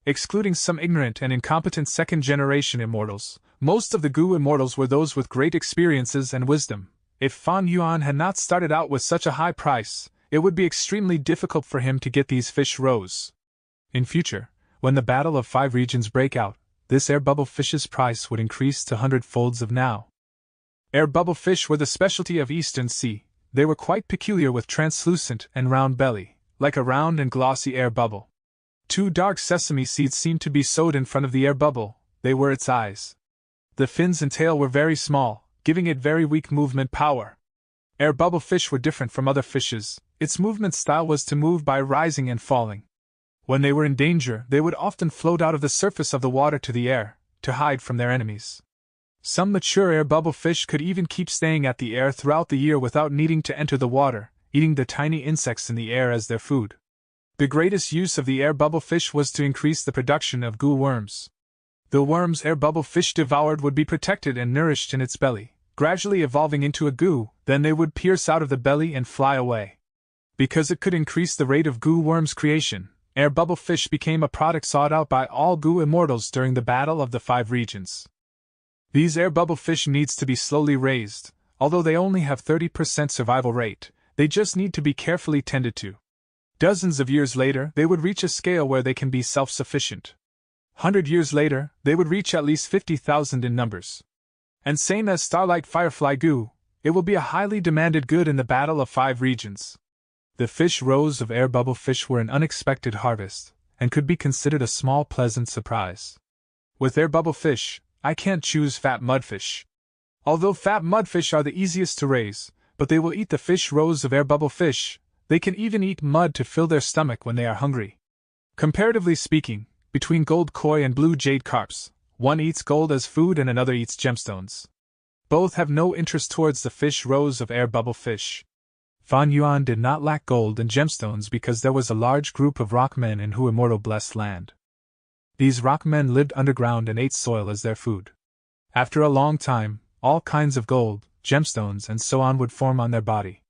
Excluding some ignorant and incompetent second-generation immortals, most of the Goo immortals were those with great experiences and wisdom. If Fan Yuan had not started out with such a high price, it would be extremely difficult for him to get these fish roes. In future, when the Battle of 5 Regions break out, this air bubble fish's price would increase to 100 folds of now. Air bubble fish were the specialty of Eastern Sea. They were quite peculiar with translucent and round belly, like a round and glossy air bubble. 2 dark sesame seeds seemed to be sewed in front of the air bubble. They were its eyes. The fins and tail were very small, giving it very weak movement power. Air bubble fish were different from other fishes. Its movement style was to move by rising and falling. When they were in danger, they would often float out of the surface of the water to the air, to hide from their enemies. Some mature air bubble fish could even keep staying at the air throughout the year without needing to enter the water, eating the tiny insects in the air as their food. The greatest use of the air bubble fish was to increase the production of goo worms. The worms air bubble fish devoured would be protected and nourished in its belly, gradually evolving into a goo. Then they would pierce out of the belly and fly away. Because it could increase the rate of goo worms creation, air bubble fish became a product sought out by all Goo immortals during the Battle of the 5 Regions. These air bubble fish needs to be slowly raised. Although they only have 30% survival rate, they just need to be carefully tended to. Dozens of years later, they would reach a scale where they can be self-sufficient. 100 years later, they would reach at least 50,000 in numbers. And same as starlight firefly goo, it will be a highly demanded good in the Battle of 5 Regions. The fish roes of air bubble fish were an unexpected harvest, and could be considered a small pleasant surprise. With air bubble fish, I can't choose fat mudfish. Although fat mudfish are the easiest to raise, but they will eat the fish roes of air bubble fish. They can even eat mud to fill their stomach when they are hungry. Comparatively speaking, between gold koi and blue jade carps, one eats gold as food and another eats gemstones. Both have no interest towards the fish roes of air bubble fish. Fan Yuan did not lack gold and gemstones because there was a large group of rockmen in Hu Immortal Blessed Land. These rockmen lived underground and ate soil as their food. After a long time, all kinds of gold, gemstones and so on would form on their body.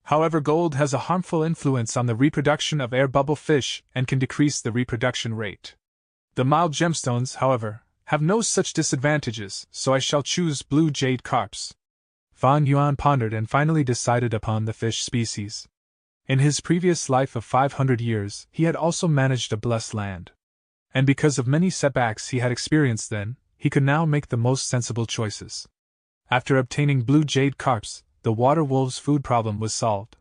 However, gold has a harmful influence on the reproduction of air bubble fish and can decrease the reproduction rate. The mild gemstones, however, have no such disadvantages, so I shall choose blue jade carps. Fan Yuan pondered and finally decided upon the fish species. In his previous life of 500 years, he had also managed a blessed land. And because of many setbacks he had experienced then, he could now make the most sensible choices. After obtaining blue jade carps, the water wolves' food problem was solved.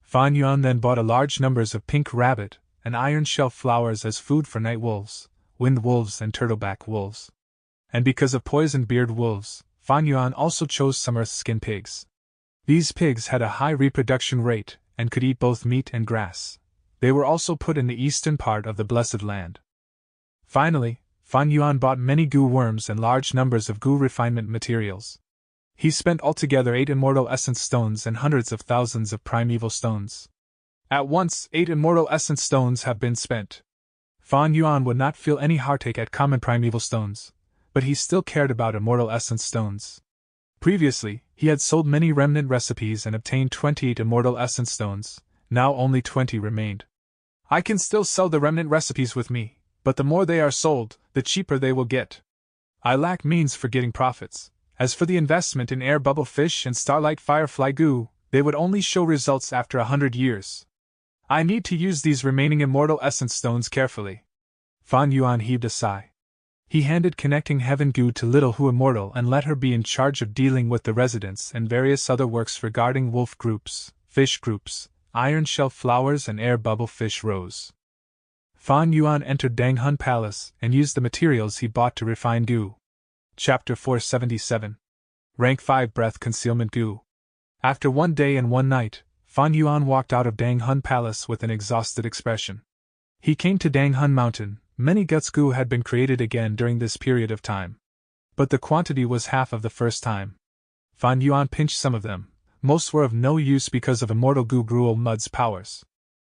Fan Yuan then bought a large numbers of pink rabbit and iron shell flowers as food for night wolves, wind wolves and turtleback wolves. And because of poison beard wolves, Fan Yuan also chose some earth skin pigs. These pigs had a high reproduction rate and could eat both meat and grass. They were also put in the eastern part of the Blessed Land. Finally, Fan Yuan bought many goo worms and large numbers of goo refinement materials. He spent altogether 8 immortal essence stones and hundreds of thousands of primeval stones. At once, 8 immortal essence stones have been spent. Fan Yuan would not feel any heartache at common primeval stones, but he still cared about immortal essence stones. Previously, he had sold many remnant recipes and obtained 28 immortal essence stones. Now only 20 remained. I can still sell the remnant recipes with me, but the more they are sold, the cheaper they will get. I lack means for getting profits. As for the investment in air bubble fish and starlight firefly goo, they would only show results after 100 years. I need to use these remaining immortal essence stones carefully. Fan Yuan heaved a sigh. He handed connecting heaven goo to little Hu Immortal and let her be in charge of dealing with the residents and various other works regarding wolf groups, fish groups, iron shell flowers and air bubble fish rose. Fan Yuan entered Dang Hun Palace and used the materials he bought to refine goo. Chapter 477. Rank 5 Breath Concealment Goo. After 1 day and 1 night, Fan Yuan walked out of Dang Hun Palace with an exhausted expression. He came to Dang Hun Mountain. Many guts goo had been created again during this period of time, but the quantity was half of the first time. Fan Yuan pinched some of them. Most were of no use because of immortal goo gruel mud's powers.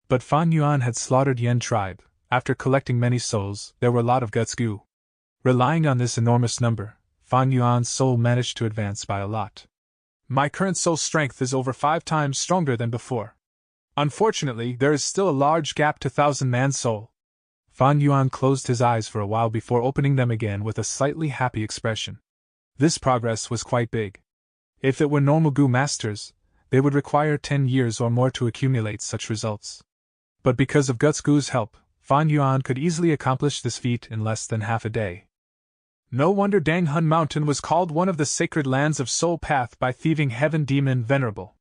But Fan Yuan had slaughtered Yen tribe. After collecting many souls, there were a lot of guts goo. Relying on this enormous number, Fan Yuan's soul managed to advance by a lot. My current soul strength is over 5 times stronger than before. Unfortunately, there is still a large gap to 1,000-man's soul. Fan Yuan closed his eyes for a while before opening them again with a slightly happy expression. This progress was quite big. If it were normal goo masters, they would require 10 years or more to accumulate such results. But because of guts goo's help, Fan Yuan could easily accomplish this feat in less than half a day. No wonder Dang Hun Mountain was called one of the sacred lands of Soul Path by thieving heaven demon Venerable.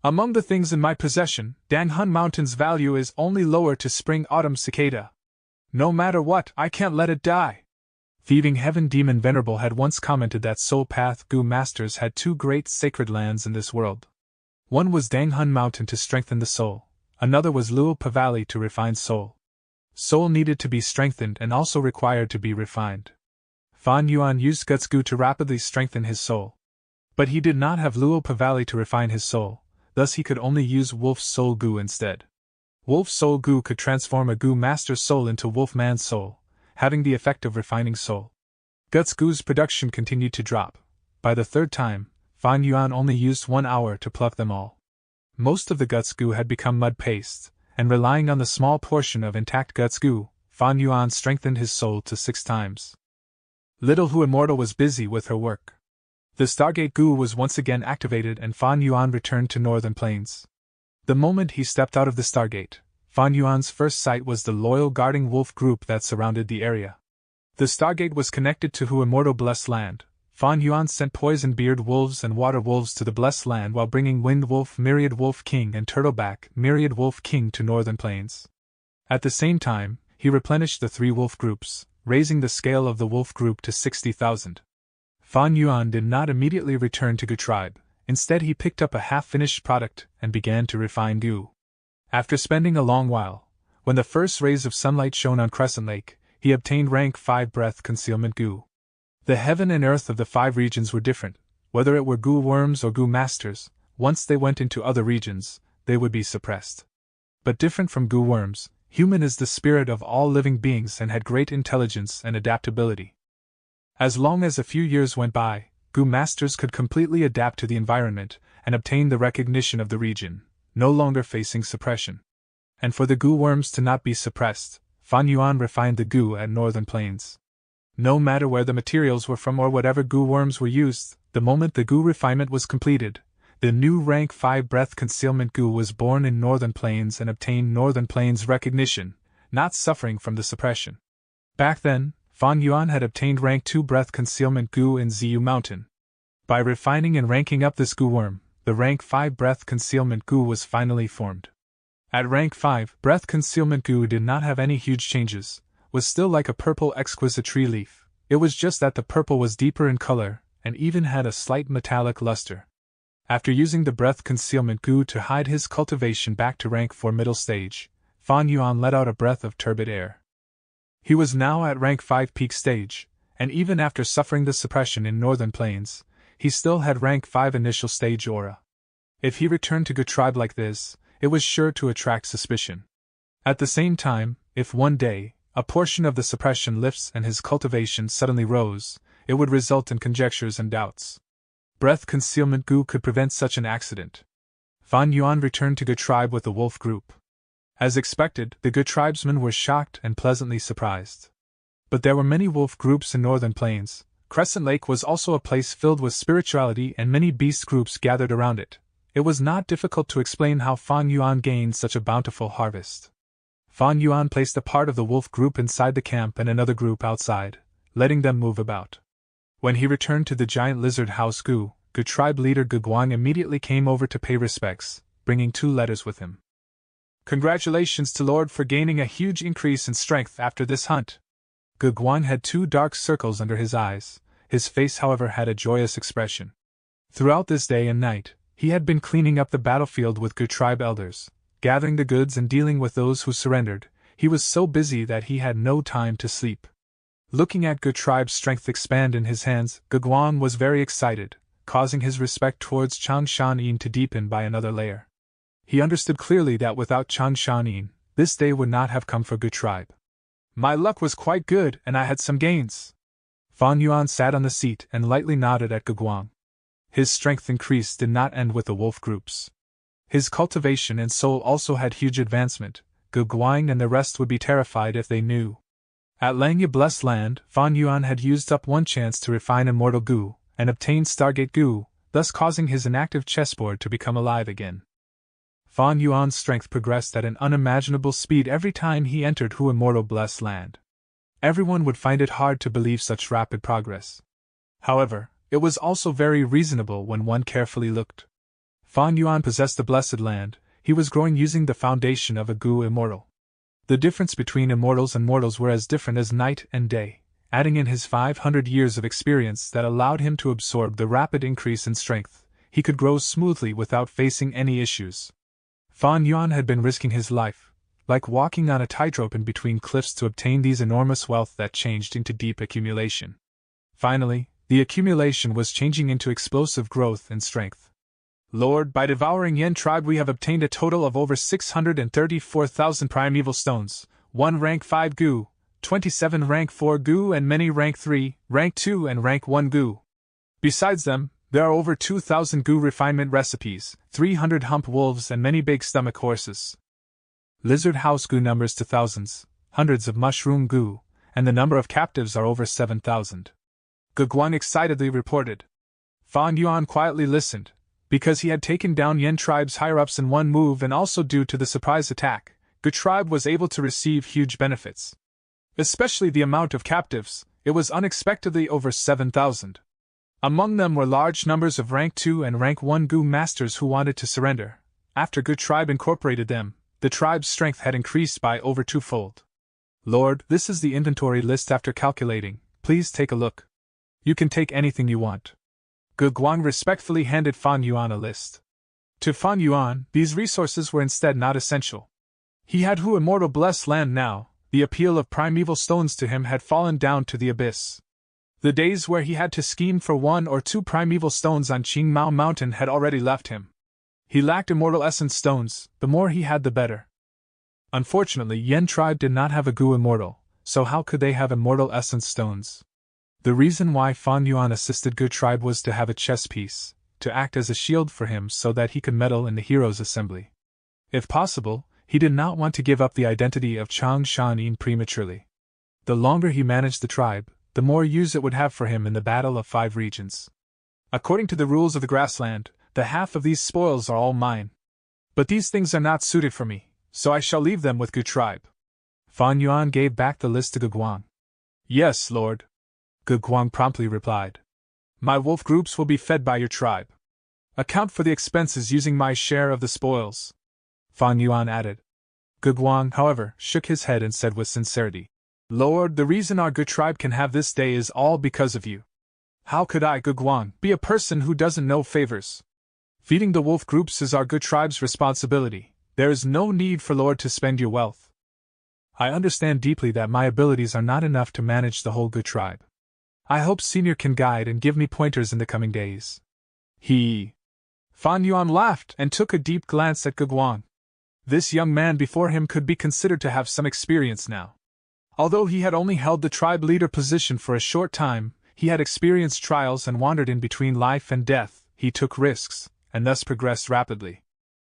Among the things in my possession, Dang Hun Mountain's value is only lower to Spring Autumn Cicada. No matter what, I can't let it die. Thieving heaven demon Venerable had once commented that Soul Path goo masters had 2 great sacred lands in this world. One was Dang Hun Mountain to strengthen the soul, another was Luopa Valley to refine soul. Soul needed to be strengthened and also required to be refined. Fan Yuan used guts goo to rapidly strengthen his soul. But he did not have Luopa Valley to refine his soul, thus he could only use Wolf's Soul Goo instead. Wolf's Soul Goo could transform a goo master's soul into Wolfman's soul, having the effect of refining soul. Guts goo's production continued to drop. By the 3rd time, Fan Yuan only used 1 hour to pluck them all. Most of the guts goo had become mud paste, and relying on the small portion of intact guts goo, Fan Yuan strengthened his soul to 6 times. Little Hu Immortal was busy with her work. The Stargate goo was once again activated and Fan Yuan returned to Northern Plains. The moment he stepped out of the Stargate, Fan Yuan's first sight was the loyal guarding wolf group that surrounded the area. The Stargate was connected to Hu Immortal Blessed Land. Fan Yuan sent poison-beard wolves and water wolves to the Blessed Land while bringing Wind Wolf, Myriad Wolf King and Turtleback, Myriad Wolf King to Northern Plains. At the same time, he replenished the 3 wolf groups, raising the scale of the wolf group to 60,000. Fan Yuan did not immediately return to Goo Tribe. Instead he picked up a half-finished product and began to refine goo. After spending a long while, when the first rays of sunlight shone on Crescent Lake, he obtained rank 5 Breath Concealment Goo. The heaven and earth of the 5 regions were different, whether it were goo worms or goo masters. Once they went into other regions, they would be suppressed. But different from goo worms, human is the spirit of all living beings and had great intelligence and adaptability. As long as a few years went by, goo masters could completely adapt to the environment and obtain the recognition of the region, no longer facing suppression. And for the goo worms to not be suppressed, Fan Yuan refined the goo at Northern Plains. No matter where the materials were from or whatever goo worms were used, the moment the goo refinement was completed, the new rank 5 Breath Concealment Goo was born in Northern Plains and obtained Northern Plains recognition, not suffering from the suppression. Back then, Fan Yuan had obtained rank 2 Breath Concealment Goo in Ziyu Mountain. By refining and ranking up this goo worm, the rank 5 Breath Concealment Goo was finally formed. At rank 5, Breath Concealment Goo did not have any huge changes, was still like a purple exquisite tree leaf. It was just that the purple was deeper in color, and even had a slight metallic luster. After using the Breath Concealment Goo to hide his cultivation back to rank 4 middle stage, Fan Yuan let out a breath of turbid air. He was now at rank 5 peak stage, and even after suffering the suppression in Northern Plains, he still had rank 5 initial stage aura. If he returned to Goo Tribe like this, it was sure to attract suspicion. At the same time, if one day, a portion of the suppression lifts and his cultivation suddenly rose, it would result in conjectures and doubts. Breath Concealment Goo could prevent such an accident. Fan Yuan returned to Goo Tribe with the wolf group. As expected, the Goo tribesmen were shocked and pleasantly surprised. But there were many wolf groups in Northern Plains. Crescent Lake was also a place filled with spirituality and many beast groups gathered around it. It was not difficult to explain how Fan Yuan gained such a bountiful harvest. Fan Yuan placed a part of the wolf group inside the camp and another group outside, letting them move about. When he returned to the giant lizard house Goo Tribe leader Goo Guang immediately came over to pay respects, bringing 2 letters with him. Congratulations to Lord for gaining a huge increase in strength after this hunt. Ge Guang had 2 dark circles under his eyes. His face, however, had a joyous expression. Throughout this day and night, he had been cleaning up the battlefield with Ge tribe elders, gathering the goods and dealing with those who surrendered. He was so busy that he had no time to sleep. Looking at Ge tribe's strength expand in his hands, Ge Guang was very excited, causing his respect towards Chang Shan-yin to deepen by another layer. He understood clearly that without Chang Shan-yin, this day would not have come for Ge tribe. My luck was quite good and I had some gains. Fan Yuan sat on the seat and lightly nodded at Ge Guang. His strength increase did not end with the wolf groups. His cultivation and soul also had huge advancement. Ge Guang and the rest would be terrified if they knew. At Langya Blessed Land, Fan Yuan had used up one chance to refine Immortal Gu, and obtained Stargate Gu, thus causing his inactive chessboard to become alive again. Fan Yuan's strength progressed at an unimaginable speed every time he entered Hu Immortal Blessed Land. Everyone would find it hard to believe such rapid progress. However, it was also very reasonable when one carefully looked. Fan Yuan possessed the Blessed Land. He was growing using the foundation of a Gu Immortal. The difference between immortals and mortals were as different as night and day, adding in his 500 years of experience that allowed him to absorb the rapid increase in strength. He could grow smoothly without facing any issues. Fan Yuan had been risking his life, like walking on a tightrope in between cliffs to obtain these enormous wealth that changed into deep accumulation. Finally, the accumulation was changing into explosive growth and strength. Lord, by devouring Yen tribe we have obtained a total of over 634,000 primeval stones, 1 rank 5 Gu, 27 rank 4 Gu and many rank 3, rank 2 and rank 1 Gu. Besides them, there are over 2,000 Gu refinement recipes, 300 hump wolves and many big stomach horses. Lizard house Gu numbers to thousands, hundreds of mushroom Gu, and the number of captives are over 7,000. Ge Guang excitedly reported. Fan Yuan quietly listened. Because he had taken down Yen tribe's higher-ups in one move and also due to the surprise attack, Ge tribe was able to receive huge benefits. Especially the amount of captives, it was unexpectedly over 7,000. Among them were large numbers of rank 2 and rank 1 Gu masters who wanted to surrender. After Ge tribe incorporated them, the tribe's strength had increased by over 2-fold. Lord, this is the inventory list after calculating, please take a look. You can take anything you want. Ge Guang respectfully handed Fan Yuan a list. To Fan Yuan, these resources were instead not essential. He had Hu Immortal Blessed Land now, the appeal of primeval stones to him had fallen down to the abyss. The days where he had to scheme for 1 or 2 primeval stones on Qingmao Mountain had already left him. He lacked immortal essence stones, the more he had the better. Unfortunately, Yen tribe did not have a Gu Immortal, so how could they have immortal essence stones? The reason why Fan Yuan assisted Ge tribe was to have a chess piece, to act as a shield for him so that he could medal in the heroes' assembly. If possible, he did not want to give up the identity of Chang Shan-yin prematurely. The longer he managed the tribe, the more use it would have for him in the Battle of 5 Regions. According to the rules of the grassland, the half of these spoils are all mine. But these things are not suited for me, so I shall leave them with Ge tribe. Fan Yuan gave back the list to Ge Guang. Yes, Lord. Ge Guang promptly replied. My wolf groups will be fed by your tribe. Account for the expenses using my share of the spoils. Fan Yuan added. Ge Guang, however, shook his head and said with sincerity. Lord, the reason our Ge tribe can have this day is all because of you. How could I, Ge Guang, be a person who doesn't know favors? Feeding the wolf groups is our Ge tribe's responsibility. There is no need for Lord to spend your wealth. I understand deeply that my abilities are not enough to manage the whole Ge tribe. I hope Senior can guide and give me pointers in the coming days. Fan Yuan laughed and took a deep glance at Ge Guang. This young man before him could be considered to have some experience now. Although he had only held the tribe leader position for a short time, he had experienced trials and wandered in between life and death. He took risks, and thus progressed rapidly.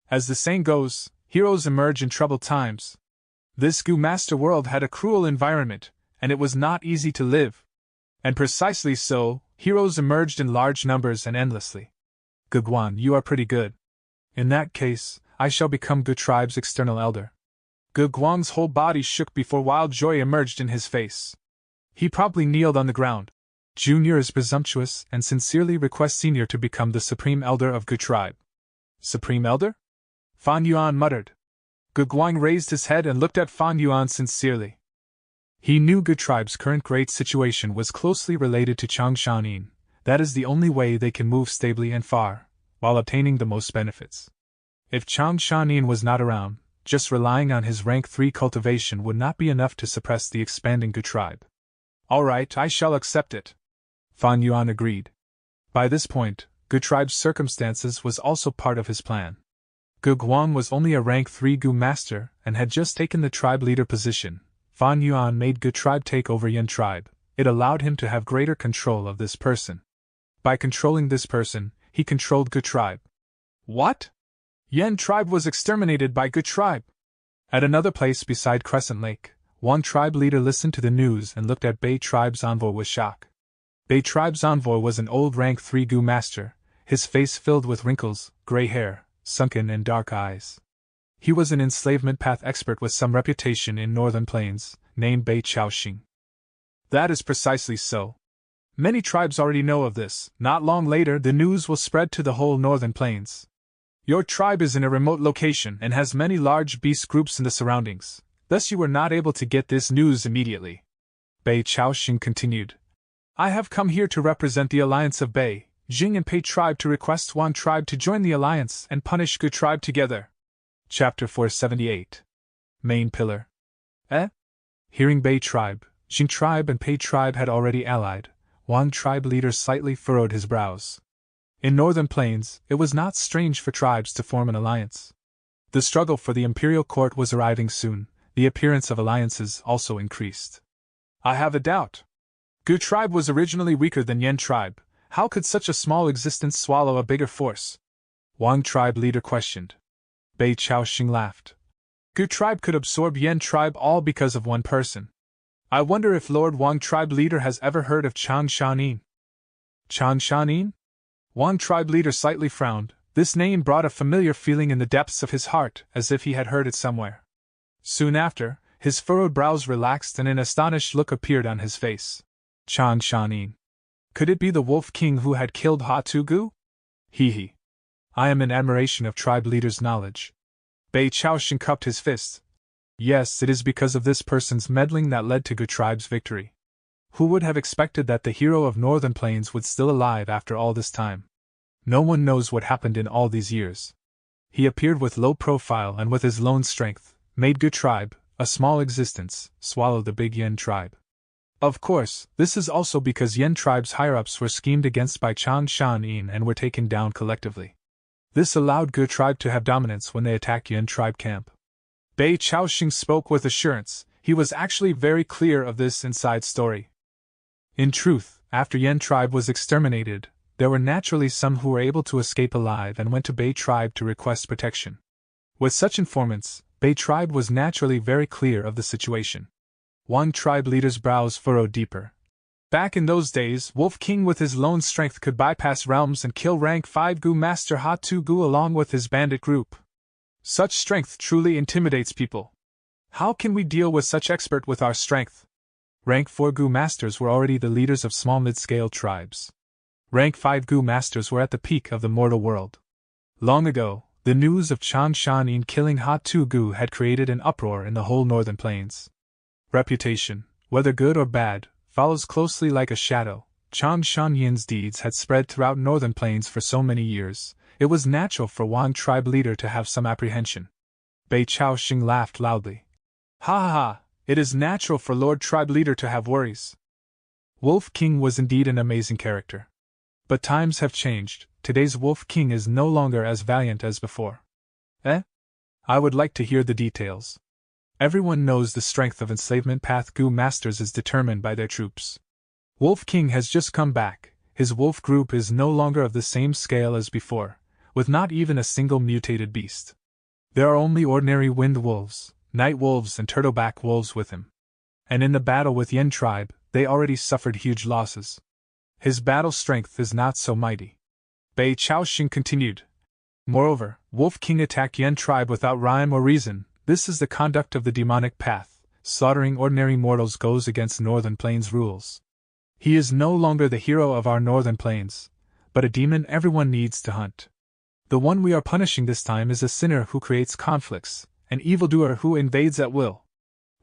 As the saying goes, heroes emerge in troubled times. This Gu Master world had a cruel environment, and it was not easy to live. And precisely so, heroes emerged in large numbers and endlessly. Ge Guang, you are pretty good. In that case, I shall become Ge tribe's external elder. Ge Guang's whole body shook before wild joy emerged in his face. He promptly kneeled on the ground. Junior is presumptuous and sincerely requests Senior to become the supreme elder of Ge tribe. Supreme elder? Fan Yuan muttered. Gu Guang raised his head and looked at Fan Yuan sincerely. He knew Gu Tribe's current great situation was closely related to Changshan. That is the only way they can move stably and far, while obtaining the most benefits. If Changshan was not around, just relying on his rank 3 cultivation would not be enough to suppress the expanding Gu Tribe. All right, I shall accept it. Fan Yuan agreed. By this point, Gu Tribe's circumstances was also part of his plan. Gu Guang was only a rank 3 Gu master and had just taken the tribe leader position. Fan Yuan made Gu Tribe take over Yan Tribe. It allowed him to have greater control of this person. By controlling this person, he controlled Gu Tribe. What? Yan Tribe was exterminated by Gu Tribe. At another place beside Crescent Lake, one tribe leader listened to the news and looked at Bei Tribe's envoy with shock. Bei Tribe's envoy was an old rank 3 Gu master, his face filled with wrinkles, gray hair, sunken and dark eyes. He was an enslavement path expert with some reputation in Northern Plains, named Bei Chaoxing. That is precisely so. Many tribes already know of this. Not long later, the news will spread to the whole Northern Plains. Your tribe is in a remote location and has many large beast groups in the surroundings, thus you were not able to get this news immediately. Bei Chaoxing continued. I have come here to represent the alliance of Bei, Jing and Pei tribe to request Wan tribe to join the alliance and punish Gu tribe together. Chapter 478. Main Pillar. Hearing Bei tribe, Jing tribe and Pei tribe had already allied, Wan tribe leader slightly furrowed his brows. In Northern Plains, it was not strange for tribes to form an alliance. The struggle for the imperial court was arriving soon. The appearance of alliances also increased. I have a doubt. Gu tribe was originally weaker than Yan tribe. How could such a small existence swallow a bigger force? Wang tribe leader questioned. Bei Chaoxing laughed. Gu tribe could absorb Yan tribe all because of one person. I wonder if Lord Wang tribe leader has ever heard of Changshan. Changshan? Wang tribe leader slightly frowned. This name brought a familiar feeling in the depths of his heart, as if he had heard it somewhere. Soon after, his furrowed brows relaxed and an astonished look appeared on his face. Changshan. Could it be the Wolf King who had killed Ha Tugu? He. I am in admiration of tribe leader's knowledge. Bei Chaoxing cupped his fist. Yes, it is because of this person's meddling that led to Gu tribe's victory. Who would have expected that the hero of Northern Plains would still alive after all this time? No one knows what happened in all these years. He appeared with low profile and with his lone strength, made Gu tribe, a small existence, swallow the big Yan tribe. Of course, this is also because Yan tribe's higher-ups were schemed against by Changshan and were taken down collectively. This allowed Gu tribe to have dominance when they attacked Yan tribe camp. Bei Chaoxing spoke with assurance. He was actually very clear of this inside story. In truth, after Yan tribe was exterminated, there were naturally some who were able to escape alive and went to Bei tribe to request protection. With such informants, Bei tribe was naturally very clear of the situation. One tribe leader's brows furrowed deeper. Back in those days, Wolf King with his lone strength could bypass realms and kill rank 5 Gu Master Ha Tu Gu along with his bandit group. Such strength truly intimidates people. How can we deal with such expert with our strength? Rank 4 Gu Masters were already the leaders of small mid-scale tribes. Rank 5 Gu Masters were at the peak of the mortal world. Long ago, the news of Changshan killing Ha Tu Gu had created an uproar in the whole Northern Plains. Reputation, whether good or bad, follows closely like a shadow. Changshan Yin's deeds had spread throughout Northern Plains for so many years, it was natural for Wang tribe leader to have some apprehension. Bei Chaoxing laughed loudly. Ha ha ha, it is natural for Lord tribe leader to have worries. Wolf King was indeed an amazing character. But times have changed, today's Wolf King is no longer as valiant as before. I would like to hear the details. Everyone knows the strength of enslavement path Gu Masters is determined by their troops. Wolf King has just come back, his wolf group is no longer of the same scale as before, with not even a single mutated beast. There are only ordinary wind wolves, night wolves and turtleback wolves with him. And in the battle with Yan tribe, they already suffered huge losses. His battle strength is not so mighty. Bei Chaoxing continued. Moreover, Wolf King attacked Yan tribe without rhyme or reason. This is the conduct of the demonic path. Slaughtering ordinary mortals goes against Northern Plains rules. He is no longer the hero of our Northern Plains, but a demon everyone needs to hunt. The one we are punishing this time is a sinner who creates conflicts, an evildoer who invades at will.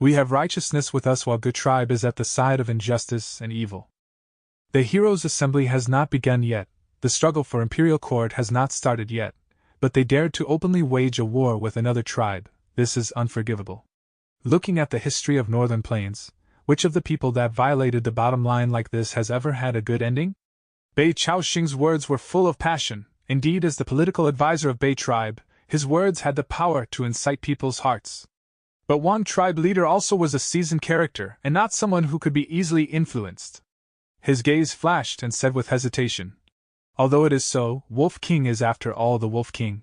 We have righteousness with us while good tribe is at the side of injustice and evil. The heroes' assembly has not begun yet, the struggle for imperial court has not started yet, but they dared to openly wage a war with another tribe. This is unforgivable. Looking at the history of Northern Plains, which of the people that violated the bottom line like this has ever had a good ending? Bei Chaoxing's words were full of passion. Indeed, as the political advisor of Bei tribe, his words had the power to incite people's hearts. But one tribe leader also was a seasoned character and not someone who could be easily influenced. His gaze flashed and said with hesitation, "Although it is so, Wolf King is after all the Wolf King.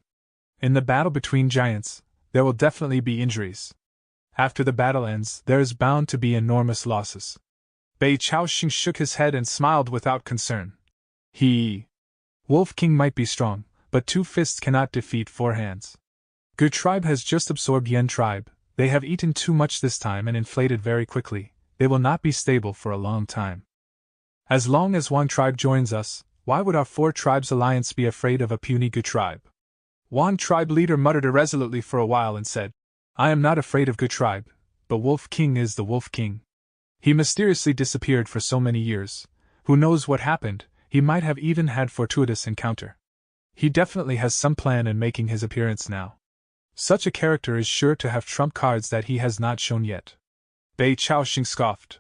In the battle between giants, there will definitely be injuries. After the battle ends, there is bound to be enormous losses." Bei Chaoxing shook his head and smiled without concern. Wolf King might be strong, but 2 fists cannot defeat 4 hands. Good tribe has just absorbed Yen tribe. They have eaten too much this time and inflated very quickly. They will not be stable for a long time. As long as one tribe joins us, why would our 4 tribes alliance be afraid of a puny good tribe? One tribe leader muttered irresolutely for a while and said, "I am not afraid of good tribe, but Wolf King is the Wolf King. He mysteriously disappeared for so many years. Who knows what happened? He might have even had fortuitous encounter. He definitely has some plan in making his appearance now. Such a character is sure to have trump cards that he has not shown yet." Bei Chaoxing scoffed.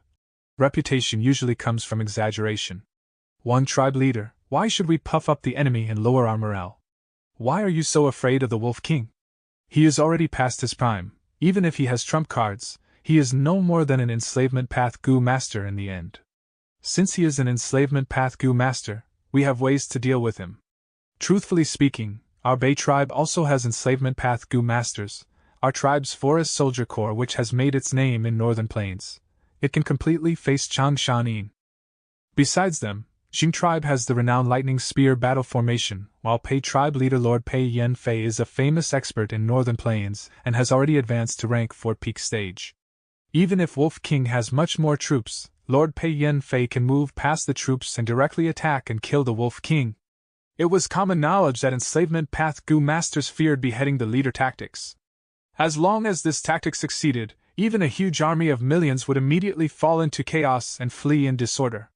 Reputation usually comes from exaggeration. One tribe leader, why should we puff up the enemy and lower our morale? Why are you so afraid of the Wolf King? He is already past his prime. Even if he has trump cards, he is no more than an enslavement path Gu master in the end. Since he is an enslavement path Gu master, we have ways to deal with him. Truthfully speaking, our Bei tribe also has enslavement path Gu masters, our tribe's forest soldier corps which has made its name in Northern Plains. It can completely face Changshan. Besides them, Jing tribe has the renowned lightning spear battle formation, while Pei tribe leader Lord Pei Yen Fei is a famous expert in Northern Plains and has already advanced to rank 4 peak stage. Even if Wolf King has much more troops, Lord Pei Yen Fei can move past the troops and directly attack and kill the Wolf King. It was common knowledge that enslavement path Gu masters feared beheading the leader tactics. As long as this tactic succeeded, even a huge army of millions would immediately fall into chaos and flee in disorder.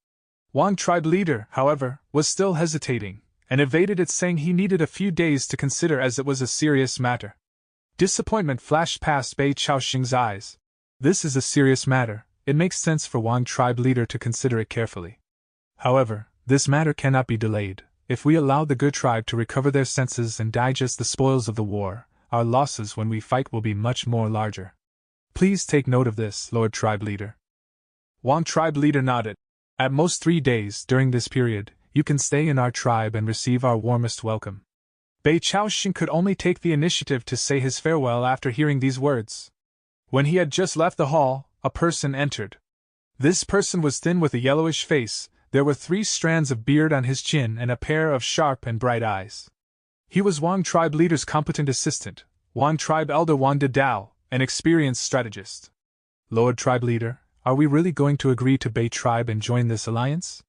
One tribe leader, however, was still hesitating, and evaded it saying he needed a few days to consider as it was a serious matter. Disappointment flashed past Bei Chaoxing's eyes. This is a serious matter. It makes sense for one tribe leader to consider it carefully. However, this matter cannot be delayed. If we allow the good tribe to recover their senses and digest the spoils of the war, our losses when we fight will be much more larger. Please take note of this, Lord Tribe Leader. One tribe leader nodded. At most 3 days during this period, you can stay in our tribe and receive our warmest welcome. Bei Chaoxing could only take the initiative to say his farewell after hearing these words. When he had just left the hall, a person entered. This person was thin with a yellowish face. There were 3 strands of beard on his chin and a pair of sharp and bright eyes. He was Wang tribe leader's competent assistant, Wang tribe elder Wang Didao, an experienced strategist. Lord tribe leader, are we really going to agree to Bei tribe and join this alliance?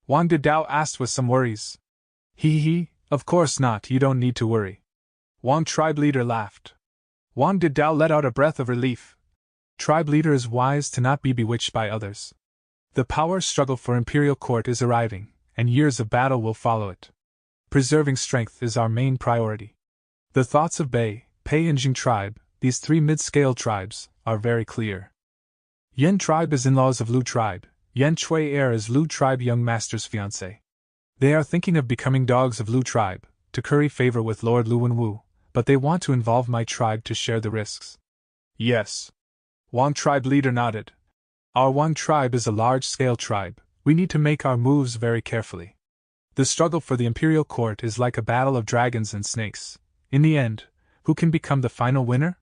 Wang Didao asked with some worries. Of course not, you don't need to worry. Wang tribe leader laughed. Wang Didao let out a breath of relief. Tribe leader is wise to not be bewitched by others. The power struggle for imperial court is arriving, and years of battle will follow it. Preserving strength is our main priority. The thoughts of Bei, Pei and Jing tribe, these 3 mid-scale tribes, are very clear. Yen tribe is in-laws of Lu tribe. Yen Chui heir is Lu tribe young master's fiancé. They are thinking of becoming dogs of Lu tribe, to curry favor with Lord Lu Wenwu, but they want to involve my tribe to share the risks. Yes. Wang tribe leader nodded. Our Wang tribe is a large-scale tribe. We need to make our moves very carefully. The struggle for the imperial court is like a battle of dragons and snakes. In the end, who can become the final winner?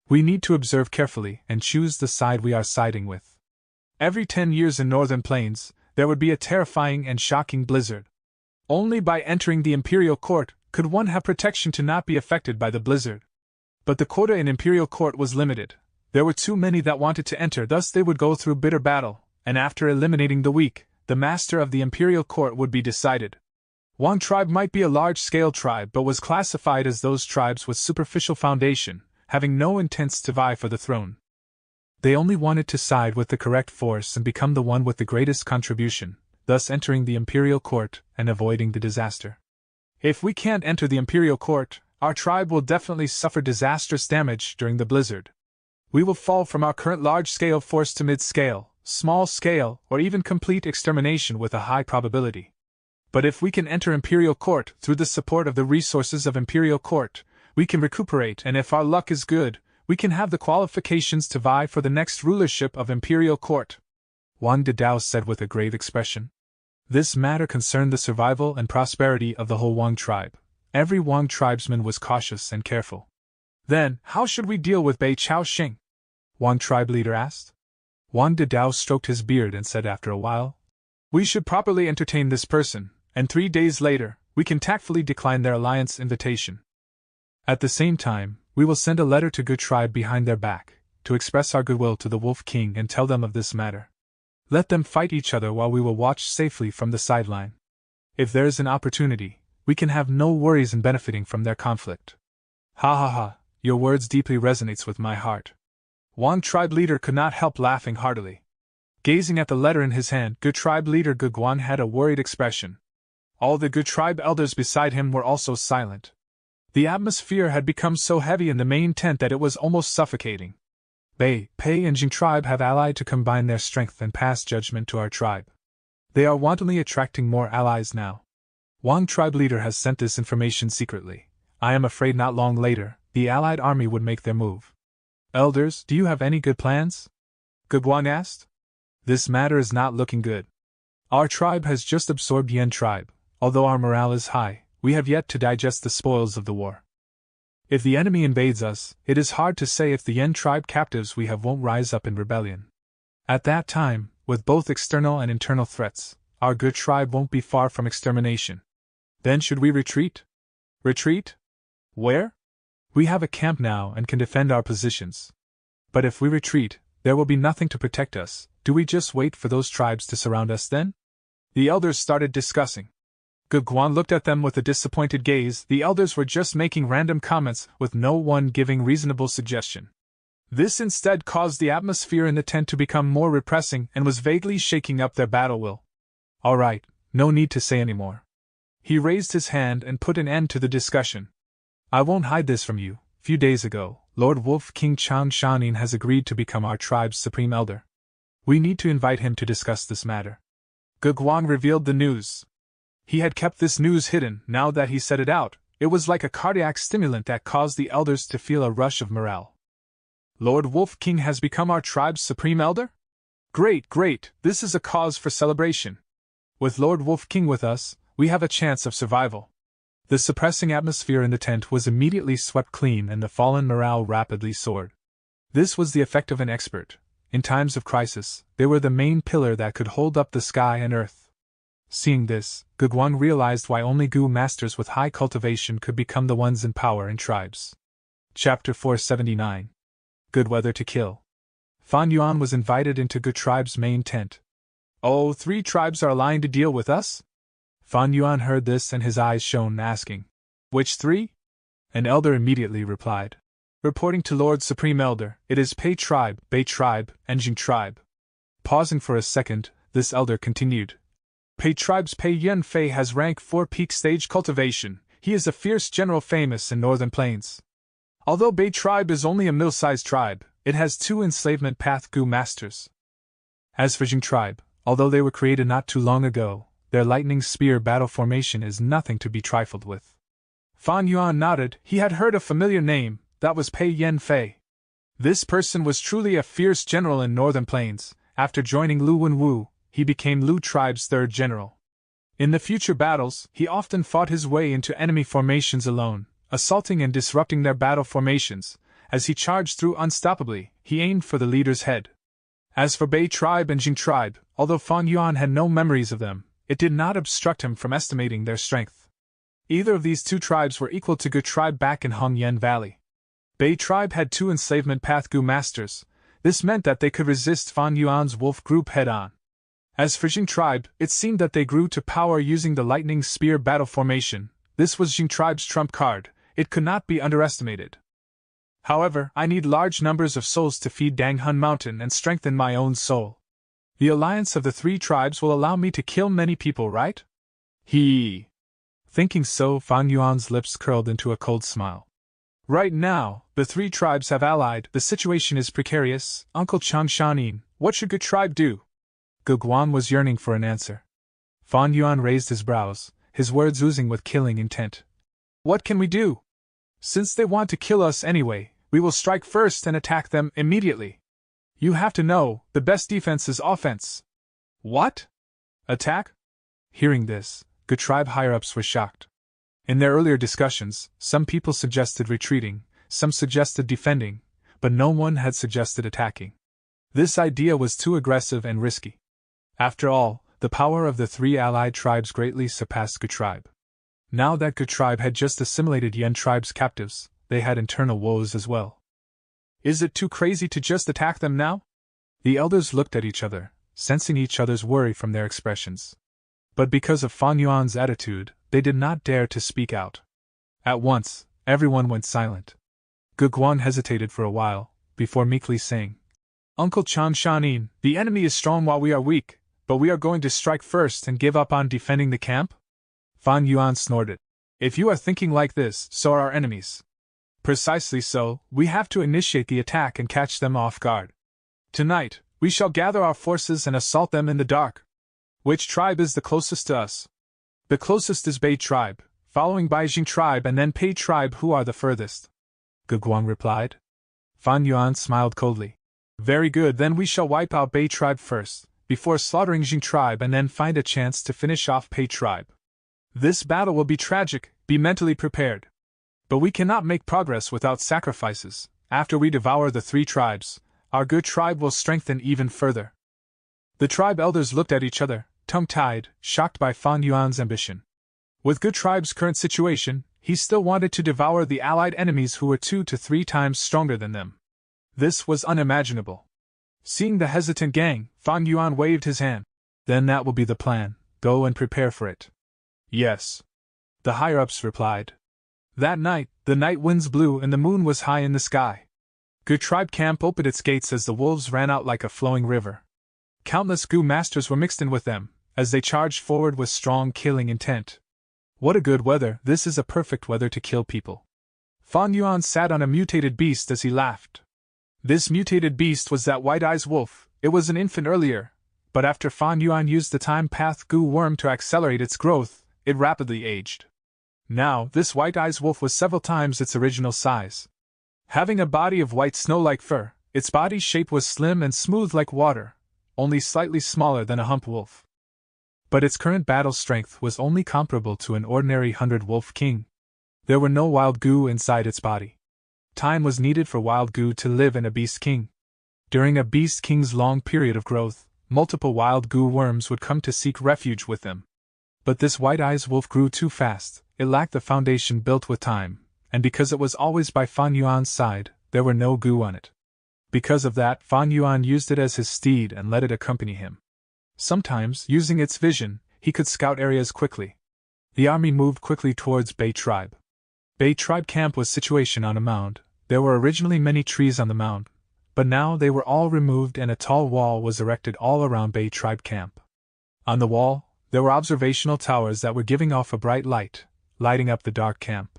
We need to observe carefully and choose the side we are siding with. Every 10 years in Northern Plains, there would be a terrifying and shocking blizzard. Only by entering the imperial court could one have protection to not be affected by the blizzard. But the quota in imperial court was limited. There were too many that wanted to enter, thus they would go through bitter battle, and after eliminating the weak, the master of the imperial court would be decided. One tribe might be a large-scale tribe but was classified as those tribes with superficial foundation, having no intents to vie for the throne. They only wanted to side with the correct force and become the one with the greatest contribution, thus entering the imperial court and avoiding the disaster. If we can't enter the imperial court, our tribe will definitely suffer disastrous damage during the blizzard. We will fall from our current large-scale force to mid-scale, small-scale, or even complete extermination with a high probability. But if we can enter imperial court through the support of the resources of imperial court, we can recuperate, and if our luck is good, we can have the qualifications to vie for the next rulership of imperial court, Wang Didao said with a grave expression. This matter concerned the survival and prosperity of the whole Wang tribe. Every Wang tribesman was cautious and careful. Then, how should we deal with Bei Chaoxing? Wang tribe leader asked. Wang Didao stroked his beard and said after a while, we should properly entertain this person, and 3 days later, we can tactfully decline their alliance invitation. At the same time, we will send a letter to Good Tribe behind their back, to express our goodwill to the Wolf King and tell them of this matter. Let them fight each other while we will watch safely from the sideline. If there is an opportunity, we can have no worries in benefiting from their conflict. Ha ha ha, your words deeply resonates with my heart. Wang tribe leader could not help laughing heartily. Gazing at the letter in his hand, Good Tribe leader Ge Guan had a worried expression. All the Good Tribe elders beside him were also silent. The atmosphere had become so heavy in the main tent that it was almost suffocating. Bei, Pei and Jing tribe have allied to combine their strength and pass judgment to our tribe. They are wantonly attracting more allies now. Wang tribe leader has sent this information secretly. I am afraid not long later, the allied army would make their move. Elders, do you have any good plans? Ge Guan asked. This matter is not looking good. Our tribe has just absorbed Yan tribe. Although our morale is high, we have yet to digest the spoils of the war. If the enemy invades us, it is hard to say if the Yan tribe captives we have won't rise up in rebellion. At that time, with both external and internal threats, our good tribe won't be far from extermination. Then should we retreat? Retreat? Where? We have a camp now and can defend our positions. But if we retreat, there will be nothing to protect us. Do we just wait for those tribes to surround us then? The elders started discussing. Ge Guan looked at them with a disappointed gaze. The elders were just making random comments with no one giving reasonable suggestion. This instead caused the atmosphere in the tent to become more repressing and was vaguely shaking up their battle will. All right, no need to say any more. He raised his hand and put an end to the discussion. I won't hide this from you. Few days ago, Lord Wolf King Chang Shanin has agreed to become our tribe's supreme elder. We need to invite him to discuss this matter. Ge Guan revealed the news. He had kept this news hidden. Now that he said it out, it was like a cardiac stimulant that caused the elders to feel a rush of morale. Lord Wolf King has become our tribe's supreme elder? Great, great, this is a cause for celebration. With Lord Wolf King with us, we have a chance of survival. The suppressing atmosphere in the tent was immediately swept clean and the fallen morale rapidly soared. This was the effect of an expert. In times of crisis, they were the main pillar that could hold up the sky and earth. Seeing this, Ge Guan realized why only Gu masters with high cultivation could become the ones in power in tribes. Chapter 479. Good weather to kill. Fan Yuan was invited into Gu tribe's main tent. Oh, 3 tribes are aligned to deal with us? Fan Yuan heard this and his eyes shone, asking, which 3? An elder immediately replied. Reporting to Lord Supreme Elder, it is Bei tribe, and Jing tribe. Pausing for a second, this elder continued. Bei tribe's Pei Yun Fei has rank 4 peak stage cultivation. He is a fierce general famous in northern plains. Although Bei tribe is only a middle-sized tribe, it has 2 enslavement path Gu masters. As for Jing tribe, although they were created not too long ago, their lightning spear battle formation is nothing to be trifled with. Fan Yuan nodded. He had heard a familiar name. That was Pei Yen Fei. This person was truly a fierce general in northern plains. After joining Lu Wenwu, he became Lu tribe's 3rd general. In the future battles, he often fought his way into enemy formations alone, assaulting and disrupting their battle formations. As he charged through unstoppably, he aimed for the leader's head. As for Bei tribe and Jing tribe, although Fan Yuan had no memories of them, it did not obstruct him from estimating their strength. Either of these 2 tribes were equal to Gu tribe back in Hongyan Valley. Bei tribe had 2 enslavement path Gu masters. This meant that they could resist Fan Yuan's wolf group head-on. As for Jing tribe, it seemed that they grew to power using the lightning spear battle formation. This was Jing tribe's trump card. It could not be underestimated. However, I need large numbers of souls to feed Danghun Mountain and strengthen my own soul. The alliance of the 3 tribes will allow me to kill many people, right? He. Thinking so, Fan Yuan's lips curled into a cold smile. Right now, the 3 tribes have allied. The situation is precarious. Uncle Changshanin, what should Ge tribe do? Ge Guan was yearning for an answer. Fan Yuan raised his brows, his words oozing with killing intent. What can we do? Since they want to kill us anyway, we will strike first and attack them immediately. You have to know, the best defense is offense. What? Attack? Hearing this, Ge tribe higher-ups were shocked. In their earlier discussions, some people suggested retreating, some suggested defending, but no one had suggested attacking. This idea was too aggressive and risky. After all, the power of the 3 allied tribes greatly surpassed Ge tribe. Now that Ge tribe had just assimilated Yan tribe's captives, they had internal woes as well. Is it too crazy to just attack them now? The elders looked at each other, sensing each other's worry from their expressions. But because of Fan Yuan's attitude, they did not dare to speak out. At once, everyone went silent. Ge Guan hesitated for a while, before meekly saying, Uncle Changshanin, the enemy is strong while we are weak, but we are going to strike first and give up on defending the camp? Fan Yuan snorted. If you are thinking like this, so are our enemies. Precisely so, we have to initiate the attack and catch them off guard. Tonight, we shall gather our forces and assault them in the dark. Which tribe is the closest to us? The closest is Bei tribe, following Baijing tribe and then Pei tribe, who are the furthest. Ge Guan replied. Fan Yuan smiled coldly. Very good, then we shall wipe out Bei tribe first, before slaughtering Jing tribe, and then find a chance to finish off Pei tribe. This battle will be tragic, be mentally prepared. But we cannot make progress without sacrifices. After we devour the 3 tribes, our Ge tribe will strengthen even further. The tribe elders looked at each other, tongue-tied, shocked by Fan Yuan's ambition. With Ge tribe's current situation, he still wanted to devour the allied enemies who were 2 to 3 times stronger than them. This was unimaginable. Seeing the hesitant gang, Fan Yuan waved his hand. Then that will be the plan, go and prepare for it. Yes. The higher-ups replied. That night, the night winds blew and the moon was high in the sky. Ge tribe camp opened its gates as the wolves ran out like a flowing river. Countless Gu masters were mixed in with them, as they charged forward with strong killing intent. What a good weather, this is a perfect weather to kill people. Fan Yuan sat on a mutated beast as he laughed. This mutated beast was that White-Eyes wolf. It was an infant earlier, but after Fan Yuan used the time path Gu worm to accelerate its growth, it rapidly aged. Now, this White-Eyes wolf was several times its original size. Having a body of white snow-like fur, its body's shape was slim and smooth like water, only slightly smaller than a hump wolf. But its current battle strength was only comparable to an ordinary 100-wolf king. There were no wild Gu inside its body. Time was needed for wild Gu to live in a beast king. During a beast king's long period of growth, multiple wild Gu worms would come to seek refuge with them. But this White-Eyes wolf grew too fast, it lacked the foundation built with time, and because it was always by Fan Yuan's side, there were no Gu on it. Because of that, Fan Yuan used it as his steed and let it accompany him. Sometimes, using its vision, he could scout areas quickly. The army moved quickly towards Bei tribe. Bei tribe camp was situated on a mound. There were originally many trees on the mound, but now they were all removed and a tall wall was erected all around Bei tribe camp. On the wall, there were observational towers that were giving off a bright light, lighting up the dark camp.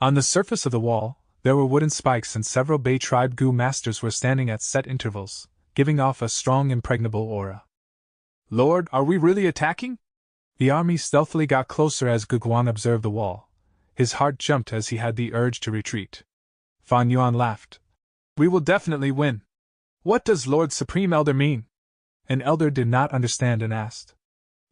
On the surface of the wall, there were wooden spikes and several Bei tribe Gu masters were standing at set intervals, giving off a strong impregnable aura. Lord, are we really attacking? The army stealthily got closer as Ge Guan observed the wall. His heart jumped as he had the urge to retreat. Fan Yuan laughed. We will definitely win. What does Lord Supreme Elder mean? An elder did not understand and asked.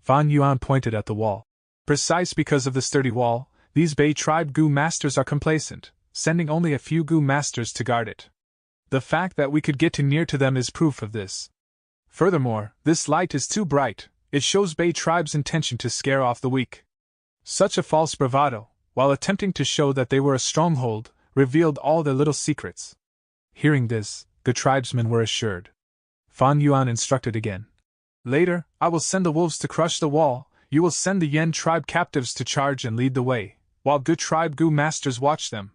Fan Yuan pointed at the wall. Precise because of the sturdy wall, these Bei tribe Gu masters are complacent, sending only a few Gu masters to guard it. The fact that we could get too near to them is proof of this. Furthermore, this light is too bright, it shows Bei tribe's intention to scare off the weak. Such a false bravado, while attempting to show that they were a stronghold, revealed all their little secrets. Hearing this, the tribesmen were assured. Fan Yuan instructed again. Later, I will send the wolves to crush the wall, you will send the Yan tribe captives to charge and lead the way, while Ge tribe Gu masters watch them.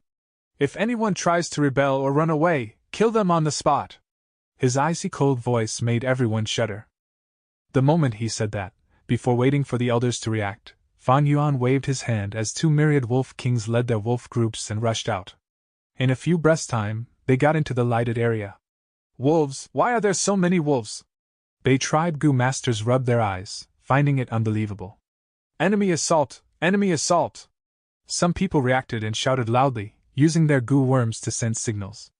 If anyone tries to rebel or run away, kill them on the spot. His icy cold voice made everyone shudder. The moment he said that, before waiting for the elders to react, Fan Yuan waved his hand as 2 myriad wolf kings led their wolf groups and rushed out. In a few breaths' time, they got into the lighted area. Wolves, why are there so many wolves? Bei tribe Gu masters rubbed their eyes, finding it unbelievable. Enemy assault! Enemy assault! Some people reacted and shouted loudly, using their Gu worms to send signals.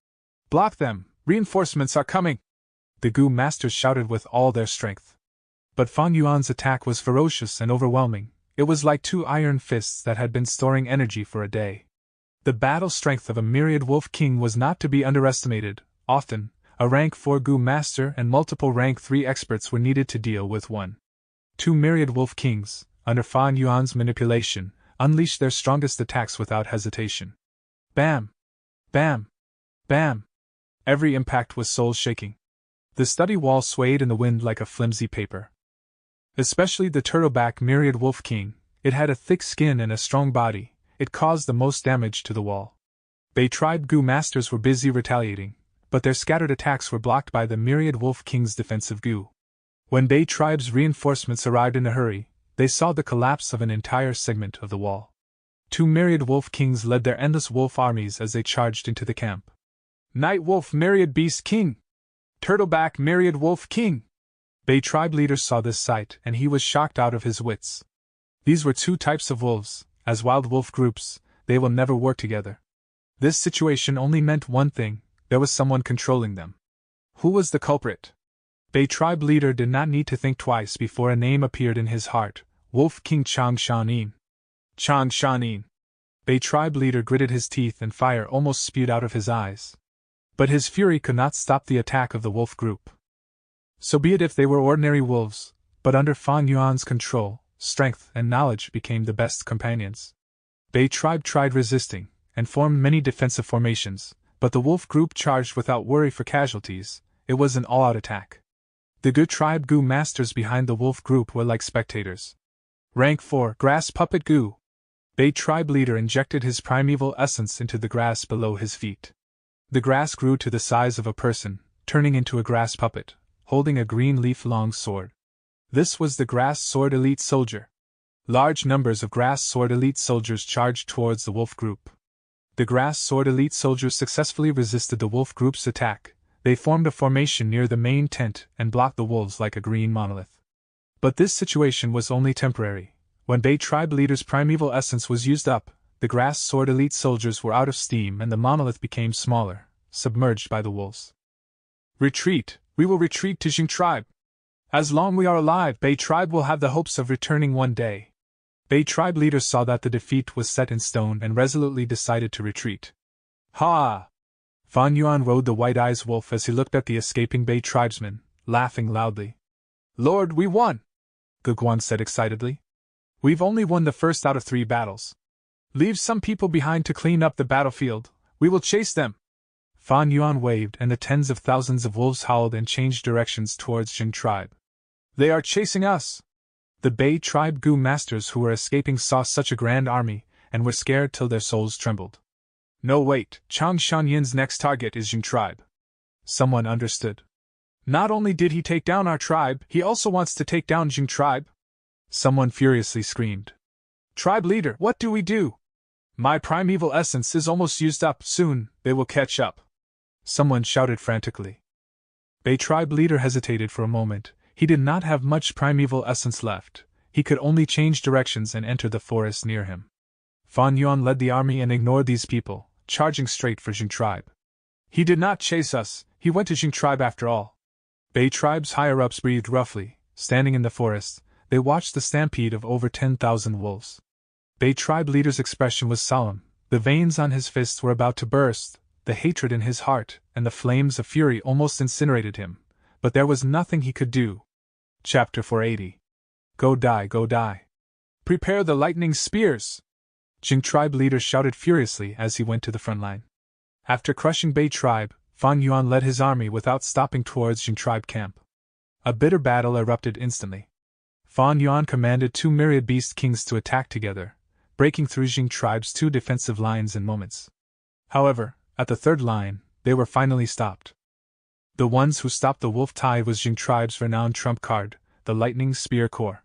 Block them! Reinforcements are coming! The Gu masters shouted with all their strength. But Fan Yuan's attack was ferocious and overwhelming. It was like 2 iron fists that had been storing energy for a day. The battle strength of a myriad wolf king was not to be underestimated. Often, a rank 4 Gu master and multiple rank 3 experts were needed to deal with 2 myriad wolf kings, under Fan Yuan's manipulation, unleashed their strongest attacks without hesitation. Bam! Bam! Bam! Every impact was soul-shaking. The study wall swayed in the wind like a flimsy paper. Especially the turtleback myriad wolf king, it had a thick skin and a strong body, it caused the most damage to the wall. Bei tribe Gu masters were busy retaliating, but their scattered attacks were blocked by the myriad wolf king's defensive Gu. When Bei tribe's reinforcements arrived in a hurry, they saw the collapse of an entire segment of the wall. 2 myriad wolf kings led their endless wolf armies as they charged into the camp. Night wolf myriad beast king! Turtleback myriad wolf king! Bei tribe leader saw this sight and he was shocked out of his wits. These were 2 types of wolves, as wild wolf groups, they will never work together. This situation only meant one thing, there was someone controlling them. Who was the culprit? Bei tribe leader did not need to think twice before a name appeared in his heart, Wolf King Chang Shanin. Chang Shanin. Bei tribe leader gritted his teeth and fire almost spewed out of his eyes. But his fury could not stop the attack of the wolf group. So be it if they were ordinary wolves, but under Fan Yuan's control, strength and knowledge became the best companions. Bei tribe tried resisting, and formed many defensive formations, but the wolf group charged without worry for casualties. It was an all-out attack. The Gu tribe Gu masters behind the wolf group were like spectators. Rank 4 Grass Puppet Gu. Bei tribe leader injected his primeval essence into the grass below his feet. The grass grew to the size of a person, turning into a grass puppet, holding a green leaf-long sword. This was the Grass Sword Elite Soldier. Large numbers of Grass Sword Elite soldiers charged towards the wolf group. The Grass Sword Elite soldiers successfully resisted the wolf group's attack. They formed a formation near the main tent and blocked the wolves like a green monolith. But this situation was only temporary. When Bei tribe leader's primeval essence was used up, the Grass Sword Elite soldiers were out of steam and the monolith became smaller, submerged by the wolves. Retreat! We will retreat to Jing tribe. As long we are alive, Bei tribe will have the hopes of returning one day. Bei tribe leader saw that the defeat was set in stone and resolutely decided to retreat. Ha! Fan Yuan rode the white-eyes wolf as he looked at the escaping Bei tribesmen, laughing loudly. Lord, we won! Guguan said excitedly. We've only won the first out of 3 battles. Leave some people behind to clean up the battlefield. We will chase them. Fan Yuan waved and the tens of thousands of wolves howled and changed directions towards Jing tribe. They are chasing us! The Bei tribe Gu masters who were escaping saw such a grand army, and were scared till their souls trembled. No wait, Chang Shanyin's next target is Jing tribe. Someone understood. Not only did he take down our tribe, he also wants to take down Jing tribe. Someone furiously screamed. Tribe leader, what do we do? My primeval essence is almost used up, soon, they will catch up. Someone shouted frantically. Bei tribe leader hesitated for a moment. He did not have much primeval essence left. He could only change directions and enter the forest near him. Fan Yuan led the army and ignored these people, charging straight for Jing tribe. He did not chase us, he went to Jing tribe after all. Bei tribe's higher-ups breathed roughly. Standing in the forest, they watched the stampede of over 10,000 wolves. Bei tribe leader's expression was solemn. The veins on his fists were about to burst. The hatred in his heart and the flames of fury almost incinerated him, but there was nothing he could do. Chapter 480. Go die, go die. Prepare the lightning spears! Jing tribe leader shouted furiously as he went to the front line. After crushing Bei tribe, Fan Yuan led his army without stopping towards Jing tribe camp. A bitter battle erupted instantly. Fan Yuan commanded 2 myriad beast kings to attack together, breaking through Jing tribe's 2 defensive lines in moments. However, at the third line, they were finally stopped. The ones who stopped the wolf tide was Jing tribe's renowned trump card, the Lightning Spear Corps.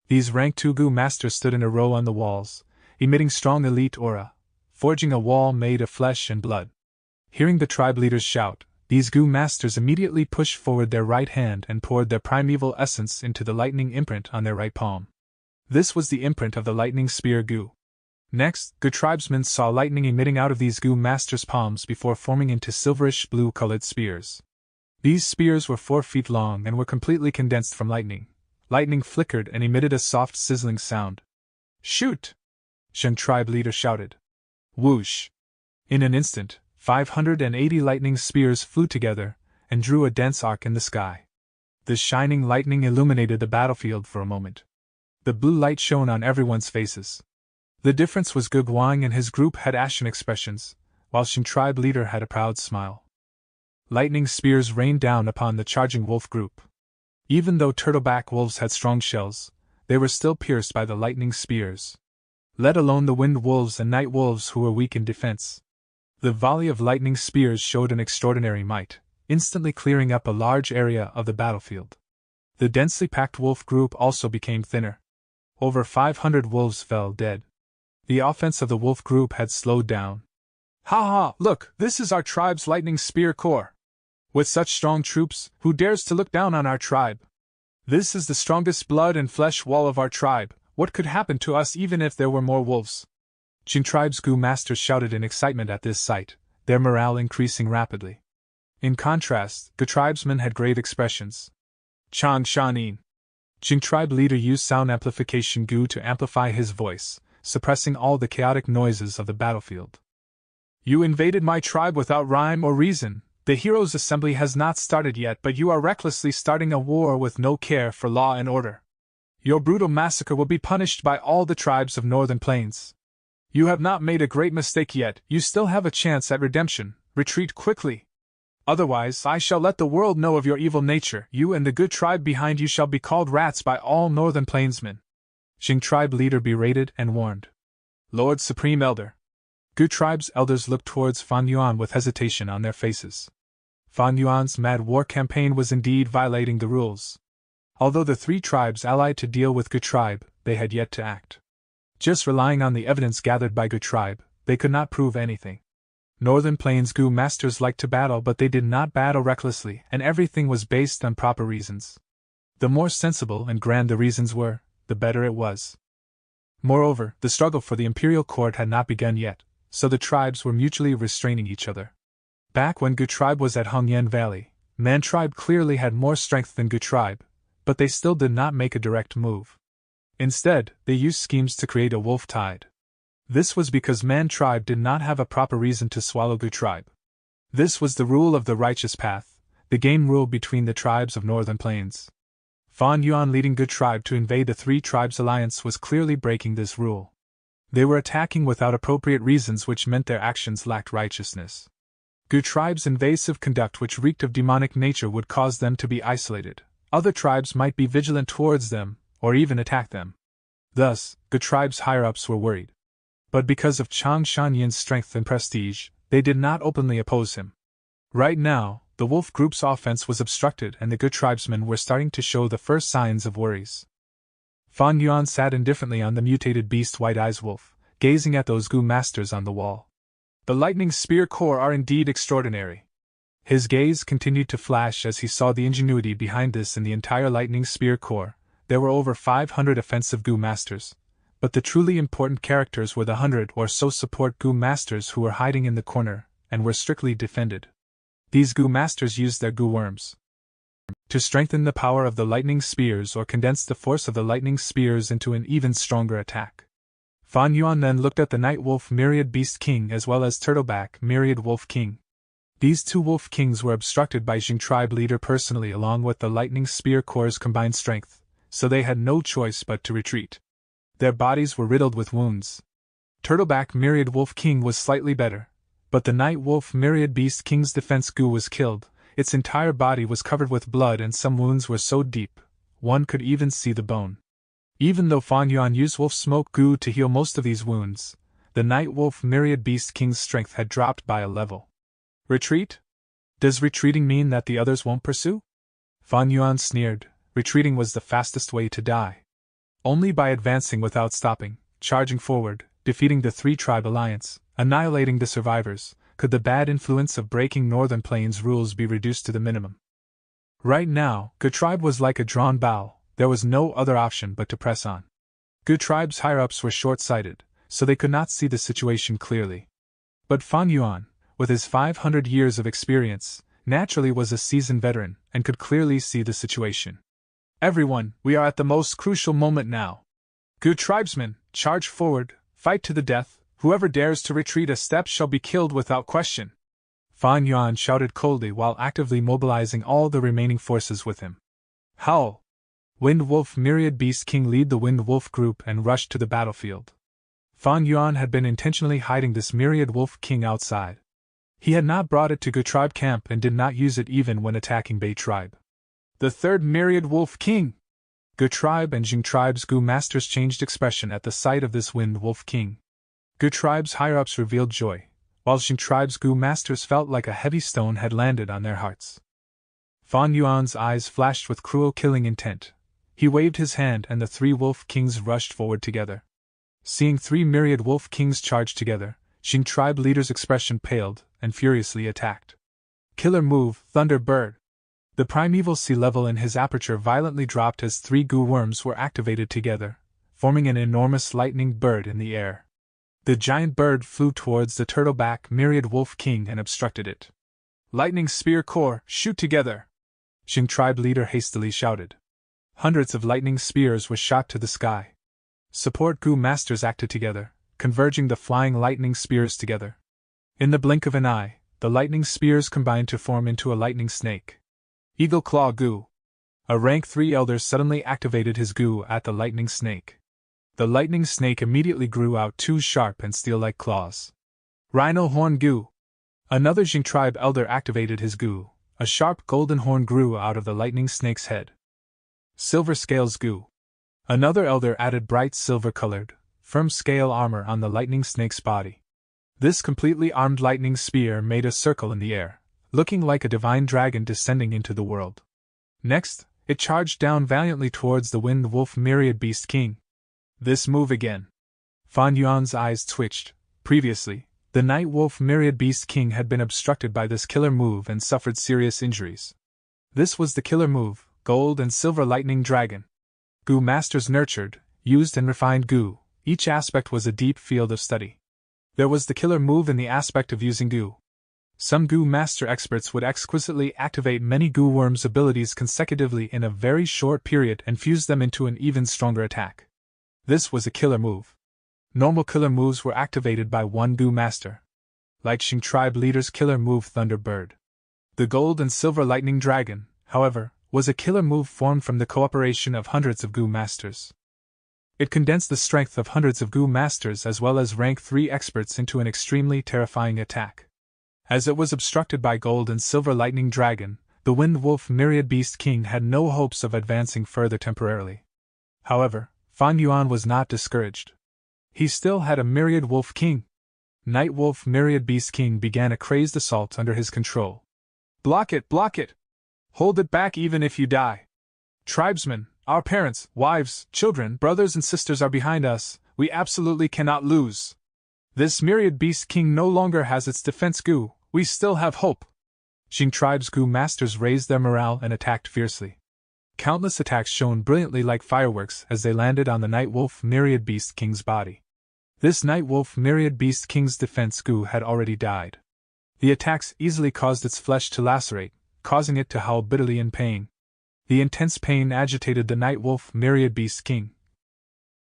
These rank 2 Gu masters stood in a row on the walls, emitting strong elite aura, forging a wall made of flesh and blood. Hearing the tribe leaders shout, these Gu masters immediately pushed forward their right hand and poured their primeval essence into the lightning imprint on their right palm. This was the imprint of the Lightning Spear Gu. Next, Gu tribesmen saw lightning emitting out of these Gu masters' palms before forming into silverish blue-colored spears. These spears were 4 feet long and were completely condensed from lightning. Lightning flickered and emitted a soft sizzling sound. "Shoot!" Shun tribe leader shouted. Whoosh! In an instant, 580 lightning spears flew together and drew a dense arc in the sky. The shining lightning illuminated the battlefield for a moment. The blue light shone on everyone's faces. The difference was Gu Guang and his group had ashen expressions, while Shin tribe leader had a proud smile. Lightning spears rained down upon the charging wolf group. Even though turtleback wolves had strong shells, they were still pierced by the lightning spears. Let alone the wind wolves and night wolves who were weak in defense. The volley of lightning spears showed an extraordinary might, instantly clearing up a large area of the battlefield. The densely packed wolf group also became thinner. Over 500 wolves fell dead. The offense of the wolf group had slowed down. "Ha ha! Look, this is our tribe's Lightning Spear Corps! With such strong troops, who dares to look down on our tribe? This is the strongest blood and flesh wall of our tribe. What could happen to us even if there were more wolves?" Jing tribe's Gu masters shouted in excitement at this sight, their morale increasing rapidly. In contrast, Gu tribesmen had grave expressions. "Chang Shanin." Jing tribe leader used sound amplification Gu to amplify his voice, suppressing all the chaotic noises of the battlefield. "You invaded my tribe without rhyme or reason. The heroes' assembly has not started yet, but you are recklessly starting a war with no care for law and order. Your brutal massacre will be punished by all the tribes of Northern Plains. You have not made a great mistake yet, you still have a chance at redemption. Retreat quickly. Otherwise, I shall let the world know of your evil nature. You and the good tribe behind you shall be called rats by all Northern Plainsmen." Jing tribe leader berated and warned. "Lord Supreme Elder." Gu tribe's elders looked towards Fan Yuan with hesitation on their faces. Fan Yuan's mad war campaign was indeed violating the rules. Although the 3 tribes allied to deal with Gu tribe, they had yet to act. Just relying on the evidence gathered by Gu tribe, they could not prove anything. Northern Plains Gu masters liked to battle, but they did not battle recklessly, and everything was based on proper reasons. The more sensible and grand the reasons were, the better it was. Moreover, the struggle for the imperial court had not begun yet, so the tribes were mutually restraining each other. Back when Gu tribe was at Hongyan Valley, Man tribe clearly had more strength than Gu tribe, but they still did not make a direct move. Instead, they used schemes to create a wolf tide. This was because Man tribe did not have a proper reason to swallow Gu tribe. This was the rule of the righteous path, the game rule between the tribes of Northern Plains. Fan Yuan leading Gu tribe to invade the 3 tribes alliance was clearly breaking this rule. They were attacking without appropriate reasons, which meant their actions lacked righteousness. Gu tribe's invasive conduct, which reeked of demonic nature, would cause them to be isolated. Other tribes might be vigilant towards them, or even attack them. Thus, Gu tribe's higher-ups were worried. But because of Chang Shanyin's strength and prestige, they did not openly oppose him. Right now, the wolf group's offense was obstructed and the Gu tribesmen were starting to show the first signs of worries. Fan Yuan sat indifferently on the mutated beast White Eyes Wolf, gazing at those Gu masters on the wall. The Lightning Spear Corps are indeed extraordinary. His gaze continued to flash as he saw the ingenuity behind this. In the entire Lightning Spear Corps, there were over 500 offensive Gu masters, but the truly important characters were the 100 or so support Gu masters who were hiding in the corner and were strictly defended. These Gu masters used their Gu worms to strengthen the power of the lightning spears or condense the force of the lightning spears into an even stronger attack. Fan Yuan then looked at the Night Wolf Myriad Beast King as well as Turtleback Myriad Wolf King. These 2 Wolf Kings were obstructed by Jing tribe leader personally along with the Lightning Spear Corps' combined strength, so they had no choice but to retreat. Their bodies were riddled with wounds. Turtleback Myriad Wolf King was slightly better, but the Night Wolf Myriad Beast King's defense Gu was killed. Its entire body was covered with blood and some wounds were so deep, one could even see the bone. Even though Fan Yuan used wolf smoke Gu to heal most of these wounds, the Night Wolf Myriad Beast King's strength had dropped by a level. Retreat? Does retreating mean that the others won't pursue? Fan Yuan sneered. Retreating was the fastest way to die. Only by advancing without stopping, charging forward, defeating the three-tribe alliance, annihilating the survivors, could the bad influence of breaking Northern Plains rules be reduced to the minimum. Right now, Good Tribe was like a drawn bow. There was no other option but to press on. Good Tribe's higher-ups were short-sighted, so they could not see the situation clearly. But Fan Yuan, with his 500 years of experience, naturally was a seasoned veteran and could clearly see the situation. Everyone, we are at the most crucial moment now. Good tribesmen, charge forward, fight to the death, whoever dares to retreat a step shall be killed without question. Fan Yuan shouted coldly while actively mobilizing all the remaining forces with him. Howl! Wind Wolf Myriad Beast King lead the Wind Wolf group and rushed to the battlefield. Fan Yuan had been intentionally hiding this Myriad Wolf King outside. He had not brought it to Good Tribe camp and did not use it even when attacking Bei Tribe. The third Myriad Wolf King! Good Tribe and Jing Tribe's Gu Masters changed expression at the sight of this Wind Wolf King. Good Tribe's higher-ups revealed joy, while Jing Tribe's Gu Masters felt like a heavy stone had landed on their hearts. Fan Yuan's eyes flashed with cruel killing intent. He waved his hand and the three Wolf Kings rushed forward together. Seeing three Myriad Wolf Kings charge together, Jing Tribe leader's expression paled and furiously attacked. Killer move, Thunder Bird! The primeval sea level in his aperture violently dropped as three Gu worms were activated together, forming an enormous lightning bird in the air. The giant bird flew towards the turtleback Myriad Wolf King and obstructed it. Lightning Spear Core, shoot together! Jing Tribe leader hastily shouted. Hundreds of lightning spears were shot to the sky. Support Gu Masters acted together, converging the flying lightning spears together. In the blink of an eye, the lightning spears combined to form into a lightning snake. Eagle Claw Gu. A rank 3 elder suddenly activated his Gu at the lightning snake. The lightning snake immediately grew out 2 sharp and steel-like claws. Rhino Horn Gu. Another Jing Tribe elder activated his Gu. A sharp golden horn grew out of the lightning snake's head. Silver Scales Gu. Another elder added bright silver-colored, firm scale armor on the lightning snake's body. This completely armed lightning spear made a circle in the air, looking like a divine dragon descending into the world. Next, it charged down valiantly towards the Wind Wolf Myriad Beast King. This move again. Fan Yuan's eyes twitched. Previously, the Night Wolf Myriad Beast King had been obstructed by this killer move and suffered serious injuries. This was the killer move, Gold and Silver Lightning Dragon. Gu Masters nurtured, used and refined Gu. Each aspect was a deep field of study. There was the killer move in the aspect of using Gu. Some Gu Master experts would exquisitely activate many Gu Worms' abilities consecutively in a very short period and fuse them into an even stronger attack. This was a killer move. Normal killer moves were activated by one Gu Master. Like Jing Tribe leader's killer move Thunder Bird. The Gold and Silver Lightning Dragon, however, was a killer move formed from the cooperation of hundreds of Gu Masters. It condensed the strength of hundreds of Gu Masters as well as rank 3 experts into an extremely terrifying attack. As it was obstructed by Gold and Silver Lightning Dragon, the Wind Wolf Myriad Beast King had no hopes of advancing further temporarily. However, Fan Yuan was not discouraged. He still had a Myriad Wolf King. Night Wolf Myriad Beast King began a crazed assault under his control. Block it! Block it! Hold it back even if you die! Tribesmen, our parents, wives, children, brothers and sisters are behind us, we absolutely cannot lose. This Myriad Beast King no longer has its defense Gu, we still have hope. Jing Tribe's Gu Masters raised their morale and attacked fiercely. Countless attacks shone brilliantly like fireworks as they landed on the Night Wolf Myriad Beast King's body. This Night Wolf Myriad Beast King's defense Gu had already died. The attacks easily caused its flesh to lacerate, causing it to howl bitterly in pain. The intense pain agitated the Night Wolf Myriad Beast King.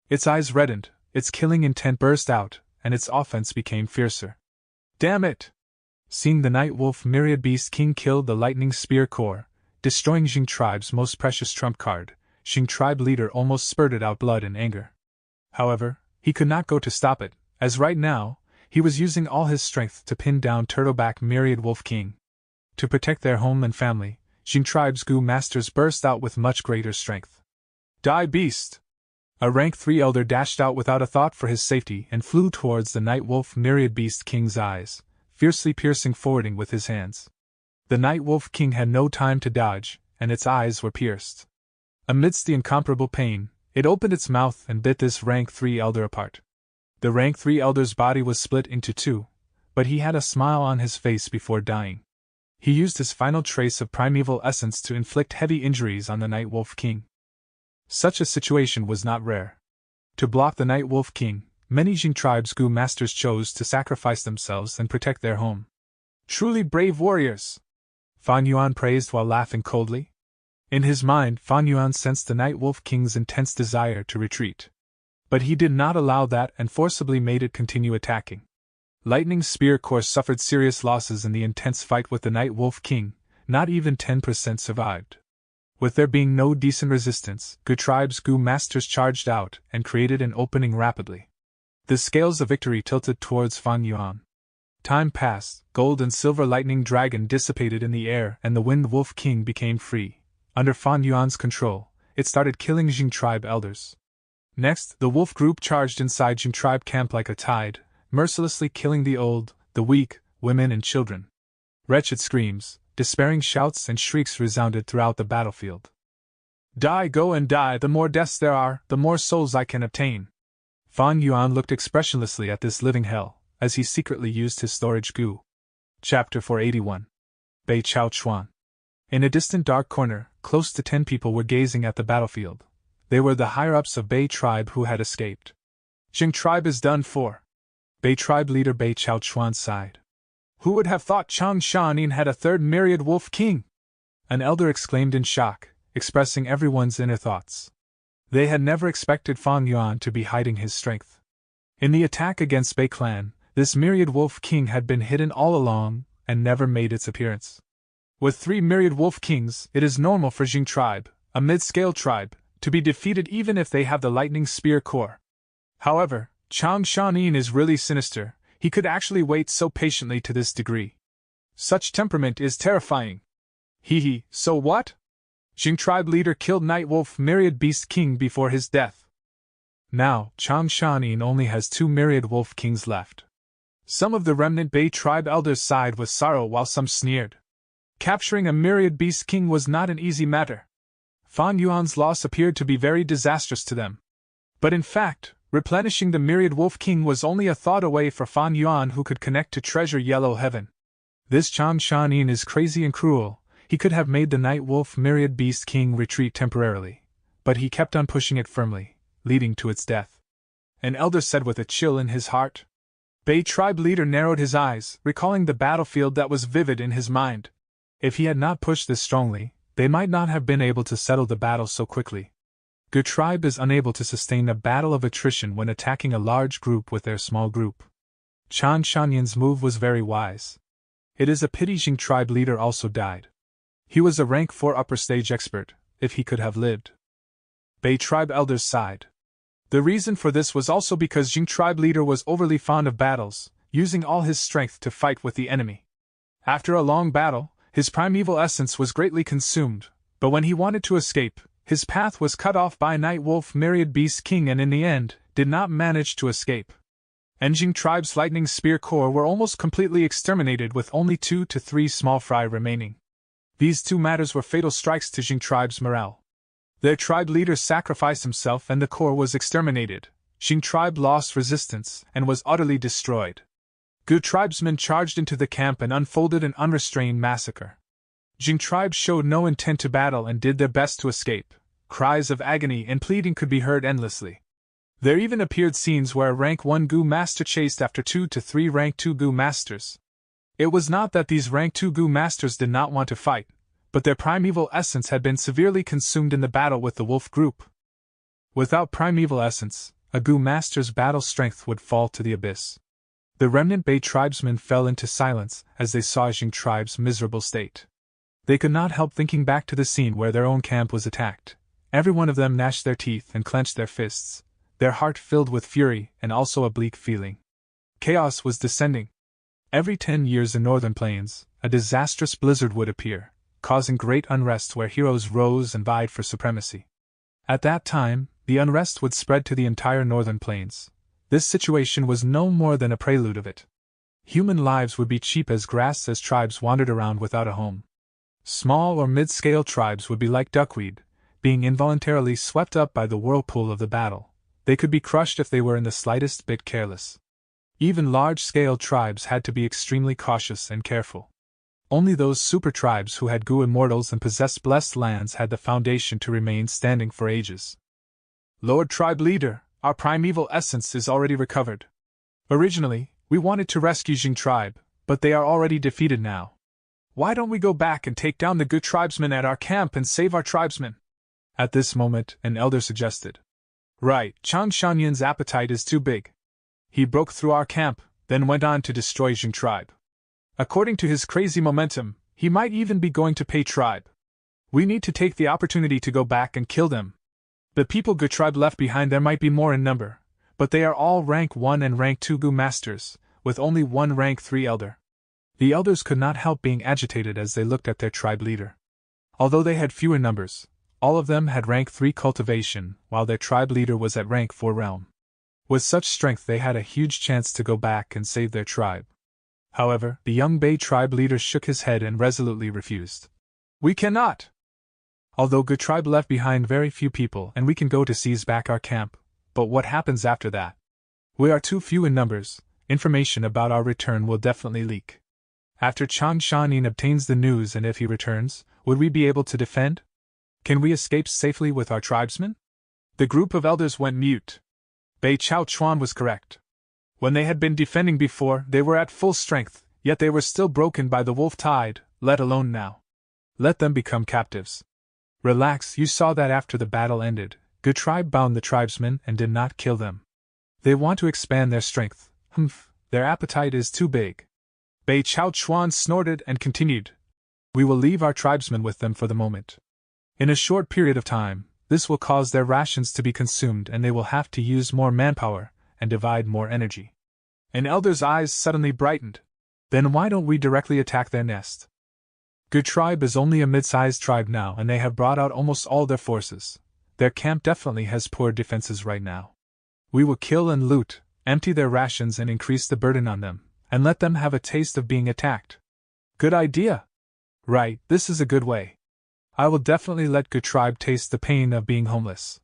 Its eyes reddened, its killing intent burst out, and its offense became fiercer. Damn it! Seeing the Night Wolf Myriad Beast King kill the Lightning Spear Core, destroying Jing Tribe's most precious trump card, Jing Tribe leader almost spurted out blood in anger. However, he could not go to stop it, as right now, he was using all his strength to pin down Turtleback Myriad Wolf King. To protect their home and family, Jing Tribe's Gu Masters burst out with much greater strength. Die, beast! A rank 3 elder dashed out without a thought for his safety and flew towards the Night Wolf Myriad Beast King's eyes, fiercely piercing forwarding with his hands. The Night Wolf King had no time to dodge, and its eyes were pierced. Amidst the incomparable pain, it opened its mouth and bit this rank 3 elder apart. The rank 3 elder's body was split into two, but he had a smile on his face before dying. He used his final trace of primeval essence to inflict heavy injuries on the Night Wolf King. Such a situation was not rare. To block the Night Wolf King, many Jing tribes' Gu masters chose to sacrifice themselves and protect their home. Truly brave warriors! Fan Yuan praised while laughing coldly. In his mind, Fan Yuan sensed the Night Wolf King's intense desire to retreat. But he did not allow that and forcibly made it continue attacking. Lightning Spear Corps suffered serious losses in the intense fight with the Night Wolf King, not even 10% survived. With there being no decent resistance, Gu tribes' Gu masters charged out and created an opening rapidly. The scales of victory tilted towards Fan Yuan. Time passed, gold and silver lightning dragon dissipated in the air and the Wind Wolf King became free. Under Fan Yuan's control, it started killing Jing tribe elders. Next, the wolf group charged inside Jing tribe camp like a tide, mercilessly killing the old, the weak, women and children. Wretched screams, despairing shouts and shrieks resounded throughout the battlefield. Die, go and die, the more deaths there are, the more souls I can obtain. Fan Yuan looked expressionlessly at this living hell, as he secretly used his storage Gu. Chapter 481. Bei Chao Chuan. In a distant dark corner, close to 10 people were gazing at the battlefield. They were the higher-ups of Bei tribe who had escaped. Jing tribe is done for. Bei tribe leader Bei Chao Chuan sighed. Who would have thought Chang Shanin had a third myriad wolf king? An elder exclaimed in shock, expressing everyone's inner thoughts. They had never expected Fan Yuan to be hiding his strength. In the attack against Bei clan, this myriad wolf king had been hidden all along and never made its appearance. With 3 myriad wolf kings, it is normal for Jing tribe, a mid-scale tribe, to be defeated even if they have the Lightning Spear Corps. However, Chang Shanin is really sinister. He could actually wait so patiently to this degree. Such temperament is terrifying. Hee, so what? Jing tribe leader killed Night Wolf Myriad Beast King before his death. Now, Chang Shanin only has 2 Myriad Wolf Kings left. Some of the remnant Bei tribe elders sighed with sorrow while some sneered. Capturing a Myriad Beast King was not an easy matter. Fan Yuan's loss appeared to be very disastrous to them. But in fact, replenishing the Myriad Wolf King was only a thought away for Fan Yuan, who could connect to treasure Yellow Heaven. This Chang Shanin is crazy and cruel. He could have made the Night Wolf Myriad Beast King retreat temporarily, but he kept on pushing it firmly, leading to its death. An elder said with a chill in his heart. Bei tribe leader narrowed his eyes, recalling the battlefield that was vivid in his mind. If he had not pushed this strongly, they might not have been able to settle the battle so quickly. Gu tribe is unable to sustain a battle of attrition when attacking a large group with their small group. Chang Shanin's move was very wise. It is a pity Jing tribe leader also died. He was a rank 4 upper stage expert, if he could have lived. Bei tribe elders sighed. The reason for this was also because Jing tribe leader was overly fond of battles, using all his strength to fight with the enemy. After a long battle, his primeval essence was greatly consumed, but when he wanted to escape, his path was cut off by Night Wolf Myriad Beast King and in the end, did not manage to escape. Jing tribe's Lightning Spear Corps were almost completely exterminated with only 2 to 3 small fry remaining. These 2 matters were fatal strikes to Jing tribe's morale. Their tribe leader sacrificed himself and the Corps was exterminated. Jing tribe lost resistance and was utterly destroyed. Gu tribesmen charged into the camp and unfolded an unrestrained massacre. Jing tribe showed no intent to battle and did their best to escape. Cries of agony and pleading could be heard endlessly. There even appeared scenes where a rank 1 Gu master chased after 2 to 3 rank 2 Gu masters. It was not that these rank 2 Gu masters did not want to fight, but their primeval essence had been severely consumed in the battle with the wolf group. Without primeval essence, a Gu master's battle strength would fall to the abyss. The remnant Bei tribesmen fell into silence as they saw Jing tribe's miserable state. They could not help thinking back to the scene where their own camp was attacked. Every one of them gnashed their teeth and clenched their fists, their heart filled with fury and also a bleak feeling. Chaos was descending. Every 10 years in northern plains, a disastrous blizzard would appear, causing great unrest where heroes rose and vied for supremacy. At that time, the unrest would spread to the entire northern plains. This situation was no more than a prelude of it. Human lives would be cheap as grass as tribes wandered around without a home. Small or mid-scale tribes would be like duckweed, being involuntarily swept up by the whirlpool of the battle. They could be crushed if they were in the slightest bit careless. Even large-scale tribes had to be extremely cautious and careful. Only those super tribes who had Gu immortals and possessed blessed lands had the foundation to remain standing for ages. Lord Tribe Leader, our primeval essence is already recovered. Originally, we wanted to rescue Jing Tribe, but they are already defeated now. Why don't we go back and take down the good tribesmen at our camp and save our tribesmen? At this moment, an elder suggested. Right, Chang Shanyan's appetite is too big. He broke through our camp, then went on to destroy Jing Tribe. According to his crazy momentum, he might even be going to Pei Tribe. We need to take the opportunity to go back and kill them. The people Gu Tribe left behind there might be more in number, but they are all rank 1 and rank 2 Gu masters, with only one rank 3 elder. The elders could not help being agitated as they looked at their tribe leader. Although they had fewer numbers, all of them had rank 3 cultivation, while their tribe leader was at rank 4 realm. With such strength they had a huge chance to go back and save their tribe. However, the young Bei tribe leader shook his head and resolutely refused. We cannot! Although Gu Tribe left behind very few people and we can go to seize back our camp, but what happens after that? We are too few in numbers, information about our return will definitely leak. After Chang Shanin obtains the news and if he returns, would we be able to defend? Can we escape safely with our tribesmen? The group of elders went mute. Bei Chao Chuan was correct. When they had been defending before, they were at full strength, yet they were still broken by the wolf tide, let alone now. Let them become captives. Relax, you saw that after the battle ended, Gu Tribe bound the tribesmen and did not kill them. They want to expand their strength. Their appetite is too big. Bei Chao Chuan snorted and continued. We will leave our tribesmen with them for the moment. In a short period of time, this will cause their rations to be consumed and they will have to use more manpower and divide more energy. An elder's eyes suddenly brightened. Then why don't we directly attack their nest? Gu Tribe is only a mid-sized tribe now and they have brought out almost all their forces. Their camp definitely has poor defenses right now. We will kill and loot, empty their rations and increase the burden on them, and let them have a taste of being attacked. Good idea! Right, this is a good way. I will definitely let Gu Tribe taste the pain of being homeless.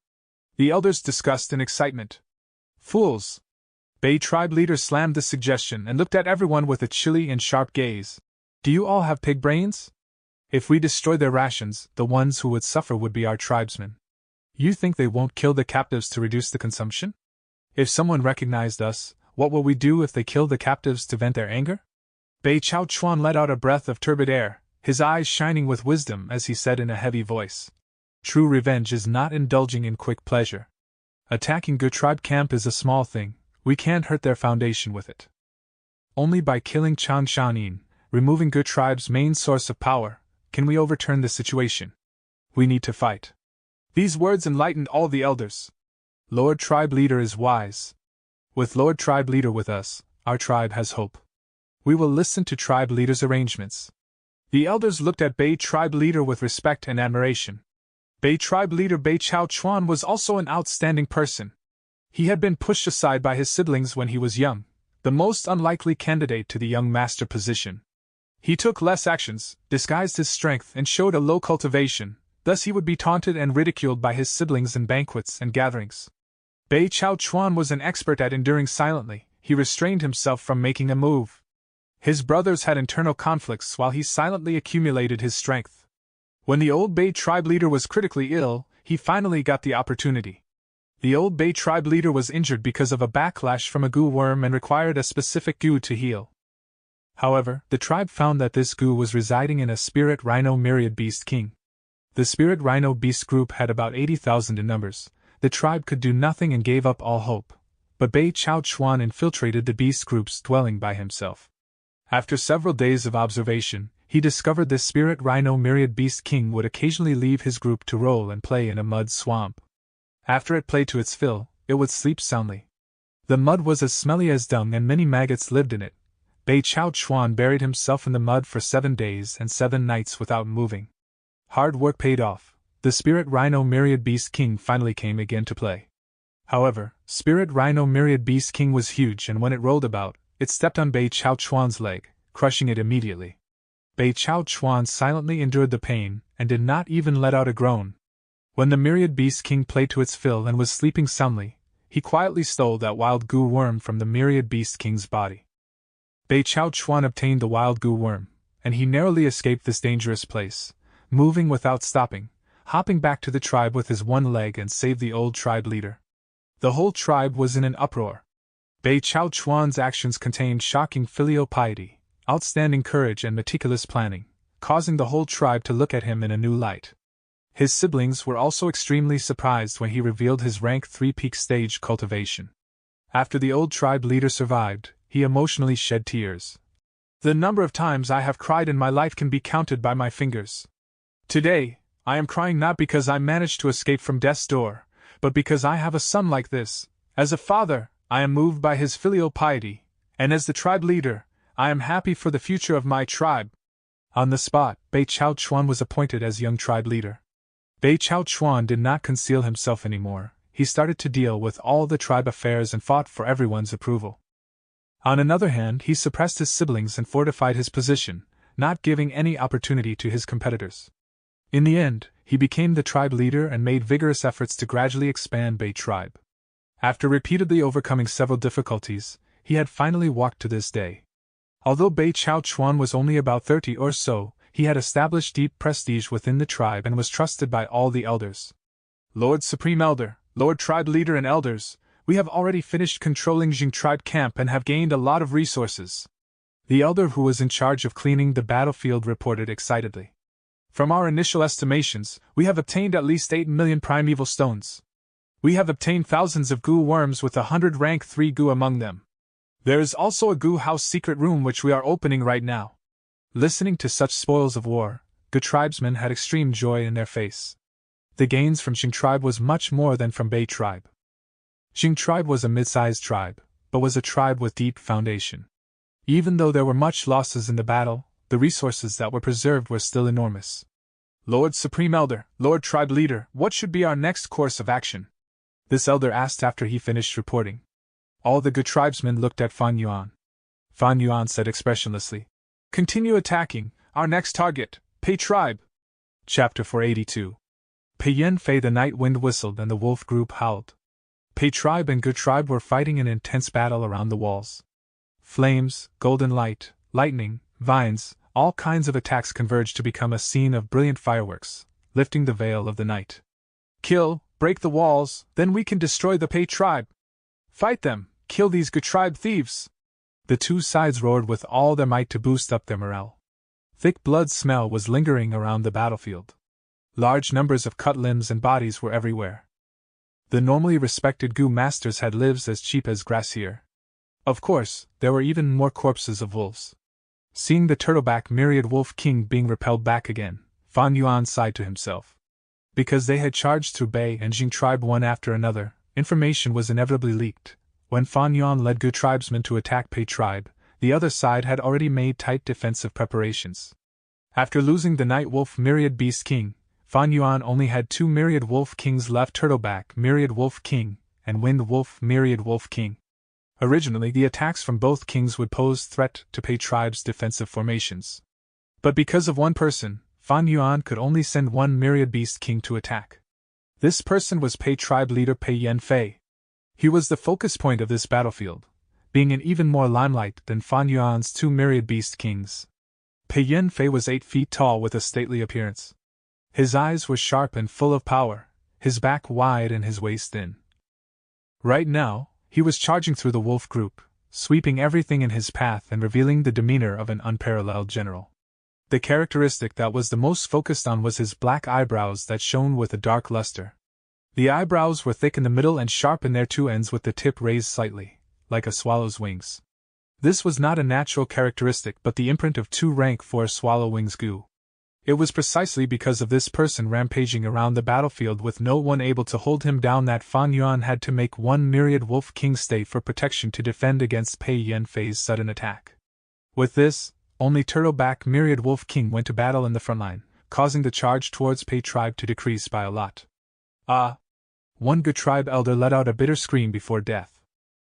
The elders discussed in excitement. Fools! Bei Tribe leader slammed the suggestion and looked at everyone with a chilly and sharp gaze. Do you all have pig brains? If we destroy their rations, the ones who would suffer would be our tribesmen. You think they won't kill the captives to reduce the consumption? If someone recognized us, what will we do if they kill the captives to vent their anger? Bei Chao Chuan let out a breath of turbid air, his eyes shining with wisdom as he said in a heavy voice. True revenge is not indulging in quick pleasure. Attacking Gu Tribe camp is a small thing, we can't hurt their foundation with it. Only by killing Chang Shanin, removing Gu Tribe's main source of power, can we overturn the situation. We need to fight. These words enlightened all the elders. Lord Tribe Leader is wise. With Lord Tribe Leader with us, our tribe has hope. We will listen to Tribe Leader's arrangements. The elders looked at Bei Tribe Leader with respect and admiration. Bei Tribe Leader Bei Chao Chuan was also an outstanding person. He had been pushed aside by his siblings when he was young, the most unlikely candidate to the young master position. He took less actions, disguised his strength and showed a low cultivation, thus he would be taunted and ridiculed by his siblings in banquets and gatherings. Bei Chao Chuan was an expert at enduring silently, he restrained himself from making a move. His brothers had internal conflicts while he silently accumulated his strength. When the old Bei tribe leader was critically ill, he finally got the opportunity. The old Bei tribe leader was injured because of a backlash from a Gu worm and required a specific Gu to heal. However, the tribe found that this Gu was residing in a spirit rhino myriad beast king. The spirit rhino beast group had about 80,000 in numbers. The tribe could do nothing and gave up all hope. But Bei Chao Chuan infiltrated the beast group's dwelling by himself. After several days of observation, he discovered this spirit rhino myriad beast king would occasionally leave his group to roll and play in a mud swamp. After it played to its fill, it would sleep soundly. The mud was as smelly as dung and many maggots lived in it. Bei Chao Chuan buried himself in the mud for 7 days and 7 nights without moving. Hard work paid off. The Spirit Rhino Myriad Beast King finally came again to play. However, Spirit Rhino Myriad Beast King was huge, and when it rolled about, it stepped on Bei Chao Chuan's leg, crushing it immediately. Bei Chao Chuan silently endured the pain, and did not even let out a groan. When the Myriad Beast King played to its fill and was sleeping soundly, he quietly stole that wild goo worm from the Myriad Beast King's body. Bei Chao Chuan obtained the wild goo worm, and he narrowly escaped this dangerous place, moving without stopping, hopping back to the tribe with his one leg and saved the old tribe leader. The whole tribe was in an uproar. Bei Chao Chuan's actions contained shocking filial piety, outstanding courage and meticulous planning, causing the whole tribe to look at him in a new light. His siblings were also extremely surprised when he revealed his rank 3 peak stage cultivation. After the old tribe leader survived, he emotionally shed tears. The number of times I have cried in my life can be counted by my fingers. Today, I am crying not because I managed to escape from death's door, but because I have a son like this. As a father, I am moved by his filial piety, and as the tribe leader, I am happy for the future of my tribe. On the spot, Bei Chao Chuan was appointed as young tribe leader. Bei Chao Chuan did not conceal himself anymore. He started to deal with all the tribe affairs and fought for everyone's approval. On another hand, he suppressed his siblings and fortified his position, not giving any opportunity to his competitors. In the end, he became the tribe leader and made vigorous efforts to gradually expand Bei tribe. After repeatedly overcoming several difficulties, he had finally walked to this day. Although Bei Chao Chuan was only about 30 or so, he had established deep prestige within the tribe and was trusted by all the elders. Lord Supreme Elder, Lord Tribe Leader and Elders, we have already finished controlling Jing Tribe Camp and have gained a lot of resources. The elder who was in charge of cleaning the battlefield reported excitedly. From our initial estimations, we have obtained at least 8 million primeval stones. We have obtained thousands of goo worms with 100 rank 3 goo among them. There is also a goo house secret room which we are opening right now. Listening to such spoils of war, the tribesmen had extreme joy in their face. The gains from Jing tribe was much more than from Bei tribe. Jing tribe was a mid-sized tribe, but was a tribe with deep foundation. Even though there were much losses in the battle, the resources that were preserved were still enormous. Lord Supreme Elder, Lord Tribe Leader, what should be our next course of action? This elder asked after he finished reporting. All the good tribesmen looked at Fan Yuan. Fan Yuan said expressionlessly, "Continue attacking, our next target, Bei tribe." Chapter 482. Pei Yan Fei. The night wind whistled and the wolf group howled. Bei tribe and Good tribe were fighting an intense battle around the walls. Flames, golden light, lightning, vines, all kinds of attacks converged to become a scene of brilliant fireworks, lifting the veil of the night. Kill, break the walls, then we can destroy the Bei tribe. Fight them, kill these Good tribe thieves. The two sides roared with all their might to boost up their morale. Thick blood smell was lingering around the battlefield. Large numbers of cut limbs and bodies were everywhere. The normally respected goo masters had lives as cheap as grass here. Of course, there were even more corpses of wolves. Seeing the turtleback myriad wolf king being repelled back again, Fan Yuan sighed to himself. Because they had charged through Bei and Jing tribe one after another, information was inevitably leaked. When Fan Yuan led good tribesmen to attack Bei tribe, the other side had already made tight defensive preparations. After losing the Night Wolf Myriad Beast King, Fan Yuan only had 2 Myriad Wolf Kings left: Turtleback Myriad Wolf King and Wind Wolf Myriad Wolf King. Originally, the attacks from both kings would pose threat to Bei tribe's defensive formations. But because of one person, Fan Yuan could only send 1 Myriad Beast King to attack. This person was Bei tribe leader Pei Yan Fei. He was the focus point of this battlefield, being in even more limelight than Fan Yuan's 2 Myriad Beast Kings. Pei Yan Fei was 8 feet tall with a stately appearance. His eyes were sharp and full of power, his back wide and his waist thin. Right now, he was charging through the wolf group, sweeping everything in his path and revealing the demeanor of an unparalleled general. The characteristic that was the most focused on was his black eyebrows that shone with a dark luster. The eyebrows were thick in the middle and sharp in their 2 ends, with the tip raised slightly, like a swallow's wings. This was not a natural characteristic but the imprint of 2 rank 4 swallow wings goo. It was precisely because of this person rampaging around the battlefield with no one able to hold him down that Fan Yuan had to make 1 Myriad Wolf King stay for protection to defend against Pei Yan Fei's sudden attack. With this, only Turtleback Myriad Wolf King went to battle in the front line, causing the charge towards Pei tribe to decrease by a lot. Ah! One Gu tribe elder let out a bitter scream before death.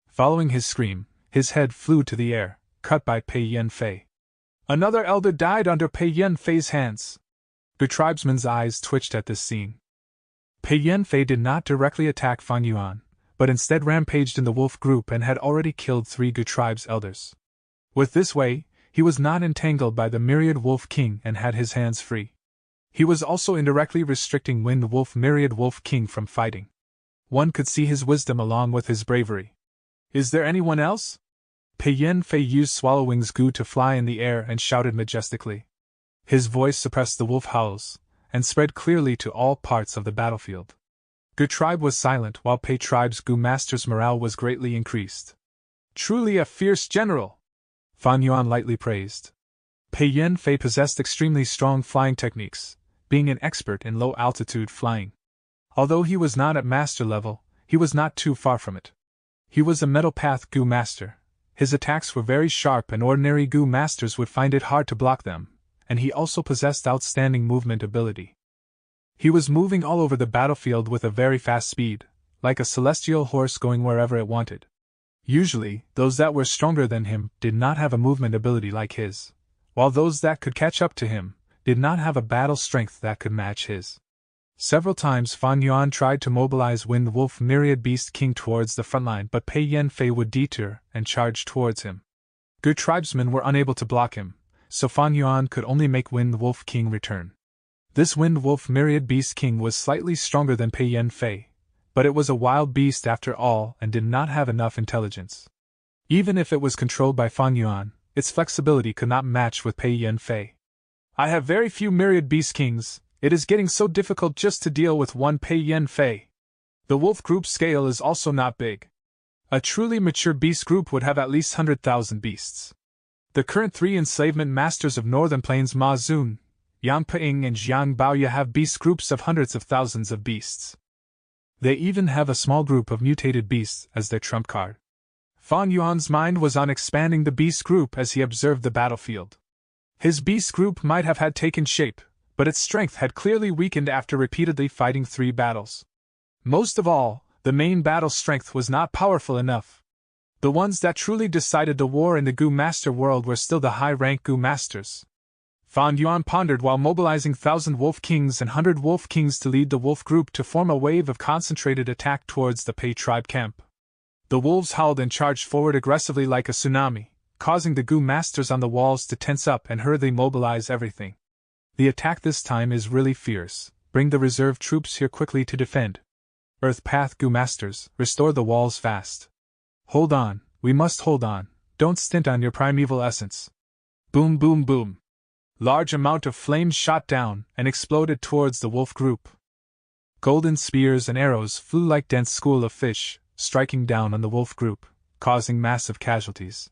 Following his scream, his head flew to the air, cut by Pei Yan-fei. Another elder died under Pei Yan-fei's hands. Gu tribesmen's eyes twitched at this scene. Pei Yan-fei did not directly attack Fan Yuan, but instead rampaged in the wolf group and had already killed 3 Gu tribes' elders. With this way, he was not entangled by the myriad wolf king and had his hands free. He was also indirectly restricting Wind Wolf myriad wolf king from fighting. One could see his wisdom along with his bravery. Is there anyone else? Pei Yan-fei used Swallowwing's Gu to fly in the air and shouted majestically. His voice suppressed the wolf howls, and spread clearly to all parts of the battlefield. Gu tribe was silent while Pei tribe's Gu master's morale was greatly increased. Truly a fierce general! Fan Yuan lightly praised. Pei Yan-fei possessed extremely strong flying techniques, being an expert in low-altitude flying. Although he was not at master level, he was not too far from it. He was a Metal Path Gu master. His attacks were very sharp and ordinary Gu masters would find it hard to block them, and he also possessed outstanding movement ability. He was moving all over the battlefield with a very fast speed, like a celestial horse going wherever it wanted. Usually, those that were stronger than him did not have a movement ability like his, while those that could catch up to him did not have a battle strength that could match his. Several times Fan Yuan tried to mobilize Wind Wolf Myriad Beast King towards the front line, but Pei Yan-fei would deter and charge towards him. Good tribesmen were unable to block him, so Fan Yuan could only make Wind Wolf King return. This Wind Wolf Myriad Beast King was slightly stronger than Pei Yan-fei, but it was a wild beast after all and did not have enough intelligence. Even if it was controlled by Fan Yuan, its flexibility could not match with Pei Yan-fei. I have very few Myriad Beast Kings. It is getting so difficult just to deal with one Pei Yan-fei. The wolf group scale is also not big. A truly mature beast group would have at least 100,000 beasts. The current 3 enslavement masters of Northern Plains Ma Zun, Yang Ping and Jiang Baoya have beast groups of hundreds of thousands of beasts. They even have a small group of mutated beasts as their trump card. Fan Yuan's mind was on expanding the beast group as he observed the battlefield. His beast group might have had taken shape, but its strength had clearly weakened after repeatedly fighting 3 battles. Most of all, the main battle strength was not powerful enough. The ones that truly decided the war in the Gu Master world were still the high-rank Gu Masters. Fan Yuan pondered while mobilizing 1,000 Wolf Kings and 100 Wolf Kings to lead the wolf group to form a wave of concentrated attack towards the Pei tribe camp. The wolves howled and charged forward aggressively like a tsunami, causing the Gu Masters on the walls to tense up and hurriedly mobilize everything. The attack this time is really fierce. Bring the reserve troops here quickly to defend. Earth Path Gu Masters, restore the walls fast. Hold on, we must hold on. Don't stint on your primeval essence. Boom boom boom. Large amount of flames shot down and exploded towards the wolf group. Golden spears and arrows flew like dense school of fish, striking down on the wolf group, causing massive casualties.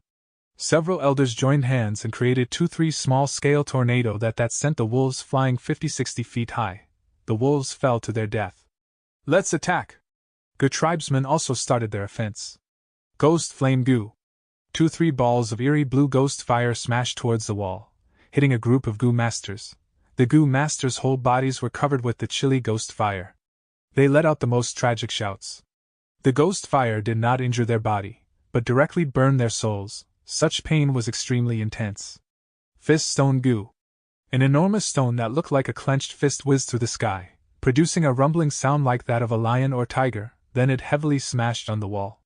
Several elders joined hands and created 2-3 small-scale tornado that sent the wolves flying 50-60 feet high. The wolves fell to their death. Let's attack! Gu tribesmen also started their offense. Ghost Flame Gu. 2-3 balls of eerie blue ghost fire smashed towards the wall, hitting a group of Gu masters. The Gu masters' whole bodies were covered with the chilly ghost fire. They let out the most tragic shouts. The ghost fire did not injure their body, but directly burned their souls. Such pain was extremely intense. Fist Stone Gu. An enormous stone that looked like a clenched fist whizzed through the sky, producing a rumbling sound like that of a lion or tiger, then it heavily smashed on the wall.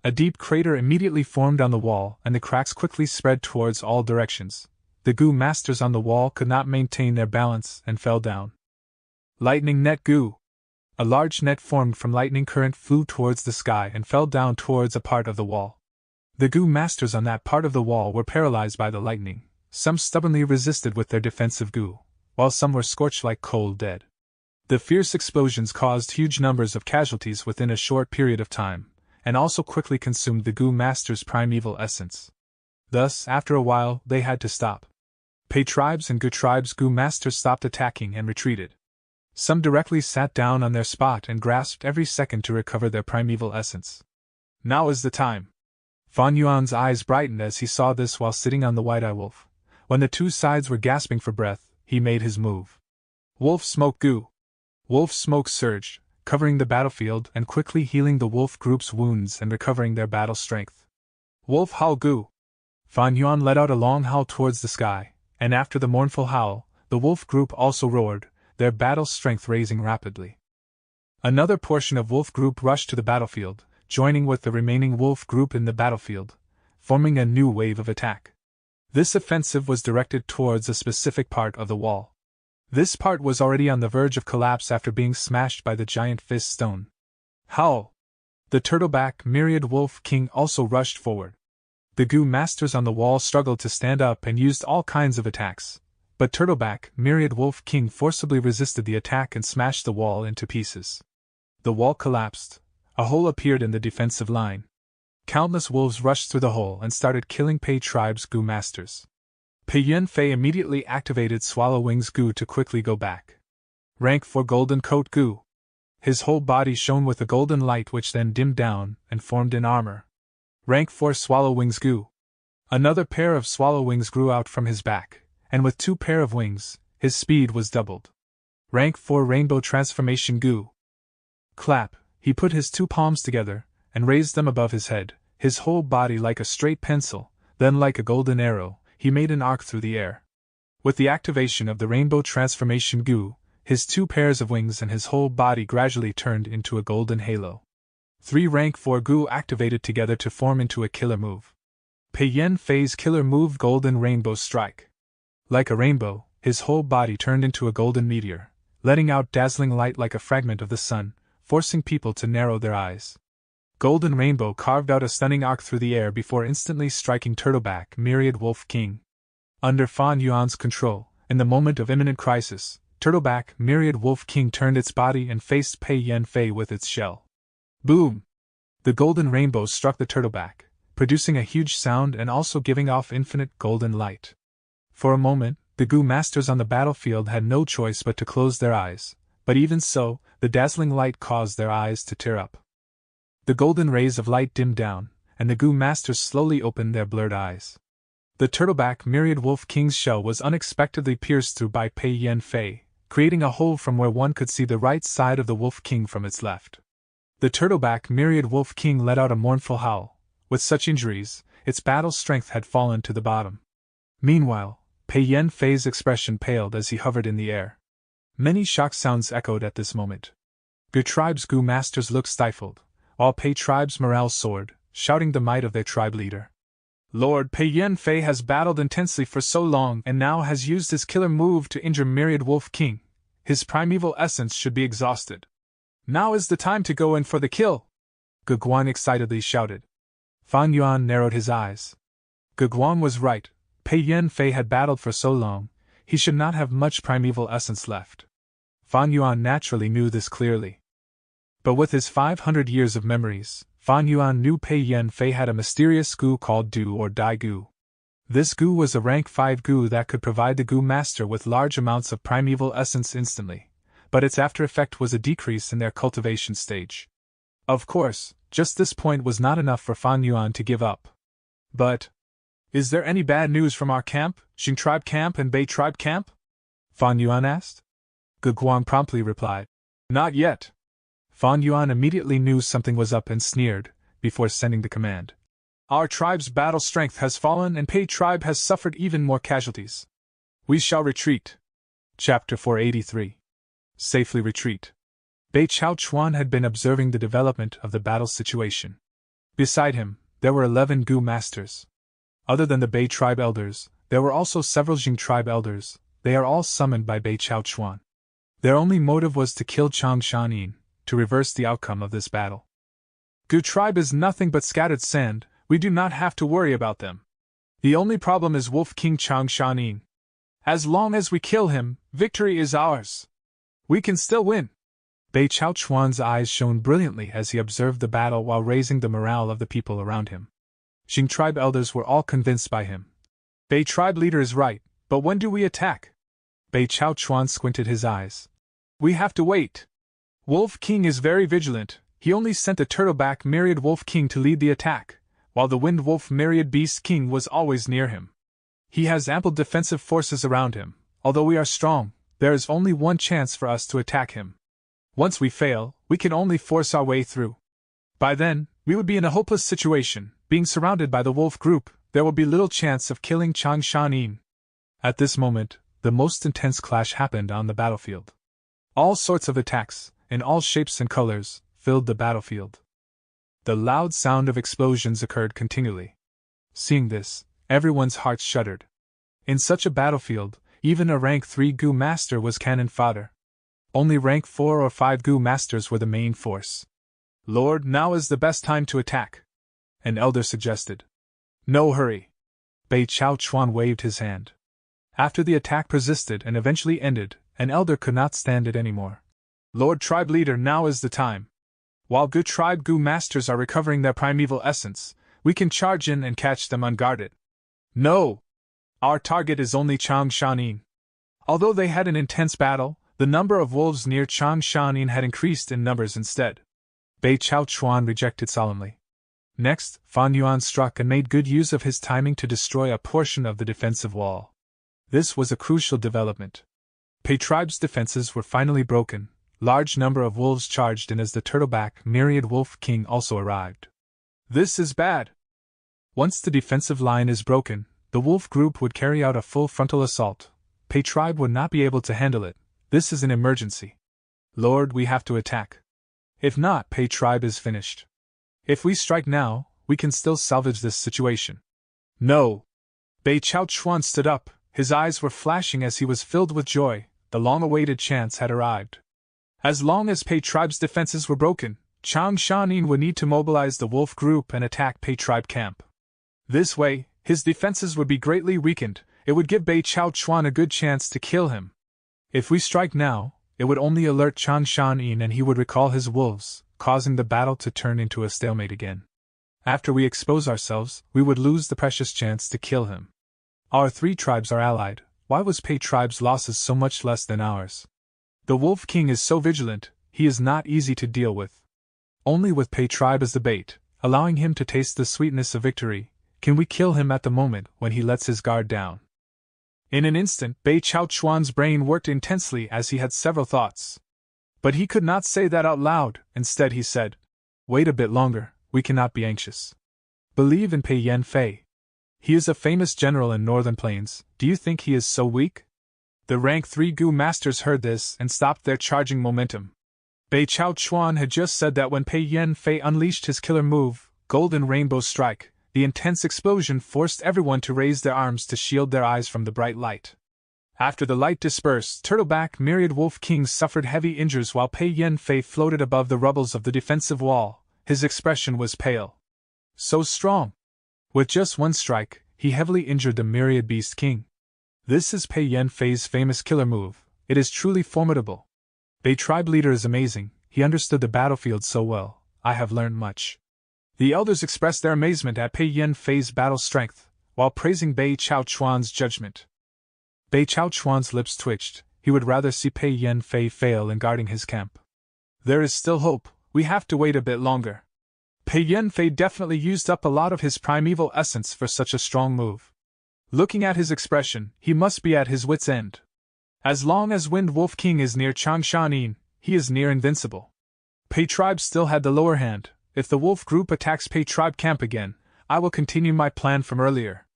A deep crater immediately formed on the wall and the cracks quickly spread towards all directions. The Gu masters on the wall could not maintain their balance and fell down. Lightning Net Gu. A large net formed from lightning current flew towards the sky and fell down towards a part of the wall. The Gu masters on that part of the wall were paralyzed by the lightning. Some stubbornly resisted with their defensive Gu, while some were scorched like cold dead. The fierce explosions caused huge numbers of casualties within a short period of time, and also quickly consumed the Gu masters' primeval essence. Thus, after a while, they had to stop. Pei tribes and Gu tribes' Gu masters stopped attacking and retreated. Some directly sat down on their spot and grasped every second to recover their primeval essence. Now is the time. Fan Yuan's eyes brightened as he saw this while sitting on the white-eye wolf. When the 2 sides were gasping for breath, he made his move. Wolf smoke goo! Wolf smoke surged, covering the battlefield and quickly healing the wolf group's wounds and recovering their battle strength. Wolf howl goo! Fan Yuan let out a long howl towards the sky, and after the mournful howl, the wolf group also roared, their battle strength raising rapidly. Another portion of wolf group rushed to the battlefield, joining with the remaining wolf group in the battlefield, forming a new wave of attack. This offensive was directed towards a specific part of the wall. This part was already on the verge of collapse after being smashed by the giant fist stone. Howl! The turtleback myriad wolf king also rushed forward. The goo masters on the wall struggled to stand up and used all kinds of attacks, but turtleback myriad wolf king forcibly resisted the attack and smashed the wall into pieces. The wall collapsed. A hole appeared in the defensive line. Countless wolves rushed through the hole and started killing Pei tribe's goo masters. Pei Yan-fei immediately activated Swallow Wings goo to quickly go back. Rank 4 Golden Coat goo. His whole body shone with a golden light which then dimmed down and formed in armor. Rank 4 Swallow Wings goo. Another pair of swallow wings grew out from his back, and with 2 pair of wings, his speed was doubled. Rank 4 Rainbow Transformation goo. Clap, he put his 2 palms together, and raised them above his head, his whole body like a straight pencil, then like a golden arrow, he made an arc through the air. With the activation of the Rainbow Transformation goo, his 2 pairs of wings and his whole body gradually turned into a golden halo. 3 Rank 4 goo activated together to form into a killer move. Pei Yan-fei's killer move Golden Rainbow Strike. Like a rainbow, his whole body turned into a golden meteor, letting out dazzling light like a fragment of the sun, forcing people to narrow their eyes. Golden Rainbow carved out a stunning arc through the air before instantly striking Turtleback Myriad Wolf King. Under Fan Yuan's control, in the moment of imminent crisis, Turtleback Myriad Wolf King turned its body and faced Pei Yan-fei with its shell. Boom! The golden rainbow struck the turtleback, producing a huge sound and also giving off infinite golden light. For a moment, the goo masters on the battlefield had no choice but to close their eyes, but even so, the dazzling light caused their eyes to tear up. The golden rays of light dimmed down, and the goo masters slowly opened their blurred eyes. The turtleback Myriad Wolf King's shell was unexpectedly pierced through by Pei Yan-fei, creating a hole from where one could see the right side of the Wolf King from its left. The turtleback Myriad Wolf King let out a mournful howl. With such injuries, its battle strength had fallen to the bottom. Meanwhile, Pei Yan-fei's expression paled as he hovered in the air. Many shock sounds echoed at this moment. Ge tribe's goo masters looked stifled, while Pei tribe's morale soared, shouting the might of their tribe leader. Lord Pei Yan-fei has battled intensely for so long and now has used his killer move to injure Myriad Wolf King. His primeval essence should be exhausted. Now is the time to go in for the kill! Ge Guan excitedly shouted. Fan Yuan narrowed his eyes. Ge Guan was right. Pei Yan-fei had battled for so long, he should not have much primeval essence left. Fan Yuan naturally knew this clearly. But with his 500 years of memories, Fan Yuan knew Pei Yan-fei had a mysterious goo called Do or Die goo. This goo was a rank 5 goo that could provide the goo master with large amounts of primeval essence instantly, but its after effect was a decrease in their cultivation stage. Of course, just this point was not enough for Fan Yuan to give up. But, is there any bad news from our camp, Jing tribe camp and Bei tribe camp? Fan Yuan asked. Ge Guan promptly replied. Not yet. Fan Yuan immediately knew something was up and sneered, before sending the command. Our tribe's battle strength has fallen and Pei tribe has suffered even more casualties. We shall retreat. Chapter 483. Safely retreat. Bei Chao Chuan had been observing the development of the battle situation. Beside him, there were 11 goo masters. Other than the Bei tribe elders, there were also several Jing tribe elders. They are all summoned by Bei Chao Chuan. Their only motive was to kill Chang Shanin, to reverse the outcome of this battle. Goo tribe is nothing but scattered sand, we do not have to worry about them. The only problem is Wolf King Chang Shanin. As long as we kill him, victory is ours. We can still win. Bei Chao Chuan's eyes shone brilliantly as he observed the battle while raising the morale of the people around him. Jing tribe elders were all convinced by him. Bei tribe leader is right, but when do we attack? Bei Chao Chuan squinted his eyes. We have to wait. Wolf King is very vigilant. He only sent the turtleback Myriad Wolf King to lead the attack, while the Wind Wolf Myriad Beast King was always near him. He has ample defensive forces around him. Although we are strong, There is only one chance for us to attack him. Once we fail, we can only force our way through. By then, we would be in a hopeless situation. Being surrounded by the wolf group, there will be little chance of killing Changshan. At this moment, the most intense clash happened on the battlefield. All sorts of attacks, in all shapes and colors, filled the battlefield. The loud sound of explosions occurred continually. Seeing this, everyone's hearts shuddered. In such a battlefield, even a rank 3 Gu master was cannon fodder. Only rank 4 or 5 Gu masters were the main force. Lord, now is the best time to attack, an elder suggested. No hurry. Bei Chao Chuan waved his hand. After the attack persisted and eventually ended, an elder could not stand it anymore. Lord Tribe Leader, now is the time. While Gu Tribe Gu masters are recovering their primeval essence, we can charge in and catch them unguarded. No! Our target is only Changshan. Although they had an intense battle, the number of wolves near Changshan had increased in numbers instead. Bei Chao Chuan rejected solemnly. Next, Fan Yuan struck and made good use of his timing to destroy a portion of the defensive wall. This was a crucial development. Pei Tribe's defenses were finally broken. Large number of wolves charged in as the turtleback myriad wolf king also arrived. This is bad. Once the defensive line is broken, the wolf group would carry out a full frontal assault. Pei Tribe would not be able to handle it. This is an emergency. Lord, we have to attack. If not, Pei Tribe is finished. If we strike now, we can still salvage this situation. No! Bei Chao Chuan stood up, his eyes were flashing as he was filled with joy. The long-awaited chance had arrived. As long as Pei Tribe's defenses were broken, Changshan would need to mobilize the wolf group and attack Pei Tribe camp. This way, his defenses would be greatly weakened. It would give Bei Chao Chuan a good chance to kill him. If we strike now, it would only alert Changshan and he would recall his wolves, causing the battle to turn into a stalemate again. After we expose ourselves, we would lose the precious chance to kill him. Our 3 tribes are allied. Why was Pei Tribe's losses so much less than ours? The Wolf King is so vigilant, he is not easy to deal with. Only with Pei Tribe as the bait, allowing him to taste the sweetness of victory, can we kill him at the moment when he lets his guard down. In an instant, Bei Chao Chuan's brain worked intensely as he had several thoughts. But he could not say that out loud. Instead he said, "Wait a bit longer, we cannot be anxious. Believe in Pei Yan-fei. He is a famous general in Northern Plains. Do you think he is so weak?" The rank 3 Gu masters heard this and stopped their charging momentum. Bei Chao Chuan had just said that when Pei Yan-fei unleashed his killer move, Golden Rainbow Strike, the intense explosion forced everyone to raise their arms to shield their eyes from the bright light. After the light dispersed, Turtleback Myriad Wolf King suffered heavy injuries while Pei Yan-fei floated above the rubbles of the defensive wall. His expression was pale. So strong! With just one strike, he heavily injured the Myriad Beast King. This is Pei Yan-fei's famous killer move. It is truly formidable. Bei Tribe Leader is amazing. He understood the battlefield so well. I have learned much. The elders expressed their amazement at Pei Yan-fei's battle strength, while praising Bei Chao Chuan's judgment. Bei Chao Chuan's lips twitched. He would rather see Pei Yan-fei fail in guarding his camp. There is still hope. We have to wait a bit longer. Pei Yan-fei definitely used up a lot of his primeval essence for such a strong move. Looking at his expression, he must be at his wit's end. As long as Wind Wolf King is near Changshan, he is near invincible. Pei Tribe still had the lower hand. If the wolf group attacks Pei Tribe camp again, I will continue my plan from earlier.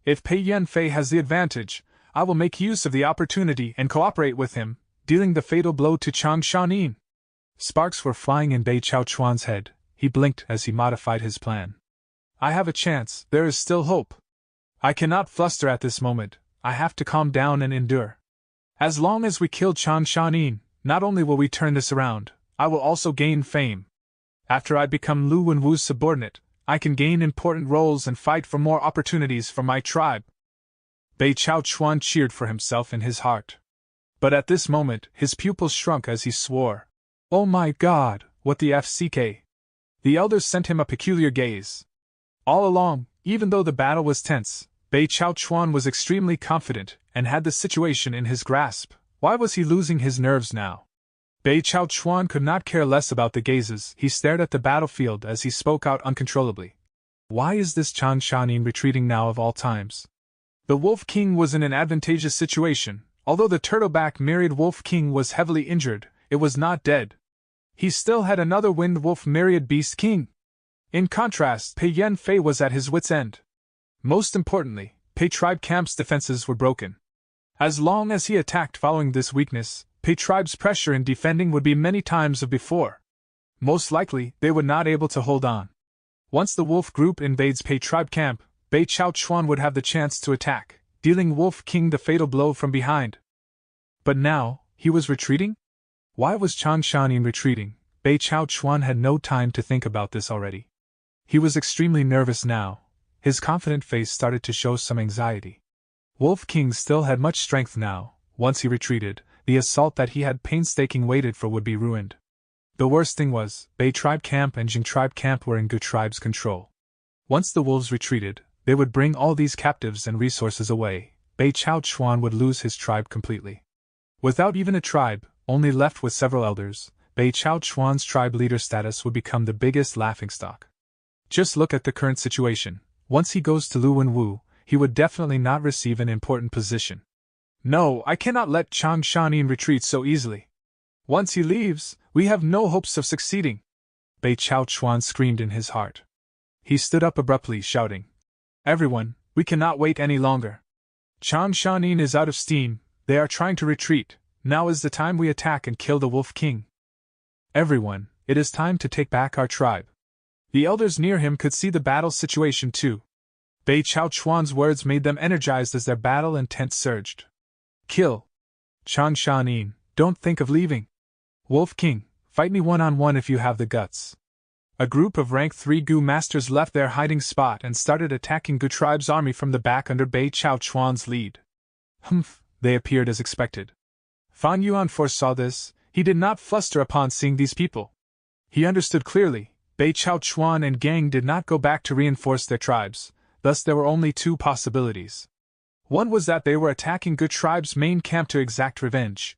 If Pei Yan-fei has the advantage, I will make use of the opportunity and cooperate with him, dealing the fatal blow to Changshan. Sparks were flying in Bei Chao Chuan's head. He blinked as he modified his plan. I have a chance. There is still hope. I cannot fluster at this moment. I have to calm down and endure. As long as we kill Changshan, not only will we turn this around, I will also gain fame. After I become Lu Wenwu's subordinate, I can gain important roles and fight for more opportunities for my tribe. Bei Chao Chuan cheered for himself in his heart. But at this moment, his pupils shrunk as he swore. Oh my God, what the FCK! The elders sent him a peculiar gaze. All along, even though the battle was tense, Bei Chao Chuan was extremely confident and had the situation in his grasp. Why was he losing his nerves now? Bei Chao Chuan could not care less about the gazes. He stared at the battlefield as he spoke out uncontrollably. Why is this Changshan retreating now of all times? The Wolf King was in an advantageous situation. Although the turtleback myriad wolf king was heavily injured, it was not dead. He still had another wind wolf myriad beast king. In contrast, Pei Yen Fei was at his wits' end. Most importantly, Pei Tribe Camp's defenses were broken. As long as he attacked following this weakness, Pei Tribe's pressure in defending would be many times of before. Most likely, they would not able to hold on. Once the wolf group invades Pei Tribe Camp, Bei Chao Chuan would have the chance to attack, dealing Wolf King the fatal blow from behind. But now, he was retreating? Why was Chang Shanin retreating? Bei Chao Chuan had no time to think about this already. He was extremely nervous now. His confident face started to show some anxiety. Wolf King still had much strength now. Once he retreated, the assault that he had painstakingly waited for would be ruined. The worst thing was, Bei Tribe Camp and Jing Tribe Camp were in Gu Tribe's control. Once the wolves retreated, they would bring all these captives and resources away. Bei Chao Chuan would lose his tribe completely. Without even a tribe, only left with several elders, Bei Chao Chuan's tribe leader status would become the biggest laughingstock. Just look at the current situation. Once he goes to Lu Wenwu, he would definitely not receive an important position. No, I cannot let Chang Shanin retreat so easily. Once he leaves, we have no hopes of succeeding. Bei Chao Chuan screamed in his heart. He stood up abruptly, shouting, "Everyone, we cannot wait any longer. Chang Shanin is out of steam, they are trying to retreat, now is the time we attack and kill the Wolf King. Everyone, it is time to take back our tribe." The elders near him could see the battle situation too. Bei Chao Chuan's words made them energized as their battle intent surged. "Kill! Chang Shanin, don't think of leaving. Wolf King, fight me one-on-one if you have the guts." A group of rank 3 Gu masters left their hiding spot and started attacking Gu Tribe's army from the back under Bei Chao Chuan's lead. Humph, they appeared as expected. Fan Yuan foresaw this. He did not fluster upon seeing these people. He understood clearly, Bei Chao Chuan and gang did not go back to reinforce their tribes, thus there were only two possibilities. One was that they were attacking Gu Tribe's main camp to exact revenge.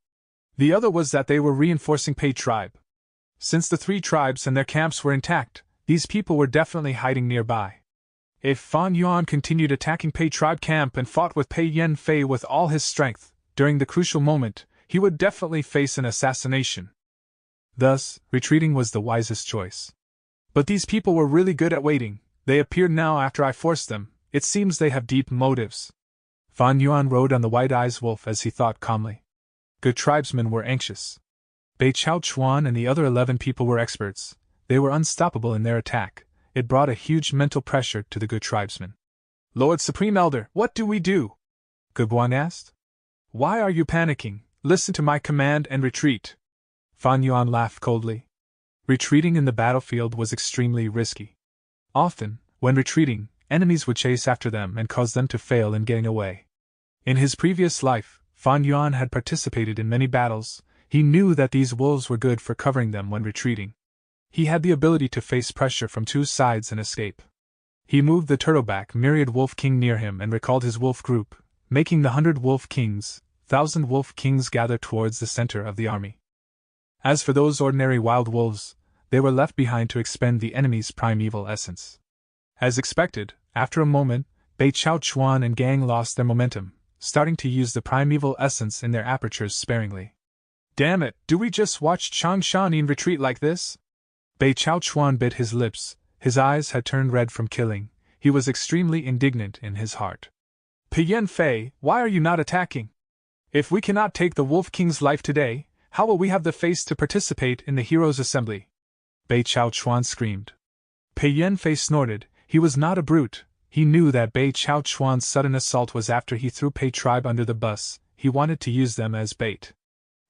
The other was that they were reinforcing Pei Tribe. Since the three tribes and their camps were intact, these people were definitely hiding nearby. If Fan Yuan continued attacking Pei Tribe camp and fought with Pei Yen Fei with all his strength, during the crucial moment, he would definitely face an assassination. Thus, retreating was the wisest choice. But these people were really good at waiting. They appeared now after I forced them. It seems they have deep motives. Fan Yuan rode on the white-eyed wolf as he thought calmly. Good tribesmen were anxious. Bei Chao Chuan and the other 11 people were experts. They were unstoppable in their attack. It brought a huge mental pressure to the good tribesmen. "Lord Supreme Elder, what do we do?" Guguan asked. "Why are you panicking? Listen to my command and retreat." Fan Yuan laughed coldly. Retreating in the battlefield was extremely risky. Often, when retreating, enemies would chase after them and cause them to fail in getting away. In his previous life, Fan Yuan had participated in many battles. He knew that these wolves were good for covering them when retreating. He had the ability to face pressure from two sides and escape. He moved the turtleback myriad wolf king near him and recalled his wolf group, making the 100 wolf kings, 1,000 wolf kings gather towards the center of the army. As for those ordinary wild wolves, they were left behind to expend the enemy's primeval essence. As expected, after a moment, Bei Chao Chuan and gang lost their momentum, starting to use the primeval essence in their apertures sparingly. "Damn it, do we just watch Chang Shanin retreat like this?" Bei Chao Chuan bit his lips, his eyes had turned red from killing, he was extremely indignant in his heart. "Pei Yen Fei, why are you not attacking? If we cannot take the Wolf King's life today, how will we have the face to participate in the Heroes' Assembly?" Bei Chao Chuan screamed. Pei Yen Fei snorted. He was not a brute. He knew that Bei Chao Chuan's sudden assault was after he threw Pei Tribe under the bus. He wanted to use them as bait.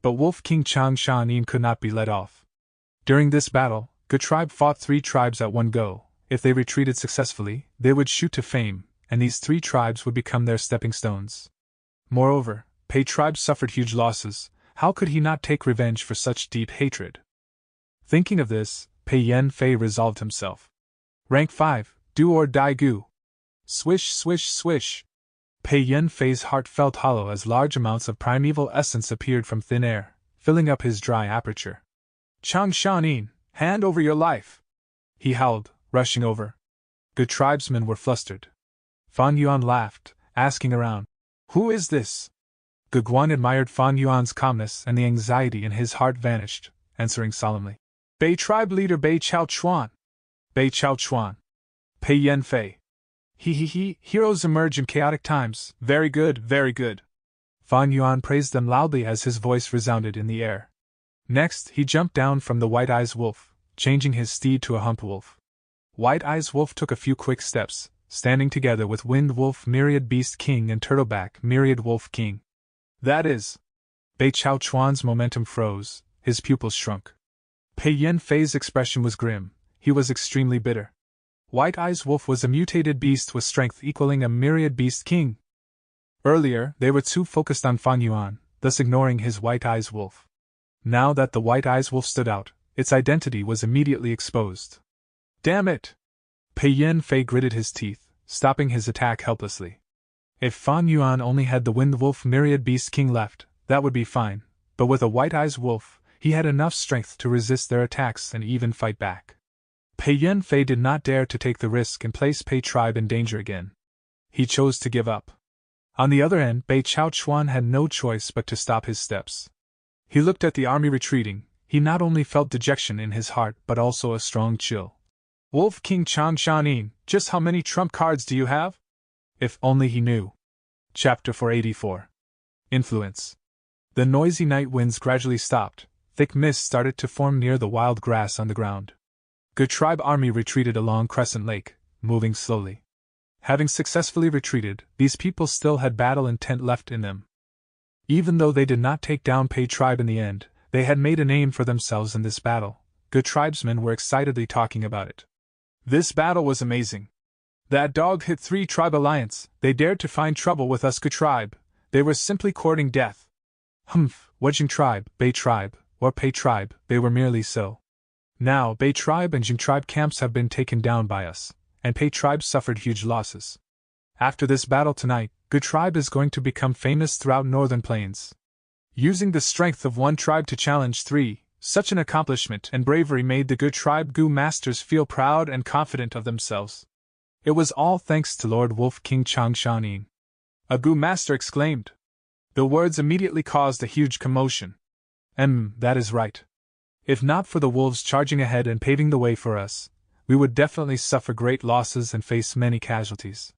But Wolf King Chang Shanin could not be let off. During this battle, Gu Tribe fought 3 tribes at one go. If they retreated successfully, they would shoot to fame, and these 3 tribes would become their stepping stones. Moreover, Pei Tribe suffered huge losses. How could he not take revenge for such deep hatred? Thinking of this, Pei Yen Fei resolved himself. Rank 5, do or die Gu. Swish, swish, swish. Pei Yen Fei's heart felt hollow as large amounts of primeval essence appeared from thin air, filling up his dry aperture. "Chang Shanin, hand over your life!" he howled, rushing over. Good tribesmen were flustered. Fan Yuan laughed, asking around, "Who is this?" Guguan admired Fan Yuan's calmness, and the anxiety in his heart vanished, answering solemnly. Bei tribe leader Bei Chao Chuan. Bei Chao Chuan. Pei Yen Fei. He, heroes emerge in chaotic times. Very good, very good. Fan Yuan praised them loudly as his voice resounded in the air. Next, he jumped down from the White Eyes Wolf, changing his steed to a Hump Wolf. White Eyes Wolf took a few quick steps, standing together with Wind Wolf Myriad Beast King and Turtleback Myriad Wolf King. That is. Bei Chao Chuan's momentum froze, his pupils shrunk. Pei Yen Fei's expression was grim, he was extremely bitter. White Eyes Wolf was a mutated beast with strength equaling a Myriad Beast King. Earlier, they were too focused on Fan Yuan, thus ignoring his White Eyes Wolf. Now that the White Eyes Wolf stood out, its identity was immediately exposed. Damn it! Pei Yen Fei gritted his teeth, stopping his attack helplessly. If Fan Yuan only had the Wind Wolf Myriad Beast King left, that would be fine, but with a White Eyes Wolf, he had enough strength to resist their attacks and even fight back. Pei Yen Fei did not dare to take the risk and place Pei tribe in danger again. He chose to give up. On the other end, Bei Chao Chuan had no choice but to stop his steps. He looked at the army retreating. He not only felt dejection in his heart but also a strong chill. Wolf King Chang Shanin, just how many trump cards do you have? If only he knew. Chapter 484. Influence. The noisy night winds gradually stopped. Thick mist started to form near the wild grass on the ground. Good tribe army retreated along Crescent Lake, moving slowly. Having successfully retreated, these people still had battle intent left in them. Even though they did not take down Pei tribe in the end, they had made a name for themselves in this battle. Good tribesmen were excitedly talking about it. This battle was amazing. That dog hit 3 tribe alliance. They dared to find trouble with us Good tribe. They were simply courting death. Humph, Jing tribe, Bei tribe, or Pei tribe, they were merely so. Now Bei tribe and Jing tribe camps have been taken down by us, and Pei tribe suffered huge losses. After this battle tonight, Good tribe is going to become famous throughout Northern Plains. Using the strength of 1 tribe to challenge 3, such an accomplishment and bravery made the Good tribe Gu masters feel proud and confident of themselves. It was all thanks to Lord Wolf King Chang Shanin. A Gu master exclaimed. The words immediately caused a huge commotion. That is right. If not for the wolves charging ahead and paving the way for us, we would definitely suffer great losses and face many casualties.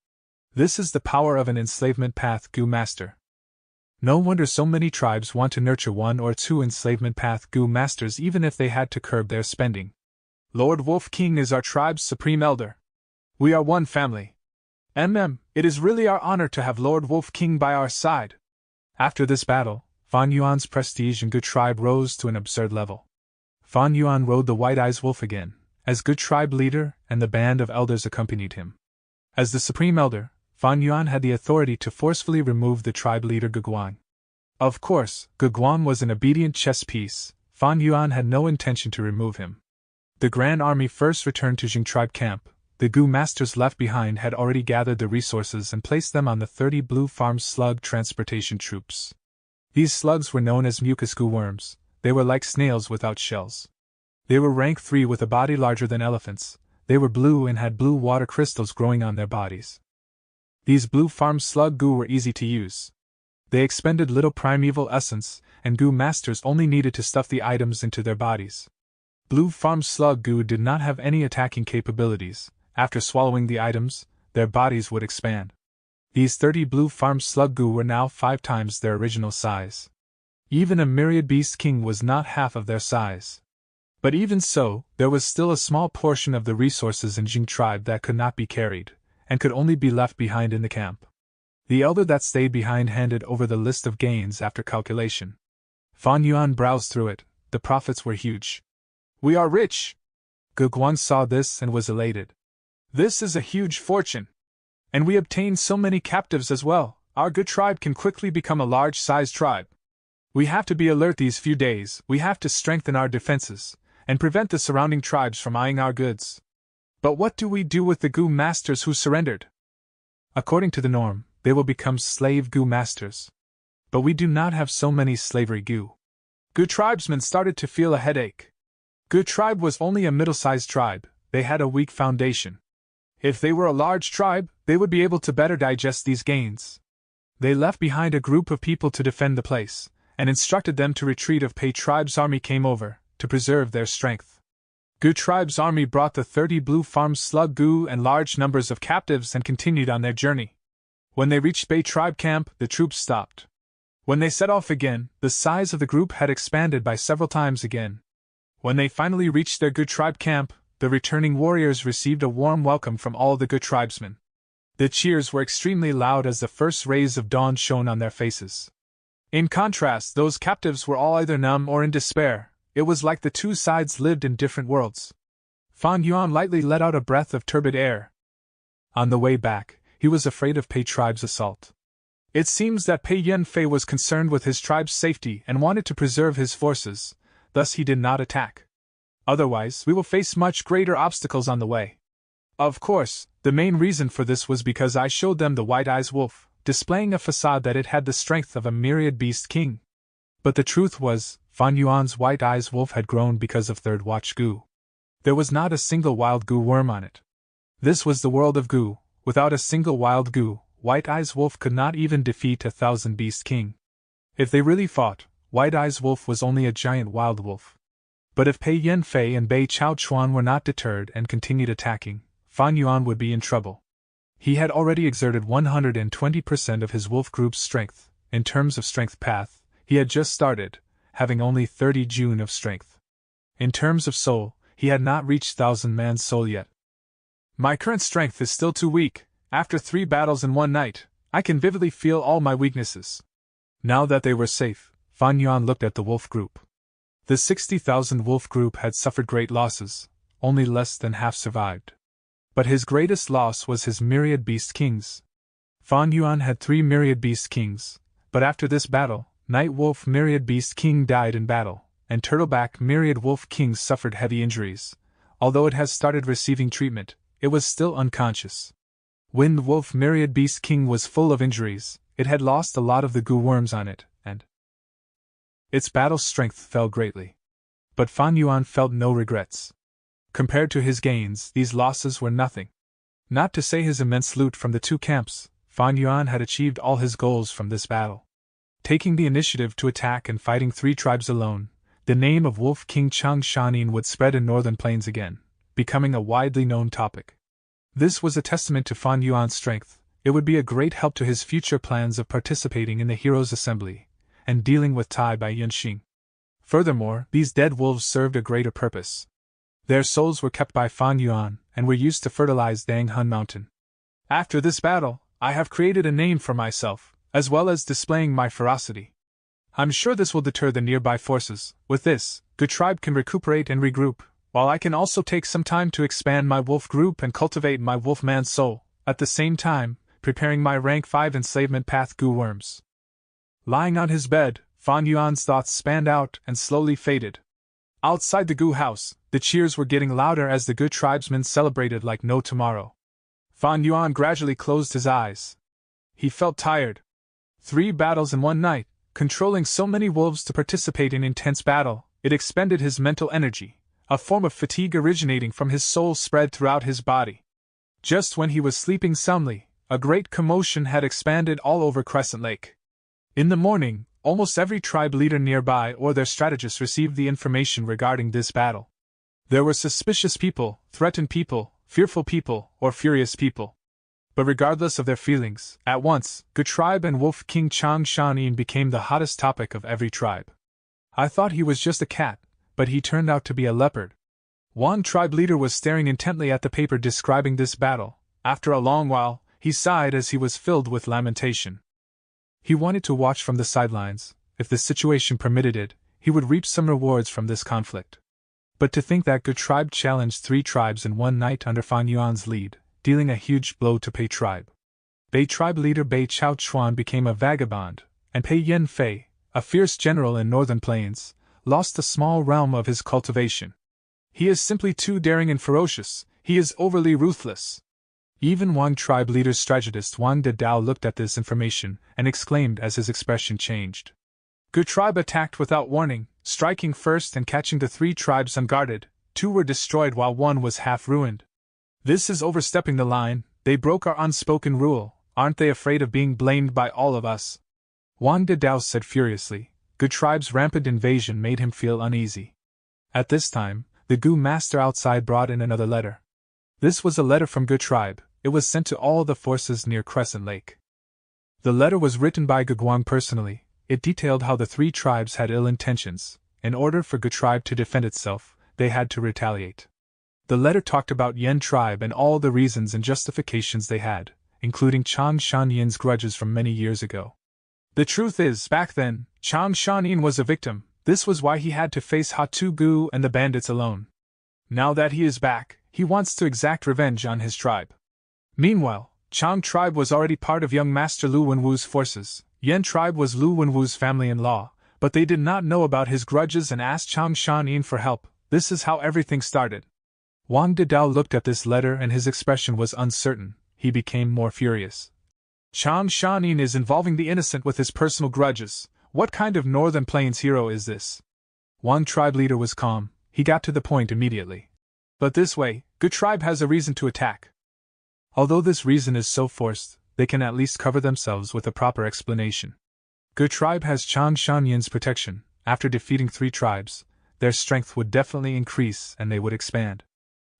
This is the power of an enslavement path Gu master. No wonder so many tribes want to nurture 1 or 2 enslavement path Gu masters even if they had to curb their spending. Lord Wolf King is our tribe's supreme elder. We are one family. It is really our honor to have Lord Wolf King by our side. After this battle, Fan Yuan's prestige in Good tribe rose to an absurd level. Fan Yuan rode the White Eyes Wolf again, as Good tribe leader, and the band of elders accompanied him. As the supreme elder, Fan Yuan had the authority to forcefully remove the tribe leader Guguan. Of course, Guguan was an obedient chess piece. Fan Yuan had no intention to remove him. The Grand Army first returned to Jing tribe camp. The Gu masters left behind had already gathered the resources and placed them on the 30 Blue Farm slug transportation troops. These slugs were known as mucus Gu worms. They were like snails without shells. They were rank 3 with a body larger than elephants. They were blue and had blue water crystals growing on their bodies. These Blue Farm slug Gu were easy to use. They expended little primeval essence, and Gu masters only needed to stuff the items into their bodies. Blue Farm slug Gu did not have any attacking capabilities. After swallowing the items, their bodies would expand. These 30 Blue Farm slug Gu were now 5 times their original size. Even a Myriad Beast King was not half of their size. But even so, there was still a small portion of the resources in Jing tribe that could not be carried, and could only be left behind in the camp. The elder that stayed behind handed over the list of gains after calculation. Fan Yuan browsed through it. The profits were huge. We are rich! Guguan saw this and was elated. This is a huge fortune. And we obtained so many captives as well. Our Good tribe can quickly become a large-sized tribe. We have to be alert these few days. We have to strengthen our defenses and prevent the surrounding tribes from eyeing our goods. But what do we do with the Gu masters who surrendered? According to the norm, they will become slave Gu masters. But we do not have so many slavery Gu. Gu tribesmen started to feel a headache. Gu tribe was only a middle-sized tribe. They had a weak foundation. If they were a large tribe, they would be able to better digest these gains. They left behind a group of people to defend the place, and instructed them to retreat if Pei Tribe's army came over, to preserve their strength. Gu Tribe's army brought the 30 blue farm slug Gu and large numbers of captives and continued on their journey. When they reached Bei Tribe camp, the troops stopped. When they set off again, the size of the group had expanded by several times again. When they finally reached their Gu Tribe camp, the returning warriors received a warm welcome from all the Gu tribesmen. The cheers were extremely loud as the first rays of dawn shone on their faces. In contrast, those captives were all either numb or in despair. It was like the two sides lived in different worlds. Fan Yuan lightly let out a breath of turbid air. On the way back, he was afraid of Pei Tribe's assault. It seems that Pei Yanfei was concerned with his tribe's safety and wanted to preserve his forces, thus he did not attack. Otherwise, we will face much greater obstacles on the way. Of course, the main reason for this was because I showed them the White Eyes Wolf, displaying a facade that it had the strength of a myriad beast king. But the truth was, Fan Yuan's White Eyes Wolf had grown because of Third Watch Gu. There was not a single wild Gu worm on it. This was the world of Gu. Without a single wild Gu, White Eyes Wolf could not even defeat 1,000 beast king. If they really fought, White Eyes Wolf was only a giant wild wolf. But if Pei Yanfei and Bei Chao Chuan were not deterred and continued attacking, Fan Yuan would be in trouble. He had already exerted 120% of his wolf group's strength. In terms of strength path, he had just started, having only 30 June of strength. In terms of soul, he had not reached 1,000-man soul yet. My current strength is still too weak. After 3 battles in one night, I can vividly feel all my weaknesses. Now that they were safe, Fan Yuan looked at the wolf group. The 60,000 wolf group had suffered great losses, only less than half survived. But his greatest loss was his myriad beast kings. Fan Yuan had 3 myriad beast kings, but after this battle, Night Wolf Myriad Beast King died in battle, and Turtleback Myriad Wolf King suffered heavy injuries. Although it has started receiving treatment, it was still unconscious. Wind Wolf Myriad Beast King was full of injuries. It had lost a lot of the Gu worms on it, and its battle strength fell greatly. But Fan Yuan felt no regrets. Compared to his gains, these losses were nothing. Not to say his immense loot from the 2 camps, Fan Yuan had achieved all his goals from this battle. Taking the initiative to attack and fighting 3 tribes alone, the name of Wolf King Chang Shanin would spread in northern plains again, becoming a widely known topic. This was a testament to Fan Yuan's strength. It would be a great help to his future plans of participating in the Heroes' Assembly and dealing with Tai Bai Yunxing. Furthermore, these dead wolves served a greater purpose. Their souls were kept by Fan Yuan and were used to fertilize Dang Hun Mountain. After this battle, I have created a name for myself, as well as displaying my ferocity. I'm sure this will deter the nearby forces. With this, Gu Tribe can recuperate and regroup, while I can also take some time to expand my wolf group and cultivate my wolfman soul, at the same time, preparing my rank 5 enslavement path Gu worms. Lying on his bed, Fan Yuan's thoughts spanned out and slowly faded. Outside the Gu house, the cheers were getting louder as the Gu tribesmen celebrated like no tomorrow. Fan Yuan gradually closed his eyes. He felt tired. 3 battles in one night, controlling so many wolves to participate in intense battle, it expended his mental energy. A form of fatigue originating from his soul spread throughout his body. Just when he was sleeping soundly, a great commotion had expanded all over Crescent Lake. In the morning, almost every tribe leader nearby or their strategist received the information regarding this battle. There were suspicious people, threatened people, fearful people, or furious people. But regardless of their feelings, at once, Gu Tribe and Wolf King Chang Shanin became the hottest topic of every tribe. I thought he was just a cat, but he turned out to be a leopard. One tribe leader was staring intently at the paper describing this battle. After a long while, he sighed as he was filled with lamentation. He wanted to watch from the sidelines. If the situation permitted it, he would reap some rewards from this conflict. But to think that Gu Tribe challenged 3 tribes in one night under Fan Yuan's lead, dealing a huge blow to Pei Tribe. Bei Tribe leader Bei Chao Chuan became a vagabond, and Pei Yanfei, a fierce general in northern plains, lost a small realm of his cultivation. He is simply too daring and ferocious. He is overly ruthless. Even Wang tribe leader's strategist Wang Dedao looked at this information and exclaimed as his expression changed. Gu tribe attacked without warning, striking first and catching the 3 tribes unguarded. 2 were destroyed while 1 was half ruined. This is overstepping the line. They broke our unspoken rule. Aren't they afraid of being blamed by all of us? Wang Didao said furiously. Gu tribe's rampant invasion made him feel uneasy. At this time, the Gu master outside brought in another letter. This was a letter from Gu tribe. It was sent to all the forces near Crescent Lake. The letter was written by Gu Guang personally. It detailed how the three tribes had ill intentions. In order for Gu tribe to defend itself, they had to retaliate. The letter talked about Yen tribe and all the reasons and justifications they had, including Chang Shanyan's grudges from many years ago. The truth is, back then, Chang Shanyan was a victim. This was why he had to face Hatu Gu and the bandits alone. Now that he is back, he wants to exact revenge on his tribe. Meanwhile, Chang tribe was already part of young Master Lu Wenwu's forces. Yen tribe was Lu Wenwu's family-in-law, but they did not know about his grudges and asked Chang Shanyan for help. This is how everything started. Wang Didao looked at this letter and his expression was uncertain. He became more furious. Chang Shanyan is involving the innocent with his personal grudges. What kind of Northern Plains hero is this? One tribe leader was calm. He got to the point immediately. But this way, Gu tribe has a reason to attack. Although this reason is so forced, they can at least cover themselves with a proper explanation. Gu tribe has Chang Shanyan's protection. After defeating three tribes, their strength would definitely increase and they would expand.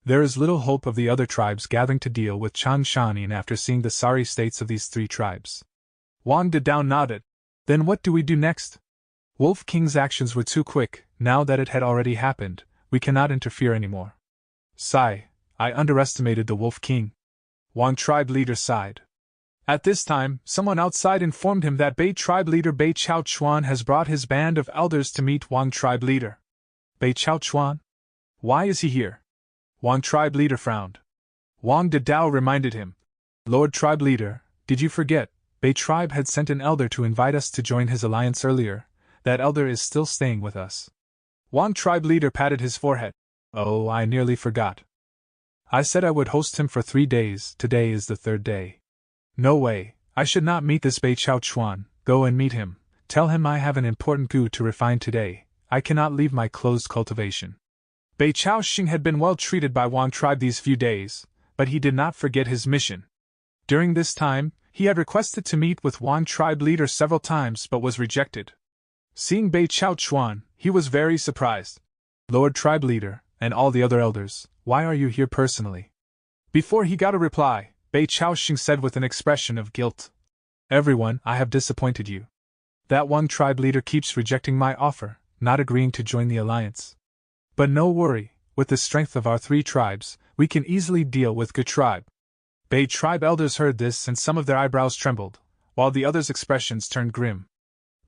There is little hope of the other tribes gathering to deal with Chang Shanyan after seeing the sorry states of these three tribes. Wang Didao nodded. Then what do we do next? Wolf King's actions were too quick. Now that it had already happened, we cannot interfere anymore. Sigh, I underestimated the Wolf King. Wang tribe leader sighed. At this time, someone outside informed him that Bei tribe leader Bei Chao Chuan has brought his band of elders to meet Wang tribe leader. Bei Chao Chuan? Why is he here? Wang tribe leader frowned. Wang Didao reminded him. Lord tribe leader, did you forget? Bei tribe had sent an elder to invite us to join his alliance earlier. That elder is still staying with us. Wang tribe leader patted his forehead. Oh, I nearly forgot. I said I would host him for 3 days. Today is the 3rd day. No way, I should not meet this Bei Chao Chuan. Go and meet him. Tell him I have an important gu to refine today. I cannot leave my closed cultivation. Bei Chao Xing had been well treated by Wang tribe these few days, but he did not forget his mission. During this time, he had requested to meet with Wang tribe leader several times but was rejected. Seeing Bei Chao Chuan, he was very surprised. Lord tribe leader, and all the other elders, why are you here personally? Before he got a reply, Bei Chao Xing said with an expression of guilt. Everyone, I have disappointed you. That one tribe leader keeps rejecting my offer, not agreeing to join the alliance. But no worry, with the strength of our 3 tribes, we can easily deal with Gu tribe. Bei tribe elders heard this and some of their eyebrows trembled, while the others' expressions turned grim.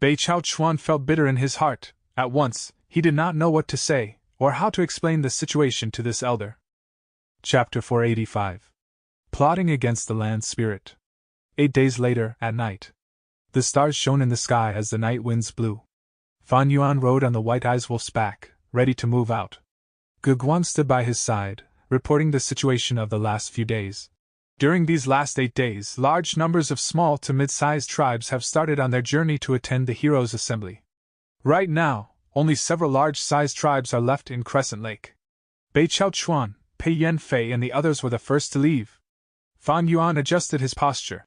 Bei Chao Chuan felt bitter in his heart. At once, he did not know what to say, or how to explain the situation to this elder. Chapter 485. Plotting against the land spirit. 8 days later, at night. The stars shone in the sky as the night winds blew. Fan Yuan rode on the White Eyes Wolf's back, ready to move out. Gu Guang stood by his side, reporting the situation of the last few days. During these last 8 days, large numbers of small to mid-sized tribes have started on their journey to attend the Heroes' Assembly. Right now, only several large-sized tribes are left in Crescent Lake. Bei Chao Chuan, Pei Yan Fei and the others were the first to leave. Fan Yuan adjusted his posture.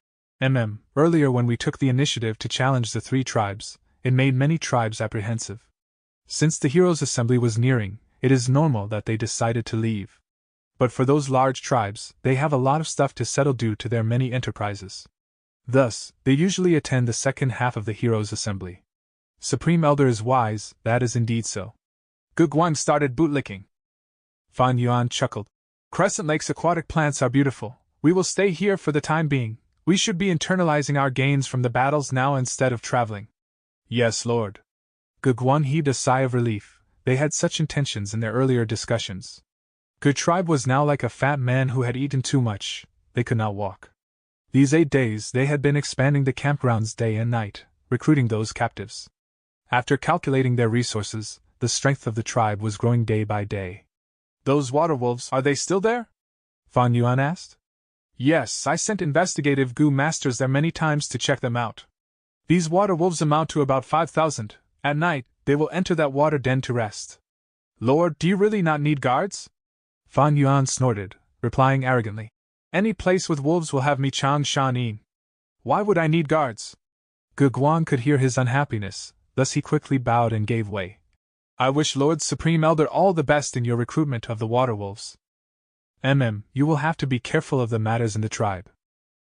Earlier when we took the initiative to challenge the 3 tribes, it made many tribes apprehensive. Since the Heroes' Assembly was nearing, it is normal that they decided to leave. But for those large tribes, they have a lot of stuff to settle due to their many enterprises. Thus, they usually attend the second half of the Heroes' Assembly. Supreme Elder is wise, that is indeed so. Gu Guang started bootlicking. Fan Yuan chuckled. Crescent Lake's aquatic plants are beautiful. We will stay here for the time being. We should be internalizing our gains from the battles now instead of traveling. Yes, Lord. Gu Guang heaved a sigh of relief. They had such intentions in their earlier discussions. Gu tribe was now like a fat man who had eaten too much. They could not walk. These 8 days they had been expanding the campgrounds day and night, recruiting those captives. After calculating their resources, the strength of the tribe was growing day by day. Those water wolves, are they still there? Fan Yuan asked. Yes, I sent investigative Gu masters there many times to check them out. These water wolves amount to about 5,000. At night, they will enter that water den to rest. Lord, do you really not need guards? Fan Yuan snorted, replying arrogantly. Any place with wolves will have me Chang Shanyin. Why would I need guards? Gu Guang could hear his unhappiness, thus he quickly bowed and gave way. I wish Lord Supreme Elder all the best in your recruitment of the water wolves. You will have to be careful of the matters in the tribe.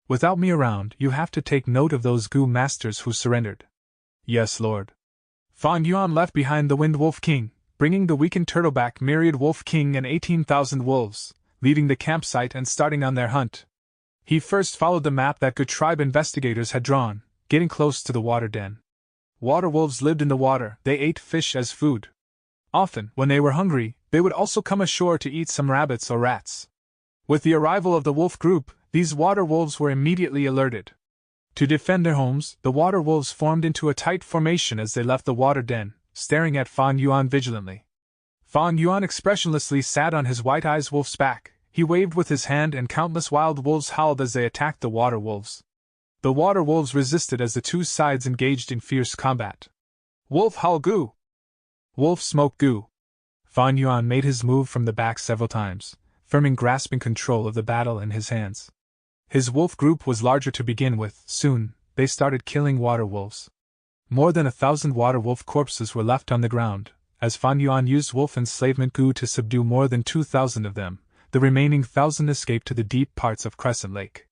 Without me around, you have to take note of those Gu masters who surrendered. Yes, Lord. Fan Yuan left behind the Wind Wolf King, bringing the weakened Turtleback Myriad Wolf King and 18,000 wolves, leaving the campsite and starting on their hunt. He first followed the map that Good Tribe investigators had drawn, getting close to the water den. Water wolves lived in the water, they ate fish as food. Often, when they were hungry, they would also come ashore to eat some rabbits or rats. With the arrival of the wolf group, these water wolves were immediately alerted. To defend their homes, the water wolves formed into a tight formation as they left the water den, staring at Fan Yuan vigilantly. Fan Yuan expressionlessly sat on his white-eyed wolf's back. He waved with his hand and countless wild wolves howled as they attacked the water wolves. The water wolves resisted as the two sides engaged in fierce combat. Wolf howl Gu! Wolf smoke Gu! Fan Yuan made his move from the back several times, firmly grasping control of the battle in his hands. His wolf group was larger to begin with. Soon, they started killing water wolves. More than 1,000 water wolf corpses were left on the ground, as Fan Yuan used wolf enslavement Gu to subdue more than 2,000 of them. The remaining 1,000 escaped to the deep parts of Crescent Lake.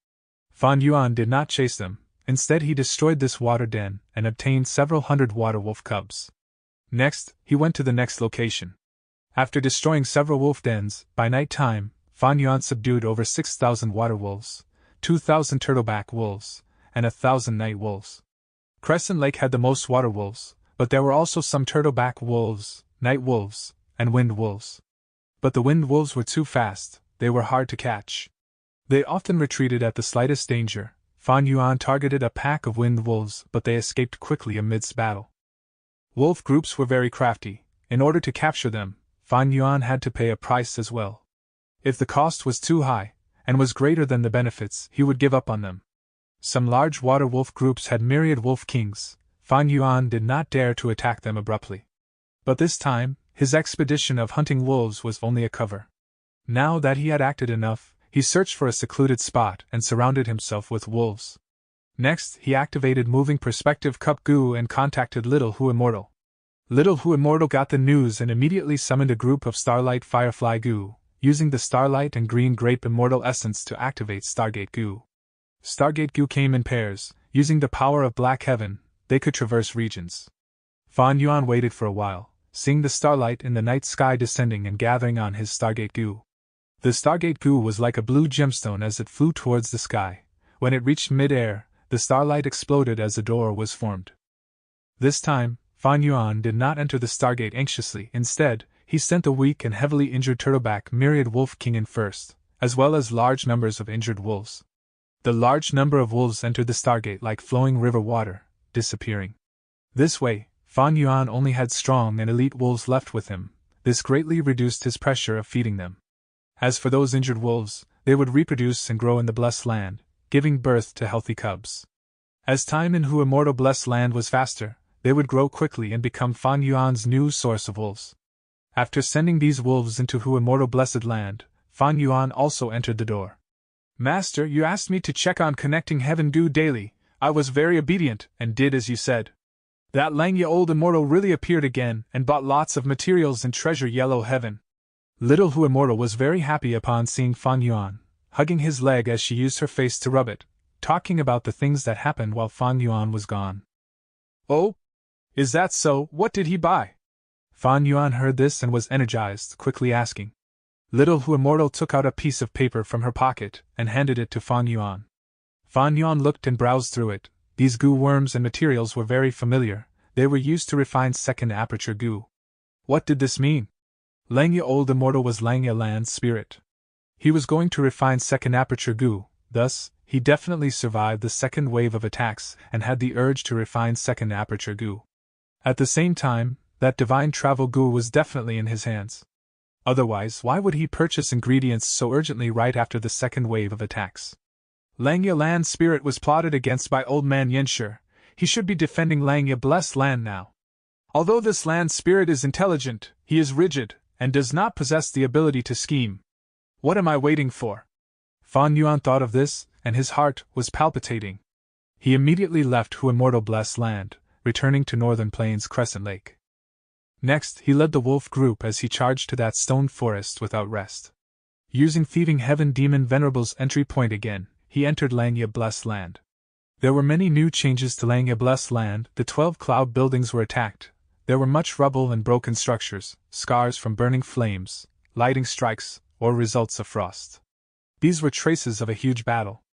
Fan Yuan did not chase them, instead he destroyed this water den and obtained several hundred water wolf cubs. Next, he went to the next location. After destroying several wolf dens, by night time, Fan Yuan subdued over 6,000 water wolves, 2,000 turtleback wolves, and 1,000 night wolves. Crescent Lake had the most water wolves, but there were also some turtleback wolves, night wolves, and wind wolves. But the wind wolves were too fast, they were hard to catch. They often retreated at the slightest danger. Fan Yuan targeted a pack of wind wolves, but they escaped quickly amidst battle. Wolf groups were very crafty. In order to capture them, Fan Yuan had to pay a price as well. If the cost was too high, and was greater than the benefits, he would give up on them. Some large water wolf groups had myriad wolf kings. Fan Yuan did not dare to attack them abruptly. But this time, his expedition of hunting wolves was only a cover. Now that he had acted enough, he searched for a secluded spot and surrounded himself with wolves. Next, he activated Moving Perspective Cup Gu and contacted Little Who Immortal. Little Who Immortal got the news and immediately summoned a group of Starlight Firefly Gu, using the Starlight and Green Grape Immortal Essence to activate Stargate Gu. Stargate Gu came in pairs. Using the power of Black Heaven, they could traverse regions. Fan Yuan waited for a while, seeing the starlight in the night sky descending and gathering on his Stargate Gu. The Stargate Gu was like a blue gemstone as it flew towards the sky. When it reached mid-air, the starlight exploded as a door was formed. This time, Fan Yuan did not enter the Stargate anxiously. Instead, he sent the weak and heavily injured Turtleback Myriad Wolf King in first, as well as large numbers of injured wolves. The large number of wolves entered the Stargate like flowing river water, disappearing. This way, Fan Yuan only had strong and elite wolves left with him. This greatly reduced his pressure of feeding them. As for those injured wolves, they would reproduce and grow in the Blessed Land, giving birth to healthy cubs. As time in Hu Immortal Blessed Land was faster, they would grow quickly and become Fan Yuan's new source of wolves. After sending these wolves into Hu Immortal Blessed Land, Fan Yuan also entered the door. Master, you asked me to check on connecting Heaven Gu daily. I was very obedient, and did as you said. That Langya Old Immortal really appeared again, and bought lots of materials and treasure Yellow Heaven. Little Hu Immortal was very happy upon seeing Fan Yuan, hugging his leg as she used her face to rub it, talking about the things that happened while Fan Yuan was gone. Oh? Is that so? What did he buy? Fan Yuan heard this and was energized, quickly asking. Little Hu Immortal took out a piece of paper from her pocket and handed it to Fan Yuan. Fan Yuan looked and browsed through it. These Gu worms and materials were very familiar. They were used to refine second aperture Gu. What did this mean? Langya Old Immortal was Langya Land's spirit. He was going to refine second aperture Gu, thus, he definitely survived the second wave of attacks and had the urge to refine second aperture Gu. At the same time, that divine travel Gu was definitely in his hands. Otherwise, why would he purchase ingredients so urgently right after the second wave of attacks? Langya Land's spirit was plotted against by Old Man Yenshur. He should be defending Langya Blessed Land now. Although this land's spirit is intelligent, he is rigid, and does not possess the ability to scheme. What am I waiting for? Fan Yuan thought of this, and his heart was palpitating. He immediately left Hu Immortal Blessed Land, returning to Northern Plains Crescent Lake. Next, he led the wolf group as he charged to that stone forest without rest. Using Thieving Heaven Demon Venerable's entry point again, he entered Langya Blessed Land. There were many new changes to Langya Blessed Land. The 12 cloud buildings were attacked. There were much rubble and broken structures, scars from burning flames, lightning strikes, or results of frost. These were traces of a huge battle.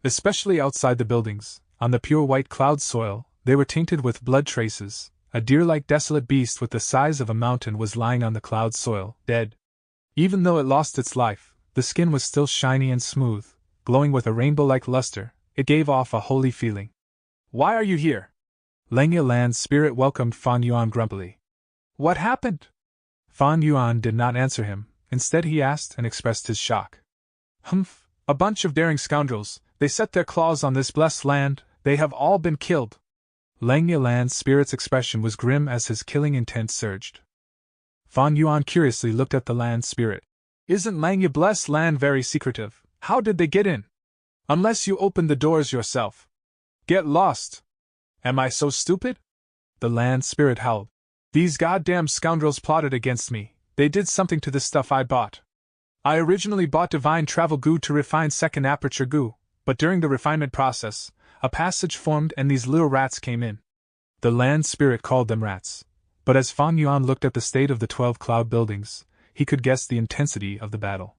Especially outside the buildings, on the pure white cloud soil, they were tainted with blood traces. A deer-like desolate beast with the size of a mountain was lying on the cloud soil, dead. Even though it lost its life, the skin was still shiny and smooth, glowing with a rainbow-like luster. It gave off a holy feeling. "Why are you here?" Langya Land's spirit welcomed Fan Yuan grumpily. "What happened?" Fan Yuan did not answer him. Instead he asked and expressed his shock. "Humph, a bunch of daring scoundrels. They set their claws on this blessed land. They have all been killed." Langya Land's spirit's expression was grim as his killing intent surged. Fan Yuan curiously looked at the land spirit. "Isn't Langya Blessed Land very secretive? How did they get in? Unless you opened the doors yourself." "Get lost! Am I so stupid?" The land spirit howled. "These goddamn scoundrels plotted against me. They did something to the stuff I bought. I originally bought divine travel goo to refine second aperture goo, but during the refinement process, a passage formed and these little rats came in." The land spirit called them rats. But as Fan Yuan looked at the state of the 12 cloud buildings, he could guess the intensity of the battle.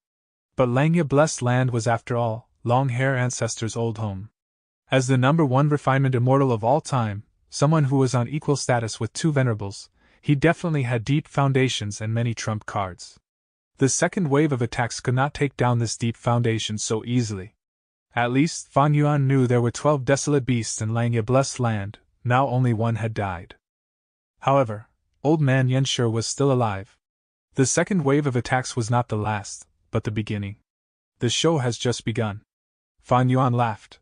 But Langya Blessed Land was, after all, Long Hair Ancestor's old home. As the number 1 refinement immortal of all time, someone who was on equal status with 2 venerables, he definitely had deep foundations and many trump cards. The second wave of attacks could not take down this deep foundation so easily. At least, Fan Yuan knew there were 12 desolate beasts in Langya Blessed Land. Now only 1 had died. However, Old Man Yenshur was still alive. The second wave of attacks was not the last, but the beginning. "The show has just begun." Fan Yuan laughed.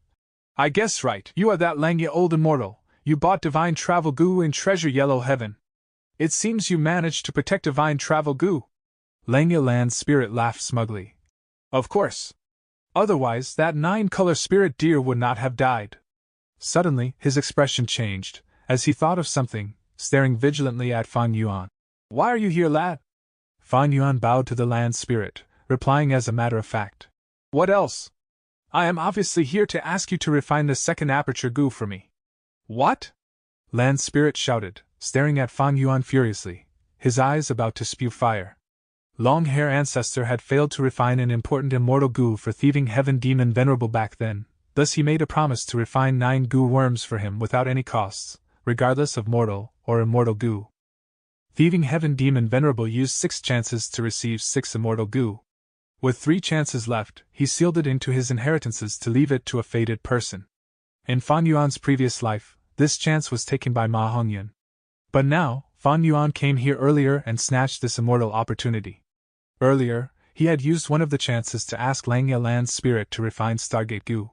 "I guess right. You are that Langya Old Immortal. You bought divine travel goo in Treasure Yellow Heaven. It seems you managed to protect divine travel goo." Langya Land's spirit laughed smugly. "Of course. Otherwise, that 9-color spirit deer would not have died." Suddenly, his expression changed, as he thought of something, staring vigilantly at Fan Yuan. "Why are you here, lad?" Fan Yuan bowed to the land spirit, replying as a matter of fact. "What else? I am obviously here to ask you to refine the second aperture goo for me." "What?" Land spirit shouted, staring at Fan Yuan furiously, his eyes about to spew fire. Long Hair Ancestor had failed to refine an important immortal goo for Thieving Heaven Demon Venerable back then, thus he made a promise to refine 9 goo worms for him without any costs, regardless of mortal or immortal goo. Thieving Heaven Demon Venerable used 6 chances to receive 6 immortal goo. With 3 chances left, he sealed it into his inheritances to leave it to a fated person. In Fan Yuan's previous life, this chance was taken by Ma Hongyan. But now, Fan Yuan came here earlier and snatched this immortal opportunity. Earlier, he had used one of the chances to ask Langya Land's spirit to refine Stargate goo.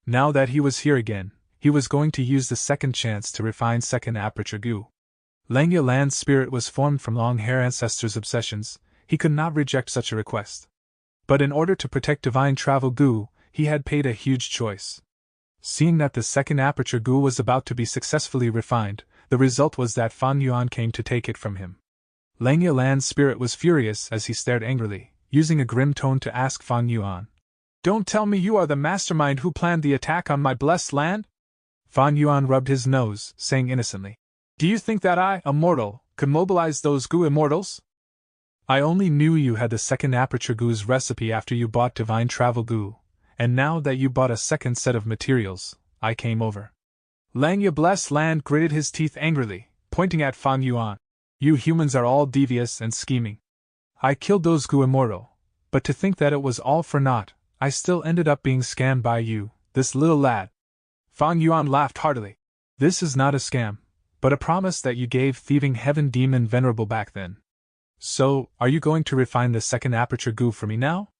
Now that he was here again, he was going to use the second chance to refine second aperture goo. Langya Land's spirit was formed from Long Hair Ancestor's obsessions. He could not reject such a request. But in order to protect divine travel goo, he had paid a huge choice. Seeing that the second aperture goo was about to be successfully refined, the result was that Fan Yuan came to take it from him. Langya Land's spirit was furious as he stared angrily, using a grim tone to ask Fan Yuan, "Don't tell me you are the mastermind who planned the attack on my blessed land?" Fan Yuan rubbed his nose, saying innocently, "Do you think that I, a mortal, could mobilize those goo immortals? I only knew you had the second aperture goo's recipe after you bought divine travel goo, and now that you bought a second set of materials, I came over." Langya Blessed Land gritted his teeth angrily, pointing at Fan Yuan. "You humans are all devious and scheming. I killed those goo immortal, but to think that it was all for naught, I still ended up being scammed by you, this little lad." Fan Yuan laughed heartily. "This is not a scam, but a promise that you gave Thieving Heaven Demon Venerable back then. So, are you going to refine the second aperture goo for me now?"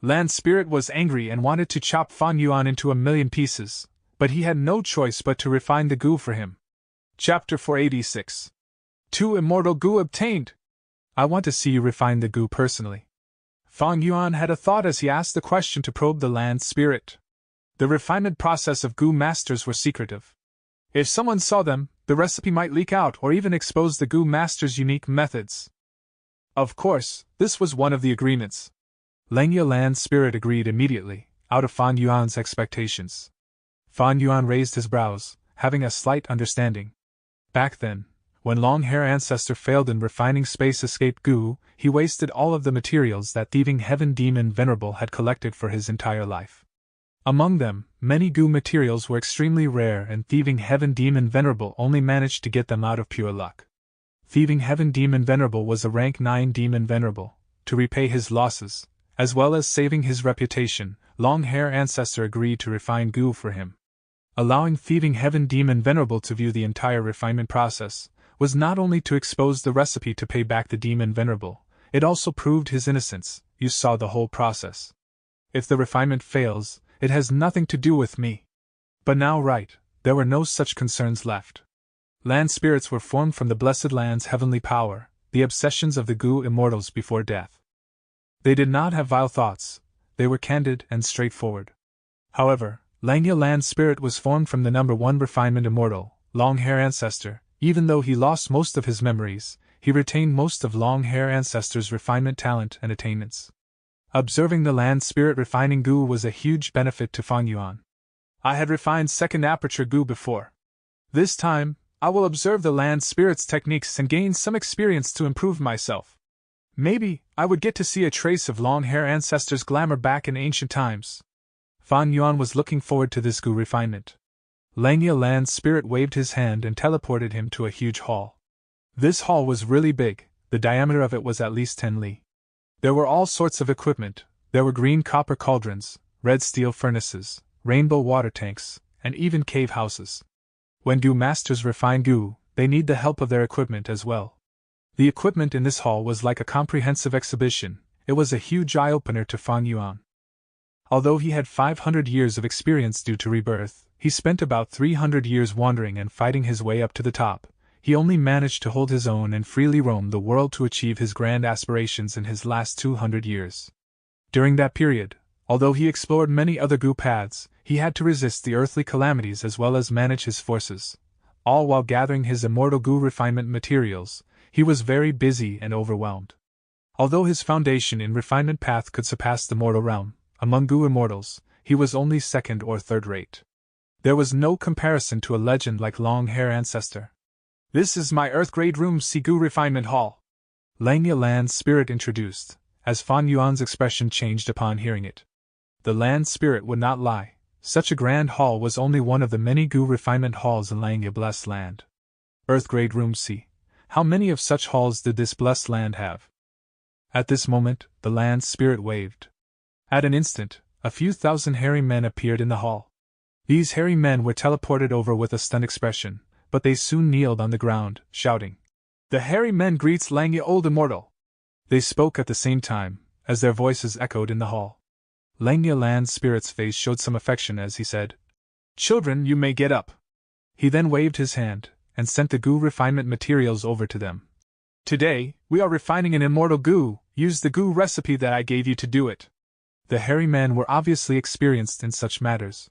Land Spirit was angry and wanted to chop Fan Yuan into a million pieces, but he had no choice but to refine the goo for him. Chapter 486. 2 immortal goo obtained! I want to see you refine the goo personally. Fan Yuan had a thought as he asked the question to probe the land spirit. The refinement process of goo masters were secretive. If someone saw them, the recipe might leak out or even expose the goo master's unique methods. Of course, this was one of the agreements. Langya Land's spirit agreed immediately, out of Fan Yuan's expectations. Fan Yuan raised his brows, having a slight understanding. Back then, when Long-Hair Ancestor failed in refining space-escaped goo, he wasted all of the materials that Thieving Heaven Demon Venerable had collected for his entire life. Among them, many goo materials were extremely rare and Thieving Heaven Demon Venerable only managed to get them out of pure luck. Thieving Heaven Demon Venerable was a rank 9 Demon Venerable. To repay his losses, as well as saving his reputation, Long-Hair Ancestor agreed to refine goo for him. Allowing Thieving Heaven Demon Venerable to view the entire refinement process was not only to expose the recipe to pay back the Demon Venerable, it also proved his innocence. You saw the whole process. If the refinement fails, it has nothing to do with me. But now there were no such concerns left. Land spirits were formed from the Blessed Land's heavenly power, the obsessions of the goo immortals before death. They did not have vile thoughts, they were candid and straightforward. However, Langya Land's spirit was formed from the number 1 refinement immortal, Long-Hair Ancestor. Even though he lost most of his memories, he retained most of Long-Hair Ancestor's refinement talent and attainments. Observing the land spirit refining goo was a huge benefit to Fan Yuan. I had refined second aperture goo before. This time, I will observe the land spirit's techniques and gain some experience to improve myself. Maybe I would get to see a trace of Long-Hair Ancestor's glamour back in ancient times. Fan Yuan was looking forward to this goo refinement. Langya Land's spirit waved his hand and teleported him to a huge hall. This hall was really big, the diameter of it was at least 10 li. There were all sorts of equipment. There were green copper cauldrons, red steel furnaces, rainbow water tanks, and even cave houses. When goo masters refine goo, they need the help of their equipment as well. The equipment in this hall was like a comprehensive exhibition. It was a huge eye-opener to Fan Yuan. Although he had 500 years of experience due to rebirth, he spent about 300 years wandering and fighting his way up to the top. He only managed to hold his own and freely roam the world to achieve his grand aspirations in his last 200 years. During that period, although he explored many other goo paths, he had to resist the earthly calamities as well as manage his forces. All while gathering his immortal goo refinement materials, he was very busy and overwhelmed. Although his foundation in refinement path could surpass the mortal realm, among goo immortals, he was only second or third rate. There was no comparison to a legend like Long-Hair Ancestor. This is my Earth-grade room C goo refinement hall, Langya Land's spirit introduced, as Fan Yuan's expression changed upon hearing it. The land spirit would not lie, such a grand hall was only one of the many goo refinement halls in Langya Blessed Land. Earth-grade room C. How many of such halls did this blessed land have? At this moment, the land spirit waved. At an instant, a few thousand hairy men appeared in the hall. These hairy men were teleported over with a stunned expression, but they soon kneeled on the ground, shouting, "The hairy men greets Langya Old Immortal!" They spoke at the same time, as their voices echoed in the hall. Langya Land's spirit's face showed some affection as he said, "Children, you may get up." He then waved his hand, and sent the goo refinement materials over to them. "Today, we are refining an immortal goo. Use the goo recipe that I gave you to do it." The hairy men were obviously experienced in such matters.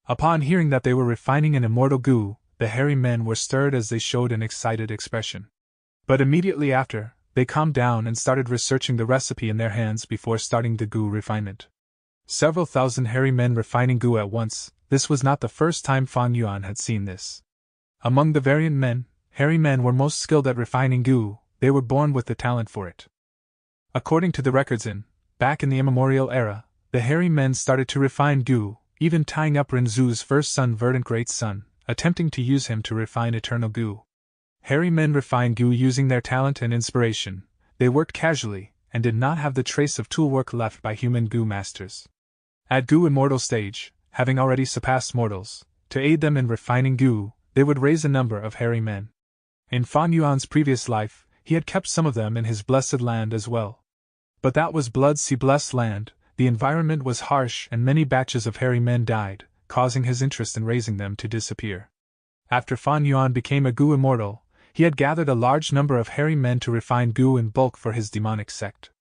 Upon hearing that they were refining an immortal goo, the hairy men were stirred as they showed an excited expression. But immediately after, they calmed down and started researching the recipe in their hands before starting the goo refinement. Several thousand hairy men refining goo at once, this was not the first time Fan Yuan had seen this. Among the variant men, hairy men were most skilled at refining goo, they were born with the talent for it. According to the records back in the immemorial era, the hairy men started to refine goo, even tying up Rinzu's first son Verdant Great Son, attempting to use him to refine eternal goo. Hairy men refined goo using their talent and inspiration. They worked casually, and did not have the trace of toolwork left by human goo masters. At goo immortal stage, having already surpassed mortals, to aid them in refining goo, they would raise a number of hairy men. In Fan Yuan's previous life, he had kept some of them in his blessed land as well. But that was Blood Sea Blessed Land. The environment was harsh and many batches of hairy men died, causing his interest in raising them to disappear. After Fan Yuan became a goo immortal, he had gathered a large number of hairy men to refine goo in bulk for his demonic sect.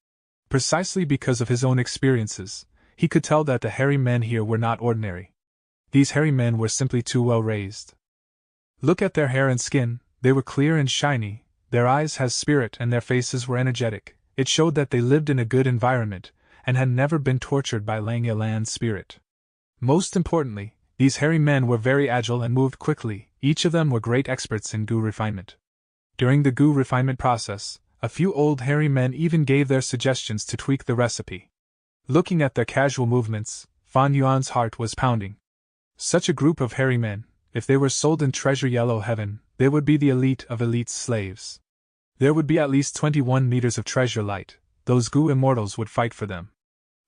Precisely because of his own experiences, he could tell that the hairy men here were not ordinary. These hairy men were simply too well raised. Look at their hair and skin, they were clear and shiny, their eyes had spirit and their faces were energetic. It showed that they lived in a good environment, and had never been tortured by Langya Land's spirit. Most importantly, these hairy men were very agile and moved quickly. Each of them were great experts in goo refinement. During the goo refinement process, a few old hairy men even gave their suggestions to tweak the recipe. Looking at their casual movements, Fan Yuan's heart was pounding. Such a group of hairy men, if they were sold in Treasure Yellow Heaven, they would be the elite of elite slaves. There would be at least 21 meters of treasure light. Those goo immortals would fight for them.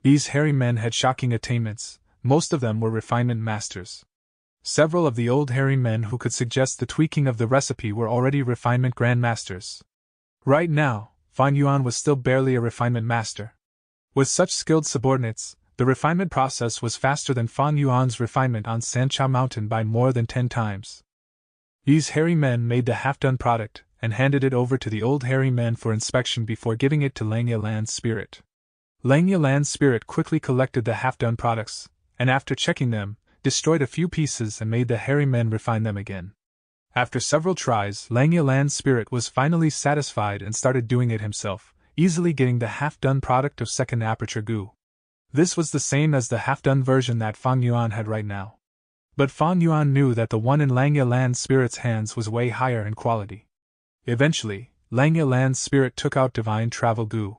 These hairy men had shocking attainments. Most of them were refinement masters. Several of the old hairy men who could suggest the tweaking of the recipe were already refinement grandmasters. Right now, Fan Yuan was still barely a refinement master. With such skilled subordinates, the refinement process was faster than Fan Yuan's refinement on Sancha Mountain by more than 10 times. These hairy men made the half-done product and handed it over to the old hairy men for inspection before giving it to Langya Land's spirit. Langya Land's spirit quickly collected the half-done products, and after checking them, destroyed a few pieces and made the hairy men refine them again. After several tries, Langya Land's spirit was finally satisfied and started doing it himself, easily getting the half-done product of second aperture goo. This was the same as the half-done version that Fan Yuan had right now. But Fan Yuan knew that the one in Langya Land's spirit's hands was way higher in quality. Eventually, Langya Land's spirit took out divine travel goo.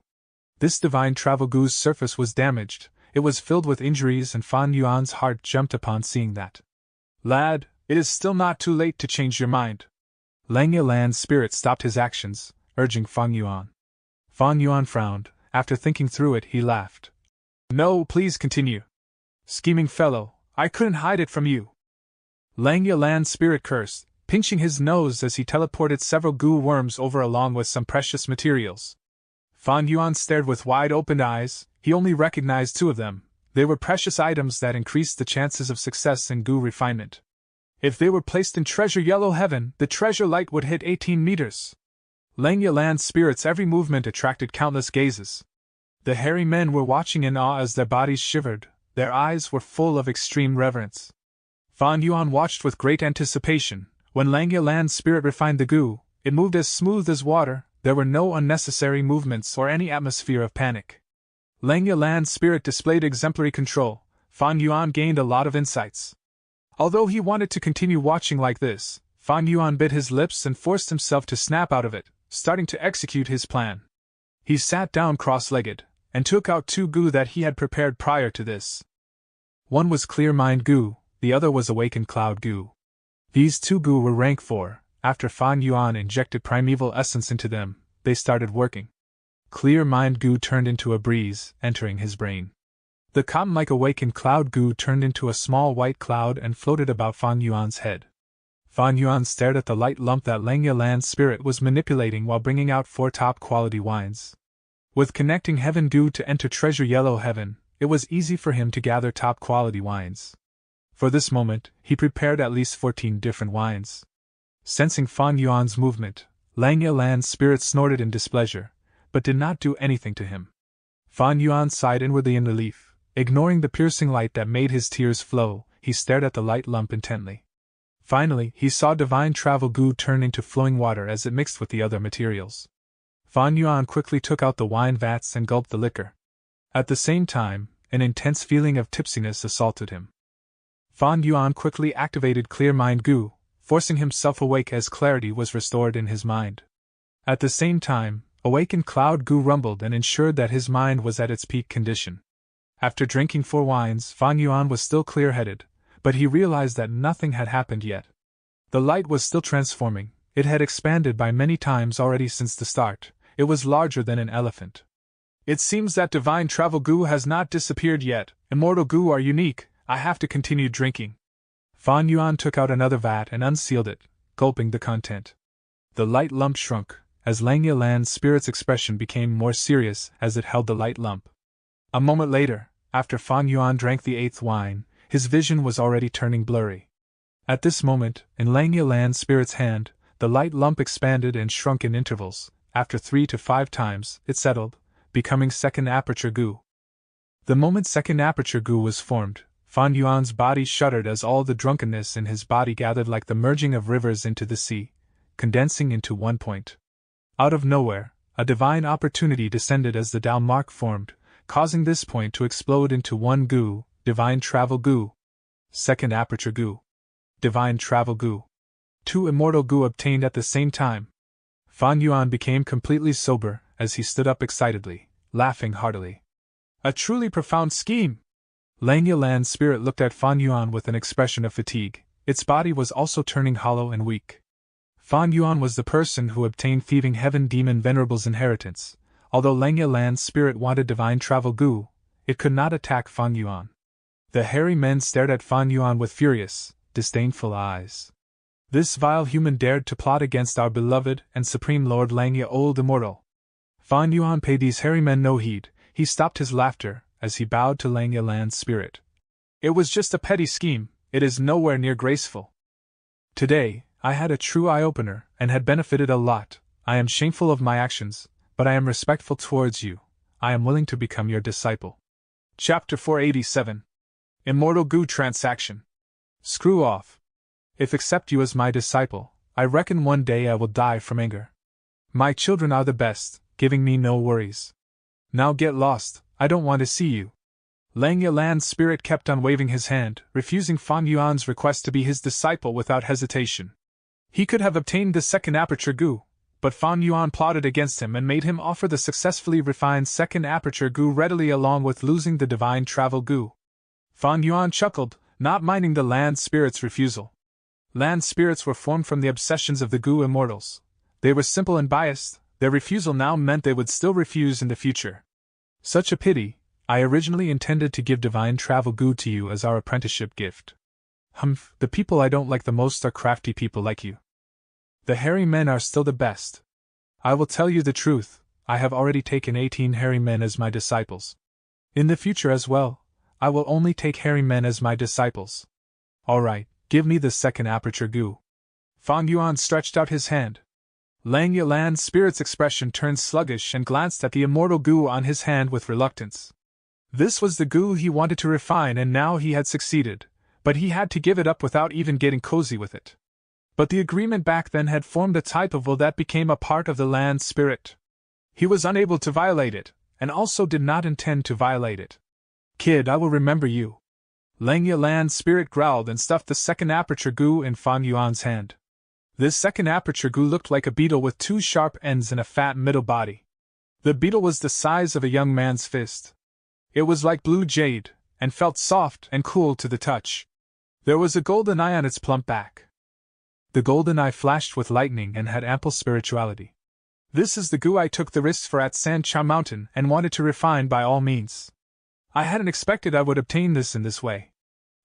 This divine travel goo's surface was damaged, it was filled with injuries, and Fan Yuan's heart jumped upon seeing that. Lad, it is still not too late to change your mind. Langya Land's spirit stopped his actions, urging Fan Yuan. Fan Yuan frowned. After thinking through it, he laughed. No, please continue. Scheming fellow, I couldn't hide it from you. Langya Land's spirit cursed, pinching his nose as he teleported several goo worms over along with some precious materials. Fan Yuan stared with wide-opened eyes. He only recognized 2 of them. They were precious items that increased the chances of success in goo refinement. If they were placed in Treasure Yellow Heaven, the treasure light would hit 18 meters. Langya Land's spirit's every movement attracted countless gazes. The hairy men were watching in awe as their bodies shivered. Their eyes were full of extreme reverence. Fan Yuan watched with great anticipation. When Langya Land's spirit refined the goo, it moved as smooth as water. There were no unnecessary movements or any atmosphere of panic. Langya Land's spirit displayed exemplary control. Fan Yuan gained a lot of insights. Although he wanted to continue watching like this, Fan Yuan bit his lips and forced himself to snap out of it, starting to execute his plan. He sat down cross-legged, and took out 2 goo that he had prepared prior to this. One was Clear Mind goo, the other was Awakened Cloud goo. These 2 goo were rank 4. After Fan Yuan injected primeval essence into them, they started working. Clear Mind goo turned into a breeze, entering his brain. The cotton-like Awakened Cloud goo turned into a small white cloud and floated about Fan Yuan's head. Fan Yuan stared at the light lump that Langya Land's spirit was manipulating while bringing out 4 top-quality wines. With connecting heaven goo to enter Treasure Yellow Heaven, it was easy for him to gather top-quality wines. For this moment, he prepared at least 14 different wines. Sensing Fan Yuan's movement, Langya Land's spirit snorted in displeasure, but did not do anything to him. Fan Yuan sighed inwardly in relief. Ignoring the piercing light that made his tears flow, he stared at the light lump intently. Finally, he saw divine travel goo turn into flowing water as it mixed with the other materials. Fan Yuan quickly took out the wine vats and gulped the liquor. At the same time, an intense feeling of tipsiness assaulted him. Fan Yuan quickly activated Clear Mind goo, forcing himself awake as clarity was restored in his mind. At the same time, Awakened Cloud goo rumbled and ensured that his mind was at its peak condition. After drinking 4 wines, Fan Yuan was still clear-headed, but he realized that nothing had happened yet. The light was still transforming. It had expanded by many times already since the start. It was larger than an elephant. It seems that divine travel goo has not disappeared yet. Immortal goo are unique. I have to continue drinking. Fan Yuan took out another vat and unsealed it, gulping the content. The light lump shrunk, as Langya Land's spirit's expression became more serious as it held the light lump. A moment later, after Fan Yuan drank the 8th wine, his vision was already turning blurry. At this moment, in Langya Land's spirit's hand, the light lump expanded and shrunk in intervals. After 3 to 5 times, it settled, becoming second aperture goo. The moment second aperture goo was formed, Fan Yuan's body shuddered as all the drunkenness in his body gathered like the merging of rivers into the sea, condensing into one point. Out of nowhere, a divine opportunity descended as the Tao mark formed, causing this point to explode into one gu, divine travel gu. Second aperture gu. Divine travel gu. 2 immortal gu obtained at the same time. Fan Yuan became completely sober as he stood up excitedly, laughing heartily. A truly profound scheme! Lang Yilan's spirit looked at Fan Yuan with an expression of fatigue. Its body was also turning hollow and weak. Fan Yuan was the person who obtained Thieving Heaven Demon Venerable's inheritance. Although Lang Yilan's spirit wanted divine travel gu, it could not attack Fan Yuan. The hairy men stared at Fan Yuan with furious, disdainful eyes. This vile human dared to plot against our beloved and supreme Lord Langya Old Immortal. Fan Yuan paid these hairy men no heed. He stopped his laughter as he bowed to Lang Yilan's spirit. It was just a petty scheme, it is nowhere near graceful. Today, I had a true eye-opener and had benefited a lot. I am shameful of my actions, but I am respectful towards you. I am willing to become your disciple. Chapter 487. Immortal Gu Transaction. Screw off. If accept you as my disciple, I reckon one day I will die from anger. My children are the best, giving me no worries. Now get lost, I don't want to see you. Lang Yilan's spirit kept on waving his hand, refusing Fan Yuan's request to be his disciple without hesitation. He could have obtained the second aperture gu, but Fan Yuan plotted against him and made him offer the successfully refined second aperture gu readily along with losing the divine travel gu. Fan Yuan chuckled, not minding the land spirit's refusal. Land spirits were formed from the obsessions of the gu immortals. They were simple and biased, their refusal now meant they would still refuse in the future. Such a pity. I originally intended to give divine travel gu to you as our apprenticeship gift. Humph, the people I don't like the most are crafty people like you. The hairy men are still the best. I will tell you the truth, I have already taken 18 hairy men as my disciples. In the future as well, I will only take hairy men as my disciples. All right, give me the second aperture gu. Fan Yuan stretched out his hand. Lang Yilan's spirit's expression turned sluggish and glanced at the immortal gu on his hand with reluctance. This was the gu he wanted to refine and now he had succeeded, but he had to give it up without even getting cozy with it. But the agreement back then had formed a type of will that became a part of the land spirit. He was unable to violate it, and also did not intend to violate it. Kid, I will remember you. Lang Yilan's spirit growled and stuffed the second aperture gu in Fan Yuan's hand. This second aperture gu looked like a beetle with 2 sharp ends and a fat middle body. The beetle was the size of a young man's fist. It was like blue jade, and felt soft and cool to the touch. There was a golden eye on its plump back. The golden eye flashed with lightning and had ample spirituality. This is the gu I took the risks for at San Cha Mountain and wanted to refine by all means. I hadn't expected I would obtain this in this way.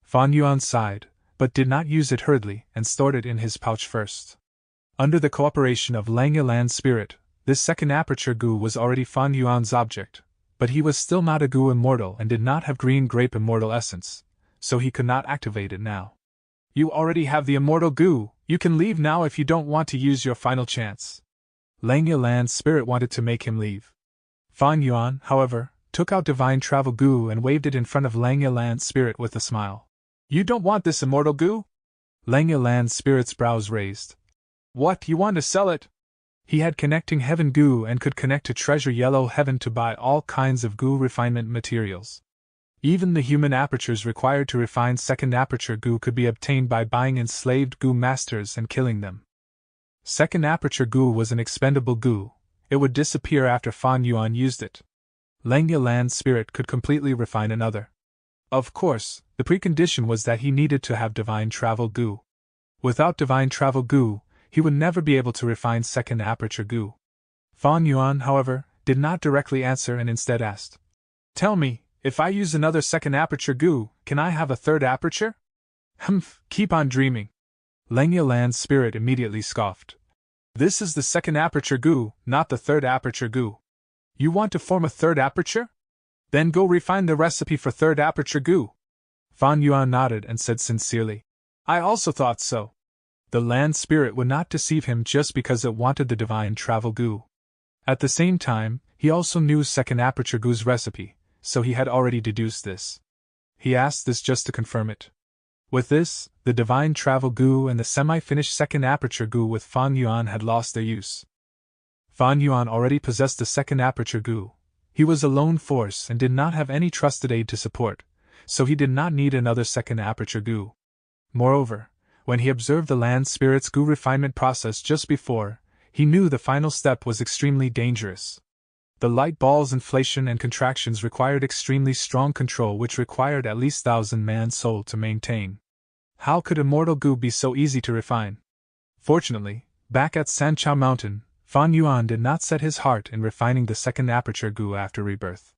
Fan Yuan sighed, but did not use it hurriedly and stored it in his pouch first. Under the cooperation of Lang Yilan's spirit, this second aperture gu was already Fan Yuan's object. But he was still not a gu immortal and did not have green grape immortal essence, so he could not activate it now. You already have the immortal gu, you can leave now if you don't want to use your final chance. Lang Yilan's spirit wanted to make him leave. Fan Yuan, however, took out divine travel gu and waved it in front of Lang Yilan's spirit with a smile. You don't want this immortal gu? Lang Yilan's spirit's brows raised. What, you want to sell it? He had connecting heaven gu and could connect to treasure yellow heaven to buy all kinds of gu refinement materials. Even the human apertures required to refine second aperture gu could be obtained by buying enslaved gu masters and killing them. Second aperture gu was an expendable gu, it would disappear after Fan Yuan used it. Lang Yilan's spirit could completely refine another. Of course, the precondition was that he needed to have divine travel gu. Without divine travel gu, he would never be able to refine second aperture gu. Fan Yuan, however, did not directly answer and instead asked, Tell me, if I use another second aperture gu, can I have a third aperture? Humph, keep on dreaming. Lang Yilan's spirit immediately scoffed. This is the second aperture gu, not the third aperture gu. You want to form a third aperture? Then go refine the recipe for third aperture gu. Fan Yuan nodded and said sincerely, I also thought so. The land spirit would not deceive him just because it wanted the divine travel gu. At the same time, he also knew second aperture gu's recipe, so he had already deduced this. he asked this just to confirm it. With this, the divine travel goo and the semi-finished second aperture goo with Fan Yuan had lost their use. Fan Yuan already possessed the second aperture goo. He was a lone force and did not have any trusted aid to support, so he did not need another second aperture goo. Moreover, when he observed the land spirit's goo refinement process just before, he knew the final step was extremely dangerous. The light ball's inflation and contractions required extremely strong control, which required at least 1,000-man soul to maintain. How could immortal goo be so easy to refine? Fortunately, back at Sanchao Mountain, Fan Yuan did not set his heart in refining the second aperture goo after rebirth.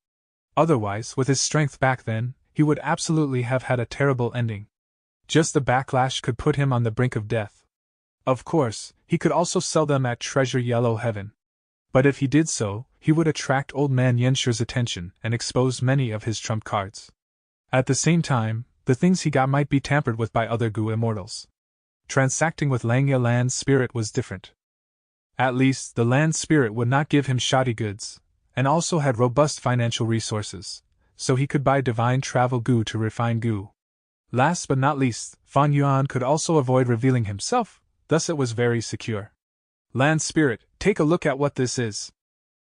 Otherwise, with his strength back then, he would absolutely have had a terrible ending. Just the backlash could put him on the brink of death. Of course, he could also sell them at Treasure Yellow Heaven. But if he did so, he would attract Old Man Yenshi's attention and expose many of his trump cards. At the same time, the things he got might be tampered with by other goo immortals. Transacting with Langya Land Spirit was different. At least, the land spirit would not give him shoddy goods, and also had robust financial resources, so he could buy divine travel goo to refine goo. Last but not least, Fan Yuan could also avoid revealing himself, thus it was very secure. Land spirit, take a look at what this is.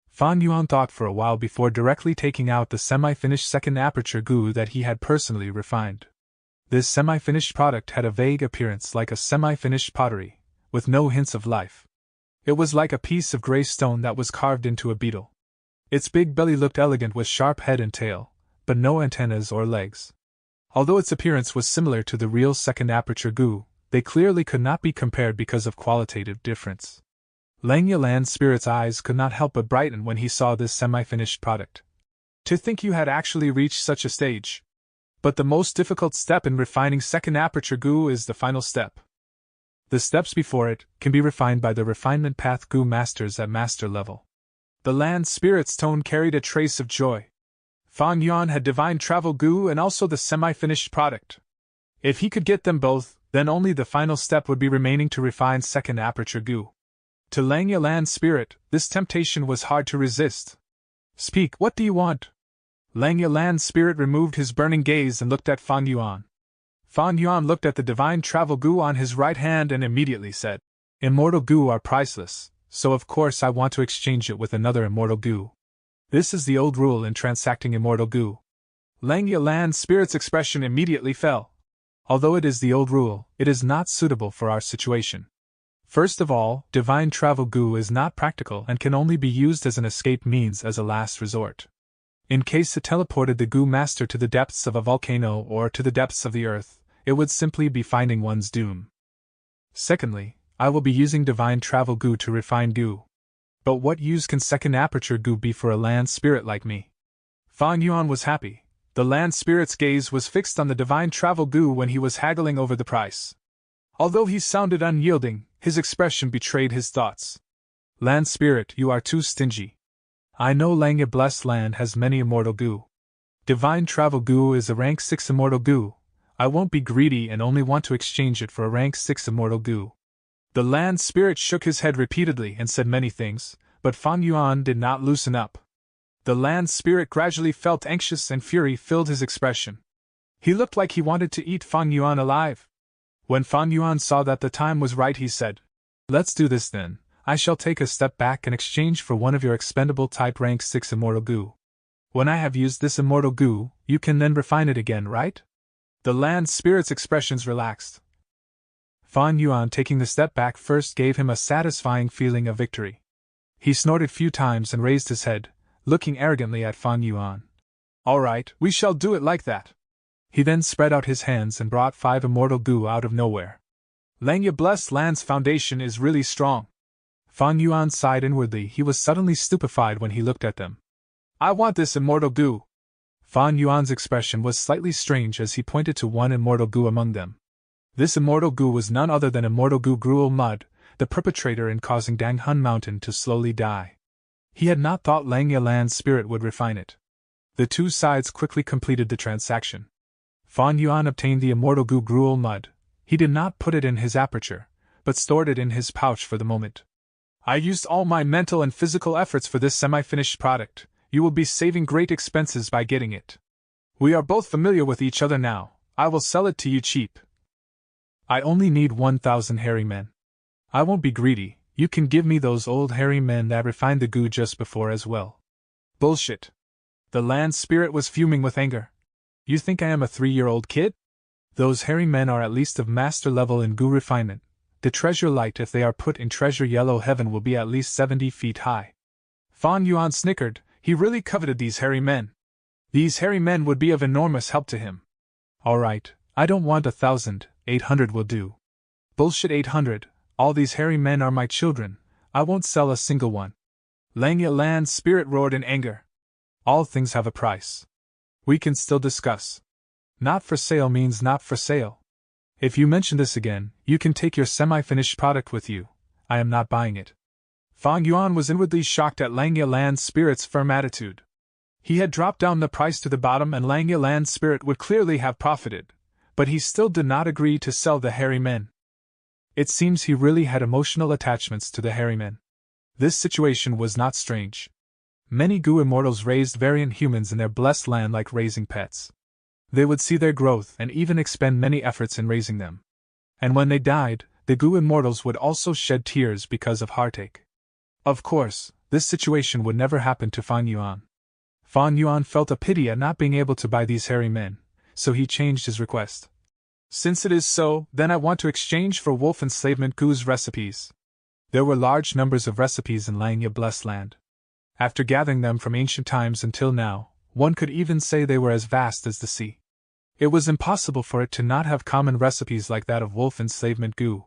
Fan Yuan thought for a while before directly taking out the semi-finished second aperture goo that he had personally refined. This semi-finished product had a vague appearance like a semi-finished pottery, with no hints of life. It was like a piece of gray stone that was carved into a beetle. Its big belly looked elegant with sharp head and tail, but no antennas or legs. Although its appearance was similar to the real second aperture goo, they clearly could not be compared because of qualitative difference. Langya Land Spirit's eyes could not help but brighten when he saw this semi-finished product. To think you had actually reached such a stage. But the most difficult step in refining second aperture goo is the final step. The steps before it can be refined by the refinement path goo masters at master level. The land spirit's tone carried a trace of joy. Fan Yuan had divine travel goo and also the semi-finished product. If he could get them both, then only the final step would be remaining to refine second aperture goo. To Langya Land Spirit, this temptation was hard to resist. Speak, what do you want? Langya Land Spirit removed his burning gaze and looked at Fan Yuan. Fan Yuan looked at the divine travel goo on his right hand and immediately said, Immortal goo are priceless, so of course I want to exchange it with another immortal goo. This is the old rule in transacting immortal goo. Langya Land Spirit's expression immediately fell. Although it is the old rule, it is not suitable for our situation. First of all, divine travel goo is not practical and can only be used as an escape means as a last resort. In case it teleported the goo master to the depths of a volcano or to the depths of the earth, it would simply be finding one's doom. Secondly, I will be using divine travel goo to refine goo. But what use can second aperture goo be for a land spirit like me? Fan Yuan was happy. The land spirit's gaze was fixed on the divine travel goo when he was haggling over the price. Although he sounded unyielding, his expression betrayed his thoughts. Land spirit, you are too stingy. I know Langya Blessed Land has many immortal goo. Divine travel goo is a rank 6 immortal goo. I won't be greedy and only want to exchange it for a rank 6 immortal goo. The land spirit shook his head repeatedly and said many things, but Fan Yuan did not loosen up. The land spirit gradually felt anxious and fury filled his expression. He looked like he wanted to eat Fan Yuan alive. When Fan Yuan saw that the time was right, he said, Let's do this then. I shall take a step back in exchange for one of your expendable type rank 6 immortal goo. When I have used this immortal goo, you can then refine it again, right? The land spirit's expressions relaxed. Fan Yuan, taking the step back first, gave him a satisfying feeling of victory. He snorted few times and raised his head, looking arrogantly at Fan Yuan. All right, we shall do it like that. He then spread out his hands and brought 5 immortal goo out of nowhere. Langya Blessed Land's foundation is really strong. Fan Yuan sighed inwardly. He was suddenly stupefied when he looked at them. I want this immortal goo. Fan Yuan's expression was slightly strange as he pointed to one immortal goo among them. This immortal goo was none other than immortal goo Gruel Mud, the perpetrator in causing Danghun Mountain to slowly die. He had not thought Langya Land Spirit would refine it. The two sides quickly completed the transaction. Fan Yuan obtained the immortal goo Gruel Mud. He did not put it in his aperture, but stored it in his pouch for the moment. I used all my mental and physical efforts for this semi-finished product. You will be saving great expenses by getting it. We are both familiar with each other now. I will sell it to you cheap. I only need 1,000 hairy men. I won't be greedy. You can give me those old hairy men that refined the goo just before as well. Bullshit. The land spirit was fuming with anger. You think I am a 3-year-old kid? Those hairy men are at least of master level in goo refinement. The treasure light, if they are put in treasure yellow heaven, will be at least 70 feet high. Fan Yuan snickered. He really coveted these hairy men. These hairy men would be of enormous help to him. All right, I don't want 1,000, 800 will do. Bullshit 800, all these hairy men are my children, I won't sell a single one. Langya Land Spirit roared in anger. All things have a price. We can still discuss. Not for sale means not for sale. If you mention this again, you can take your semi-finished product with you. I am not buying it. Fan Yuan was inwardly shocked at Langya Land Spirit's firm attitude. He had dropped down the price to the bottom and Langya Land Spirit would clearly have profited, but he still did not agree to sell the hairy men. It seems he really had emotional attachments to the hairy men. This situation was not strange. Many goo immortals raised variant humans in their blessed land like raising pets. They would see their growth and even expend many efforts in raising them. And when they died, the goo immortals would also shed tears because of heartache. Of course, this situation would never happen to Fan Yuan. Fan Yuan felt a pity at not being able to buy these hairy men, so he changed his request. Since it is so, then I want to exchange for wolf enslavement goo's recipes. There were large numbers of recipes in Langya Blessed Land. After gathering them from ancient times until now, one could even say they were as vast as the sea. It was impossible for it to not have common recipes like that of wolf enslavement goo.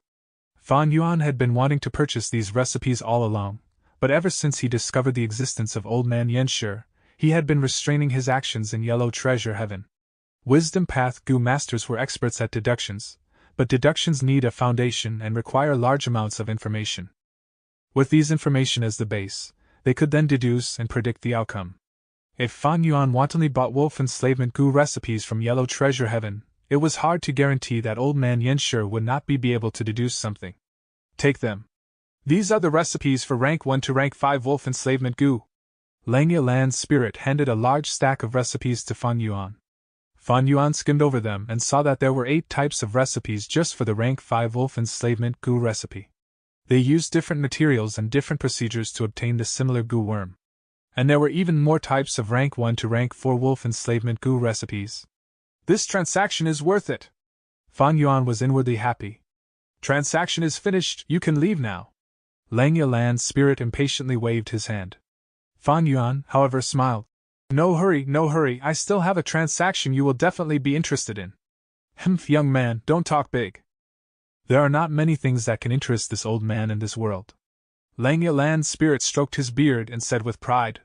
Fan Yuan had been wanting to purchase these recipes all along, but ever since he discovered the existence of Old Man Yenshi, he had been restraining his actions in Yellow Treasure Heaven. Wisdom Path goo masters were experts at deductions, but deductions need a foundation and require large amounts of information. With these information as the base, they could then deduce and predict the outcome. If Fan Yuan wantonly bought wolf enslavement goo recipes from Yellow Treasure Heaven, it was hard to guarantee that Old Man Yenshi would not be able to deduce something. Take them. These are the recipes for rank 1 to rank 5 wolf enslavement goo. Langya Land Spirit handed a large stack of recipes to Fan Yuan. Fan Yuan skimmed over them and saw that there were 8 types of recipes just for the rank 5 wolf enslavement goo recipe. They used different materials and different procedures to obtain the similar goo worm. And there were even more types of rank 1 to rank 4 wolf enslavement goo recipes. This transaction is worth it. Fan Yuan was inwardly happy. Transaction is finished, you can leave now. Langya Land Spirit impatiently waved his hand. Fan Yuan, however, smiled. No hurry, I still have a transaction you will definitely be interested in. Humph, young man, don't talk big. There are not many things that can interest this old man in this world. Langya Land Spirit stroked his beard and said with pride.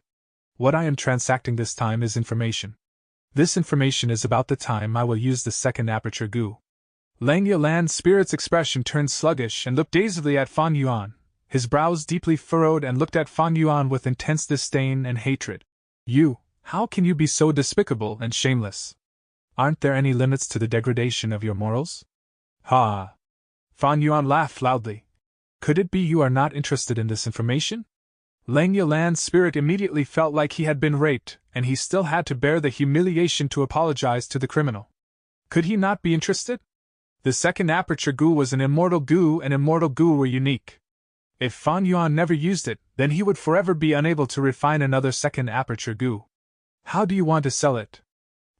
What I am transacting this time is information. This information is about the time I will use the second aperture goo. Langya Land Spirit's expression turned sluggish and looked dazedly at Fan Yuan. His brows deeply furrowed and looked at Fan Yuan with intense disdain and hatred. You, how can you be so despicable and shameless? Aren't there any limits to the degradation of your morals? Ha! Fan Yuan laughed loudly. Could it be you are not interested in this information? Langya Land Spirit immediately felt like he had been raped, and he still had to bear the humiliation to apologize to the criminal. Could he not be interested? The second aperture goo was an immortal goo, and immortal goo were unique. If Fan Yuan never used it, then he would forever be unable to refine another second aperture goo. How do you want to sell it?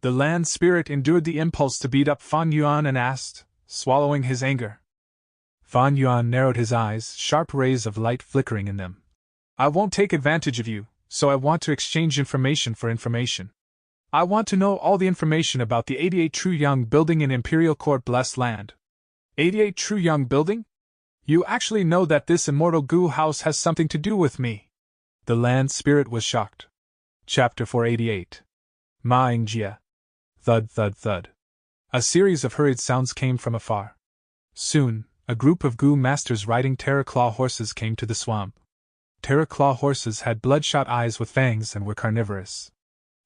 The Land Spirit endured the impulse to beat up Fan Yuan and asked, swallowing his anger. Fan Yuan narrowed his eyes, sharp rays of light flickering in them. I won't take advantage of you, so I want to exchange information for information. I want to know all the information about the 88 True Young Building in Imperial Court Blessed Land. 88 True Young Building? You actually know that this immortal goo house has something to do with me? The Land Spirit was shocked. Chapter 488. Maing Jia. Thud, thud, thud. A series of hurried sounds came from afar. Soon, a group of goo masters riding terraclaw horses came to the swamp. Terraclaw horses had bloodshot eyes with fangs and were carnivorous.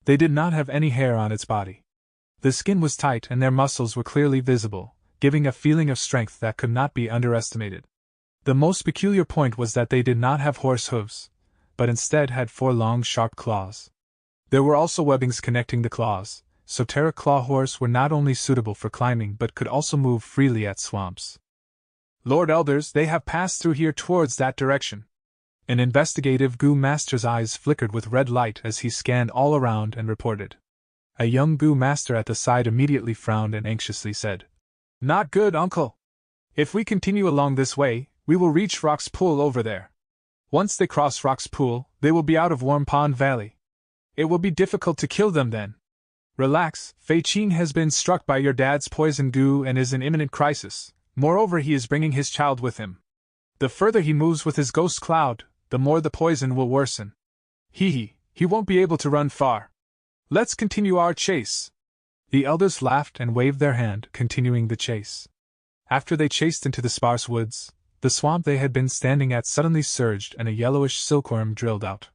They did not have any hair on its body. The skin was tight and their muscles were clearly visible, giving a feeling of strength that could not be underestimated. The most peculiar point was that they did not have horse hooves, but instead had 4 long sharp claws. There were also webbings connecting the claws, so Terra Claw Horse were not only suitable for climbing but could also move freely at swamps. Lord Elders, they have passed through here towards that direction. An investigative Goo Master's eyes flickered with red light as he scanned all around and reported. A young Goo Master at the side immediately frowned and anxiously said, "Not good, Uncle. If we continue along this way, we will reach Rock's Pool over there. Once they cross Rock's Pool, they will be out of Warm Pond Valley. It will be difficult to kill them then. Relax, Fei Qing has been struck by your dad's poison goo and is in imminent crisis. Moreover, he is bringing his child with him. The further he moves with his ghost cloud, the more the poison will worsen. He won't be able to run far. Let's continue our chase." The elders laughed and waved their hand, continuing the chase. After they chased into the sparse woods, the swamp they had been standing at suddenly surged and a yellowish silkworm drilled out.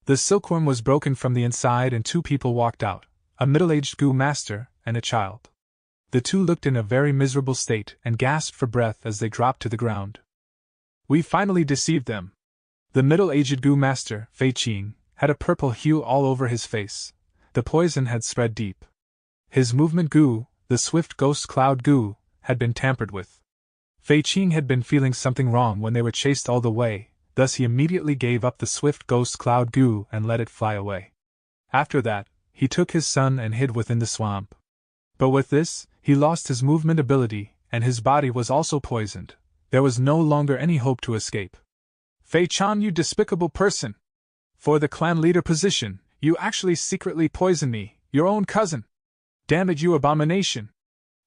The silkworm was broken from the inside and two people walked out, a middle-aged Goo Master and a child. The two looked in a very miserable state and gasped for breath as they dropped to the ground. "We finally deceived them." The middle-aged Goo Master, Fei Qing, had a purple hue all over his face. The poison had spread deep. His movement goo, the swift ghost cloud goo, had been tampered with. Fei Qing had been feeling something wrong when they were chased all the way, thus he immediately gave up the swift ghost cloud goo and let it fly away. After that, he took his son and hid within the swamp. But with this, he lost his movement ability, and his body was also poisoned. There was no longer any hope to escape. "Fei Chan, you despicable person! For the clan leader position, you actually secretly poisoned me, your own cousin! Damn it, you abomination!"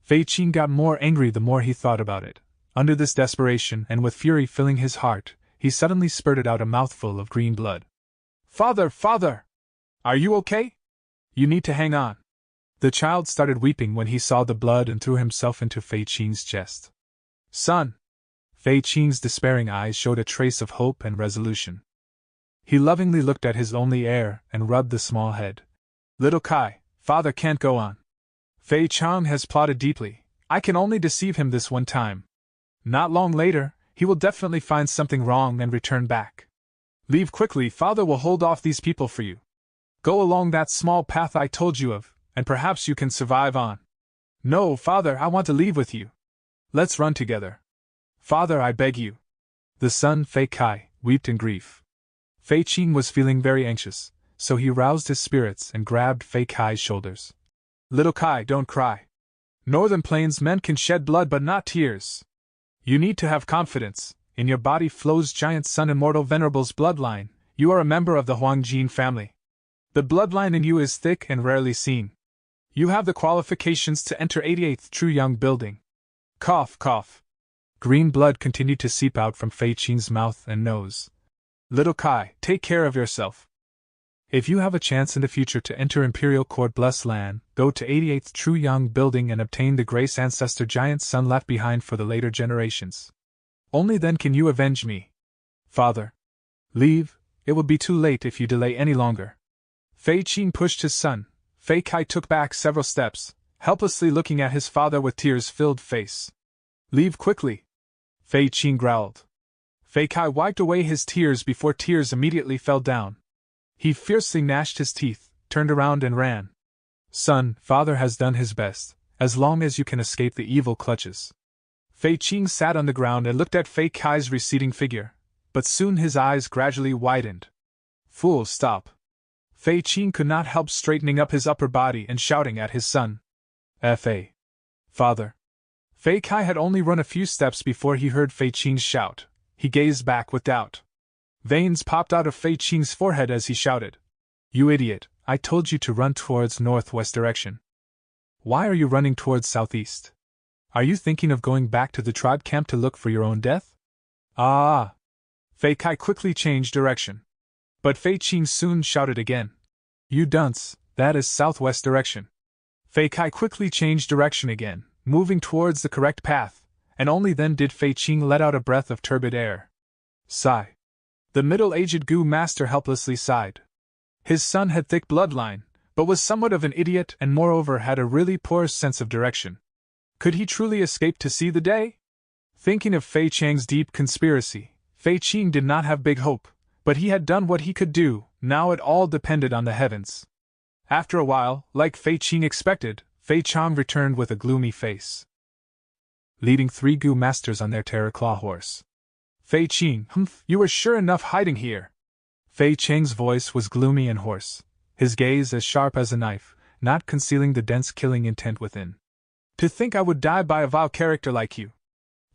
Fei Qing got more angry the more he thought about it. Under this desperation and with fury filling his heart, he suddenly spurted out a mouthful of green blood. "Father, father! Are you okay? You need to hang on." The child started weeping when he saw the blood and threw himself into Fei Qing's chest. "Son!" Fei Qing's despairing eyes showed a trace of hope and resolution. He lovingly looked at his only heir and rubbed the small head. "Little Kai, father can't go on. Fei Chang has plotted deeply. I can only deceive him this one time. Not long later, he will definitely find something wrong and return back. Leave quickly, father will hold off these people for you. Go along that small path I told you of, and perhaps you can survive on." "No, father, I want to leave with you. Let's run together. Father, I beg you." The son, Fei Kai, wept in grief. Fei Qing was feeling very anxious, so he roused his spirits and grabbed Fei Kai's shoulders. "Little Kai, don't cry. Northern Plains men can shed blood but not tears. You need to have confidence. In your body flows Giant Sun Immortal Venerable's bloodline. You are a member of the Huangjin family. The bloodline in you is thick and rarely seen. You have the qualifications to enter 88th True Young Building." Cough, cough. Green blood continued to seep out from Fei Qing's mouth and nose. "Little Kai, take care of yourself. If you have a chance in the future to enter Imperial Court Blessed Land, go to 88th True Young Building and obtain the Grace Ancestor Giant Sun left behind for the later generations. Only then can you avenge me. Father. Leave, it will be too late if you delay any longer." Fei Qing pushed his son. Fei Kai took back several steps, helplessly looking at his father with tears-filled face. "Leave quickly," Fei Qing growled. Fei Kai wiped away his tears before tears immediately fell down. He fiercely gnashed his teeth, turned around and ran. "Son, father has done his best, as long as you can escape the evil clutches." Fei Qing sat on the ground and looked at Fei Kai's receding figure, but soon his eyes gradually widened. "Fool, stop." Fei Qing could not help straightening up his upper body and shouting at his son. "Fa. Father." Fei Kai had only run a few steps before he heard Fei Qing's shout. He gazed back with doubt. Veins popped out of Fei Qing's forehead as he shouted. "You idiot, I told you to run towards northwest direction. Why are you running towards southeast? Are you thinking of going back to the tribe camp to look for your own death?" "Ah!" Fei Kai quickly changed direction. But Fei Qing soon shouted again. "You dunce, that is southwest direction." Fei Kai quickly changed direction again, moving towards the correct path, and only then did Fei Qing let out a breath of turbid air. Sigh. The middle-aged Goo Master helplessly sighed. His son had thick bloodline, but was somewhat of an idiot and moreover had a really poor sense of direction. Could he truly escape to see the day? Thinking of Fei Chang's deep conspiracy, Fei Qing did not have big hope, but he had done what he could do, now it all depended on the heavens. After a while, like Fei Qing expected, Fei Chang returned with a gloomy face, leading 3 Gu masters on their terror claw horse. Fei Qing, you were sure enough hiding here. Fei Chang's voice was gloomy and hoarse, his gaze as sharp as a knife, not concealing the dense killing intent within. To think I would die by a vile character like you.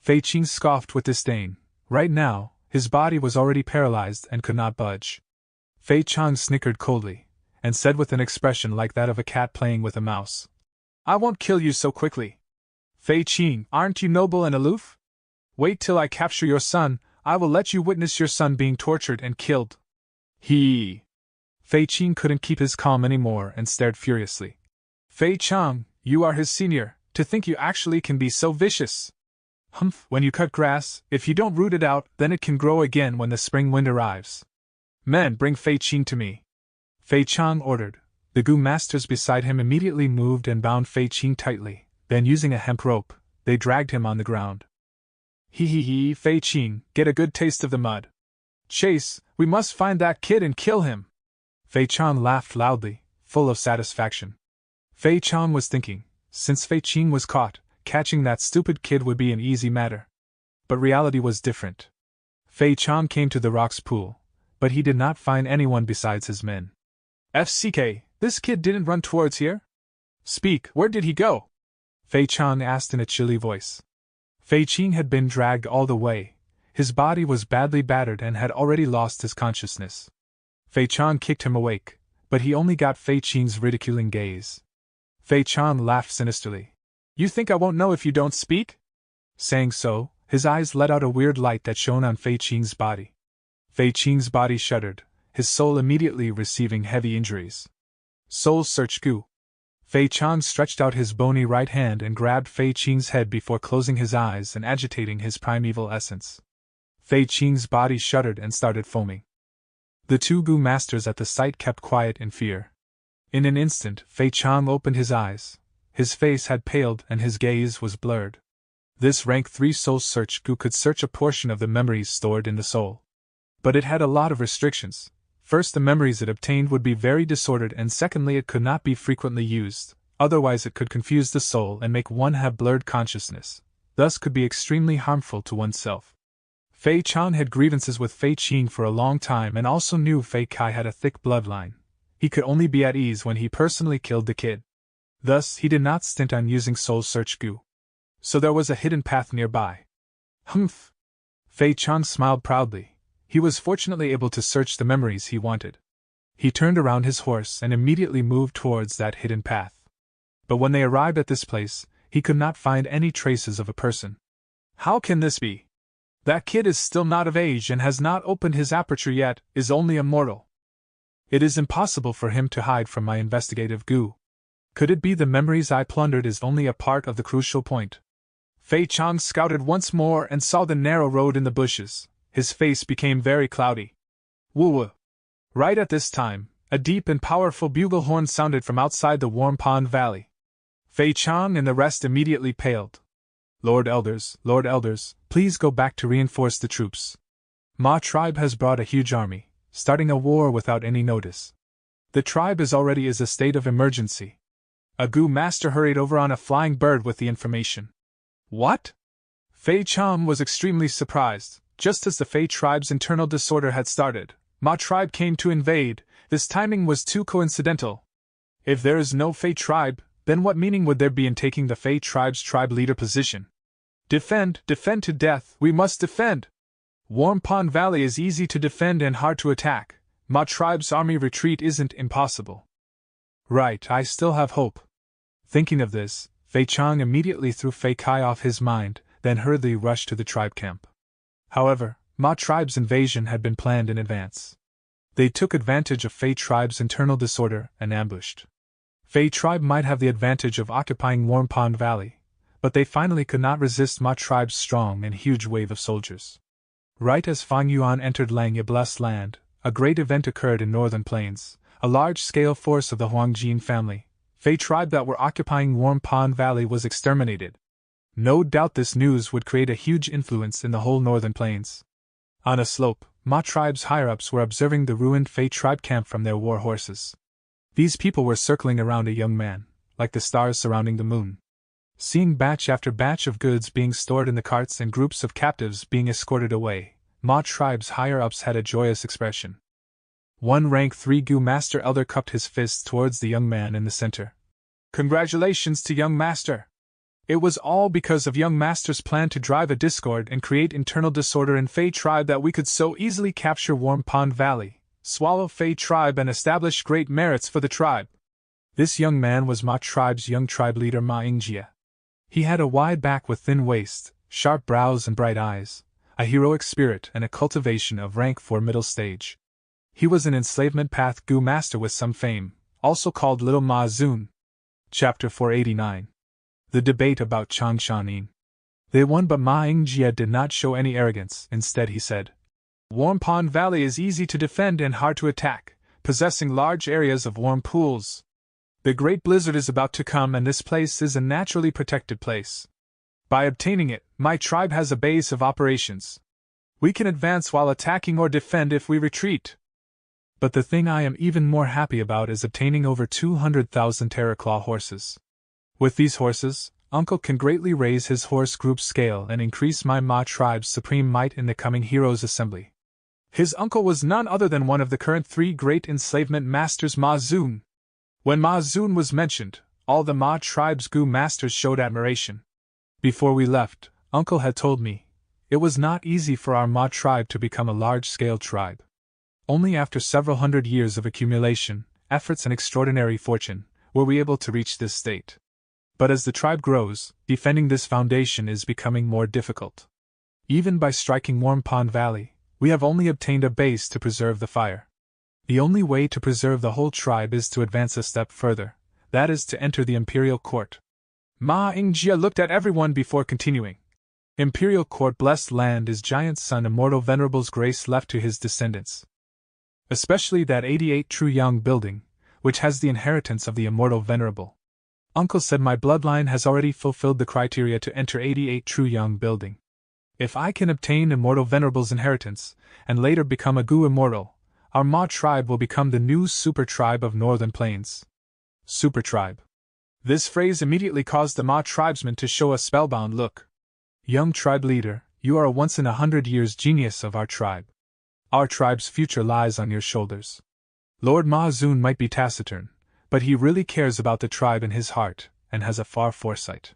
Fei Qing scoffed with disdain. Right now, his body was already paralyzed and could not budge. Fei Chang snickered coldly, and said with an expression like that of a cat playing with a mouse, I won't kill you so quickly. Fei Qing, aren't you noble and aloof? Wait till I capture your son, I will let you witness your son being tortured and killed. He. Fei Qing couldn't keep his calm anymore and stared furiously. Fei Chang, you are his senior, to think you actually can be so vicious. When you cut grass, if you don't root it out, then it can grow again when the spring wind arrives. Men, bring Fei Qing to me. Fei Chang ordered. The Gu masters beside him immediately moved and bound Fei Qing tightly, then using a hemp rope, they dragged him on the ground. He, Fei Qing, get a good taste of the mud. Chase, we must find that kid and kill him. Fei Chang laughed loudly, full of satisfaction. Fei Chang was thinking, since Fei Qing was caught, catching that stupid kid would be an easy matter. But reality was different. Fei Chang came to the rocks pool, but he did not find anyone besides his men. FCK, this kid didn't run towards here? Speak, where did he go? Fei Chang asked in a chilly voice. Fei Qing had been dragged all the way. His body was badly battered and had already lost his consciousness. Fei Chang kicked him awake, but he only got Fei Qing's ridiculing gaze. Fei Chang laughed sinisterly. You think I won't know if you don't speak? Saying so, his eyes let out a weird light that shone on Fei Qing's body. Fei Qing's body shuddered, his soul immediately receiving heavy injuries. Soul Search Gu. Fei Chang stretched out his bony right hand and grabbed Fei Qing's head before closing his eyes and agitating his primeval essence. Fei Qing's body shuddered and started foaming. The 2 Gu masters at the sight kept quiet in fear. In an instant, Fei Chang opened his eyes. His face had paled and his gaze was blurred. This rank 3 Soul Search Gu could search a portion of the memories stored in the soul. But it had a lot of restrictions. First, the memories it obtained would be very disordered, and secondly, it could not be frequently used, otherwise it could confuse the soul and make one have blurred consciousness, thus could be extremely harmful to oneself. Fei Chang had grievances with Fei Qing for a long time and also knew Fei Kai had a thick bloodline. He could only be at ease when he personally killed the kid. Thus, he did not stint on using Soul Search Gu. So there was a hidden path nearby. Humph! Fei Chang smiled proudly. He was fortunately able to search the memories he wanted. He turned around his horse and immediately moved towards that hidden path. But when they arrived at this place, he could not find any traces of a person. How can this be? That kid is still not of age and has not opened his aperture yet, is only a mortal. It is impossible for him to hide from my investigative Gu. Could it be the memories I plundered is only a part of the crucial point? Fei Chang scouted once more and saw the narrow road in the bushes. His face became very cloudy. Woo-woo! Right at this time, a deep and powerful bugle horn sounded from outside the Warm Pond Valley. Fei Chang and the rest immediately paled. Lord Elders, please go back to reinforce the troops. Ma tribe has brought a huge army, starting a war without any notice. The tribe is already in a state of emergency. A Gu master hurried over on a flying bird with the information. What? Fei Chang was extremely surprised. Just as the Fei tribe's internal disorder had started, Ma tribe came to invade. This timing was too coincidental. If there is no Fei tribe, then what meaning would there be in taking the Fei tribe's tribe leader position? Defend to death, we must defend! Warm Pond Valley is easy to defend and hard to attack. Ma tribe's army retreat isn't impossible. Right, I still have hope. Thinking of this, Fei Chang immediately threw Fei Kai off his mind, then hurriedly rushed to the tribe camp. However, Ma tribe's invasion had been planned in advance. They took advantage of Fei tribe's internal disorder and ambushed. Fei tribe might have the advantage of occupying Warm Pond Valley, but they finally could not resist Ma tribe's strong and huge wave of soldiers. Right as Fang Yuan entered Lang Yibla's land, a great event occurred in northern plains. A large-scale force of the Huangjin family, Fei tribe that were occupying Warm Pond Valley, was exterminated. No doubt this news would create a huge influence in the whole northern plains. On a slope, Ma tribe's higher-ups were observing the ruined Fei tribe camp from their war horses. These people were circling around a young man, like the stars surrounding the moon. Seeing batch after batch of goods being stored in the carts and groups of captives being escorted away, Ma tribe's higher-ups had a joyous expression. One rank 3 Gu Master Elder cupped his fist towards the young man in the center. Congratulations to young Master! It was all because of young Master's plan to drive a discord and create internal disorder in Fey tribe that we could so easily capture Warm Pond Valley, swallow Fey tribe and establish great merits for the tribe. This young man was Ma tribe's young tribe leader Ma Ingjia. He had a wide back with thin waist, sharp brows and bright eyes, a heroic spirit and a cultivation of rank for middle stage. He was an enslavement path Gu Master with some fame, also called Little Ma Zun. Chapter 489. The debate about Changshanin. They won, but Ma Ingjia did not show any arrogance. Instead he said, Warm Pond Valley is easy to defend and hard to attack, possessing large areas of warm pools. The great blizzard is about to come and this place is a naturally protected place. By obtaining it, my tribe has a base of operations. We can advance while attacking or defend if we retreat. But the thing I am even more happy about is obtaining over 200,000 Terraclaw horses. With these horses, Uncle can greatly raise his horse group's scale and increase my Ma tribe's supreme might in the coming Heroes Assembly. His uncle was none other than one of the current 3 great enslavement masters Ma Zun. When Ma Zun was mentioned, all the Ma tribe's Gu masters showed admiration. Before we left, Uncle had told me, it was not easy for our Ma tribe to become a large-scale tribe. Only after several hundred years of accumulation, efforts and extraordinary fortune, were we able to reach this state. But as the tribe grows, defending this foundation is becoming more difficult. Even by striking Warm Pond Valley, we have only obtained a base to preserve the fire. The only way to preserve the whole tribe is to advance a step further, that is to enter the Imperial Court. Ma Ingjia looked at everyone before continuing. Imperial Court blessed land is Giant's son Immortal Venerable's grace left to his descendants. Especially that 88 True Young building, which has the inheritance of the Immortal Venerable. Uncle said my bloodline has already fulfilled the criteria to enter 88 True Young building. If I can obtain Immortal Venerable's inheritance, and later become a Gu Immortal, our Ma tribe will become the new super tribe of Northern Plains. Super tribe. This phrase immediately caused the Ma tribesman to show a spellbound look. Young tribe leader, you are a once-in-100 years genius of our tribe. Our tribe's future lies on your shoulders. Lord Ma Zun might be taciturn, but he really cares about the tribe in his heart, and has a far foresight.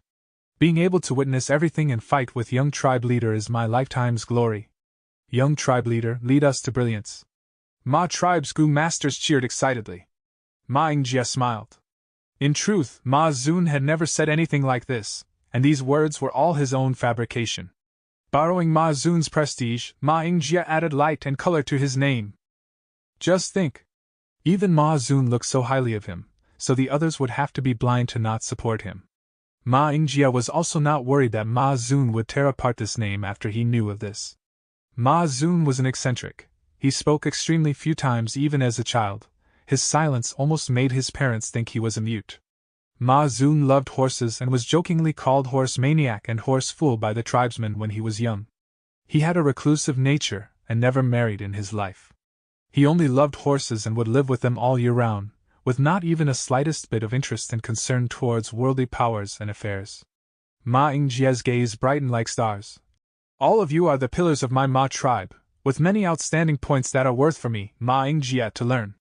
Being able to witness everything and fight with young tribe leader is my lifetime's glory. Young tribe leader, lead us to brilliance. Ma tribe's Gu masters cheered excitedly. Ma Ingjia smiled. In truth, Ma Zun had never said anything like this, and these words were all his own fabrication. Borrowing Ma Zun's prestige, Ma Ingjia added light and color to his name. Just think. Even Ma Zun looked so highly of him, so the others would have to be blind to not support him. Ma Ingjia was also not worried that Ma Zun would tear apart this name after he knew of this. Ma Zun was an eccentric. He spoke extremely few times even as a child. His silence almost made his parents think he was a mute. Ma Zun loved horses and was jokingly called horse maniac and horse fool by the tribesmen when he was young. He had a reclusive nature and never married in his life. He only loved horses and would live with them all year round, with not even a slightest bit of interest and concern towards worldly powers and affairs. Ma Ingjia's gaze brightened like stars. All of you are the pillars of my Ma tribe, with many outstanding points that are worth for me, Ma Ingjia, to learn.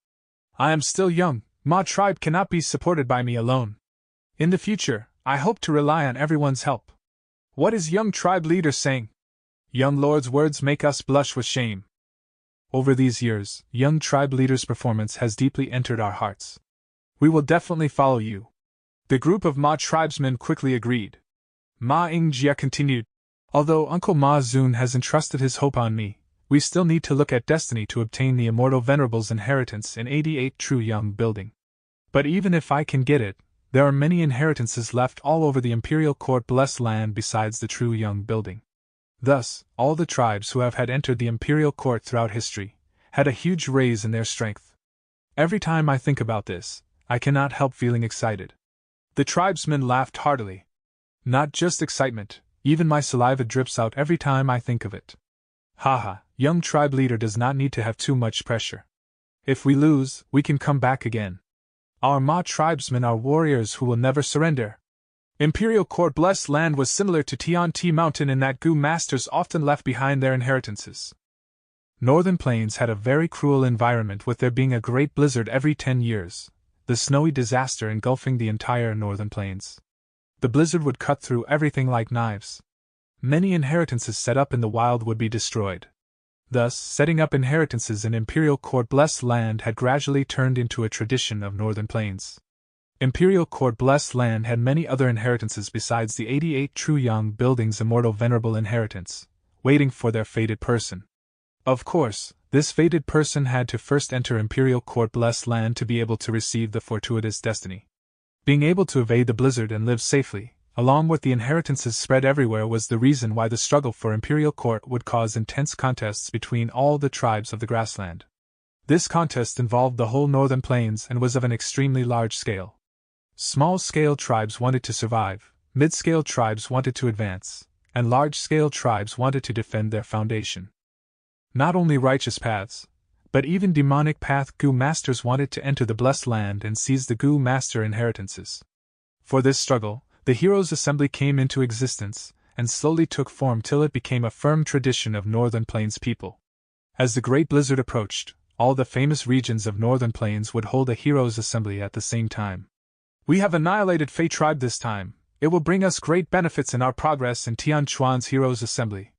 I am still young, Ma tribe cannot be supported by me alone. In the future, I hope to rely on everyone's help. What is young tribe leader saying? Young lord's words make us blush with shame. Over these years, young tribe leader's performance has deeply entered our hearts. We will definitely follow you. The group of Ma tribesmen quickly agreed. Ma Ingjia continued, although Uncle Ma Zun has entrusted his hope on me, we still need to look at destiny to obtain the Immortal Venerable's inheritance in 88 True Young building. But even if I can get it, there are many inheritances left all over the Imperial Court blessed land besides the True Young building. Thus, all the tribes who have had entered the Imperial Court throughout history had a huge raise in their strength. Every time I think about this, I cannot help feeling excited. The tribesmen laughed heartily. Not just excitement, even my saliva drips out every time I think of it. Haha, young tribe leader does not need to have too much pressure. If we lose, we can come back again. Our Ma tribesmen are warriors who will never surrender. Imperial Court Blessed Land was similar to Tian-Ti Mountain in that Gu masters often left behind their inheritances. Northern Plains had a very cruel environment, with there being a great blizzard every 10 years, the snowy disaster engulfing the entire Northern Plains. The blizzard would cut through everything like knives. Many inheritances set up in the wild would be destroyed. Thus, setting up inheritances in Imperial Court Blessed Land had gradually turned into a tradition of Northern Plains. Imperial Court Blessed Land had many other inheritances besides the 88 True Young Building's immortal venerable inheritance, waiting for their fated person. Of course, this fated person had to first enter Imperial Court Blessed Land to be able to receive the fortuitous destiny. Being able to evade the blizzard and live safely, along with the inheritances spread everywhere, was the reason why the struggle for Imperial Court would cause intense contests between all the tribes of the grassland. This contest involved the whole Northern Plains and was of an extremely large scale. Small-scale tribes wanted to survive, mid-scale tribes wanted to advance, and large-scale tribes wanted to defend their foundation. Not only righteous paths, but even demonic path Gu masters wanted to enter the Blessed Land and seize the Gu master inheritances. For this struggle, the Heroes' Assembly came into existence, and slowly took form till it became a firm tradition of Northern Plains people. As the Great Blizzard approached, all the famous regions of Northern Plains would hold a Heroes' Assembly at the same time. We have annihilated Fei tribe this time. It will bring us great benefits in our progress in Tian Chuan's Heroes' Assembly.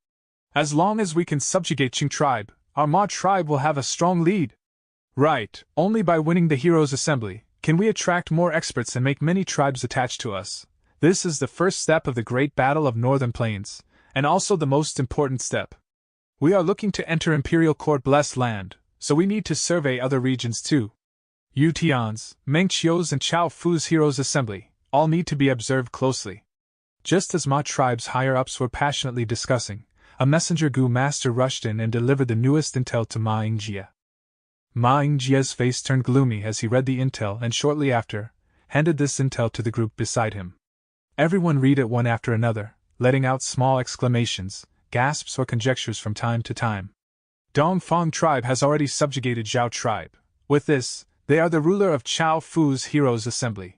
As long as we can subjugate Qing tribe, our Ma tribe will have a strong lead. Right, only by winning the Heroes' Assembly can we attract more experts and make many tribes attached to us. This is the first step of the Great Battle of Northern Plains, and also the most important step. We are looking to enter Imperial Court Blessed Land, so we need to survey other regions too. Yu Tian's, Meng Qiu's and Chao Fu's Heroes' Assembly all need to be observed closely. Just as Ma tribe's higher-ups were passionately discussing, a messenger Gu master rushed in and delivered the newest intel to Ma Yingjie. Ma Yingjie's face turned gloomy as he read the intel and shortly after, handed this intel to the group beside him. Everyone read it one after another, letting out small exclamations, gasps or conjectures from time to time. Dongfang tribe has already subjugated Zhao tribe. With this, they are the ruler of Chao Fu's Heroes' Assembly.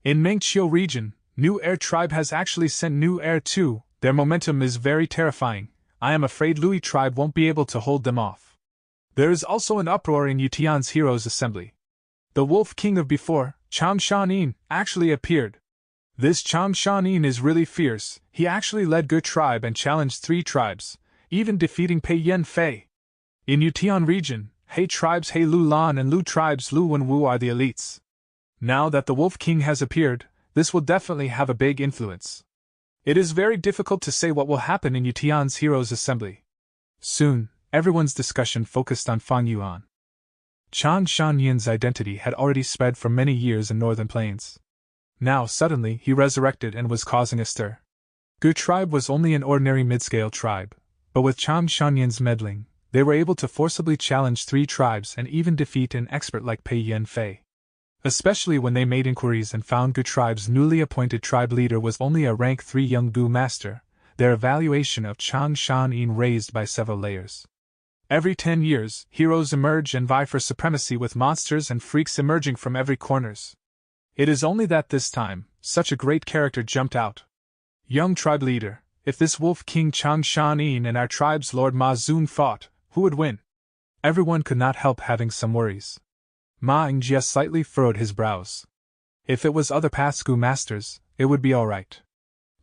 In Mengqiu region, New Air tribe has actually sent New Air too. Their momentum is very terrifying. I am afraid Lui tribe won't be able to hold them off. There is also an uproar in Yutian's Heroes' Assembly. The Wolf King of before, Chang Shanin, actually appeared. This Chang Shanin is really fierce. He actually led Ge tribe and challenged 3 tribes, even defeating Pei Yan Fei. In Yutian region, He tribes He Lu Lan and Lu tribes Lu Wenwu are the elites. Now that the Wolf King has appeared, this will definitely have a big influence. It is very difficult to say what will happen in Yutian's Heroes' Assembly. Soon, everyone's discussion focused on Fang Yuan. Chang Shanyan's identity had already spread for many years in Northern Plains. Now suddenly he resurrected and was causing a stir. Ge tribe was only an ordinary mid-scale tribe, but with Chang Shanyan's meddling, they were able to forcibly challenge 3 tribes and even defeat an expert like Pei Yan Fei. Especially when they made inquiries and found Ge tribe's newly appointed tribe leader was only a rank 3 young Gu master, their evaluation of Chang Shan raised by several layers. Every 10 years, heroes emerge and vie for supremacy with monsters and freaks emerging from every corners. It is only that this time, such a great character jumped out. Young tribe leader, if this Wolf King Chang Shan and our tribe's Lord Ma Zun fought, who would win? Everyone could not help having some worries. Ma Yingjie slightly furrowed his brows. If it was other paths Gu masters, it would be alright.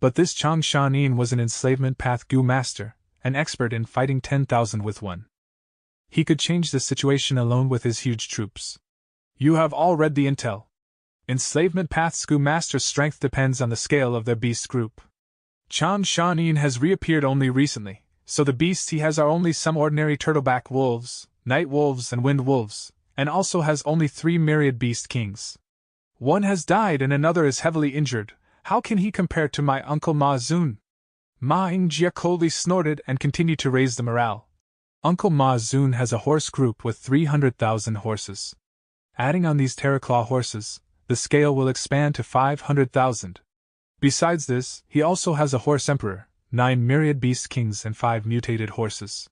But this Chang Shan was an enslavement path Gu master, an expert in fighting 10,000 with one. He could change the situation alone with his huge troops. You have all read the intel. Enslavement path's Gu master's strength depends on the scale of their beast group. Chang Shan has reappeared only recently, so the beasts he has are only some ordinary turtleback wolves, night wolves and wind wolves, and also has only 3 myriad beast kings. One has died and another is heavily injured. How can he compare to my uncle Ma Zun? Ma Yingjie coldly snorted and continued to raise the morale. Uncle Ma Zun has a horse group with 300,000 horses. Adding on these Terraclaw horses, the scale will expand to 500,000. Besides this, he also has a horse emperor, 9 myriad beast kings and 5 mutated horses.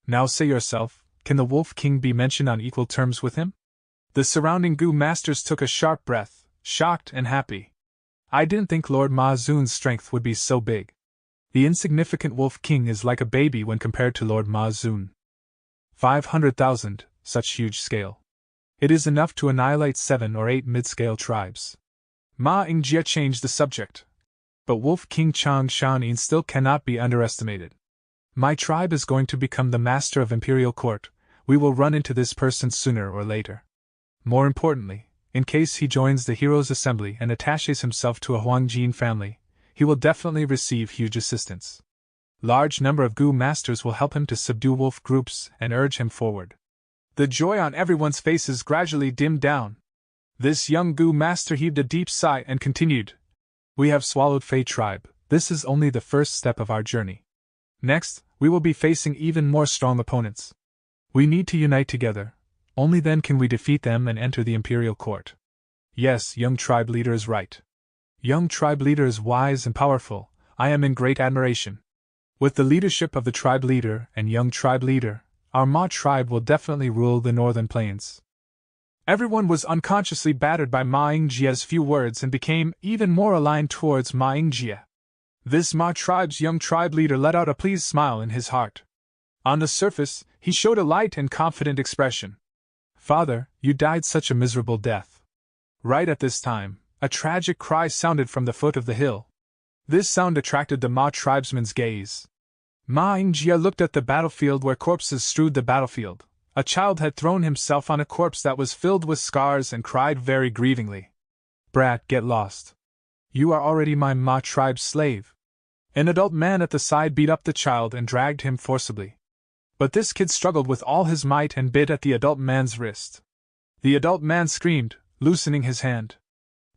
Now say yourself, can the Wolf King be mentioned on equal terms with him? The surrounding Gu masters took a sharp breath, shocked and happy. I didn't think Lord Ma Zun's strength would be so big. The insignificant Wolf King is like a baby when compared to Lord Ma Zun. 500,000, such huge scale. It is enough to annihilate 7 or 8 mid-scale tribes. Ma Yingjie changed the subject. But Wolf King Chang Shaonin still cannot be underestimated. My tribe is going to become the master of Imperial Court. We will run into this person sooner or later. More importantly, in case he joins the Heroes' Assembly and attaches himself to a Huangjin family, he will definitely receive huge assistance. Large number of Gu masters will help him to subdue wolf groups and urge him forward. The joy on everyone's faces gradually dimmed down. This young Gu master heaved a deep sigh and continued, "We have swallowed Fei tribe. This is only the first step of our journey. Next, we will be facing even more strong opponents. We need to unite together. Only then can we defeat them and enter the Imperial Court." Yes, young tribe leader is right. Young tribe leader is wise and powerful. I am in great admiration. With the leadership of the tribe leader and young tribe leader, our Ma tribe will definitely rule the northern plains. Everyone was unconsciously battered by Ma Yingjie's few words and became even more aligned towards Ma Yingjie. This Ma tribe's young tribe leader let out a pleased smile in his heart. On the surface, he showed a light and confident expression. "Father, you died such a miserable death." Right at this time, a tragic cry sounded from the foot of the hill. This sound attracted the Ma tribesman's gaze. Ma Yingjie looked at the battlefield where corpses strewed the battlefield. A child had thrown himself on a corpse that was filled with scars and cried very grievingly. "Brat, get lost. You are already my Ma tribe's slave." An adult man at the side beat up the child and dragged him forcibly. But this kid struggled with all his might and bit at the adult man's wrist. The adult man screamed, loosening his hand.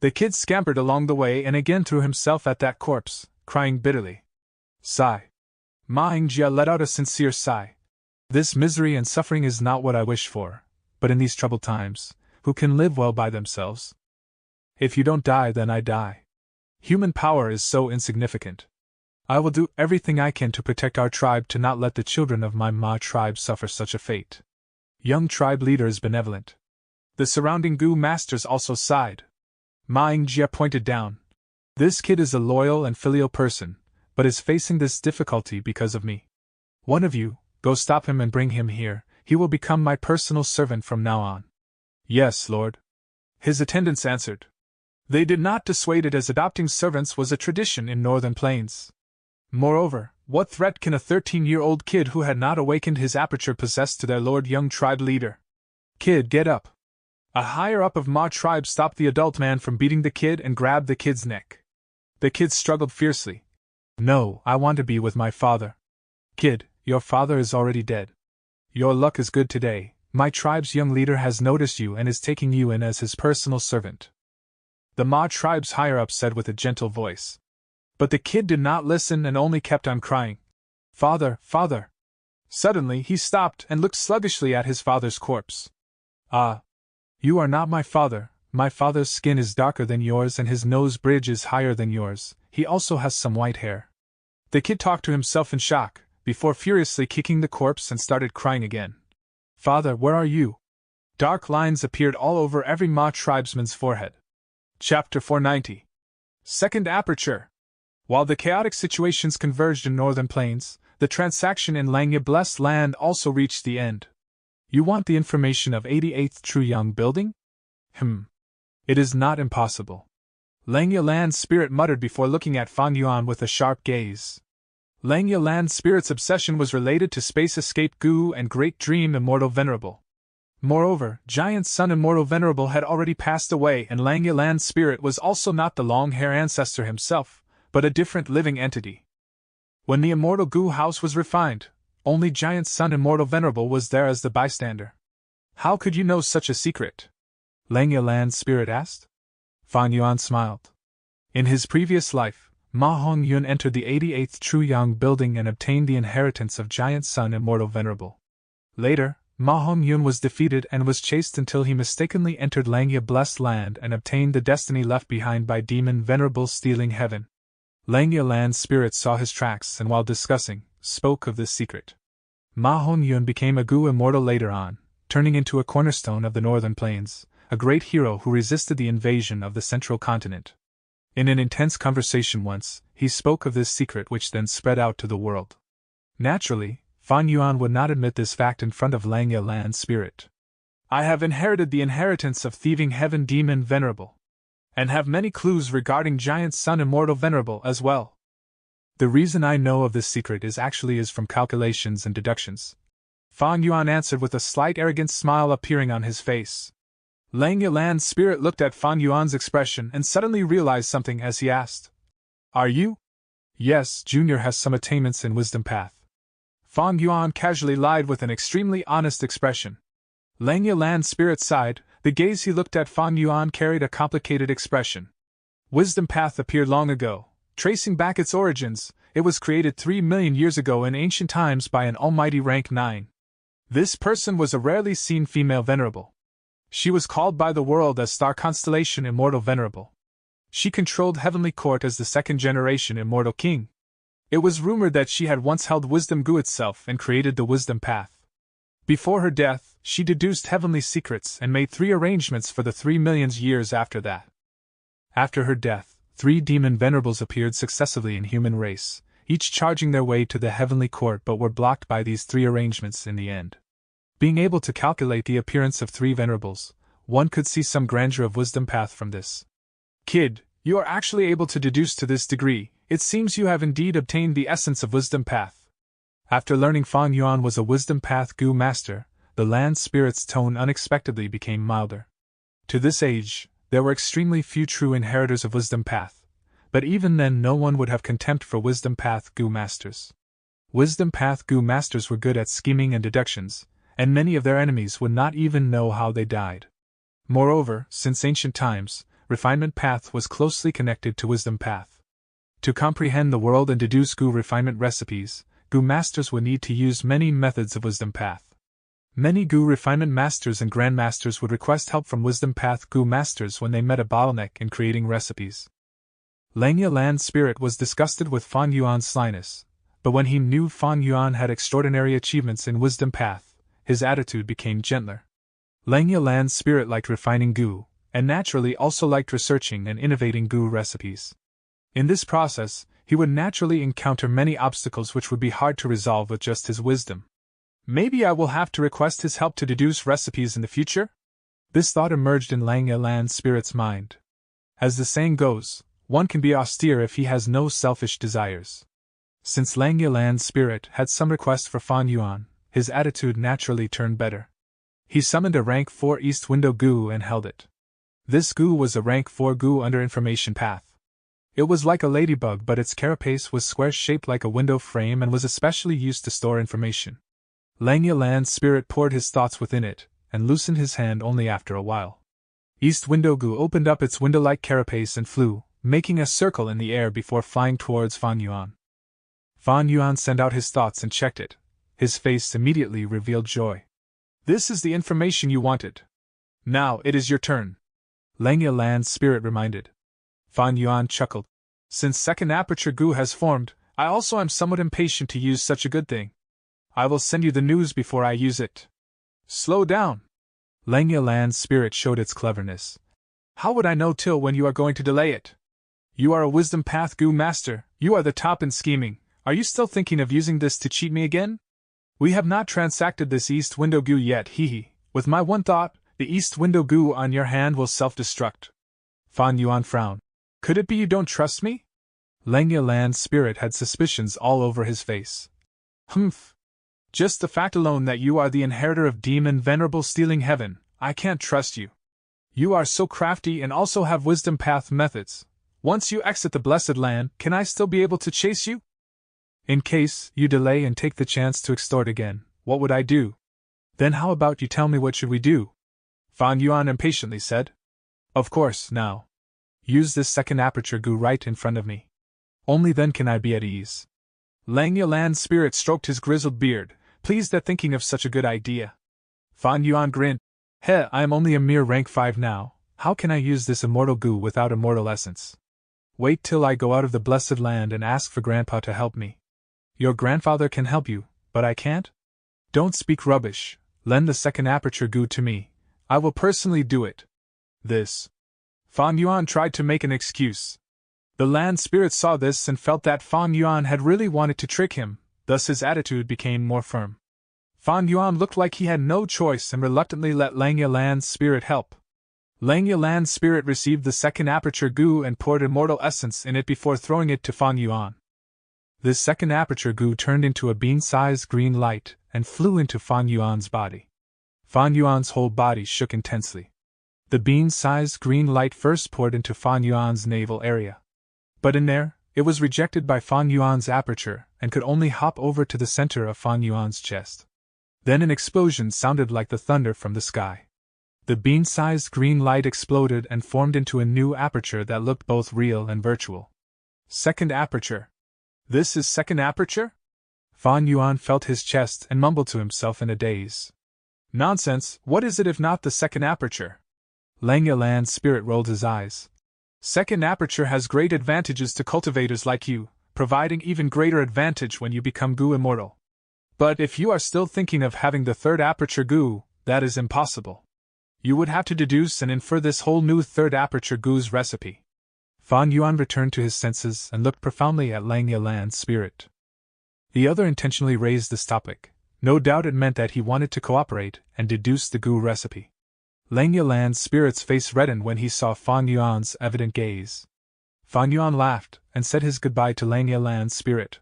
The kid scampered along the way and again threw himself at that corpse, crying bitterly. Sigh. Ma Yingjie let out a sincere sigh. This misery and suffering is not what I wish for, but in these troubled times, who can live well by themselves? If you don't die, then I die. Human power is so insignificant. I will do everything I can to protect our tribe, to not let the children of my Ma tribe suffer such a fate. Young tribe leader is benevolent. The surrounding Gu masters also sighed. Ma Yingjie pointed down. This kid is a loyal and filial person, but is facing this difficulty because of me. One of you, go stop him and bring him here. He will become my personal servant from now on. Yes, Lord. His attendants answered. They did not dissuade it, as adopting servants was a tradition in northern plains. Moreover, what threat can a 13-year-old kid who had not awakened his aperture possess to their lord young tribe leader? Kid, get up. A higher-up of Ma tribe stopped the adult man from beating the kid and grabbed the kid's neck. The kid struggled fiercely. No, I want to be with my father. Kid, your father is already dead. Your luck is good today. My tribe's young leader has noticed you and is taking you in as his personal servant. The Ma tribe's higher-up said with a gentle voice. But the kid did not listen and only kept on crying. Father, father. Suddenly he stopped and looked sluggishly at his father's corpse. Ah. You are not my father. My father's skin is darker than yours and his nose bridge is higher than yours. He also has some white hair. The kid talked to himself in shock, before furiously kicking the corpse and started crying again. Father, where are you? Dark lines appeared all over every Ma tribesman's forehead. Chapter 490. Second Aperture. While the chaotic situations converged in northern plains, the transaction in Langya Blessed Land also reached the end. You want the information of 88th Truyang building? It is not impossible. Langya Land Spirit muttered before looking at Fan Yuan with a sharp gaze. Langya Land Spirit's obsession was related to Space Escape Gu and Great Dream Immortal Venerable. Moreover, Giant Sun Immortal Venerable had already passed away, and Langya Land Spirit was also not the long-hair ancestor himself, but a different living entity. When the Immortal Gu house was refined, only Giant Sun Immortal Venerable was there as the bystander. How could you know such a secret? Langya Land Spirit asked. Fan Yuan smiled. In his previous life, Ma Hongyun entered the 88th Truyang building and obtained the inheritance of Giant Sun Immortal Venerable. Later, Ma Hongyun was defeated and was chased until he mistakenly entered Langya Blessed Land and obtained the destiny left behind by Demon Venerable stealing heaven. Langya Land Spirit saw his tracks and while discussing, spoke of this secret. Ma Hongyun became a Gu immortal later on, turning into a cornerstone of the northern plains, a great hero who resisted the invasion of the central continent. In an intense conversation once, he spoke of this secret which then spread out to the world. Naturally, Fan Yuan would not admit this fact in front of Langya Land Spirit. I have inherited the inheritance of thieving heaven demon Venerable, and have many clues regarding giant sun immortal Venerable as well. The reason I know of this secret is from calculations and deductions. Fan Yuan answered with a slight arrogant smile appearing on his face. Langya Land Spirit looked at Fan Yuan's expression and suddenly realized something as he asked, Are you? Yes, Junior has some attainments in wisdom path. Fan Yuan casually lied with an extremely honest expression. Langya Land Spirit sighed. The gaze he looked at Fan Yuan carried a complicated expression. Wisdom path appeared long ago. Tracing back its origins, it was created 3 million years ago in ancient times by an almighty rank 9. This person was a rarely seen female Venerable. She was called by the world as Star Constellation Immortal Venerable. She controlled Heavenly Court as the second-generation Immortal King. It was rumored that she had once held Wisdom Gu itself and created the Wisdom Path. Before her death, she deduced heavenly secrets and made 3 arrangements for the 3 million years after that. After her death, 3 demon venerables appeared successively in human race, each charging their way to the Heavenly Court but were blocked by these 3 arrangements in the end. Being able to calculate the appearance of 3 venerables, one could see some grandeur of wisdom path from this. Kid, you are actually able to deduce to this degree. It seems you have indeed obtained the essence of wisdom path. After learning Fan Yuan was a wisdom path Gu master, the land spirit's tone unexpectedly became milder. To this age, there were extremely few true inheritors of wisdom path, but even then no one would have contempt for wisdom path Gu masters. Wisdom path Gu masters were good at scheming and deductions, and many of their enemies would not even know how they died. Moreover, since ancient times, refinement path was closely connected to wisdom path. To comprehend the world and deduce Gu refinement recipes, Gu masters would need to use many methods of wisdom path. Many Gu refinement masters and grandmasters would request help from wisdom path Gu masters when they met a bottleneck in creating recipes. Langya Land Spirit was disgusted with Fan Yuan's slyness, but when he knew Fan Yuan had extraordinary achievements in wisdom path, his attitude became gentler. Langya Land Spirit liked refining Gu, and naturally also liked researching and innovating Gu recipes. In this process, he would naturally encounter many obstacles which would be hard to resolve with just his wisdom. Maybe I will have to request his help to deduce recipes in the future? This thought emerged in Langya Land Spirit's mind. As the saying goes, one can be austere if he has no selfish desires. Since Langya Land Spirit had some request for Fan Yuan, his attitude naturally turned better. He summoned a rank 4 East Window Gu and held it. This Gu was a rank 4 Gu under Information Path. It was like a ladybug, but its carapace was square-shaped like a window frame and was especially used to store information. Langya Land Spirit poured his thoughts within it, and loosened his hand only after a while. East Window Gu opened up its window-like carapace and flew, making a circle in the air before flying towards Fan Yuan. Fan Yuan sent out his thoughts and checked it. His face immediately revealed joy. This is the information you wanted. Now it is your turn. Langya Land Spirit reminded. Fan Yuan chuckled. Since second aperture Gu has formed, I also am somewhat impatient to use such a good thing. I will send you the news before I use it. Slow down. Langya Land Spirit showed its cleverness. How would I know till when you are going to delay it? You are a wisdom path Gu master, you are the top in scheming. Are you still thinking of using this to cheat me again? We have not transacted this East Window Gu yet, hee. With my one thought, the East Window Gu on your hand will self-destruct. Fan Yuan frowned. Could it be you don't trust me? Langya Land Spirit had suspicions all over his face. Humph. Just the fact alone that you are the inheritor of Demon Venerable Stealing Heaven, I can't trust you. You are so crafty and also have wisdom path methods. Once you exit the Blessed Land, can I still be able to chase you? In case you delay and take the chance to extort again, what would I do? Then how about you tell me what should we do? Fan Yuan impatiently said. Of course, now. Use this second aperture Gu right in front of me. Only then can I be at ease. Langya Land Spirit stroked his grizzled beard, pleased at thinking of such a good idea. Fan Yuan grinned. I am only a mere rank 5 now, how can I use this immortal Gu without immortal essence? Wait till I go out of the Blessed Land and ask for Grandpa to help me. Your grandfather can help you, but I can't? Don't speak rubbish. Lend the second aperture goo to me. I will personally do it. This. Fan Yuan tried to make an excuse. The land spirit saw this and felt that Fan Yuan had really wanted to trick him, thus his attitude became more firm. Fan Yuan looked like he had no choice and reluctantly let Langya Land's spirit help. Langya Land's spirit received the second aperture goo and poured immortal essence in it before throwing it to Fan Yuan. This second aperture goo turned into a bean-sized green light and flew into Fan Yuan's body. Fan Yuan's whole body shook intensely. The bean-sized green light first poured into Fan Yuan's navel area. But in there, it was rejected by Fan Yuan's aperture and could only hop over to the center of Fan Yuan's chest. Then an explosion sounded like the thunder from the sky. The bean-sized green light exploded and formed into a new aperture that looked both real and virtual. Second aperture. This is second aperture? Fan Yuan felt his chest and mumbled to himself in a daze. Nonsense, what is it if not the second aperture? Langya Land's spirit rolled his eyes. Second aperture has great advantages to cultivators like you, providing even greater advantage when you become goo immortal. But if you are still thinking of having the third aperture goo, that is impossible. You would have to deduce and infer this whole new third aperture goo's recipe. Fan Yuan returned to his senses and looked profoundly at Langya Land's spirit. The other intentionally raised this topic. No doubt it meant that he wanted to cooperate and deduce the goo recipe. Langya Land's spirit's face reddened when he saw Fan Yuan's evident gaze. Fan Yuan laughed and said his goodbye to Langya Land's spirit.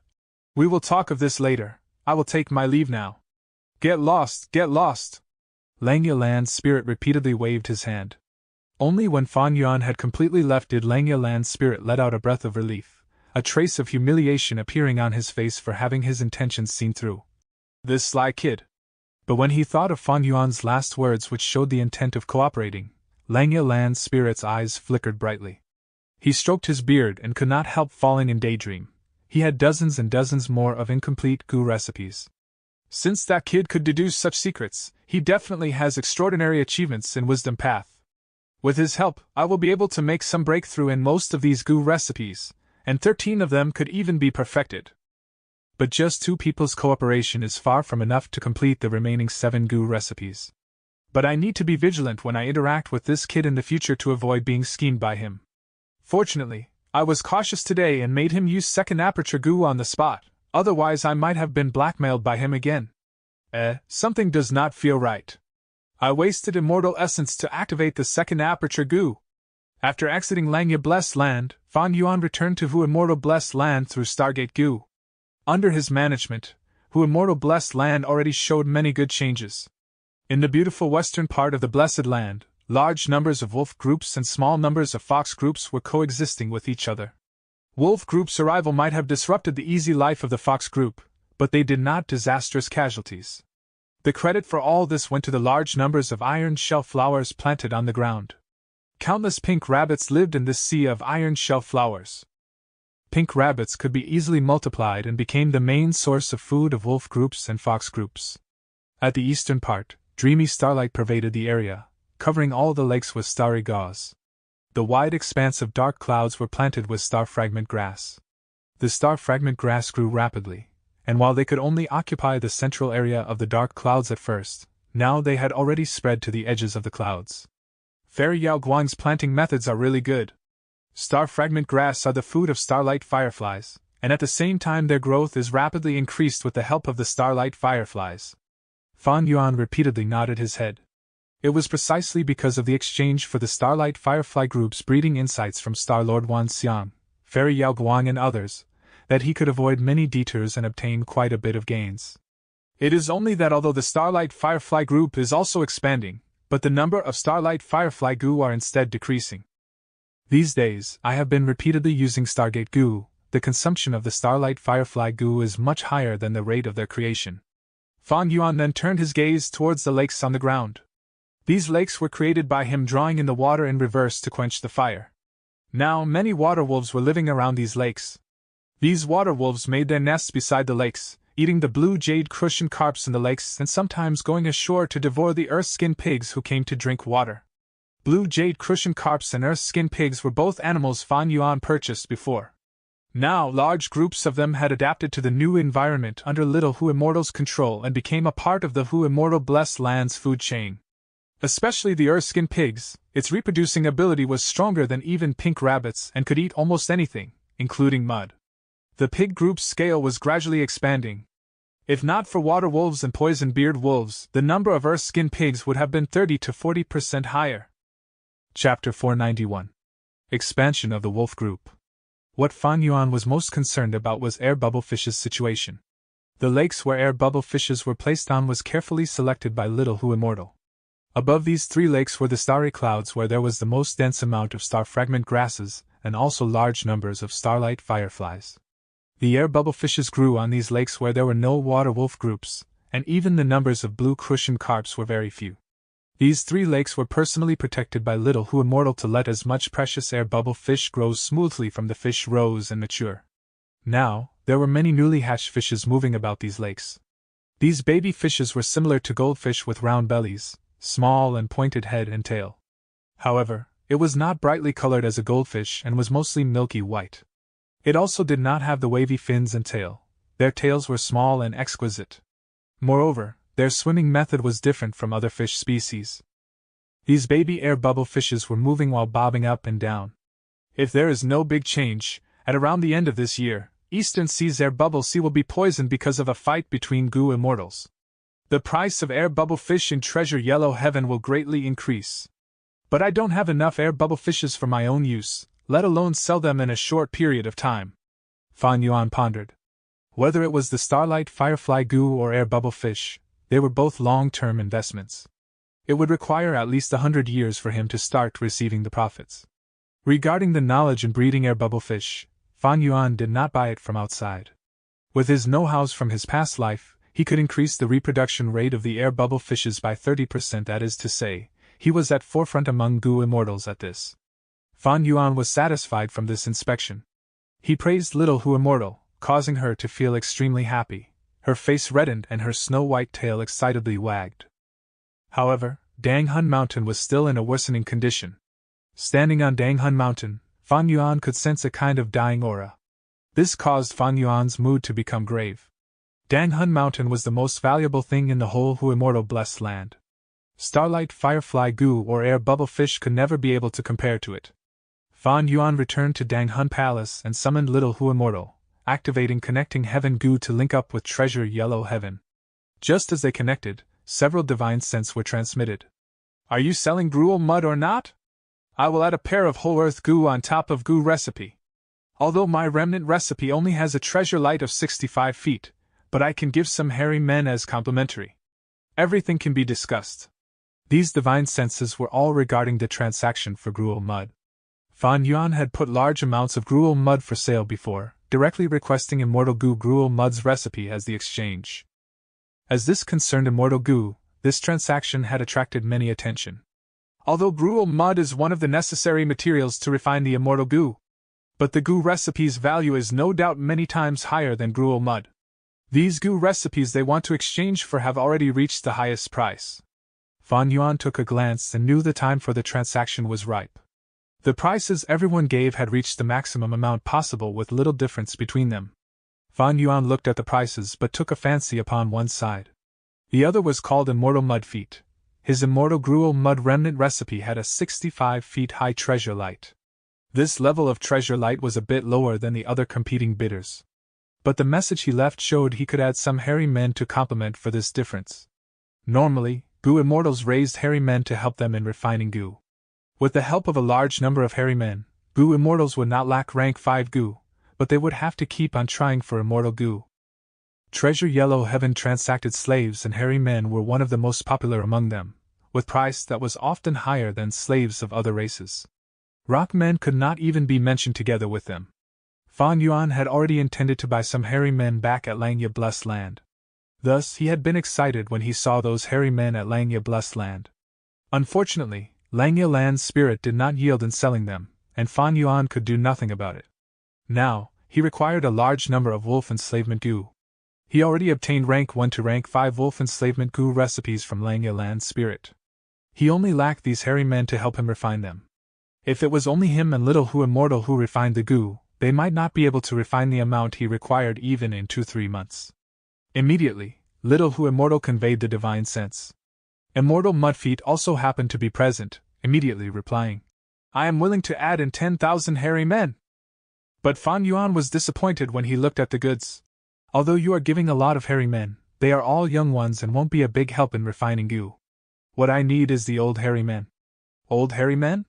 We will talk of this later. I will take my leave now. Get lost, get lost. Langya Land's spirit repeatedly waved his hand. Only when Fan Yuan had completely left did Langya Land's spirit let out a breath of relief, a trace of humiliation appearing on his face for having his intentions seen through. This sly kid. But when he thought of Fan Yuan's last words which showed the intent of cooperating, Langya Land's spirit's eyes flickered brightly. He stroked his beard and could not help falling in daydream. He had dozens and dozens more of incomplete goo recipes. Since that kid could deduce such secrets, he definitely has extraordinary achievements in Wisdom Path. With his help, I will be able to make some breakthrough in most of these goo recipes, and 13 of them could even be perfected. But just 2 people's cooperation is far from enough to complete the remaining 7 goo recipes. But I need to be vigilant when I interact with this kid in the future to avoid being schemed by him. Fortunately, I was cautious today and made him use second aperture goo on the spot, otherwise I might have been blackmailed by him again. Something does not feel right. I wasted immortal essence to activate the second aperture goo. After exiting Langya Blessed Land, Fan Yuan returned to Hu Immortal Blessed Land through Stargate Goo. Under his management, Hu Immortal Blessed Land already showed many good changes. In the beautiful western part of the Blessed Land, large numbers of wolf groups and small numbers of fox groups were coexisting with each other. Wolf group's arrival might have disrupted the easy life of the fox group, but they did not disastrous casualties. The credit for all this went to the large numbers of iron shell flowers planted on the ground. Countless pink rabbits lived in this sea of iron shell flowers. Pink rabbits could be easily multiplied and became the main source of food of wolf groups and fox groups. At the eastern part, dreamy starlight pervaded the area, covering all the lakes with starry gauze. The wide expanse of dark clouds were planted with star fragment grass. The star fragment grass grew rapidly, and while they could only occupy the central area of the dark clouds at first, now they had already spread to the edges of the clouds. Fairy Yao Guang's planting methods are really good. Star fragment grass are the food of starlight fireflies, and at the same time their growth is rapidly increased with the help of the starlight fireflies. Fan Yuan repeatedly nodded his head. It was precisely because of the exchange for the starlight firefly group's breeding insights from Star-Lord Wan Xiang, Fairy Yao Guang and others, that he could avoid many detours and obtain quite a bit of gains. It is only that although the starlight firefly group is also expanding, but the number of starlight firefly goo are instead decreasing. These days, I have been repeatedly using Stargate Goo. The consumption of the starlight firefly goo is much higher than the rate of their creation. Fan Yuan then turned his gaze towards the lakes on the ground. These lakes were created by him drawing in the water in reverse to quench the fire. Now, many water wolves were living around these lakes. These water wolves made their nests beside the lakes, eating the blue jade crucian carps in the lakes and sometimes going ashore to devour the earth-skin pigs who came to drink water. Blue jade crucian carps and earth-skin pigs were both animals Fan Yuan purchased before. Now, large groups of them had adapted to the new environment under Little Who Immortal's control and became a part of the Who Immortal Blessed Land's food chain. Especially the Erskin pigs, its reproducing ability was stronger than even pink rabbits and could eat almost anything, including mud. The pig group's scale was gradually expanding. If not for water wolves and poison-beard wolves, the number of Erskin pigs would have been 30 to 40% higher. Chapter 491. Expansion of the Wolf Group. What Fan Yuan was most concerned about was air bubblefish's situation. The lakes where air bubblefishes were placed on was carefully selected by Little Who Immortal. Above these 3 lakes were the starry clouds where there was the most dense amount of star fragment grasses and also large numbers of starlight fireflies. The air bubblefishes grew on these lakes where there were no water wolf groups, and even the numbers of blue crucian carps were very few. These 3 lakes were personally protected by Little Who Immortal to let as much precious air bubble fish grow smoothly from the fish rows and mature. Now, there were many newly hatched fishes moving about these lakes. These baby fishes were similar to goldfish with round bellies, small and pointed head and tail. However, it was not brightly colored as a goldfish and was mostly milky white. It also did not have the wavy fins and tail. Their tails were small and exquisite. Moreover, their swimming method was different from other fish species. These baby air bubble fishes were moving while bobbing up and down. If there is no big change, at around the end of this year, Eastern Sea's air bubble sea will be poisoned because of a fight between Goo immortals. The price of air bubble fish in Treasure Yellow Heaven will greatly increase. But I don't have enough air bubble fishes for my own use, let alone sell them in a short period of time. Fan Yuan pondered. Whether it was the starlight firefly goo or air bubble fish, they were both long-term investments. It would require at least 100 years for him to start receiving the profits. Regarding the knowledge in breeding air bubble fish, Fan Yuan did not buy it from outside. With his know-hows from his past life, he could increase the reproduction rate of the air bubble fishes by 30%, that is to say, he was at forefront among Goo immortals at this. Fan Yuan was satisfied from this inspection. He praised Little Who Immortal, causing her to feel extremely happy. Her face reddened and her snow-white tail excitedly wagged. However, Dang Hun Mountain was still in a worsening condition. Standing on Dang Hun Mountain, Fan Yuan could sense a kind of dying aura. This caused Fan Yuan's mood to become grave. Dang Hun Mountain was the most valuable thing in the whole Who Immortal Blessed Land. Starlight Firefly Goo or air bubble fish could never be able to compare to it. Fan Yuan returned to Dang Hun Palace and summoned Little Who Immortal, activating Connecting Heaven Goo to link up with Treasure Yellow Heaven. Just as they connected, several divine scents were transmitted. Are you selling gruel mud or not? I will add a pair of whole earth goo on top of goo recipe. Although my remnant recipe only has a treasure light of 65 feet, but I can give some hairy men as complimentary. Everything can be discussed. These divine senses were all regarding the transaction for gruel mud. Fan Yuan had put large amounts of gruel mud for sale before, directly requesting Immortal Goo gruel mud's recipe as the exchange. As this concerned Immortal Goo, this transaction had attracted many attention. Although gruel mud is one of the necessary materials to refine the Immortal Goo, but the goo recipe's value is no doubt many times higher than gruel mud. These goo recipes they want to exchange for have already reached the highest price. Fan Yuan took a glance and knew the time for the transaction was ripe. The prices everyone gave had reached the maximum amount possible with little difference between them. Fan Yuan looked at the prices but took a fancy upon one side. The other was called Immortal Mud Feet. His Immortal Gruel Mud Remnant recipe had a 65 feet high treasure light. This level of treasure light was a bit lower than the other competing bidders. But the message he left showed he could add some hairy men to complement for this difference. Normally, Goo Immortals raised hairy men to help them in refining goo. With the help of a large number of hairy men, Goo Immortals would not lack rank 5 goo, but they would have to keep on trying for Immortal Goo. Treasure Yellow Heaven transacted slaves and hairy men were one of the most popular among them, with price that was often higher than slaves of other races. Rock men could not even be mentioned together with them. Fan Yuan had already intended to buy some hairy men back at Langya Blessed Land. Thus, he had been excited when he saw those hairy men at Langya Blessed Land. Unfortunately, Langya Land's spirit did not yield in selling them, and Fan Yuan could do nothing about it. Now, he required a large number of wolf enslavement goo. He already obtained rank 1 to rank 5 wolf enslavement goo recipes from Langya Land's spirit. He only lacked these hairy men to help him refine them. If it was only him and Little Who Immortal who refined the goo, they might not be able to refine the amount he required even in 2-3 months. Immediately, Little Hu Immortal conveyed the divine sense. Immortal Mudfeet also happened to be present, immediately replying, "I am willing to add in 10,000 hairy men." But Fan Yuan was disappointed when he looked at the goods. "Although you are giving a lot of hairy men, they are all young ones and won't be a big help in refining goo. What I need is the old hairy men." "Old hairy men?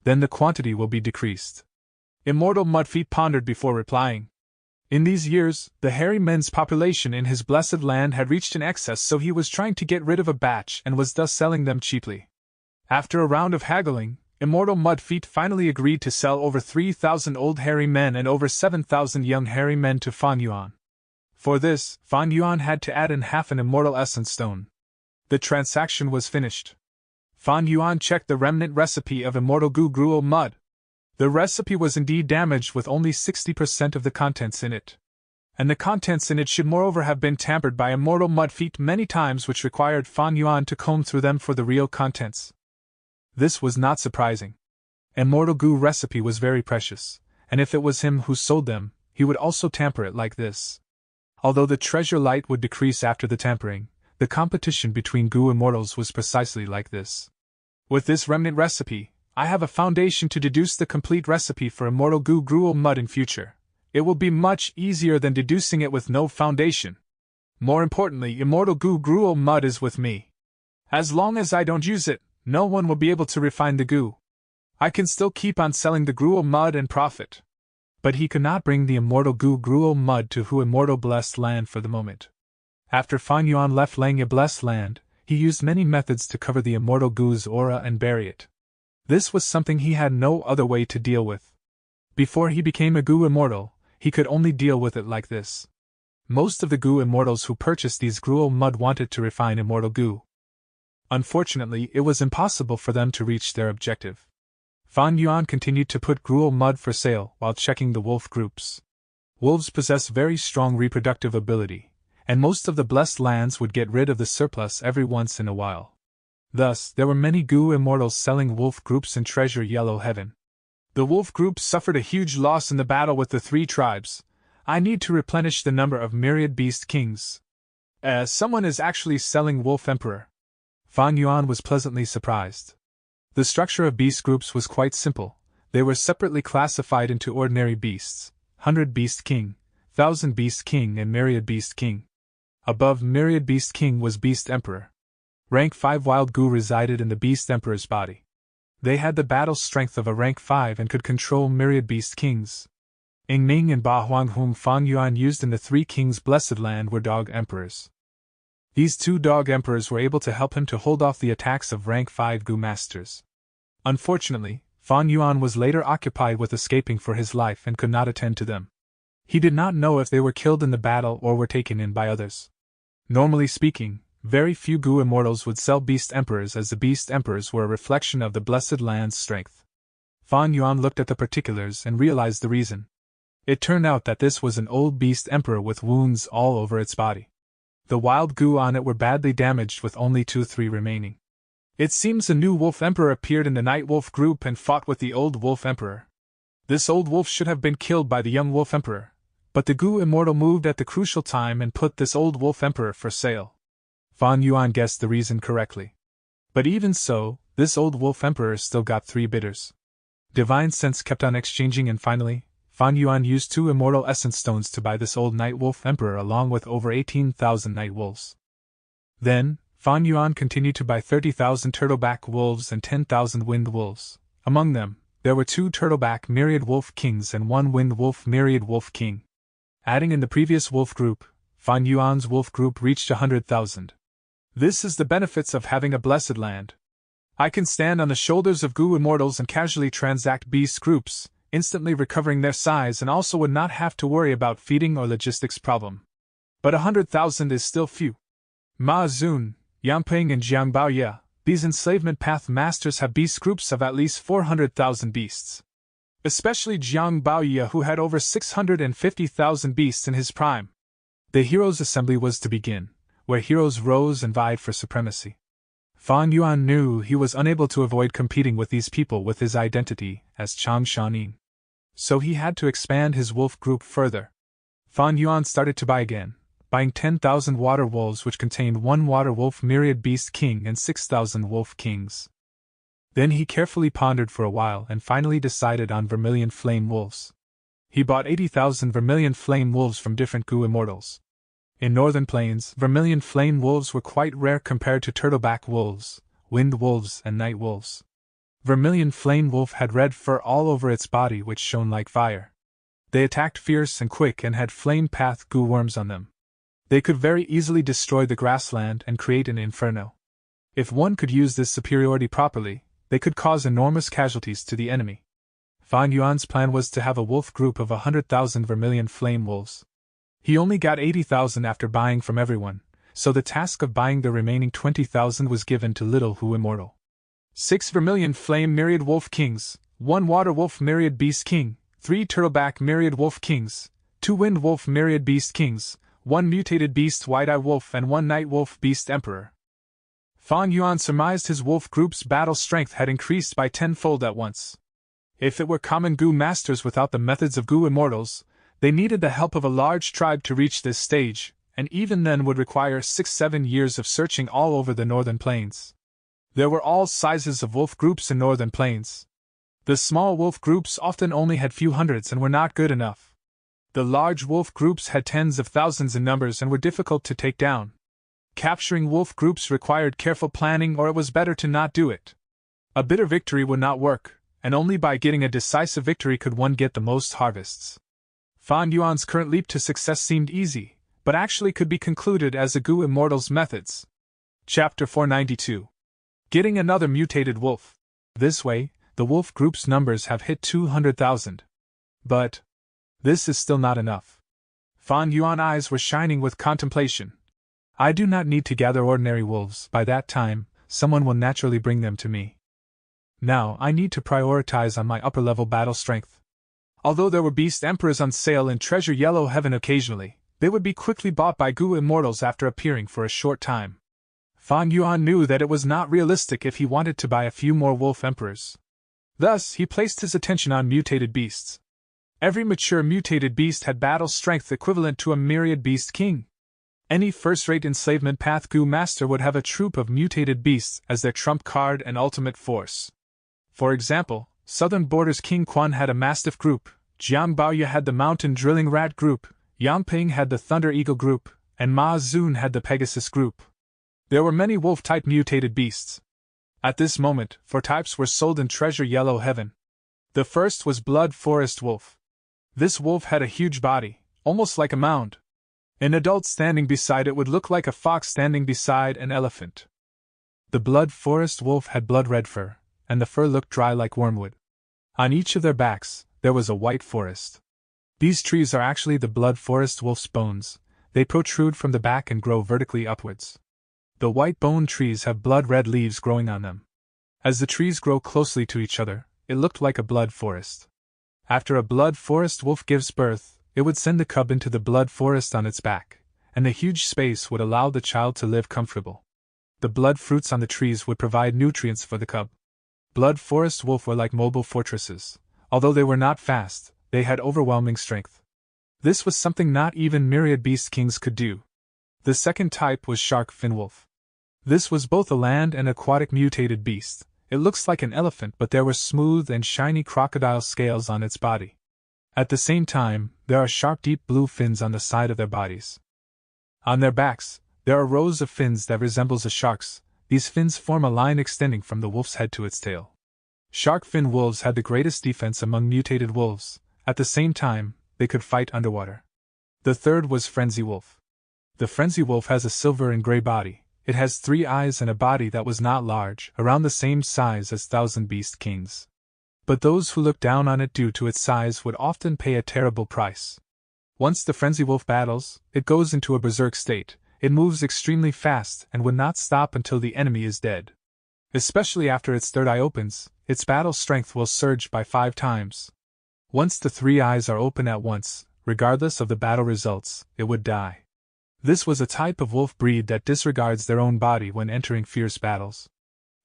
Then the quantity will be decreased." Immortal Mudfeet pondered before replying. In these years, the hairy men's population in his blessed land had reached an excess, so he was trying to get rid of a batch and was thus selling them cheaply. After a round of haggling, Immortal Mudfeet finally agreed to sell over 3,000 old hairy men and over 7,000 young hairy men to Fan Yuan. For this, Fan Yuan had to add in half an immortal essence stone. The transaction was finished. Fan Yuan checked the remnant recipe of Immortal Goo Gruel Mud. The recipe was indeed damaged with only 60% of the contents in it. And the contents in it should moreover have been tampered by Immortal Mudfeet many times, which required Fan Yuan to comb through them for the real contents. This was not surprising. Immortal Goo recipe was very precious, and if it was him who sold them, he would also tamper it like this. Although the treasure light would decrease after the tampering, the competition between Goo Immortals was precisely like this. With this remnant recipe, I have a foundation to deduce the complete recipe for Immortal Goo Gruel Mud in future. It will be much easier than deducing it with no foundation. More importantly, Immortal Goo Gruel Mud is with me. As long as I don't use it, no one will be able to refine the goo. I can still keep on selling the Gruel Mud and profit. But he could not bring the Immortal Goo Gruel Mud to Hu Immortal Blessed Land for the moment. After Fan Yuan left Langya Blessed Land, he used many methods to cover the Immortal Goo's aura and bury it. This was something he had no other way to deal with. Before he became a Goo Immortal, he could only deal with it like this. Most of the Goo Immortals who purchased these Gruel Mud wanted to refine Immortal Goo. Unfortunately, it was impossible for them to reach their objective. Fan Yuan continued to put Gruel Mud for sale while checking the wolf groups. Wolves possess very strong reproductive ability, and most of the blessed lands would get rid of the surplus every once in a while. Thus, there were many Goo Immortals selling wolf groups in Treasure Yellow Heaven. The wolf groups suffered a huge loss in the battle with the 3 tribes. I need to replenish the number of myriad beast kings. Someone is actually selling Wolf Emperor. Fan Yuan was pleasantly surprised. The structure of beast groups was quite simple. They were separately classified into ordinary beasts, 100 Beast King, 1000 Beast King and Myriad Beast King. Above Myriad Beast King was Beast Emperor. Rank 5 Wild Goo resided in the Beast Emperor's body. They had the battle strength of a rank 5 and could control Myriad Beast Kings. Ing Ning and Ba Huang, whom Fan Yuan used in the 3 Kings' Blessed Land, were Dog Emperors. These 2 Dog Emperors were able to help him to hold off the attacks of rank 5 Goo Masters. Unfortunately, Fan Yuan was later occupied with escaping for his life and could not attend to them. He did not know if they were killed in the battle or were taken in by others. Normally speaking, very few Goo Immortals would sell Beast Emperors, as the Beast Emperors were a reflection of the Blessed Land's strength. Fan Yuan looked at the particulars and realized the reason. It turned out that this was an old Beast Emperor with wounds all over its body. The wild Goo on it were badly damaged, with only 2-3 remaining. It seems a new Wolf Emperor appeared in the Night Wolf group and fought with the old Wolf Emperor. This old wolf should have been killed by the young Wolf Emperor, but the Goo Immortal moved at the crucial time and put this old Wolf Emperor for sale. Fan Yuan guessed the reason correctly. But even so, this old Wolf Emperor still got 3 bidders. Divine Sense kept on exchanging, and finally, Fan Yuan used 2 Immortal Essence Stones to buy this old Night Wolf Emperor along with over 18,000 Night Wolves. Then, Fan Yuan continued to buy 30,000 Turtleback Wolves and 10,000 Wind Wolves. Among them, there were 2 Turtleback Myriad Wolf Kings and 1 Wind Wolf Myriad Wolf King. Adding in the previous wolf group, Fan Yuan's wolf group reached 100,000. This is the benefits of having a blessed land. I can stand on the shoulders of Goo Immortals and casually transact beast groups, instantly recovering their size, and also would not have to worry about feeding or logistics problem. But 100,000 is still few. Ma Zun, Yamping and Jiangbao Ye, these enslavement path masters have beast groups of at least 400,000 beasts. Especially Jiangbao Ye, who had over 650,000 beasts in his prime. The Heroes' Assembly was to begin, where heroes rose and vied for supremacy. Fan Yuan knew he was unable to avoid competing with these people with his identity as Chang Shanin. So he had to expand his wolf group further. Fan Yuan started to buy again, buying 10,000 water wolves, which contained 1 water wolf myriad beast king and 6,000 wolf kings. Then he carefully pondered for a while and finally decided on vermilion flame wolves. He bought 80,000 vermilion flame wolves from different Gu immortals. In northern plains, vermilion flame wolves were quite rare compared to turtleback wolves, wind wolves, and night wolves. Vermilion flame wolf had red fur all over its body which shone like fire. They attacked fierce and quick and had flame path Gu worms on them. They could very easily destroy the grassland and create an inferno. If one could use this superiority properly, they could cause enormous casualties to the enemy. Fan Yuan's plan was to have a wolf group of 100,000 vermilion flame wolves. He only got 80,000 after buying from everyone, so the task of buying the remaining 20,000 was given to Little Hu Immortal. 6 vermilion flame myriad wolf kings, 1 water wolf myriad beast king, 3 turtleback myriad wolf kings, 2 wind wolf myriad beast kings, 1 mutated beast white-eye wolf, and 1 night wolf beast emperor. Fan Yuan surmised his wolf group's battle strength had increased by 10-fold at once. If it were common Gu masters without the methods of Gu immortals, they needed the help of a large tribe to reach this stage, and even then would require 6-7 years of searching all over the northern plains. There were all sizes of wolf groups in northern plains. The small wolf groups often only had few hundreds and were not good enough. The large wolf groups had tens of thousands in numbers and were difficult to take down. Capturing wolf groups required careful planning, or it was better to not do it. A bitter victory would not work, and only by getting a decisive victory could one get the most harvests. Fan Yuan's current leap to success seemed easy, but actually could be concluded as a Gu Immortal's methods. Chapter 492. Getting another mutated wolf. This way, the wolf group's numbers have hit 200,000. But this is still not enough. Fan Yuan's eyes were shining with contemplation. I do not need to gather ordinary wolves. By that time, someone will naturally bring them to me. Now I need to prioritize on my upper-level battle strength. Although there were beast emperors on sale in Treasure Yellow Heaven occasionally, they would be quickly bought by Gu immortals after appearing for a short time. Fan Yuan knew that it was not realistic if he wanted to buy a few more wolf emperors. Thus, he placed his attention on mutated beasts. Every mature mutated beast had battle strength equivalent to a myriad beast king. Any first-rate enslavement path Gu master would have a troop of mutated beasts as their trump card and ultimate force. For example, Southern Borders King Quan had a mastiff group, Jiang Baoya had the mountain drilling rat group, Yang Ping had the thunder eagle group, and Ma Zun had the Pegasus group. There were many wolf-type mutated beasts. At this moment, 4 types were sold in Treasure Yellow Heaven. The first was Blood Forest Wolf. This wolf had a huge body, almost like a mound. An adult standing beside it would look like a fox standing beside an elephant. The Blood Forest Wolf had blood-red fur, and the fur looked dry like wormwood. On each of their backs, there was a white forest. These trees are actually the Blood Forest Wolf's bones. They protrude from the back and grow vertically upwards. The white bone trees have blood-red leaves growing on them. As the trees grow closely to each other, it looked like a blood forest. After a blood forest wolf gives birth, it would send the cub into the blood forest on its back, and the huge space would allow the child to live comfortable. The blood fruits on the trees would provide nutrients for the cub. Blood forest wolf were like mobile fortresses. Although they were not fast, they had overwhelming strength. This was something not even myriad beast kings could do. The second type was shark fin wolf. This was both a land and aquatic mutated beast. It looks like an elephant, but there were smooth and shiny crocodile scales on its body. At the same time, there are sharp deep blue fins on the side of their bodies. On their backs, there are rows of fins that resembles a shark's. These fins form a line extending from the wolf's head to its tail. Shark fin wolves had the greatest defense among mutated wolves. At the same time, they could fight underwater. The third was frenzy wolf. The frenzy wolf has a silver and gray body. It has 3 eyes and a body that was not large, around the same size as Thousand Beast Kings. But those who looked down on it due to its size would often pay a terrible price. Once the frenzy wolf battles, it goes into a berserk state. It moves extremely fast and would not stop until the enemy is dead. Especially after its third eye opens, its battle strength will surge by 5 times. Once the 3 eyes are open at once, regardless of the battle results, it would die. This was a type of wolf breed that disregards their own body when entering fierce battles.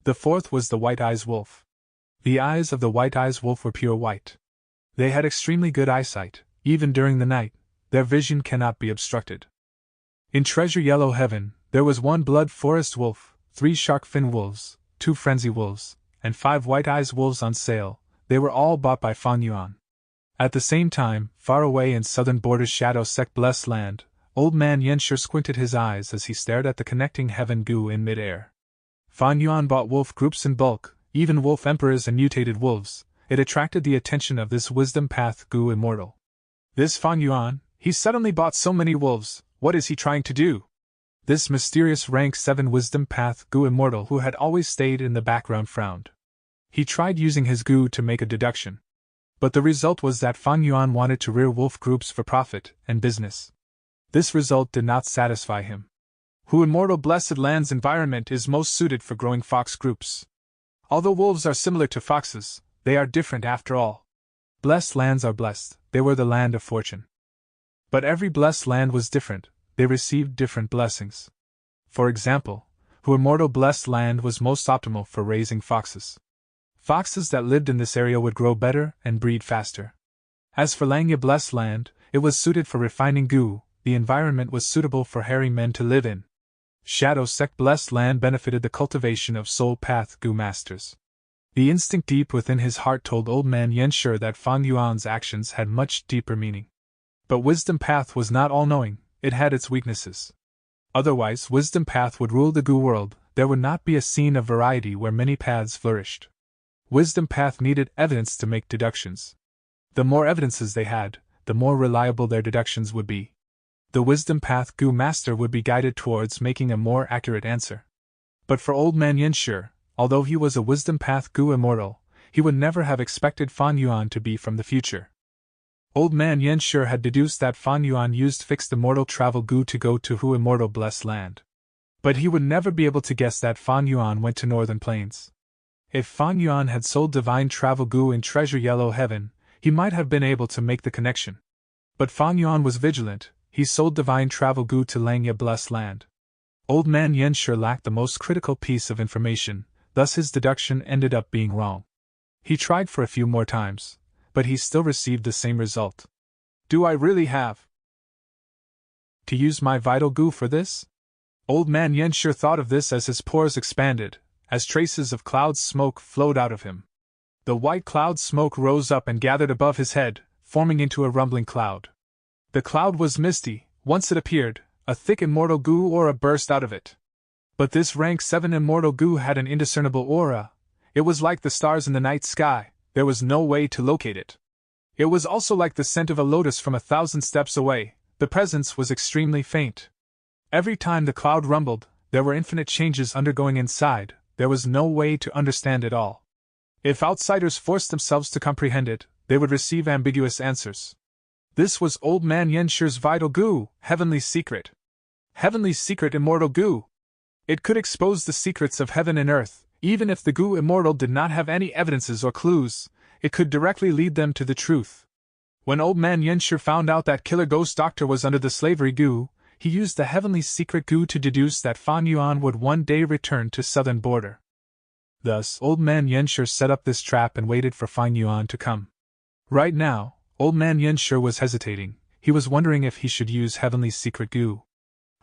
The fourth was the white eyes wolf. The eyes of the white eyes wolf were pure white. They had extremely good eyesight, even during the night, their vision cannot be obstructed. In Treasure Yellow Heaven, there was 1 blood forest wolf, 3 shark fin wolves, 2 frenzy wolves, and 5 white eyes wolves on sale. They were all bought by Fan Yuan. At the same time, far away in southern border's shadow sect blessed land, Old Man Yenshur squinted his eyes as he stared at the connecting heaven goo in midair. Fan Yuan bought wolf groups in bulk, even wolf emperors and mutated wolves. It attracted the attention of this wisdom path goo immortal. This Fan Yuan, he suddenly bought so many wolves, what is he trying to do? This mysterious rank 7 wisdom path goo immortal who had always stayed in the background frowned. He tried using his goo to make a deduction. But the result was that Fan Yuan wanted to rear wolf groups for profit and business. This result did not satisfy him. Who immortal blessed land's environment is most suited for growing fox groups. Although wolves are similar to foxes, they are different after all. Blessed lands are blessed, they were the land of fortune. But every blessed land was different, they received different blessings. For example, Who immortal blessed land was most optimal for raising foxes. Foxes that lived in this area would grow better and breed faster. As for Langya blessed land, it was suited for refining goo, the environment was suitable for hairy men to live in. Shadow Sect blessed land benefited the cultivation of soul path goo masters. The instinct deep within his heart told Old Man Yenshur that Fang Yuan's actions had much deeper meaning. But Wisdom Path was not all-knowing, it had its weaknesses. Otherwise, Wisdom Path would rule the goo world, there would not be a scene of variety where many paths flourished. Wisdom Path needed evidence to make deductions. The more evidences they had, the more reliable their deductions would be. The Wisdom Path goo master would be guided towards making a more accurate answer. But for Old Man Yenshur, although he was a Wisdom Path goo immortal, he would never have expected Fan Yuan to be from the future. Old Man Yenshur had deduced that Fan Yuan used fixed immortal travel goo to go to Hu immortal blessed land. But he would never be able to guess that Fan Yuan went to Northern Plains. If Fan Yuan had sold divine travel goo in Treasure Yellow Heaven, he might have been able to make the connection. But Fan Yuan was vigilant, he sold divine travel goo to Langya blessed land. Old Man Yenshur lacked the most critical piece of information, thus his deduction ended up being wrong. He tried for a few more times, but he still received the same result. Do I really have to use my vital goo for this? Old Man Yenshur thought of this as his pores expanded, as traces of cloud smoke flowed out of him. The white cloud smoke rose up and gathered above his head, forming into a rumbling cloud. The cloud was misty, once it appeared, a thick immortal goo aura burst out of it. But this rank 7 immortal goo had an indiscernible aura. It was like the stars in the night sky, there was no way to locate it. It was also like the scent of a lotus from 1,000 steps away, the presence was extremely faint. Every time the cloud rumbled, there were infinite changes undergoing inside, there was no way to understand it all. If outsiders forced themselves to comprehend it, they would receive ambiguous answers. This was Old Man Yenshur's vital goo, Heavenly Secret. Heavenly Secret immortal goo. It could expose the secrets of heaven and earth, even if the goo immortal did not have any evidences or clues, it could directly lead them to the truth. When Old Man Yenshur found out that Killer Ghost Doctor was under the slavery goo, he used the Heavenly Secret goo to deduce that Fan Yuan would one day return to southern border. Thus, Old Man Yenshur set up this trap and waited for Fan Yuan to come. Right now, Old Man Yenshur was hesitating, he was wondering if he should use Heavenly Secret goo.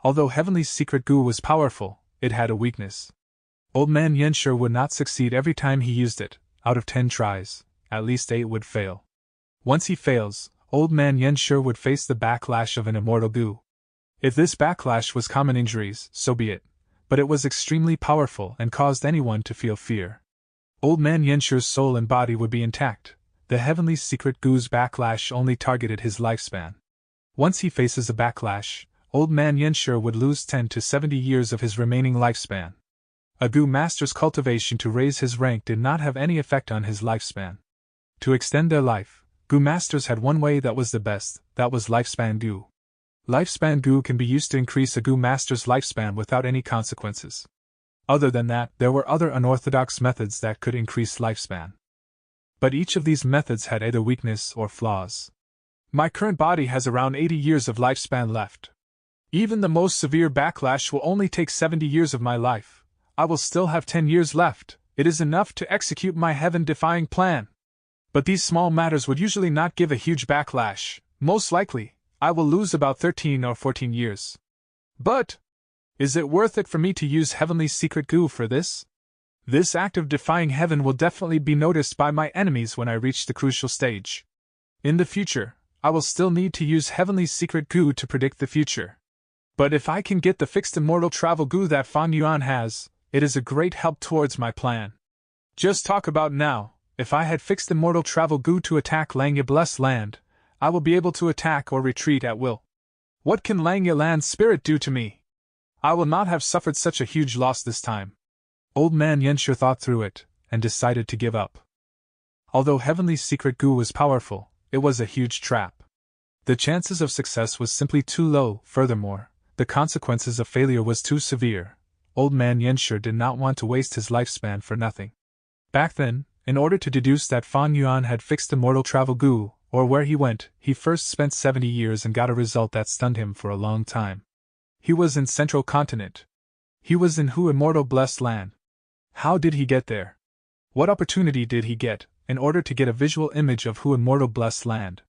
Although Heavenly Secret goo was powerful, it had a weakness. Old Man Yenshur would not succeed every time he used it, out of 10 tries, at least 8 would fail. Once he fails, Old Man Yenshur would face the backlash of an immortal goo. If this backlash was common injuries, so be it, but it was extremely powerful and caused anyone to feel fear. Old Man Yenshur's soul and body would be intact, the Heavenly Secret goo's backlash only targeted his lifespan. Once he faces a backlash, Old Man Yenshur would lose 10 to 70 years of his remaining lifespan. A goo master's cultivation to raise his rank did not have any effect on his lifespan. To extend their life, goo masters had one way that was the best, that was lifespan goo. Lifespan goo can be used to increase a goo master's lifespan without any consequences. Other than that, there were other unorthodox methods that could increase lifespan. But each of these methods had either weakness or flaws. My current body has around 80 years of lifespan left. Even the most severe backlash will only take 70 years of my life. I will still have 10 years left, it is enough to execute my heaven-defying plan. But these small matters would usually not give a huge backlash. Most likely, I will lose about 13 or 14 years. But is it worth it for me to use Heavenly Secret Goo for this? This act of defying heaven will definitely be noticed by my enemies when I reach the crucial stage. In the future, I will still need to use Heavenly Secret Goo to predict the future. But if I can get the fixed immortal travel goo that Fan Yuan has, it is a great help towards my plan. Just talk about now, if I had fixed immortal travel goo to attack Langya Blessed Land, I will be able to attack or retreat at will. What can Langya Land's spirit do to me? I will not have suffered such a huge loss this time. Old man Yanshi thought through it, and decided to give up. Although Heavenly Secret Goo was powerful, it was a huge trap. The chances of success was simply too low. Furthermore, the consequences of failure was too severe. Old man Yanshi did not want to waste his lifespan for nothing. Back then, in order to deduce that Fan Yuan had fixed immortal travel goo, or where he went, he first spent 70 years and got a result that stunned him for a long time. He was in Central Continent. He was in Hu Immortal Blessed Land. How did he get there? What opportunity did he get, in order to get a visual image of Hu Immortal Blessed Land?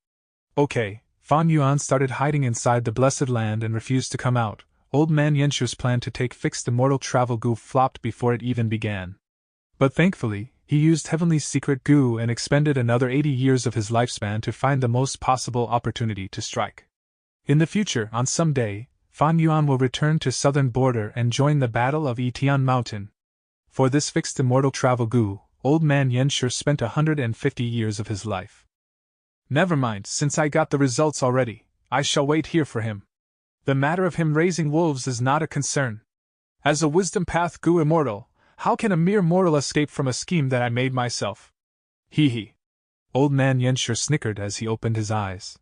Okay, Fan Yuan started hiding inside the Blessed Land and refused to come out. Old man Yanshu's plan to take fixed immortal travel goo flopped before it even began. But thankfully, he used Heavenly Secret Goo and expended another 80 years of his lifespan to find the most possible opportunity to strike. In the future, on some day, Fan Yuan will return to southern border and join the Battle of Yitian Mountain. For this fixed immortal travel goo, old man Yanshi spent 150 years of his life. Never mind, since I got the results already, I shall wait here for him. The matter of him raising wolves is not a concern. As a wisdom path goo immortal, how can a mere mortal escape from a scheme that I made myself? Hee hee. Old man Yanshi snickered as he opened his eyes.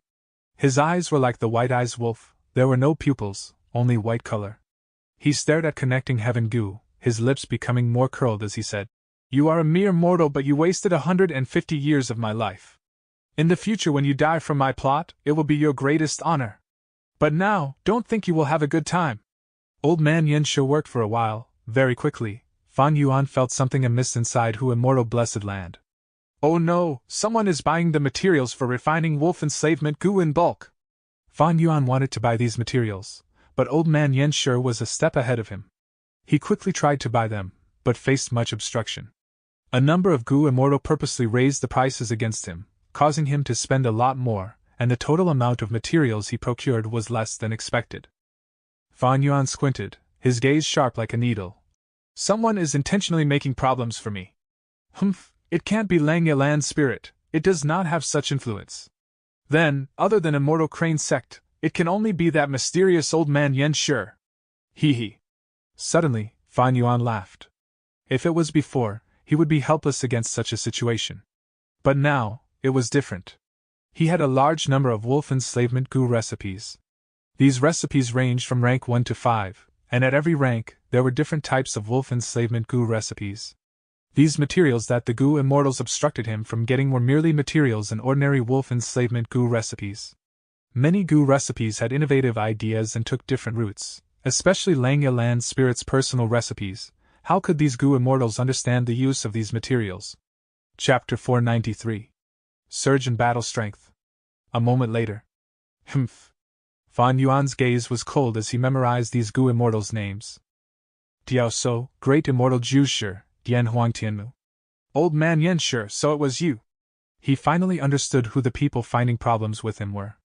His eyes were like the white-eyed wolf, there were no pupils, only white color. He stared at connecting heaven goo, his lips becoming more curled as he said, "You are a mere mortal, but you wasted 150 years of my life. In the future when you die from my plot, it will be your greatest honor. But now, don't think you will have a good time." Old man Yanshi worked for a while. Very quickly, Fan Yuan felt something amiss inside Hu Immortal Blessed Land. Oh no, someone is buying the materials for refining wolf enslavement goo in bulk. Fan Yuan wanted to buy these materials, but old man Yanshi was a step ahead of him. He quickly tried to buy them, but faced much obstruction. A number of goo immortal purposely raised the prices against him, causing him to spend a lot more, and the total amount of materials he procured was less than expected. Fan Yuan squinted, his gaze sharp like a needle. Someone is intentionally making problems for me. Humph, it can't be Langya Land's spirit, it does not have such influence. Then, other than Immortal Crane Sect, it can only be that mysterious old man Yanshi. Hee hee. Suddenly, Fan Yuan laughed. If it was before, he would be helpless against such a situation. But now, it was different. He had a large number of wolf enslavement goo recipes. These recipes ranged from rank 1 to 5, and at every rank, there were different types of wolf enslavement goo recipes. These materials that the goo immortals obstructed him from getting were merely materials in ordinary wolf enslavement goo recipes. Many goo recipes had innovative ideas and took different routes, especially Langya Land Spirit's personal recipes. How could these goo immortals understand the use of these materials? Chapter 493. Surge in Battle Strength. A moment later. Humph. Fan Yuan's gaze was cold as he memorized these goo immortals' names. Diao So, Great Immortal Jushi, Dian Huang Tianmu. Old man Yanshi, so it was you. He finally understood who the people finding problems with him were.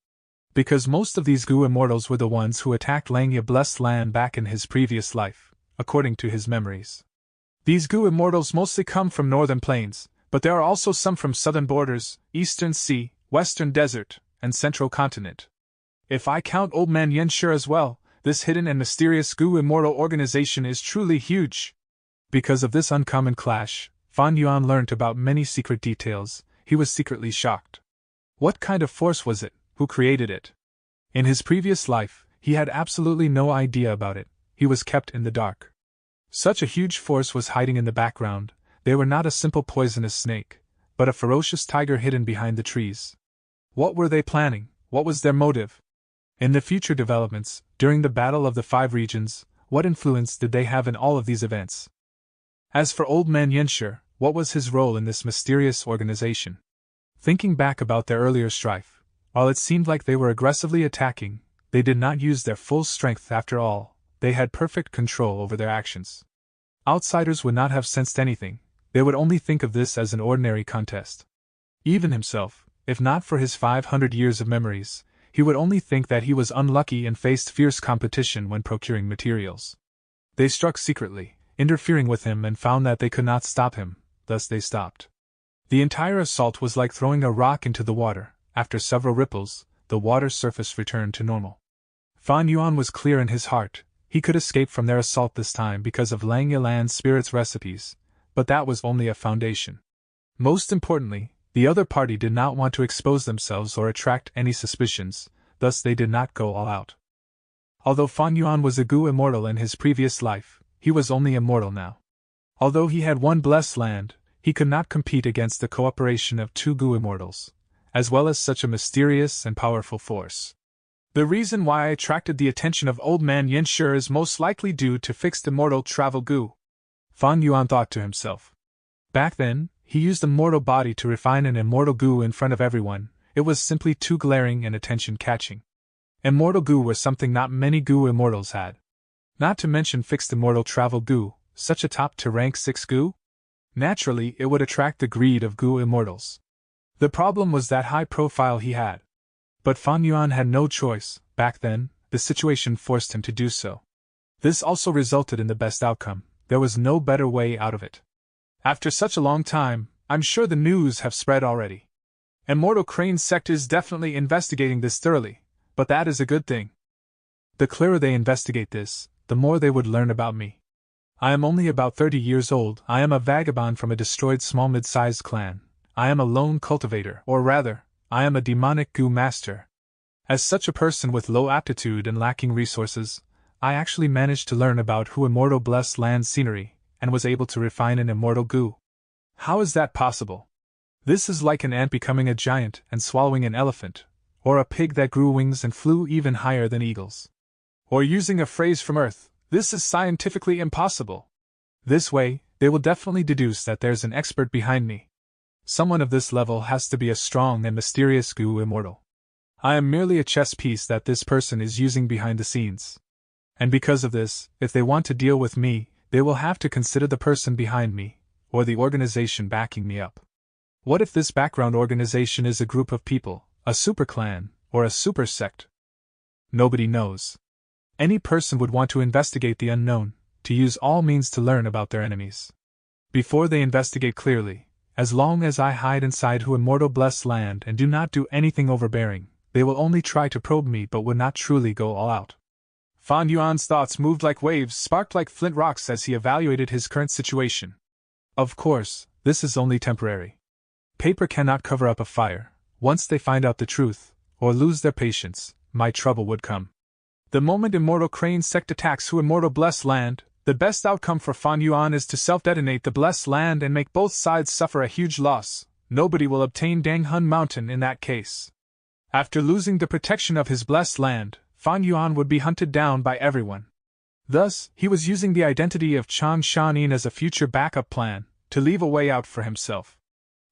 Because most of these goo immortals were the ones who attacked Langya Blessed Land back in his previous life, according to his memories. These goo immortals mostly come from northern plains, but there are also some from southern borders, eastern sea, western desert, and central continent. If I count old man Yanshi as well, this hidden and mysterious goo immortal organization is truly huge. Because of this uncommon clash, Fan Yuan learnt about many secret details. He was secretly shocked. What kind of force was it? Who created it? In his previous life, he had absolutely no idea about it. He was kept in the dark. Such a huge force was hiding in the background. They were not a simple poisonous snake, but a ferocious tiger hidden behind the trees. What were they planning? What was their motive? In the future developments, during the Battle of the Five Regions, what influence did they have in all of these events? As for old man Yanshi, what was his role in this mysterious organization? Thinking back about their earlier strife, while it seemed like they were aggressively attacking, they did not use their full strength after all. They had perfect control over their actions. Outsiders would not have sensed anything, they would only think of this as an ordinary contest. Even himself, if not for his 500 years of memories, he would only think that he was unlucky and faced fierce competition when procuring materials. They struck secretly, interfering with him, and found that they could not stop him, thus they stopped. The entire assault was like throwing a rock into the water. After several ripples, the water's surface returned to normal. Fan Yuan was clear in his heart. He could escape from their assault this time because of Lang Yilan's spirit's recipes, but that was only a foundation. Most importantly, the other party did not want to expose themselves or attract any suspicions, thus they did not go all out. Although Fan Yuan was a Gu immortal in his previous life, he was only immortal now. Although he had one blessed land, he could not compete against the cooperation of two Gu immortals, as well as such a mysterious and powerful force. The reason why I attracted the attention of old man Yin Shi is most likely due to fixed immortal travel Gu. Fan Yuan thought to himself. Back then, he used a mortal body to refine an immortal Gu in front of everyone. It was simply too glaring and attention-catching. Immortal Gu was something not many Gu immortals had. Not to mention fixed immortal travel Gu, such a top to rank 6 Gu? Naturally, it would attract the greed of Gu immortals. The problem was that high profile he had. But Fan Yuan had no choice. Back then, the situation forced him to do so. This also resulted in the best outcome. There was no better way out of it. After such a long time, I'm sure the news have spread already. Immortal Crane's sect is definitely investigating this thoroughly, but that is a good thing. The clearer they investigate this, the more they would learn about me. I am only about 30 years old. I am a vagabond from a destroyed small mid-sized clan. I am a lone cultivator, or rather, I am a demonic Gu master. As such a person with low aptitude and lacking resources, I actually managed to learn about who immortal blessed land scenery, and was able to refine an immortal Gu. How is that possible? This is like an ant becoming a giant and swallowing an elephant, or a pig that grew wings and flew even higher than eagles. Or using a phrase from Earth, this is scientifically impossible. This way, they will definitely deduce that there's an expert behind me. Someone of this level has to be a strong and mysterious Gu immortal. I am merely a chess piece that this person is using behind the scenes. And because of this, if they want to deal with me, they will have to consider the person behind me, or the organization backing me up. What if this background organization is a group of people, a super clan, or a super sect? Nobody knows. Any person would want to investigate the unknown, to use all means to learn about their enemies. Before they investigate clearly, as long as I hide inside who immortal blessed land and do not do anything overbearing, they will only try to probe me but would not truly go all out. Fan Yuan's thoughts moved like waves, sparked like flint rocks as he evaluated his current situation. Of course, this is only temporary. Paper cannot cover up a fire. Once they find out the truth, or lose their patience, my trouble would come. The moment Immortal Crane's sect attacks who immortal blessed land, the best outcome for Fan Yuan is to self-detonate the blessed land and make both sides suffer a huge loss. Nobody will obtain Danghun Mountain in that case. After losing the protection of his blessed land, Fan Yuan would be hunted down by everyone. Thus, he was using the identity of Chang Shanin as a future backup plan, to leave a way out for himself.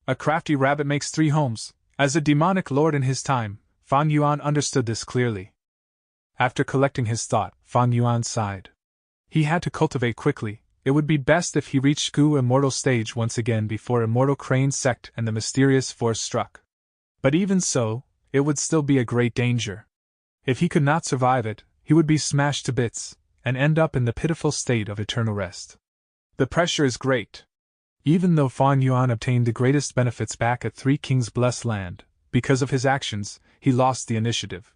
A crafty rabbit makes 3 homes. As a demonic lord in his time, Fan Yuan understood this clearly. After collecting his thought, Fan Yuan sighed. He had to cultivate quickly. It would be best if he reached Gu Immortal stage once again before Immortal Crane's sect and the mysterious force struck. But even so, it would still be a great danger. If he could not survive it, he would be smashed to bits, and end up in the pitiful state of eternal rest. The pressure is great. Even though Fan Yuan obtained the greatest benefits back at Three Kings Blessed Land, because of his actions, he lost the initiative.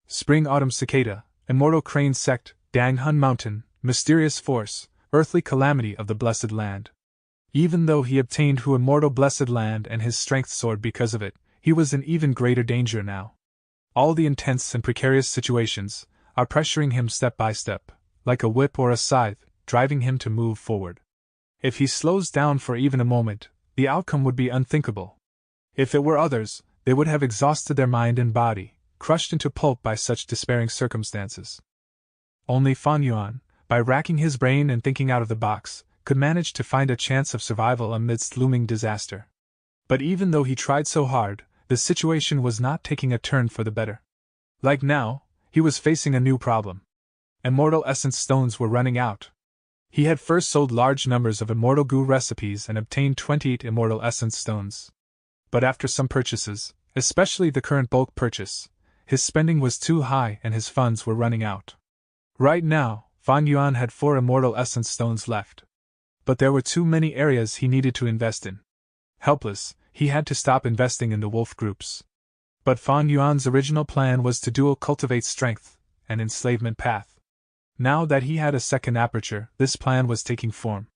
Spring-Autumn Cicada, Immortal Crane Sect, Danghun Mountain, Mysterious Force, Earthly Calamity of the Blessed Land. Even though he obtained Hu Immortal Blessed Land and his strength soared because of it, he was in even greater danger now. All the intense and precarious situations are pressuring him step by step, like a whip or a scythe, driving him to move forward. If he slows down for even a moment, the outcome would be unthinkable. If it were others, they would have exhausted their mind and body, crushed into pulp by such despairing circumstances. Only Fan Yuan, by racking his brain and thinking out of the box, could manage to find a chance of survival amidst looming disaster. But even though he tried so hard, the situation was not taking a turn for the better. Like now, he was facing a new problem. Immortal essence stones were running out. He had first sold large numbers of immortal goo recipes and obtained 28 immortal essence stones. But after some purchases, especially the current bulk purchase, his spending was too high and his funds were running out. Right now, Fan Yuan had 4 immortal essence stones left. But there were too many areas he needed to invest in. Helpless, he had to stop investing in the wolf groups. But Fan Yuan's original plan was to dual cultivate strength and enslavement path. Now that he had a second aperture, this plan was taking form.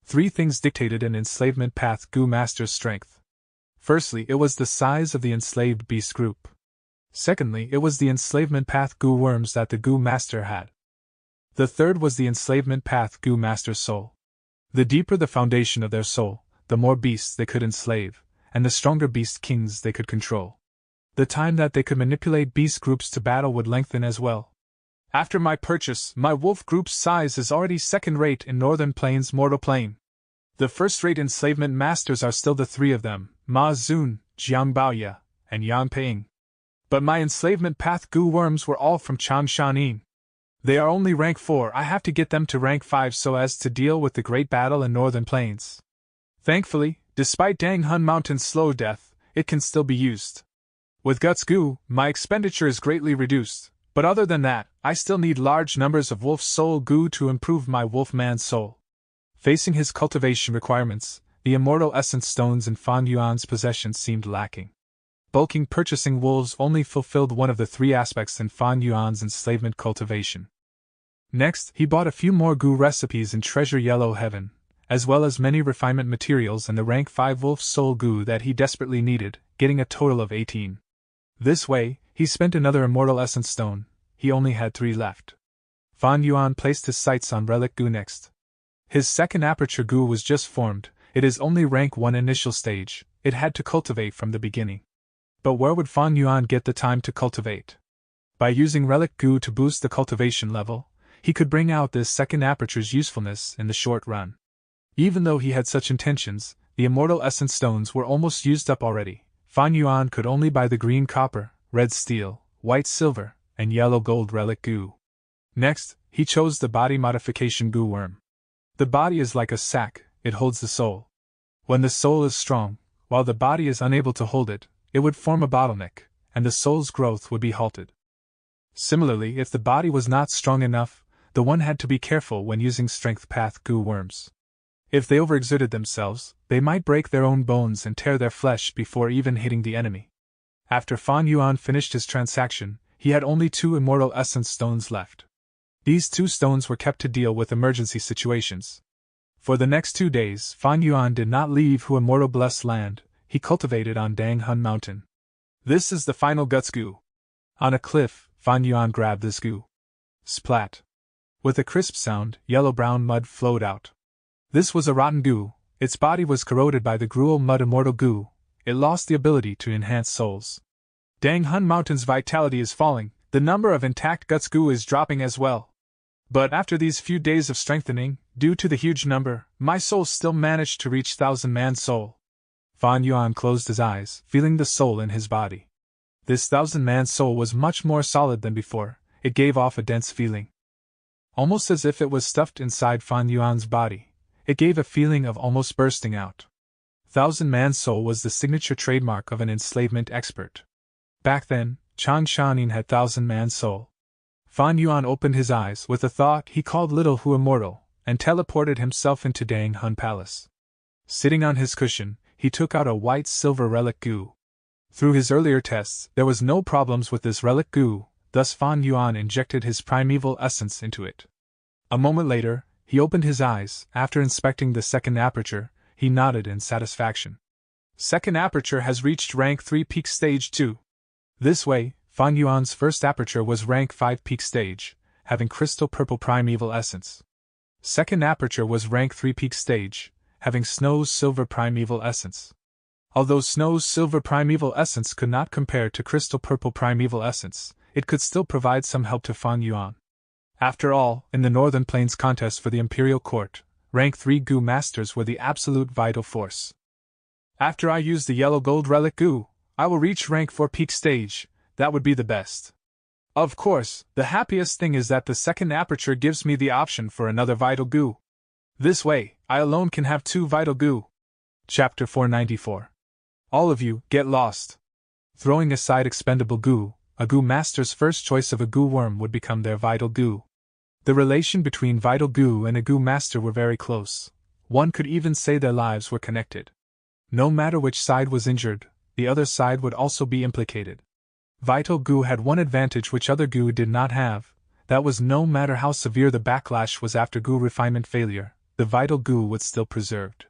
3 things dictated an enslavement path goo master's strength. Firstly, it was the size of the enslaved beast group. Secondly, it was the enslavement path goo worms that the goo master had. The third was the enslavement path goo master's soul. The deeper the foundation of their soul, the more beasts they could enslave, and the stronger beast kings they could control. The time that they could manipulate beast groups to battle would lengthen as well. After my purchase, my wolf group's size is already second-rate in Northern Plains Mortal Plane. The first-rate enslavement masters are still the 3 of them, Ma Zun, Jiang Baoye, and Yang Ping. But my enslavement path goo worms were all from Changshanin. They are only rank 4, I have to get them to rank 5 so as to deal with the great battle in Northern Plains. Thankfully, despite Dang Hun Mountain's slow death, it can still be used. With Guts Goo, my expenditure is greatly reduced, but other than that, I still need large numbers of Wolf Soul Goo to improve my Wolfman soul. Facing his cultivation requirements, the immortal essence stones in Fan Yuan's possession seemed lacking. Bulking purchasing wolves only fulfilled one of the 3 aspects in Fan Yuan's enslavement cultivation. Next, he bought a few more goo recipes in Treasure Yellow Heaven, as well as many refinement materials and the rank 5 wolf soul goo that he desperately needed, getting a total of 18. This way, he spent another immortal essence stone. He only had 3 left. Fan Yuan placed his sights on relic goo next. His second aperture goo was just formed, it is only rank 1 initial stage, it had to cultivate from the beginning. But where would Fan Yuan get the time to cultivate? By using relic goo to boost the cultivation level, he could bring out this second aperture's usefulness in the short run. Even though he had such intentions, the immortal essence stones were almost used up already. Fan Yuan could only buy the green copper, red steel, white silver, and yellow gold relic goo. Next, he chose the body modification goo worm. The body is like a sack, it holds the soul. When the soul is strong, while the body is unable to hold it, it would form a bottleneck, and the soul's growth would be halted. Similarly, if the body was not strong enough, the one had to be careful when using strength path goo worms. If they overexerted themselves, they might break their own bones and tear their flesh before even hitting the enemy. After Fan Yuan finished his transaction, he had only 2 immortal essence stones left. These 2 stones were kept to deal with emergency situations. For the next 2 days, Fan Yuan did not leave Hu Immortal Blessed Land, he cultivated on Dang Hun Mountain. This is the final Guts Goo. On a cliff, Fan Yuan grabbed this goo. Splat. With a crisp sound, yellow-brown mud flowed out. This was a rotten goo, its body was corroded by the gruel mud immortal goo, it lost the ability to enhance souls. Dang Hun Mountain's vitality is falling, the number of intact Guts Goo is dropping as well. But after these few days of strengthening, due to the huge number, my soul still managed to reach 1,000-man soul. Fan Yuan closed his eyes, feeling the soul in his body. This 1,000-man soul was much more solid than before, it gave off a dense feeling. Almost as if it was stuffed inside Fan Yuan's body, it gave a feeling of almost bursting out. 1,000-man soul was the signature trademark of an enslavement expert. Back then, Changshanin had 1,000-man soul. Fan Yuan opened his eyes with a thought he called Little Hu Immortal, and teleported himself into Dang Hun Palace. Sitting on his cushion, he took out a white-silver relic goo. Through his earlier tests, there was no problems with this relic goo, thus Fan Yuan injected his primeval essence into it. A moment later, he opened his eyes. After inspecting the second aperture, he nodded in satisfaction. Second aperture has reached rank 3 peak stage 2. This way, Fan Yuan's first aperture was rank 5 peak stage, having crystal purple primeval essence. Second aperture was rank 3 peak stage, having Snow's silver primeval essence. Although Snow's silver primeval essence could not compare to crystal purple primeval essence, it could still provide some help to Fan Yuan. After all, in the Northern Plains contest for the Imperial Court, rank 3 Goo Masters were the absolute vital force. After I use the yellow gold relic goo, I will reach rank 4 peak stage. That would be the best. Of course, the happiest thing is that the second aperture gives me the option for another vital goo. This way, I alone can have 2 vital goo. Chapter 494. All of you, get lost. Throwing aside expendable goo, a goo master's first choice of a goo worm would become their vital goo. The relation between vital goo and a goo master were very close. One could even say their lives were connected. No matter which side was injured, the other side would also be implicated. Vital goo had one advantage which other goo did not have, that was no matter how severe the backlash was after goo refinement failure, the vital goo was still preserved.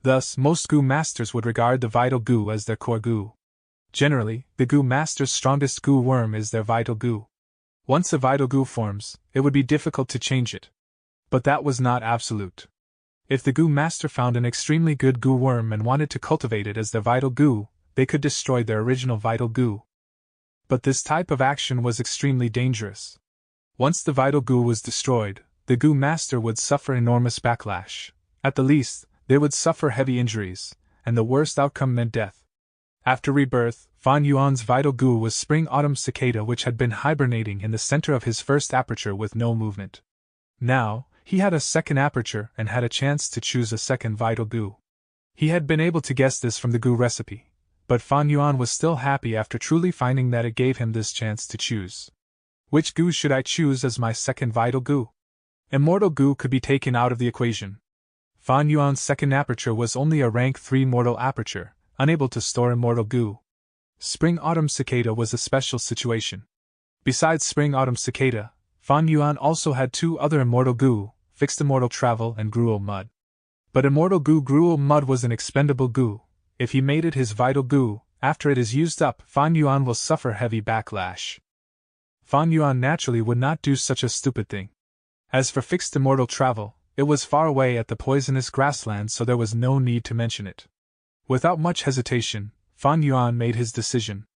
Thus, most goo masters would regard the vital goo as their core goo. Generally, the goo master's strongest goo worm is their vital goo. Once a vital goo forms, it would be difficult to change it. But that was not absolute. If the goo master found an extremely good goo worm and wanted to cultivate it as their vital goo, they could destroy their original vital goo. But this type of action was extremely dangerous. Once the vital goo was destroyed, the goo master would suffer enormous backlash. At the least, they would suffer heavy injuries, and the worst outcome meant death. After rebirth, Fan Yuan's vital goo was spring-autumn cicada, which had been hibernating in the center of his first aperture with no movement. Now, he had a second aperture and had a chance to choose a second vital goo. He had been able to guess this from the goo recipe, but Fan Yuan was still happy after truly finding that it gave him this chance to choose. Which goo should I choose as my second vital goo? Immortal goo could be taken out of the equation. Fan Yuan's second aperture was only a rank 3 mortal aperture, unable to store immortal goo. Spring-autumn cicada was a special situation. Besides spring-autumn cicada, Fan Yuan also had 2 other immortal goo, fixed immortal travel and gruel mud. But immortal goo gruel mud was an expendable goo. If he made it his vital goo, after it is used up, Fan Yuan will suffer heavy backlash. Fan Yuan naturally would not do such a stupid thing. As for fixed immortal travel, it was far away at the poisonous grassland, so there was no need to mention it. Without much hesitation, Fan Yuan made his decision.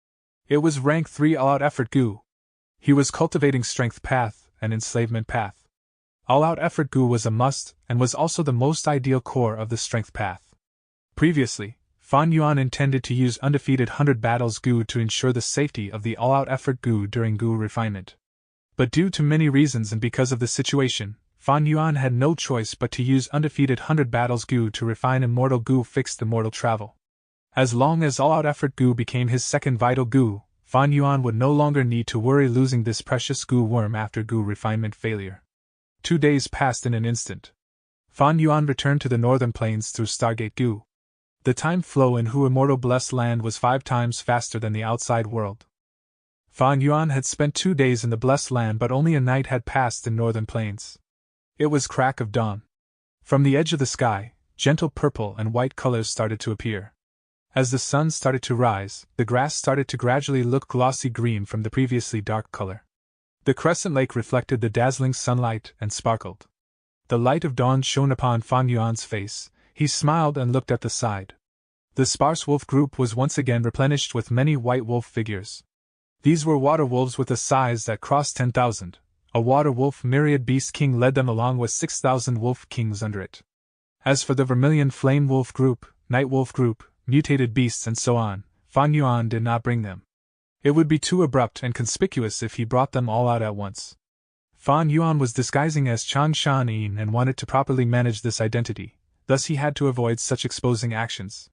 It was rank 3 all-out effort goo. He was cultivating strength path and enslavement path. All-out effort goo was a must and was also the most ideal core of the strength path. Previously, Fan Yuan intended to use undefeated 100 battles goo to ensure the safety of the all-out effort goo during goo refinement. But due to many reasons and because of the situation, Fan Yuan had no choice but to use undefeated 100 battles goo to refine immortal goo fixed immortal travel. As long as all-out effort goo became his second vital goo, Fan Yuan would no longer need to worry losing this precious goo worm after goo refinement failure. 2 days passed in an instant. Fan Yuan returned to the northern plains through Stargate goo. The time flow in Hu Immortal Blessed Land was 5 times faster than the outside world. Fan Yuan had spent 2 days in the Blessed Land, but only a night had passed in northern plains. It was crack of dawn. From the edge of the sky, gentle purple and white colors started to appear. As the sun started to rise, the grass started to gradually look glossy green from the previously dark color. The crescent lake reflected the dazzling sunlight and sparkled. The light of dawn shone upon Fan Yuan's face. He smiled and looked at the side. The sparse wolf group was once again replenished with many white wolf figures. These were water wolves with a size that crossed 10,000. A water wolf myriad beast king led them along with 6,000 wolf kings under it. As for the vermilion flame wolf group, night wolf group, mutated beasts and so on, Fan Yuan did not bring them. It would be too abrupt and conspicuous if he brought them all out at once. Fan Yuan was disguising as Chang Shan-yin and wanted to properly manage this identity, thus he had to avoid such exposing actions.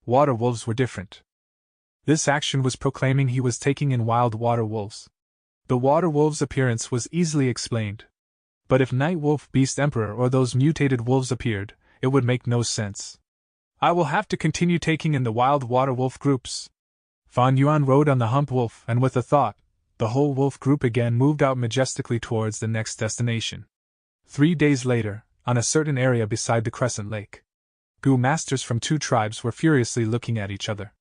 Water wolves were different. This action was proclaiming he was taking in wild water wolves. The water wolves' appearance was easily explained. But if Night Wolf Beast Emperor or those mutated wolves appeared, it would make no sense. I will have to continue taking in the wild water wolf groups. Fan Yuan rode on the hump wolf, and with a thought, the whole wolf group again moved out majestically towards the next destination. 3 days later, on a certain area beside the Crescent Lake, goo masters from 2 tribes were furiously looking at each other.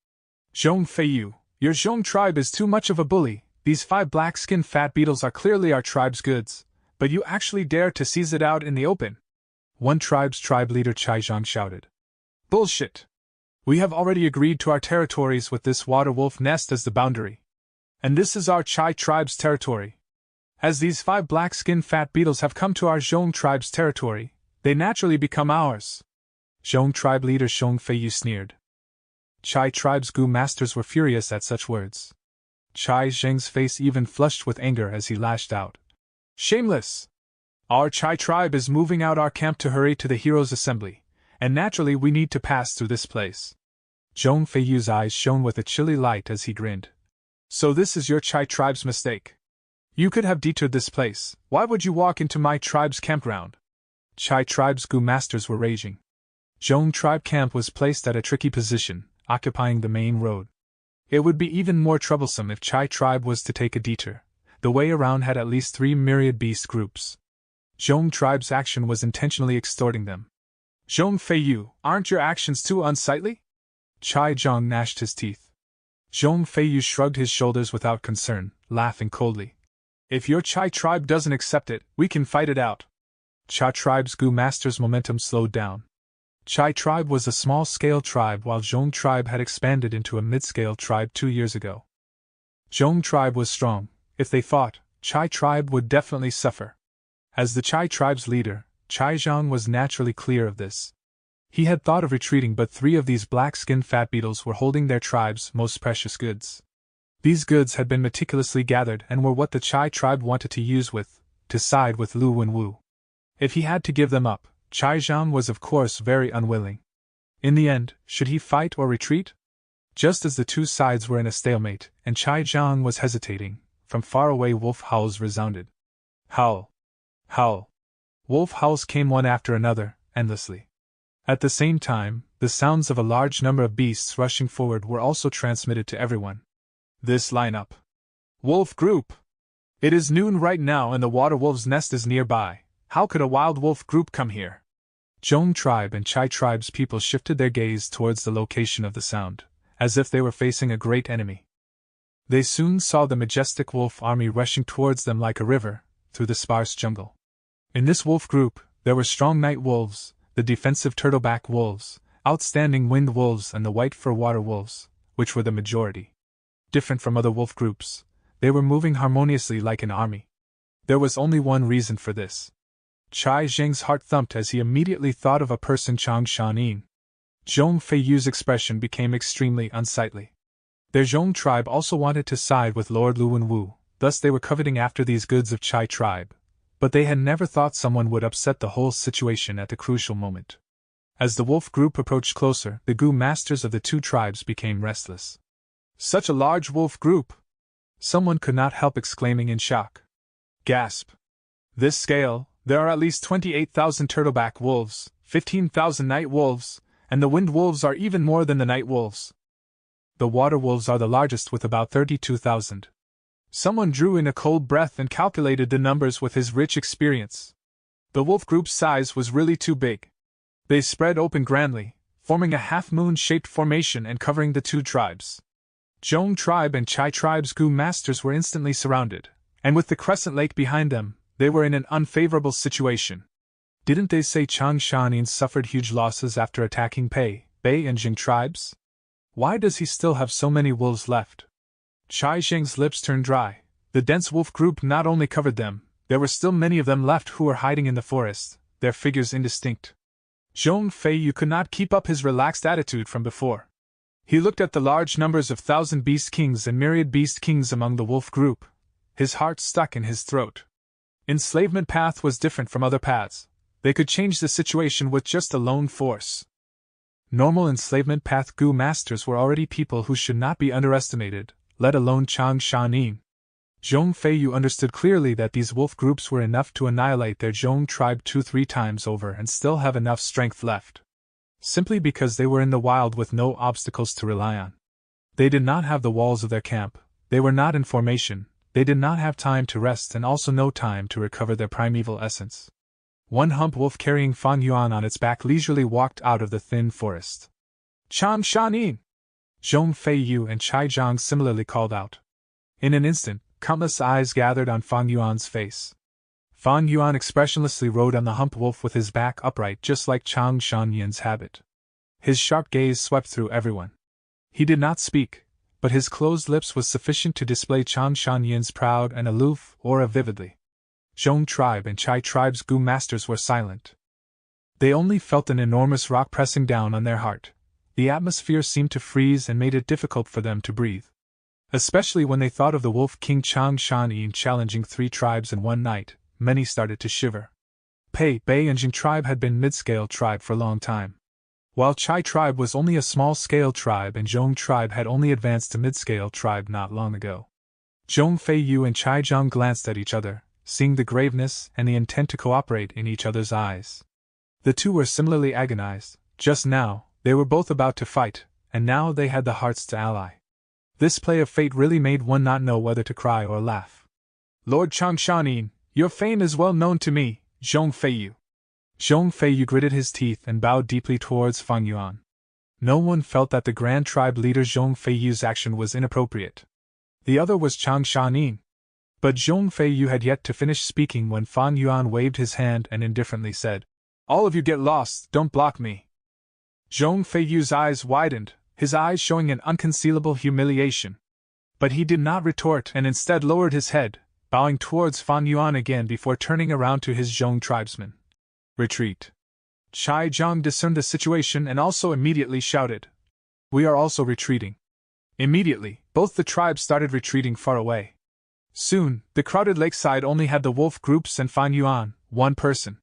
Zhong Feiyu, your Zhong tribe is too much of a bully. These 5 black-skinned fat beetles are clearly our tribe's goods, but you actually dare to seize it out in the open. One tribe's tribe leader Chai Zhang shouted. Bullshit! We have already agreed to our territories with this water wolf nest as the boundary. And this is our Chai tribe's territory. As these 5 black-skinned fat beetles have come to our Zhong tribe's territory, they naturally become ours. Zhong tribe leader Zhong Feiyu sneered. Chai tribe's Gu masters were furious at such words. Chai Zheng's face even flushed with anger as he lashed out. Shameless! Our Chai tribe is moving out our camp to hurry to the heroes' assembly, and naturally we need to pass through this place. Zhong Feiyu's eyes shone with a chilly light as he grinned. So this is your Chai tribe's mistake. You could have detoured this place. Why would you walk into my tribe's campground? Chai tribe's Gu masters were raging. Zhong tribe camp was placed at a tricky position, occupying the main road. It would be even more troublesome if Chai tribe was to take a detour. The way around had at least 3 myriad beast groups. Zhong tribe's action was intentionally extorting them. Zhong Feiyu, aren't your actions too unsightly? Chai Zhang gnashed his teeth. Zhong Feiyu shrugged his shoulders without concern, laughing coldly. If your Chai tribe doesn't accept it, we can fight it out. Chai tribe's Gu master's momentum slowed down. Chai tribe was a small-scale tribe while Zhong tribe had expanded into a mid-scale tribe 2 years ago. Zhong tribe was strong. If they fought, Chai tribe would definitely suffer. As the Chai tribe's leader, Chai Zhang was naturally clear of this. He had thought of retreating, but 3 of these black-skinned fat beetles were holding their tribe's most precious goods. These goods had been meticulously gathered and were what the Chai tribe wanted to side with Lu Wenwu. If he had to give them up, Chai Zhang was of course very unwilling. In the end, should he fight or retreat? Just as the two sides were in a stalemate, and Chai Zhang was hesitating, from far away wolf howls resounded. Howl! Howl! Wolf howls came one after another, endlessly. At the same time, the sounds of a large number of beasts rushing forward were also transmitted to everyone. This lineup. Wolf group! It is noon right now and the water wolf's nest is nearby. How could a wild wolf group come here? Zhong tribe and Chai tribe's people shifted their gaze towards the location of the sound, as if they were facing a great enemy. They soon saw the majestic wolf army rushing towards them like a river, through the sparse jungle. In this wolf group, there were strong night wolves, the defensive turtleback wolves, outstanding wind wolves and the white fur water wolves, which were the majority. Different from other wolf groups, they were moving harmoniously like an army. There was only one reason for this. Chai Zheng's heart thumped as he immediately thought of a person Chang Shanin. Zhong Feiyu's expression became extremely unsightly. Their Zhong tribe also wanted to side with Lord Lu Wenwu, thus they were coveting after these goods of Chai tribe, but they had never thought someone would upset the whole situation at the crucial moment. As the wolf group approached closer, the Gu masters of the two tribes became restless. Such a large wolf group! Someone could not help exclaiming in shock. Gasp! This scale, there are at least 28,000 turtleback wolves, 15,000 night wolves, and the wind wolves are even more than the night wolves. The water wolves are the largest with about 32,000. Someone drew in a cold breath and calculated the numbers with his rich experience. The wolf group's size was really too big. They spread open grandly, forming a half-moon-shaped formation and covering the two tribes. Zhong tribe and Chai tribe's Gu masters were instantly surrounded, and with the crescent lake behind them, they were in an unfavorable situation. Didn't they say Chang Shanin suffered huge losses after attacking Pei, Bei and Jing tribes? Why does he still have so many wolves left? Chai Zheng's lips turned dry. The dense wolf group not only covered them, there were still many of them left who were hiding in the forest, their figures indistinct. Zhong Feiyu could not keep up his relaxed attitude from before. He looked at the large numbers of 1,000 beast kings and myriad beast kings among the wolf group. His heart stuck in his throat. Enslavement path was different from other paths. They could change the situation with just a lone force. Normal enslavement path Gu masters were already people who should not be underestimated, let alone Chang Shanin. Zhong Feiyu understood clearly that these wolf groups were enough to annihilate their Zhong tribe 2-3 times over and still have enough strength left. Simply because they were in the wild with no obstacles to rely on. They did not have the walls of their camp, they were not in formation, they did not have time to rest and also no time to recover their primeval essence. One hump wolf carrying Fang Yuan on its back leisurely walked out of the thin forest. Chang Shanin! Zhong Feiyu and Chai Zhang similarly called out. In an instant, countless eyes gathered on Fang Yuan's face. Fang Yuan expressionlessly rode on the hump wolf with his back upright just like Chang Shanyin's habit. His sharp gaze swept through everyone. He did not speak, but his closed lips was sufficient to display Chang Shanyin's proud and aloof aura vividly. Zhong tribe and Chai tribe's Gu masters were silent. They only felt an enormous rock pressing down on their heart, the atmosphere seemed to freeze and made it difficult for them to breathe. Especially when they thought of the Wolf King Chang Shan-yin challenging 3 tribes in one night, many started to shiver. Pei, Bei and Jing tribe had been mid-scale tribe for a long time. While Chai tribe was only a small-scale tribe and Zhong tribe had only advanced to mid-scale tribe not long ago. Zhong Feiyu and Chai Zhang glanced at each other, seeing the graveness and the intent to cooperate in each other's eyes. The two were similarly agonized. Just now, they were both about to fight, and now they had the hearts to ally. This play of fate really made one not know whether to cry or laugh. Lord Chang Shan-yin, your fame is well known to me, Zhong Feiyu. Zhong Feiyu gritted his teeth and bowed deeply towards Fang Yuan. No one felt that the Grand Tribe leader Zhong Feiyu's action was inappropriate. The other was Chang Shan-yin. But Zhong Feiyu had yet to finish speaking when Fang Yuan waved his hand and indifferently said, "All of you get lost, don't block me." Zhong Feiyu's eyes widened, his eyes showing an unconcealable humiliation. But he did not retort and instead lowered his head, bowing towards Fang Yuan again before turning around to his Zhong tribesmen. Retreat. Chai Zhang discerned the situation and also immediately shouted, "We are also retreating." Immediately, both the tribes started retreating far away. Soon, the crowded lakeside only had the wolf groups and Fang Yuan, one person.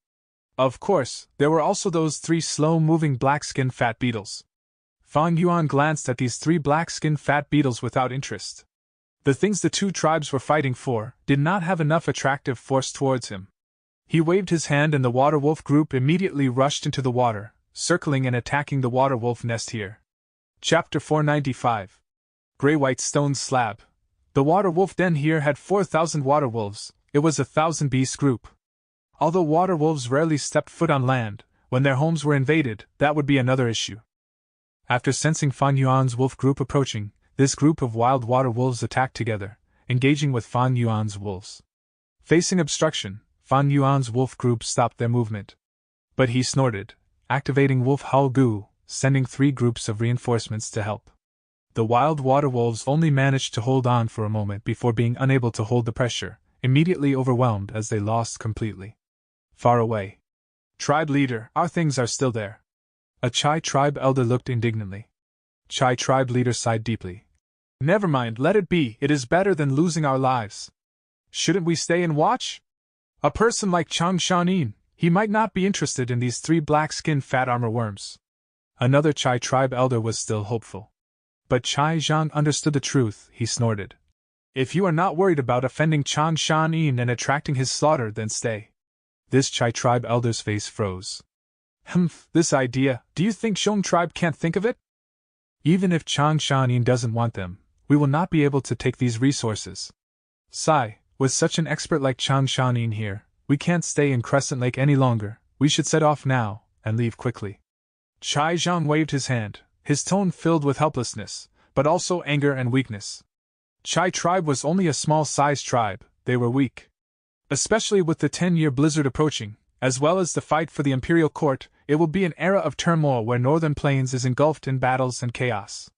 Of course, there were also those 3 slow-moving black-skinned fat beetles. Fang Yuan glanced at these 3 black-skinned fat beetles without interest. The things the 2 tribes were fighting for did not have enough attractive force towards him. He waved his hand and the water wolf group immediately rushed into the water, circling and attacking the water wolf nest here. Chapter 495. Grey-white stone slab. The water wolf den here had 4,000 water wolves. It was a 1,000-beast group. Although water wolves rarely stepped foot on land, when their homes were invaded, that would be another issue. After sensing Fang Yuan's wolf group approaching, this group of wild water wolves attacked together, engaging with Fang Yuan's wolves. Facing obstruction, Fang Yuan's wolf group stopped their movement. But he snorted, activating Wolf Howl Gu, sending 3 groups of reinforcements to help. The wild water wolves only managed to hold on for a moment before being unable to hold the pressure, immediately overwhelmed as they lost completely. Far away. Tribe leader, our things are still there. A Chai tribe elder looked indignantly. Chai tribe leader sighed deeply. Never mind, let it be, it is better than losing our lives. Shouldn't we stay and watch? A person like Chang Shan-yin, he might not be interested in these 3 black-skinned fat armor worms. Another Chai tribe elder was still hopeful. But Chai Zhang understood the truth, he snorted. If you are not worried about offending Chang Shan-yin and attracting his slaughter, then stay. This Chai tribe elder's face froze. This idea, do you think Zhong tribe can't think of it? Even if Chang Shan-yin doesn't want them, we will not be able to take these resources. Sigh. With such an expert like Chang Shan-yin here, we can't stay in Crescent Lake any longer, we should set off now, and leave quickly. Chai Zhang waved his hand, his tone filled with helplessness, but also anger and weakness. Chai tribe was only a small-sized tribe, they were weak. Especially with the 10-year blizzard approaching, as well as the fight for the imperial court, it will be an era of turmoil where Northern Plains is engulfed in battles and chaos.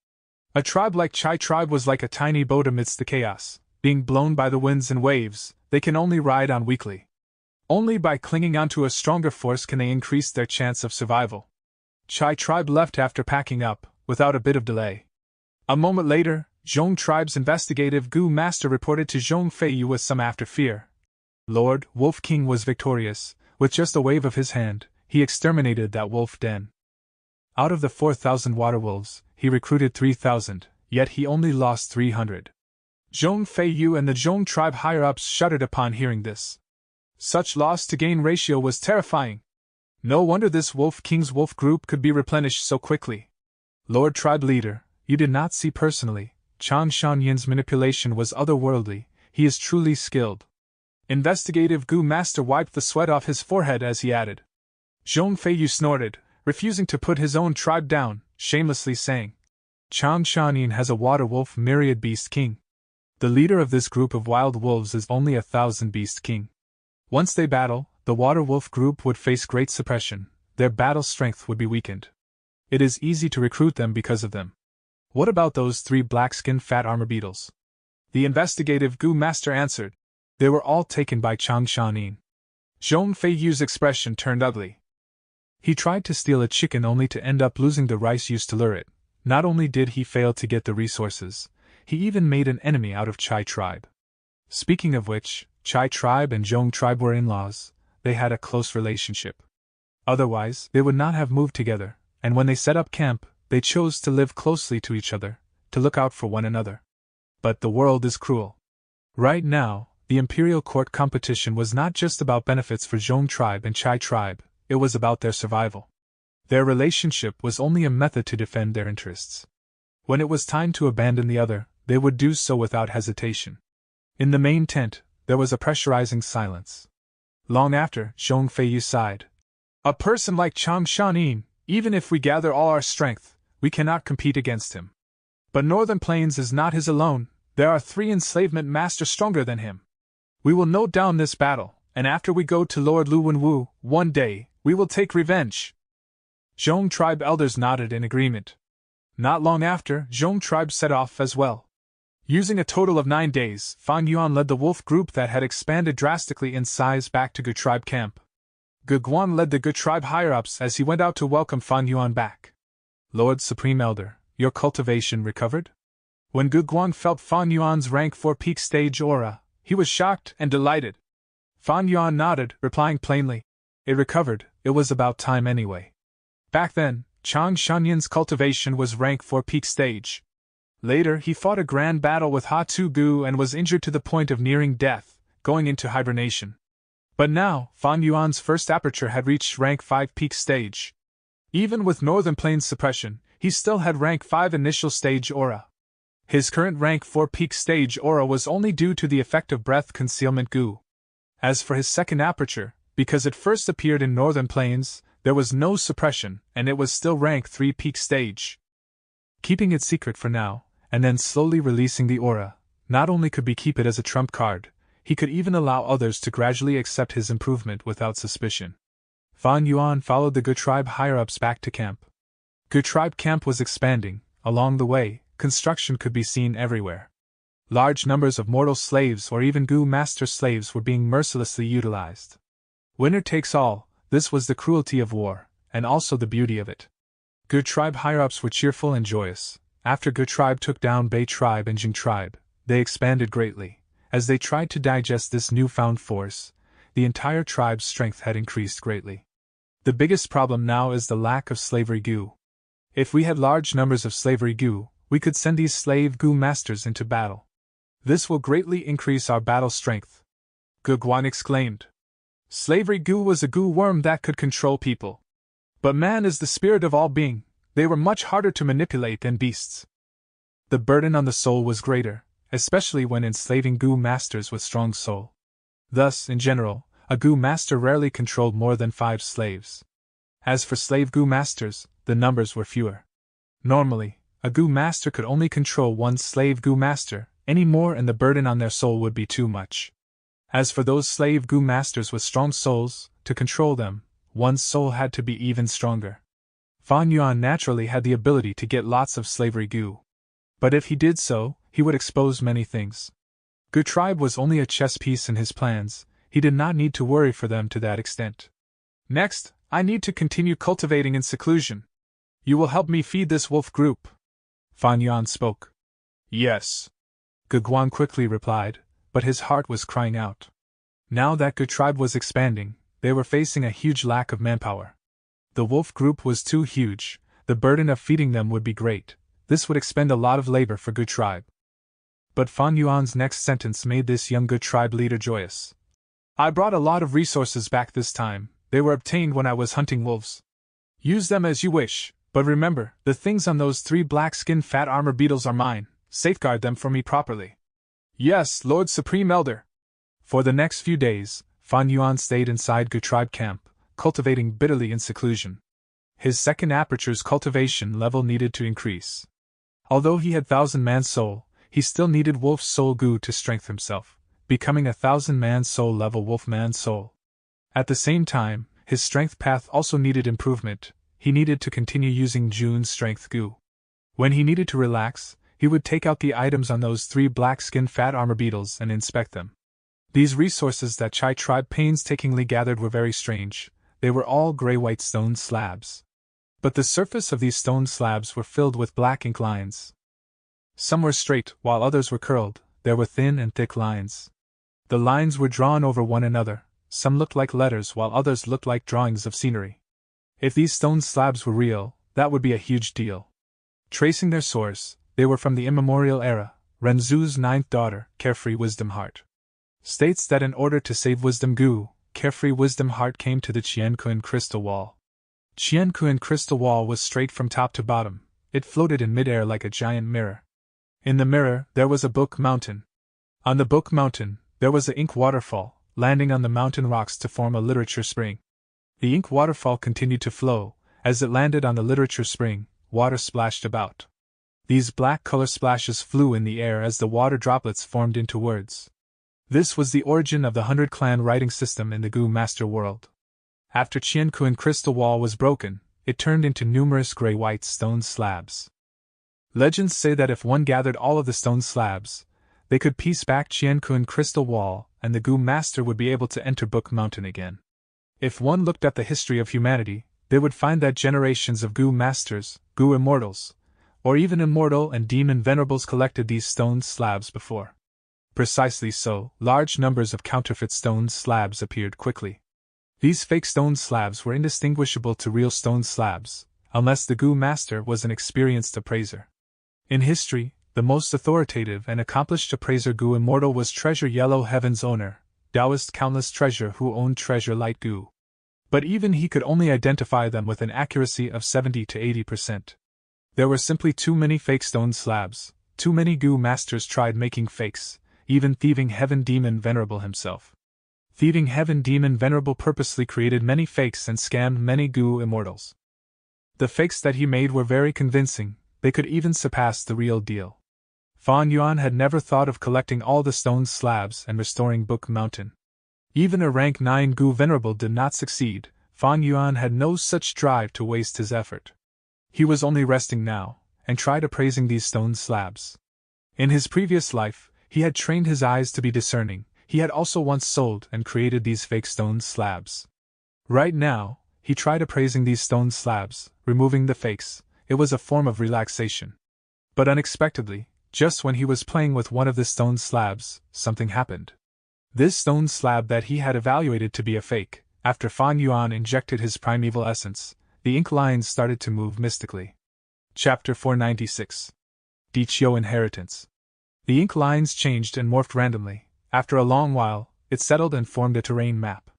A tribe like Chai tribe was like a tiny boat amidst the chaos. Being blown by the winds and waves, they can only ride on weakly. Only by clinging onto a stronger force can they increase their chance of survival. Chai tribe left after packing up, without a bit of delay. A moment later, Zhong tribe's investigative Gu master reported to Zhong Feiyu with some after fear. Lord Wolf King was victorious. With just a wave of his hand, he exterminated that wolf den. Out of the 4,000 water wolves, he recruited 3,000, yet he only lost 300. Zhong Feiyu and the Zhong tribe higher-ups shuddered upon hearing this. Such loss-to-gain ratio was terrifying. No wonder this Wolf King's wolf group could be replenished so quickly. Lord tribe leader, you did not see personally, Chang Shan-yin's manipulation was otherworldly, he is truly skilled. Investigative Gu master wiped the sweat off his forehead as he added. Zhong Feiyu snorted, refusing to put his own tribe down, shamelessly saying, Chang Shan-yin has a water wolf myriad beast king. The leader of this group of wild wolves is only a 1,000-beast king. Once they battle, the water wolf group would face great suppression, their battle strength would be weakened. It is easy to recruit them because of them. What about those 3 black-skinned fat armor beetles? The investigative Gu master answered. They were all taken by Chang Shan-yin. Zhong Feiyu's expression turned ugly. He tried to steal a chicken only to end up losing the rice used to lure it. Not only did he fail to get the resources, he even made an enemy out of Chai tribe. Speaking of which, Chai tribe and Zhong tribe were in-laws. They had a close relationship. Otherwise, they would not have moved together, and when they set up camp, they chose to live closely to each other, to look out for one another. But the world is cruel. Right now, the imperial court competition was not just about benefits for Zhong tribe and Chai tribe, it was about their survival. Their relationship was only a method to defend their interests. When it was time to abandon the other, they would do so without hesitation. In the main tent, there was a pressurizing silence. Long after, Zhong Feiyu sighed. A person like Chang Shanin, even if we gather all our strength, we cannot compete against him. But Northern Plains is not his alone, there are 3 enslavement masters stronger than him. We will note down this battle, and after we go to Lord Lu Wenwu, one day, we will take revenge. Zhong tribe elders nodded in agreement. Not long after, Zhong tribe set off as well. Using a total of 9 days, Fan Yuan led the wolf group that had expanded drastically in size back to Gu tribe camp. Gu Guan led the Gu tribe higher-ups as he went out to welcome Fan Yuan back. Lord Supreme Elder, your cultivation recovered? When Gu Guan felt Fan Yuan's rank 4 peak stage aura, he was shocked and delighted. Fan Yuan nodded, replying plainly, it recovered, it was about time anyway. Back then, Chang Shanyan's cultivation was rank 4 peak stage. Later he fought a grand battle with Ha Tu Gu and was injured to the point of nearing death, going into hibernation. But now, Fan Yuan's first aperture had reached rank 5 peak stage. Even with Northern Plains suppression, he still had rank 5 initial stage aura. His current rank 4 peak stage aura was only due to the effect of breath concealment Gu. As for his second aperture, because it first appeared in Northern Plains, there was no suppression, and it was still rank 3 peak stage. Keeping it secret for now, and then slowly releasing the aura, not only could he keep it as a trump card, he could even allow others to gradually accept his improvement without suspicion. Fan Yuan followed the Gu tribe higher-ups back to camp. Gu tribe camp was expanding. Along the way, construction could be seen everywhere. Large numbers of mortal slaves or even Gu master slaves were being mercilessly utilized. Winner takes all, this was the cruelty of war, and also the beauty of it. Gu tribe higher-ups were cheerful and joyous. After Gu tribe took down Bei tribe and Jing tribe, they expanded greatly. As they tried to digest this newfound force, the entire tribe's strength had increased greatly. The biggest problem now is the lack of slavery Gu. If we had large numbers of slavery Gu, we could send these slave Gu masters into battle. This will greatly increase our battle strength. Gu Guan exclaimed. Slavery Gu was a Gu worm that could control people. But man is the spirit of all being, they were much harder to manipulate than beasts. The burden on the soul was greater, especially when enslaving Gu masters with strong soul. Thus, in general, a Gu master rarely controlled more than 5 slaves. As for slave Gu masters, the numbers were fewer. Normally, a Gu master could only control 1 slave Gu master, any more and the burden on their soul would be too much. As for those slave Gu masters with strong souls, to control them, one's soul had to be even stronger. Fan Yuan naturally had the ability to get lots of slavery Gu. But if he did so, he would expose many things. Gu tribe was only a chess piece in his plans, he did not need to worry for them to that extent. Next, I need to continue cultivating in seclusion. You will help me feed this wolf group. Fan Yuan spoke. Yes. Gu Guan quickly replied, but his heart was crying out. Now that Gu tribe was expanding, they were facing a huge lack of manpower. The wolf group was too huge, the burden of feeding them would be great, this would expend a lot of labor for Gu tribe. But Fan Yuan's next sentence made this young Gu tribe leader joyous. I brought a lot of resources back this time, they were obtained when I was hunting wolves. Use them as you wish, but remember, the things on those 3 black-skinned fat armor beetles are mine, safeguard them for me properly. Yes, Lord Supreme Elder. For the next few days, Fan Yuan stayed inside Gu tribe camp, cultivating bitterly in seclusion. His second aperture's cultivation level needed to increase. Although he had 1,000-man soul, he still needed wolf soul Gu to strengthen himself, becoming a 1,000-man soul level wolf-man soul. At the same time, his strength path also needed improvement, he needed to continue using June's strength Gu. When he needed to relax, he would take out the items on those 3 black-skinned fat armor beetles and inspect them. These resources that Chai tribe painstakingly gathered were very strange, they were all gray-white stone slabs. But the surface of these stone slabs were filled with black ink lines. Some were straight, while others were curled. There were thin and thick lines. The lines were drawn over one another. Some looked like letters while others looked like drawings of scenery. If these stone slabs were real, that would be a huge deal. Tracing their source, they were from the immemorial era. Renzu's ninth daughter, Carefree Wisdom Heart, states that in order to save Wisdom Gu, Carefree Wisdom Heart came to the Qianquan crystal wall. Qianquan crystal wall was straight from top to bottom. It floated in midair like a giant mirror. In the mirror, there was a book mountain. On the book mountain, there was an ink waterfall, landing on the mountain rocks to form a literature spring. The ink waterfall continued to flow. As it landed on the literature spring, water splashed about. These black color splashes flew in the air as the water droplets formed into words. This was the origin of the 100-clan writing system in the Gu Master world. After Qianquan crystal wall was broken, it turned into numerous gray-white stone slabs. Legends say that if one gathered all of the stone slabs, they could piece back Qianquan crystal wall and the Gu Master would be able to enter Book Mountain again. If one looked at the history of humanity, they would find that generations of Gu Masters, Gu Immortals, or even immortal and demon venerables collected these stone slabs before. Precisely so, large numbers of counterfeit stone slabs appeared quickly. These fake stone slabs were indistinguishable to real stone slabs, unless the Gu Master was an experienced appraiser. In history, the most authoritative and accomplished appraiser Gu Immortal was Treasure Yellow Heaven's owner, Taoist Countless Treasure, who owned Treasure Light Gu. But even he could only identify them with an accuracy of 70 to 80%. There were simply too many fake stone slabs. Too many Gu Masters tried making fakes, even Thieving Heaven Demon Venerable himself. Thieving Heaven Demon Venerable purposely created many fakes and scammed many Gu Immortals. The fakes that he made were very convincing, they could even surpass the real deal. Fan Yuan had never thought of collecting all the stone slabs and restoring Book Mountain. Even a rank 9 Gu Venerable did not succeed. Fan Yuan had no such drive to waste his effort. He was only resting now, and tried appraising these stone slabs. In his previous life, he had trained his eyes to be discerning. He had also once sold and created these fake stone slabs. Right now, he tried appraising these stone slabs, removing the fakes. It was a form of relaxation. But unexpectedly, just when he was playing with one of the stone slabs, something happened. This stone slab that he had evaluated to be a fake, after Fan Yuan injected his primeval essence, the ink lines started to move mystically. Chapter 496. Dichio Inheritance. The ink lines changed and morphed randomly. After a long while, it settled and formed a terrain map.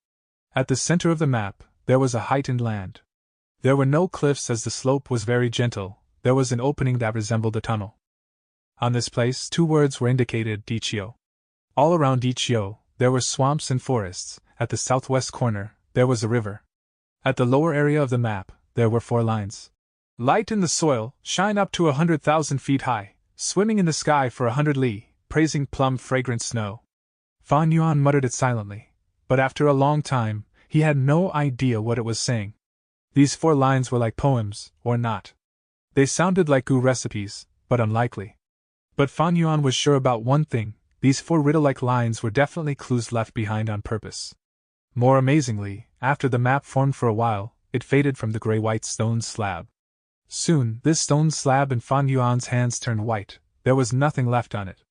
At the center of the map, there was a heightened land. There were no cliffs as the slope was very gentle. There was an opening that resembled a tunnel. On this place, 2 words were indicated: Dichio. All around Dichio, there were swamps and forests. At the southwest corner, there was a river. At the lower area of the map, there were 4 lines. Light in the soil, shine up to 100,000 feet high, swimming in the sky for 100 li, praising plum fragrant snow. Fan Yuan muttered it silently, but after a long time, he had no idea what it was saying. These 4 lines were like poems, or not. They sounded like Gu recipes, but unlikely. But Fan Yuan was sure about one thing: these 4 riddle-like lines were definitely clues left behind on purpose. More amazingly, after the map formed for a while, it faded from the gray-white stone slab. Soon, this stone slab in Fan Yuan's hands turned white. There was nothing left on it.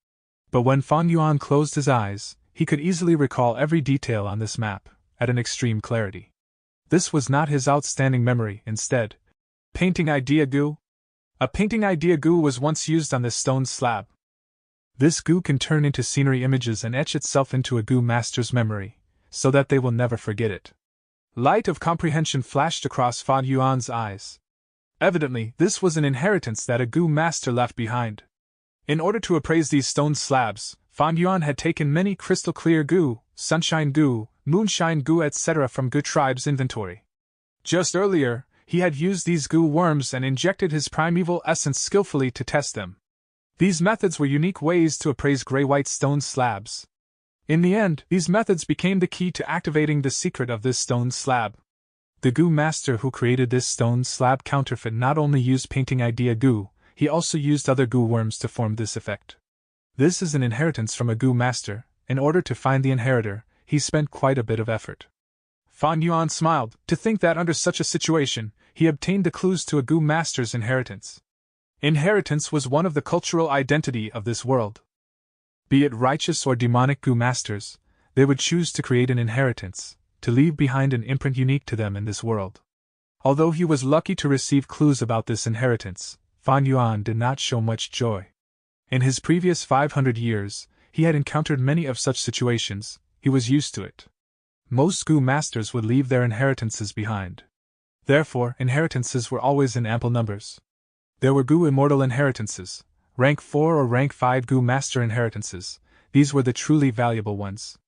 But when Fan Yuan closed his eyes, he could easily recall every detail on this map, at an extreme clarity. This was not his outstanding memory, instead. Painting idea Gu? A painting idea Gu was once used on this stone slab. This Gu can turn into scenery images and etch itself into a Gu Master's memory, so that they will never forget it. Light of comprehension flashed across Fan Yuan's eyes. Evidently, this was an inheritance that a Gu Master left behind. In order to appraise these stone slabs, Fan Yuan had taken many crystal-clear Gu, Sunshine Gu, Moonshine Gu etc. from Gu tribe's inventory. Just earlier, he had used these Gu worms and injected his primeval essence skillfully to test them. These methods were unique ways to appraise gray-white stone slabs. In the end, these methods became the key to activating the secret of this stone slab. The Gu Master who created this stone slab counterfeit not only used painting idea Gu, he also used other Gu worms to form this effect. This is an inheritance from a Gu Master. In order to find the inheritor, he spent quite a bit of effort. Fan Yuan smiled, to think that under such a situation, he obtained the clues to a Gu master's inheritance. Inheritance was one of the cultural identity of this world. Be it righteous or demonic Gu masters, they would choose to create an inheritance, to leave behind an imprint unique to them in this world. Although he was lucky to receive clues about this inheritance, Fan Yuan did not show much joy. In his previous 500 years, he had encountered many of such situations. He was used to it. Most Gu masters would leave their inheritances behind. Therefore, inheritances were always in ample numbers. There were Gu immortal inheritances, rank 4 or rank 5 Gu master inheritances. These were the truly valuable ones.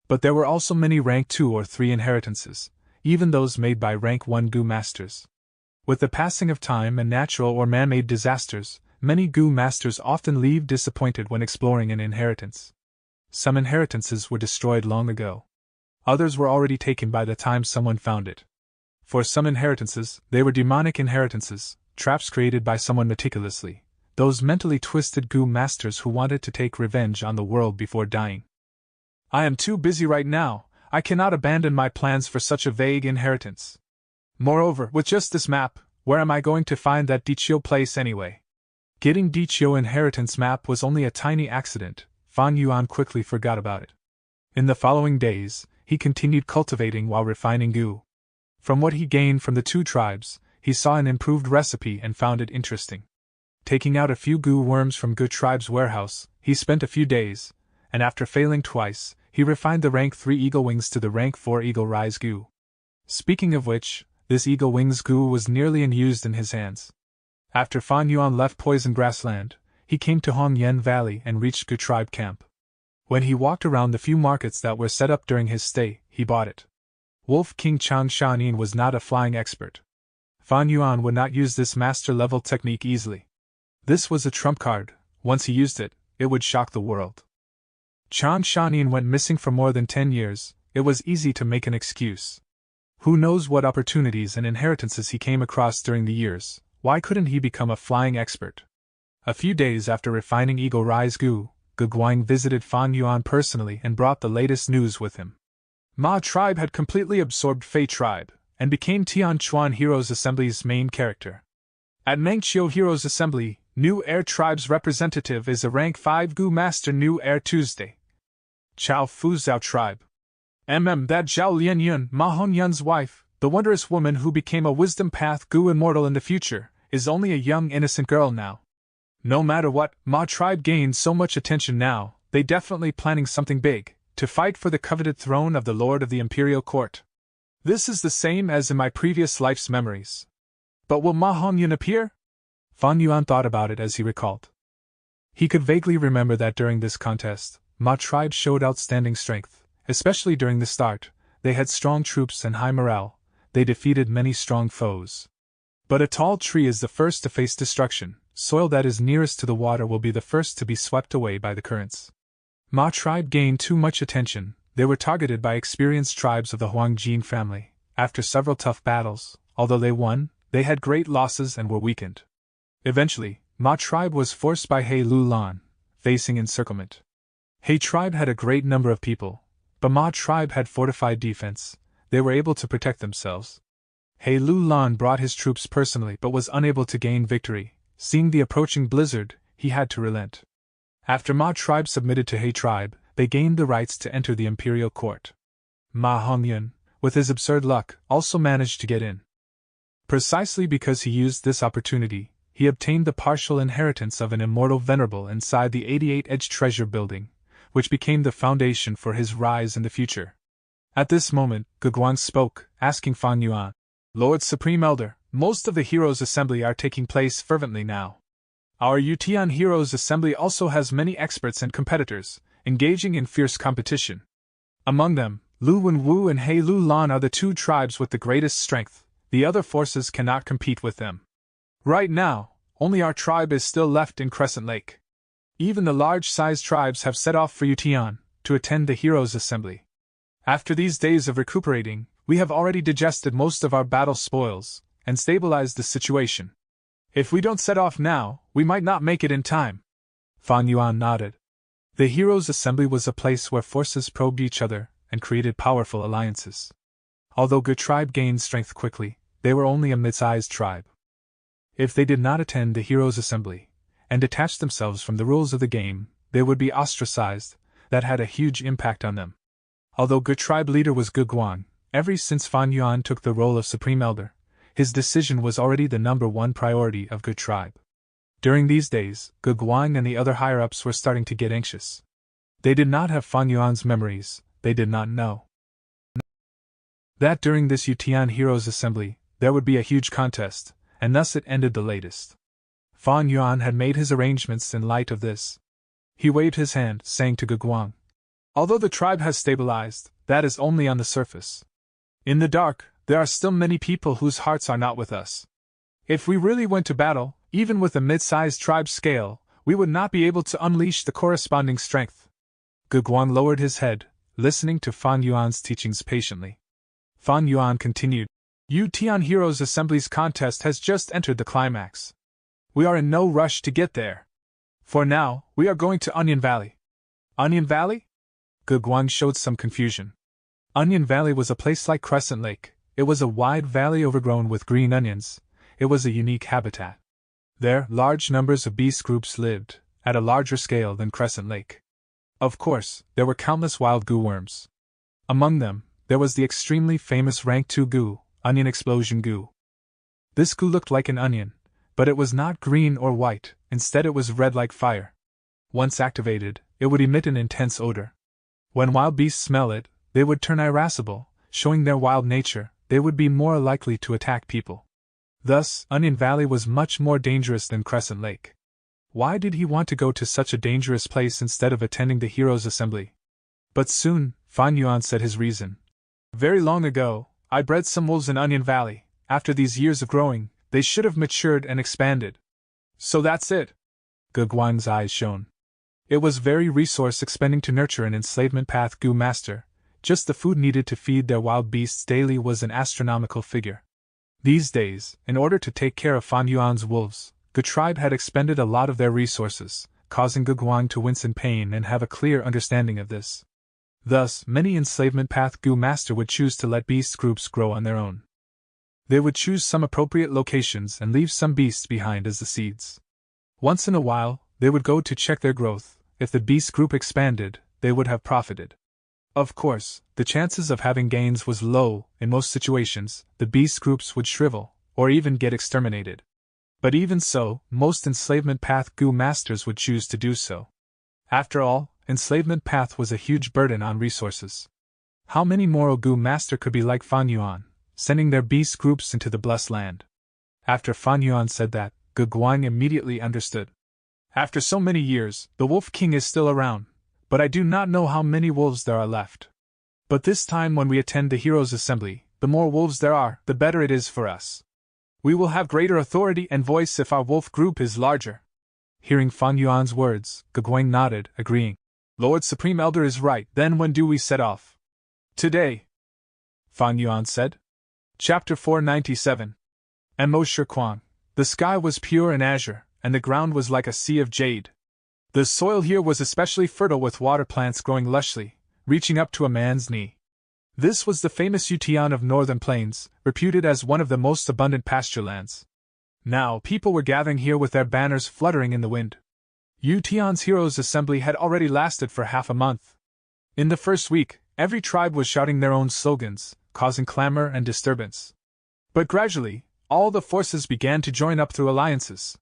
But there were also many rank 2 or 3 inheritances, even those made by rank 1 Gu masters. With the passing of time and natural or man-made disasters, many Gu masters often leave disappointed when exploring an inheritance. Some inheritances were destroyed long ago. Others were already taken by the time someone found it. For some inheritances, they were demonic inheritances, traps created by someone meticulously, those mentally twisted Gu masters who wanted to take revenge on the world before dying. I am too busy right now. I cannot abandon my plans for such a vague inheritance. Moreover, with just this map, where am I going to find that Dichio place anyway? Getting Dichio inheritance map was only a tiny accident. Fan Yuan quickly forgot about it. In the following days, he continued cultivating while refining Gu. From what he gained from the 2 tribes, he saw an improved recipe and found it interesting. Taking out a few Gu worms from Gu tribe's warehouse, he spent a few days, and after failing twice, he refined the rank 3 eagle wings to the rank 4 eagle rise Gu. Speaking of which, this eagle wings Gu was nearly unused in his hands. After Fan Yuan left Poison Grassland, he came to Hongyan Valley and reached Gu tribe camp. When he walked around the few markets that were set up during his stay, he bought it. Wolf King Chang Shanin was not a flying expert. Fan Yuan would not use this master-level technique easily. This was a trump card. Once he used it, it would shock the world. Chang Shanin went missing for more than 10 years. It was easy to make an excuse. Who knows what opportunities and inheritances he came across during the years? Why couldn't he become a flying expert? A few days after refining Eagle Rise Gu, Gu Guang visited Fan Yuan personally and brought the latest news with him. Ma tribe had completely absorbed Fei tribe, and became Tian Chuan Heroes Assembly's main character. At Mengqiu Heroes Assembly, New Air tribe's representative is a rank 5 Gu master New Air Tuesday. Chao Fu Zhao tribe. That Zhao Lian Yun, Ma Hong Yun's wife, the wondrous woman who became a wisdom path Gu immortal in the future, is only a young innocent girl now. No matter what, Ma tribe gains so much attention now, they definitely planning something big, to fight for the coveted throne of the Lord of the Imperial Court. This is the same as in my previous life's memories. But will Ma Hongyun appear? Fan Yuan thought about it as he recalled. He could vaguely remember that during this contest, Ma tribe showed outstanding strength, especially during the start. They had strong troops and high morale. They defeated many strong foes. But a tall tree is the first to face destruction. Soil that is nearest to the water will be the first to be swept away by the currents. Ma tribe gained too much attention. They were targeted by experienced tribes of the Huangjin family. After several tough battles, although they won, they had great losses and were weakened. Eventually, Ma tribe was forced by He Lu Lan, facing encirclement. He tribe had a great number of people, but Ma tribe had fortified defense. They were able to protect themselves. He Lu Lan brought his troops personally but was unable to gain victory. Seeing the approaching blizzard, he had to relent. After Ma tribe submitted to He tribe, they gained the rights to enter the imperial court. Ma Hongyun, with his absurd luck, also managed to get in. Precisely because he used this opportunity, he obtained the partial inheritance of an immortal venerable inside the 88-edge treasure building, which became the foundation for his rise in the future. At this moment, Gu Guang spoke, asking Fan Yuan, Lord Supreme Elder, most of the Heroes' Assembly are taking place fervently now. Our Yutian Heroes' Assembly also has many experts and competitors, engaging in fierce competition. Among them, Lu Wenwu and He Lu Lan are the 2 tribes with the greatest strength. The other forces cannot compete with them. Right now, only our tribe is still left in Crescent Lake. Even the large-sized tribes have set off for Yutian, to attend the Heroes' Assembly. After these days of recuperating, we have already digested most of our battle spoils, and stabilized the situation. If we don't set off now, we might not make it in time. Fan Yuan nodded. The Heroes' Assembly was a place where forces probed each other and created powerful alliances. Although Good Tribe gained strength quickly, they were only a mid-sized tribe. If they did not attend the Heroes' Assembly, and detach themselves from the rules of the game, they would be ostracized. That had a huge impact on them. Although Good Tribe leader was Gu Guang, ever since Fan Yuan took the role of Supreme Elder, his decision was already the number one priority of Good Tribe. During these days, Gu Guang and the other higher-ups were starting to get anxious. They did not have Fan Yuan's memories. They did not know that during this Yutian Heroes Assembly, there would be a huge contest, and thus it ended the latest. Fan Yuan had made his arrangements in light of this. He waved his hand, saying to Gu Guang, "Although the tribe has stabilized, that is only on the surface. In the dark, there are still many people whose hearts are not with us. If we really went to battle, even with a mid-sized tribe scale, we would not be able to unleash the corresponding strength." Gu Guang lowered his head, listening to Fan Yuan's teachings patiently. Fan Yuan continued, "Yutian Heroes Assembly's contest has just entered the climax. We are in no rush to get there. For now, we are going to Onion Valley." Onion Valley? Gu Guang showed some confusion. Onion Valley was a place like Crescent Lake. It was a wide valley overgrown with green onions. It was a unique habitat. There, large numbers of beast groups lived, at a larger scale than Crescent Lake. Of course, there were countless wild goo worms. Among them, there was the extremely famous Rank 2 goo, Onion Explosion goo. This goo looked like an onion, but it was not green or white, instead it was red like fire. Once activated, it would emit an intense odor. When wild beasts smell it, they would turn irascible, showing their wild nature. They would be more likely to attack people. Thus, Onion Valley was much more dangerous than Crescent Lake. Why did he want to go to such a dangerous place instead of attending the Heroes' Assembly? But soon, Fan Yuan said his reason. "Very long ago, I bred some wolves in Onion Valley. After these years of growing, they should have matured and expanded. So that's it." Gu Guang's eyes shone. It was very resource-expending to nurture an enslavement path Goo Master. Just the food needed to feed their wild beasts daily was an astronomical figure. These days, in order to take care of Fan Yuan's wolves, Gu Tribe had expended a lot of their resources, causing Gu Guang to wince in pain and have a clear understanding of this. Thus, many enslavement path Goo Master would choose to let beast groups grow on their own. They would choose some appropriate locations and leave some beasts behind as the seeds. Once in a while, they would go to check their growth. If the beast group expanded, they would have profited. Of course, the chances of having gains was low. In most situations, the beast groups would shrivel, or even get exterminated. But even so, most enslavement path Goo Masters would choose to do so. After all, enslavement path was a huge burden on resources. How many moral Goo Master could be like Fan Yuan, sending their beast groups into the blessed land? After Fan Yuan said that, Gu Guang immediately understood. After so many years, the Wolf King is still around, but I do not know how many wolves there are left. But this time when we attend the Heroes' Assembly, the more wolves there are, the better it is for us. We will have greater authority and voice if our wolf group is larger." Hearing Fan Yuan's words, Gu Guang nodded, agreeing. "Lord Supreme Elder is right. Then when do we set off?" "Today," Fan Yuan said. Chapter 497. And Mo Shi Kuang. The sky was pure and azure, and the ground was like a sea of jade. The soil here was especially fertile with water plants growing lushly, reaching up to a man's knee. This was the famous Yutian of Northern Plains, reputed as one of the most abundant pasture lands. Now people were gathering here with their banners fluttering in the wind. Yutian's Heroes' Assembly had already lasted for half a month. In the first week, every tribe was shouting their own slogans, causing clamor and disturbance. But gradually, all the forces began to join up through alliances.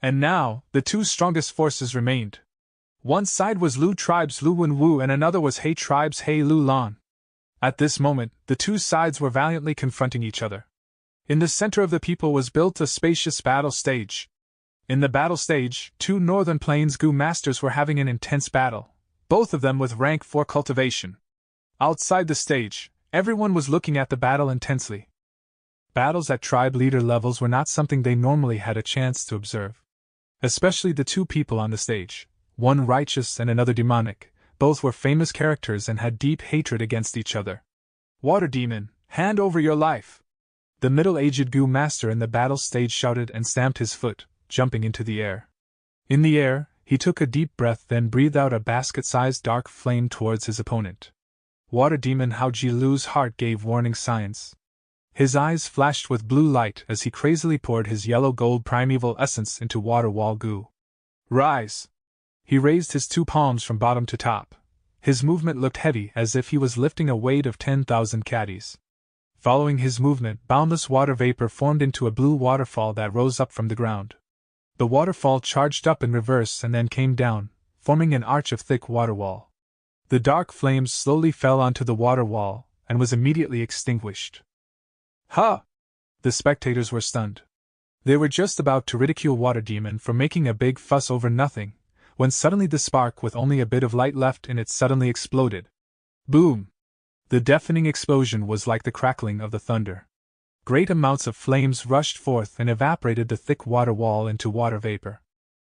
And now, the two strongest forces remained. One side was Lu Tribe's Lu Wenwu and another was He Tribe's He Lu Lan. At this moment, the two sides were valiantly confronting each other. In the center of the people was built a spacious battle stage. In the battle stage, two Northern Plains Goo Masters were having an intense battle, both of them with rank 4 cultivation. Outside the stage, everyone was looking at the battle intensely. Battles at tribe leader levels were not something they normally had a chance to observe. Especially the two people on the stage, one righteous and another demonic. Both were famous characters and had deep hatred against each other. "Water Demon, hand over your life!" The middle-aged Goo Master in the battle stage shouted and stamped his foot, jumping into the air. In the air, he took a deep breath, then breathed out a basket-sized dark flame towards his opponent. Water demon Hao Ji Lu's heart gave warning signs. His eyes flashed with blue light as he crazily poured his yellow gold primeval essence into water wall goo. Rise! He raised his 2 palms from bottom to top. His movement looked heavy, as if he was lifting a weight of 10,000 caddies. Following his movement, boundless water vapor formed into a blue waterfall that rose up from the ground. The waterfall charged up in reverse and then came down, forming an arch of thick water wall. The dark flames slowly fell onto the water wall, and was immediately extinguished. Huh! The spectators were stunned. They were just about to ridicule Water Demon for making a big fuss over nothing, when suddenly the spark with only a bit of light left in it suddenly exploded. Boom! The deafening explosion was like the crackling of the thunder. Great amounts of flames rushed forth and evaporated the thick water wall into water vapor.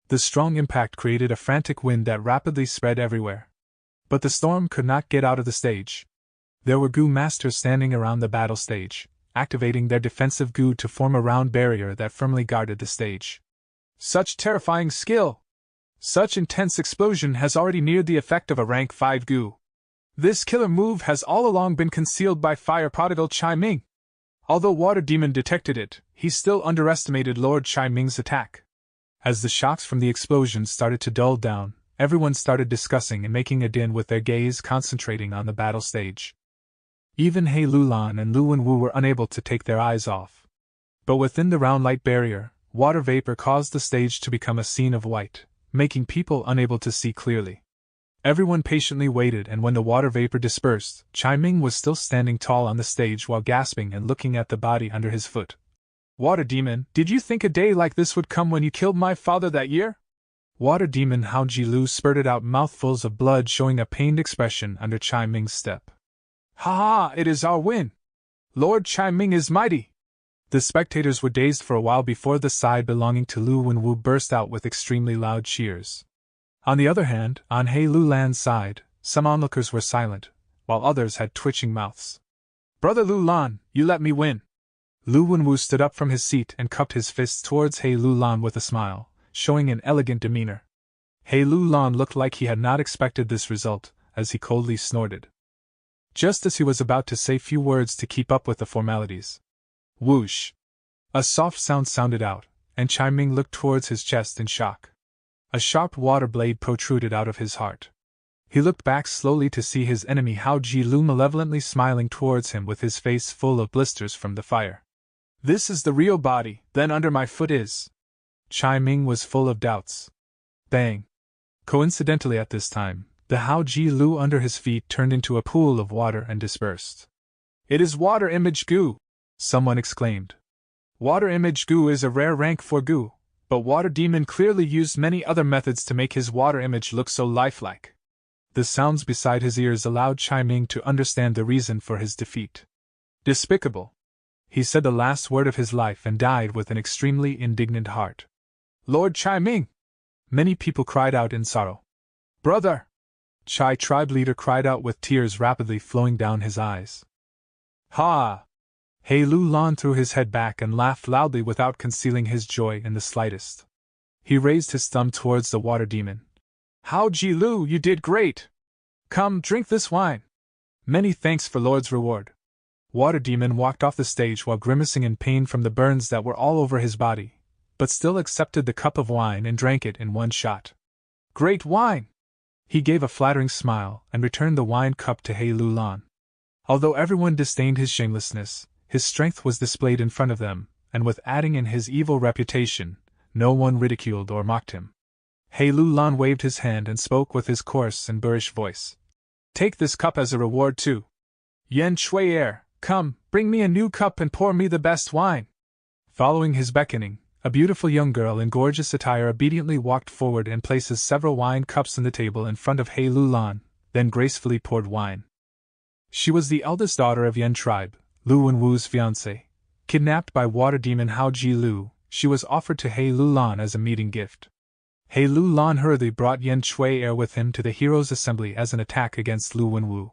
The strong impact created a frantic wind that rapidly spread everywhere. But the storm could not get out of the stage. There were goo masters standing around the battle stage, activating their defensive goo to form a round barrier that firmly guarded the stage. Such terrifying skill! Such intense explosion has already neared the effect of a rank 5 goo. This killer move has all along been concealed by Fire Prodigal Chai Ming. Although Water Demon detected it, he still underestimated Lord Chai Ming's attack. As the shocks from the explosion started to dull down, everyone started discussing and making a din with their gaze concentrating on the battle stage. Even He Lulan and Lu Wenwu were unable to take their eyes off. But within the round light barrier, water vapor caused the stage to become a scene of white, making people unable to see clearly. Everyone patiently waited, and when the water vapor dispersed, Chai Ming was still standing tall on the stage while gasping and looking at the body under his foot. Water Demon, did you think a day like this would come when you killed my father that year? Water Demon Hao Ji Lu spurted out mouthfuls of blood, showing a pained expression under Chai Ming's step. Ha ha, it is our win! Lord Chai Ming is mighty! The spectators were dazed for a while before the side belonging to Lu Wenwu burst out with extremely loud cheers. On the other hand, on He Lulan's side, some onlookers were silent, while others had twitching mouths. Brother Lu Lan, you let me win! Lu Wenwu stood up from his seat and cupped his fists towards He Lulan with a smile, showing an elegant demeanor. He Lulan looked like he had not expected this result, as he coldly snorted. Just as he was about to say few words to keep up with the formalities. Whoosh! A soft sound sounded out, and Chai Ming looked towards his chest in shock. A sharp water blade protruded out of his heart. He looked back slowly to see his enemy Hao Ji Lu malevolently smiling towards him with his face full of blisters from the fire. This is the real body, then under my foot is. Chai Ming was full of doubts. Bang! Coincidentally at this time, the Hao Ji Lu under his feet turned into a pool of water and dispersed. It is water image goo! Someone exclaimed. Water image goo is a rare rank 4 goo, but Water Demon clearly used many other methods to make his water image look so lifelike. The sounds beside his ears allowed Chai Ming to understand the reason for his defeat. Despicable! He said the last word of his life and died with an extremely indignant heart. Lord Chai Ming! Many people cried out in sorrow. Brother! Chai tribe leader cried out with tears rapidly flowing down his eyes. Ha! He Lulan threw his head back and laughed loudly without concealing his joy in the slightest. He raised his thumb towards the Water Demon. Hao Ji Lu, you did great! Come, drink this wine! Many thanks for Lord's reward. Water Demon walked off the stage while grimacing in pain from the burns that were all over his body, but still accepted the cup of wine and drank it in one shot. Great wine! He gave a flattering smile and returned the wine cup to He Lulan. Although everyone disdained his shamelessness, his strength was displayed in front of them, and with adding in his evil reputation, no one ridiculed or mocked him. He Lulan waved his hand and spoke with his coarse and boorish voice. Take this cup as a reward too. Yen Shui Er, come, bring me a new cup and pour me the best wine. Following his beckoning, a beautiful young girl in gorgeous attire obediently walked forward and places several wine cups on the table in front of He Lulan, then gracefully poured wine. She was the eldest daughter of Yen tribe, Lu Wenwu's fiancée. Kidnapped by Water Demon Hao Ji Lu, she was offered to He Lulan as a meeting gift. He Lulan hurriedly brought Yen Shui Er with him to the Heroes' Assembly as an attack against Lu Wenwu.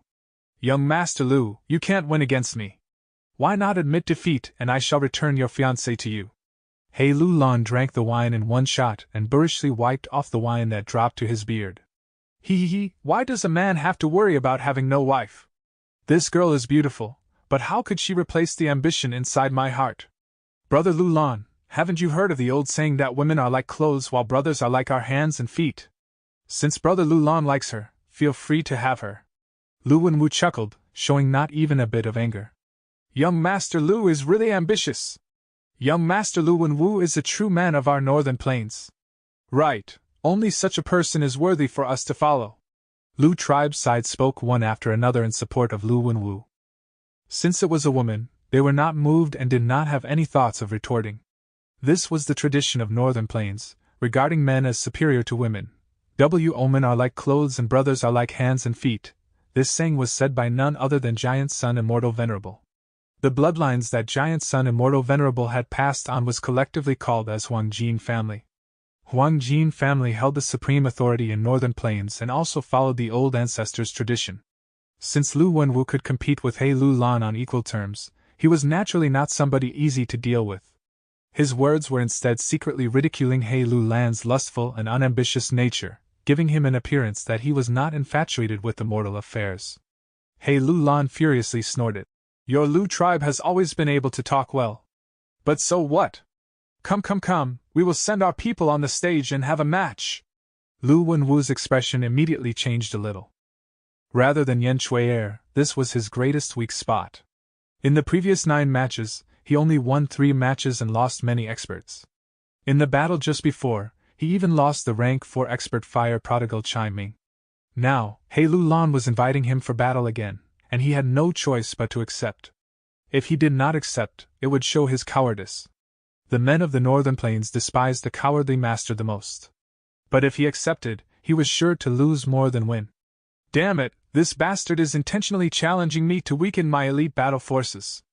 Young Master Lu, you can't win against me. Why not admit defeat and I shall return your fiancée to you? He Lulan drank the wine in one shot and boorishly wiped off the wine that dropped to his beard. Why does a man have to worry about having no wife? This girl is beautiful, but how could she replace the ambition inside my heart? Brother Lu Lan, haven't you heard of the old saying that women are like clothes while brothers are like our hands and feet? Since Brother Lu Lan likes her, feel free to have her. Lu Wenwu chuckled, showing not even a bit of anger. Young Master Lu is really ambitious. Young Master Lu Wenwu is a true man of our northern plains. Right, only such a person is worthy for us to follow. Lu tribe's side spoke one after another in support of Lu Wenwu. Since it was a woman, they were not moved and did not have any thoughts of retorting. This was the tradition of northern plains, regarding men as superior to women. Women are like clothes and brothers are like hands and feet. This saying was said by none other than Giant Sun Immortal Venerable. The bloodlines that Giant Sun Immortal Venerable had passed on was collectively called as Huangjin family. Huangjin family held the supreme authority in northern plains and also followed the old ancestors' tradition. Since Lu Wenwu could compete with He Lu Lan on equal terms, he was naturally not somebody easy to deal with. His words were instead secretly ridiculing He Lu Lan's lustful and unambitious nature, giving him an appearance that he was not infatuated with the mortal affairs. He Lu Lan furiously snorted. Your Lu tribe has always been able to talk well. But so what? Come, we will send our people on the stage and have a match. Lu Wenwu's expression immediately changed a little. Rather than Yan Chui'er, this was his greatest weak spot. In the previous 9 matches, he only won 3 matches and lost many experts. In the battle just before, he even lost the rank 4 expert fire prodigal Chai Ming. Now, He Lu Lan was inviting him for battle again, and he had no choice but to accept. If he did not accept, it would show his cowardice. The men of the northern plains despised the cowardly master the most. But if he accepted, he was sure to lose more than win. Damn it, this bastard is intentionally challenging me to weaken my elite battle forces.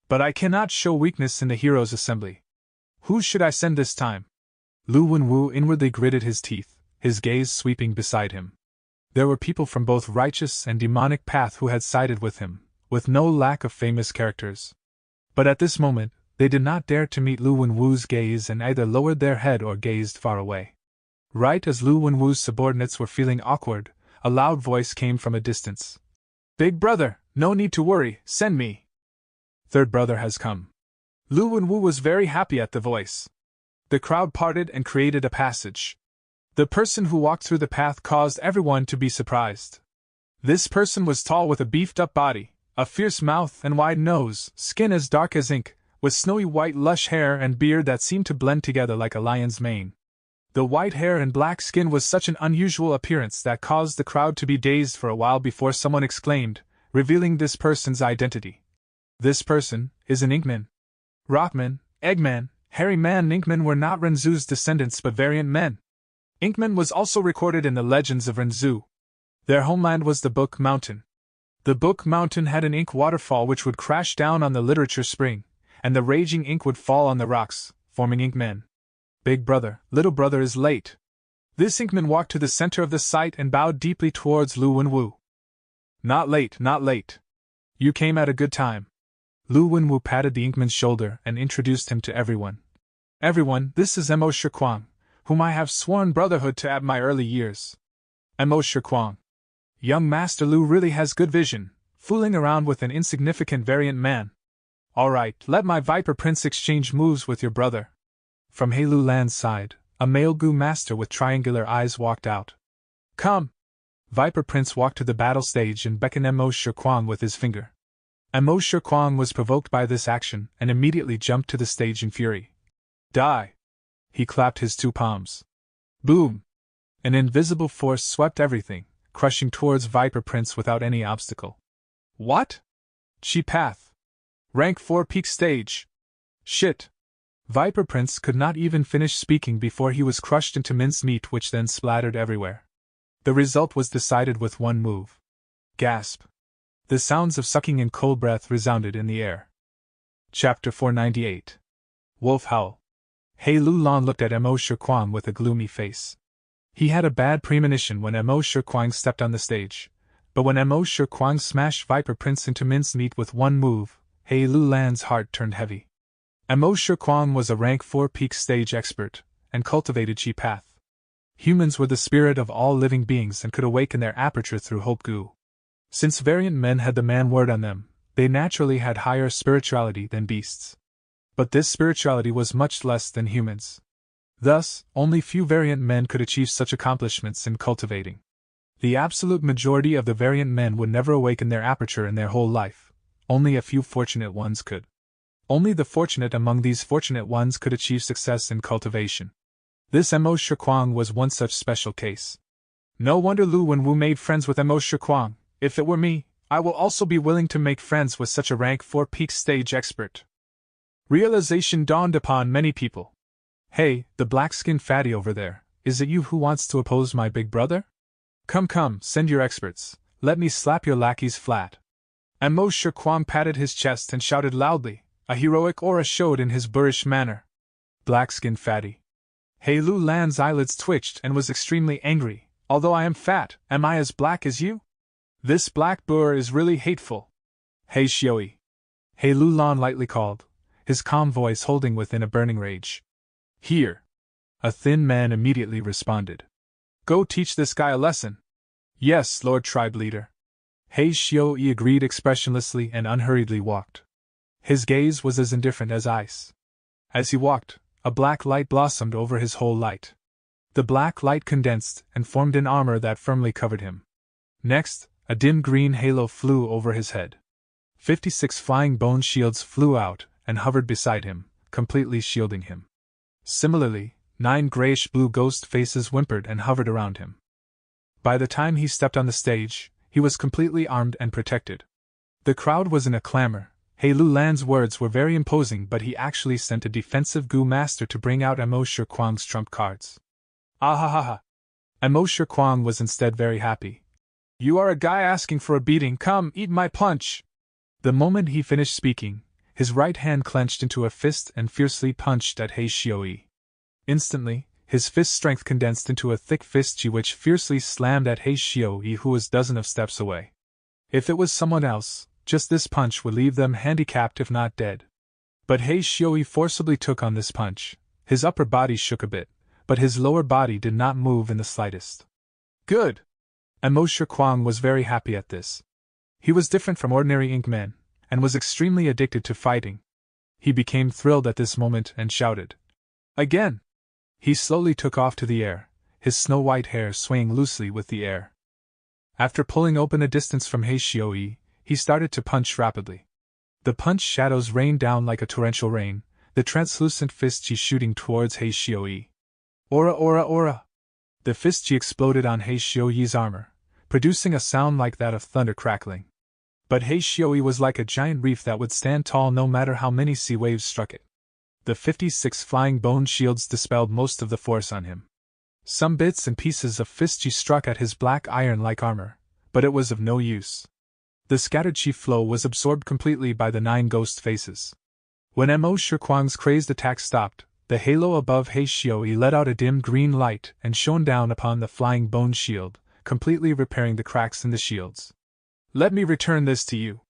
But I cannot show weakness in the heroes' assembly. Who should I send this time? Lu Wenwu inwardly gritted his teeth, his gaze sweeping beside him. There were people from both righteous and demonic path who had sided with him, with no lack of famous characters. But at this moment, they did not dare to meet Lu Wenwu's gaze and either lowered their head or gazed far away. Right as Lu Wenwu's subordinates were feeling awkward, a loud voice came from a distance. Big brother, no need to worry, send me. Third brother has come. Lu Wenwu was very happy at the voice. The crowd parted and created a passage. The person who walked through the path caused everyone to be surprised. This person was tall with a beefed-up body, a fierce mouth and wide nose, skin as dark as ink, with snowy white lush hair and beard that seemed to blend together like a lion's mane. The white hair and black skin was such an unusual appearance that caused the crowd to be dazed for a while before someone exclaimed, revealing this person's identity. This person is an Inkman. Rockman, Eggman, Hairy Man and Inkman were not Renzu's descendants but variant men. Inkman was also recorded in the legends of Renzu. Their homeland was the Book Mountain. The Book Mountain had an ink waterfall which would crash down on the literature spring, and the raging ink would fall on the rocks, forming Inkmen. Big brother, little brother is late. This Inkman walked to the center of the site and bowed deeply towards Lu Wenwu. Not late. You came at a good time. Lu Wenwu patted the Inkman's shoulder and introduced him to everyone. Everyone, this is Mo Shikuang, whom I have sworn brotherhood to at my early years. Mo Shikuang. Young Master Lu really has good vision, fooling around with an insignificant variant man. Alright, let my Viper Prince exchange moves with your brother. From He Lu Lan's side, a male Gu master with triangular eyes walked out. Come! Viper Prince walked to the battle stage and beckoned Mo Shikuang with his finger. Mo Shikuang was provoked by this action and immediately jumped to the stage in fury. Die! He clapped his 2 palms. Boom! An invisible force swept everything, crushing towards Viper Prince without any obstacle. What? Chi path! Rank 4 peak stage! Shit! Viper Prince could not even finish speaking before he was crushed into mincemeat which then splattered everywhere. The result was decided with 1 move. Gasp! The sounds of sucking in cold breath resounded in the air. Chapter 498. Wolf Howl. He Lu Lan looked at Mo Shikuang with a gloomy face. He had a bad premonition when Mo Shikuang stepped on the stage, but when Mo Shikuang smashed Viper Prince into mincemeat with 1 move, He Lu Lan's heart turned heavy. Mo Shikuang was a rank 4 peak stage expert, and cultivated Chi path. Humans were the spirit of all living beings and could awaken their aperture through Hope Gu. Since variant men had the man word on them, they naturally had higher spirituality than beasts. But this spirituality was much less than humans. Thus, only few variant men could achieve such accomplishments in cultivating. The absolute majority of the variant men would never awaken their aperture in their whole life. Only a few fortunate ones could. Only the fortunate among these fortunate ones could achieve success in cultivation. This Mo Shikwang was one such special case. No wonder Lu Wenwu made friends with Mo Shikwang. If it were me, I will also be willing to make friends with such a rank 4 peak stage expert. Realization dawned upon many people. Hey, the black-skinned fatty over there, is it you who wants to oppose my big brother? Come, send your experts, let me slap your lackeys flat. And Mo Shikwang patted his chest and shouted loudly, a heroic aura showed in his boorish manner. Black-skinned fatty. Hey, Lu Lan's eyelids twitched and was extremely angry. Although I am fat, am I as black as you? This black boor is really hateful. Hey Xioi. Hey Lu Lan lightly called, his calm voice holding within a burning rage. Here. A thin man immediately responded. Go teach this guy a lesson. Yes, Lord Tribe Leader. Hey Xioi agreed expressionlessly and unhurriedly walked. His gaze was as indifferent as ice. As he walked, a black light blossomed over his whole light. The black light condensed and formed an armor that firmly covered him. Next, a dim green halo flew over his head. 56 flying bone shields flew out and hovered beside him, completely shielding him. Similarly, 9 grayish-blue ghost faces whimpered and hovered around him. By the time he stepped on the stage, he was completely armed and protected. The crowd was in a clamor. Hey Lu Lan's words were very imposing, but he actually sent a defensive Gu master to bring out Mo Shikwang's trump cards. Ah. Mo Shikwang was instead very happy. You are a guy asking for a beating, come, eat my punch! The moment he finished speaking, his right hand clenched into a fist and fiercely punched at He Xioi. Instantly, his fist strength condensed into a thick fist which fiercely slammed at He Xioi, who was dozens of steps away. If it was someone else, just this punch would leave them handicapped if not dead. But He Xioi forcibly took on this punch. His upper body shook a bit, but his lower body did not move in the slightest. Good! Mo Shikwang was very happy at this. He was different from ordinary ink men, and was extremely addicted to fighting. He became thrilled at this moment and shouted. Again! He slowly took off to the air, his snow-white hair swaying loosely with the air. After pulling open a distance from He Xioi, he started to punch rapidly. The punch shadows rained down like a torrential rain, the translucent fist shooting towards He Xioi. Aura! The fist exploded on He Xiui's armor, producing a sound like that of thunder crackling. But He Xioi was like a giant reef that would stand tall no matter how many sea waves struck it. The 56 flying bone shields dispelled most of the force on him. Some bits and pieces of fist struck at his black iron-like armor, but it was of no use. The scattered chi flow was absorbed completely by the 9 ghost faces. When Mo Shikwang's crazed attack stopped, the halo above He Xioi let out a dim green light and shone down upon the flying bone shield, completely repairing the cracks in the shields. Let me return this to you.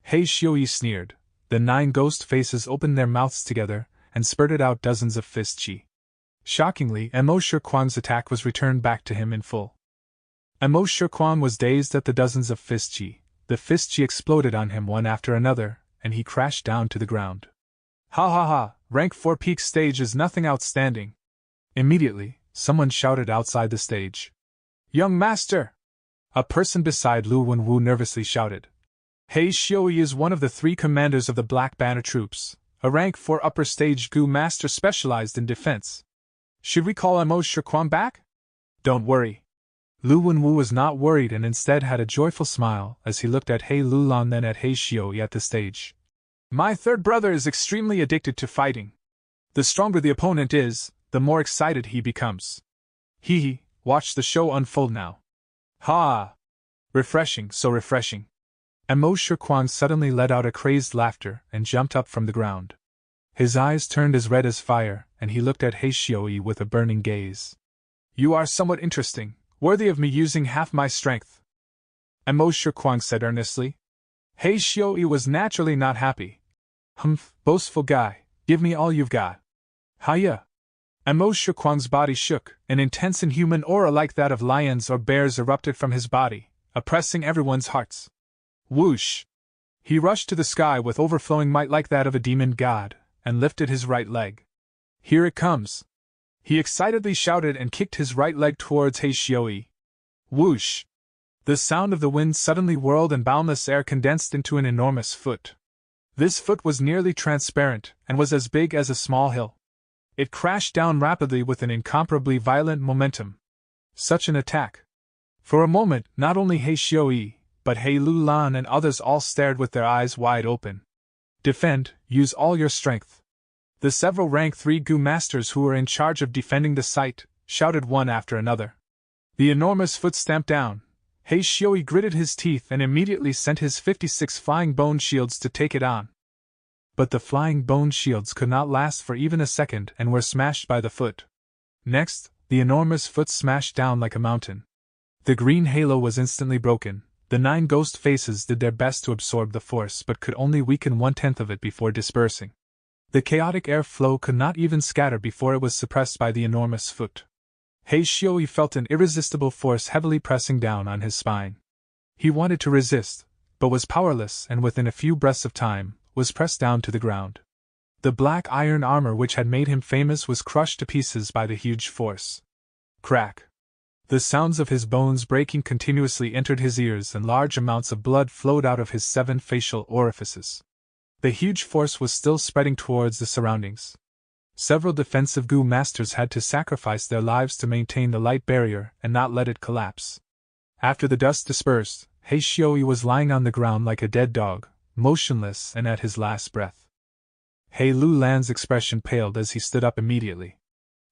He Xioi sneered. The 9 ghost faces opened their mouths together and spurted out dozens of fist chi. Shockingly, Mo Shikwang's attack was returned back to him in full. Mo Shikwang was dazed at the dozens of fist chi. The fist chi exploded on him one after another, and he crashed down to the ground. Ha! Rank 4 peak stage is nothing outstanding. Immediately, someone shouted outside the stage. Young master! A person beside Lu Wenwu nervously shouted. He Xioi is one of the 3 commanders of the Black Banner troops, a rank 4 upper stage Gu master specialized in defense. Should we call Mo Shikwang back? Don't worry. Lu Wenwu was not worried and instead had a joyful smile as he looked at He Lu Lan then at He Xioi at the stage. My third brother is extremely addicted to fighting. The stronger the opponent is, the more excited he becomes. Watch the show unfold now. Ha! Refreshing, so refreshing. Mo Shikwang suddenly let out a crazed laughter and jumped up from the ground. His eyes turned as red as fire, and he looked at He Xioi with a burning gaze. You are somewhat interesting, worthy of me using half my strength. Mo Shikwang said earnestly. He Xioi was naturally not happy. Humph, boastful guy, give me all you've got. Hiya! Mo Shikwang's body shook, an intense inhuman aura like that of lions or bears erupted from his body, oppressing everyone's hearts. Whoosh! He rushed to the sky with overflowing might like that of a demon god, and lifted his right leg. Here it comes! He excitedly shouted and kicked his right leg towards Heishioi. Whoosh! The sound of the wind suddenly whirled and boundless air condensed into an enormous foot. This foot was nearly transparent, and was as big as a small hill. It crashed down rapidly with an incomparably violent momentum. Such an attack! For a moment, not only Heishioi, but He Lu Lan and others all stared with their eyes wide open. Defend, use all your strength. The several rank 3 Gu masters who were in charge of defending the site shouted one after another. The enormous foot stamped down. Heishioi gritted his teeth and immediately sent his 56 flying bone shields to take it on. But the flying bone shields could not last for even a second and were smashed by the foot. Next, the enormous foot smashed down like a mountain. The green halo was instantly broken. The 9 ghost faces did their best to absorb the force but could only weaken 1/10 of it before dispersing. The chaotic air flow could not even scatter before it was suppressed by the enormous foot. Heishioi felt an irresistible force heavily pressing down on his spine. He wanted to resist, but was powerless and within a few breaths of time, was pressed down to the ground. The black iron armor which had made him famous was crushed to pieces by the huge force. Crack! The sounds of his bones breaking continuously entered his ears and large amounts of blood flowed out of his 7 facial orifices. The huge force was still spreading towards the surroundings. Several defensive Gu masters had to sacrifice their lives to maintain the light barrier and not let it collapse. After the dust dispersed, Heishioi was lying on the ground like a dead dog, motionless and at his last breath. He Lu Lan's expression paled as he stood up immediately.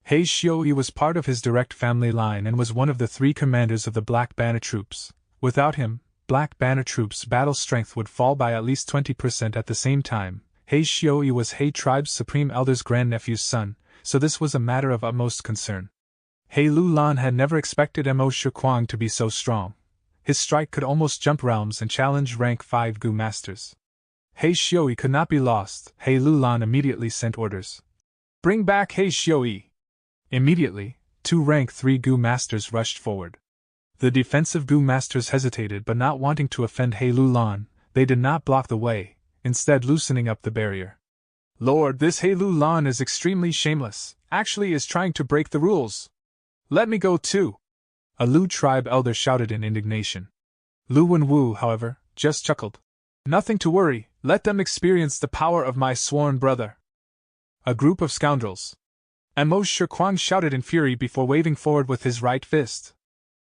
Heishioi was part of his direct family line and was one of the 3 commanders of the Black Banner troops. Without him, Black Banner troops' battle strength would fall by at least 20% at the same time. Heishioi was He tribe's supreme elder's grandnephew's son, so this was a matter of utmost concern. He Lu Lan had never expected Mo Shiquang to be so strong. His strike could almost jump realms and challenge rank 5 Gu masters. Heishioi could not be lost. He Lu Lan immediately sent orders. Bring back Heishioi! Immediately, 2 rank 3 Gu masters rushed forward. The defensive Gu masters hesitated, but not wanting to offend He Lu Lan, they did not block the way, instead loosening up the barrier. Lord, this He Lu Lan is extremely shameless, actually is trying to break the rules. Let me go too! A Lu tribe elder shouted in indignation. Lu Wenwu, however, just chuckled. Nothing to worry, let them experience the power of my sworn brother. A group of scoundrels. Mo Shiquang shouted in fury before waving forward with his right fist.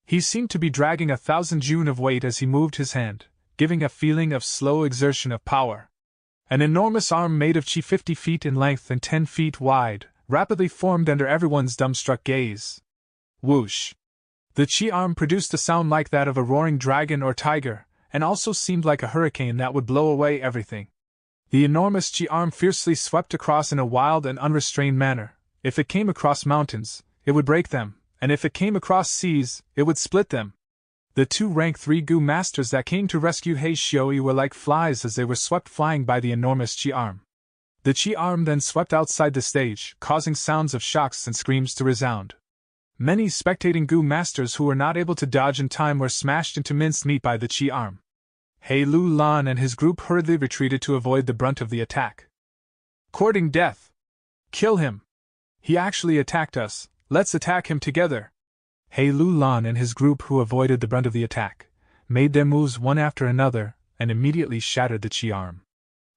He seemed to be dragging 1,000 jun of weight as he moved his hand, giving a feeling of slow exertion of power. An enormous arm made of chi 50 feet in length and 10 feet wide, rapidly formed under everyone's dumbstruck gaze. Whoosh! The chi arm produced a sound like that of a roaring dragon or tiger, and also seemed like a hurricane that would blow away everything. The enormous chi arm fiercely swept across in a wild and unrestrained manner. If it came across mountains, it would break them, and if it came across seas, it would split them. The 2 rank 3 Gu masters that came to rescue Heishioi were like flies as they were swept flying by the enormous chi arm. The chi arm then swept outside the stage, causing sounds of shocks and screams to resound. Many spectating Gu masters who were not able to dodge in time were smashed into mincemeat by the chi arm. He Lu Lan and his group hurriedly retreated to avoid the brunt of the attack. Courting death! Kill him! He actually attacked us, let's attack him together! He Lu Lan and his group, who avoided the brunt of the attack, made their moves one after another, and immediately shattered the chi arm.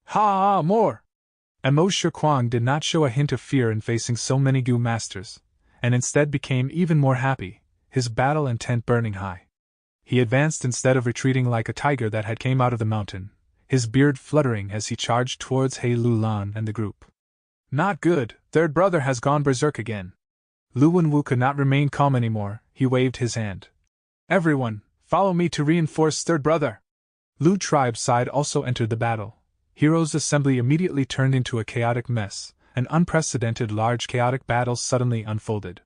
Ha! More! Mo Shiquang did not show a hint of fear in facing so many Gu masters, and instead became even more happy, his battle intent burning high. He advanced instead of retreating like a tiger that had came out of the mountain, his beard fluttering as he charged towards He Lu Lan and the group. Not good, third brother has gone berserk again. Lu Wenwu could not remain calm anymore, he waved his hand. Everyone, follow me to reinforce third brother! Lu tribe's side also entered the battle. Heroes' assembly immediately turned into a chaotic mess. An unprecedented large chaotic battle suddenly unfolded.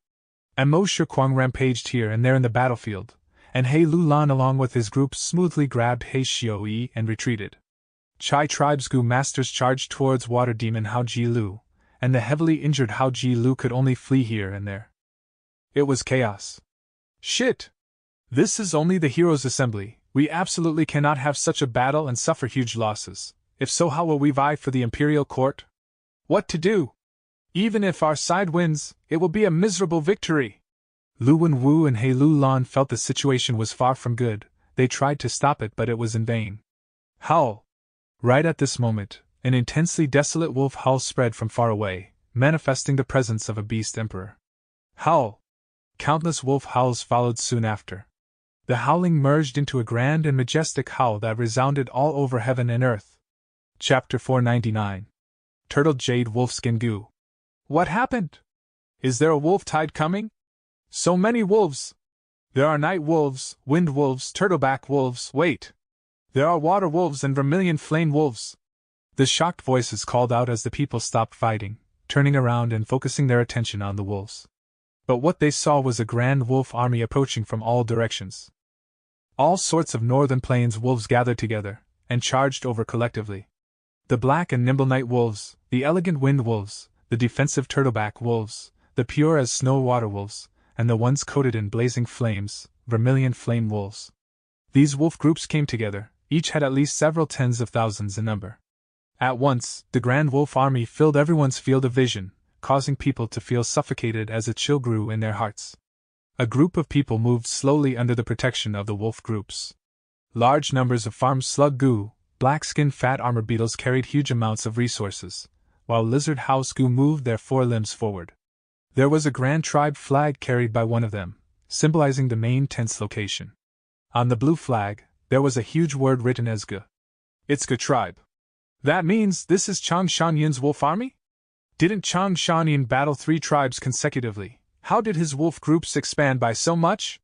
Mo Shiquang rampaged here and there in the battlefield, and He Lu Lan along with his group smoothly grabbed Heishioi and retreated. Chai tribe's Gu masters charged towards water demon Hao Ji Lu, and the heavily injured Hao Ji Lu could only flee here and there. It was chaos. Shit! This is only the heroes' assembly, We absolutely cannot have such a battle and suffer huge losses. If so, how will we vie for the imperial court? What to do? Even if our side wins, it will be a miserable victory. Lu Wenwu and He Lu Lan felt the situation was far from good. They tried to stop it, but it was in vain. Howl! Right at this moment, an intensely desolate wolf howl spread from far away, manifesting the presence of a beast emperor. Howl! Countless wolf howls followed soon after. The howling merged into a grand and majestic howl that resounded all over heaven and earth. Chapter 499. Turtle Jade Wolfskin Goo. What happened? Is there a wolf tide coming? So many wolves! There are night wolves, wind wolves, turtleback wolves, wait! There are water wolves and vermilion flame wolves! The shocked voices called out as the people stopped fighting, turning around and focusing their attention on the wolves. But what they saw was a grand wolf army approaching from all directions. All sorts of northern plains wolves gathered together, and charged over collectively. The black and nimble night wolves, the elegant wind wolves, the defensive turtleback wolves, the pure as snow water wolves, and the ones coated in blazing flames, vermilion flame wolves. These wolf groups came together, each had at least several tens of thousands in number. At once, the grand wolf army filled everyone's field of vision, causing people to feel suffocated as a chill grew in their hearts. A group of people moved slowly under the protection of the wolf groups. Large numbers of farm slug goo, black-skinned fat armor beetles carried huge amounts of resources, while lizard house goo moved their forelimbs forward. There was a grand tribe flag carried by one of them, symbolizing the main tent's location. On the blue flag, there was a huge word written as Ge. It's Ge tribe. That means this is Chang Shanyin's wolf army? Didn't Chang Shanyin battle 3 tribes consecutively? How did his wolf groups expand by so much?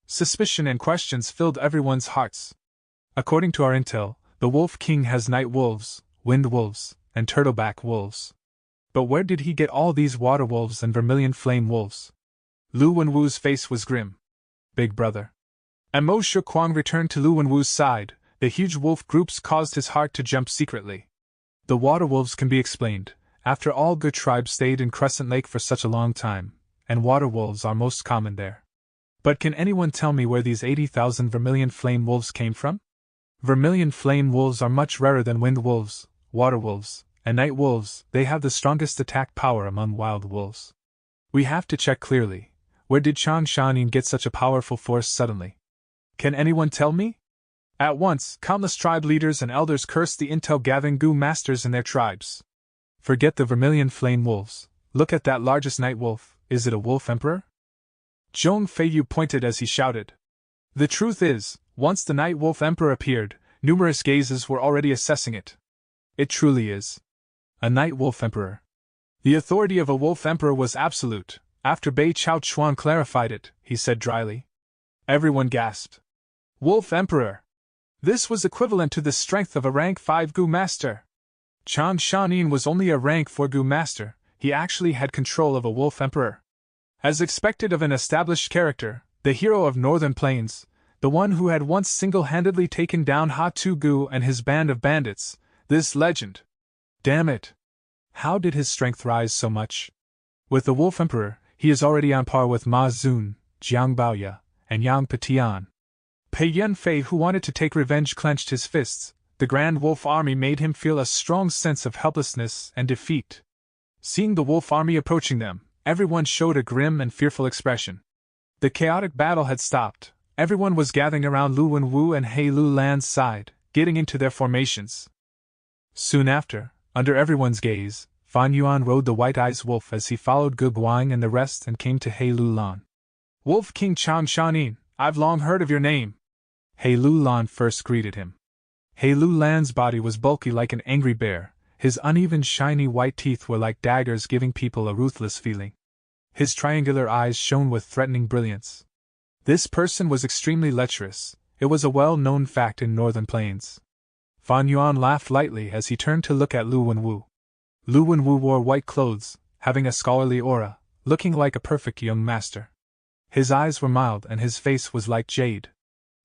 Suspicion and questions filled everyone's hearts. According to our intel, the Wolf King has night wolves, wind wolves, and turtleback wolves. But where did he get all these water wolves and vermilion flame wolves? Lu Wenwu's face was grim. Big brother. And Mo Shuquang returned to Lu Wenwu's side. The huge wolf groups caused his heart to jump secretly. The water wolves can be explained. After all, Ge tribe stayed in Crescent Lake for such a long time, and water wolves are most common there. But can anyone tell me where these 80,000 vermilion flame wolves came from? Vermilion flame wolves are much rarer than wind wolves, water wolves, and night wolves. They have the strongest attack power among wild wolves. We have to check clearly. Where did Chang Shanin get such a powerful force suddenly? Can anyone tell me? At once, countless tribe leaders and elders cursed the intel gathering goo masters in their tribes. Forget the vermilion flame wolves. Look at that largest night wolf. Is it a wolf emperor? Zhong Feiyu pointed as he shouted. The truth is, once the night wolf emperor appeared, numerous gazes were already assessing it. It truly is a night wolf emperor. The authority of a wolf emperor was absolute. After Bei Chao Chuan clarified it, he said dryly. Everyone gasped. Wolf emperor! This was equivalent to the strength of a rank 5 goo master. Chang Shanin was only a rank 4 goo master. He actually had control of a wolf emperor. As expected of an established character, the hero of Northern Plains, the one who had once single-handedly taken down Ha Tu Gu and his band of bandits, this legend. Damn it! How did his strength rise so much? With the wolf emperor, he is already on par with Ma Zun, Jiang Baoya, and Yang Petian. Pei Yanfei, who wanted to take revenge, clenched his fists. The Grand Wolf Army made him feel a strong sense of helplessness and defeat. Seeing the wolf army approaching them, everyone showed a grim and fearful expression. The chaotic battle had stopped. Everyone was gathering around Lu Wenwu and He Lu Lan's side, getting into their formations. Soon after, under everyone's gaze, Fan Yuan rode the white-eyed wolf as he followed Ge Guang and the rest and came to He Lu Lan. Wolf King Chang Shanin, I've long heard of your name. He Lu Lan first greeted him. He Lu Lan's body was bulky like an angry bear. His uneven shiny white teeth were like daggers, giving people a ruthless feeling. His triangular eyes shone with threatening brilliance. This person was extremely lecherous. It was a well-known fact in Northern Plains. Fan Yuan laughed lightly as he turned to look at Lu Wenwu. Lu Wenwu wore white clothes, having a scholarly aura, looking like a perfect young master. His eyes were mild and his face was like jade.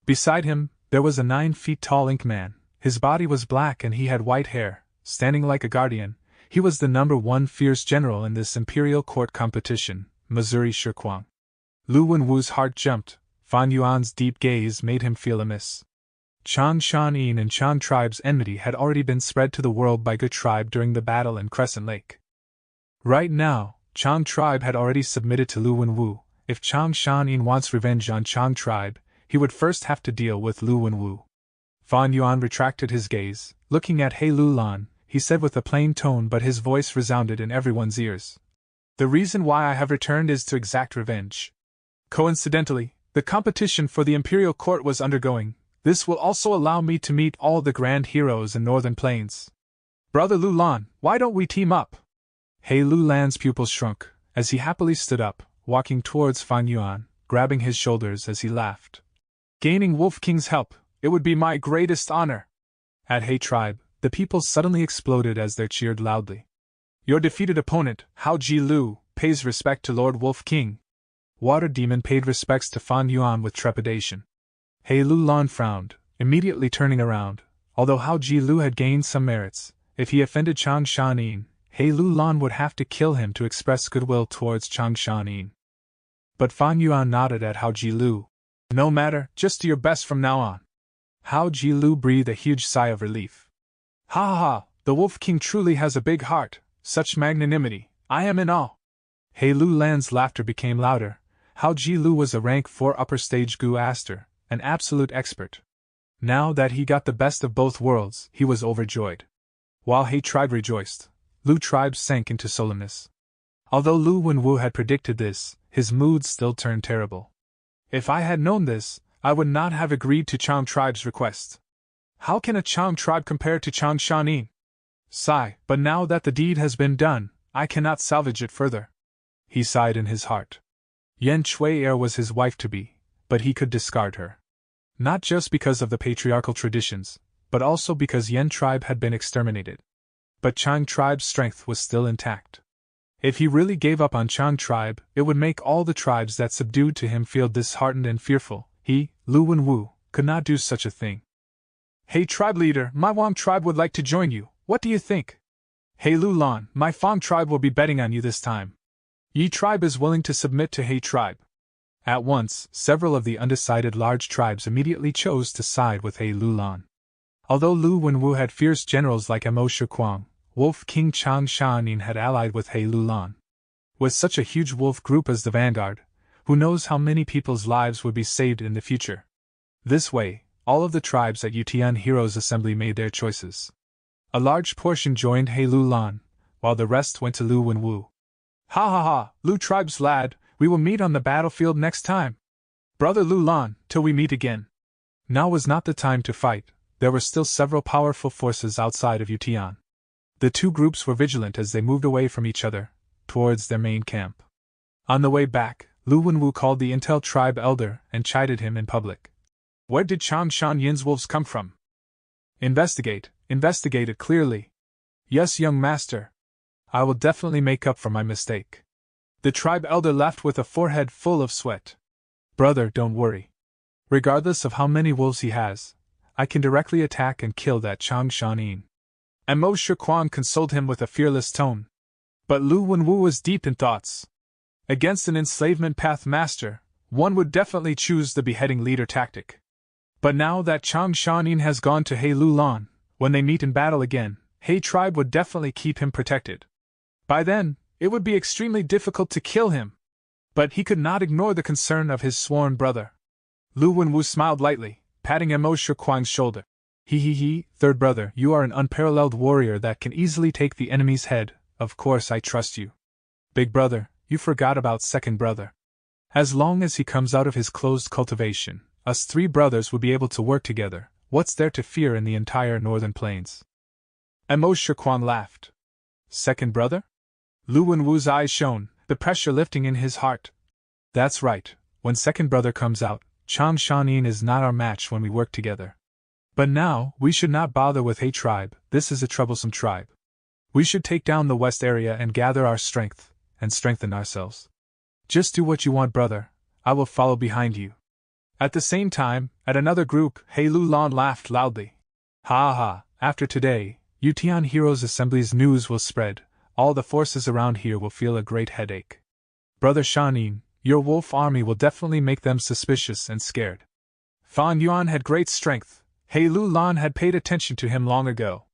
Beside him, there was a 9-feet-tall ink man. His body was black and he had white hair. Standing like a guardian, he was the #1 fierce general in this imperial court competition, Missouri Shuquang. Lu Wenwu's heart jumped. Fan Yuan's deep gaze made him feel amiss. Chang Shan-in and Chan tribe's enmity had already been spread to the world by Ge tribe during the battle in Crescent Lake. Right now, Chang tribe had already submitted to Lu Wenwu. If Chang Shan-in wants revenge on Chang tribe, he would first have to deal with Lu Wenwu. Fan Yuan retracted his gaze, looking at He Lulan. He said with a plain tone, but his voice resounded in everyone's ears. The reason why I have returned is to exact revenge. Coincidentally, the competition for the imperial court was undergoing. This will also allow me to meet all the grand heroes in Northern Plains. Brother Lulan, why don't we team up? He Lulan's pupils shrunk, as he happily stood up, walking towards Fan Yuan, grabbing his shoulders as he laughed. Gaining Wolf King's help, it would be my greatest honor. At He tribe, the people suddenly exploded as they cheered loudly. Your defeated opponent, Hao Ji Lu, pays respect to Lord Wolf King. Water Demon paid respects to Fan Yuan with trepidation. He Lulan frowned, immediately turning around. Although Hao Ji Lu had gained some merits, if he offended Chang Shan-in, He Lulan would have to kill him to express goodwill towards Chang Shan-in. But Fan Yuan nodded at Hao Ji Lu. No matter, just do your best from now on. Hao Ji Lu breathed a huge sigh of relief. Ha ha ha, the Wolf King truly has a big heart, such magnanimity, I am in awe. He Lulan's laughter became louder. Hao Ji Lu was a rank 4 upper stage Gu Aster, an absolute expert. Now that he got the best of both worlds, he was overjoyed. While He tribe rejoiced, Lu tribe sank into solemnness. Although Lu Wenwu had predicted this, his mood still turned terrible. If I had known this, I would not have agreed to Chang tribe's request. How can a Chang tribe compare to Chang Shan-in? Sigh, but now that the deed has been done, I cannot salvage it further. He sighed in his heart. Yan Cui-er was his wife-to-be, but he could discard her. Not just because of the patriarchal traditions, but also because Yan tribe had been exterminated. But Chang tribe's strength was still intact. If he really gave up on Chang tribe, it would make all the tribes that subdued to him feel disheartened and fearful. He, Lu Wenwu, could not do such a thing. Hey tribe leader, my Wang tribe would like to join you, what do you think? Hey Lulan, my Fang tribe will be betting on you this time. Yi tribe is willing to submit to He tribe. At once, several of the undecided large tribes immediately chose to side with He Lulan. Although Lu Wenwu had fierce generals like Mo Shiquang, Wolf King Chang Shan-in had allied with He Lulan. With such a huge wolf group as the vanguard, who knows how many people's lives would be saved in the future. This way, all of the tribes at Yutian Heroes Assembly made their choices. A large portion joined He Lulan, while the rest went to Lu Wenwu. Ha ha ha, Lu tribe's lad, we will meet on the battlefield next time. Brother Lulan, till we meet again. Now was not the time to fight, there were still several powerful forces outside of Yutian. The two groups were vigilant as they moved away from each other, towards their main camp. On the way back, Lu Wenwu called the Intel tribe elder and chided him in public. Where did Chang Shan-yin's wolves come from? Investigate it clearly. Yes, young master. I will definitely make up for my mistake. The tribe elder laughed with a forehead full of sweat. Brother, don't worry. Regardless of how many wolves he has, I can directly attack and kill that Chang Shan-in. And Mo Shiquan consoled him with a fearless tone. But Lu Wenwu was deep in thoughts. Against an enslavement path master, one would definitely choose the beheading leader tactic. But now that Chang Shan-in has gone to He Lulan, when they meet in battle again, He tribe would definitely keep him protected. By then, it would be extremely difficult to kill him. But he could not ignore the concern of his sworn brother. Lu Wenwu smiled lightly, patting Mo Shiquang's shoulder. He, third brother, you are an unparalleled warrior that can easily take the enemy's head, of course I trust you. Big brother, you forgot about second brother. As long as he comes out of his closed cultivation, us three brothers will be able to work together. What's there to fear in the entire Northern Plains? Mo Shiquan laughed. Second brother? Lu Wenwu's eyes shone, the pressure lifting in his heart. That's right, when second brother comes out, Chang Shan-in is not our match when we work together. But now, we should not bother with He tribe, this is a troublesome tribe. We should take down the west area and gather our strength, and strengthen ourselves. Just do what you want, brother, I will follow behind you. At the same time, at another group, He Lulan laughed loudly. Ha ha, after today, Yutian Heroes Assembly's news will spread, all the forces around here will feel a great headache. Brother Shan-in, Your wolf army will definitely make them suspicious and scared. Fan Yuan had great strength. He Lu Lan had paid attention to him long ago.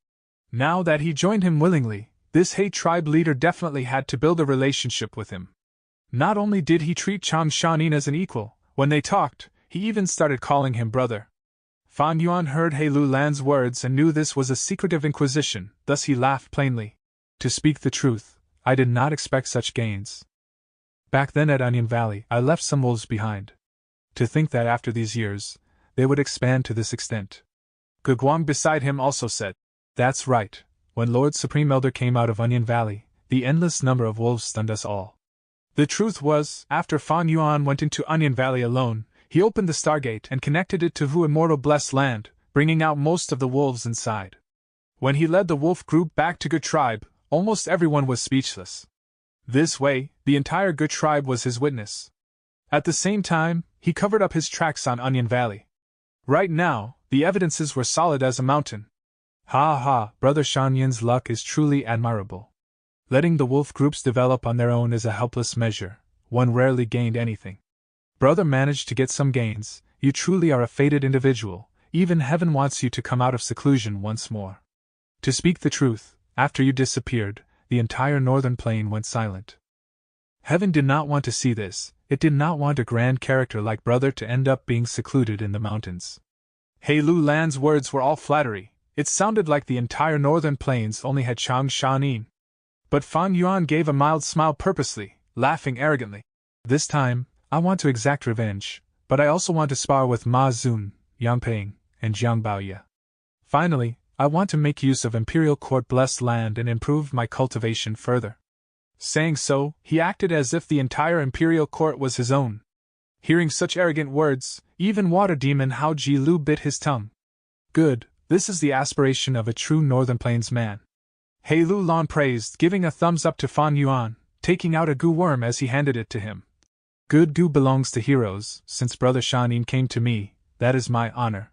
Now that he joined him willingly, this He tribe leader definitely had to build a relationship with him. Not only did he treat Chang Shanin as an equal, when they talked, he even started calling him brother. Fan Yuan heard He Lu Lan's words and knew this was a secretive inquisition, thus he laughed plainly. To speak the truth, I did not expect such gains. Back then at Onion Valley, I left some wolves behind. To think that after these years, they would expand to this extent. Guguang beside him also said, That's right, when Lord Supreme Elder came out of Onion Valley, the endless number of wolves stunned us all. The truth was, after Fan Yuan went into Onion Valley alone, he opened the Stargate and connected it to Hu Immortal Blessed Land, bringing out most of the wolves inside. When he led the wolf group back to Good Tribe, almost everyone was speechless. This way, the entire Good Tribe was his witness. At the same time, he covered up his tracks on Onion Valley. Right now, the evidences were solid as a mountain. Ha ha, Brother Shan Yin's luck is truly admirable. Letting the wolf groups develop on their own is a helpless measure. One rarely gained anything. Brother managed to get some gains. You truly are a fated individual. Even heaven wants you to come out of seclusion once more. To speak the truth, after you disappeared, the entire northern plain went silent. Heaven did not want to see this. It did not want a grand character like Brother to end up being secluded in the mountains. He Lu Lan's words were all flattery. It sounded like the entire northern plains only had Chang Shanin. But Fan Yuan gave a mild smile purposely, laughing arrogantly. This time, I want to exact revenge, but I also want to spar with Ma Zun, Yang Ping, and Jiang Baoye. Finally, I want to make use of Imperial Court blessed land and improve my cultivation further. Saying so, he acted as if the entire Imperial Court was his own. Hearing such arrogant words, even Water Demon Hao Ji Lu bit his tongue. Good, this is the aspiration of a true Northern Plains man. He Lu Lan praised, giving a thumbs up to Fan Yuan, taking out a goo worm as he handed it to him. Good goo belongs to heroes. Since Brother Shanin came to me, that is my honor.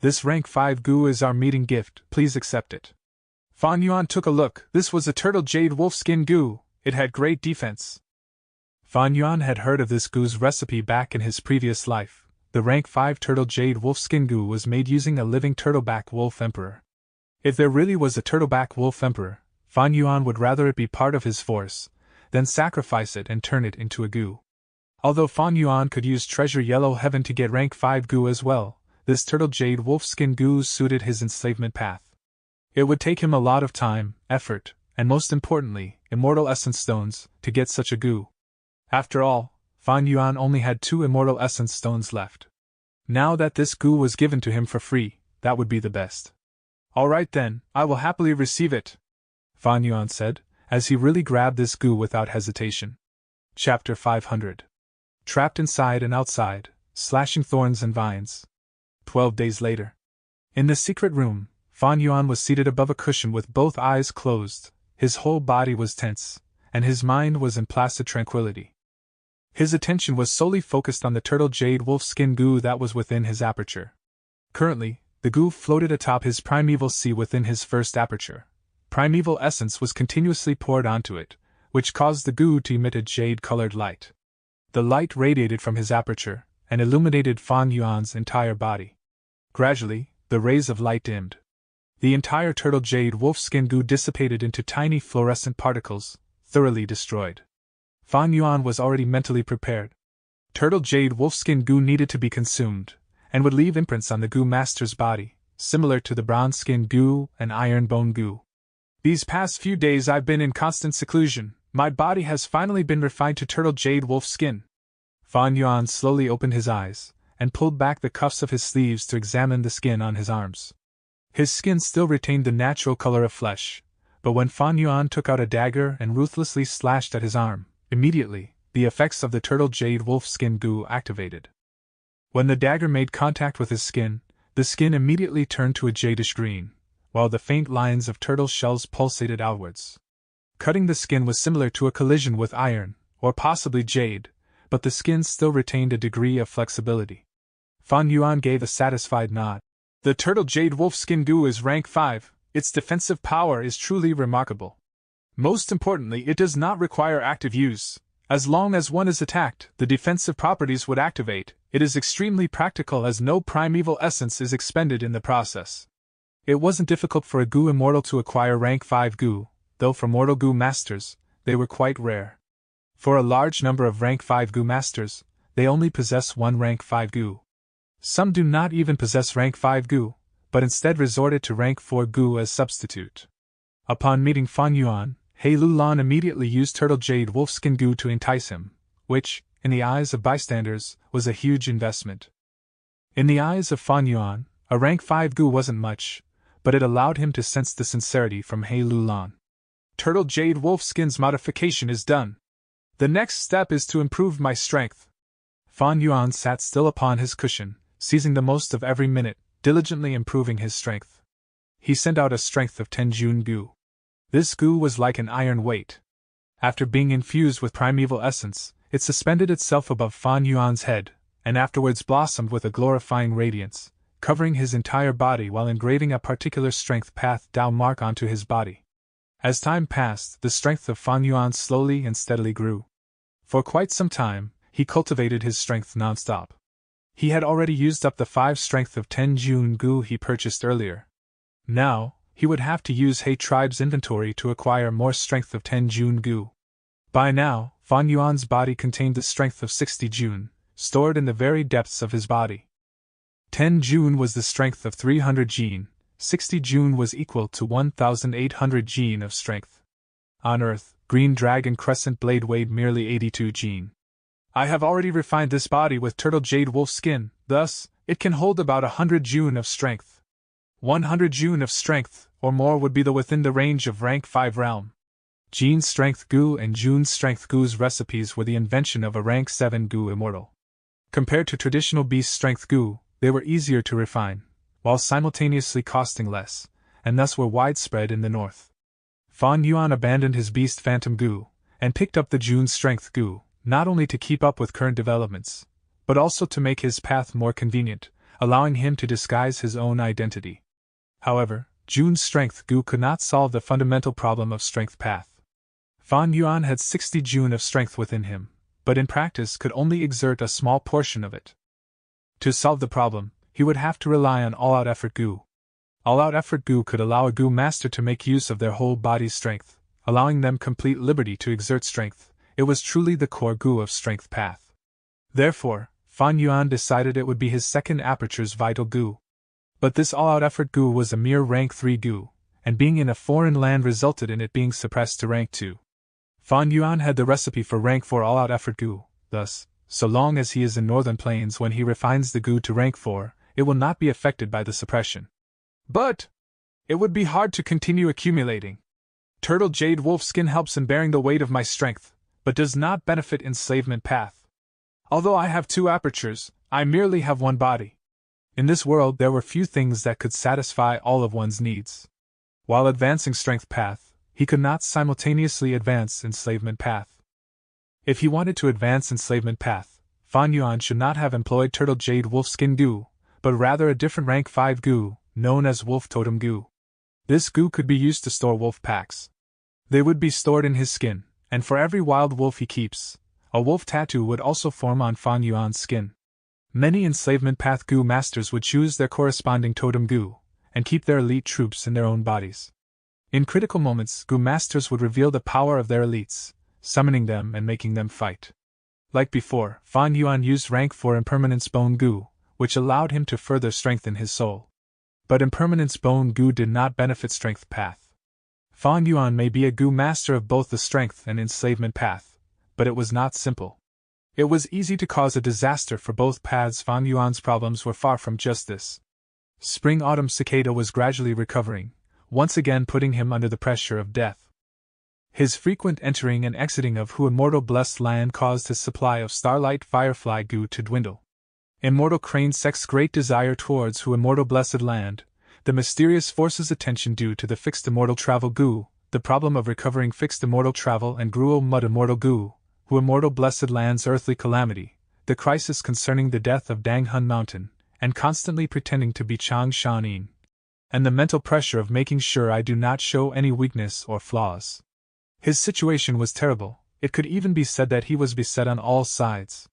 This rank 5 goo is our meeting gift, please accept it. Fan Yuan took a look. This was a turtle jade wolfskin goo. It had great defense. Fan Yuan had heard of this goo's recipe back in his previous life. The rank 5 turtle jade wolfskin goo was made using a living turtleback wolf emperor. If there really was a turtleback wolf emperor, Fan Yuan would rather it be part of his force than sacrifice it and turn it into a goo. Although Fan Yuan could use Treasure Yellow Heaven to get rank 5 goo as well, this turtle jade wolfskin goo suited his enslavement path. It would take him a lot of time, effort, and most importantly, immortal essence stones, to get such a goo. After all, Fan Yuan only had 2 immortal essence stones left. Now that this goo was given to him for free, that would be the best. Alright then, I will happily receive it, Fan Yuan said, as he really grabbed this goo without hesitation. Chapter 500. Trapped inside and outside, slashing thorns and vines. 12 days later. In the secret room, Fan Yuan was seated above a cushion with both eyes closed. His whole body was tense, and his mind was in placid tranquility. His attention was solely focused on the turtle jade wolfskin goo that was within his aperture. Currently, the goo floated atop his primeval sea within his first aperture. Primeval essence was continuously poured onto it, which caused the goo to emit a jade-colored light. The light radiated from his aperture, and illuminated Fan Yuan's entire body. Gradually, the rays of light dimmed. The entire turtle jade wolfskin goo dissipated into tiny fluorescent particles, thoroughly destroyed. Fan Yuan was already mentally prepared. Turtle jade wolfskin goo needed to be consumed, and would leave imprints on the goo master's body, similar to the bronze skin goo and iron bone goo. These past few days I've been in constant seclusion. My body has finally been refined to turtle jade wolf skin. Fan Yuan slowly opened his eyes, and pulled back the cuffs of his sleeves to examine the skin on his arms. His skin still retained the natural color of flesh, but when Fan Yuan took out a dagger and ruthlessly slashed at his arm, immediately, the effects of the turtle jade wolf skin goo activated. When the dagger made contact with his skin, the skin immediately turned to a jadish green, while the faint lines of turtle shells pulsated outwards. Cutting the skin was similar to a collision with iron, or possibly jade, but the skin still retained a degree of flexibility. Fan Yuan gave a satisfied nod. The turtle jade wolf skin goo is rank 5, its defensive power is truly remarkable. Most importantly, it does not require active use, As long as one is attacked, the defensive properties would activate. It is extremely practical as no primeval essence is expended in the process. It wasn't difficult for a Goo Immortal to acquire rank 5 Goo, though for mortal Goo Masters, they were quite rare. For a large number of rank 5 Goo Masters, they only possess one rank 5 Goo. Some do not even possess rank 5 Goo, but instead resorted to rank 4 Goo as substitute. Upon meeting Fan Yuan, He Lulan immediately used Turtle Jade Wolfskin Goo to entice him, which, in the eyes of bystanders, was a huge investment. In the eyes of Fan Yuan, a rank 5 Goo wasn't much, but it allowed him to sense the sincerity from He Lulan. Turtle Jade Wolfskin's modification is done. The next step is to improve my strength. Fan Yuan sat still upon his cushion, seizing the most of every minute, diligently improving his strength. He sent out a strength of 10 Jun Goo. This Goo was like an iron weight. After being infused with primeval essence, it suspended itself above Fan Yuan's head, and afterwards blossomed with a glorifying radiance, covering his entire body while engraving a particular strength path Dao mark onto his body. As time passed, the strength of Fan Yuan slowly and steadily grew. For quite some time, he cultivated his strength non-stop. He had already used up the 5 strength of 10 Jun Goo he purchased earlier. Now, he would have to use He Tribe's inventory to acquire more strength of 10 Jun Goo. By now, Fan Yuan's body contained the strength of 60 Jun, stored in the very depths of his body. 10 Jun was the strength of 300 Jin, 60 Jun was equal to 1,800 Jin of strength. On Earth, Green Dragon Crescent Blade weighed merely 82 Jin. I have already refined this body with Turtle Jade Wolf Skin, thus, it can hold about 100 Jun of strength. 100 Jun of strength, or more would be within the range of rank 5 realm. Jin's Strength Goo and Jun's Strength Goo's recipes were the invention of a rank 7 Goo Immortal. Compared to traditional Beast Strength Goo, they were easier to refine, while simultaneously costing less, and thus were widespread in the north. Fan Yuan abandoned his Beast Phantom Goo, and picked up the Jun's Strength Goo, not only to keep up with current developments, but also to make his path more convenient, allowing him to disguise his own identity. However, Jun's Strength Goo could not solve the fundamental problem of strength path. Fan Yuan had 60 Jun of strength within him, but in practice could only exert a small portion of it. To solve the problem, he would have to rely on All-Out Effort Goo. All-Out Effort Goo could allow a Goo Master to make use of their whole body's strength, allowing them complete liberty to exert strength. It was truly the core Goo of strength path. Therefore, Fan Yuan decided it would be his second aperture's vital Goo. But this all-out effort Goo was a mere rank 3 Goo, and being in a foreign land resulted in it being suppressed to rank 2. Fan Yuan had the recipe for rank 4 all-out effort Goo, thus, so long as he is in northern plains when he refines the Goo to rank 4, it will not be affected by the suppression. But it would be hard to continue accumulating. Turtle Jade Wolf Skin helps in bearing the weight of my strength, but does not benefit enslavement path. Although I have 2 apertures, I merely have 1 body. In this world there were few things that could satisfy all of one's needs. While advancing strength path, he could not simultaneously advance enslavement path. If he wanted to advance enslavement path, Fan Yuan should not have employed Turtle Jade Wolf Skin Goo, but rather a different rank 5 Goo, known as Wolf Totem Goo. This Goo could be used to store wolf packs. They would be stored in his skin, and for every wild wolf he keeps, a wolf tattoo would also form on Fan Yuan's skin. Many enslavement path Goo masters would choose their corresponding totem Goo, and keep their elite troops in their own bodies. In critical moments, Goo masters would reveal the power of their elites, summoning them and making them fight. Like before, Fan Yuan used rank 4 Impermanence Bone Goo, which allowed him to further strengthen his soul. But Impermanence Bone Goo did not benefit strength path. Fan Yuan may be a Goo master of both the strength and enslavement path, but it was not simple. It was easy to cause a disaster for both paths. Fan Yuan's problems were far from just this. Spring-Autumn Cicada was gradually recovering, once again putting him under the pressure of death. His frequent entering and exiting of Hu Immortal Blessed Land caused his supply of Starlight Firefly Goo to dwindle. Immortal Crane Sec's great desire towards Hu Immortal Blessed Land, the mysterious force's attention due to the Fixed Immortal Travel Goo, the problem of recovering Fixed Immortal Travel and Gruel Mud Immortal Goo, Hu Immortal Blessed Land's earthly calamity, the crisis concerning the death of Dang Hun Mountain, and constantly pretending to be Chang Shanin, and the mental pressure of making sure I do not show any weakness or flaws. His situation was terrible, it could even be said that he was beset on all sides.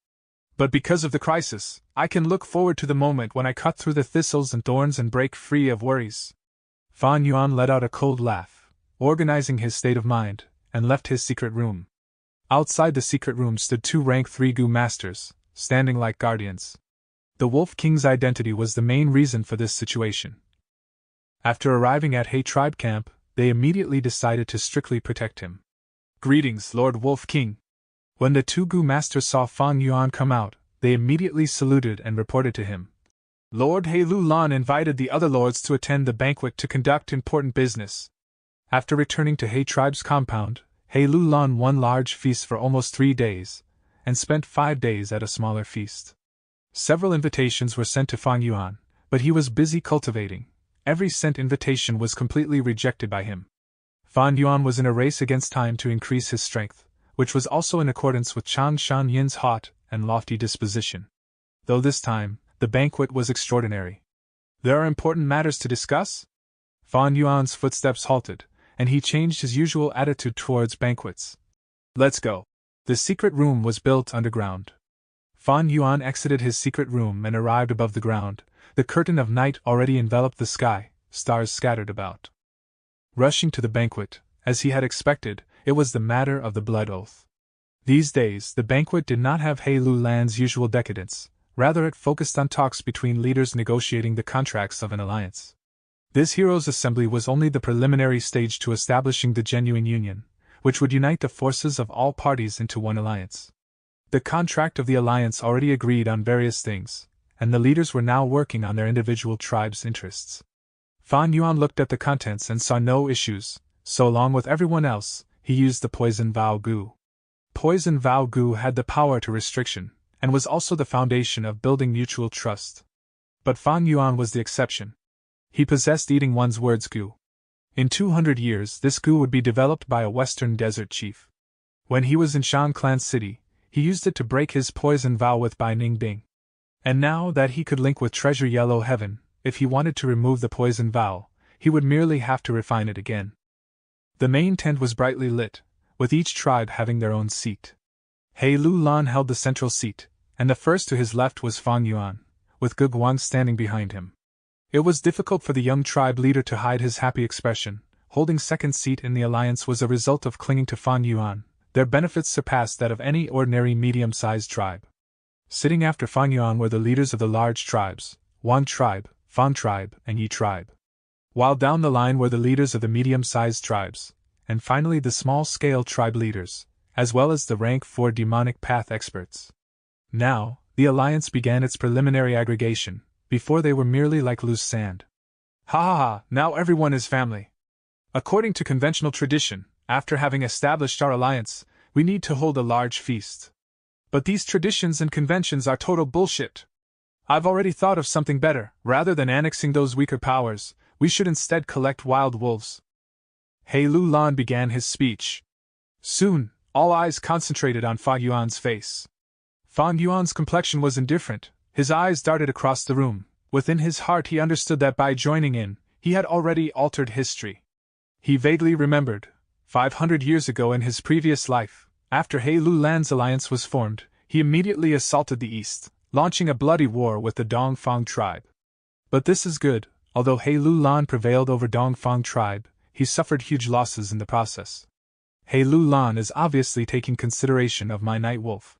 But because of the crisis, I can look forward to the moment when I cut through the thistles and thorns and break free of worries. Fan Yuan let out a cold laugh, organizing his state of mind, and left his secret room. Outside the secret room stood 2 rank 3 Gu masters, standing like guardians. The Wolf King's identity was the main reason for this situation. After arriving at He tribe camp, they immediately decided to strictly protect him. "Greetings, Lord Wolf King." When the 2 Gu masters saw Fan Yuan come out, they immediately saluted and reported to him. Lord He Lan invited the other lords to attend the banquet to conduct important business. After returning to He tribe's compound, He Lan won large feasts for almost 3 days, and spent 5 days at a smaller feast. Several invitations were sent to Fan Yuan, but he was busy cultivating. Every sent invitation was completely rejected by him. Fan Yuan was in a race against time to increase his strength, which was also in accordance with Chang Shan Yin's hot and lofty disposition. Though this time, the banquet was extraordinary. "There are important matters to discuss?" Fan Yuan's footsteps halted, and he changed his usual attitude towards banquets. "Let's go." The secret room was built underground. Fan Yuan exited his secret room and arrived above the ground. The curtain of night already enveloped the sky, stars scattered about. Rushing to the banquet, as he had expected, it was the matter of the blood oath. These days, the banquet did not have He Lan's usual decadence, rather it focused on talks between leaders negotiating the contracts of an alliance. This heroes' assembly was only the preliminary stage to establishing the genuine union, which would unite the forces of all parties into one alliance. The contract of the alliance already agreed on various things, and the leaders were now working on their individual tribes' interests. Fan Yuan looked at the contents and saw no issues, so along with everyone else, he used the Poison Vow Gu. Poison Vow Gu had the power to restriction, and was also the foundation of building mutual trust. But Fan Yuan was the exception. He possessed eating one's words Gu. In 200 years this Gu would be developed by a western desert chief. When he was in Shan Clan City, he used it to break his poison vow with Bai Ning Bing. And now that he could link with Treasure Yellow Heaven, if he wanted to remove the poison vow, he would merely have to refine it again. The main tent was brightly lit, with each tribe having their own seat. He Lan held the central seat, and the first to his left was Fan Yuan, with Ge Guang standing behind him. It was difficult for the young tribe leader to hide his happy expression. Holding second seat in the alliance was a result of clinging to Fan Yuan. Their benefits surpassed that of any ordinary medium-sized tribe. Sitting after Fan Yuan were the leaders of the large tribes, Wang tribe, Fan tribe, and Yi tribe. While down the line were the leaders of the medium-sized tribes, and finally the small-scale tribe leaders, as well as the rank 4 demonic path experts. Now, the alliance began its preliminary aggregation. Before they were merely like loose sand. Ha ha ha, now everyone is family. According to conventional tradition, after having established our alliance, we need to hold a large feast. But these traditions and conventions are total bullshit. I've already thought of something better. Rather than annexing those weaker powers, we should instead collect wild wolves. He Lan began his speech. Soon, all eyes concentrated on Fan Yuan's face. Fan Yuan's complexion was indifferent. His eyes darted across the room. Within his heart he understood that by joining in, he had already altered history. He vaguely remembered, 500 years ago in his previous life, after He Lan's alliance was formed, he immediately assaulted the east, launching a bloody war with the Dongfang tribe. But this is good. Although He Lan prevailed over Dongfang tribe, he suffered huge losses in the process. He Lan is obviously taking consideration of my night wolf.